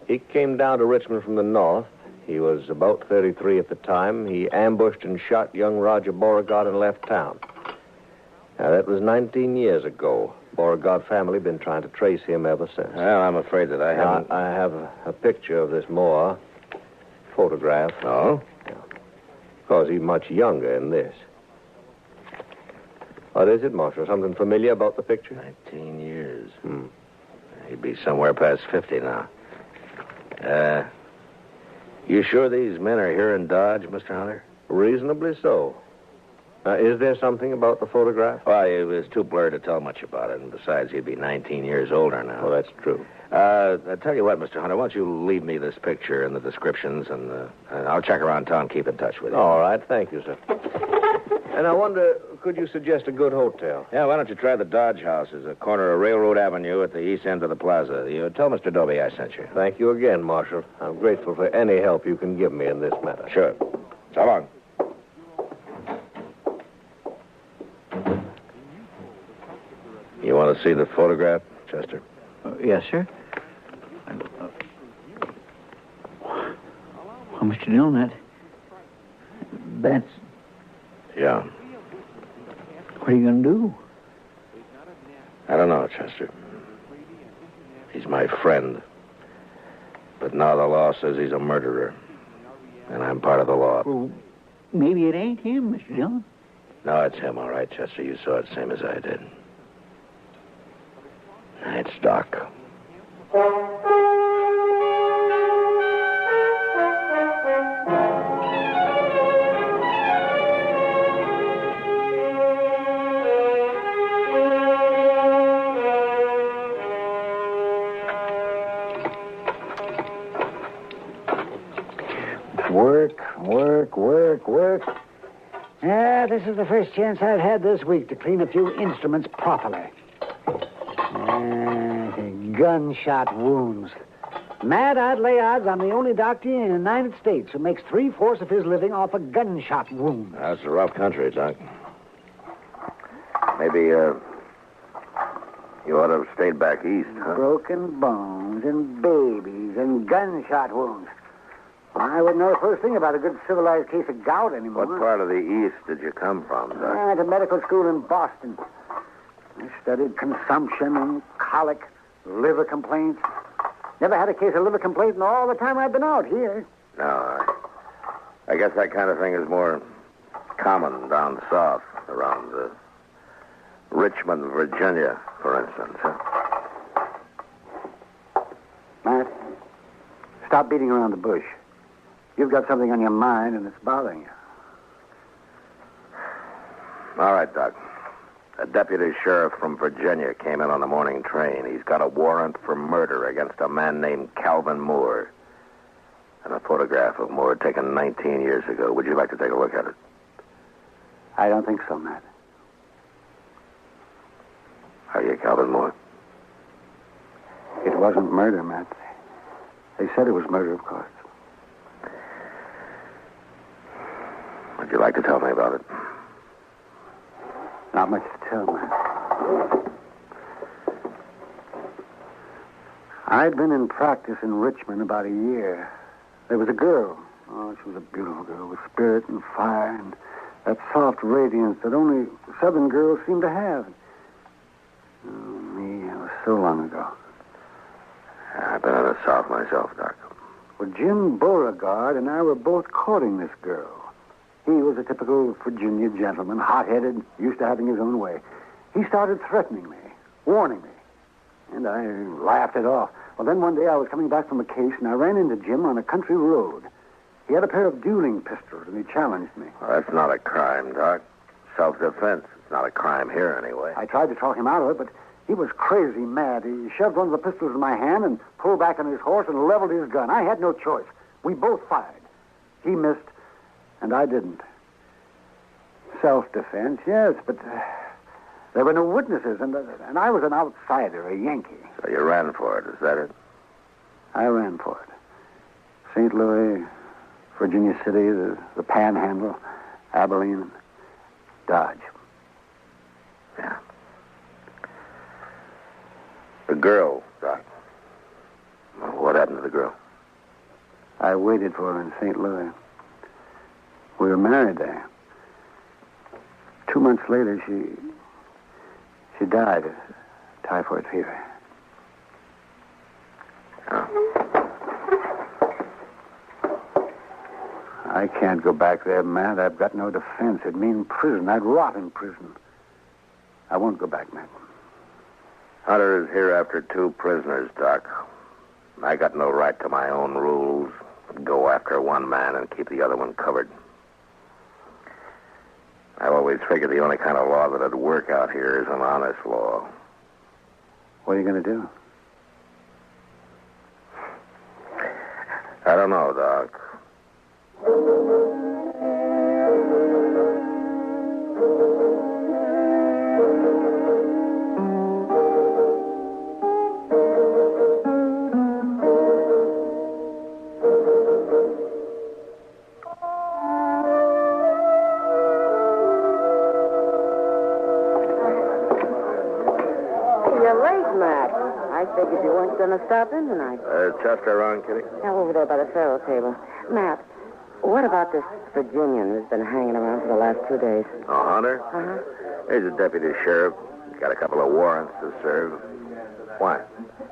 He came down to Richmond from the north. He was about 33 at the time. He ambushed and shot young Roger Beauregard and left town. Now, that was 19 years ago. Beauregard family been trying to trace him ever since. Well, I'm afraid that I haven't... I have a picture of this Moore. Photograph. Oh? Yeah. Of course, he's much younger in this. What is it, Marshal? Something familiar about the picture? 19 years. He'd be somewhere past 50 now. You sure these men are here in Dodge, Mr. Hunter? Reasonably so. Is there something about the photograph? Well, it was too blurred to tell much about it, and besides, he'd be 19 years older now. Well, that's true. I tell you what, Mr. Hunter, why don't you leave me this picture and the descriptions, and I'll check around town, keep in touch with you. All right, thank you, sir. And I wonder, could you suggest a good hotel? Yeah, why don't you try the Dodge House? It's a corner of Railroad Avenue at the east end of the plaza. You tell Mr. Dobie I sent you. Thank you again, Marshal. I'm grateful for any help you can give me in this matter. Sure. So long. You want to see the photograph, Chester? Yes, sir. How much you doing that? That's... Yeah. What are you going to do? I don't know, Chester. He's my friend. But now the law says he's a murderer. And I'm part of the law. Well, maybe it ain't him, Mr. Dillon. No, it's him, all right, Chester. You saw it same as I did. It's Doc. Work. Yeah, this is the first chance I've had this week to clean a few instruments properly. Gunshot wounds. Matt, I'd lay odds I'm the only doctor in the United States who makes 3/4 of his living off a gunshot wound. That's a rough country, Doc. Maybe, you ought to have stayed back east, huh? Broken bones and babies and gunshot wounds. I wouldn't know the first thing about a good civilized case of gout anymore. What part of the east did you come from, Doc? I went to medical school in Boston. I studied consumption and colic, liver complaints. Never had a case of liver complaint in all the time I've been out here. No, I guess that kind of thing is more common down south, around Richmond, Virginia, for instance, huh? Matt, stop beating around the bush. You've got something on your mind, and it's bothering you. All right, Doc. A deputy sheriff from Virginia came in on the morning train. He's got a warrant for murder against a man named Calvin Moore. And a photograph of Moore taken 19 years ago. Would you like to take a look at it? I don't think so, Matt. Are you Calvin Moore? It wasn't murder, Matt. They said it was murder, of course. Would you like to tell me about it? Not much to tell, Matt. I'd been in practice in Richmond about a year. There was a girl. Oh, she was a beautiful girl with spirit and fire and that soft radiance that only Southern girls seem to have. Oh, me, it was so long ago. I've been in the South myself, Doc. Well, Jim Beauregard and I were both courting this girl. He was a typical Virginia gentleman, hot-headed, used to having his own way. He started threatening me, warning me, and I laughed it off. Well, then one day I was coming back from a case, and I ran into Jim on a country road. He had a pair of dueling pistols, and he challenged me. Well, that's not a crime, Doc. Self-defense. It's not a crime here, anyway. I tried to talk him out of it, but he was crazy mad. He shoved one of the pistols in my hand and pulled back on his horse and leveled his gun. I had no choice. We both fired. He missed, and I didn't. Self-defense, yes, but There were no witnesses, and I was an outsider, a Yankee. So you ran for it, is that it? I ran for it. St. Louis, Virginia City, the Panhandle, Abilene, Dodge. Yeah. The girl, Doc. What happened to the girl? I waited for her in St. Louis. We were married there. 2 months later, she died of typhoid fever. I can't go back there, Matt. I've got no defense. It'd mean prison. I'd rot in prison. I won't go back, Matt. Hunter is here after 2 prisoners, Doc. I got no right to my own rules. Go after one man and keep the other one covered. I've always figured the only kind of law that'd work out here is an honest law. What are you going to do? I don't know, Doc. I figured you weren't going to stop in tonight. Chester around, Kitty? Now, over there by the faro table. Matt, what about this Virginian who's been hanging around for the last 2 days? Oh, Hunter? Uh-huh. He's a deputy sheriff. He's got a couple of warrants to serve. Why?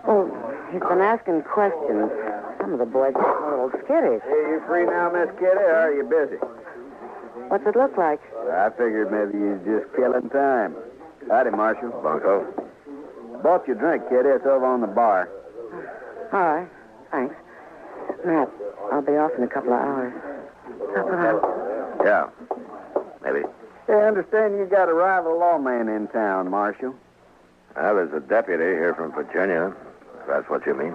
Well, he's been asking questions. Some of the boys are a little skittish. Hey, you free now, Miss Kitty, or are you busy? What's it look like? I figured maybe you're just killing time. Howdy, Marshal. Bunko. Bought you a drink, Kitty. It's over on the bar. All right. Thanks. Matt, I'll be off in a couple of hours. Yeah. Maybe. Hey, I understand you got a rival lawman in town, Marshal. Well, there's a deputy here from Virginia, if that's what you mean.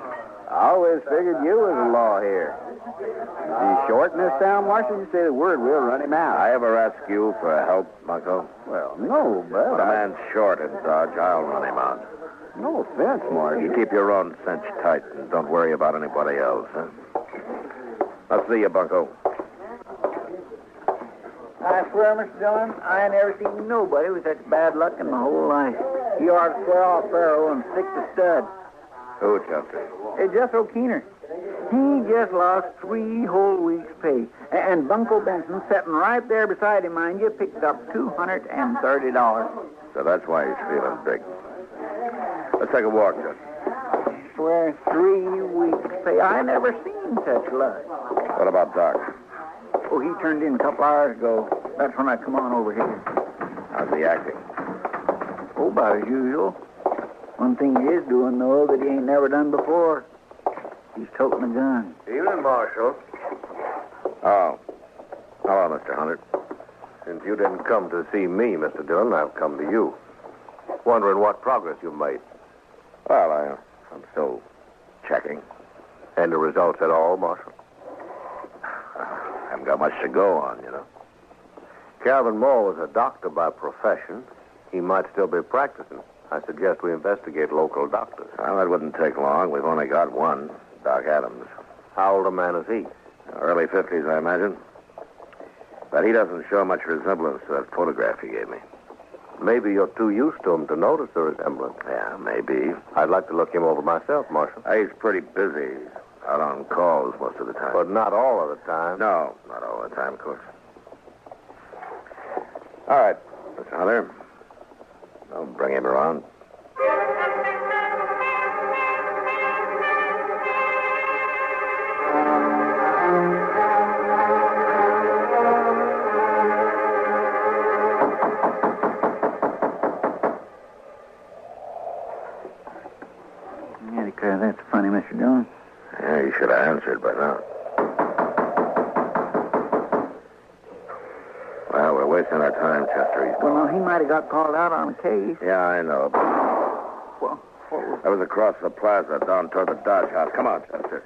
I always figured you was the law here. Is he short in this town, Marshal? You say the word, we'll run him out. I ever ask you for help, Bunko? Well, no, but... When a man's short in Dodge, I'll run him out. No offense, Marshal. You keep your own cinch tight and don't worry about anybody else, huh? I'll see you, Bunko. I swear, Mr. Dillon, I ain't never seen nobody with such bad luck in my whole life. He ought to swear off Faro and stick to stud. Who, Chester? Hey, Jethro Keener. He just lost 3 whole weeks' pay. And Bunko Benson, sitting right there beside him, mind you, picked up $230. So that's why he's feeling big. Let's take a walk, Chester. I swear, 3 weeks' pay. I never seen such luck. What about Doc? Oh, he turned in a couple hours ago. That's when I come on over here. How's he acting? Oh, about as usual. One thing he is doing, though, that he ain't never done before. He's toting a gun. Evening, Marshal. Oh. Hello, Mr. Hunter. Since you didn't come to see me, Mr. Dillon, I've come to you. Wondering what progress you've made. Well, I'm still checking. And the results at all, Marshal? I haven't got much to go on, you know. Calvin Moore was a doctor by profession. He might still be practicing. I suggest we investigate local doctors. Well, that wouldn't take long. We've only got one, Doc Adams. How old a man is he? Early 50s, I imagine. But he doesn't show much resemblance to that photograph he gave me. Maybe you're too used to him to notice the resemblance. Yeah, maybe. I'd like to look him over myself, Marshal. He's pretty busy. Out on calls most of the time. But not all of the time. No, not all the time, of course. All right, Mr. Hunter. I'll bring him around. Yeah, declare that's funny, Mr. Dillon. Yeah, you should have answered by now. Well, we're wasting our time, Chester. Well, no, he might have got called out on a case. Yeah, I know. Well, I was across the plaza down toward the Dodge House. Come on, Chester.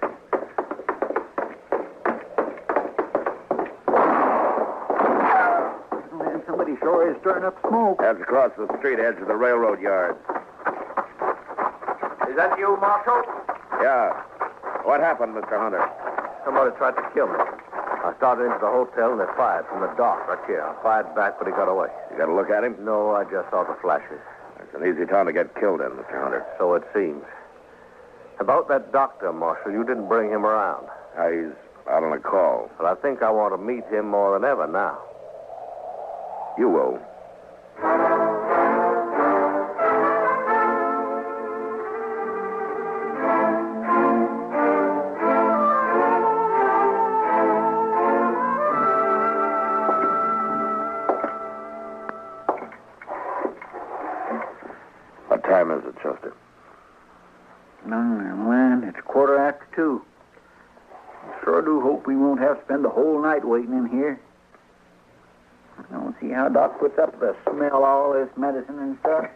man, somebody He sure is stirring up smoke. That's across the street edge of the railroad yard. Is that you, Marshal? Yeah. What happened, Mr. Hunter? Somebody tried to kill me. I started into the hotel and they fired from the dock right here. I fired back, but he got away. You got a look at him? No, I just saw the flashes. It's an easy town to get killed in, Mr. Hunter. So it seems. About that doctor, Marshal, you didn't bring him around. He's out on a call. But I think I want to meet him more than ever now. You will. What time is it, Chester? Man, it's 2:15. I sure do hope we won't have to spend the whole night waiting in here. I don't see how Doc puts up with the smell of all this medicine and stuff.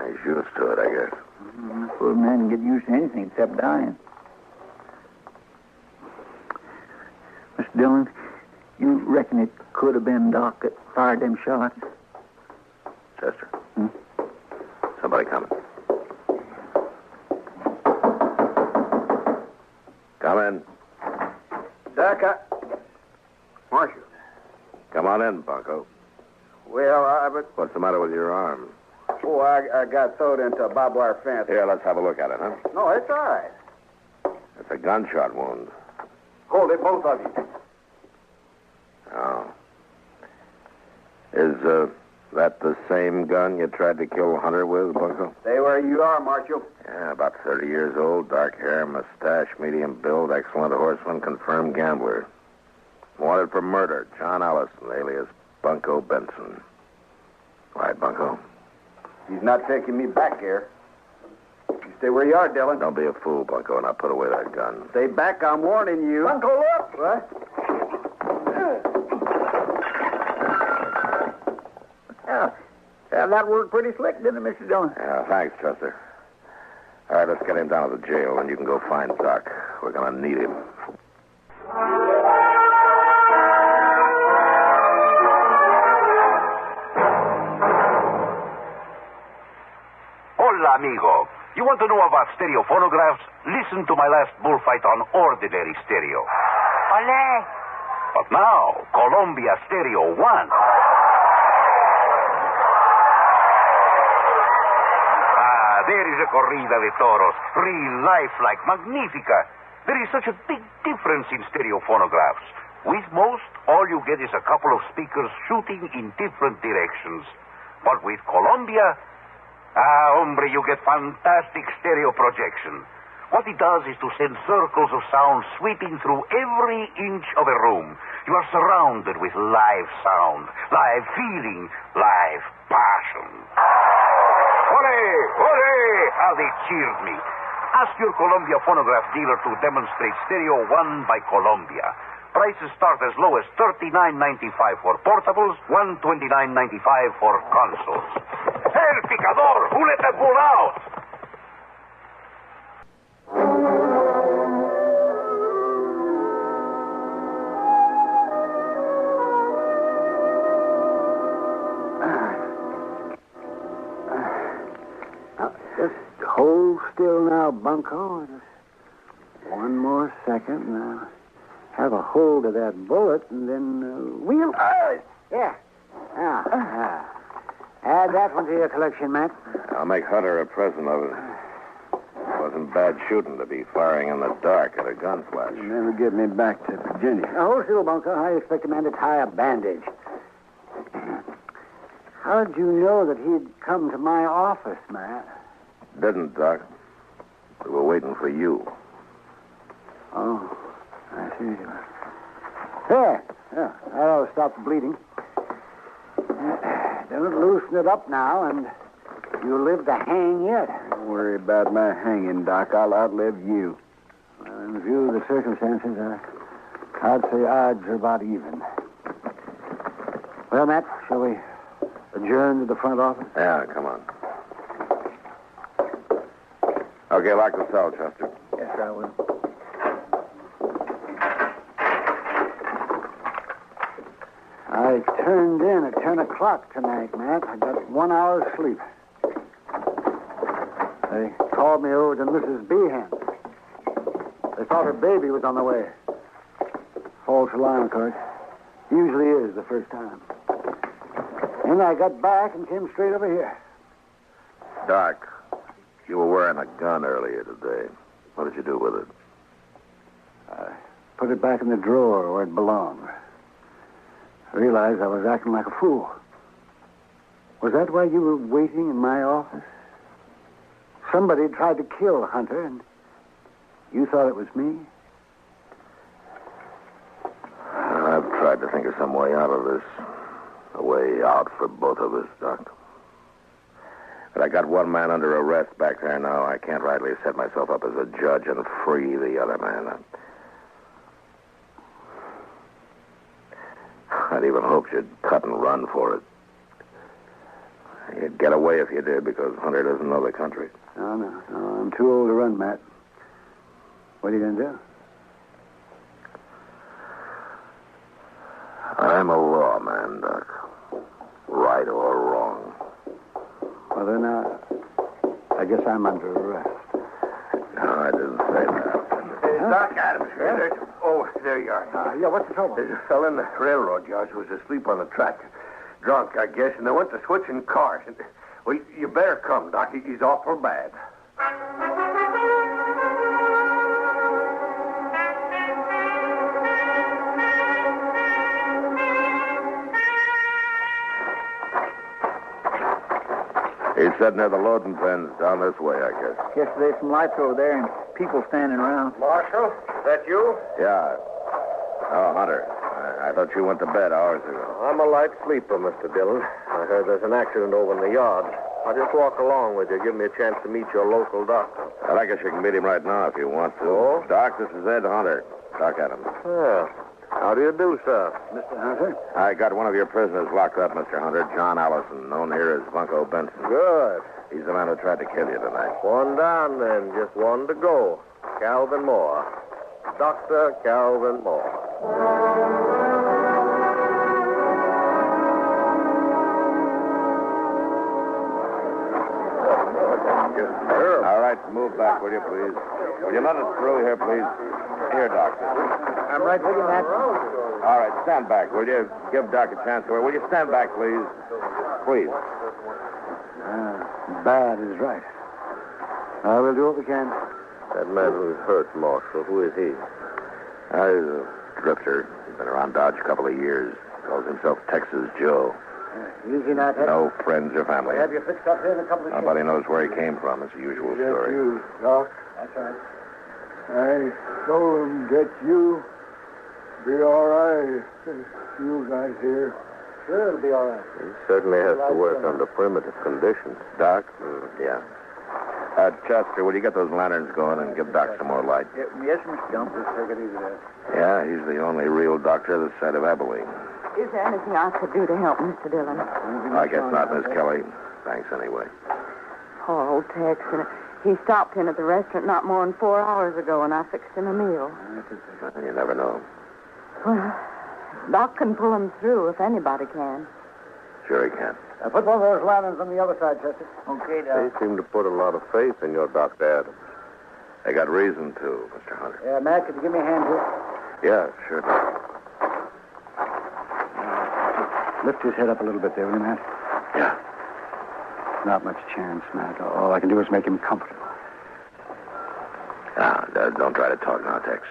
He's used to it, I guess. I suppose a man can get used to anything except dying. Mr. Dillon, you reckon it could have been Doc that fired them shots? Chester. Somebody coming. Come in. Doc, Marshal. Come on in, Bunko. Well, What's the matter with your arm? I got sewed into a barbed wire fence. Here, let's have a look at it, huh? No, it's all right. It's a gunshot wound. Hold it, both of you. Oh. Is, that the same gun you tried to kill Hunter with, Bunko? Stay where you are, Marshal. Yeah, about 30 years old, dark hair, mustache, medium build, excellent horseman, confirmed gambler. Wanted for murder, John Allison, alias Bunko Benson. Right, Bunko? He's not taking me back here. You stay where you are, Dillon. Don't be a fool, Bunko, and I'll put away that gun. Stay back, I'm warning you. Bunko, look! What? That worked pretty slick, didn't it, Mr. Dillon? Yeah, thanks, Chester. All right, let's get him down to the jail, and you can go find Doc. We're going to need him. Hola, amigo. You want to know about stereo phonographs? Listen to my last bullfight on ordinary stereo. Ole. But now, Columbia Stereo 1. There is a corrida de toros, real lifelike, magnifica. There is such a big difference in stereo phonographs. With most, all you get is a couple of speakers shooting in different directions. But with Columbia, hombre, you get fantastic stereo projection. What it does is to send circles of sound sweeping through every inch of a room. You are surrounded with live sound, live feeling, live passion. Hooray! Hooray! How they cheered me. Ask your Columbia phonograph dealer to demonstrate Stereo 1 by Columbia. Prices start as low as $39.95 for portables, $129.95 for consoles. El Picador! Who let that bull out? Hold still now, Bunko. Just one more second, and I'll have a hold of that bullet, and then we'll... yeah. Add that one to your collection, Matt. I'll make Hunter a present of it. It wasn't bad shooting to be firing in the dark at a gun flash. You'll never get me back to Virginia. Now, hold still, Bunko. I expect a man to tie a bandage. How did you know that he'd come to my office, Matt? Didn't, Doc. We were waiting for you. Oh, I see. There. Yeah, that'll stop the bleeding. Don't loosen it up now, and you'll live to hang yet. Don't worry about my hanging, Doc. I'll outlive you. Well, in view of the circumstances, I'd say odds are about even. Well, Matt, shall we adjourn to the front office? Yeah, come on. Okay, lock the cell, Chester. Yes, I will. I I turned in at 10 o'clock tonight, Matt. I got 1 hour's sleep. They called me over to Mrs. Behan. They thought her baby was on the way. False alarm, of course. Usually is the first time. And I got back and came straight over here. Doc, you were wearing a gun earlier today. What did you do with it? I put it back in the drawer where it belonged. I realized I was acting like a fool. Was that why you were waiting in my office? Somebody tried to kill Hunter, and you thought it was me? I've tried to think of some way out of this. A way out for both of us, Doc. But I got one man under arrest back there now. I can't rightly set myself up as a judge and free the other man. I'd even hoped you'd cut and run for it. You'd get away if you did, because Hunter doesn't know the country. No. I'm too old to run, Matt. What are you going to do? I'm a lawman, Doc. Right or wrong. Well, then, I guess I'm under arrest. No, I didn't say that. Doc Adams here. Oh, there you are. Yeah, what's the trouble? There's a fellow in the railroad yards who was asleep on the track. Drunk, I guess, and they went to switching cars. Well, you better come, Doc. He's awful bad. He's sitting near the loading pens down this way, I guess. Guess there's some lights over there and people standing around. Marshal, that you? Yeah. Oh, Hunter. I thought you went to bed hours ago. I'm a light sleeper, Mr. Dillon. I heard there's an accident over in the yard. I'll just walk along with you. Give me a chance to meet your local doctor. Well, I guess you can meet him right now if you want to. Oh? Doc, this is Ed Hunter. Doc Adams. Yeah. How do you do, sir? Mr. Hunter? I got one of your prisoners locked up, Mr. Hunter. John Allison, known here as Bunko Benson. Good. He's the man who tried to kill you tonight. One down, then. Just one to go. Calvin Moore. Dr. Calvin Moore. All right, move back, will you, please? Will you let us through here, please? Here, Doctor. I'm right with you, Matt. All right, stand back, will you? Give Doc a chance to... Will you stand back, please? Please. Bad is right. We'll do what we can. That man who's hurt, Marshal, who is he? He's a drifter. He's been around Dodge a couple of years. Calls himself Texas Joe. Easy now, Ted. No friends or family. We'll have you fixed up here in a couple of days. Nobody knows where he came from. It's the usual story. You, Doc. That's right. I told him get you. Be all right. You guys here. Sure, it'll be all right. He certainly has to work under primitive conditions. Doc? Yeah. Chester, will you get those lanterns going and give Doc some more light? Yes, Mr. Gump. Just take it easy there. Yeah, he's the only real doctor this side of Abilene. Is there anything I could do to help, Mr. Dillon? I guess not, Miss Kelly. Thanks anyway. Poor old Tex. And he stopped in at the restaurant not more than 4 hours ago, and I fixed him a meal. You never know. Well, Doc can pull him through if anybody can. Sure he can. Put one of those lanterns on the other side, Chester. Okay, They Doc. seem to put a lot of faith in your Dr. Adams. They got reason to, Mr. Hunter. Yeah, Matt, could you give me a hand here? Yeah, sure, Doc. Lift his head up a little bit there, will you, Matt? Yeah. Not much chance, Matt. All I can do is make him comfortable. Don't try to talk now, Tex.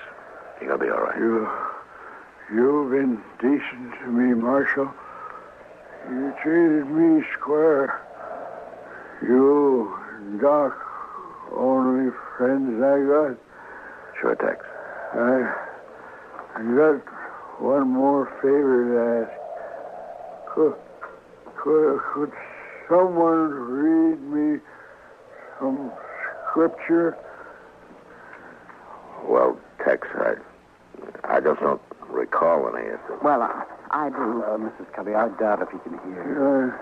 You're going to be all right. You've been decent to me, Marshal. You treated me square. You and Doc, only friends I got. Sure, Tex. I got one more favor to ask. Could someone read me some scripture? Well, Tex, I just don't recall any of it. Well, I do. Mrs. Cubby, I doubt if he can hear.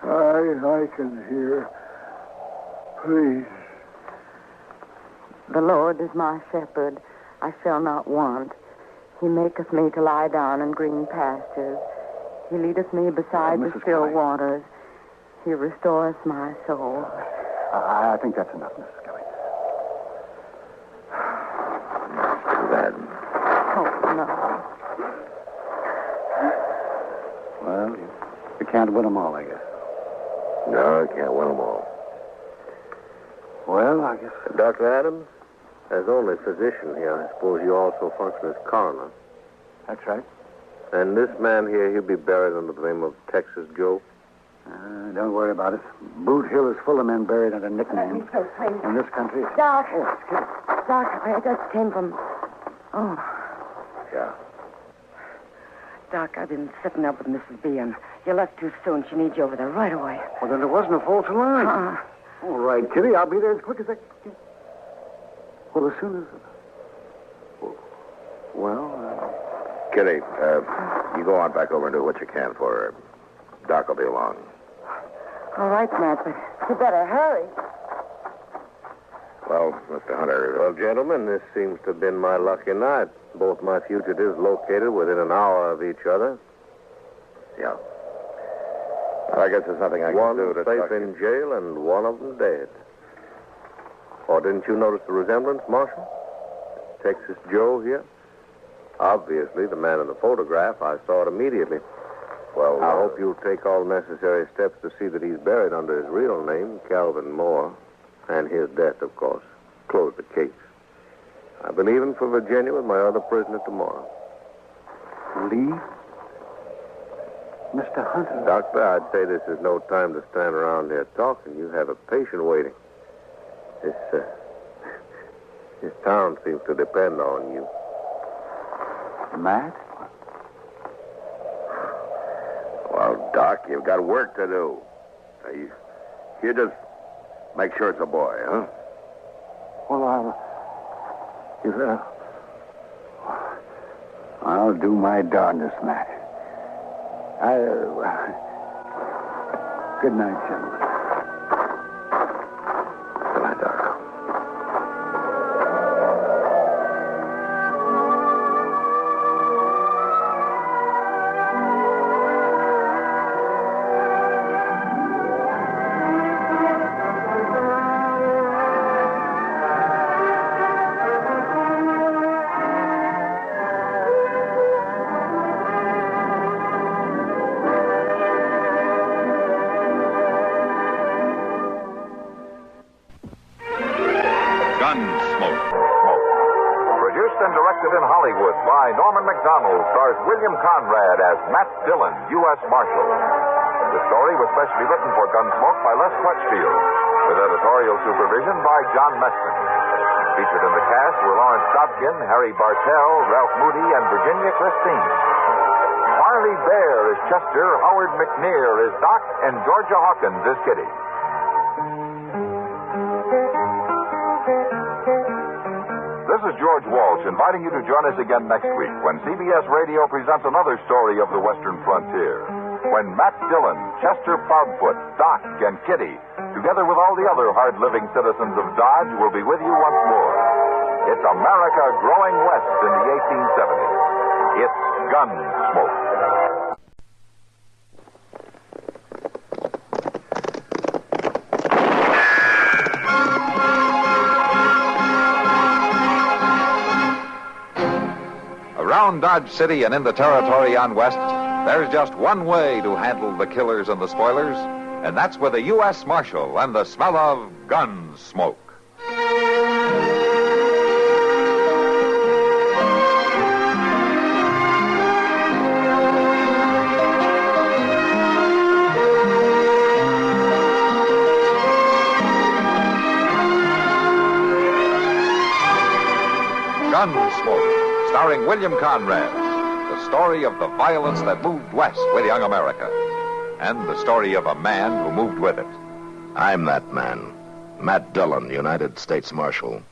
I can hear. Please. The Lord is my shepherd. I shall not want. He maketh me to lie down in green pastures. He leadeth me beside the still waters. He restoreth my soul. I think that's enough, Mrs. Kelly. Too bad. Oh, no. Well, you can't win them all, I guess. No, I can't win them all. Well, I guess... Dr. Adams, as only physician here, I suppose you also function as coroner. That's right. And this man here, he'll be buried under the name of Texas Joe? Don't worry about it. Boot Hill is full of men buried under nicknames. So please. In this country... Doc. Oh, excuse me. Doc, I just came from... Oh. Yeah. Doc, I've been sitting up with Mrs. B, and you left too soon. She needs you over there right away. Well, then there wasn't a false alarm. All right, Kitty, I'll be there as quick as I can. Well, as soon as... Well, Kitty, you go on back over and do what you can for her. Doc will be along. All right, Matt, but you better hurry. Well, Mr. Hunter... Well, gentlemen, this seems to have been my lucky night. Both my fugitives located within an hour of each other. Yeah. Well, I guess there's nothing I can do to... One safe in jail and one of them dead. Or didn't you notice the resemblance, Marshal? Texas Joe here? Obviously, the man in the photograph. I saw it immediately. Well, I hope you'll take all necessary steps to see that he's buried under his real name, Calvin Moore, and his death, of course. Close the case. I'll be leaving for Virginia with my other prisoner tomorrow. Leave? Mr. Hunter? Doctor, I'd say this is no time to stand around here talking. You have a patient waiting. This town seems to depend on you. Matt? Well, Doc, you've got work to do. You just make sure it's a boy, huh? Well, I'll do my darndest, Matt. Good night, gentlemen. Good night, Doc. Gunsmoke. Produced and directed in Hollywood by Norman McDonald, stars William Conrad as Matt Dillon, U.S. Marshal. The story was specially written for Gunsmoke by Les Crutchfield, with editorial supervision by John Meston. Featured in the cast were Lawrence Dobkin, Harry Bartell, Ralph Moody, and Virginia Christine. Marley Bear is Chester, Howard McNear is Doc, and Georgia Hawkins is Kitty. This is George Walsh inviting you to join us again next week when CBS Radio presents another story of the Western frontier. When Matt Dillon, Chester Proudfoot, Doc, and Kitty, together with all the other hard-living citizens of Dodge, will be with you once more. It's America growing west in the 1870s. It's Gunsmoke. Around Dodge City and in the territory on west, there's just one way to handle the killers and the spoilers, and that's with a U.S. Marshal and the smell of gun smoke. Gunsmoke, starring William Conrad, the story of the violence that moved west with young America, and the story of a man who moved with it. I'm that man, Matt Dillon, United States Marshal.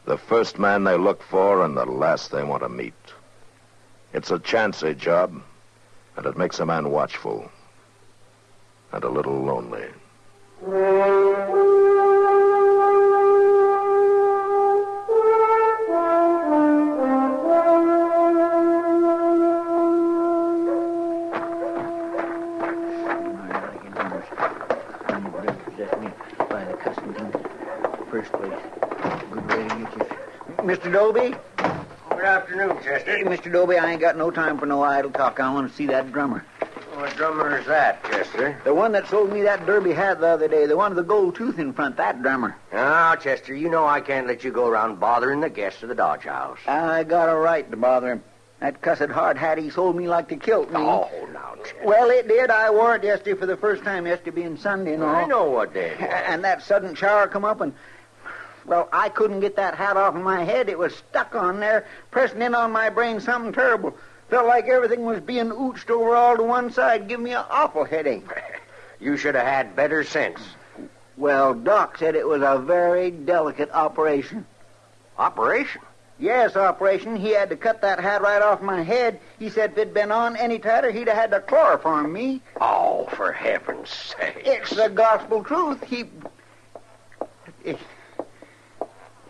The first man they look for and the last they want to meet. It's a chancy job, and it makes a man watchful and a little lonely. first place. Good way to get you. Mr. Doby? Good afternoon, Chester. Hey, Mr. Doby, I ain't got no time for no idle talk. I want to see that drummer. What drummer is that, Chester? The one that sold me that derby hat the other day. The one with the gold tooth in front, that drummer. Ah, Chester, you know I can't let you go around bothering the guests of the Dodge House. I got a right to bother him. That cussed hard hat he sold me like to kilt me. Oh, now, Chester. Well, it did. I wore it yesterday for the first time, yesterday being Sunday and all. I know what did. And that sudden shower come up and... Well, I couldn't get that hat off of my head. It was stuck on there, pressing in on my brain something terrible. Felt like everything was being ooched over all to one side, giving me an awful headache. You should have had better sense. Well, Doc said it was a very delicate operation. Operation? Yes, operation. He had to cut that hat right off my head. He said if it'd been on any tighter, he'd have had to chloroform me. Oh, for heaven's sake. It's the gospel truth.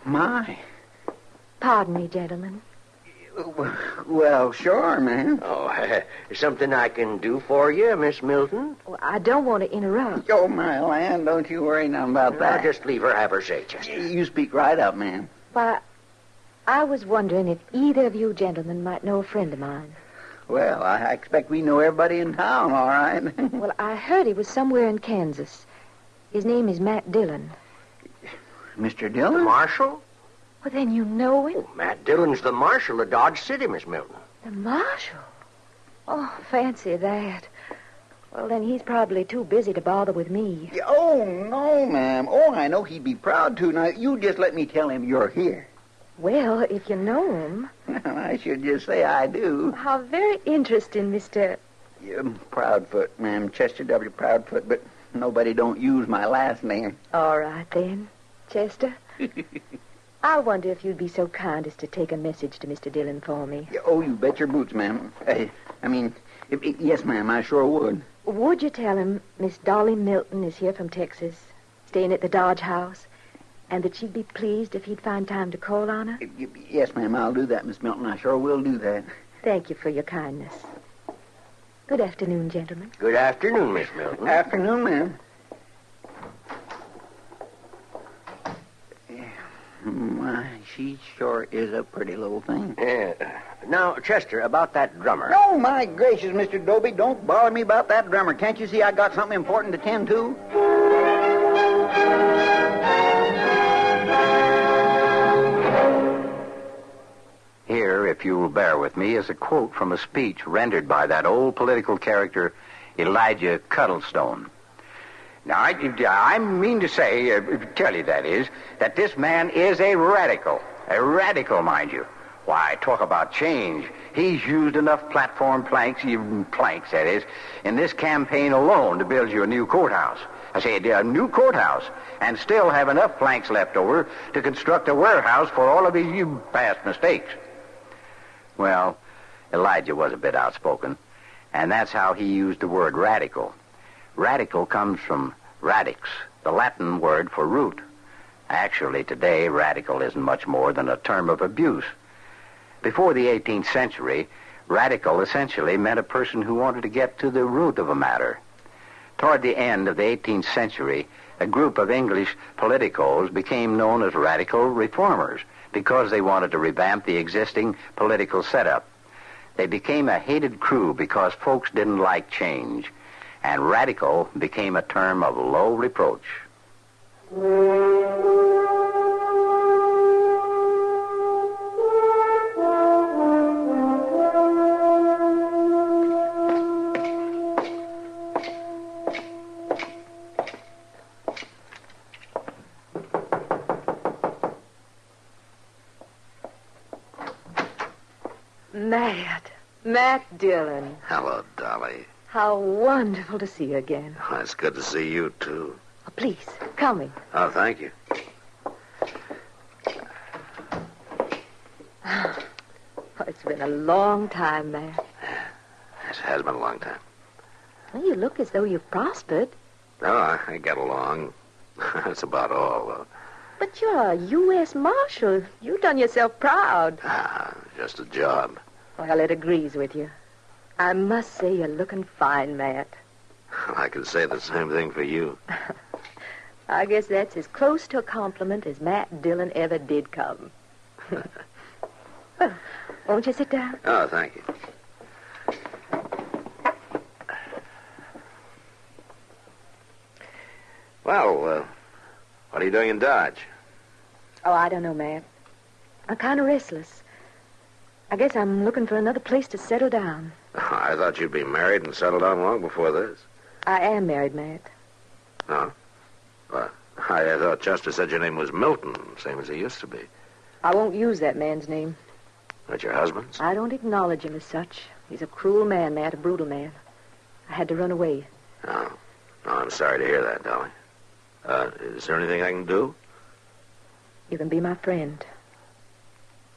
My. Pardon me, gentlemen. Well, sure, ma'am. Oh, something I can do for you, Miss Milton? Well, I don't want to interrupt. Oh, my land, don't you worry now about that. Just leave her have her say, Chester. You speak right up, ma'am. Why, I was wondering if either of you gentlemen might know a friend of mine. Well, I expect we know everybody in town, all right. Well, I heard he was somewhere in Kansas. His name is Matt Dillon. Mr. Dillon? Marshal? Well, then you know him. Oh, Matt Dillon's the marshal of Dodge City, Miss Milton. The marshal? Oh, fancy that. Well, then he's probably too busy to bother with me. Oh, no, ma'am. Oh, I know he'd be proud to. Now, you just let me tell him you're here. Well, if you know him... Well, I should just say I do. How very interesting, Mr... Proudfoot, ma'am. Chester W. Proudfoot, but nobody don't use my last name. All right, then. Chester? I wonder if you'd be so kind as to take a message to Mr. Dillon for me. Oh, you bet your boots, ma'am. Yes, ma'am, I sure would. Would you tell him Miss Dolly Milton is here from Texas, staying at the Dodge House, and that she'd be pleased if he'd find time to call on her? Yes, ma'am, I'll do that, Miss Milton. I sure will do that. Thank you for your kindness. Good afternoon, gentlemen. Good afternoon, Miss Milton. Afternoon, ma'am. My, she sure is a pretty little thing. Yeah. Now, Chester, about that drummer. No, my gracious, Mr. Doby, don't bother me about that drummer. Can't you see I got something important to tend to? Here, if you will bear with me, is a quote from a speech rendered by that old political character, Elijah Cuddlestone. Now, I mean to say, tell you that is, that this man is a radical, mind you. Why, talk about change. He's used enough platform planks, that is, in this campaign alone to build you a new courthouse. I say a new courthouse, and still have enough planks left over to construct a warehouse for all of his past mistakes. Well, Elijah was a bit outspoken, and that's how he used the word radical. Radical comes from radix, the Latin word for root. Actually, today, radical isn't much more than a term of abuse. Before the 18th century, radical essentially meant a person who wanted to get to the root of a matter. Toward the end of the 18th century, a group of English politicos became known as radical reformers because they wanted to revamp the existing political setup. They became a hated crew because folks didn't like change, and radical became a term of low reproach. Matt Dillon. Hello, Dolly. How wonderful to see you again. Oh, it's good to see you, too. Oh, please, come in. Oh, thank you. Oh, it's been a long time, Matt. Yes, it has been a long time. Well, you look as though you've prospered. Oh, I get along. That's about all, though. But you're a U.S. Marshal. You've done yourself proud. Just a job. Well, it agrees with you. I must say you're looking fine, Matt. I can say the same thing for you. I guess that's as close to a compliment as Matt Dillon ever did come. Well, won't you sit down? Oh, thank you. Well, what are you doing in Dodge? Oh, I don't know, Matt. I'm kind of restless. I guess I'm looking for another place to settle down. I thought you'd be married and settled down long before this. I am married, Matt. No? Well, I thought Chester said your name was Milton, same as he used to be. I won't use that man's name. That's your husband's? I don't acknowledge him as such. He's a cruel man, Matt, a brutal man. I had to run away. Oh, I'm sorry to hear that, Dolly. Is there anything I can do? You can be my friend.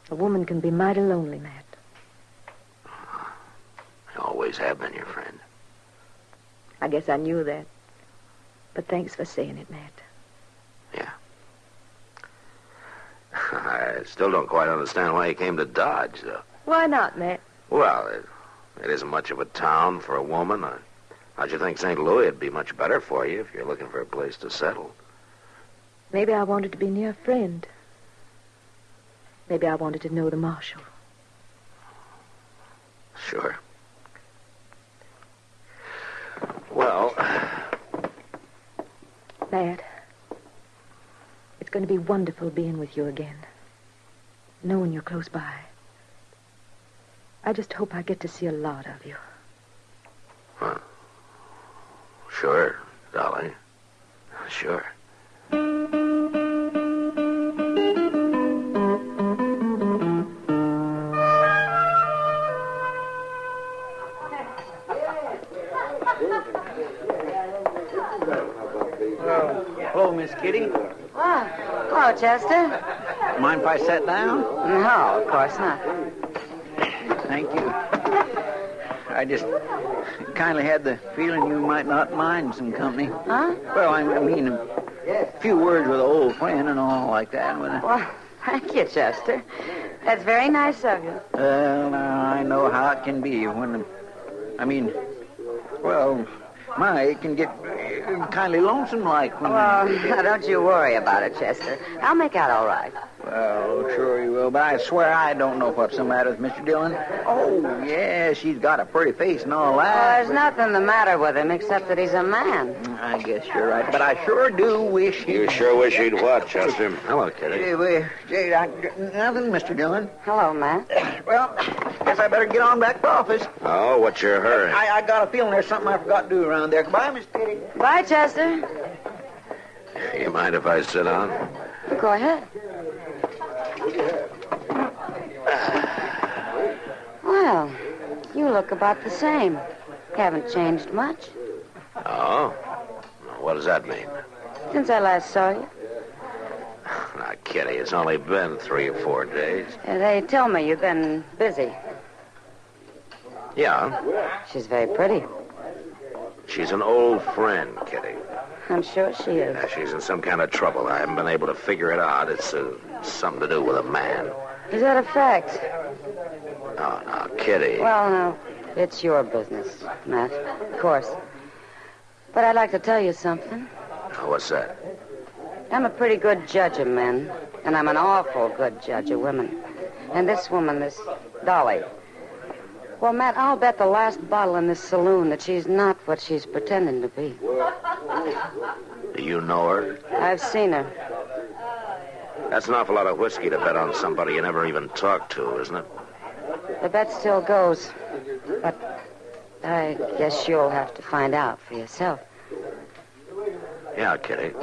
A woman can be mighty lonely, Matt. I always have been your friend. I guess I knew that. But thanks for saying it, Matt. Yeah. I still don't quite understand why you came to Dodge, though. Why not, Matt? Well, it isn't much of a town for a woman. How'd you think St. Louis would be much better for you if you're looking for a place to settle? Maybe I wanted to be near a friend. Maybe I wanted to know the Marshal. Sure. Well... Matt, it's going to be wonderful being with you again. Knowing you're close by. I just hope I get to see a lot of you. Well, sure, Dolly. Sure. Hello, Miss Kitty. Ah, hello, Chester. Mind if I sit down? No, of course not. Thank you. I just kindly had the feeling you might not mind some company. Huh? Well, I mean, a few words with an old friend and all like that. Well, thank you, Chester. That's very nice of you. Well, I know how it can be when, it can get kindly lonesome like when... Well, don't you worry about it, Chester. I'll make out all right. Well, sure you will, but I swear I don't know what's the matter with Mr. Dillon. Oh, yeah, she's got a pretty face and all that. Well, there's nothing the matter with him except that he's a man. I guess you're right, but I sure do wish he'd... You sure wish he'd what, Chester? Hello, Kitty. Nothing, Mr. Dillon. Hello, Matt. Well, guess I better get on back to office. Oh, what's your hurry? I got a feeling there's something I forgot to do around there. Goodbye, Miss Kitty. Bye, Chester. You mind if I sit down? Go ahead. Well, you look about the same. Haven't changed much. Oh? What does that mean? Since I last saw you. Now, Kitty, it's only been 3 or 4 days. They tell me you've been busy. Yeah. She's very pretty. She's an old friend, Kitty. I'm sure she is. Yeah, she's in some kind of trouble. I haven't been able to figure it out. It's something to do with a man. Is that a fact? No, Kitty. Well, no, it's your business, Matt. Of course. But I'd like to tell you something. What's that? I'm a pretty good judge of men, and I'm an awful good judge of women. And this woman, this Dolly. Well, Matt, I'll bet the last bottle in this saloon that she's not what she's pretending to be. Do you know her? I've seen her. That's an awful lot of whiskey to bet on somebody you never even talked to, isn't it? The bet still goes. But I guess you'll have to find out for yourself. Yeah, Kitty.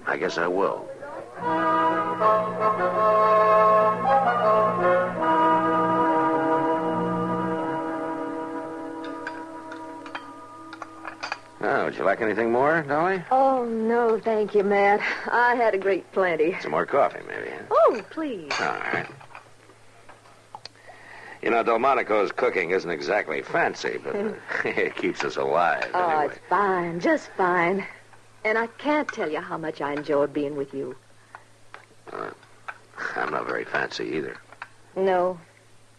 I guess I will. Oh, would you like anything more, Dolly? Oh, no, thank you, Matt. I had a great plenty. Some more coffee, maybe, huh? Oh, please. All right. You know, Delmonico's cooking isn't exactly fancy, but it keeps us alive, Oh, anyway. it's fine, just fine. And I can't tell you how much I enjoyed being with you. I'm not very fancy either. No,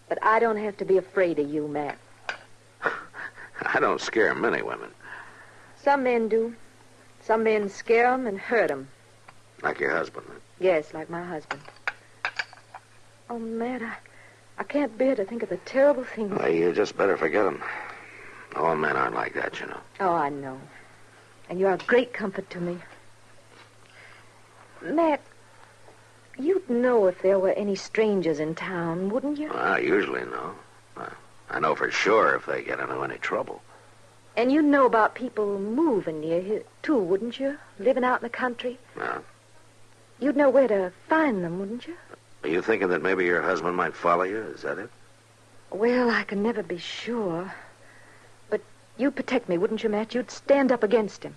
but I don't have to be afraid of you, Matt. I don't scare many women. Some men do. Some men scare 'em and hurt 'em. Like your husband. Yes, like my husband. Oh, Matt, I can't bear to think of the terrible things. Well, you just better forget them. All men aren't like that, you know. Oh, I know. And you're a great comfort to me. Matt, you'd know if there were any strangers in town, wouldn't you? Well, I usually know. I know for sure if they get into any trouble. And you'd know about people moving near here, too, wouldn't you? Living out in the country. Yeah. You'd know where to find them, wouldn't you? Are you thinking that maybe your husband might follow you? Is that it? Well, I can never be sure. But you'd protect me, wouldn't you, Matt? You'd stand up against him.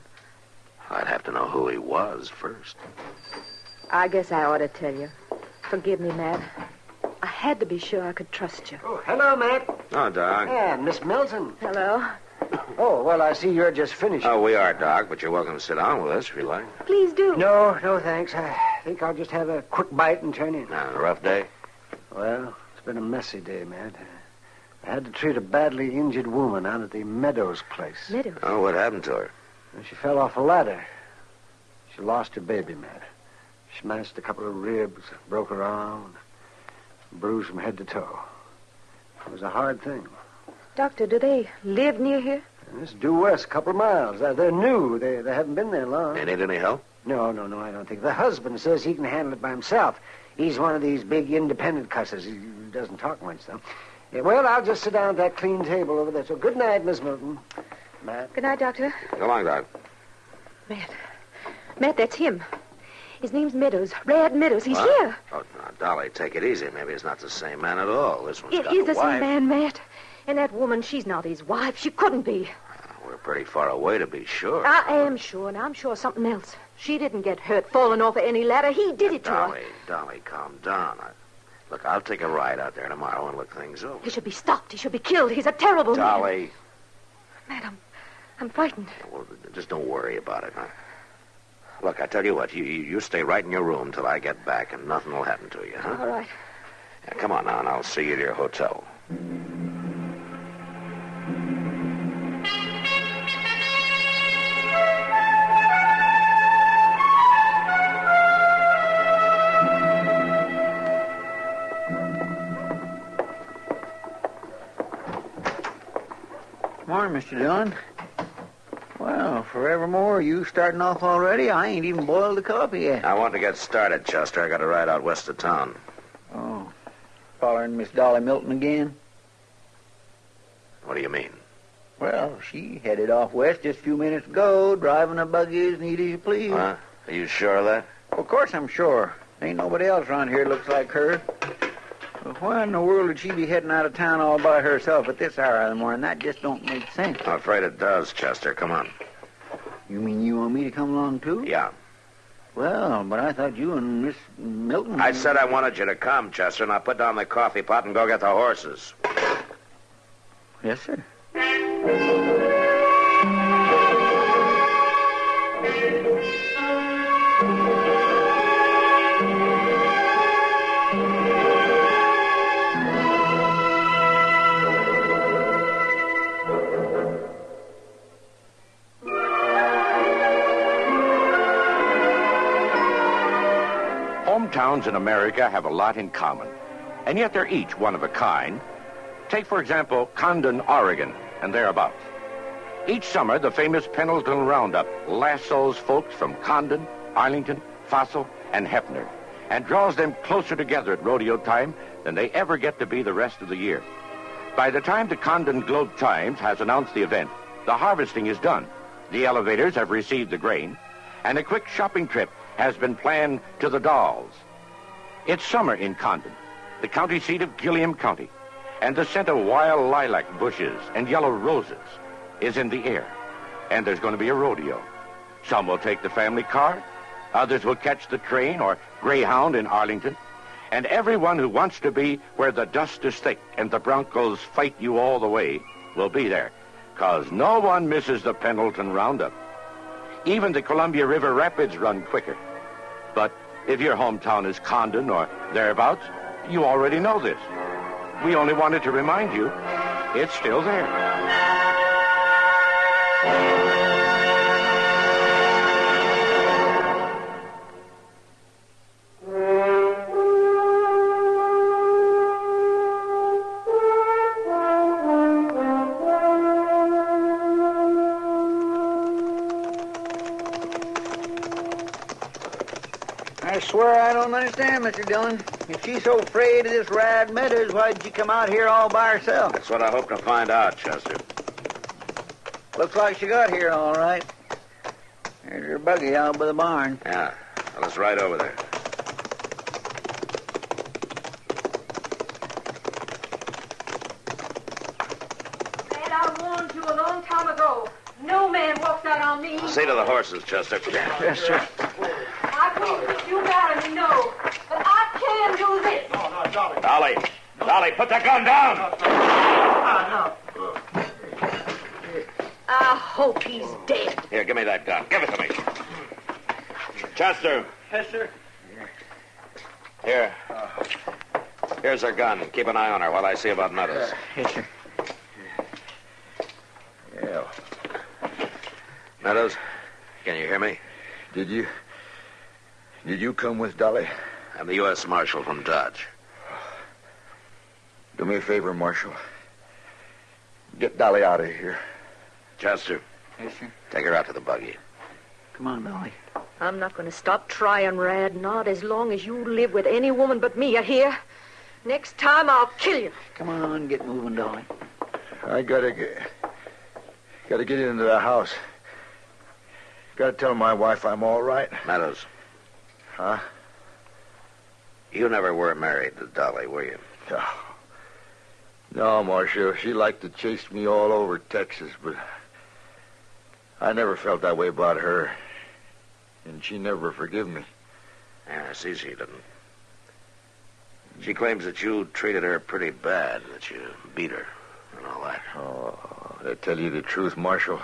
I'd have to know who he was first. I guess I ought to tell you. Forgive me, Matt. I had to be sure I could trust you. Oh, hello, Matt. Oh, Doc. Yeah, Miss Milton. Hello. Oh, well, I see you're just finished. Oh, we are, Doc, but you're welcome to sit down with us if you like. Please do. No, thanks. I think I'll just have a quick bite and turn in. A rough day? Well, it's been a messy day, Matt. I had to treat a badly injured woman out at the Meadows place. Meadows? Oh, what happened to her? She fell off a ladder. She lost her baby, Matt. Smashed a couple of ribs, broke her arm, bruised from head to toe. It was a hard thing. Doctor, do they live near here? This is due west, a couple of miles. They're new. They haven't been there long. They need any help? No, I don't think. The husband says he can handle it by himself. He's one of these big independent cusses. He doesn't talk much, though. Yeah, well, I'll just sit down at that clean table over there. So good night, Miss Milton. Matt. Good night, Doctor. Go along, Doc. Matt, that's him. His name's Meadows. Rad Meadows. He's What? here. Oh, now, Dolly, take it easy. Maybe it's not the same man at all. This one's It got is a the wife. same man, Matt. And that woman, she's not his wife. She couldn't be. We're pretty far away to be sure. I am sure, and I'm sure something else. She didn't get hurt falling off of any ladder. He did it to her. Dolly, calm down. Look, I'll take a ride out there tomorrow and look things over. He should be stopped. He should be killed. He's a terrible man. Dolly. Matt, I'm frightened. Well, just don't worry about it, huh? Look, I tell you what, you stay right in your room till I get back, and nothing will happen to you, huh? All right. Yeah, come on now, and I'll see you to your hotel. Morning, Mr. Dillon. Well, forevermore, you starting off already? I ain't even boiled the coffee yet. I want to get started, Chester. I got to ride out west of town. Oh, following Miss Dolly Milton again? What do you mean? Well, she headed off west just a few minutes ago, driving a buggy as neat as you please. Huh? Are you sure of that? Of course I'm sure. Ain't nobody else around here looks like her. But why in the world would she be heading out of town all by herself at this hour of the morning? That just don't make sense. I'm afraid it does, Chester. Come on. You mean you want me to come along, too? Yeah. Well, but I thought you and Miss Milton... I said I wanted you to come, Chester. Now put down the coffee pot and go get the horses. Yes, sir. Hometowns in America have a lot in common, and yet they're each one of a kind. Take, for example, Condon, Oregon, and thereabouts. Each summer, the famous Pendleton Roundup lassos folks from Condon, Arlington, Fossil, and Hefner, and draws them closer together at rodeo time than they ever get to be the rest of the year. By the time the Condon Globe-Times has announced the event, the harvesting is done, the elevators have received the grain, and a quick shopping trip has been planned to the Dalles. It's summer in Condon, the county seat of Gilliam County, and the scent of wild lilac bushes and yellow roses is in the air. And there's going to be a rodeo. Some will take the family car, others will catch the train or Greyhound in Arlington, and everyone who wants to be where the dust is thick and the Broncos fight you all the way will be there, 'cause no one misses the Pendleton Roundup. Even the Columbia River Rapids run quicker. But if your hometown is Condon or thereabouts, you already know this. We only wanted to remind you, it's still there. I swear I don't understand, Mr. Dillon. If she's so afraid of this Rad Meadows, why'd she come out here all by herself? That's what I hope to find out, Chester. Looks like she got here all right. There's her buggy out by the barn. Yeah. Well, let's ride over there. Red, I warned you a long time ago. No man walks out on me. See to the horses, Chester. Yes, sir. I couldn't put you marry me, no. But I can do this. Dolly. Dolly, put the gun down. I hope he's dead. Here, give me that gun. Give it to me. Chester. Yes, sir. Here. Here's her gun. Keep an eye on her while I see about Meadows. Yes, sir. Yeah. Meadows, can you hear me? Did you come with Dolly? I'm the U.S. Marshal from Dodge. Do me a favor, Marshal. Get Dolly out of here. Chester. Yes, sir. Take her out to the buggy. Come on, Dolly. I'm not going to stop trying, Rad. Not as long as you live with any woman but me, you hear? Next time, I'll kill you. Come on, get moving, Dolly. I gotta get into the house. Gotta tell my wife I'm all right. Meadows. Huh? You never were married to Dolly, were you? No, Marshal. She liked to chase me all over Texas, but I never felt that way about her. And she never forgive me. Yeah, I see she didn't. She claims that you treated her pretty bad, that you beat her and all that. Oh, to tell you the truth, Marshal,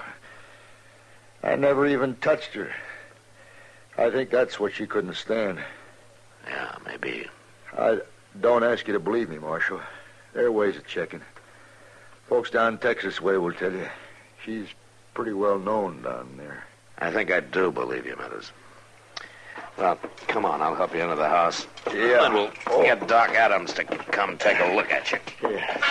I never even touched her. I think that's what she couldn't stand. Yeah, maybe. I don't ask you to believe me, Marshal. There are ways of checking. Folks down Texas way will tell you. She's pretty well known down there. I think I do believe you, Meadows. Well, come on, I'll help you into the house. Yeah. Then we'll get Doc Adams to come take a look at you. Yeah.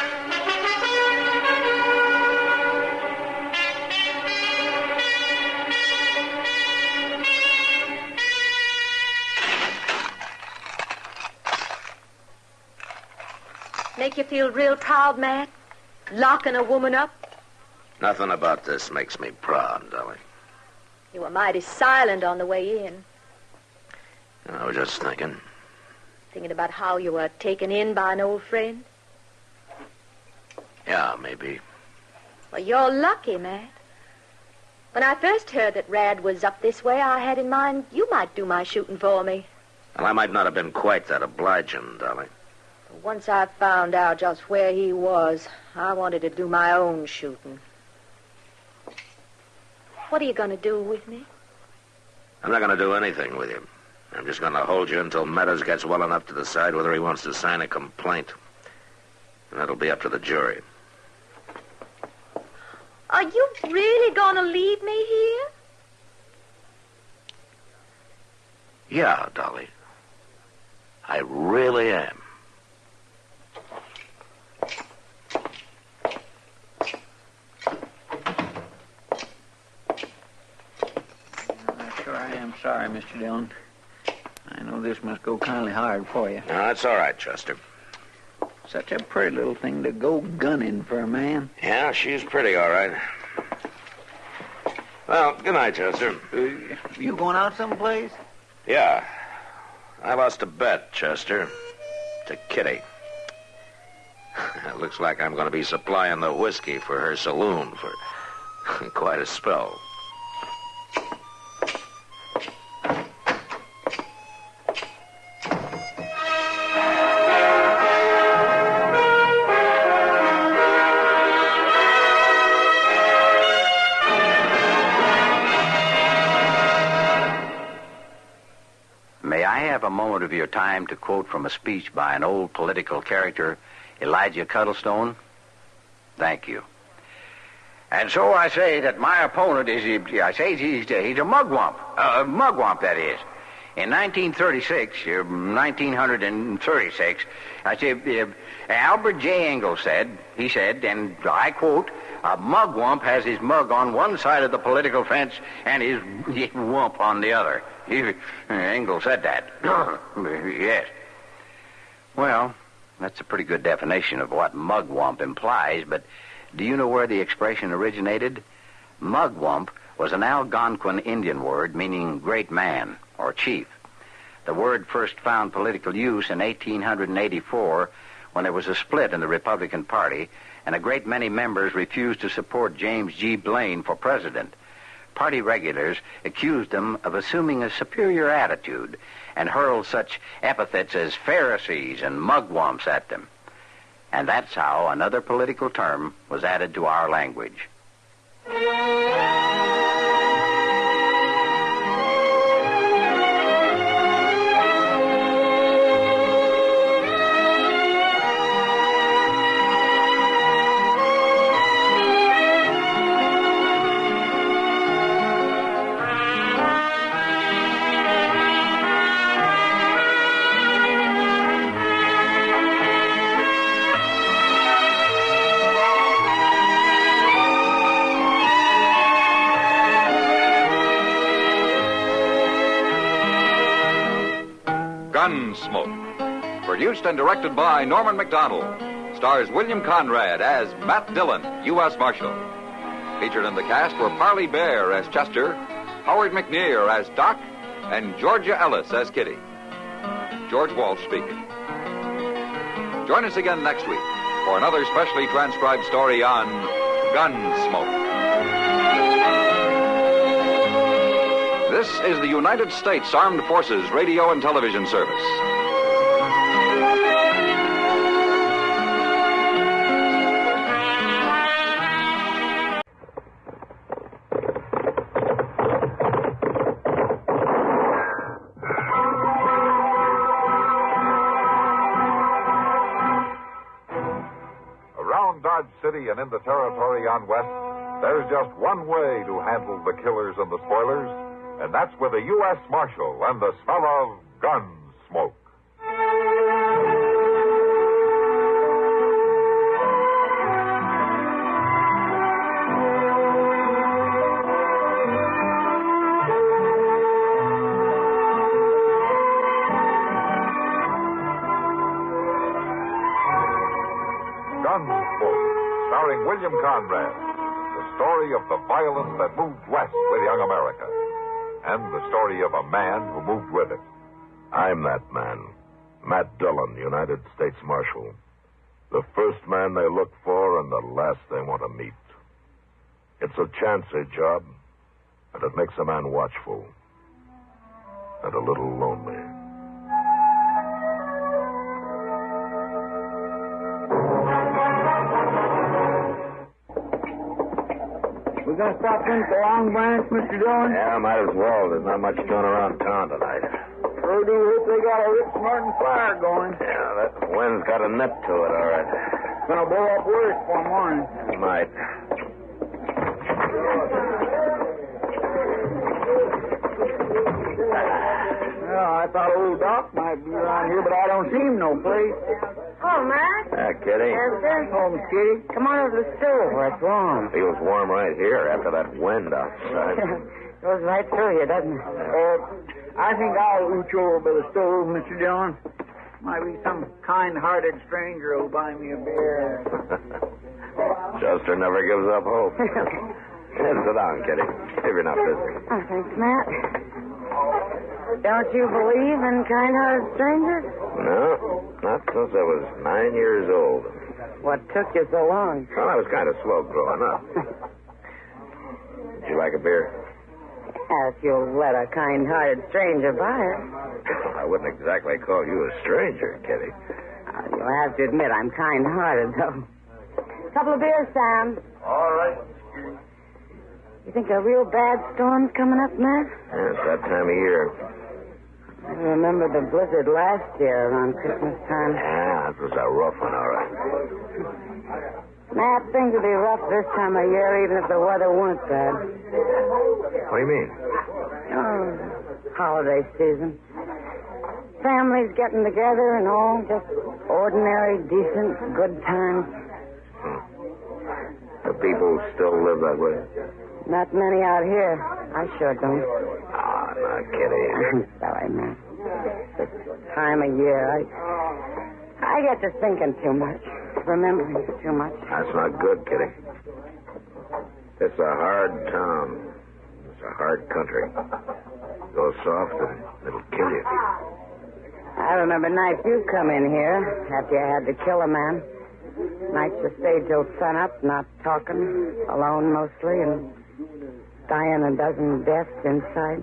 Make you feel real proud, Matt? Locking a woman up? Nothing about this makes me proud, Dolly. You were mighty silent on the way in. I was just thinking. Thinking about how you were taken in by an old friend? Yeah, maybe. Well, you're lucky, Matt. When I first heard that Rad was up this way, I had in mind you might do my shooting for me. Well, I might not have been quite that obliging, Dolly. But once I found out just where he was, I wanted to do my own shooting. What are you going to do with me? I'm not going to do anything with you. I'm just going to hold you until Meadows gets well enough to decide whether he wants to sign a complaint. And that'll be up to the jury. Are you really going to leave me here? Yeah, Dolly. I really am. Sure I am sorry, Mr. Dillon. I know this must go kindly hard for you. No, that's all right, Chester. Such a pretty little thing to go gunning for a man. Yeah, she's pretty, all right. Well, good night, Chester. You going out someplace? Yeah. I lost a bet, Chester. To Kitty. It looks like I'm going to be supplying the whiskey for her saloon for quite a spell. A moment of your time to quote from a speech by an old political character, Elijah Cuddlestone? Thank you. And so I say that my opponent is, he's a mugwump. A mugwump, that is. In 1936, I say, Albert J. Ingalls said, and I quote, A mugwump has his mug on one side of the political fence and his wump on the other. Engel said that. Yes. Well, that's a pretty good definition of what mugwump implies, but do you know where the expression originated? Mugwump was an Algonquin Indian word meaning great man or chief. The word first found political use in 1884 when there was a split in the Republican Party and a great many members refused to support James G. Blaine for president. Party regulars accused him of assuming a superior attitude and hurled such epithets as Pharisees and mugwumps at them. And that's how another political term was added to our language. Gunsmoke, produced and directed by Norman McDonald, stars William Conrad as Matt Dillon, U.S. Marshal. Featured in the cast were Parley Bear as Chester, Howard McNear as Doc, and Georgia Ellis as Kitty. George Walsh speaking. Join us again next week for another specially transcribed story on Gunsmoke. This is the United States Armed Forces Radio and Television Service. Around Dodge City and in the territory on West, there's just one way to handle the killers and the spoilers. And that's with a U.S. Marshal and the smell of Gunsmoke. Gunsmoke, starring William Conrad. The story of the violence that moved west with young America. And the story of a man who moved with it. I'm that man, Matt Dillon, United States Marshal. The first man they look for and the last they want to meet. It's a chancy job, and it makes a man watchful and a little lonely. We gonna stop in for Long Branch, Mr. Dillon? Yeah, might as well. There's not much going around town tonight. Sure do hope they got a rip smarting fire going. Yeah, that wind's got a nip to it, all right. It's gonna blow up worse for morning. It might. Well, I thought old Doc might be around here, but I don't see him no place. Oh, Matt. Kitty. Chester. Oh, Miss Kitty. Come on over to the stove where it's warm. Feels warm right here after that wind outside. Goes right through you, doesn't it? I think I'll ooch over by the stove, Mr. Dillon. Might be some kind-hearted stranger who'll buy me a beer. Chester never gives up hope. Sit down, Kitty, if you're not busy. Oh, thanks, Matt. Don't you believe in kind-hearted strangers? No, not since I was 9 years old. What took you so long? Well, I was kind of slow growing up. Would you like a beer? If you'll let a kind-hearted stranger buy it. I wouldn't exactly call you a stranger, Kitty. You'll have to admit I'm kind-hearted, though. Couple of beers, Sam. All right. You think a real bad storm's coming up, Matt? Yeah, it's that time of year. I remember the blizzard last year around Christmas time. Yeah, it was a rough one, all right. Matt, things will be rough this time of year, even if the weather weren't bad. What do you mean? Oh, holiday season. Families getting together and all, just ordinary, decent, good times. The people still live that way? Not many out here. I sure don't. Ah, now, Kitty. I'm sorry, man. This time of year, I get to thinking too much, remembering too much. That's not good, Kitty. It's a hard town. It's a hard country. Go soft and it'll kill you. I remember nights you'd come in here after you had to kill a man. Nights you stayed till sunup, not talking, alone mostly, and dying a dozen deaths inside.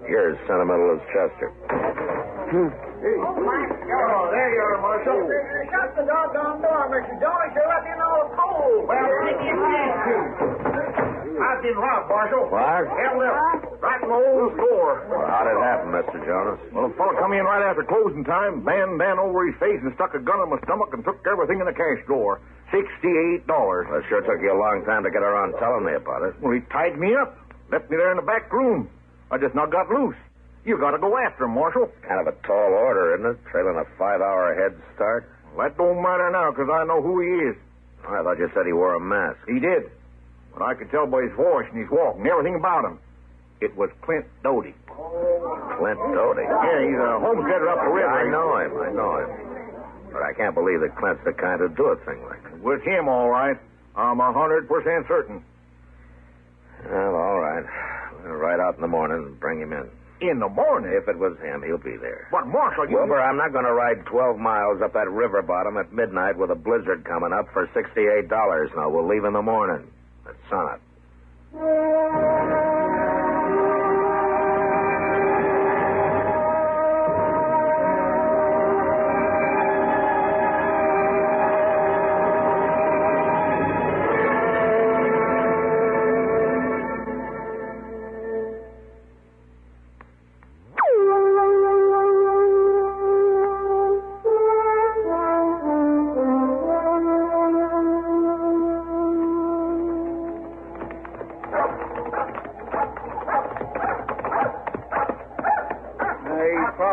You're as sentimental as Chester. Oh, there you are, Marshal. Shut the doggone door, Mr. Jonas. You let in all the coal. Well, take your chance, too. I've been robbed, Marshal. What? Held up right in my old store. Well, how'd it happen, Mr. Jonas? Well, a fellow come in right after closing time, bandana over his face, and stuck a gun in my stomach and took everything in the cash drawer. $68. Well, it sure took you a long time to get around telling me about it. Well, he tied me up, left me there in the back room. I just now got loose. You got to go after him, Marshal. Kind of a tall order, isn't it? Trailing a 5-hour head start. Well, that don't matter now, because I know who he is. I thought you said he wore a mask. He did. But I could tell by his voice and his walk and everything about him. It was Clint Doty. Clint Doty? Yeah, he's a homesteader up the river. I know him. But I can't believe that Clint's the kind to do a thing like that. With him, all right. I'm 100% certain. Well, all right. We'll ride out in the morning and bring him in. In the morning? If it was him, he'll be there. But, Marshal, you... Wilbur, I'm not going to ride 12 miles up that river bottom at midnight with a blizzard coming up for $68. Now, we'll leave in the morning at sunup.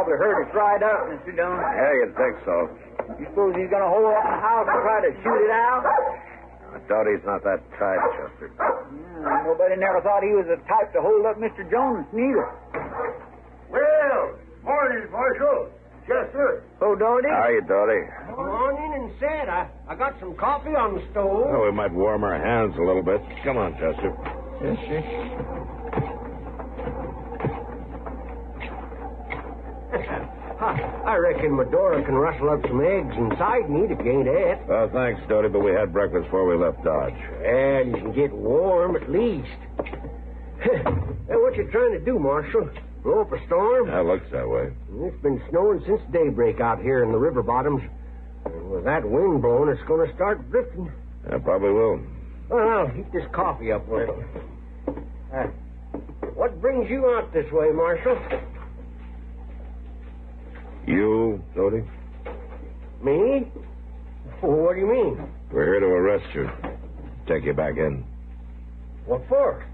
Heard us ride up, Mr. Dillon. Yeah, you'd think so. You suppose he's going to hold up the house and try to shoot it out? Doty's not that type, Chester. Yeah, nobody never thought he was the type to hold up Mr. Jones, neither. Well, morning, Marshal. Chester. Oh, Doty? How are you, Doty? Come on in and sit. I got some coffee on the stove. Oh, we might warm our hands a little bit. Come on, Chester. Yes, sir. I reckon Medora can rustle up some eggs inside and eat if you ain't ate. Oh, thanks, Doty, but we had breakfast before we left Dodge. And you can get warm at least. Hey, what you trying to do, Marshal? Blow up a storm? That looks that way. It's been snowing since daybreak out here in the river bottoms. And with that wind blowing, it's going to start drifting. Yeah, probably will. Well, I'll heat this coffee up a little. What brings you out this way, Marshal? You, Doty? Me? What do you mean? We're here to arrest you. Take you back in. What for?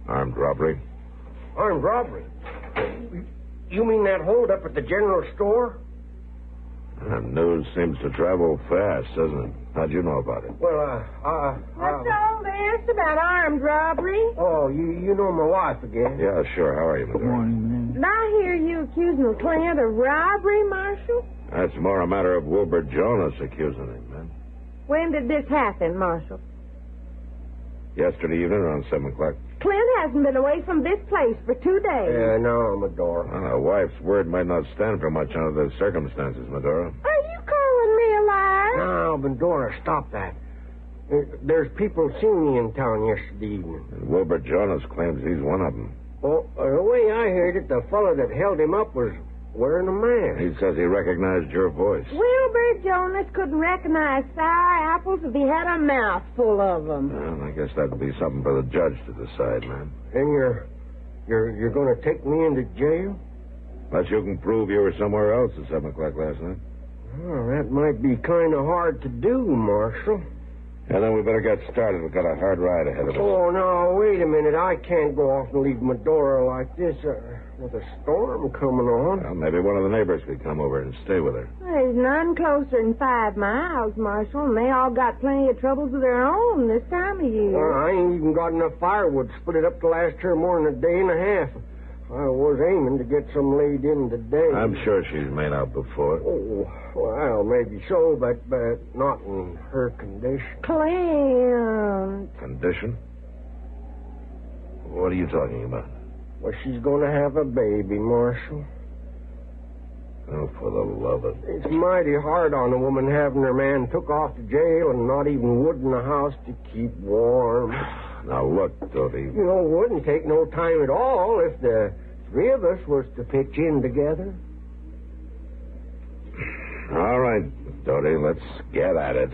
Armed robbery. Armed robbery? You mean that hold up at the general store? News seems to travel fast, doesn't it? How'd you know about it? Well, What's all this about armed robbery? Oh, you know my wife again. Yeah, sure. How are you, Medora? Did I hear you accusing Clint of robbery, Marshal? That's more a matter of Wilbur Jonas accusing him, man. When did this happen, Marshal? Yesterday evening around 7 o'clock. Clint hasn't been away from this place for 2 days. Yeah, no, Medora. Well, a wife's word might not stand for much under the circumstances, Medora. Are you calling me a liar? No, Medora, stop that. There's people seen me in town yesterday evening. And Wilbur Jonas claims he's one of them. Well, the way I heard it, the fellow that held him up was wearing a mask. He says he recognized your voice. Wilbur Jonas couldn't recognize sour apples if he had a mouth full of them. Well, I guess that'd be something for the judge to decide, man. And you're going to take me into jail? Unless you can prove you were somewhere else at 7 o'clock last night. Well, that might be kind of hard to do, Marshal. And then we better get started. We've got a hard ride ahead of us. Oh, no, wait a minute. I can't go off and leave Medora like this with a storm coming on. Well, maybe one of the neighbors could come over and stay with her. There's none closer than 5 miles, Marshal, and they all got plenty of troubles of their own this time of year. Well, I ain't even got enough firewood to split it up to last her more than a day and a half. I was aiming to get some laid in today. I'm sure she's made out before. Oh, well, maybe so, but not in her condition. Clint. Condition? What are you talking about? Well, she's going to have a baby, Marshal. Oh, for the love of... It's mighty hard on a woman having her man took off to jail and not even wood in the house to keep warm. Now, look, Dodie. You know, it wouldn't take no time at all if the 3 of us was to pitch in together. All right, Dodie, let's get at it.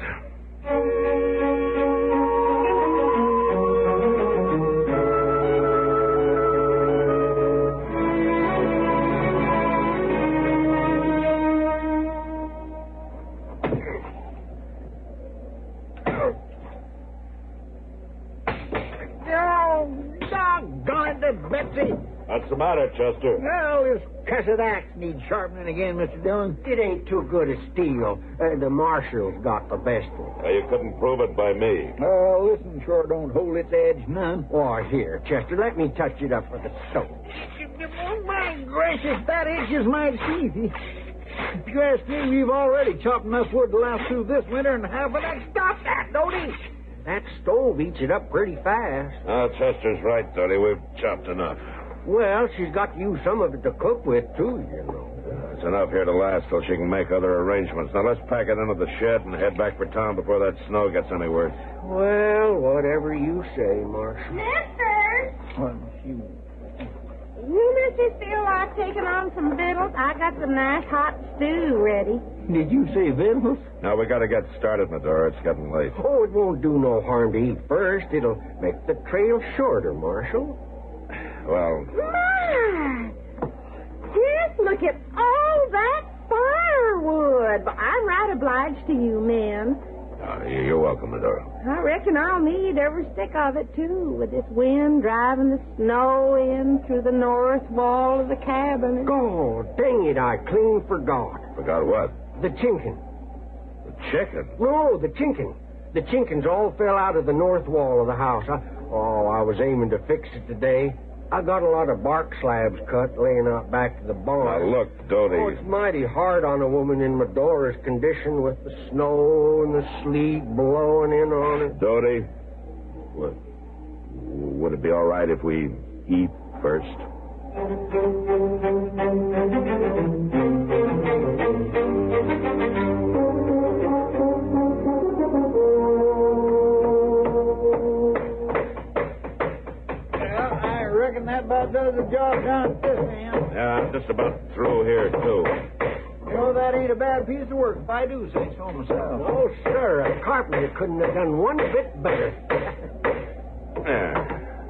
Betsy. What's the matter, Chester? Well, this cussed axe needs sharpening again, Mr. Dillon. It ain't too good as steel. The Marshal's got the best of it. Well, you couldn't prove it by me. Oh, listen, sure don't hold its edge none. Oh, here, Chester, let me touch it up with the stove. Oh, my gracious, that itch is mighty easy. If you ask me, we've already chopped enough wood to last through this winter and half of that. Stop that, don't he? That stove eats it up pretty fast. Oh, Chester's right, Dodie. We've chopped enough. Well, she's got to use some of it to cook with, too, you know. It's enough here to last till she can make other arrangements. Now, let's pack it into the shed and head back for town before that snow gets any worse. Well, whatever you say, Marshal. Mister! Well, You, mister, feel like taking on some victuals? I got some nice hot stew ready. Did you say victuals? Now, we got to get started, Medora. It's getting late. Oh, it won't do no harm to eat first. It'll make the trail shorter, Marshal. Well... My! Just look at all that firewood. I'm right obliged to you, men. You're welcome, Medora. I reckon I'll need every stick of it, too, with this wind driving the snow in through the north wall of the cabin. God, dang it, I clean forgot. Forgot what? The chinkin. The chicken? No, the chinkin. The chinkins all fell out of the north wall of the house. I was aiming to fix it today. I got a lot of bark slabs cut laying out back to the barn. Now, look, Dodie. Oh, it's mighty hard on a woman in Medora's condition with the snow and the sleet blowing in on her. Dodie, would it be all right if we eat first? That about does the job down at this end. Yeah, I'm just about through here, too. You know, that ain't a bad piece of work if I do say so myself. Oh, sir, a carpenter couldn't have done one bit better. Yeah,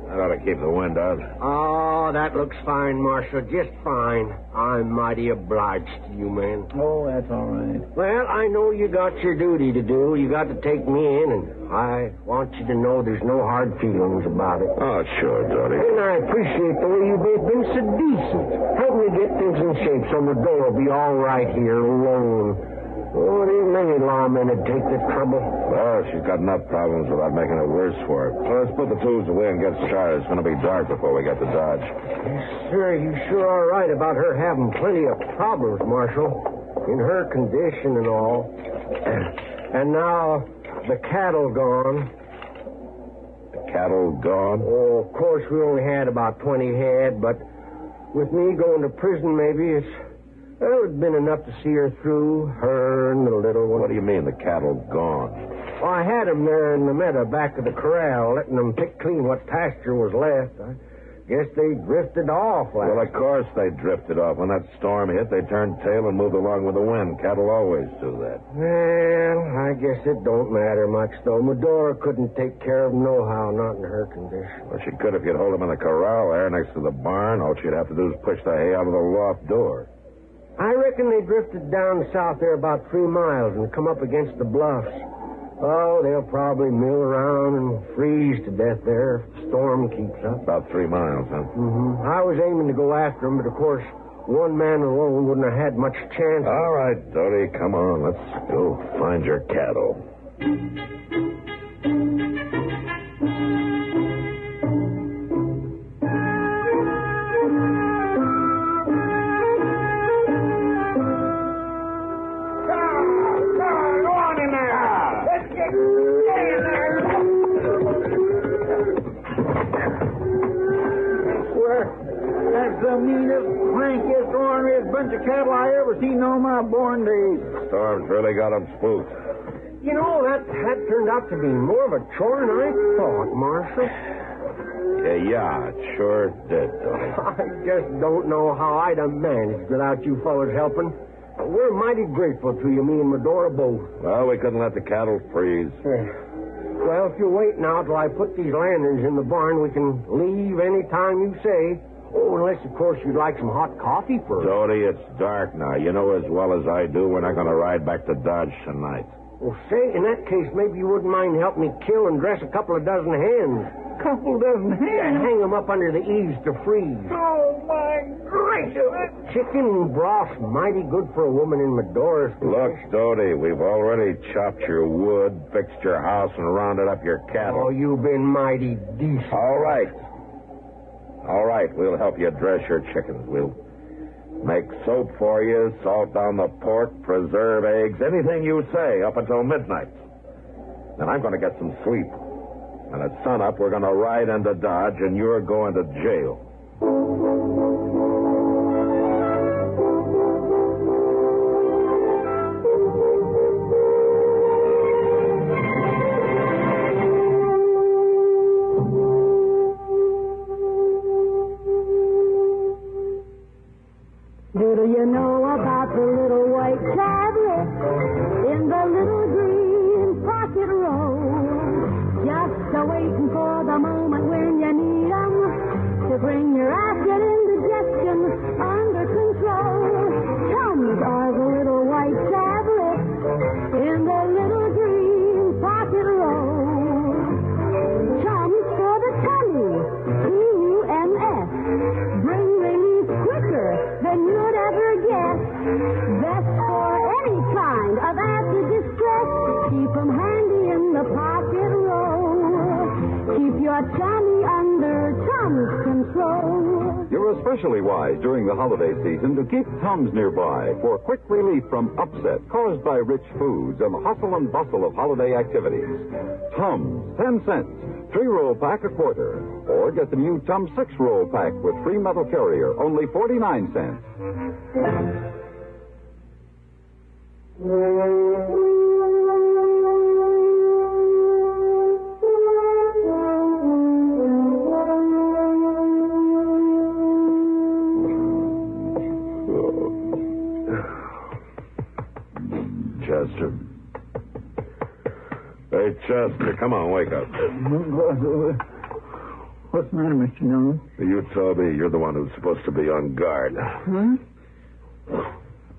that ought to keep the wind out. Oh, that looks fine, Marshal, just fine. I'm mighty obliged to you, man. Oh, that's all right. Well, I know you got your duty to do. You got to take me in, and I want you to know there's no hard feelings about it. Oh, sure, Dodie. And I appreciate the way you both been so decent. Help me get things in shape so the door will be all right here alone. Oh, it ain't many lawmen that take the trouble. Well, she's got enough problems without making it worse for her. Well, let's put the tools away and get started. It's going to be dark before we get to Dodge. Yes, sir, you sure are right about her having plenty of problems, Marshal. In her condition and all. And now, the cattle gone. The cattle gone? Oh, of course, we only had about 20 head, but with me going to prison, maybe it'd been enough to see her through, her and the little one. What do you mean, the cattle gone? Well, I had them there in the meadow back of the corral, letting them pick clean what pasture was left. I guess they drifted off. Well, of course they drifted off. When that storm hit, they turned tail and moved along with the wind. Cattle always do that. Well, I guess it don't matter much, though. Medora couldn't take care of them nohow, not in her condition. Well, she could if you'd hold them in the corral there next to the barn. All she'd have to do is push the hay out of the loft door. I reckon they drifted down south there about 3 miles and come up against the bluffs. Oh, they'll probably mill around and freeze to death there if the storm keeps up. About 3 miles, huh? Mm-hmm. I was aiming to go after them, but of course, one man alone wouldn't have had much chance. All right, Dodie, come on. Let's go find your cattle. That's the meanest, crankiest, orneriest bunch of cattle I ever seen on my born days. The storm's really got them spooked. You know, that turned out to be more of a chore than I thought, Marshal. Yeah, it sure did, Dodie. I just don't know how I'd have managed without you fellas helping. We're mighty grateful to you, me and Medora both. Well, we couldn't let the cattle freeze. Well, if you'll wait now till I put these lanterns in the barn, we can leave any time you say. Oh, unless, of course, you'd like some hot coffee first. Dodie, it's dark now. You know as well as I do we're not going to ride back to Dodge tonight. Well, say, in that case, maybe you wouldn't mind helping me kill and dress a couple of dozen hens. Couple dozen hens? Yeah, hang them up under the eaves to freeze. Oh, my gracious. Chicken broth's mighty good for a woman in Medora's position. Look, Dodie, we've already chopped your wood, fixed your house, and rounded up your cattle. Oh, you've been mighty decent. All right. All right, we'll help you dress your chickens. We'll make soap for you, salt down the pork, preserve eggs, anything you say up until midnight. Then I'm going to get some sleep. And at sunup, we're going to ride into Dodge, and you're going to jail. Do you know about the little white tablet in the little green pocket roll? Just waiting for the moment when you need 'em to bring your acid indigestion under control. Chums are the little white tablet in the little green pocket roll. Chums for the tummy, T-U-M-S. Bring relief quicker than you'd ever guess. Best for any kind of acid distress. Keep 'em handy in the pocket roll. Keep your tummy under Tums control. You're especially wise during the holiday season to keep Tums nearby for quick relief from upset caused by rich foods and the hustle and bustle of holiday activities. Tums, 10 cents. 3-roll pack a quarter. Or get the new Tums 6-roll pack with free metal carrier, only 49 cents. Chester. Hey, Chester, come on, wake up. What's the matter, Mr. Dillon? You told me you're the one who's supposed to be on guard. Huh?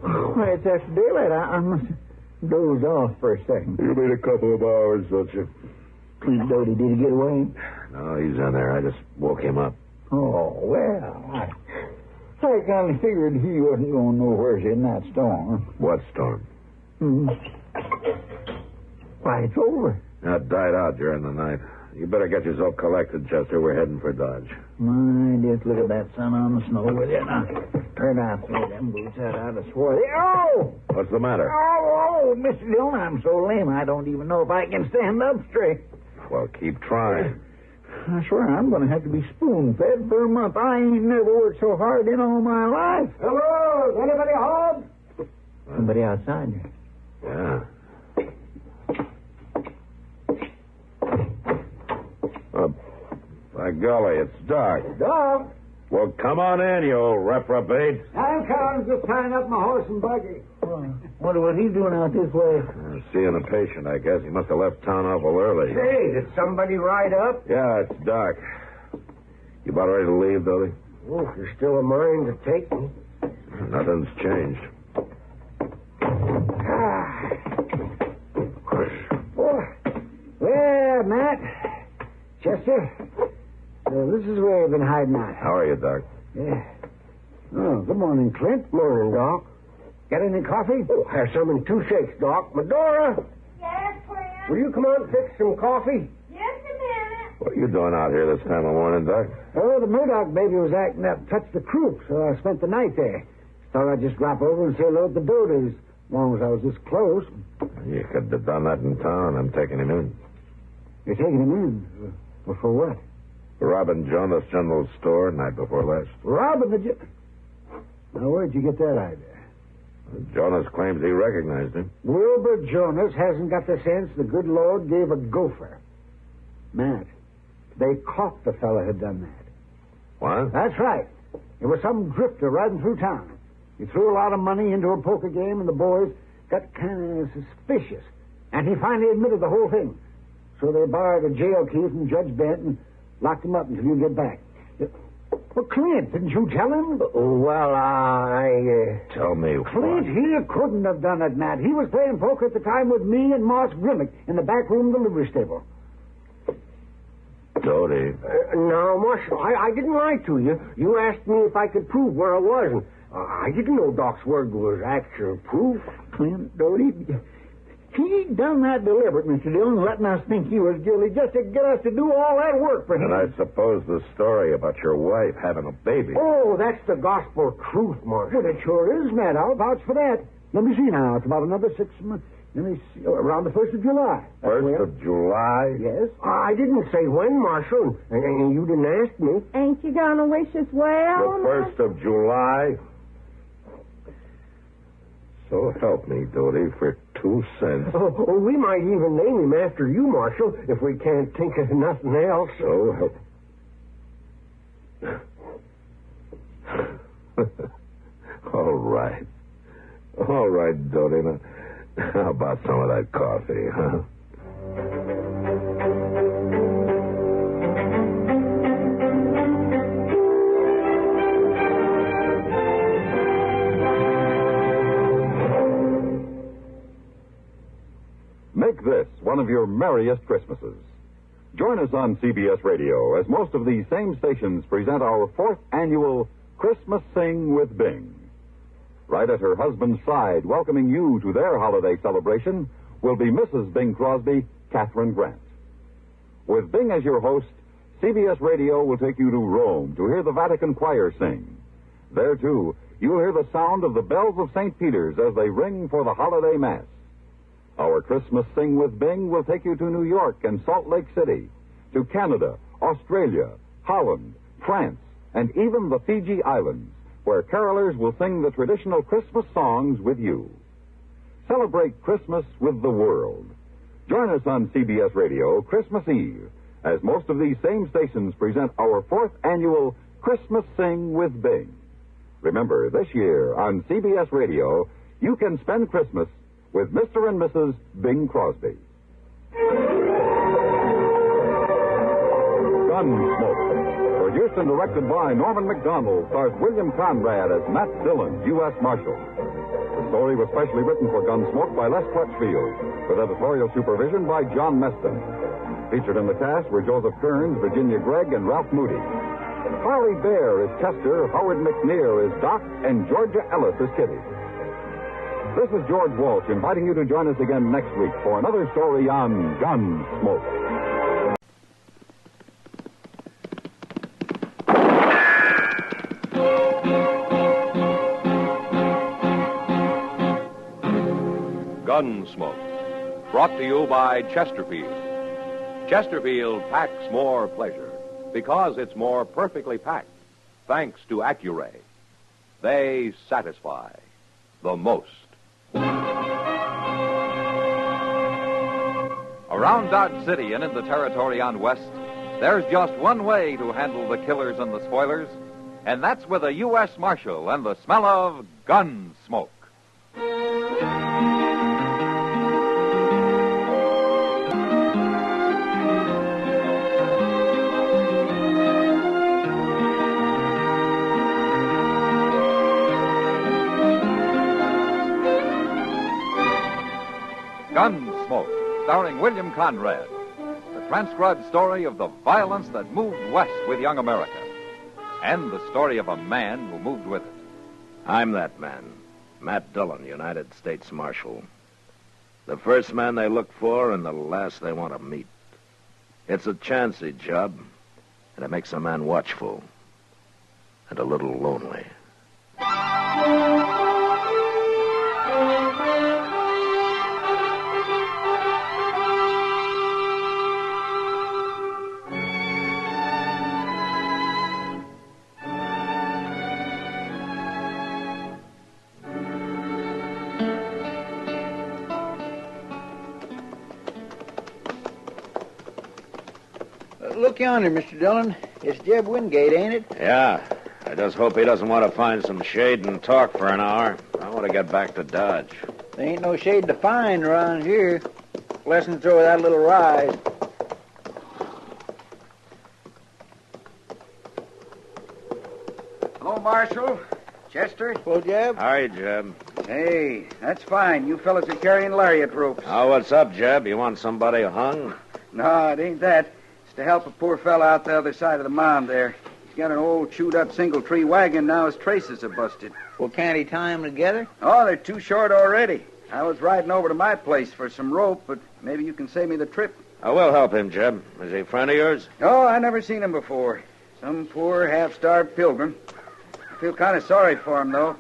Why, it's after daylight. I must have dozed off for a second. You need a couple of hours, don't you? Please, Dodie, did he get away? No, he's in there. I just woke him up. Oh, well, I kind of figured he wasn't going nowhere in that storm. What storm? Why, it's over. That died out during the night. You better get yourself collected, Chester. We're heading for Dodge. My, just look at that sun on the snow with you. Now, turn out throw them boots out. I'd have swore. Oh! What's the matter? Oh, Mr. Dillon, I'm so lame I don't even know if I can stand up straight. Well, keep trying. I swear I'm going to have to be spoon-fed for a month. I ain't never worked so hard in all my life. Hello? Is anybody home? Somebody outside. Yeah. By golly, it's dark. Dog? Well, come on in, you old reprobate. I'm coming, just tying up my horse and buggy. Wonder what he's doing out this way. Seeing a patient, I guess. He must have left town awful early. Hey, did somebody ride up? Yeah, it's dark. You about ready to leave, Dodie? Oh, if you're still a mind to take me. Nothing's changed. Boy, Yeah, Matt. Chester. This is where I've been hiding out. How are you, Doc? Yeah. Oh, good morning, Clint. Morning, Doc. Got any coffee? Oh, have some in 2 shakes, Doc. Medora, Yes, Clint? will you come out and fix some coffee? Just a minute. What are you doing out here this time of morning, Doc? Oh, the Murdoch baby was acting up, touched the croup, so I spent the night there. Thought I'd just drop over and say hello to the Dodos, as long as I was this close. You could have done that in town. I'm taking him in. You're taking him in? Well, for what? Robbing Jonas General Store night before last. Robbing the... Now, where'd you get that idea? Jonas claims he recognized him. Wilbur Jonas hasn't got the sense the good Lord gave a gopher. Matt, they caught the fella who'd done that. What? That's right. It was some drifter riding through town. He threw a lot of money into a poker game, and the boys got kind of suspicious. And he finally admitted the whole thing. So they borrowed a jail key from Judge Bent and locked him up until you get back. Well, Clint, didn't you tell him? Well, Tell me Clint, he couldn't have done it, Matt. He was playing poker at the time with me and Moss Grimmick in the back room of the livery stable. Dodie. No, Marshal, I didn't lie to you. You asked me if I could prove where I was, and I didn't know Doc's word was actual proof. Clint, Dodie, he done that deliberate, Mr. Dillon, letting us think he was guilty just to get us to do all that work for him. And I suppose the story about your wife having a baby. Oh, that's the gospel truth, Marshal. Well, it sure is, Matt. I'll vouch for that. Let me see now. It's about another 6 months. Let me see. Around the 1st of July. 1st of July? Yes. I didn't say when, Marshal, and you didn't ask me. Ain't you gonna wish us well? The 1st of July? So help me, Dodie, for 2 cents. Oh, we might even name him after you, Marshal, if we can't think of nothing else. So help. All right. All right, Dodie. Now, how about some of that coffee, huh? Make this one of your merriest Christmases. Join us on CBS Radio as most of these same stations present our 4th annual Christmas Sing with Bing. Right at her husband's side, welcoming you to their holiday celebration, will be Mrs. Bing Crosby, Catherine Grant. With Bing as your host, CBS Radio will take you to Rome to hear the Vatican Choir sing. There, too, you'll hear the sound of the bells of St. Peter's as they ring for the holiday Mass. Our Christmas Sing with Bing will take you to New York and Salt Lake City, to Canada, Australia, Holland, France, and even the Fiji Islands, where carolers will sing the traditional Christmas songs with you. Celebrate Christmas with the world. Join us on CBS Radio Christmas Eve, as most of these same stations present our 4th annual Christmas Sing with Bing. Remember, this year on CBS Radio, you can spend Christmas with Mr. and Mrs. Bing Crosby. Gunsmoke, produced and directed by Norman McDonald, stars William Conrad as Matt Dillon, U.S. Marshal. The story was specially written for Gunsmoke by Les Crutchfield, with editorial supervision by John Meston. Featured in the cast were Joseph Kearns, Virginia Gregg, and Ralph Moody. Harley Bear is Chester, Howard McNear is Doc, and Georgia Ellis is Kitty. This is George Walsh inviting you to join us again next week for another story on Gunsmoke. Gunsmoke, brought to you by Chesterfield. Chesterfield packs more pleasure because it's more perfectly packed, thanks to Accuray. They satisfy the most. Around Dodge City and in the territory on West, there's just one way to handle the killers and the spoilers, and that's with a U.S. Marshal and the smell of Gunsmoke. Gunsmoke, starring William Conrad. The transcribed story of the violence that moved west with young America, and the story of a man who moved with it. I'm that man, Matt Dillon, United States Marshal. The first man they look for and the last they want to meet. It's a chancy job, and it makes a man watchful and a little lonely. Look yonder, Mr. Dillon. It's Jeb Wingate, ain't it? Yeah, I just hope he doesn't want to find some shade and talk for an hour. I want to get back to Dodge. There ain't no shade to find around here. Lessons over that little rise. Hello, Marshal. Chester? Hello, Jeb. Hi, Jeb. Hey, that's fine. You fellas are carrying lariat ropes. Oh, what's up, Jeb? You want somebody hung? No, it ain't that. It's to help a poor fella out the other side of the mound there. He's got an old chewed-up single-tree wagon. Now his traces are busted. Well, can't he tie them together? Oh, they're too short already. I was riding over to my place for some rope, but maybe you can save me the trip. I will help him, Jeb. Is he a friend of yours? Oh, I never seen him before. Some poor, half-starved pilgrim. I feel kind of sorry for him, though.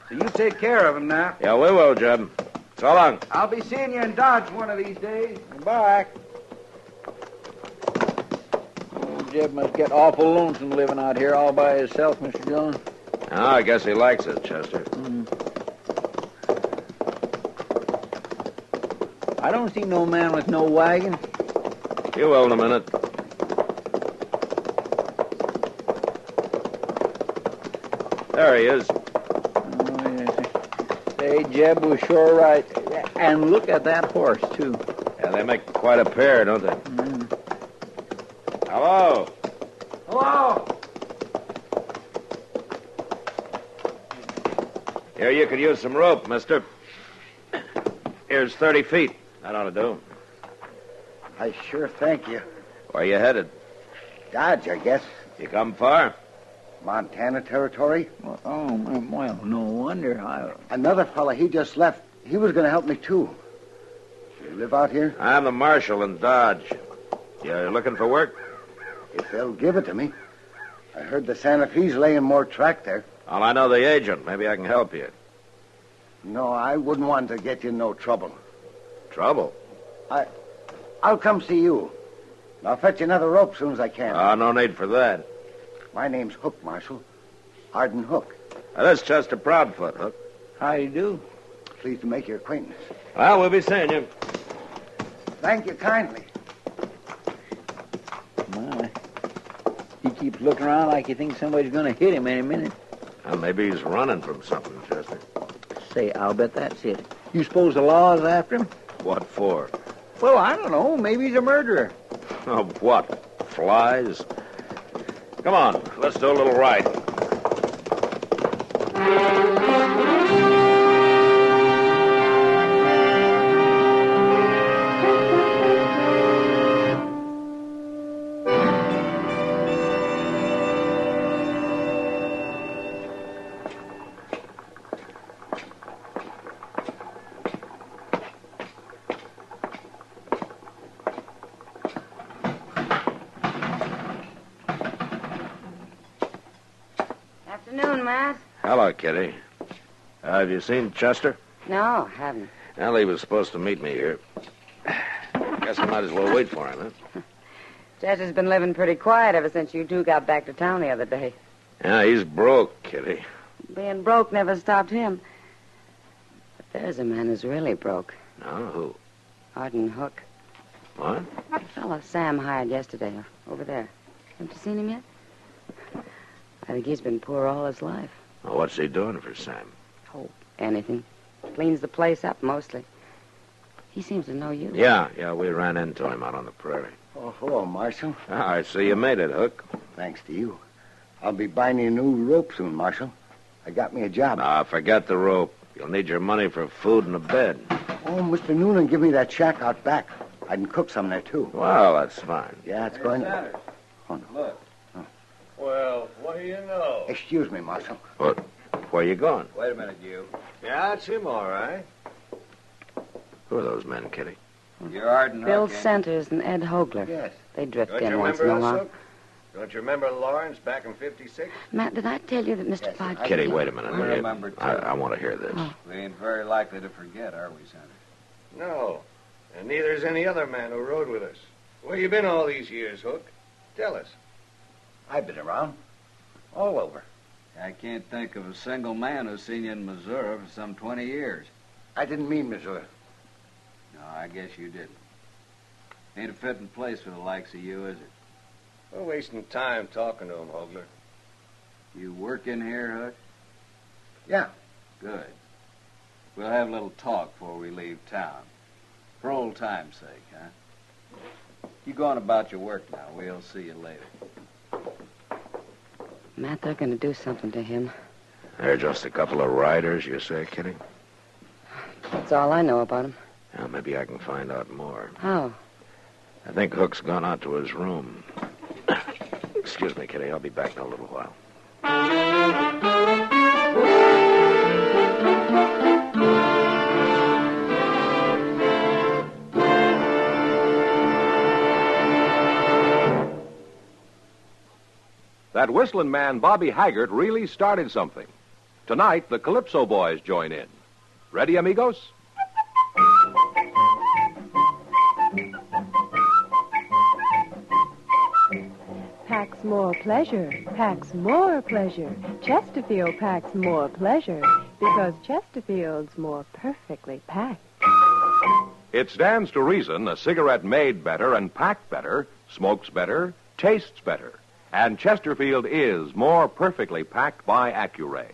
So you take care of him now. Yeah, we will, Jeb. So long. I'll be seeing you in Dodge one of these days. Goodbye. Oh, Jeb must get awful lonesome living out here all by himself, Mr. Dillon. Oh, I guess he likes it, Chester. I don't see no man with no wagon. You will in a minute. There he is. Oh, yes. Hey, Jeb was sure right. And look at that horse, too. Yeah, they make quite a pair, don't they? Hello. Hello. Here, you could use some rope, mister. Here's 30 feet. That ought to do. I sure thank you. Where you headed? Dodge, I guess. You come far? Montana territory. Well, no wonder. Another fella, he just left. He was going to help me, too. You live out here? I'm the marshal in Dodge. You looking for work? If they'll give it to me. I heard the Santa Fe's laying more track there. Well, I know the agent. Maybe I can help you. No, I wouldn't want to get you in no trouble. Trouble? I'll come see you. I'll fetch you another rope as soon as I can. No need for that. My name's Hook, Marshal. Arden Hook. That's Chester Proudfoot, Hook. How you do? Pleased to make your acquaintance. Well, we'll be seeing you. Thank you kindly. My. He keeps looking around like he thinks somebody's going to hit him any minute. Well, maybe he's running from something, Chester. Say, I'll bet that's it. You suppose the law's after him? What for? Well, I don't know. Maybe he's a murderer. Oh, what? Flies? Come on, let's do a little ride. Afternoon, Matt. Hello, Kitty. Have you seen Chester? No, haven't. Well, he was supposed to meet me here. Guess I might as well wait for him, huh? Chester's been living pretty quiet ever since you two got back to town the other day. Yeah, he's broke, Kitty. Being broke never stopped him. But there's a man who's really broke. No, who? Arden Hook. What? The fellow Sam hired yesterday, over there. Haven't you seen him yet? I think he's been poor all his life. Well, what's he doing for Sam? Oh, anything. Cleans the place up, mostly. He seems to know you. Yeah, we ran into him out on the prairie. Oh, hello, Marshal. I see you made it, Hook. Thanks to you. I'll be buying you a new rope soon, Marshal. I got me a job. Forget the rope. You'll need your money for food and a bed. Oh, Mr. Noonan, give me that shack out back. I can cook some there, too. Well, that's fine. Yeah, it's going Sanders. Oh, no. Look. Well, what do you know? Excuse me, Marshal. What? Where you going? Wait a minute, you. Yeah, it's him, all right. Who are those men, Kitty? You're Arden Bill Hook, Centers and Ed Hogler. Yes. They drift Don't you in once in remember a us, while. Hook? Don't you remember Lawrence back in 56? Matt, did I tell you that Mr. Podge... Kitty, wait a minute. We remember, too. I want to hear this. Oh. We ain't very likely to forget, are we, Sanders? No. And neither is any other man who rode with us. Where you been all these years, Hook? Tell us. I've been around. All over. I can't think of a single man who's seen you in Missouri for some 20 years. I didn't mean Missouri. No, I guess you didn't. Ain't a fitting place for the likes of you, is it? We're wasting time talking to him, Hogler. You work in here, Hook? Yeah. Good. We'll have a little talk before we leave town. For old time's sake, huh? You go on about your work now. We'll see you later. Matt, they're going to do something to him. They're just a couple of riders, you say, Kitty? That's all I know about him. Well, maybe I can find out more. How? I think Hook's gone out to his room. Excuse me, Kitty. I'll be back in a little while. That whistling man, Bobby Haggart, really started something. Tonight, the Calypso Boys join in. Ready, amigos? Packs more pleasure, packs more pleasure. Chesterfield packs more pleasure because Chesterfield's more perfectly packed. It stands to reason a cigarette made better and packed better, smokes better, tastes better. And Chesterfield is more perfectly packed by Accuray.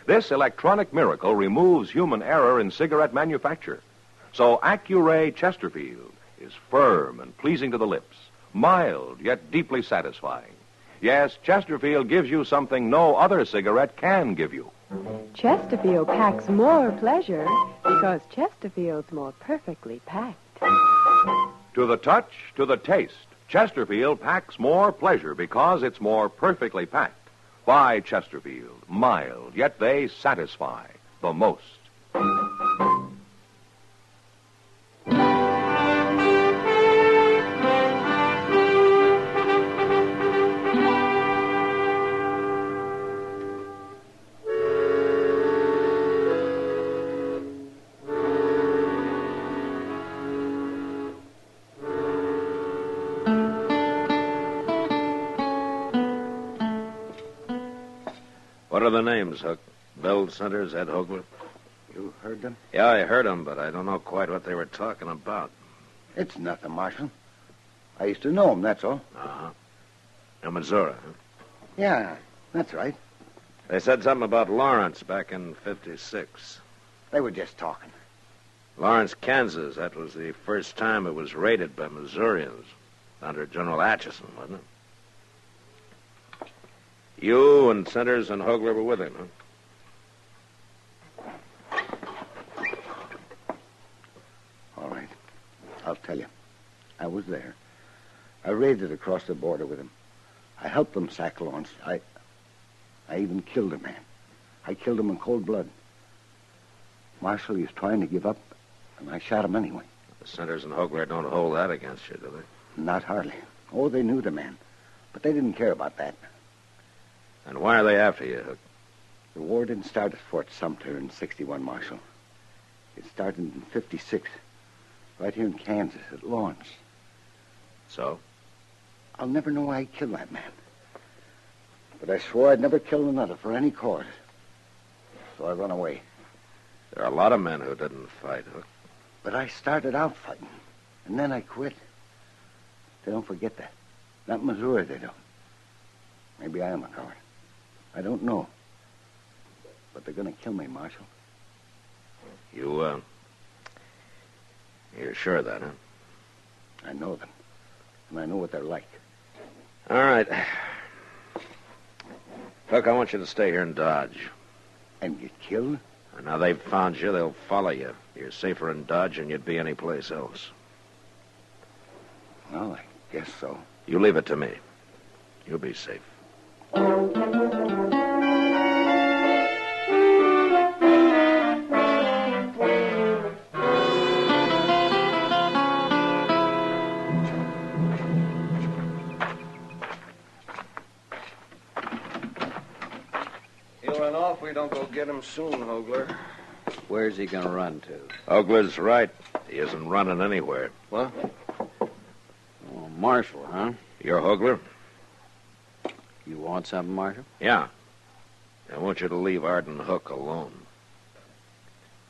This electronic miracle removes human error in cigarette manufacture. So Accuray Chesterfield is firm and pleasing to the lips, mild yet deeply satisfying. Yes, Chesterfield gives you something no other cigarette can give you. Chesterfield packs more pleasure because Chesterfield's more perfectly packed. To the touch, to the taste, Chesterfield packs more pleasure because it's more perfectly packed. By Chesterfield, mild, yet they satisfy the most. What are the names, Hook? Bill Centers, Ed Hogler? You heard them? Yeah, I heard them, but I don't know quite what they were talking about. It's nothing, Marshal. I used to know them, that's all. Uh-huh. In Missouri, huh? Yeah, that's right. They said something about Lawrence back in 56. They were just talking. Lawrence, Kansas. That was the first time it was raided by Missourians. Under General Atchison, wasn't it? You and Centers and Hogler were with him, huh? All right. I'll tell you. I was there. I raided across the border with him. I helped them sack Lawrence. I even killed a man. I killed him in cold blood. Marshal, he was trying to give up, and I shot him anyway. The Centers and Hogler don't hold that against you, do they? Not hardly. Oh, they knew the man. But they didn't care about that. And why are they after you, Hook? The war didn't start at Fort Sumter in 61, Marshal. It started in 56, right here in Kansas, at Lawrence. So? I'll never know why I killed that man. But I swore I'd never kill another for any cause. So I run away. There are a lot of men who didn't fight, Hook. But I started out fighting, and then I quit. They don't forget that. Not in Missouri, they don't. Maybe I am a coward. I don't know. But they're going to kill me, Marshal. You're sure of that, huh? I know them. And I know what they're like. All right. Hook, I want you to stay here in Dodge. And get killed? Now they've found you, they'll follow you. You're safer in Dodge than you'd be anyplace else. Well, I guess so. You leave it to me. You'll be safe. He'll run off if we don't go get him soon, Hogler. Where's he going to run to? Hogler's right. He isn't running anywhere. What? Oh, Marshal, huh? You're Hogler? You want something, Marshal? Yeah. I want you to leave Arden Hook alone.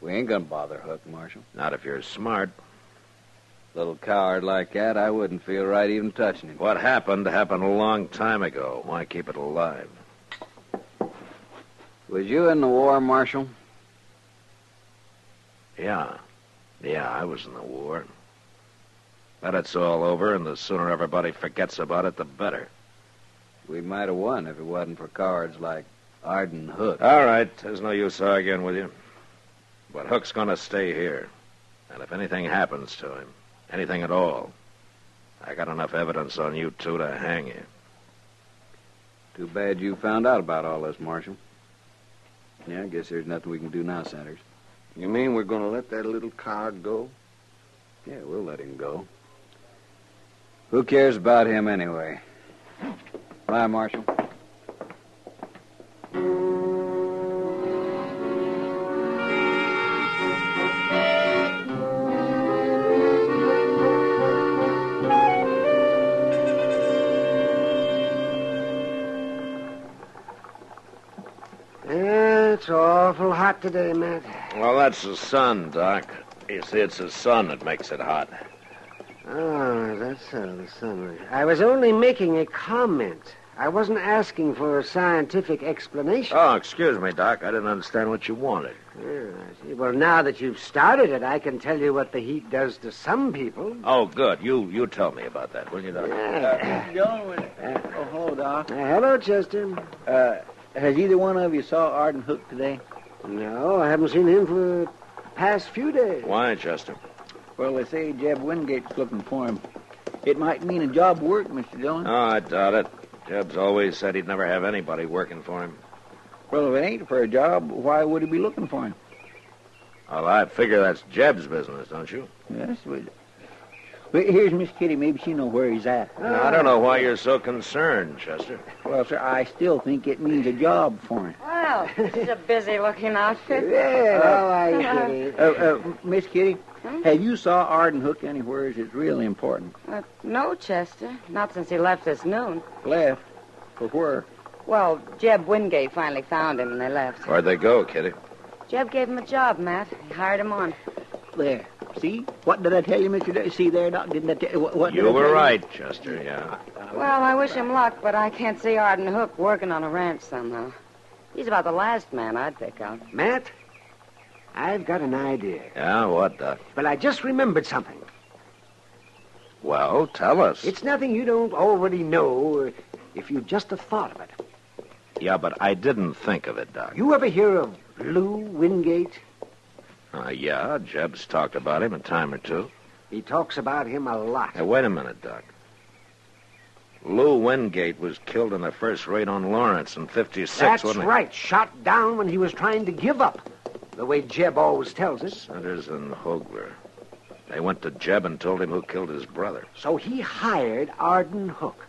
We ain't going to bother Hook, Marshal. Not if you're smart. Little coward like that, I wouldn't feel right even touching him. What happened a long time ago. Why keep it alive? Was you in the war, Marshal? Yeah. Yeah, I was in the war. But it's all over, and the sooner everybody forgets about it, the better. We might have won if it wasn't for cowards like Arden Hook. All right, there's no use arguing with you. But Hook's going to stay here. And if anything happens to him, anything at all, I got enough evidence on you two to hang you. Too bad you found out about all this, Marshal. Yeah, I guess there's nothing we can do now, Sanders. You mean we're going to let that little coward go? Yeah, we'll let him go. Who cares about him anyway? Bye, Marshal. It's awful hot today, Matt. Well, that's the sun, Doc. You see, it's the sun that makes it hot. Oh, that's how the sun. I was only making a comment. I wasn't asking for a scientific explanation. Oh, excuse me, Doc. I didn't understand what you wanted. Yeah, I see. Well, now that you've started it, I can tell you what the heat does to some people. Oh, good. You tell me about that, will you, Doc? Hello, Doc. Hello, Chester. Has either one of you saw Arden Hook today? No, I haven't seen him for the past few days. Why, Chester? Well, they say Jeb Wingate's looking for him. It might mean a job work, Mr. Dillon. Oh, I doubt it. Jeb's always said he'd never have anybody working for him. Well, if it ain't for a job, why would he be looking for him? Well, I figure that's Jeb's business, don't you? Yes. Well, here's Miss Kitty. Maybe she knows where he's at. I don't know why you're so concerned, Chester. Well, sir, I still think it means a job for him. Well, this is a busy-looking outfit. Yeah, how are you, Kitty? Miss Kitty, have you saw Arden Hook anywhere? It's really important. No, Chester. Not since he left this noon. Left? For where? Well, Jeb Wingate finally found him, and they left. Where'd they go, Kitty? Jeb gave him a job, Matt. He hired him on. There. See? What did I tell you, Mr. See there, Doc? Didn't I tell you? What You were right, Chester, yeah. Well, I wish him luck, but I can't see Arden Hook working on a ranch somehow. He's about the last man I'd pick out. Matt, I've got an idea. Yeah, what, Doc? Well, I just remembered something. Well, tell us. It's nothing you don't already know if you just have thought of it. Yeah, but I didn't think of it, Doc. You ever hear of Lou Wingate? Yeah, Jeb's talked about him a time or two. He talks about him a lot. Now, wait a minute, Doc. Lou Wingate was killed in the first raid on Lawrence in 56, That's wasn't he? right. Shot down when he was trying to give up. The way Jeb always tells us. Sanders and Hogler. They went to Jeb and told him who killed his brother. So he hired Arden Hook.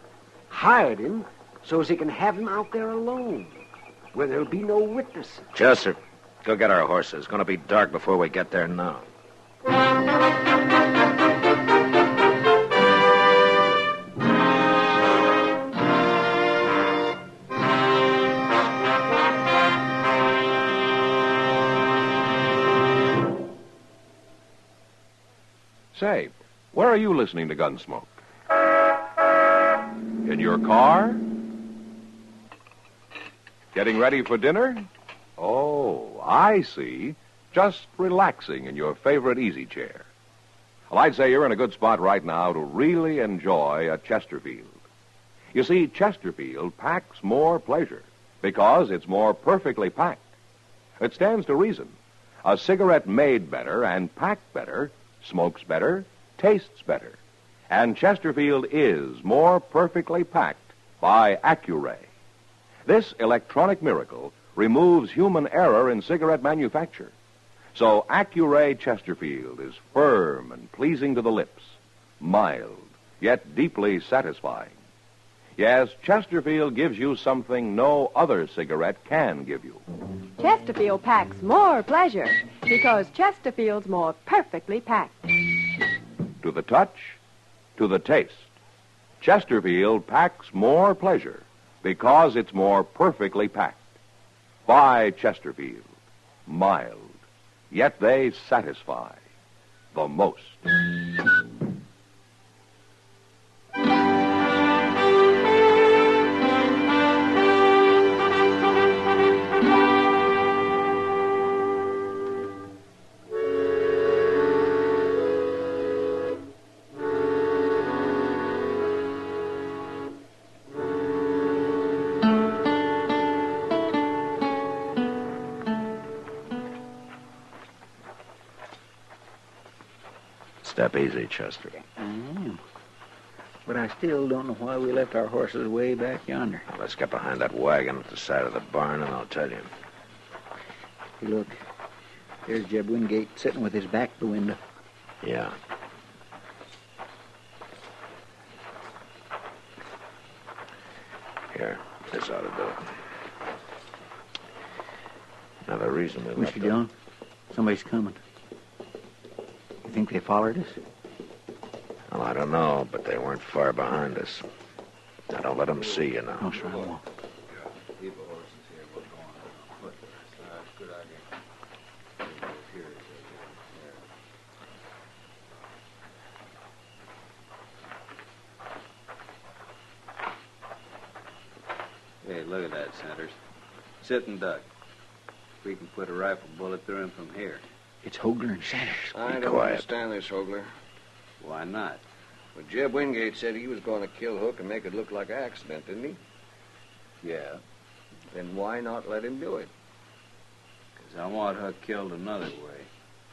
Hired him so as he can have him out there alone, where there'll be no witnesses. Chester, go get our horses. It's going to be dark before we get there now. Say, where are you listening to Gunsmoke? In your car? Getting ready for dinner? Oh, I see. Just relaxing in your favorite easy chair. Well, I'd say you're in a good spot right now to really enjoy a Chesterfield. You see, Chesterfield packs more pleasure because it's more perfectly packed. It stands to reason. A cigarette made better and packed better smokes better, tastes better. And Chesterfield is more perfectly packed by Accuray. This electronic miracle removes human error in cigarette manufacture. So Accuray Chesterfield is firm and pleasing to the lips, mild, yet deeply satisfying. Yes, Chesterfield gives you something no other cigarette can give you. Chesterfield packs more pleasure because Chesterfield's more perfectly packed. To the touch, to the taste, Chesterfield packs more pleasure because it's more perfectly packed. By Chesterfield, mild, yet they satisfy the most. Step easy, Chester. But I still don't know why we left our horses way back yonder. Let's get behind that wagon at the side of the barn, and I'll tell you. Hey, look. There's Jeb Wingate sitting with his back to the window. Yeah. Here, this ought to do it. Now, the reason we left Mr. Dillon, somebody's coming. You think they followed us? Well, I don't know, but they weren't far behind us. Now, don't let them see you now. Oh, sure I won't. Hey, look at that, Sanders. Sit and duck. We can put a rifle bullet through him from here. It's Hogler and Sanders. I don't understand this, Hogler. Why not? Well, Jeb Wingate said he was going to kill Hook and make it look like an accident, didn't he? Yeah. Then why not let him do it? 'Cause I want Hook killed another way.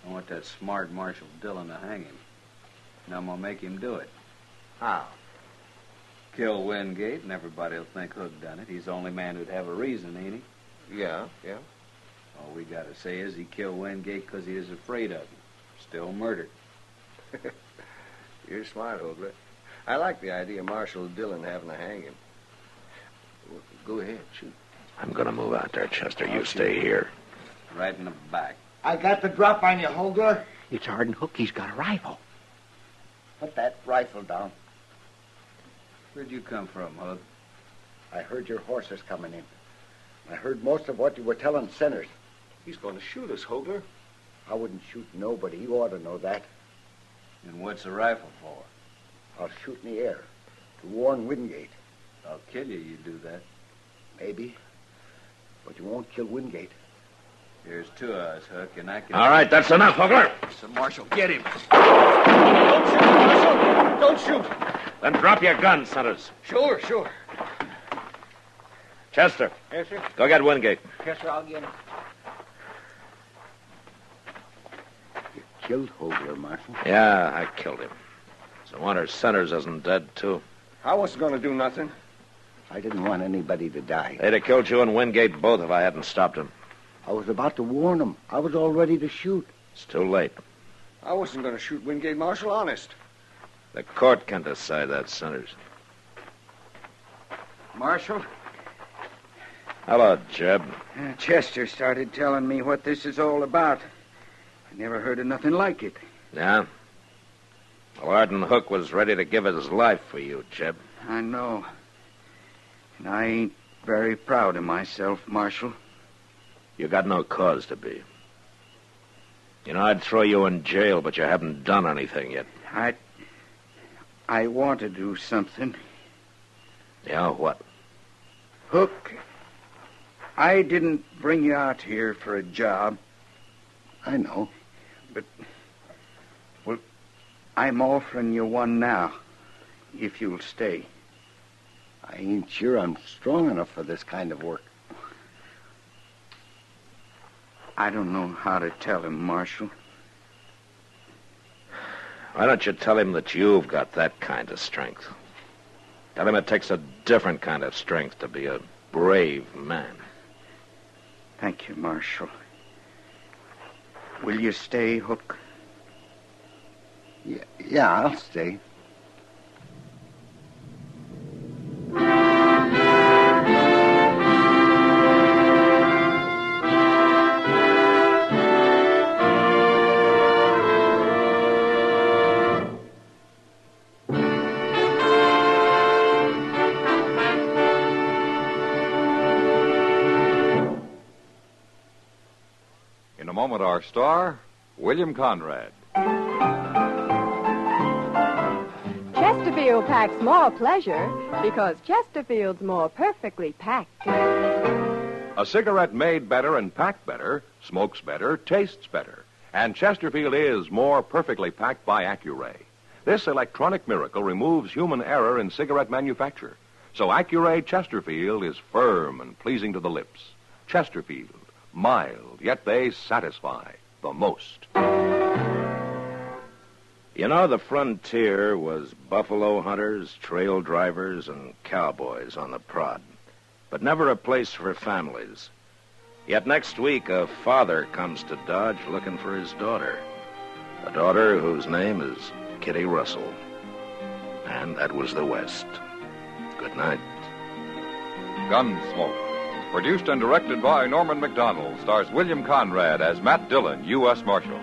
I want that smart Marshal Dillon to hang him. And I'm going to make him do it. How? Kill Wingate, and everybody'll think Hook done it. He's the only man who'd have a reason, ain't he? Yeah. All we got to say is he killed Wingate because he is afraid of him. Still murdered. You're smart, Hogler. I like the idea of Marshal Dillon having to hang him. Well, go ahead, shoot. I'm going to move out there, Chester. You stay here. Right in the back. I got the drop on you, Hogler. It's Arden Hook. He's got a rifle. Put that rifle down. Where'd you come from, Hook? I heard your horses coming in. I heard most of what you were telling Centers. He's going to shoot us, Hogler. I wouldn't shoot nobody. You ought to know that. And what's the rifle for? I'll shoot in the air to warn Wingate. I'll kill you, you do that. Maybe. But you won't kill Wingate. There's two of us, Hook, and I can... All right, that's enough, Hogler. So, Marshal, get him. Don't shoot, Marshal. Don't shoot. Then drop your gun, Centers. Sure. Chester. Yes, sir. Go get Wingate. Yes, sir, I'll get him. You killed Hogler, Marshal. Yeah, I killed him. So I wonder Centers isn't dead, too. I wasn't going to do nothing. I didn't want anybody to die. They'd have killed you and Wingate both if I hadn't stopped him. I was about to warn them. I was all ready to shoot. It's too late. I wasn't going to shoot Wingate, Marshal, honest. The court can decide that, Centers. Marshal? Hello, Jeb. Chester started telling me what this is all about. I never heard of nothing like it. Yeah? Well, Arden Hook was ready to give his life for you, Jeb. I know. And I ain't very proud of myself, Marshal. You got no cause to be. You know, I'd throw you in jail, but you haven't done anything yet. I want to do something. Yeah, what? Hook, I didn't bring you out here for a job. I know. But, well, I'm offering you one now, if you'll stay. I ain't sure I'm strong enough for this kind of work. I don't know how to tell him, Marshal. Why don't you tell him that you've got that kind of strength? Tell him it takes a different kind of strength to be a brave man. Thank you, Marshal. Will you stay, Hook? Yeah, I'll stay. In a moment, our star, William Conrad. Chesterfield packs more pleasure because Chesterfield's more perfectly packed. A cigarette made better and packed better, smokes better, tastes better. And Chesterfield is more perfectly packed by Accuray. This electronic miracle removes human error in cigarette manufacture. So Accuray Chesterfield is firm and pleasing to the lips. Chesterfield, mild, yet they satisfy the most. You know, the frontier was buffalo hunters, trail drivers, and cowboys on the prod, but never a place for families. Yet next week, a father comes to Dodge looking for his daughter, a daughter whose name is Kitty Russell. And that was the West. Good night. Gunsmoke, produced and directed by Norman McDonald, stars William Conrad as Matt Dillon, U.S. Marshal.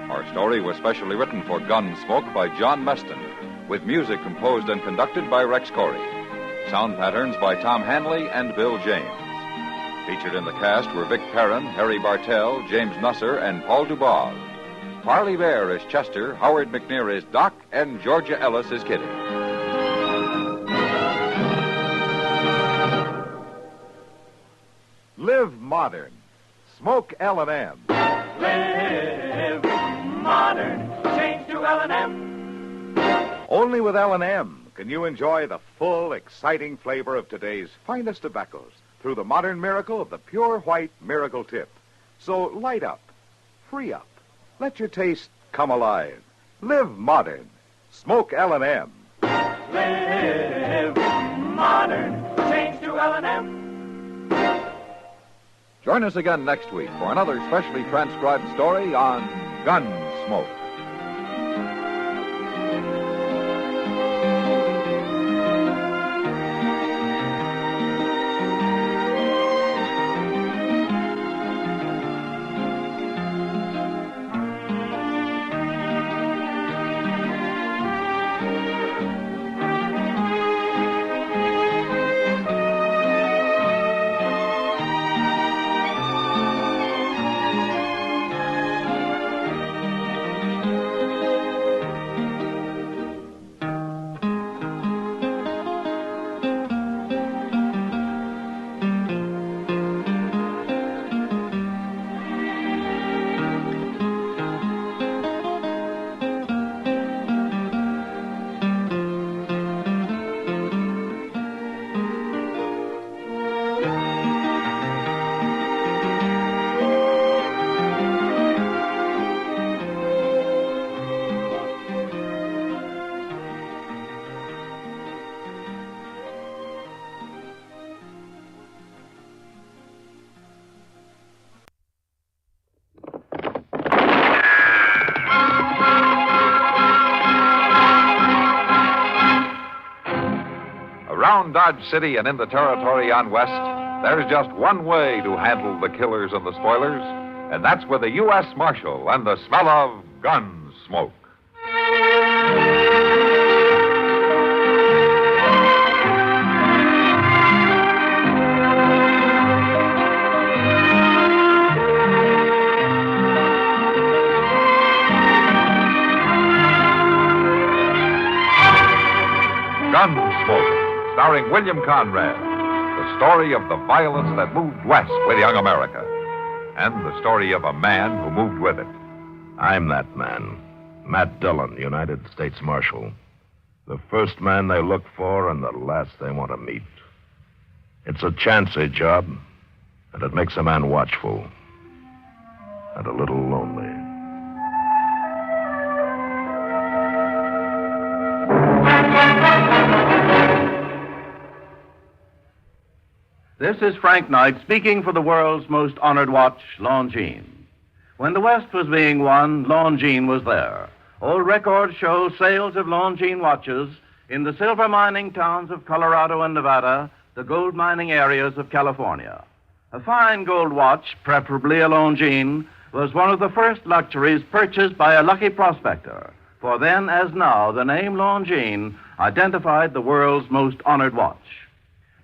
Our story was specially written for Gunsmoke by John Meston, with music composed and conducted by Rex Corey. Sound patterns by Tom Hanley and Bill James. Featured in the cast were Vic Perrin, Harry Bartell, James Nusser, and Paul Dubov. Parley Bear is Chester, Howard McNear is Doc, and Georgia Ellis is Kitty. Live modern. Smoke L&M. Live modern. Change to L&M. Only with L&M can you enjoy the full, exciting flavor of today's finest tobaccos through the modern miracle of the pure white Miracle Tip. So light up, free up, let your taste come alive. Live modern. Smoke L&M. Live modern. Change to L&M. Join us again next week for another specially transcribed story on Gunsmoke. Around Dodge City and in the territory on West, there's just one way to handle the killers and the spoilers, and that's with the U.S. Marshal and the smell of Gunsmoke. Gunsmoke, starring William Conrad, the story of the violence that moved west with young America, and the story of a man who moved with it. I'm that man, Matt Dillon, United States Marshal. The first man they look for and the last they want to meet. It's a chancy job, and it makes a man watchful and a little lonely. This is Frank Knight speaking for the world's most honored watch, Longines. When the West was being won, Longines was there. Old records show sales of Longines watches in the silver mining towns of Colorado and Nevada, the gold mining areas of California. A fine gold watch, preferably a Longines, was one of the first luxuries purchased by a lucky prospector. For then, as now, the name Longines identified the world's most honored watch.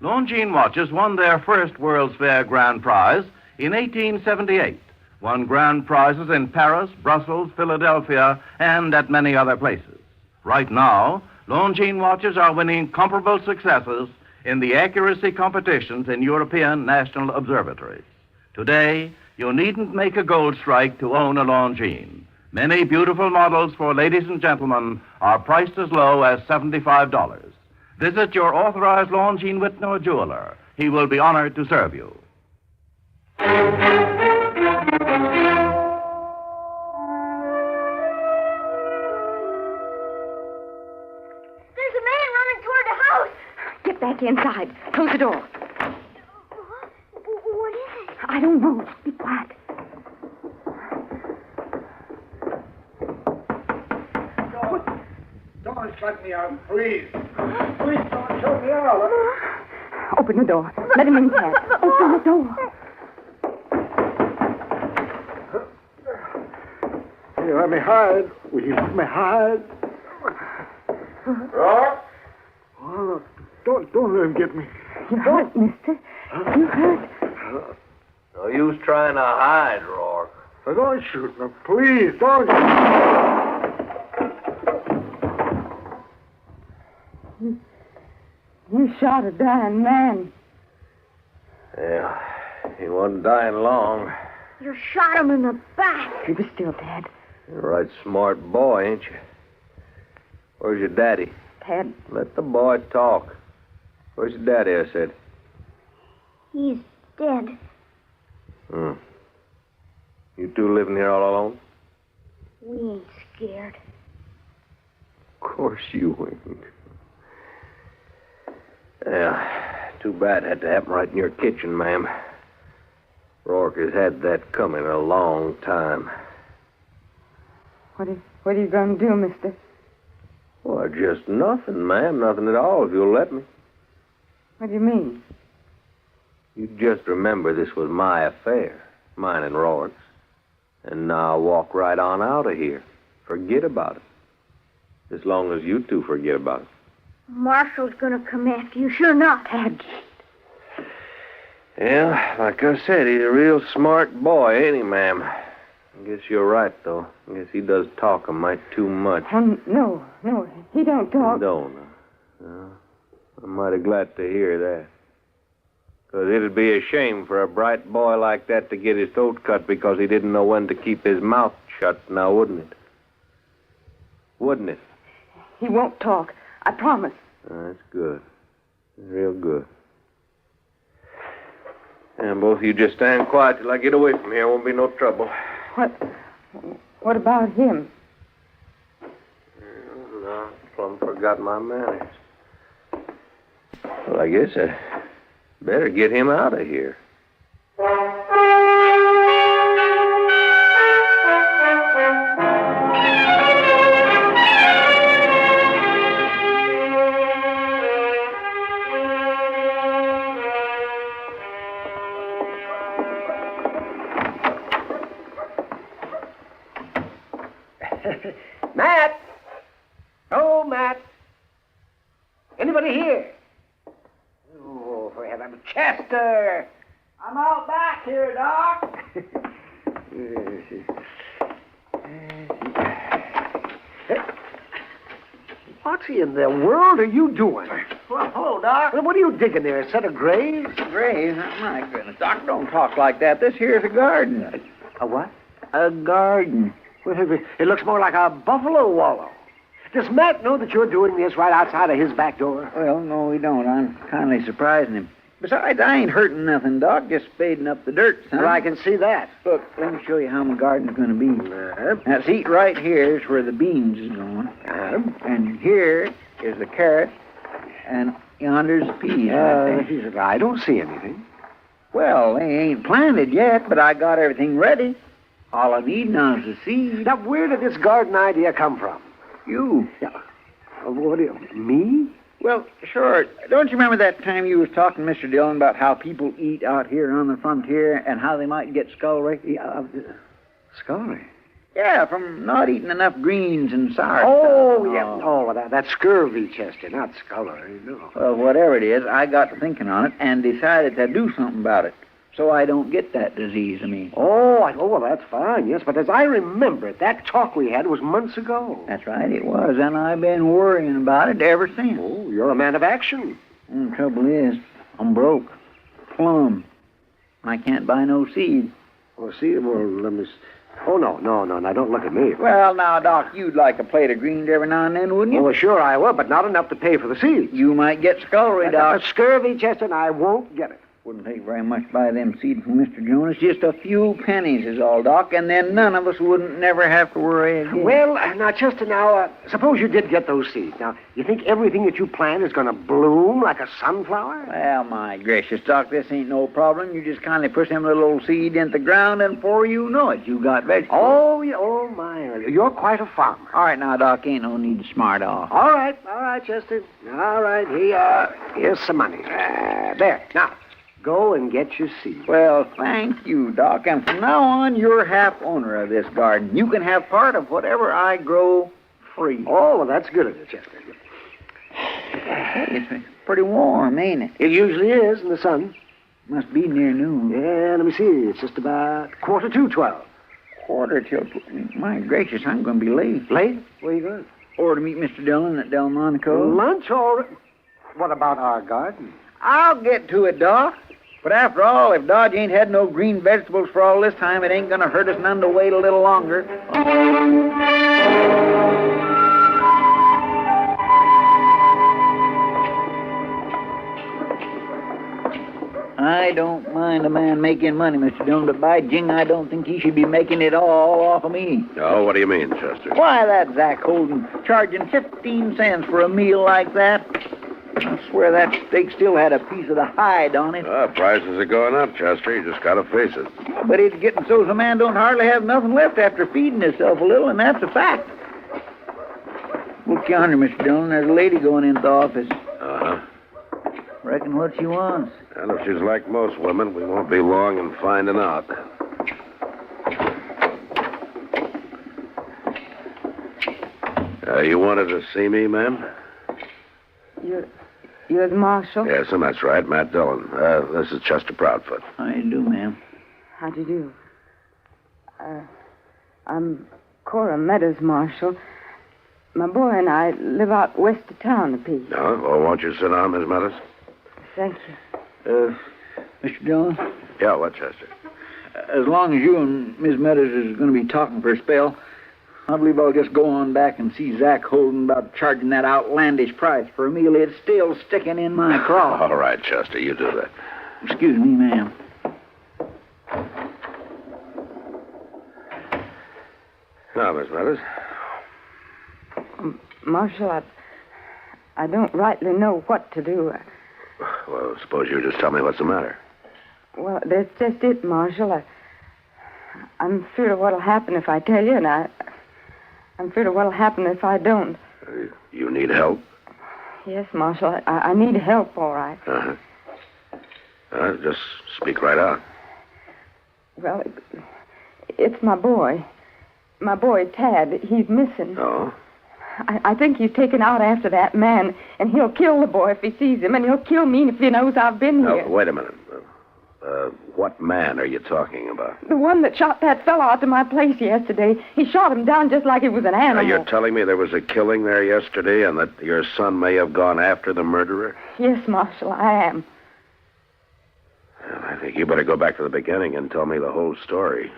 Longines watches won their first World's Fair Grand Prize in 1878, won grand prizes in Paris, Brussels, Philadelphia, and at many other places. Right now, Longines watches are winning comparable successes in the accuracy competitions in European national observatories. Today, you needn't make a gold strike to own a Longines. Many beautiful models for ladies and gentlemen are priced as low as $75. Visit your authorized Longines Whitney jeweler. He will be honored to serve you. There's a man running toward the house. Get back inside. Close the door. What is it? I don't know. Be quiet. Don't shut me out, please. Please don't shut me out. Open the door. Let him in, Pat. Open the door. Here, let me hide. Will you let me hide? Roar? Oh, don't let him get me. You hurt, mister. You hurt. No use trying to hide, Rourke. Don't shoot me, please. Don't. You shot a dying man. Yeah, he wasn't dying long. You shot him in the back. Keep it still, Dad. You're a right smart boy, ain't you? Where's your daddy? Dad. Let the boy talk. Where's your daddy, I said? He's dead. You two living here all alone? We ain't scared. Of course you ain't. Yeah, too bad it had to happen right in your kitchen, ma'am. Rourke has had that coming a long time. What are you going to do, mister? Well, just nothing, ma'am. Nothing at all, if you'll let me. What do you mean? You just remember this was my affair, mine and Rourke's. And now walk right on out of here. Forget about it. As long as you two forget about it. Marshal's gonna come after you. Sure not. Dad. Yeah, like I said, he's a real smart boy, ain't he, ma'am? I guess you're right, though. I guess he does talk a mite too much. No, he don't talk. Don't. I'm mighty glad to hear that. Because it'd be a shame for a bright boy like that to get his throat cut because he didn't know when to keep his mouth shut, now wouldn't it? Wouldn't it? He won't talk. I promise. That's good. Real good. And both of you just stand quiet till I get away from here. Won't be no trouble. What about him? No, plumb forgot my manners. Well, I guess I better get him out of here. Matt! Oh, Matt. Anybody here? Oh, for heaven's sake. Chester! I'm out back here, Doc. What in the world are you doing? Well, hello, Doc. What are you digging there? A set of graves? Graves? My goodness, Doc, don't talk like that. This here's a garden. A what? A garden. Well, it looks more like a buffalo wallow. Does Matt know that you're doing this right outside of his back door? Well, no, we don't. I'm kindly surprising him. Besides, I ain't hurting nothing, Doc. Just spading up the dirt, son. Well, I can see that. Look, let me show you how my garden's going to be. Now, see, right here is where the beans is going. And here is the carrot. And Yonder's peas. I don't see anything. Well, they ain't planted yet, but I got everything ready. All I need now is the seed. Now, where did this garden idea come from? You. Yeah. What do you... Me? Well, sure. Don't you remember that time you was talking to Mr. Dillon about how people eat out here on the frontier and how they might get scullery? Scullery? Yeah, from not eating enough greens and sour Oh, stuff. yeah. Oh, that's scurvy, Chester, not scullery, no. Well, whatever it is, I got to thinking on it and decided to do something about it so I don't get that disease, Oh, well, that's fine, yes. But as I remember it, that talk we had was months ago. That's right, it was, and I've been worrying about it ever since. Oh, you're a man of action. And the trouble is, I'm broke. Plumb. I can't buy no seed. Well, let me... Oh, no, now don't look at me. Well, now, Doc, you'd like a plate of greens every now and then, wouldn't you? Well, sure I will, but not enough to pay for the seeds. You might get scullery, Doc. Scurvy, Chester, and I won't get it. Wouldn't take very much to buy them seeds from Mr. Jonas. Just a few pennies is all, Doc, and then none of us wouldn't never have to worry again. Well, now, Chester, suppose you did get those seeds. Now, you think everything that you plant is going to bloom like a sunflower? Well, my gracious, Doc, this ain't no problem. You just kindly push them little old seed into the ground, and before you know it, you got vegetables. Oh, yeah, oh, my. You're quite a farmer. All right, now, Doc, ain't no need to smart off. All right, Chester. All right, here's some money. There, now. Go and get your seed. Well, thank you, Doc. And from now on, you're half owner of this garden. You can have part of whatever I grow free. Oh, well, that's good of you, Chester. Hey, it's pretty warm, ain't it? It usually is in the sun. Must be near noon. Yeah, let me see. It's just about 12:45. Quarter till... My gracious, I'm going to be late. Late? Where are you going? Or to meet Mr. Dillon at Delmonico. Lunch already? What about our garden? I'll get to it, Doc. But after all, if Dodge ain't had no green vegetables for all this time, it ain't gonna hurt us none to wait a little longer. I don't mind a man making money, Mr. Dillon, but by jing, I don't think he should be making it all off of me. Oh, what do you mean, Chester? Why, that Zach Holden charging 15 cents for a meal like that. I swear that steak still had a piece of the hide on it. Prices are going up, Chester. You just gotta face it. But it's getting so the man don't hardly have nothing left after feeding himself a little, and that's a fact. Look yonder, Mr. Dillon. There's a lady going into the office. Uh-huh. Reckon what she wants. And if she's like most women, we won't be long in finding out. You wanted to see me, ma'am? You're the marshal? Yes, and that's right, Matt Dillon. This is Chester Proudfoot. How do you do, ma'am? How do you do? I'm Cora Meadows, Marshal. My boy and I live out west of town a piece. No? Well, won't you sit down, Miss Meadows? Thank you. Mr. Dillon? Yeah, what, Chester? As long as you and Miss Meadows is going to be talking for a spell, I believe I'll just go on back and see Zach Holden about charging that outlandish price for a meal. It's still sticking in my craw. All right, Chester, you do that. Excuse me, ma'am. Now, Miss Meadows. Marshal, I don't rightly know what to do. Well, suppose you just tell me what's the matter. Well, that's just it, Marshal. I'm afraid of what'll happen if I tell you, and I'm afraid of what'll happen if I don't. You need help? Yes, Marshal. I need help, all right. Uh-huh. Just speak right out. Well, it's my boy. My boy, Tad. He's missing. Oh? I think he's taken out after that man, and he'll kill the boy if he sees him, and he'll kill me if he knows I've been here. Now, wait a minute. What man are you talking about? The one that shot that fellow out to my place yesterday. He shot him down just like he was an animal. Now, you're telling me there was a killing there yesterday and that your son may have gone after the murderer? Yes, Marshal, I am. Well, I think you better go back to the beginning and tell me the whole story.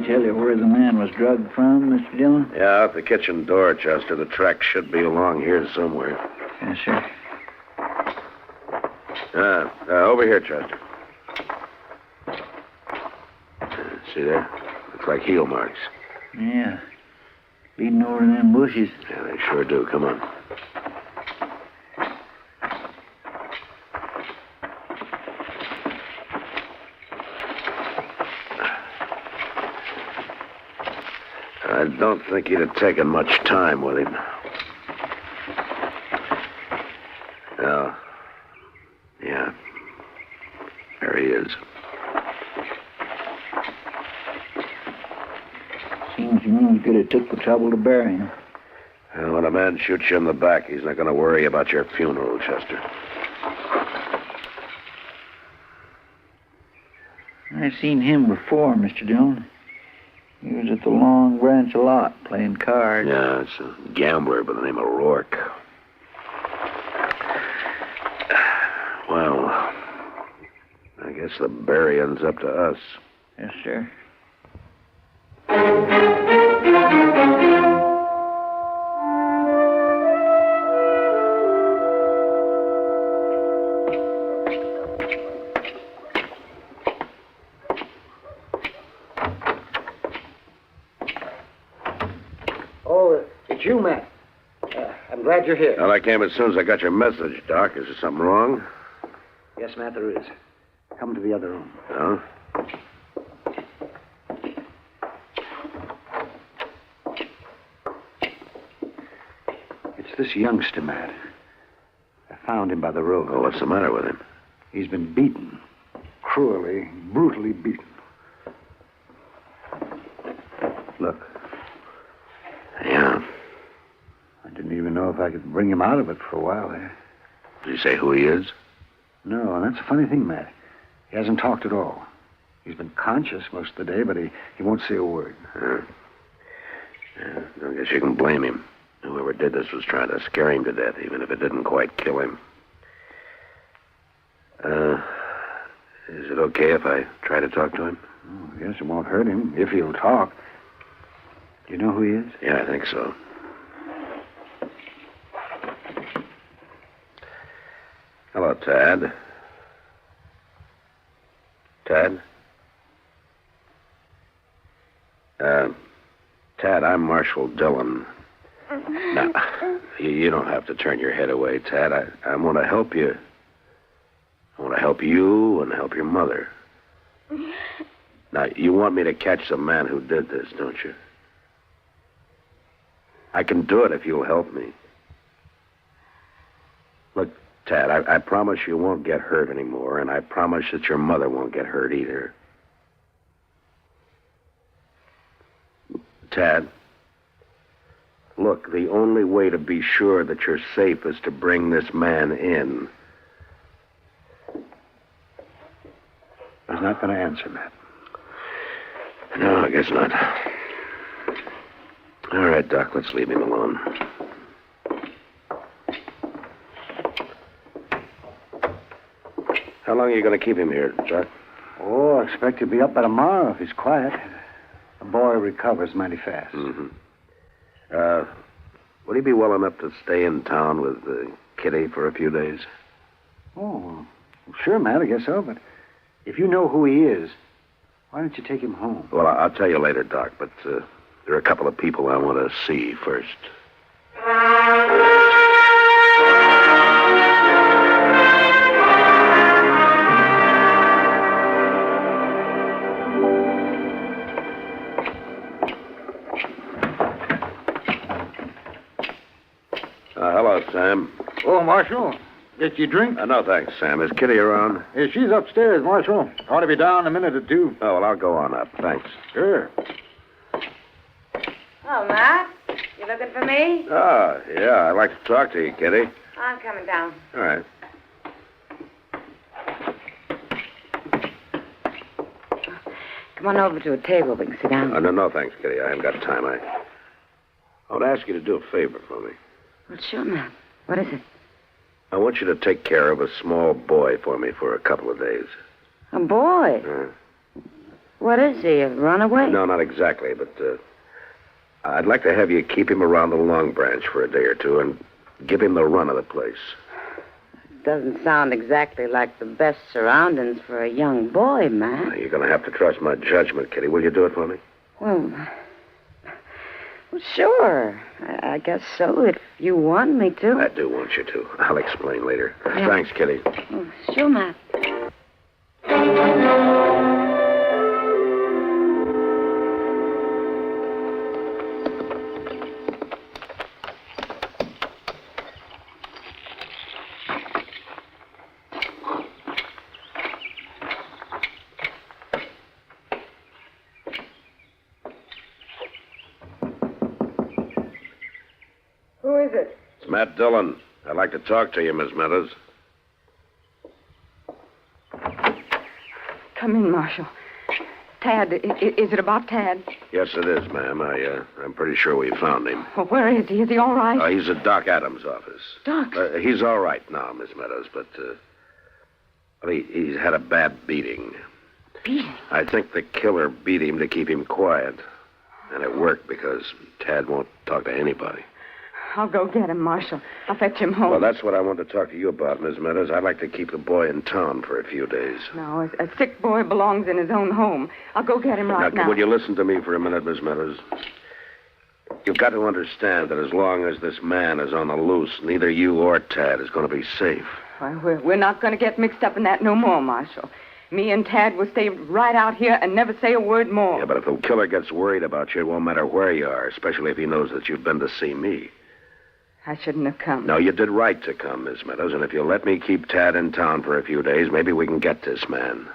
Tell you where the man was drugged from, Mr. Dillon? Yeah, out the kitchen door, Chester. The track should be along here somewhere. Yes, sir. Over here, Chester. See there? Looks like heel marks. Yeah. Leading over in them bushes. Yeah, they sure do. Come on. I don't think he'd have taken much time with him. Oh. Yeah. There he is. Seems to me you could have took the trouble to bury him. Well, when a man shoots you in the back, he's not going to worry about your funeral, Chester. I've seen him before, Mr. Dillon. He was at the Long Branch a lot, playing cards. Yeah, it's a gambler by the name of Rourke. Well, I guess the burying's up to us. Yes, sir. Oh, it's you, Matt. I'm glad you're here. Well, I came as soon as I got your message, Doc. Is there something wrong? Yes, Matt, there is. Come to the other room. Oh? It's this youngster, Matt. I found him by the road. Oh, what's the matter with him? He's been beaten. Cruelly, brutally beaten. Look. Yeah. I didn't even know if I could bring him out of it for a while there. Did you say who he is? No, and that's a funny thing, Matt. He hasn't talked at all. He's been conscious most of the day, but he won't say a word. Yeah, I guess you can blame him. Whoever did this was trying to scare him to death, even if it didn't quite kill him. Is it okay if I try to talk to him? Oh, yes, it won't hurt him, if he'll talk. Do you know who he is? Yeah, I think so. Hello, Tad. Tad? Tad, I'm Marshal Dillon. Now, you don't have to turn your head away, Tad. I want to help you. I want to help you and help your mother. Now, you want me to catch the man who did this, don't you? I can do it if you'll help me. Look, Tad, I promise you won't get hurt anymore, and I promise that your mother won't get hurt either. Tad, look, the only way to be sure that you're safe is to bring this man in. He's not going to answer, Matt. No, I guess not. All right, Doc, let's leave him alone. How long are you going to keep him here, Chuck? Oh, I expect he'll be up by tomorrow if he's quiet. The boy recovers mighty fast. Mm-hmm. Would he be well enough to stay in town with Kitty for a few days? Oh, sure, Matt, I guess so, but if you know who he is, why don't you take him home? Well, I'll tell you later, Doc, but there are a couple of people I want to see first. Hello, Sam. Oh, Marshal. Get you a drink? No, thanks, Sam. Is Kitty around? Yeah, she's upstairs, Marshal. Ought to be down in a minute or two. Oh, well, I'll go on up. Thanks. Sure. Oh, Matt, you looking for me? Oh, yeah, I'd like to talk to you, Kitty. I'm coming down. All right. Come on over to a table. We can sit down. No, thanks, Kitty. I haven't got time. I want to ask you to do a favor for me. Well, sure, Matt. What is it? I want you to take care of a small boy for me for a couple of days. A boy? What is he, a runaway? No, not exactly, but I'd like to have you keep him around the Long Branch for a day or two and give him the run of the place. doesn't sound exactly like the best surroundings for a young boy, Matt. You're going to have to trust my judgment, Kitty. Will you do it for me? Well, sure. I guess so, if you want me to. I do want you to. I'll explain later. Yeah. Thanks, Kitty. Oh, sure, Matt. Who is it? It's Matt Dillon. I'd like to talk to you, Miss Meadows. Come in, Marshal. Tad, is it about Tad? Yes, it is, ma'am. I'm pretty sure we found him. Well, where is he? Is he all right? He's at Doc Adams' office. Doc? He's all right now, Miss Meadows, but he's had a bad beating. Beating? I think the killer beat him to keep him quiet. And it worked because Tad won't talk to anybody. I'll go get him, Marshal. I'll fetch him home. Well, that's what I want to talk to you about, Miss Meadows. I'd like to keep the boy in town for a few days. No, a sick boy belongs in his own home. I'll go get him right now. Will you listen to me for a minute, Miss Meadows? You've got to understand that as long as this man is on the loose, neither you or Tad is going to be safe. Well, we're not going to get mixed up in that no more, Marshal. Me and Tad will stay right out here and never say a word more. Yeah, but if the killer gets worried about you, it won't matter where you are, especially if he knows that you've been to see me. I shouldn't have come. No, you did right to come, Miss Meadows, and if you'll let me keep Tad in town for a few days, maybe we can get this man.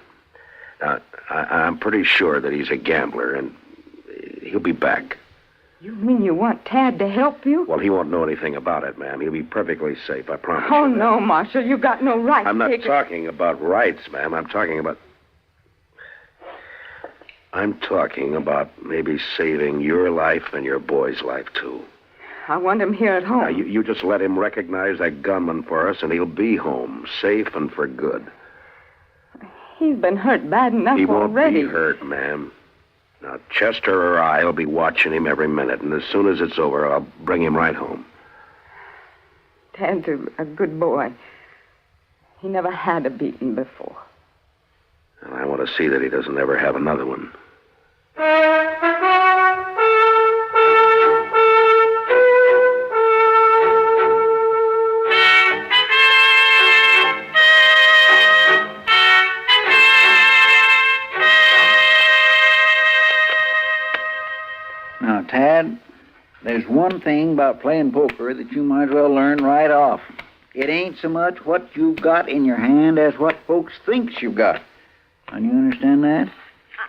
Now, I'm pretty sure that he's a gambler, and he'll be back. You mean you want Tad to help you? Well, he won't know anything about it, ma'am. He'll be perfectly safe, I promise Oh, you. no, Marshal, you've got no right I'm to not take talking about rights, ma'am. I'm talking about maybe saving your life and your boy's life, too. I want him here at home. Now, you just let him recognize that gunman for us, and he'll be home, safe and for good. He's been hurt bad enough He won't already. be hurt, ma'am. Now, Chester or I will be watching him every minute, and as soon as it's over, I'll bring him right home. Tad's a good boy. He never had a beating before. And I want to see that he doesn't ever have another one. Now, Tad, there's one thing about playing poker that you might as well learn right off. It ain't so much what you've got in your hand as what folks thinks you've got. And you understand that?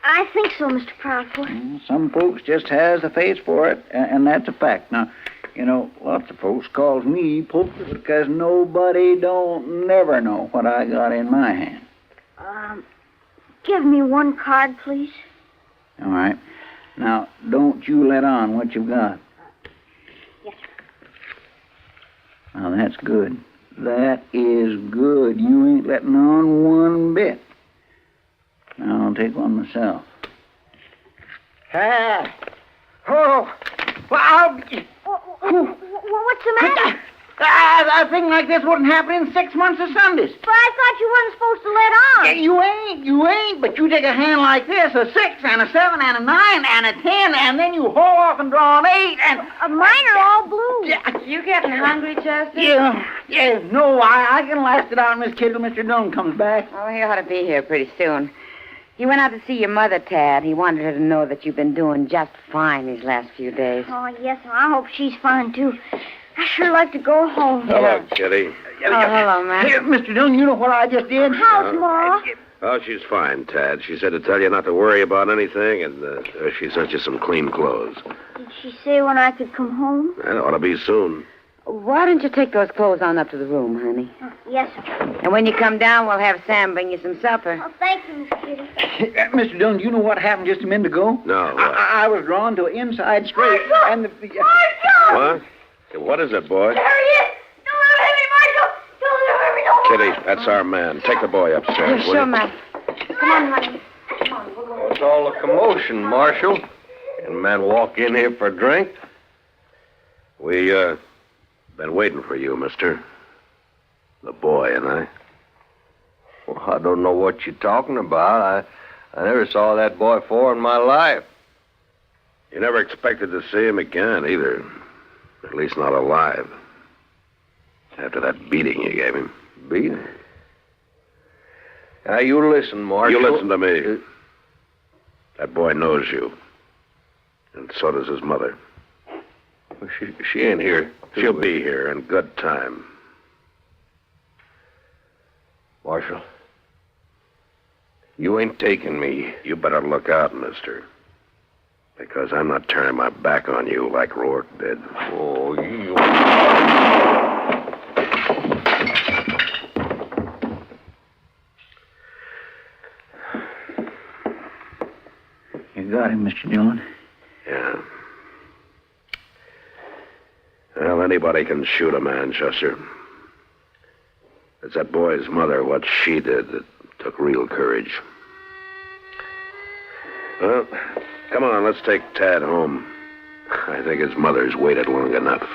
I think so, Mr. Proudfoot. Some folks just has a face for it, and that's a fact. Now, you know, lots of folks calls me poker because nobody don't never know what I got in my hand. Give me one card, please. All right. Now, don't you let on what you've got. Yes, sir. Now, that's good. That is good. You ain't letting on one bit. Now, I'll take one myself. Ah! Oh! Well, What's the matter? A thing like this wouldn't happen in 6 months of Sundays. But I thought you weren't supposed to let on. You ain't. But you take a hand like this, a 6 and a 7 and a 9 and a 10, and then you haul off and draw an 8 and... Mine are all blue. You getting hungry, Chester? Yeah. No, I can last it out, Miss Kid, till Mr. Dillon comes back. Oh, he ought to be here pretty soon. He went out to see your mother, Tad. He wanted her to know that you've been doing just fine these last few days. Oh, yes, and I hope she's fine, too. I sure like to go home. Hello, Kitty. Hello, man. Here, Mr. Dillon, you know what I just did? How's Ma? Oh, she's fine, Tad. She said to tell you not to worry about anything, and she sent you some clean clothes. Did she say when I could come home? That ought to be soon. Why don't you take those clothes on up to the room, honey? Yes, sir. And when you come down, we'll have Sam bring you some supper. Oh, thank you, Miss Kitty. Mr. Dillon, you know what happened just a minute ago? No. I was drawn to an inside straight, and the... What? What is it, boy? There he is! Don't let him hit me, Marshal! Don't let him hit me, no more! Kitty, that's our man. Take the boy upstairs, will Sure, you? man. Come on, honey. What's all the commotion, Marshal? Can men walk in here for a drink? We, been waiting for you, mister. The boy and I. Well, I don't know what you're talking about. I never saw that boy before in my life. You never expected to see him again, either. At least not alive. After that beating you gave him. Beating? Now, you listen, Marshal. You listen to me. That boy knows you. And so does his mother. Well, she ain't here. She'll be here in good time. Marshal, you ain't taking me. You better look out, mister. Because I'm not turning my back on you like Rourke did. Oh, you... You got him, Mr. Dillon. Yeah. Well, anybody can shoot a man, Chester. It's that boy's mother, what she did, that took real courage. Well, come on, let's take Tad home. I think his mother's waited long enough.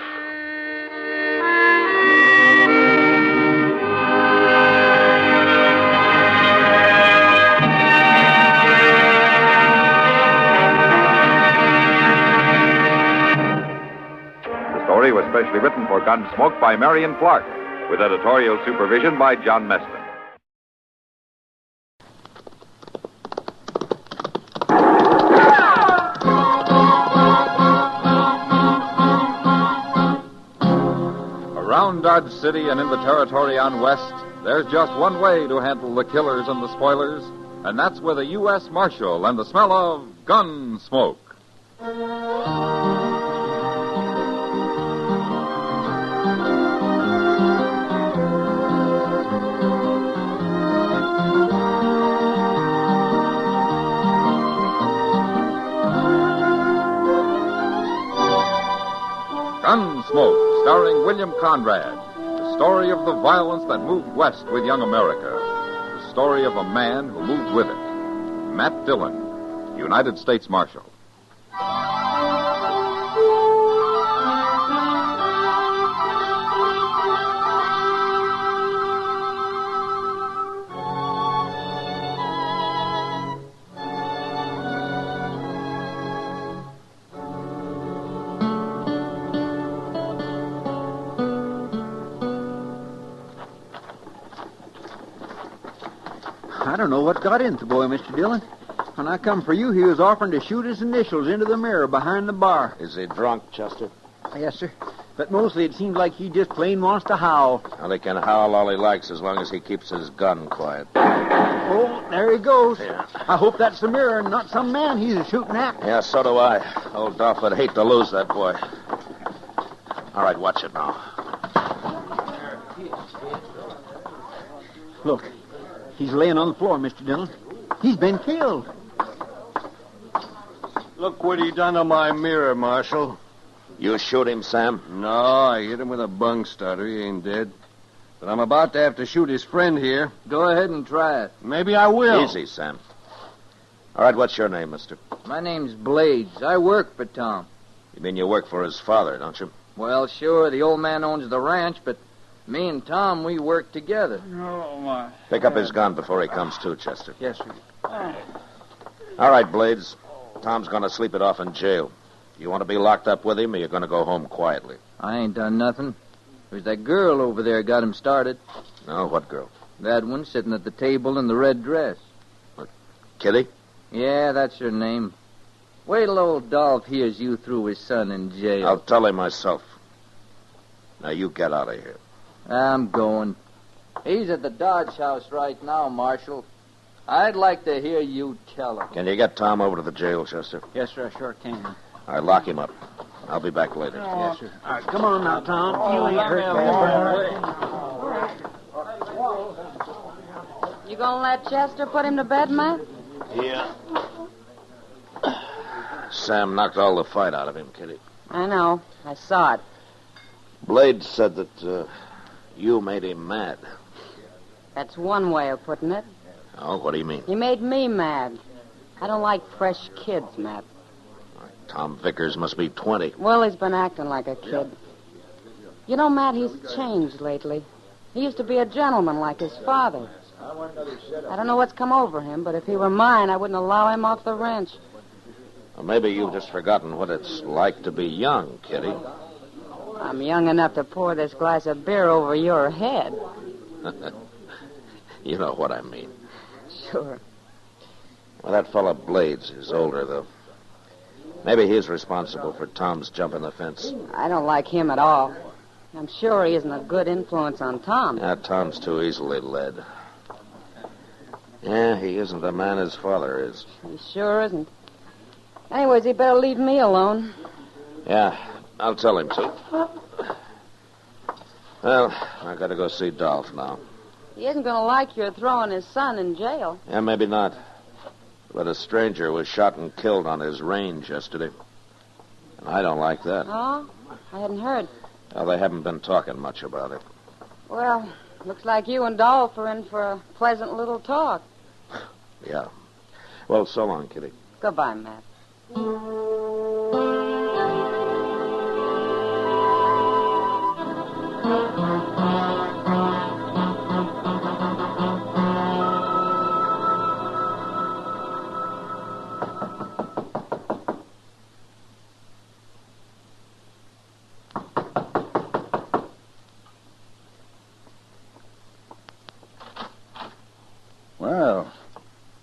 The story was specially written for Gunsmoke by Marion Clark, with editorial supervision by John Meston. Around Dodge City and in the territory on West, there's just one way to handle the killers and the spoilers, and that's with a U.S. Marshal and the smell of Gunsmoke. Gunsmoke, starring William Conrad. The story of the violence that moved west with young America. The story of a man who moved with it. Matt Dillon, United States Marshal. I don't know what got into the boy, Mr. Dillon. When I come for you, he was offering to shoot his initials into the mirror behind the bar. Is he drunk, Chester? Yes, sir. But mostly it seems like he just plain wants to howl. Well, he can howl all he likes as long as he keeps his gun quiet. Oh, there he goes. Yeah. I hope that's the mirror and not some man he's shooting at. Yeah, so do I. Old Dolph would hate to lose that boy. All right, watch it now. Look, he's laying on the floor, Mr. Dillon. He's been killed. Look what he done to my mirror, Marshal. You shoot him, Sam? No, I hit him with a bung starter. He ain't dead. But I'm about to have to shoot his friend here. Go ahead and try it. Maybe I will. Easy, Sam. All right, what's your name, mister? My name's Blades. I work for Tom. You mean you work for his father, don't you? Well, sure, the old man owns the ranch, but me and Tom, we work together. Oh, my. Pick up his gun before he comes to, Chester. Yes, sir. All right, Blades. Tom's going to sleep it off in jail. You want to be locked up with him, or you're going to go home quietly? I ain't done nothing. It was that girl over there got him started. No, what girl? That one sitting at the table in the red dress. What, Kitty? Yeah, that's her name. Wait till old Dolph hears you threw his son in jail. I'll tell him myself. Now, you get out of here. I'm going. He's at the Dodge house right now, Marshal. I'd like to hear you tell him. Can you get Tom over to the jail, Chester? Yes, sir, I sure can. All right, lock him up. I'll be back later. Yes, sir. All right, come on now, Tom. You ain't hurt You gonna let Chester put him to bed, Matt? Yeah. Sam knocked all the fight out of him, Kitty. I know. I saw it. Blade said that you made him mad. That's one way of putting it. Oh, what do you mean? He made me mad. I don't like fresh kids, Matt. Tom Vickers must be 20. Well, he's been acting like a kid. You know, Matt, he's changed lately. He used to be a gentleman like his father. I don't know what's come over him, but if he were mine, I wouldn't allow him off the ranch. Well, maybe you've just forgotten what it's like to be young, Kitty. I'm young enough to pour this glass of beer over your head. You know what I mean. Sure. Well, that fella Blades is older, though. Maybe he's responsible for Tom's jumping the fence. I don't like him at all. I'm sure he isn't a good influence on Tom. Yeah, Tom's too easily led. Yeah, he isn't the man his father is. He sure isn't. Anyways, he better leave me alone. Yeah, I'll tell him to. Well, I gotta go see Dolph now. He isn't going to like your throwing his son in jail. Yeah, maybe not. But a stranger was shot and killed on his range yesterday. And I don't like that. Oh? I hadn't heard. Well, they haven't been talking much about it. Well, looks like you and Dolph are in for a pleasant little talk. Yeah. Well, so long, Kitty. Goodbye, Matt. Well,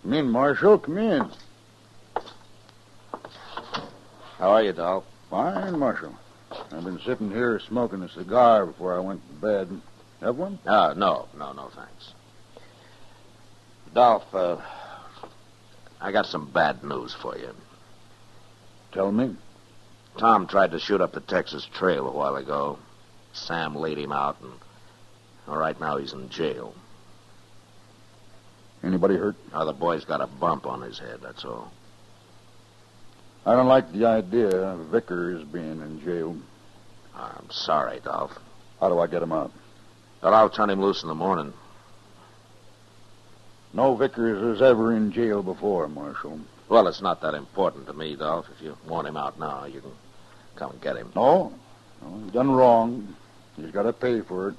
come in, Marshal. Come in. How are you, Dolph? Fine, Marshal. I've been sitting here smoking a cigar before I went to bed. Have one? No, thanks. Dolph, I got some bad news for you. Tell me. Tom tried to shoot up the Texas Trail a while ago. Sam laid him out, and right now he's in jail. Anybody hurt? Oh, the boy's got a bump on his head, that's all. I don't like the idea of Vickers being in jail. I'm sorry, Dolph. How do I get him out? Well, I'll turn him loose in the morning. No Vickers was ever in jail before, Marshal. Well, it's not that important to me, Dolph. If you want him out now, you can come and get him. No, he's done wrong. He's got to pay for it.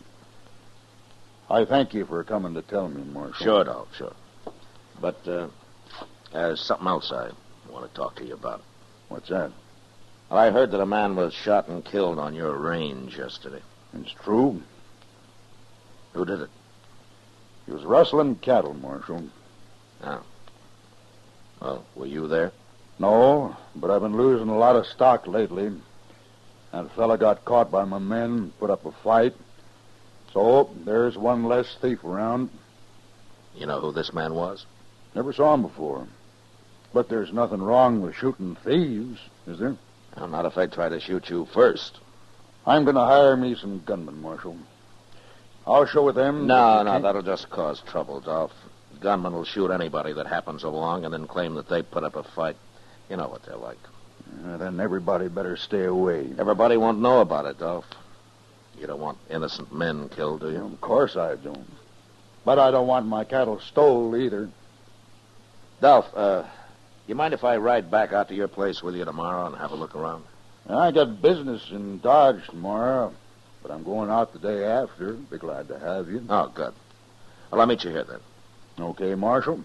I thank you for coming to tell me, Marshal. Sure, Dolph, sure. But there's something else I want to talk to you about. What's that? Well, I heard that a man was shot and killed on your range yesterday. It's true. Who did it? He was rustling cattle, Marshal. Oh. Well, were you there? No, but I've been losing a lot of stock lately. That fella got caught by my men, put up a fight. So, there's one less thief around. You know who this man was? Never saw him before. But there's nothing wrong with shooting thieves, is there? Well, not if I try to shoot you first. I'm going to hire me some gunmen, Marshal. I'll show with them... No, that'll just cause trouble, Dolph. Gunmen will shoot anybody that happens along and then claim that they put up a fight. You know what they're like. Then everybody better stay away. Everybody won't know about it, Dolph. You don't want innocent men killed, do you? Of course I don't. But I don't want my cattle stole either. Dolph, you mind if I ride back out to your place with you tomorrow and have a look around? I got business in Dodge tomorrow, but I'm going out the day after. Be glad to have you. Oh, good. Well, I'll meet you here then. Okay, Marshal.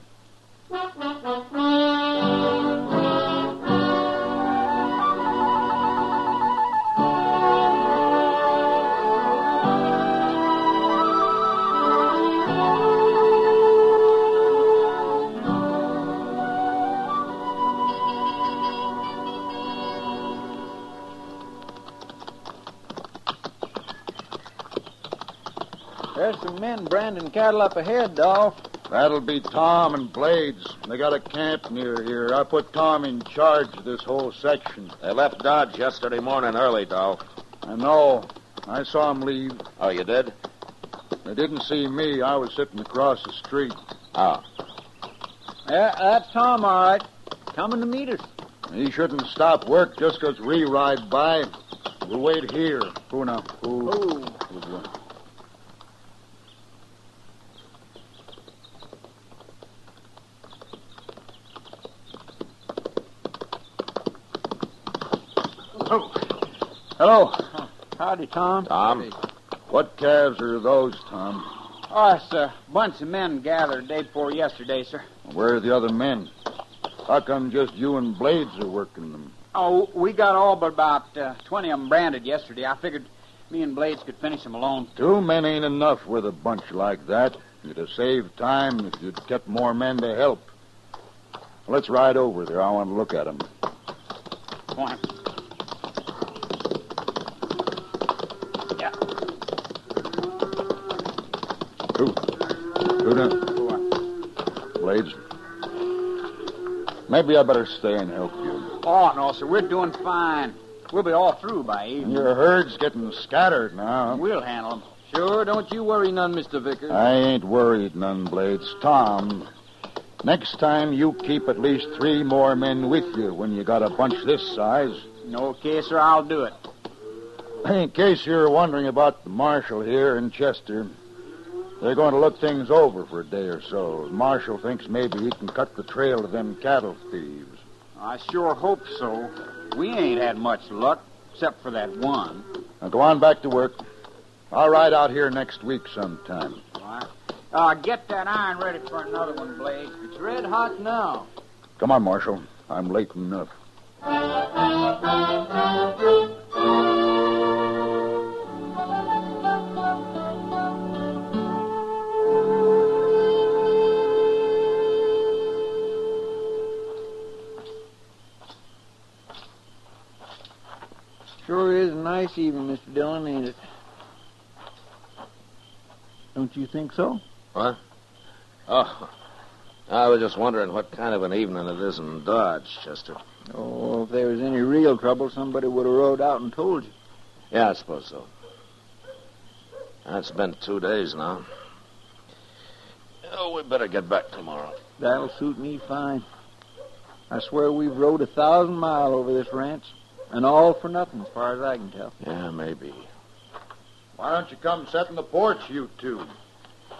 There's some men branding cattle up ahead, Dolph. That'll be Tom and Blades. They got a camp near here. I put Tom in charge of this whole section. They left Dodge yesterday morning early, Dolph. I know. I saw them leave. Oh, you did? They didn't see me. I was sitting across the street. Oh. Yeah, that's Tom, all right. Coming to meet us. He shouldn't stop work just 'cause we ride by. We'll wait here. Who now? Who? Oh. Hello. Howdy, Tom. Tom, What calves are those, Tom? Oh, it's a bunch of men gathered day before yesterday, sir. Where are the other men? How come just you and Blades are working them? Oh, we got all but about 20 of them branded yesterday. I figured me and Blades could finish them alone. 2 men ain't enough with a bunch like that. You'd have saved time if you'd kept more men to help. Let's ride over there. I want to look at them. Go on. Yeah. Who done? Blades. Maybe I better stay and help you. Oh, no, sir. We're doing fine. We'll be all through by evening. Your herd's getting scattered now. We'll handle them. Sure, don't you worry none, Mr. Vickers. I ain't worried none, Blades. Tom, next time you keep at least 3 more men with you when you got a bunch this size. Okay, sir, I'll do it. In case you're wondering about the marshal here in Chester, they're going to look things over for a day or so. The marshal thinks maybe he can cut the trail of them cattle thieves. I sure hope so. We ain't had much luck, except for that one. Now go on back to work. I'll ride out here next week sometime. All right. Get that iron ready for another one, Blades. It's red hot now. Come on, Marshal. I'm late enough. Sure is a nice evening, Mr. Dillon, ain't it? Don't you think so? What? Oh, I was just wondering what kind of an evening it is in Dodge, Chester. Oh, if there was any real trouble, somebody would have rode out and told you. Yeah, I suppose so. It's been 2 days now. Oh, we better get back tomorrow. That'll suit me fine. I swear we've rode 1,000 miles over this ranch, and all for nothing, as far as I can tell. Yeah, maybe. Why don't you come sit in the porch, you two?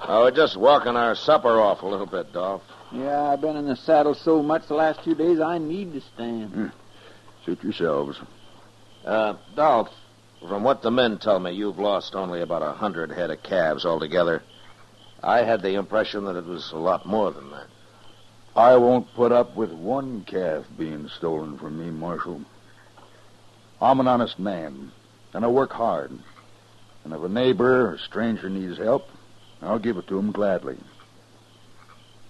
Oh, we're just walking our supper off a little bit, Dolph. Yeah, I've been in the saddle so much the last 2 days, I need to stand. Suit yourselves. Dolph, from what the men tell me, you've lost only about 100 head of calves altogether. I had the impression that it was a lot more than that. I won't put up with 1 calf being stolen from me, Marshal. I'm an honest man, and I work hard. And if a neighbor or stranger needs help, I'll give it to him gladly.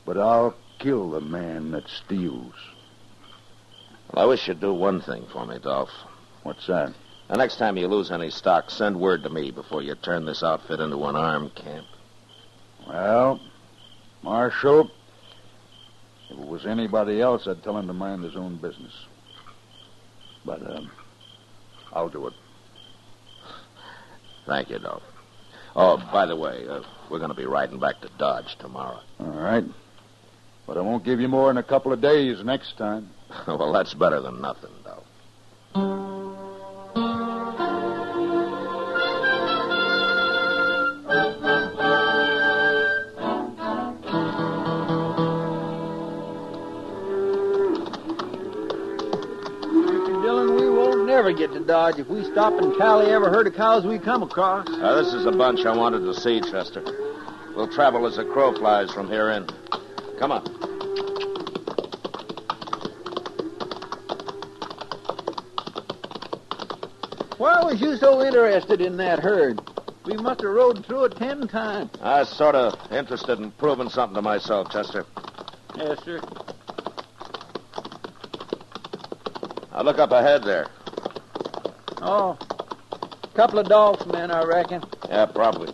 But I'll kill the man that steals. Well, I wish you'd do one thing for me, Dolph. What's that? The next time you lose any stock, send word to me before you turn this outfit into an armed camp. Well, Marshal, if it was anybody else, I'd tell him to mind his own business. But, I'll do it. Thank you, Dolph. Oh, by the way, we're going to be riding back to Dodge tomorrow. All right. But I won't give you more than a couple of days next time. Well, that's better than nothing, Dolph. Never get to Dodge if we stop and tally every herd of cows we come across. This is the bunch I wanted to see, Chester. We'll travel as the crow flies from here in. Come on. Why was you so interested in that herd? We must have rode through it 10 times. I was sort of interested in proving something to myself, Chester. Yes, sir. Now look up ahead there. Oh, a couple of Dolph's men, I reckon. Yeah, probably.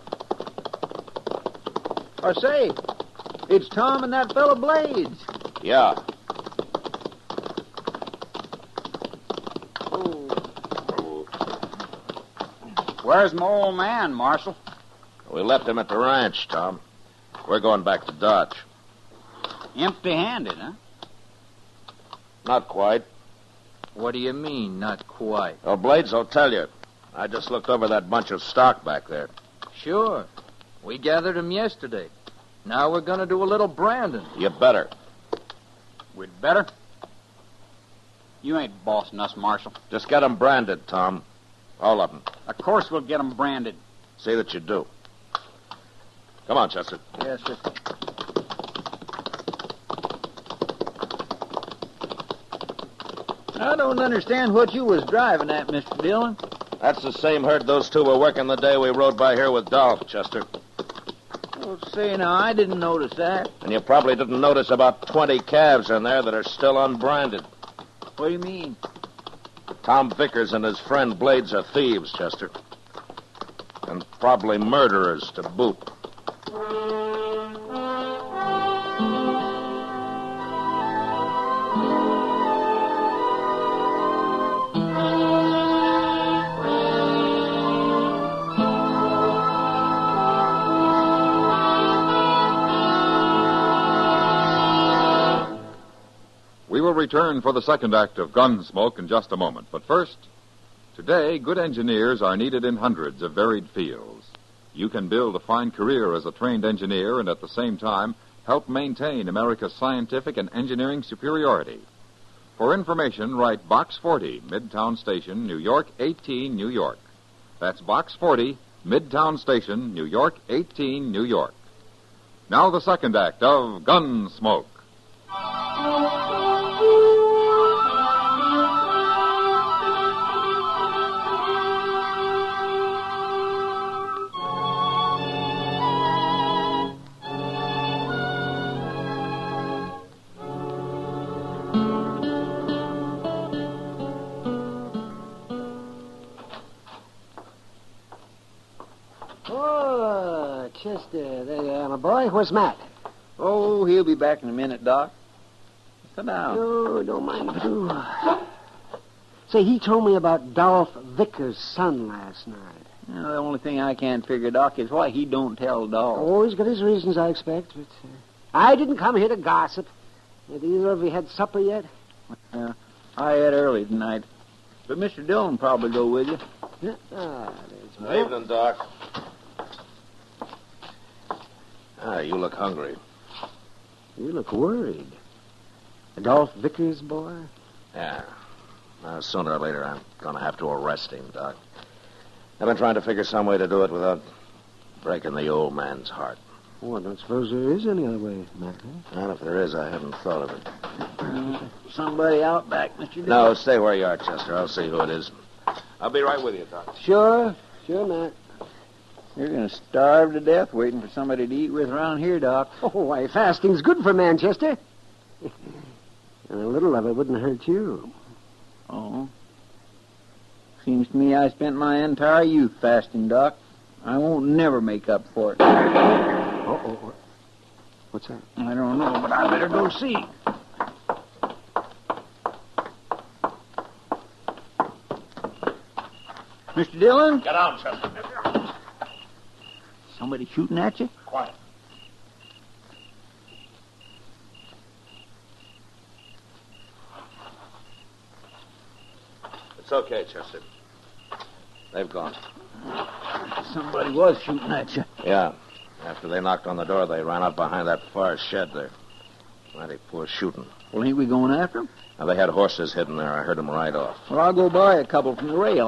Or say, it's Tom and that fellow Blades. Yeah. Where's my old man, Marshal? We left him at the ranch, Tom. We're going back to Dodge. Empty-handed, huh? Not quite. What do you mean, not quite? Well, Blades, I'll tell you. I just looked over that bunch of stock back there. Sure. We gathered them yesterday. Now we're going to do a little branding. You better. We'd better? You ain't bossing us, Marshal. Just get them branded, Tom. All of them. Of course we'll get them branded. See that you do. Come on, Chester. Yes, sir. I don't understand what you was driving at, Mr. Dillon. That's the same herd those two were working the day we rode by here with Dolph, Chester. Well, say, now, I didn't notice that. And you probably didn't notice about 20 calves in there that are still unbranded. What do you mean? Tom Vickers and his friend Blades are thieves, Chester. And probably murderers to boot. We will return for the second act of Gunsmoke in just a moment. But first, today, good engineers are needed in hundreds of varied fields. You can build a fine career as a trained engineer and at the same time help maintain America's scientific and engineering superiority. For information, write Box 40, Midtown Station, New York 18, New York. That's Box 40, Midtown Station, New York 18, New York. Now the second act of Gunsmoke. Oh, Chester, there you are, my boy. Where's Matt? Oh, he'll be back in a minute, Doc. Sit down. Oh, don't mind if I do. Say, he told me about Dolph Vickers' son last night. You know, the only thing I can't figure, Doc, is why he don't tell Dolph. Oh, he's got his reasons, I expect. But I didn't come here to gossip. Have either of you had supper yet? I ate early tonight. But Mr. Dillon probably go with you. Yeah. Ah, there's Good evening, Doc. You look hungry. You look worried. Dolph Vickers' boy? Yeah. Sooner or later, I'm going to have to arrest him, Doc. I've been trying to figure some way to do it without breaking the old man's heart. Oh, I don't suppose there is any other way, Matt. And if there is, I haven't thought of it. Somebody out back, Mr. Dillon. No, stay where you are, Chester. I'll see who it is. I'll be right with you, Doc. Sure, Matt. You're going to starve to death waiting for somebody to eat with around here, Doc. Oh, why, fasting's good for Manchester. And a little of it wouldn't hurt you. Oh. Seems to me I spent my entire youth fasting, Doc. I won't never make up for it. Uh-oh. What's that? I don't know, but I better go see. Mr. Dillon? Get out, Chester. Somebody shooting at you? Quiet. It's okay, Chester. They've gone. Somebody was shooting at you. Yeah. After they knocked on the door, they ran out behind that far shed there. Mighty poor shooting. Well, ain't we going after them? Now, they had horses hidden there. I heard them ride off. Well, I'll go buy a couple from the rail.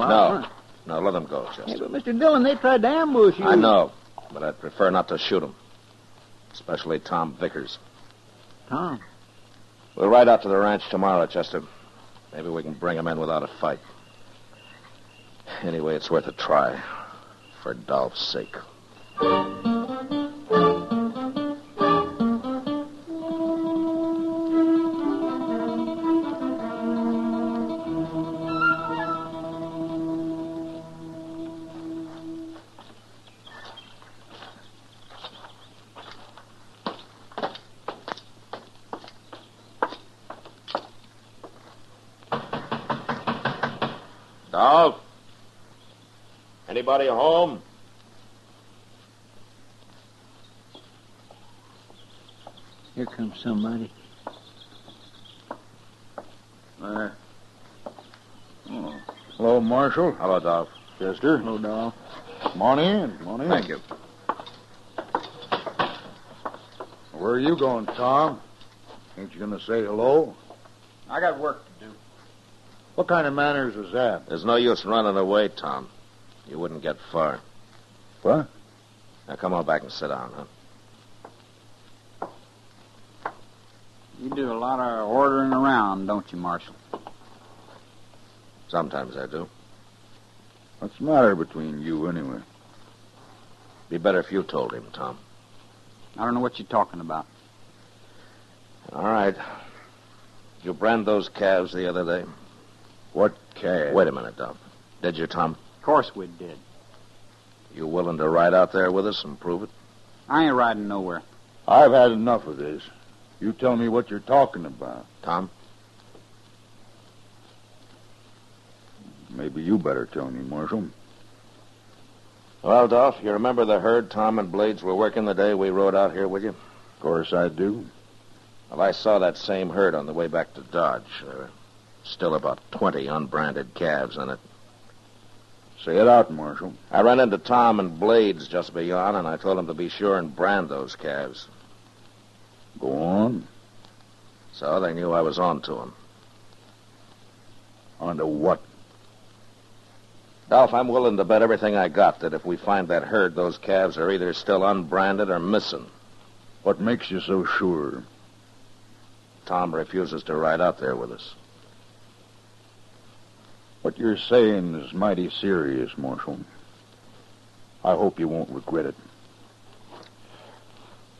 No, let them go, Chester. Hey, but Mr. Dillon, they tried to ambush you. I know, but I'd prefer not to shoot them. Especially Tom Vickers. Tom? We'll ride out to the ranch tomorrow, Chester. Maybe we can bring him in without a fight. Anyway, it's worth a try. For Dolph's sake. Dolph? Anybody home? Here comes somebody. Hello, Marshal. Hello, Dolph. Chester. Hello, Dolph. Come on in. Come on in. Thank you. Where are you going, Tom? Ain't you going to say hello? I got work to do. What kind of manners is that? There's no use running away, Tom. You wouldn't get far. What? Now, come on back and sit down, huh? You do a lot of ordering around, don't you, Marshal? Sometimes I do. What's the matter between you, anyway? Be better if you told him, Tom. I don't know what you're talking about. All right. Did you brand those calves the other day? What calves? Wait a minute, Duff. Did you, Tom? Of course we did. You willing to ride out there with us and prove it? I ain't riding nowhere. I've had enough of this. You tell me what you're talking about. Tom? Maybe you better tell me, Marshal. Well, Duff, you remember the herd Tom and Blades were working the day we rode out here with you? Of course I do. Well, I saw that same herd on the way back to Dodge. There were still about 20 unbranded calves in it. Say it out, Marshal. I ran into Tom and Blades just beyond, and I told them to be sure and brand those calves. Go on. So they knew I was on to them. On to what? Dolph, I'm willing to bet everything I got that if we find that herd, those calves are either still unbranded or missing. What makes you so sure? Tom refuses to ride out there with us. What you're saying is mighty serious, Marshal. I hope you won't regret it.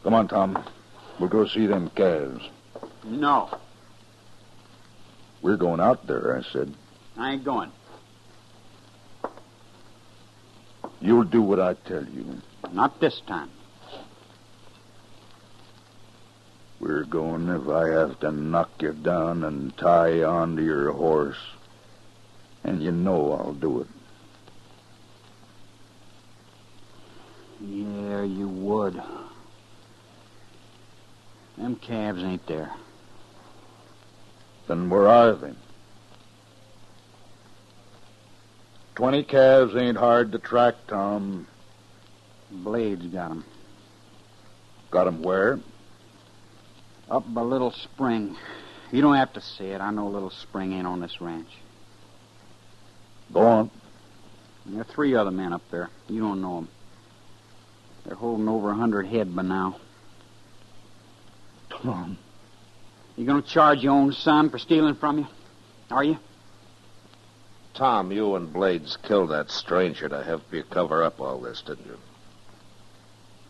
Come on, Tom. We'll go see them calves. No. We're going out there, I said. I ain't going. You'll do what I tell you. Not this time. We're going if I have to knock you down and tie you onto your horse. And you know I'll do it. Yeah, you would. Them calves ain't there. Then where are they? 20 calves ain't hard to track, Tom. Blades got 'em. Got 'em where? Up a little spring. You don't have to say it. I know a little spring ain't on this ranch. Go on. There are 3 other men up there. You don't know them. They're holding over 100 head by now. Tom. You gonna charge your own son for stealing from you? Are you? Tom, you and Blades killed that stranger to help you cover up all this, didn't you?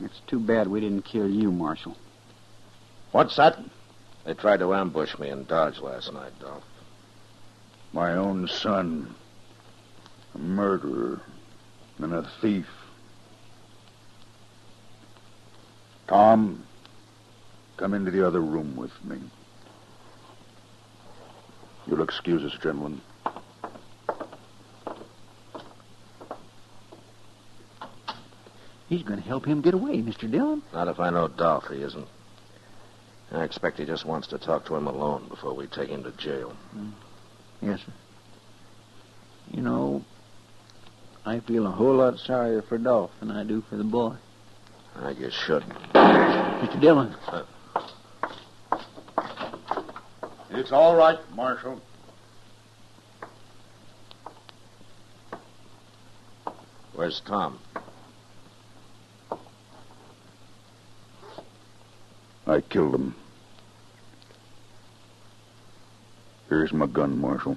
It's too bad we didn't kill you, Marshal. What's that? They tried to ambush me in Dodge last night, Dolph. My own son. A murderer and a thief. Tom, come into the other room with me. You'll excuse us, gentlemen. He's going to help him get away, Mr. Dillon. Not if I know Dolph, he isn't. I expect he just wants to talk to him alone before we take him to jail. Yes, sir. You know, I feel a whole lot sorrier for Dolph than I do for the boy. I guess should. Mr. Dillon. It's all right, Marshal. Where's Tom? I killed him. Here's my gun, Marshal.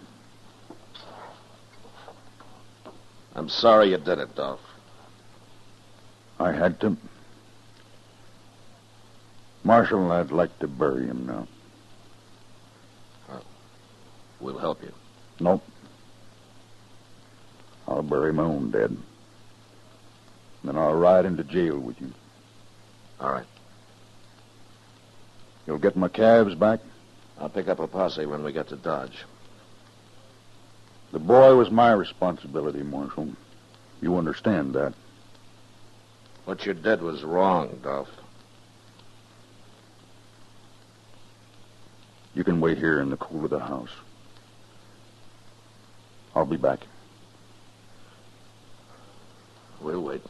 I'm sorry you did it, Dolph. I had to. Marshal, I'd like to bury him now. We'll help you. Nope. I'll bury my own dead. Then I'll ride into jail with you. All right. You'll get my calves back? I'll pick up a posse when we get to Dodge. The boy was my responsibility, Marshal. You understand that. What you did was wrong, Dolph. You can wait here in the cool of the house. I'll be back. We'll wait.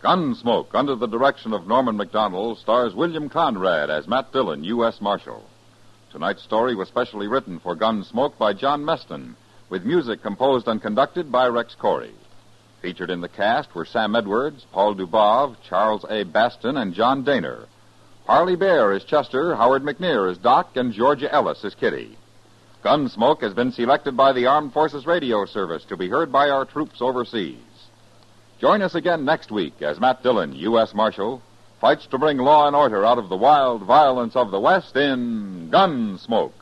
Gunsmoke, under the direction of Norman MacDonald, stars William Conrad as Matt Dillon, U.S. Marshal. Tonight's story was specially written for Gunsmoke by John Meston, with music composed and conducted by Rex Corey. Featured in the cast were Sam Edwards, Paul Dubov, Charles A. Baston, and John Daner. Harley Bear is Chester, Howard McNear is Doc, and Georgia Ellis is Kitty. Gunsmoke has been selected by the Armed Forces Radio Service to be heard by our troops overseas. Join us again next week as Matt Dillon, U.S. Marshal, fights to bring law and order out of the wild violence of the West in Gunsmoke.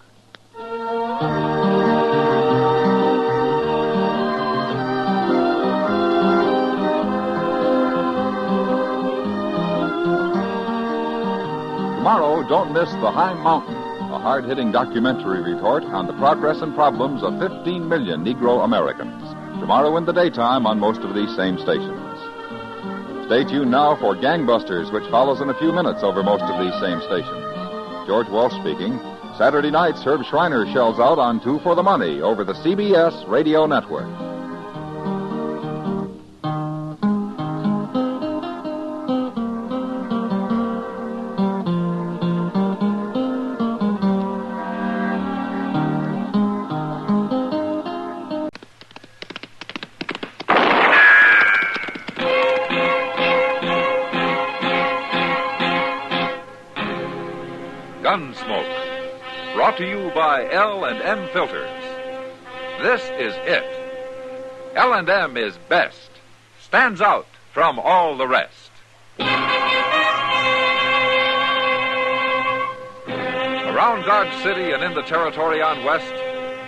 Tomorrow, don't miss The High Mountain, a hard-hitting documentary report on the progress and problems of 15 million Negro Americans. Tomorrow in the daytime on most of these same stations. Stay tuned now for Gangbusters, which follows in a few minutes over most of these same stations. George Walsh speaking. Saturday nights, Herb Schreiner shells out on Two for the Money over the CBS Radio Network. Gunsmoke, brought to you by L&M Filters. This is it. L&M is best, stands out from all the rest. Around Dodge City and in the territory on West,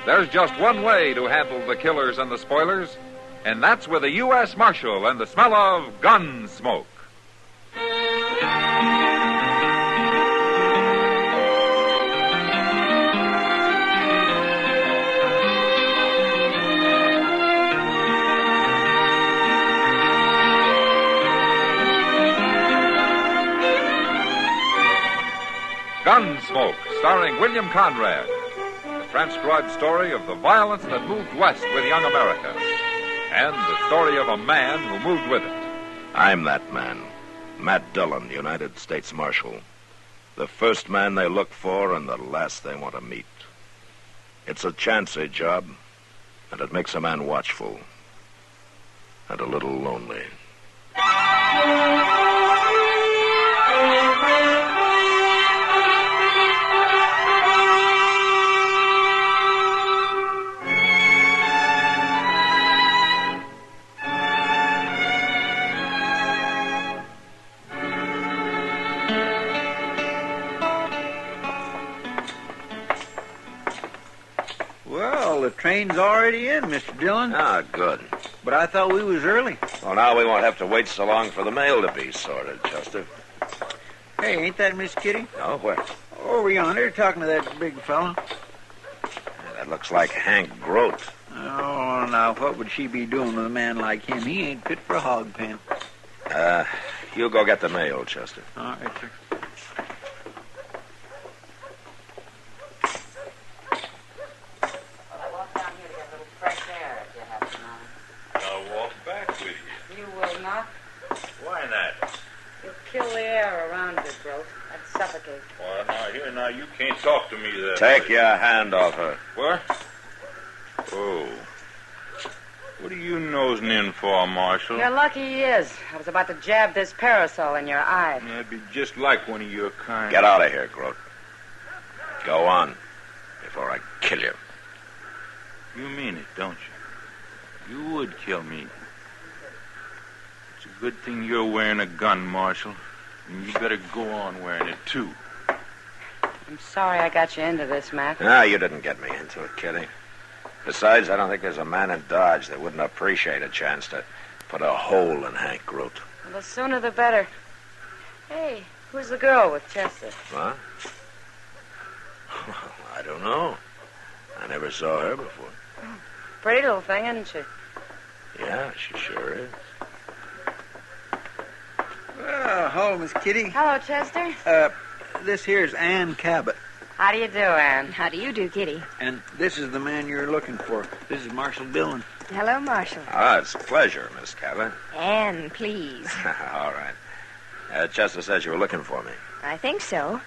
there's just one way to handle the killers and the spoilers, and that's with a U.S. Marshal and the smell of Gunsmoke. Gunsmoke, starring William Conrad. The transcribed story of the violence that moved west with young America. And the story of a man who moved with it. I'm that man, Matt Dillon, United States Marshal. The first man they look for and the last they want to meet. It's a chancy job, and it makes a man watchful. And a little lonely. Well, the train's already in, Mr. Dillon. Ah, good. But I thought we was early. Well, now we won't have to wait so long for the mail to be sorted, Chester. Hey, ain't that Miss Kitty? Oh, where? Over yonder, talking to that big fella. That looks like Hank Groat. Oh, now, what would she be doing with a man like him? He ain't fit for a hog pen. You go get the mail, Chester. All right, sir. Kill the air around it, Groat. I'd suffocate. Well, now, you can't talk to me that Take way. your hand off her. What? Oh. What are you nosing in for, Marshal? You're lucky he is. I was about to jab this parasol in your eye. That'd be just like one of your kind. Get out of here, Groat. Go on, before I kill you. You mean it, don't you? You would kill me. It's a good thing you're wearing a gun, Marshal. And you better go on wearing it, too. I'm sorry I got you into this, Matt. No, you didn't get me into it, Kitty. Besides, I don't think there's a man in Dodge that wouldn't appreciate a chance to put a hole in Hank Groat. Well, the sooner the better. Hey, who's the girl with Chester? What? I don't know. I never saw her before. Pretty little thing, isn't she? Yeah, she sure is. Well, hello, Miss Kitty. Hello, Chester. This here's Ann Cabot. How do you do, Ann? How do you do, Kitty? And this is the man you're looking for. This is Marshal Dillon. Hello, Marshal. Ah, it's a pleasure, Miss Cabot. Ann, please. All right. Chester says you were looking for me. I think so.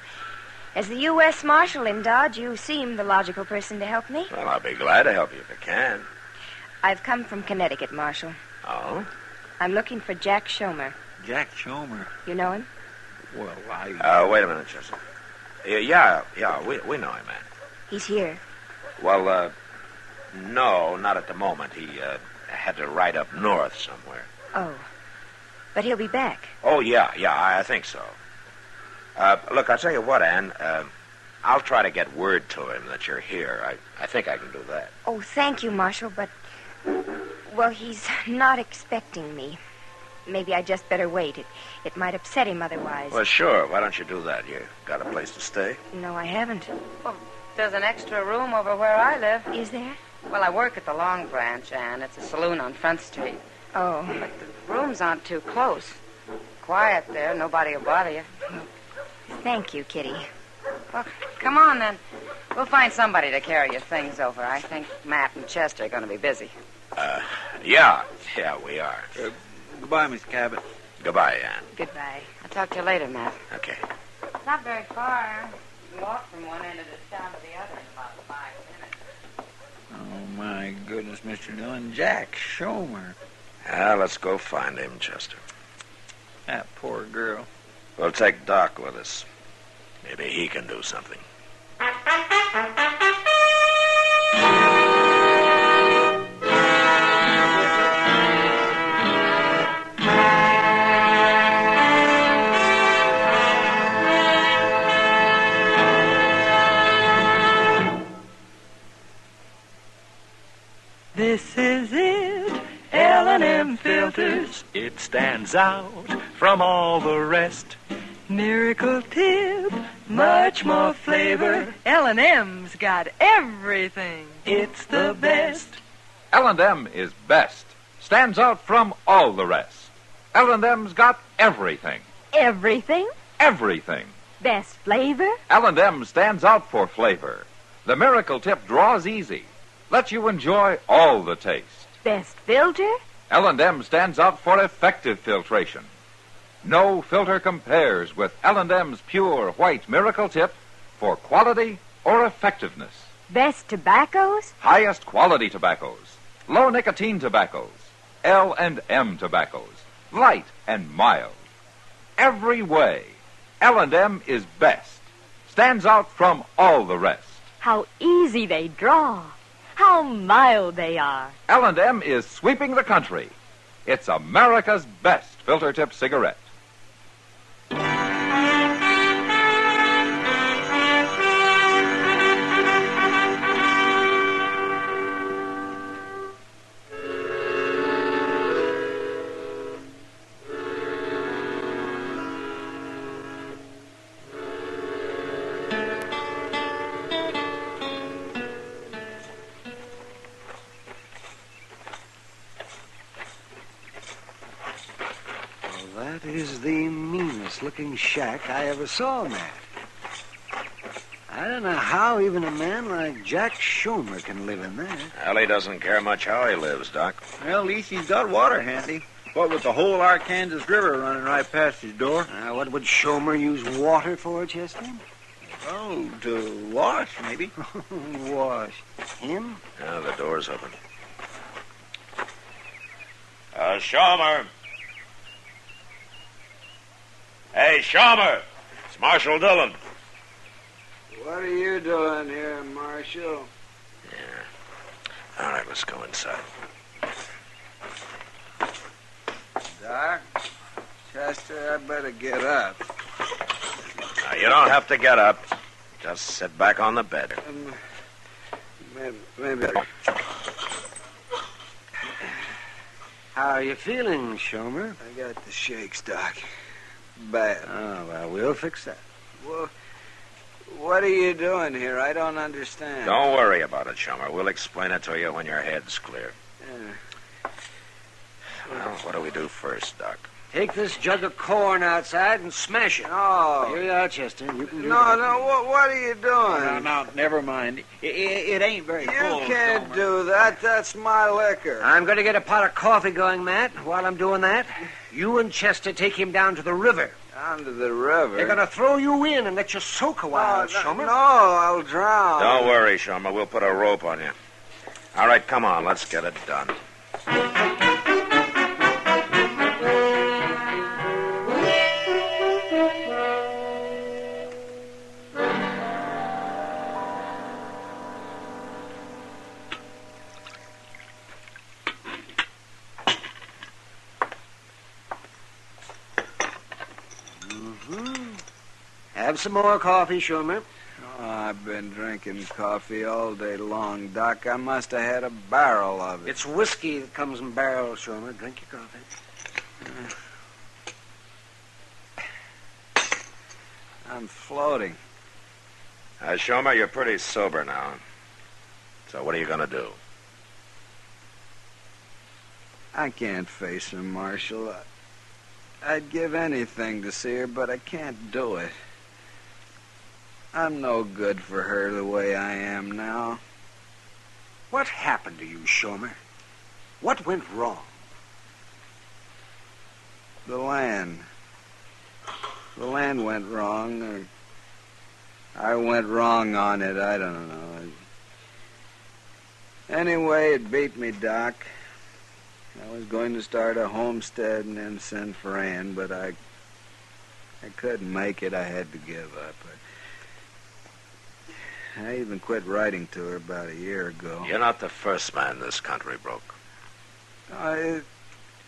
As the U.S. Marshal in Dodge, you seem the logical person to help me. Well, I'll be glad to help you if I can. I've come from Connecticut, Marshal. Oh? I'm looking for Jack Schomer. Jack Schomer. You know him? Well, Wait a minute, Chester. Yeah, we know him, man. He's here. Well, no, not at the moment. He had to ride up north somewhere. Oh. But he'll be back. Oh, yeah, I think so. Look, I'll tell you what, Ann. I'll try to get word to him that you're here. I think I can do that. Oh, thank you, Marshal, but... Well, he's not expecting me. Maybe I just better wait. It might upset him otherwise. Well, sure. Why don't you do that? You got a place to stay? No, I haven't. Well, there's an extra room over where I live. Is there? Well, I work at the Long Branch, Ann. It's a saloon on Front Street. Oh. But the rooms aren't too close. Quiet there. Nobody will bother you. Thank you, Kitty. Well, come on, then. We'll find somebody to carry your things over. I think Matt and Chester are going to be busy. Yeah, we are. Goodbye, Miss Cabot. Goodbye, Ann. Goodbye. I'll talk to you later, Matt. Okay. It's not very far. You can walk from one end of this town to the other in about 5 minutes. Oh, my goodness, Mr. Dillon. Jack Schomer. Let's go find him, Chester. That poor girl. We'll take Doc with us. Maybe he can do something. This is it, L&M Filters. It stands out from all the rest. Miracle tip, much more flavor. L&M's got everything. It's the best. L&M is best. Stands out from all the rest. L&M's got everything. Everything? Everything. Best flavor? L&M stands out for flavor. The Miracle Tip draws easy. Lets you enjoy all the taste. Best filter? L&M stands out for effective filtration. No filter compares with L&M's pure white Miracle Tip for quality or effectiveness. Best tobaccos? Highest quality tobaccos. Low nicotine tobaccos. L&M tobaccos. Light and mild. Every way, L&M is best. Stands out from all the rest. How easy they draw. How mild they are. L&M is sweeping the country. It's America's best filter tip cigarette. That is the meanest looking shack I ever saw, Matt. I don't know how even a man like Jack Schomer can live in that. Well, he doesn't care much how he lives, Doc. Well, at least he's got water handy. What with the whole Arkansas River running right past his door. What would Schomer use water for, Chester? Oh, to wash, maybe. Wash him? Now the door's open. Schomer. Hey, Schomer. It's Marshal Dillon. What are you doing here, Marshal? Yeah. All right, let's go inside. Doc, Chester, I better get up. Now, you don't have to get up. Just sit back on the bed. Maybe. How are you feeling, Schomer? I got the shakes, Doc. Bad. Oh, well, we'll fix that. Well, what are you doing here? I don't understand. Don't worry about it, Schomer. We'll explain it to you when your head's clear. Well, what do we do first, Doc? Take this jug of corn outside and smash it. Oh. Here you are, Chester. You can do No, that. no, what are you doing? No, never mind. It ain't very full. You can't do that. That's my liquor. I'm going to get a pot of coffee going, Matt. While I'm doing that, you and Chester take him down to the river. Down to the river? They're going to throw you in and let you soak a while, Shomer. No, I'll drown. Don't worry, Shomer. We'll put a rope on you. All right, come on. Let's get it done. Have some more coffee, Shomer. Oh, I've been drinking coffee all day long, Doc. I must have had a barrel of it. It's whiskey that comes in barrels, Shomer. Drink your coffee. I'm floating. Shomer, you're pretty sober now. So what are you going to do? I can't face her, Marshal. I'd give anything to see her, but I can't do it. I'm no good for her the way I am now. What happened to you, Shomer? What went wrong? The land. The land went wrong, or I went wrong on it. I don't know. Anyway, it beat me, Doc. I was going to start a homestead and then send for Ann, but I couldn't make it. I had to give up. I even quit writing to her about a year ago. You're not the first man this country broke.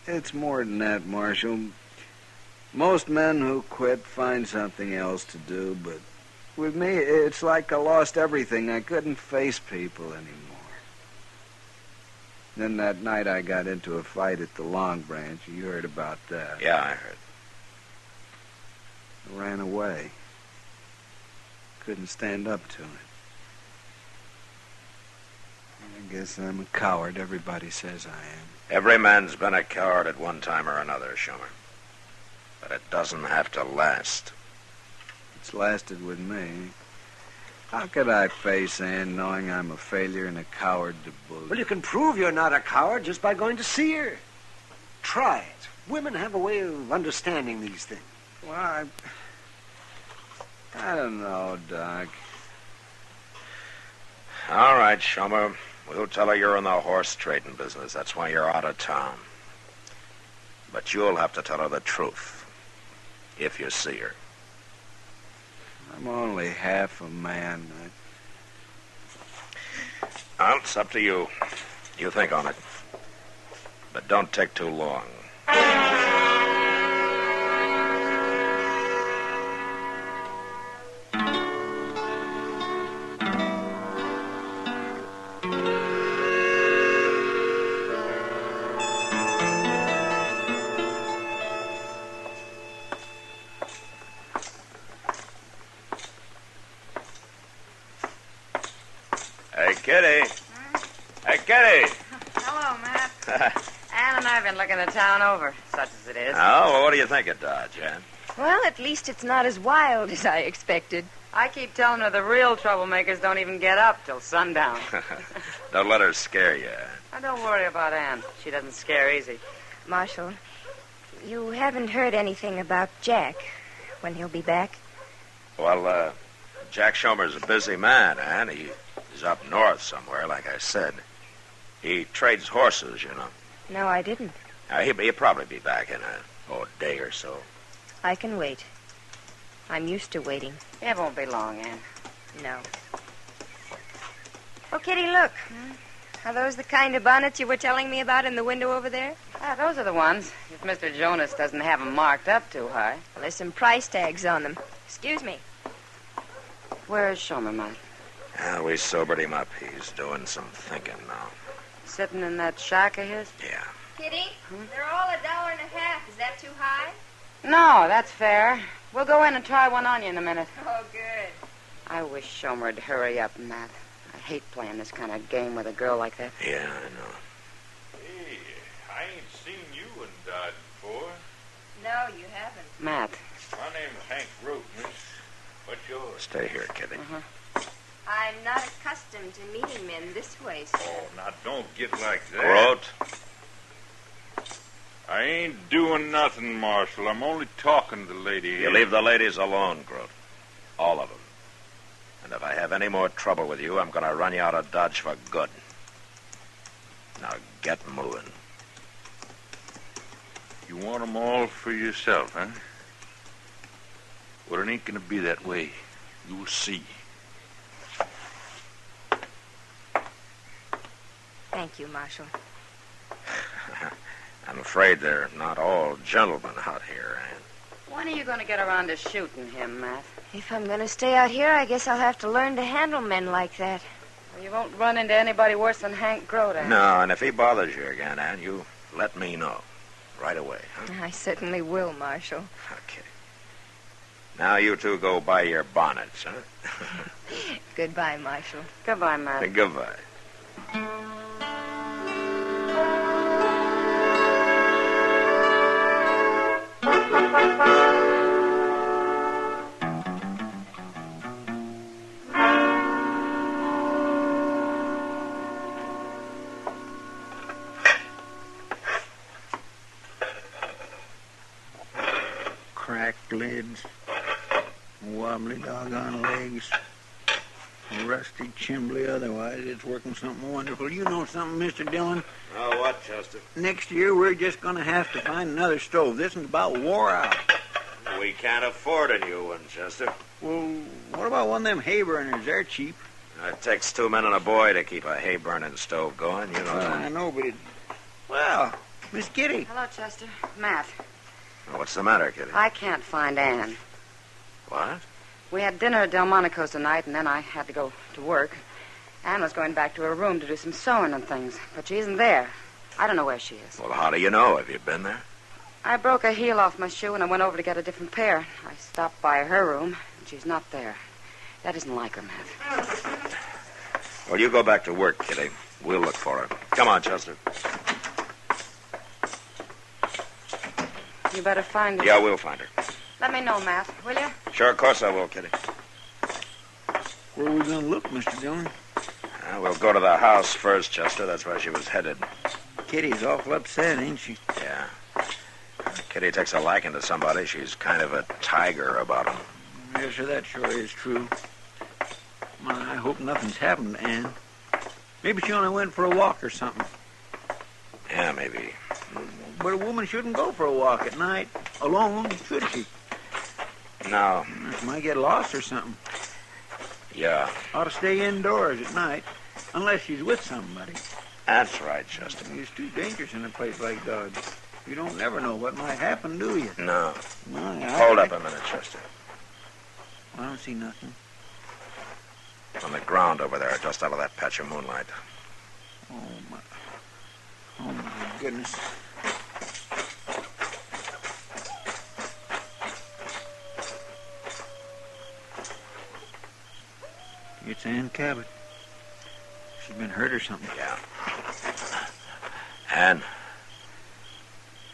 It's more than that, Marshal. Most men who quit find something else to do, but with me, it's like I lost everything. I couldn't face people anymore. Then that night I got into a fight at the Long Branch. You heard about that. Yeah, I heard. I ran away. Couldn't stand up to it. I guess I'm a coward. Everybody says I am. Every man's been a coward at one time or another, Shomer. But it doesn't have to last. It's lasted with me. How could I face Ann knowing I'm a failure and a coward to boot? Well, you can prove you're not a coward just by going to see her. Try it. Women have a way of understanding these things. Well, I don't know, Doc. All right, Shomer. We'll tell her you're in the horse trading business. That's why you're out of town. But you'll have to tell her the truth. If you see her. I'm only half a man. Well, it's up to you. You think on it. But don't take too long. Hey, Kitty. Hey, Kitty. Hello, Matt. Ann and I have been looking the town over, such as it is. Oh, well, what do you think of Dodge, Ann? Well, at least it's not as wild as I expected. I keep telling her the real troublemakers don't even get up till sundown. Don't let her scare you, Ann. Now, don't worry about Ann. She doesn't scare easy. Marshal, you haven't heard anything about Jack, when he'll be back? Well, Jack Shomer's a busy man, Ann. He's up north somewhere, like I said. He trades horses, you know. No, I didn't. He'll probably be back in a day or so. I can wait. I'm used to waiting. It won't be long, Ann. No. Oh, Kitty, look. Are those the kind of bonnets you were telling me about in the window over there? Those are the ones, if Mr. Jonas doesn't have them marked up too high. Well, there's some price tags on them. Excuse me. Where's Shomer, Mike? We sobered him up. He's doing some thinking now. Sitting in that shack of his? Yeah. Kitty, they're all $1.50. Is that too high? No, that's fair. We'll go in and try one on you in a minute. Oh, good. I wish Shomer'd hurry up, Matt. I hate playing this kind of game with a girl like that. Yeah, I know. Hey, I ain't seen you in Dodge before. No, you haven't. Matt. My name's Hank Groat, miss. What's yours? Stay here, Kitty. I'm not accustomed to meeting men this way, sir. Oh, now don't get like that. Groat. I ain't doing nothing, Marshal. I'm only talking to the lady. You leave the ladies alone, Groat. All of them. And if I have any more trouble with you, I'm going to run you out of Dodge for good. Now get moving. You want them all for yourself, huh? Well, it ain't gonna be that way. You'll see. Thank you, Marshal. I'm afraid they're not all gentlemen out here, Ann. When are you going to get around to shooting him, Matt? If I'm going to stay out here, I guess I'll have to learn to handle men like that. Well, you won't run into anybody worse than Hank Groat, eh? No, and if he bothers you again, Ann, you let me know. Right away, huh? I certainly will, Marshal. Okay. Now you two go buy your bonnets, huh? Goodbye, Marshal. Goodbye, Matt. Goodbye. Cracked lids, wobbly doggone legs, rusty chimbly otherwise. It's working something wonderful. You know something, Mr. Dillon? Oh, what, Chester? Next year, we're just going to have to find another stove. This one's about wore out. We can't afford a new one, Chester. Well, what about one of them hay burners? They're cheap. It takes 2 men and a boy to keep a hay-burning stove going, you know. I know, but it... Well, Miss Kitty. Hello, Chester. Matt. What's the matter, Kitty? I can't find Ann. What? We had dinner at Delmonico's tonight, and then I had to go to work. Ann was going back to her room to do some sewing and things, but she isn't there. I don't know where she is. Well, how do you know? Have you been there? I broke a heel off my shoe, and I went over to get a different pair. I stopped by her room, and she's not there. That isn't like her, Matt. Well, you go back to work, Kitty. We'll look for her. Come on, Chester. You better find her. Yeah, we'll find her. Let me know, Matt, will you? Sure, of course I will, Kitty. Where are we going to look, Mr. Dillon? We'll go to the house first, Chester. That's where she was headed. Kitty's awful upset, ain't she? Yeah. Kitty takes a liking to somebody. She's kind of a tiger about him. Yes, sir, that sure is true. Well, I hope nothing's happened to Ann. Maybe she only went for a walk or something. Yeah, maybe. But a woman shouldn't go for a walk at night alone, should she? No. She might get lost or something. Yeah. Ought to stay indoors at night, unless she's with somebody. That's right, Chester. It's too dangerous in a place like Dodge. You don't never know what might happen, do you? No. Well, Hold up a minute, Chester. I don't see nothing. On the ground over there, just out of that patch of moonlight. Oh, my goodness. It's Ann Cabot. She's been hurt or something. Yeah. Ann.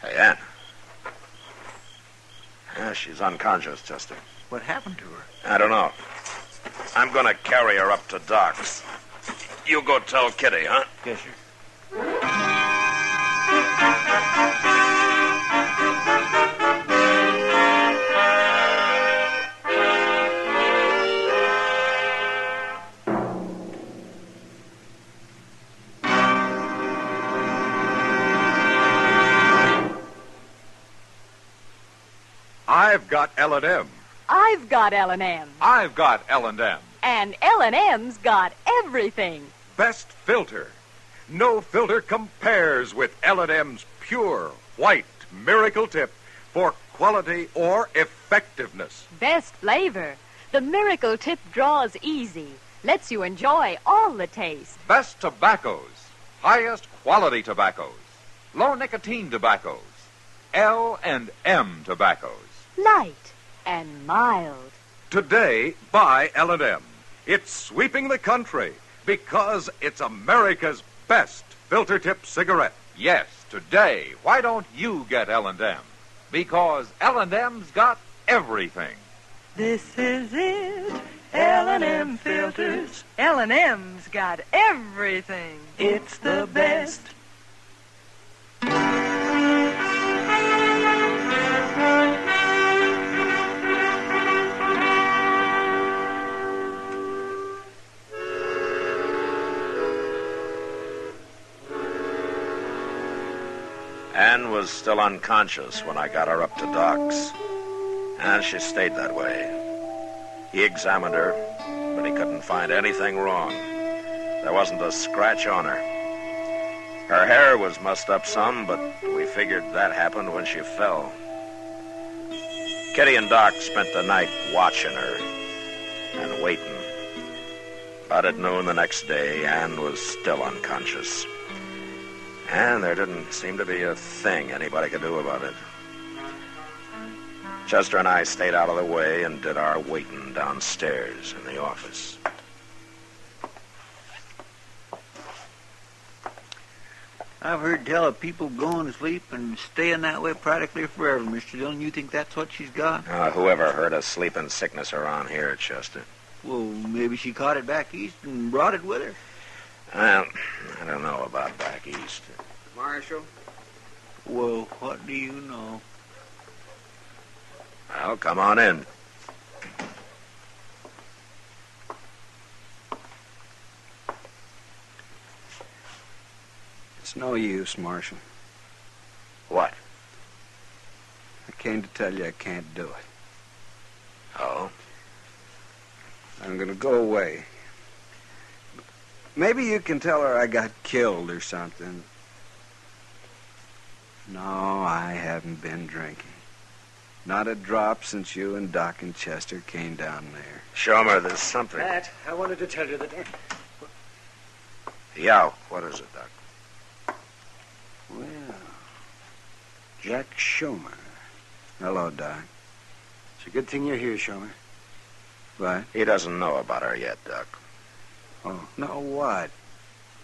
Hey, Ann. Yeah, she's unconscious, Chester. What happened to her? I don't know. I'm going to carry her up to Doc's. You go tell Kitty, huh? Yes, sir. I've got L&M. I've got L&M. I've got L&M. And L&M's got everything. Best filter. No filter compares with L&M's pure, white miracle tip for quality or effectiveness. Best flavor. The Miracle Tip draws easy. Lets you enjoy all the taste. Best tobaccos. Highest quality tobaccos. Low nicotine tobaccos. L&M tobaccos. Light and mild. Today, buy L&M. It's sweeping the country because it's America's best filter tip cigarette. Yes, today. Why don't you get L&M? Because L&M's got everything. This is it. L&M filters. L&M's got everything. It's the best. Ann was still unconscious when I got her up to Doc's, and she stayed that way. He examined her, but he couldn't find anything wrong. There wasn't a scratch on her. Her hair was mussed up some, but we figured that happened when she fell. Kitty and Doc spent the night watching her and waiting. But at noon the next day, Ann was still unconscious. And there didn't seem to be a thing anybody could do about it. Chester and I stayed out of the way and did our waiting downstairs in the office. I've heard tell of people going to sleep and staying that way practically forever, Mr. Dillon. You think that's what she's got? Whoever heard of sleeping sickness around here, Chester? Well, maybe she caught it back east and brought it with her. Well, I don't know about back east. Marshal? Well, what do you know? Well, come on in. It's no use, Marshal. What? I came to tell you I can't do it. Oh? I'm going to go away. Maybe you can tell her I got killed or something. No, I haven't been drinking. Not a drop since you and Doc and Chester came down there. Shomer, there's something. Matt, I wanted to tell you that... Yeah, what is it, Doc? Well, Jack Shomer. Hello, Doc. It's a good thing you're here, Shomer. What? He doesn't know about her yet, Doc. Oh, no, what?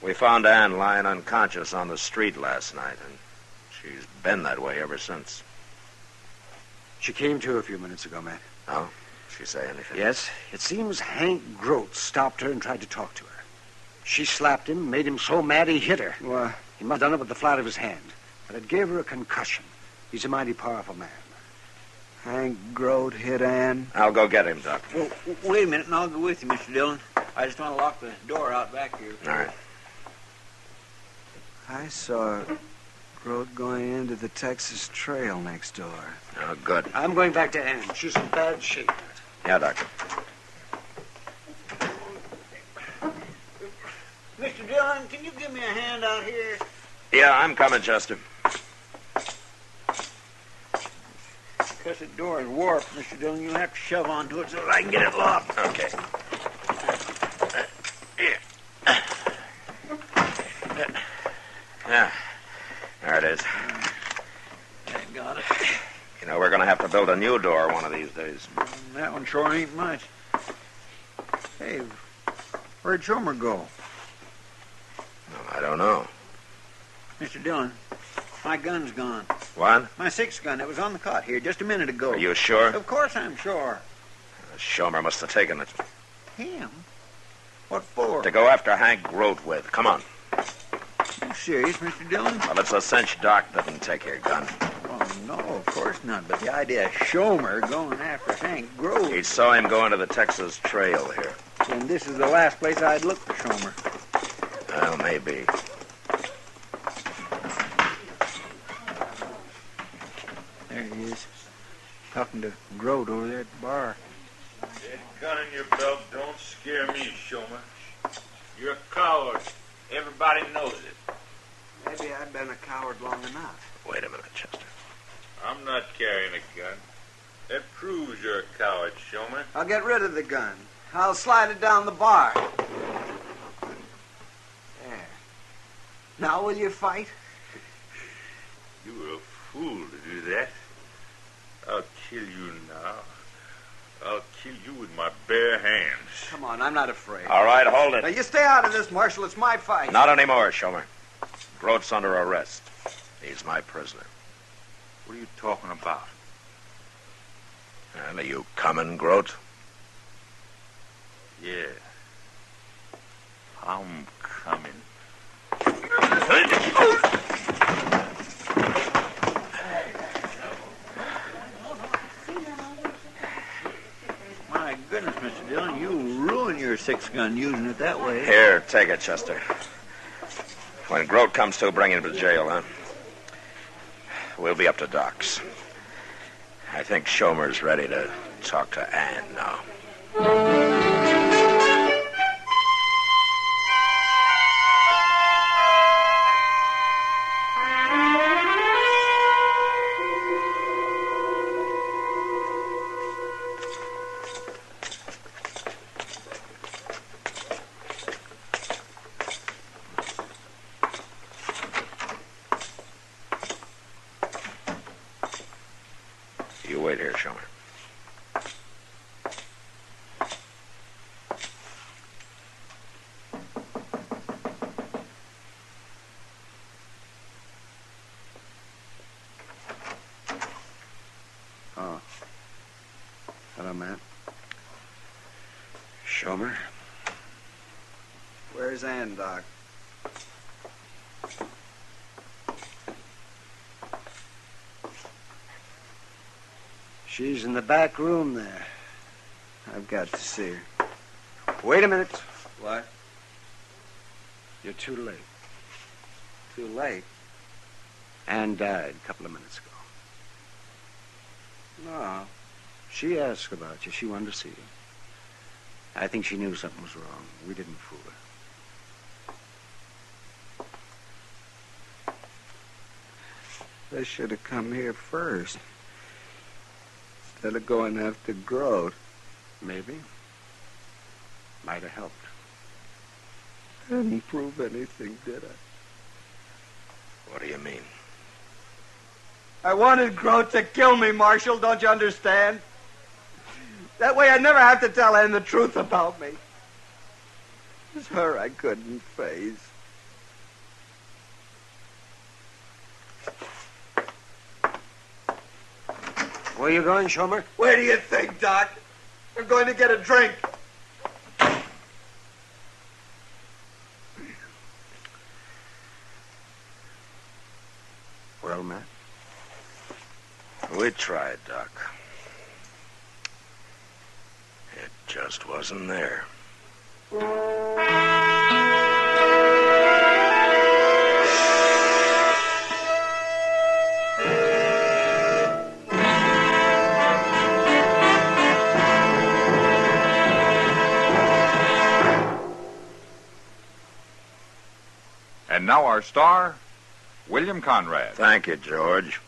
We found Ann lying unconscious on the street last night, and she's been that way ever since. She came to a few minutes ago, Matt. Oh? She say anything? Yes. It seems Hank Groat stopped her and tried to talk to her. She slapped him, made him so mad he hit her. What? He must have done it with the flat of his hand. But it gave her a concussion. He's a mighty powerful man. Hank Groat hit Ann? I'll go get him, Doc. Well, wait a minute, and I'll go with you, Mr. Dillon. I just want to lock the door out back here. All right. I saw Groat going into the Texas Trail next door. Oh, good. I'm going back to Ann. She's in bad shape. Yeah, Doc. Mr. Dillon, can you give me a hand out here? Yeah, I'm coming, Chester. Because the door is warped, Mr. Dillon. You'll have to shove onto it so that I can get it locked. Okay. Yeah. There it is. I got it. You know, we're going to have to build a new door one of these days. That one sure ain't much. Hey, where'd Shomer go? I don't know. Mr. Dillon, my gun's gone. What? My 6 gun. It was on the cot here just a minute ago. Are you sure? Of course I'm sure. Shomer must have taken it. Him? What for? To go after Hank Groat with. Come on. You serious, Mr. Dillon? Well, it's a cinch Doc didn't take your gun. Oh, no, of course not. But the idea of Shomer going after Hank Groat... He saw him go into the Texas Trail here. And this is the last place I'd look for Shomer. Well, maybe. There he is. Talking to Groat over there at the bar. That gun in your belt don't scare me, Shomer. You're a coward. Everybody knows it. Maybe I've been a coward long enough. Wait a minute, Chester. I'm not carrying a gun. That proves you're a coward, Shomer. I'll get rid of the gun. I'll slide it down the bar. There. Now will you fight? You were a fool to do that. I'll kill you now. I'll kill you with my bare hands. Come on, I'm not afraid. All right, hold it. Now, you stay out of this, Marshal. It's my fight. Not anymore, Shomer. Groat's under arrest. He's my prisoner. What are you talking about? Well, are you coming, Groat? Yeah. I'm coming. My goodness, Mr. Dillon, you ruin your 6-gun using it that way. Here, take it, Chester. When Groat comes to, bring him to jail, huh? We'll be up to docks. I think Schomer's ready to talk to Ann now. You wait here, Schomer. Oh. Hello, Matt. Schomer? Where's Ann, Doc? She's in the back room there. I've got to see her. Wait a minute. What? You're too late. Too late? Ann died a couple of minutes ago. No. She asked about you. She wanted to see you. I think she knew something was wrong. We didn't fool her. They should have come here first. Instead of going after Groat. Maybe. Might have helped. I didn't prove anything, did I? What do you mean? I wanted Groat to kill me, Marshal, don't you understand? That way I'd never have to tell Ann the truth about me. It's her I couldn't face. Where you going, Schomer? Where do you think, Doc? We're going to get a drink. Well, Matt? We tried, Doc. It just wasn't there. And now our star, William Conrad. Thank you, George.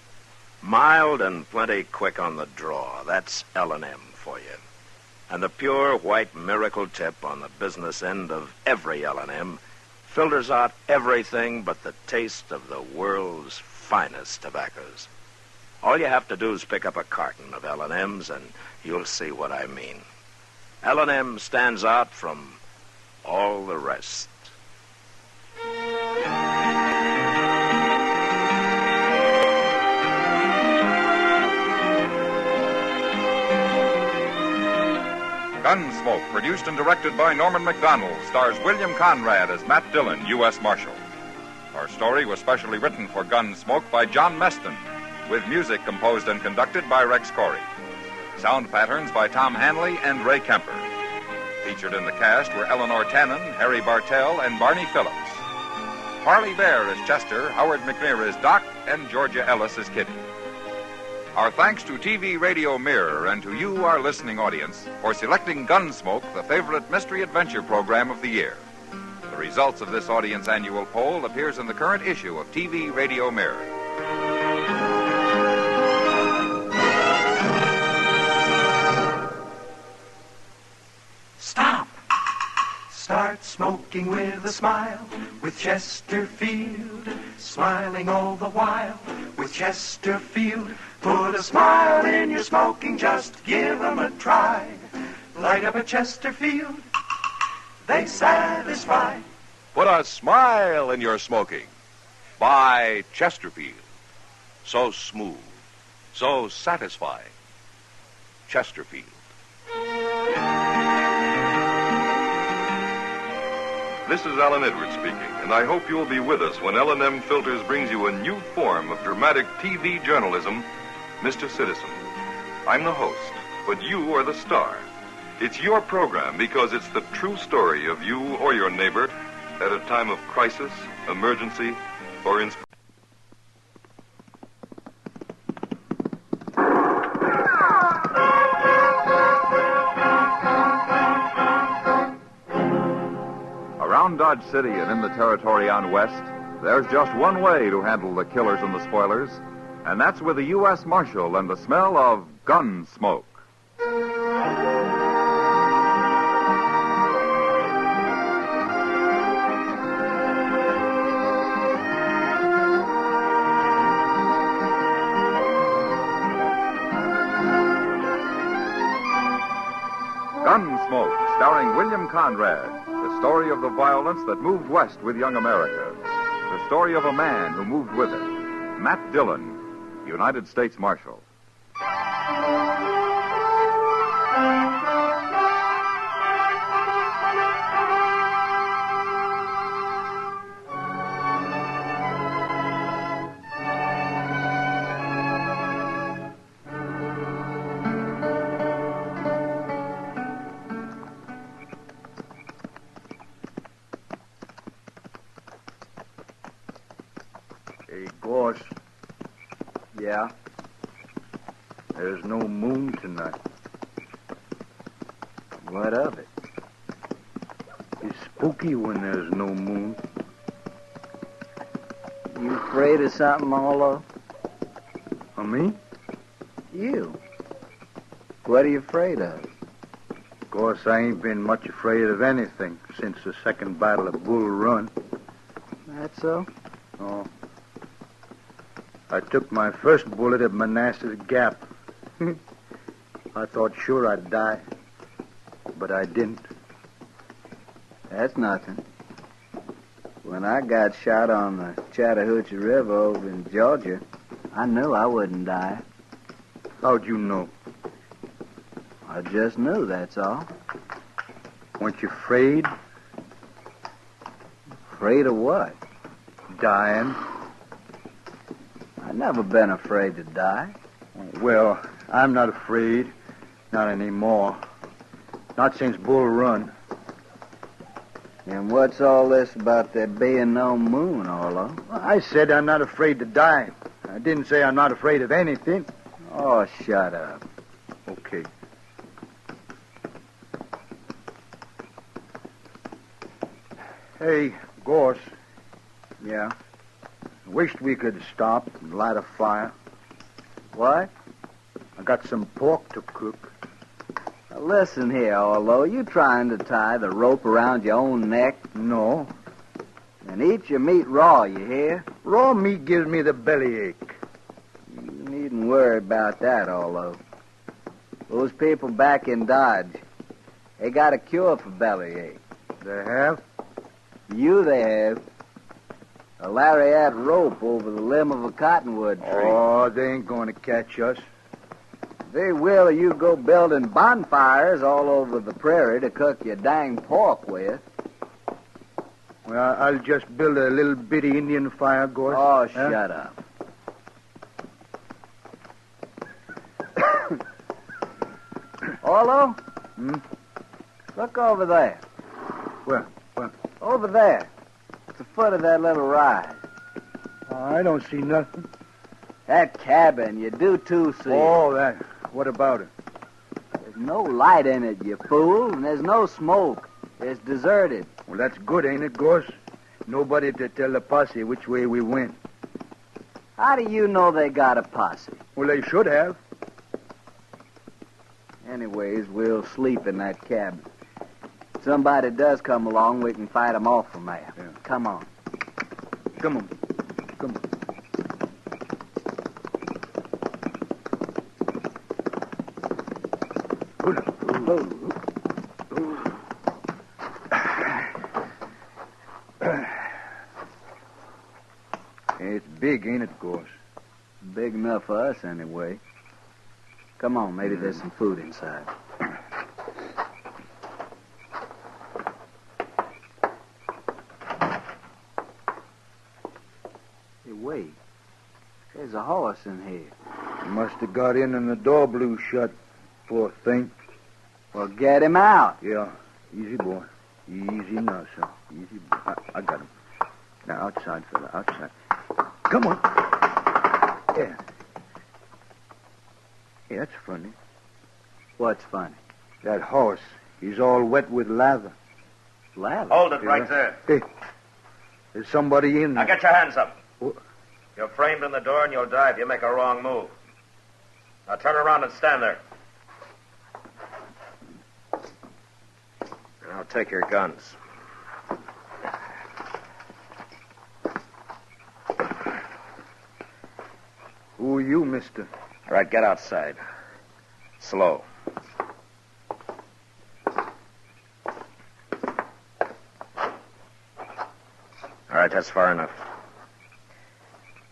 Mild and plenty quick on the draw. That's L&M for you. And the pure white miracle tip on the business end of every L&M filters out everything but the taste of the world's finest tobaccos. All you have to do is pick up a carton of L&Ms and you'll see what I mean. L&M stands out from all the rest. Gunsmoke, produced and directed by Norman MacDonald, stars William Conrad as Matt Dillon, U.S. Marshal. Our story was specially written for Gunsmoke by John Meston, with music composed and conducted by Rex Corey. Sound patterns by Tom Hanley and Ray Kemper. Featured in the cast were Eleanor Tannen, Harry Bartell, and Barney Phillips. Harley Bear as Chester, Howard McNear as Doc, and Georgia Ellis as Kitty. Our thanks to TV Radio Mirror and to you, our listening audience, for selecting Gunsmoke, the favorite mystery adventure program of the year. The results of this audience annual poll appears in the current issue of TV Radio Mirror. Stop! Start smoking with a smile with Chesterfield, smiling all the while with Chesterfield. Put a smile in your smoking, just give 'em a try. Light up a Chesterfield, they satisfy. Put a smile in your smoking. Buy Chesterfield. So smooth, so satisfying. Chesterfield. This is Alan Edwards speaking, and I hope you'll be with us when L&M Filters brings you a new form of dramatic TV journalism, Mr. Citizen. I'm the host, but you are the star. It's your program because it's the true story of you or your neighbor at a time of crisis, emergency, or inspiration. Around Dodge City and in the territory on West, there's just one way to handle the killers and the spoilers, and that's with a U.S. Marshal and the smell of Gunsmoke. Gunsmoke, starring William Conrad. The story of the violence that moved west with young America. The story of a man who moved with it. Matt Dillon, United States Marshal. Hey, Gorse. Yeah? There's no moon tonight. What of it? It's spooky when there's no moon. You afraid of something, Orlo? Of me? You. What are you afraid of? Of course, I ain't been much afraid of anything since the second battle of Bull Run. That so? Oh. I took my first bullet at Manassas Gap. I thought sure I'd die, but I didn't. That's nothing. When I got shot on the Chattahoochee River over in Georgia, I knew I wouldn't die. How'd you know? I just knew, that's all. Weren't you afraid? Afraid of what? Dying. I've never been afraid to die. Well, I'm not afraid. Not anymore. Not since Bull Run. And what's all this about there being no moon, Orlo? I said I'm not afraid to die. I didn't say I'm not afraid of anything. Oh, shut up. Okay. Hey, Gorse. Yeah? Wished we could stop and light a fire. What? I got some pork to cook. Now listen here, Orlo. You trying to tie the rope around your own neck? No. And eat your meat raw, you hear? Raw meat gives me the bellyache. You needn't worry about that, Orlo. Those people back in Dodge, they got a cure for bellyache. They have? They have. A lariat rope over the limb of a cottonwood tree. Oh, they ain't going to catch us. They will, you go building bonfires all over the prairie to cook your dang pork with. Well, I'll just build a little bitty Indian fire, Gorse. Oh, shut up. Orlo? Look over there. Where? Over there. At the foot of that little rise. I don't see nothing. That cabin, you do too see. Oh, that. What about it? There's no light in it, you fool, and there's no smoke. It's deserted. Well, that's good, ain't it, Gorse? Nobody to tell the posse which way we went. How do you know they got a posse? Well, they should have. Anyways, we'll sleep in that cabin. If somebody does come along, we can fight them off from there. Yeah. Come on. Come on. It's big, ain't it, Gorse? Big enough for us, anyway. Come on, maybe there's some food inside. Hey, wait. There's a horse in here. He must have got in and the door blew shut, poor thing. Well, get him out. Yeah, easy, boy. Easy now, son. Easy, boy. I got him. Now, outside, fella, outside. Come on. Yeah. Hey, that's funny. What's funny? That horse, he's all wet with lather. Lather? Hold it right there. Hey, there's somebody in there. Now get your hands up. You're framed in the door and you'll die if you make a wrong move. Now turn around and stand there. Now take your guns. Who are you, mister? All right, get outside. Slow. All right, that's far enough.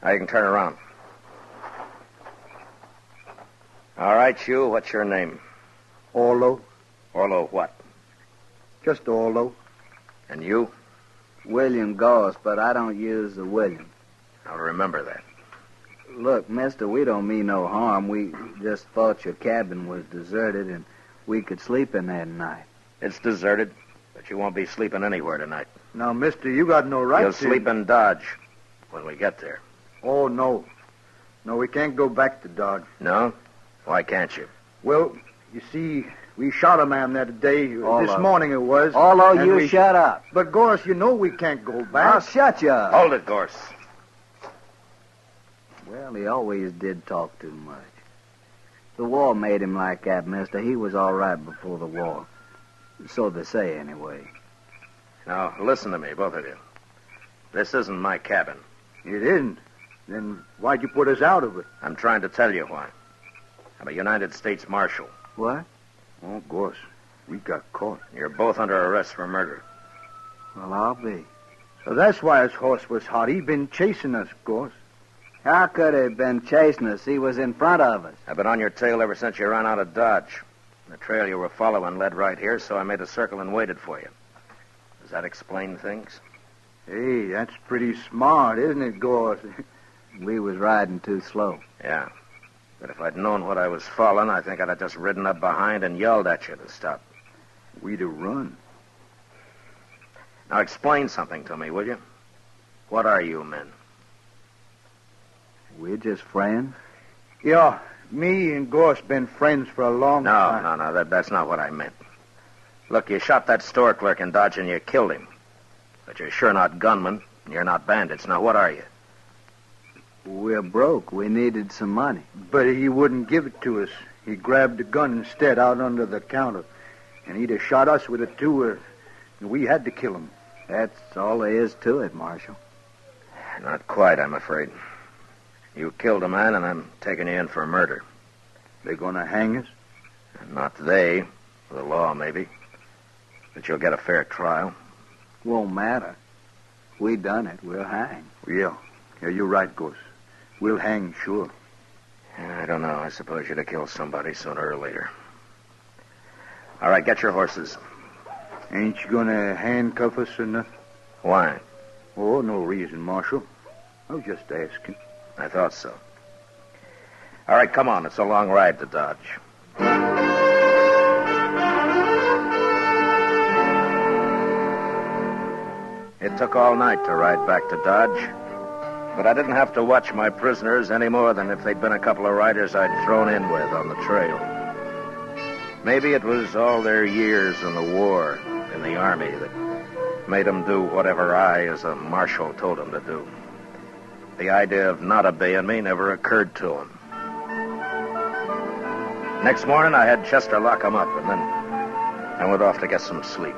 Now you can turn around. All right, you, what's your name? Orlo. Orlo what? Just Orlo. And you? William Goss, but I don't use the William. I'll remember that. Look, mister, we don't mean no harm. We just thought your cabin was deserted and we could sleep in there tonight. It's deserted, but you won't be sleeping anywhere tonight. Now, mister, you got no right You'll to... sleep in Dodge when we get there. Oh, no. No, we can't go back to Dodge. No? Why can't you? Well, you see, we shot a man that day. Orlo. This morning it was. Orlo, and you shut up. But, Gorse, you know we can't go back. I'll shut you up. Hold it, Gorse. Well, he always did talk too much. The war made him like that, mister. He was all right before the war. So they say, anyway. Now, listen to me, both of you. This isn't my cabin. It isn't. Then why'd you put us out of it? I'm trying to tell you why. I'm a United States Marshal. What? Oh, Gorse, we got caught. You're both under arrest for murder. Well, I'll be. So that's why his horse was hot. He'd been chasing us, Gorse. How could he have been chasing us? He was in front of us. I've been on your tail ever since you ran out of Dodge. The trail you were following led right here, so I made a circle and waited for you. Does that explain things? Hey, that's pretty smart, isn't it, Gorse? We was riding too slow. Yeah. But if I'd known what I was following, I think I'd have just ridden up behind and yelled at you to stop. We'd have run. Now explain something to me, will you? What are you men? We're just friends. Yeah, me and Gorse been friends for a long time. No, that's not what I meant. Look, you shot that store clerk in Dodge and you killed him. But you're sure not gunmen, and you're not bandits. Now, what are you? We're broke. We needed some money. But he wouldn't give it to us. He grabbed the gun instead out under the counter. And he'd have shot us with it, too. We had to kill him. That's all there is to it, Marshal. Not quite, I'm afraid. You killed a man, and I'm taking you in for murder. They're going to hang us? Not they. The law, maybe. But you'll get a fair trial. Won't matter. We done it. We'll hang. Yeah, you're right, Gorse. We'll hang, sure. I don't know. I suppose you'd have killed somebody sooner or later. All right, get your horses. Ain't you going to handcuff us or nothing? Why? Oh, no reason, Marshal. I was just asking. I thought so. All right, come on. It's a long ride to Dodge. It took all night to ride back to Dodge, but I didn't have to watch my prisoners any more than if they'd been a couple of riders I'd thrown in with on the trail. Maybe it was all their years in the war, in the Army, that made them do whatever I, as a marshal, told them to do. The idea of not obeying me never occurred to them. Next morning, I had Chester lock them up, and then I went off to get some sleep.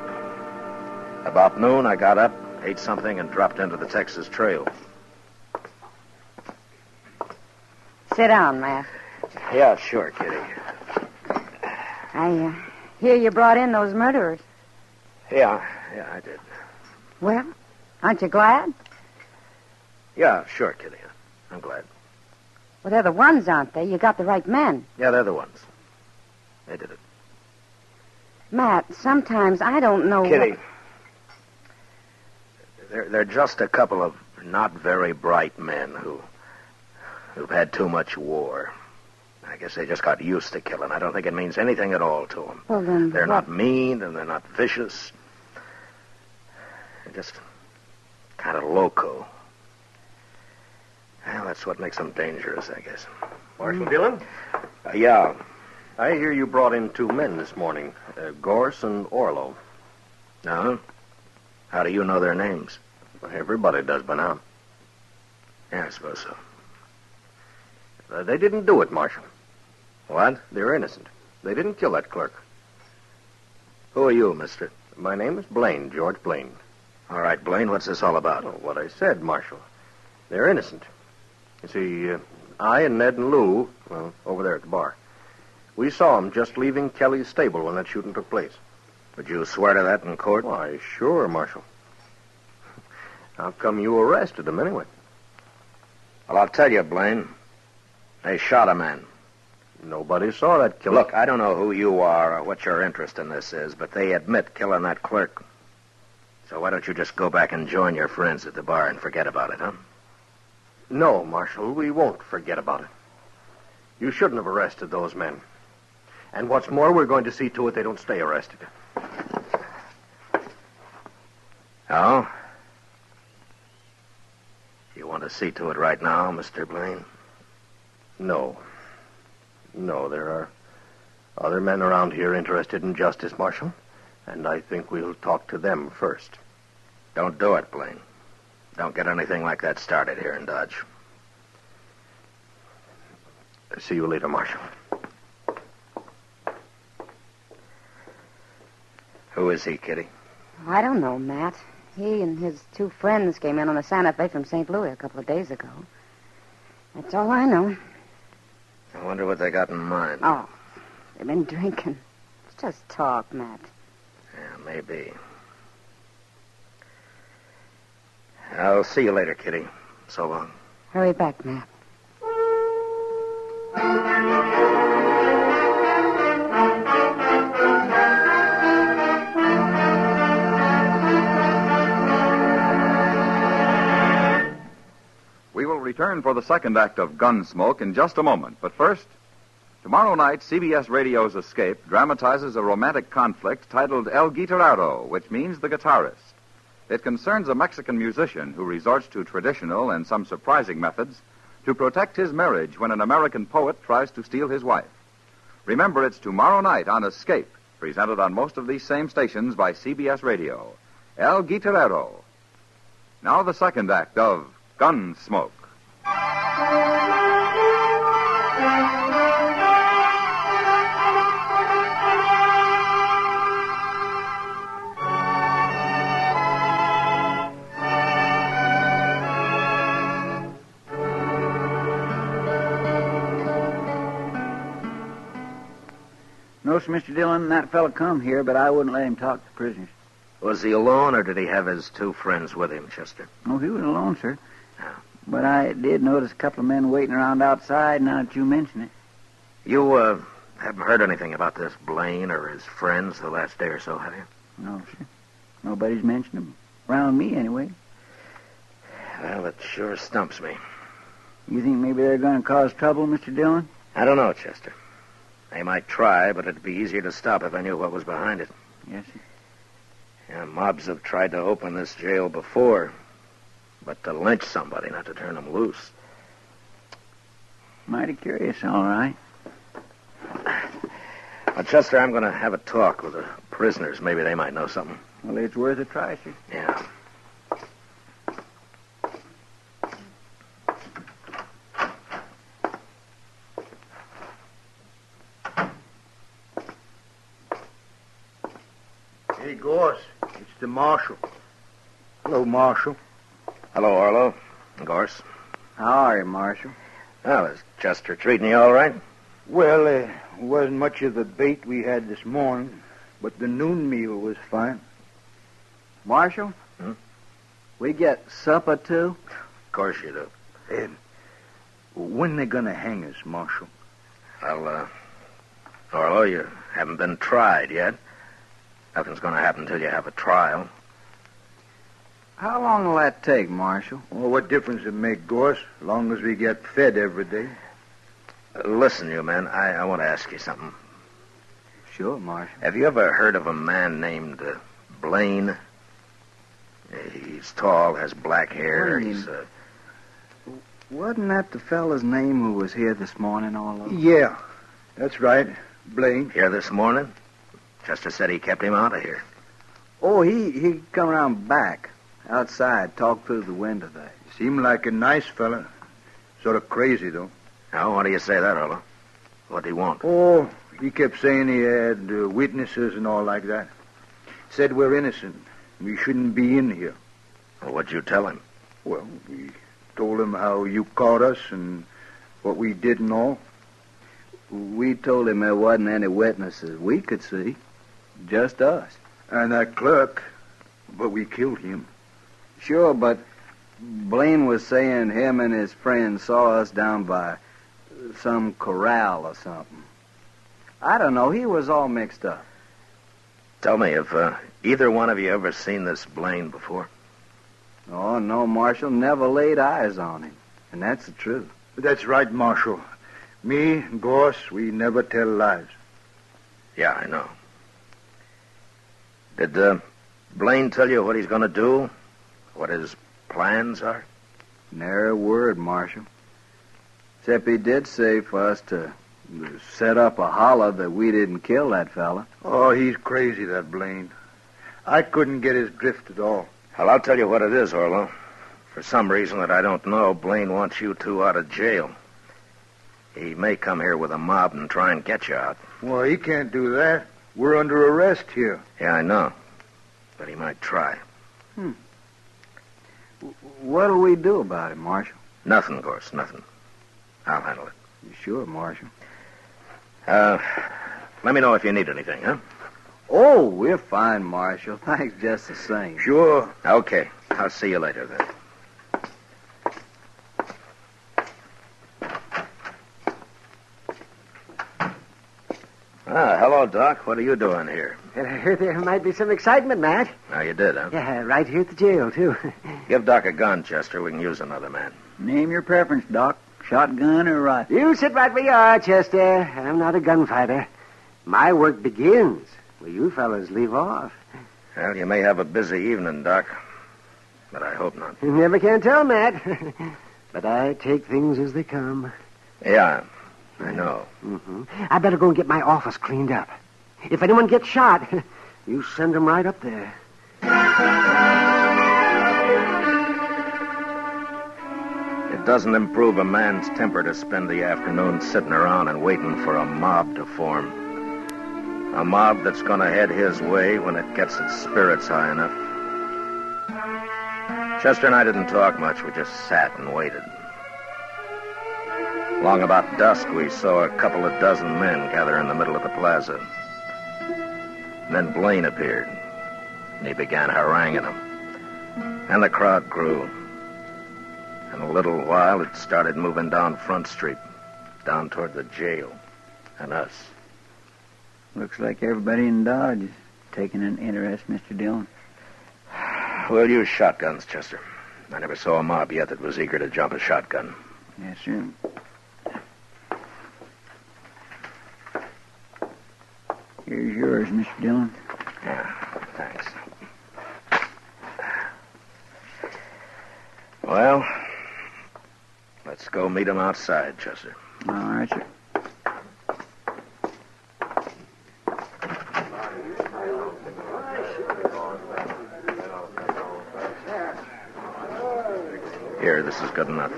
About noon, I got up, ate something, and dropped into the Texas Trail. Sit down, Matt. Yeah, sure, Kitty. I hear you brought in those murderers. Yeah, I did. Well, aren't you glad? Yeah, sure, Kitty. I'm glad. Well, they're the ones, aren't they? You got the right men. Yeah, they're the ones. They did it. Matt, sometimes I don't know Kitty, they're just a couple of not very bright men who've had too much war. I guess they just got used to killing. I don't think it means anything at all to them. Well, then they're not mean and they're not vicious. They're just kind of loco. Well, that's what makes them dangerous, I guess. Marshal Dillon? Yeah. I hear you brought in 2 men this morning, Gorse and Orlo. No? How do you know their names? Well, everybody does by now. Yeah, I suppose so. They didn't do it, Marshal. What? They're innocent. They didn't kill that clerk. Who are you, mister? My name is Blaine, George Blaine. All right, Blaine, what's this all about? Oh, what I said, Marshal. They're innocent. You see, I and Ned and Lou, well, over there at the bar, we saw them just leaving Kelly's stable when that shooting took place. Would you swear to that in court? Why, sure, Marshal. How come you arrested them anyway? Well, I'll tell you, Blaine. They shot a man. Nobody saw that killing. Look, I don't know who you are or what your interest in this is, but they admit killing that clerk. So why don't you just go back and join your friends at the bar and forget about it, huh? No, Marshal, we won't forget about it. You shouldn't have arrested those men. And what's more, we're going to see to it they don't stay arrested. Oh? You want to see to it right now, Mr. Blaine? No. No, there are other men around here interested in justice, Marshal. And I think we'll talk to them first. Don't do it, Blaine. Don't get anything like that started here in Dodge. See you later, Marshal. Who is he, Kitty? I don't know, Matt. He and his 2 friends came in on the Santa Fe from St. Louis a couple of days ago. That's all I know. I wonder what they got in mind. Oh, they've been drinking. It's just talk, Matt. Yeah, maybe. I'll see you later, Kitty. So long. Hurry back, Matt. We will return for the second act of Gunsmoke in just a moment. But first, tomorrow night, CBS Radio's Escape dramatizes a romantic conflict titled El Guitarrero, which means the guitarist. It concerns a Mexican musician who resorts to traditional and some surprising methods to protect his marriage when an American poet tries to steal his wife. Remember, it's tomorrow night on Escape, presented on most of these same stations by CBS Radio. El Guitarrero. Now the second act of Gunsmoke. No, sir, Mr. Dillon, that fellow come here, but I wouldn't let him talk to prisoners. Was he alone, or did he have his 2 friends with him, Chester? Oh, he was alone, sir. But I did notice a couple of men waiting around outside now that you mention it. You, haven't heard anything about this Blaine or his friends the last day or so, have you? No, sir. Nobody's mentioned them. Around me, anyway. Well, it sure stumps me. You think maybe they're going to cause trouble, Mr. Dillon? I don't know, Chester. They might try, but it'd be easier to stop if I knew what was behind it. Yes, sir. Yeah, mobs have tried to open this jail before, but to lynch somebody, not to turn them loose. Mighty curious, all right. Well, Chester, I'm going to have a talk with the prisoners. Maybe they might know something. Well, it's worth a try, sir. Yeah. Hey, Gorse, it's the Marshal. Hello, Marshal. Hello, Orlo. Gorse. How are you, Marshal? Well, is Chester treating you all right? Well, wasn't much of the bait we had this morning, but the noon meal was fine. Marshal? We get supper, too? Of course you do. When they gonna hang us, Marshal? Well, Orlo, you haven't been tried yet. Nothing's gonna happen till you have a trial. How long will that take, Marshal? Well, what difference it make, Gorse, as long as we get fed every day? Listen, you men, I want to ask you something. Sure, Marshal. Have you ever heard of a man named Blaine? He's tall, has black hair. Blaine? He's Wasn't that the fella's name who was here this morning, Orlo? Yeah, that's right. Blaine. Here this morning? Chester said he kept him out of here. Oh, he come around back, outside, talked through the window there. Seemed like a nice fella. Sort of crazy, though. Now, why do you say that, Orlo? What do you want? Oh, he kept saying he had witnesses and all like that. Said we're innocent. We shouldn't be in here. Well, what'd you tell him? Well, we told him how you caught us and what we did and all. We told him there wasn't any witnesses we could see. Just us. And that clerk, but we killed him. Sure, but Blaine was saying him and his friends saw us down by some corral or something. I don't know. He was all mixed up. Tell me, have either one of you ever seen this Blaine before? Oh, no, Marshal. Never laid eyes on him. And that's the truth. That's right, Marshal. Me and Gorse, we never tell lies. Yeah, I know. Did Blaine tell you what he's going to do? What his plans are? Nary a word, Marshal. Except he did say for us to set up a holler that we didn't kill that fella. Oh, he's crazy, that Blaine. I couldn't get his drift at all. Well, I'll tell you what it is, Orlo. For some reason that I don't know, Blaine wants you two out of jail. He may come here with a mob and try and get you out. Well, he can't do that. We're under arrest here. Yeah, I know. But he might try. What'll we do about it, Marshal? Nothing, of course, nothing. I'll handle it. You sure, Marshal? Let me know if you need anything, huh? Oh, we're fine, Marshal. Thanks just the same. Sure. Okay. I'll see you later, then. Hello, Doc. What are you doing here? I heard there might be some excitement, Matt. Now, you did, huh? Yeah, right here at the jail, too. Give Doc a gun, Chester. We can use another man. Name your preference, Doc. Shotgun or rifle? You sit right where you are, Chester. I'm not a gunfighter. My work begins where you fellas leave off. Well, you may have a busy evening, Doc. But I hope not. You never can tell, Matt. But I take things as they come. Yeah, I know. Mm-hmm. I better go and get my office cleaned up. If anyone gets shot, you send them right up there. It doesn't improve a man's temper to spend the afternoon sitting around and waiting for a mob to form. A mob that's going to head his way when it gets its spirits high enough. Chester and I didn't talk much. We just sat and waited. Long about dusk, we saw a couple of dozen men gather in the middle of the plaza. And then Blaine appeared, and he began haranguing them. And the crowd grew. In a little while, it started moving down Front Street, down toward the jail, and us. Looks like everybody in Dodge is taking an interest, Mr. Dillon. We'll use shotguns, Chester. I never saw a mob yet that was eager to jump a shotgun. Yes, sir. Here's yours, Mr. Dillon. Yeah, thanks. Well, let's go meet him outside, Chester. All right, sir. Here, this is good enough.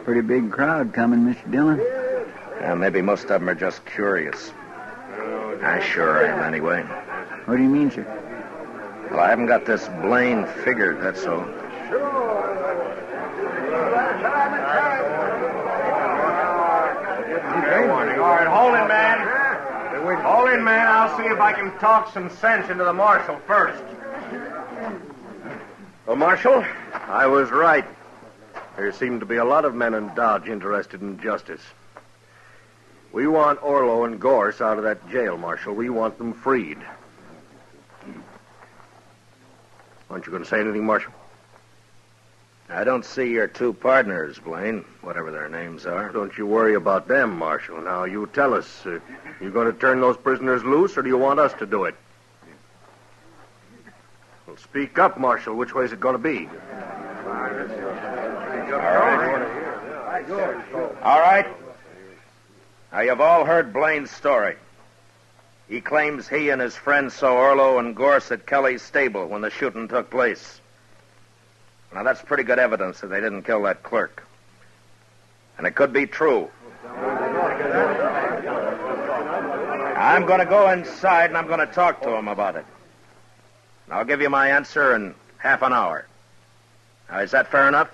Pretty big crowd coming, Mr. Dillon. Yeah, maybe most of them are just curious. I sure am, anyway. What do you mean, sir? Well, I haven't got this Blaine figured, that's all. All right, hold it, man. Hold it, man. I'll see if I can talk some sense into the marshal first. Well, Marshal, I was right. There seem to be a lot of men in Dodge interested in justice. We want Orlo and Gorse out of that jail, Marshal. We want them freed. Aren't you going to say anything, Marshal? I don't see your two partners, Blaine, whatever their names are. Don't you worry about them, Marshal. Now, you tell us, you going to turn those prisoners loose, or do you want us to do it? Well, speak up, Marshal. Which way is it going to be? All right. Now, you've all heard Blaine's story. He claims he and his friends saw Orlo and Gorse at Kelly's stable when the shooting took place. Now, that's pretty good evidence that they didn't kill that clerk. And it could be true. I'm going to go inside and I'm going to talk to him about it. And I'll give you my answer in half an hour. Now, is that fair enough?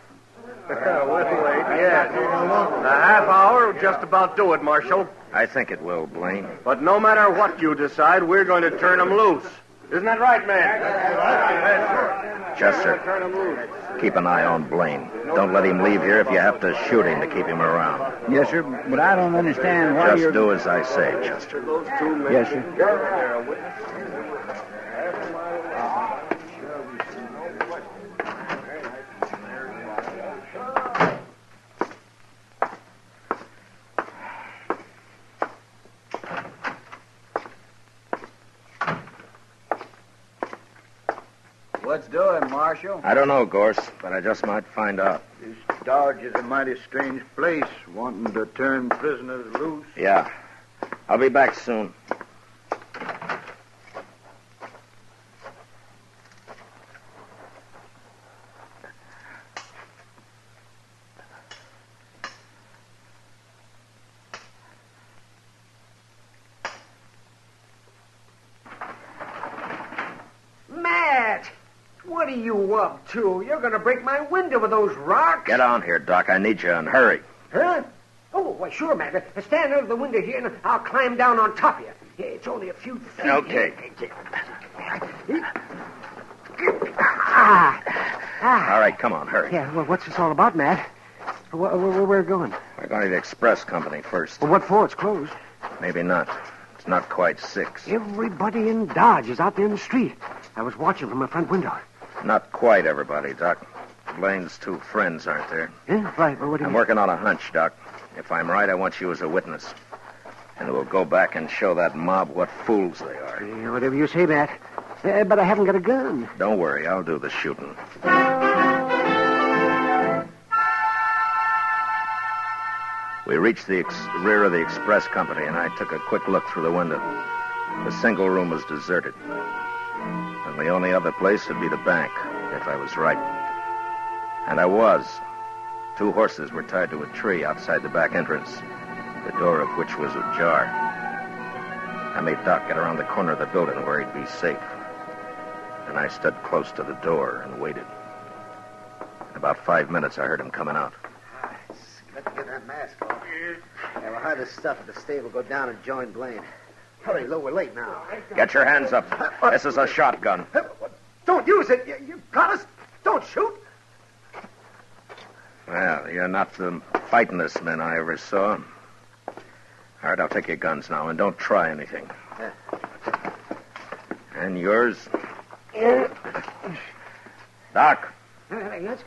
Yes. A half hour will just about do it, Marshal. I think it will, Blaine. But no matter what you decide, we're going to turn them loose. Isn't that right, man? Chester, keep an eye on Blaine. Don't let him leave here if you have to shoot him to keep him around. Yes, sir, but I don't understand why Just do as I say, Chester. Yes, sir. What's doing, Marshal? I don't know, Gorse, but I just might find out. This Dodge is a mighty strange place, wanting to turn prisoners loose. Yeah. I'll be back soon. Matt! What are you up to? You're going to break my window with those rocks. Get on here, Doc. I need you, and hurry. Huh? Oh, why, sure, Matt. Stand out of the window here, and I'll climb down on top of you. It's only a few feet. Okay. All right, come on, hurry. Yeah, well, what's this all about, Matt? Where we're going? We're going to the express company first. Well, what for? It's closed. Maybe not. It's not quite 6. Everybody in Dodge is out there in the street. I was watching from my front window. Not quite everybody, Doc. Blaine's 2 friends aren't there. Yeah, right. Well, what do you I'm mean? working on a hunch, Doc. If I'm right, I want you as a witness. And we'll go back and show that mob what fools they are. Yeah, whatever you say, Matt. But I haven't got a gun. Don't worry, I'll do the shooting. We reached the rear of the express company, and I took a quick look through the window. The single room was deserted. And the only other place would be the bank, if I was right. And I was. 2 horses were tied to a tree outside the back entrance, the door of which was ajar. I made Doc get around the corner of the building where he'd be safe. And I stood close to the door and waited. In about 5 minutes, I heard him coming out. Let me get that mask off. Yeah, we'll hide this stuff at the stable, go down and join Blaine. Hurry, Lou, we're late now. Get your hands up. This is a shotgun. Don't use it. You got us. Don't shoot. Well, you're not the fightingest men I ever saw. All right, I'll take your guns now, and don't try anything. And yours? Doc. Yes?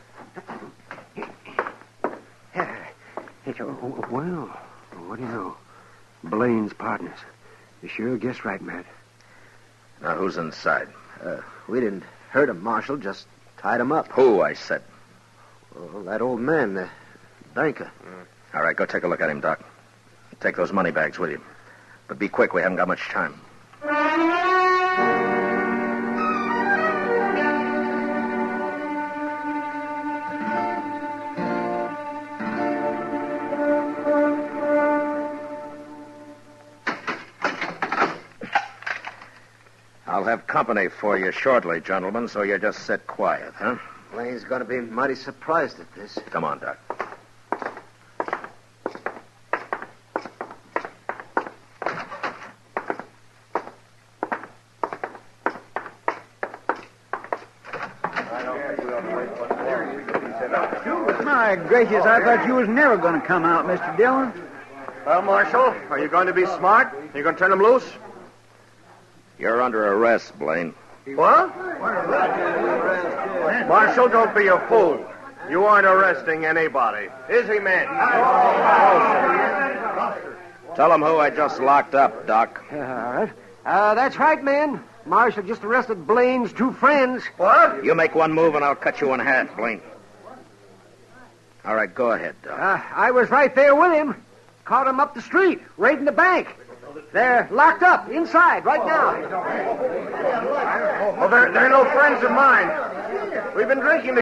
Well, what do you know? Blaine's partners. You sure guessed right, Matt. Now, who's inside? We didn't hurt him, Marshal. Just tied him up. Who, I said? Well, that old man, the banker. All right, go take a look at him, Doc. Take those money bags with you. But be quick, we haven't got much time. I'll have company for you shortly, gentlemen, so you just sit quiet, huh? Blaine's going to be mighty surprised at this. Come on, Doc. My gracious, I thought you was never going to come out, Mr. Dillon. Well, Marshal, are you going to be smart? Are you going to turn him loose? You're under arrest, Blaine. What? Marshal, don't be a fool. You aren't arresting anybody. Is he, man? Tell him who I just locked up, Doc. All right. That's right, man. Marshal just arrested Blaine's two friends. What? You make one move and I'll cut you in half, Blaine. All right, go ahead, Doc. I was right there with him. Caught him up the street, raiding the bank. They're locked up inside right now. Oh, they're no friends of mine. We've been drinking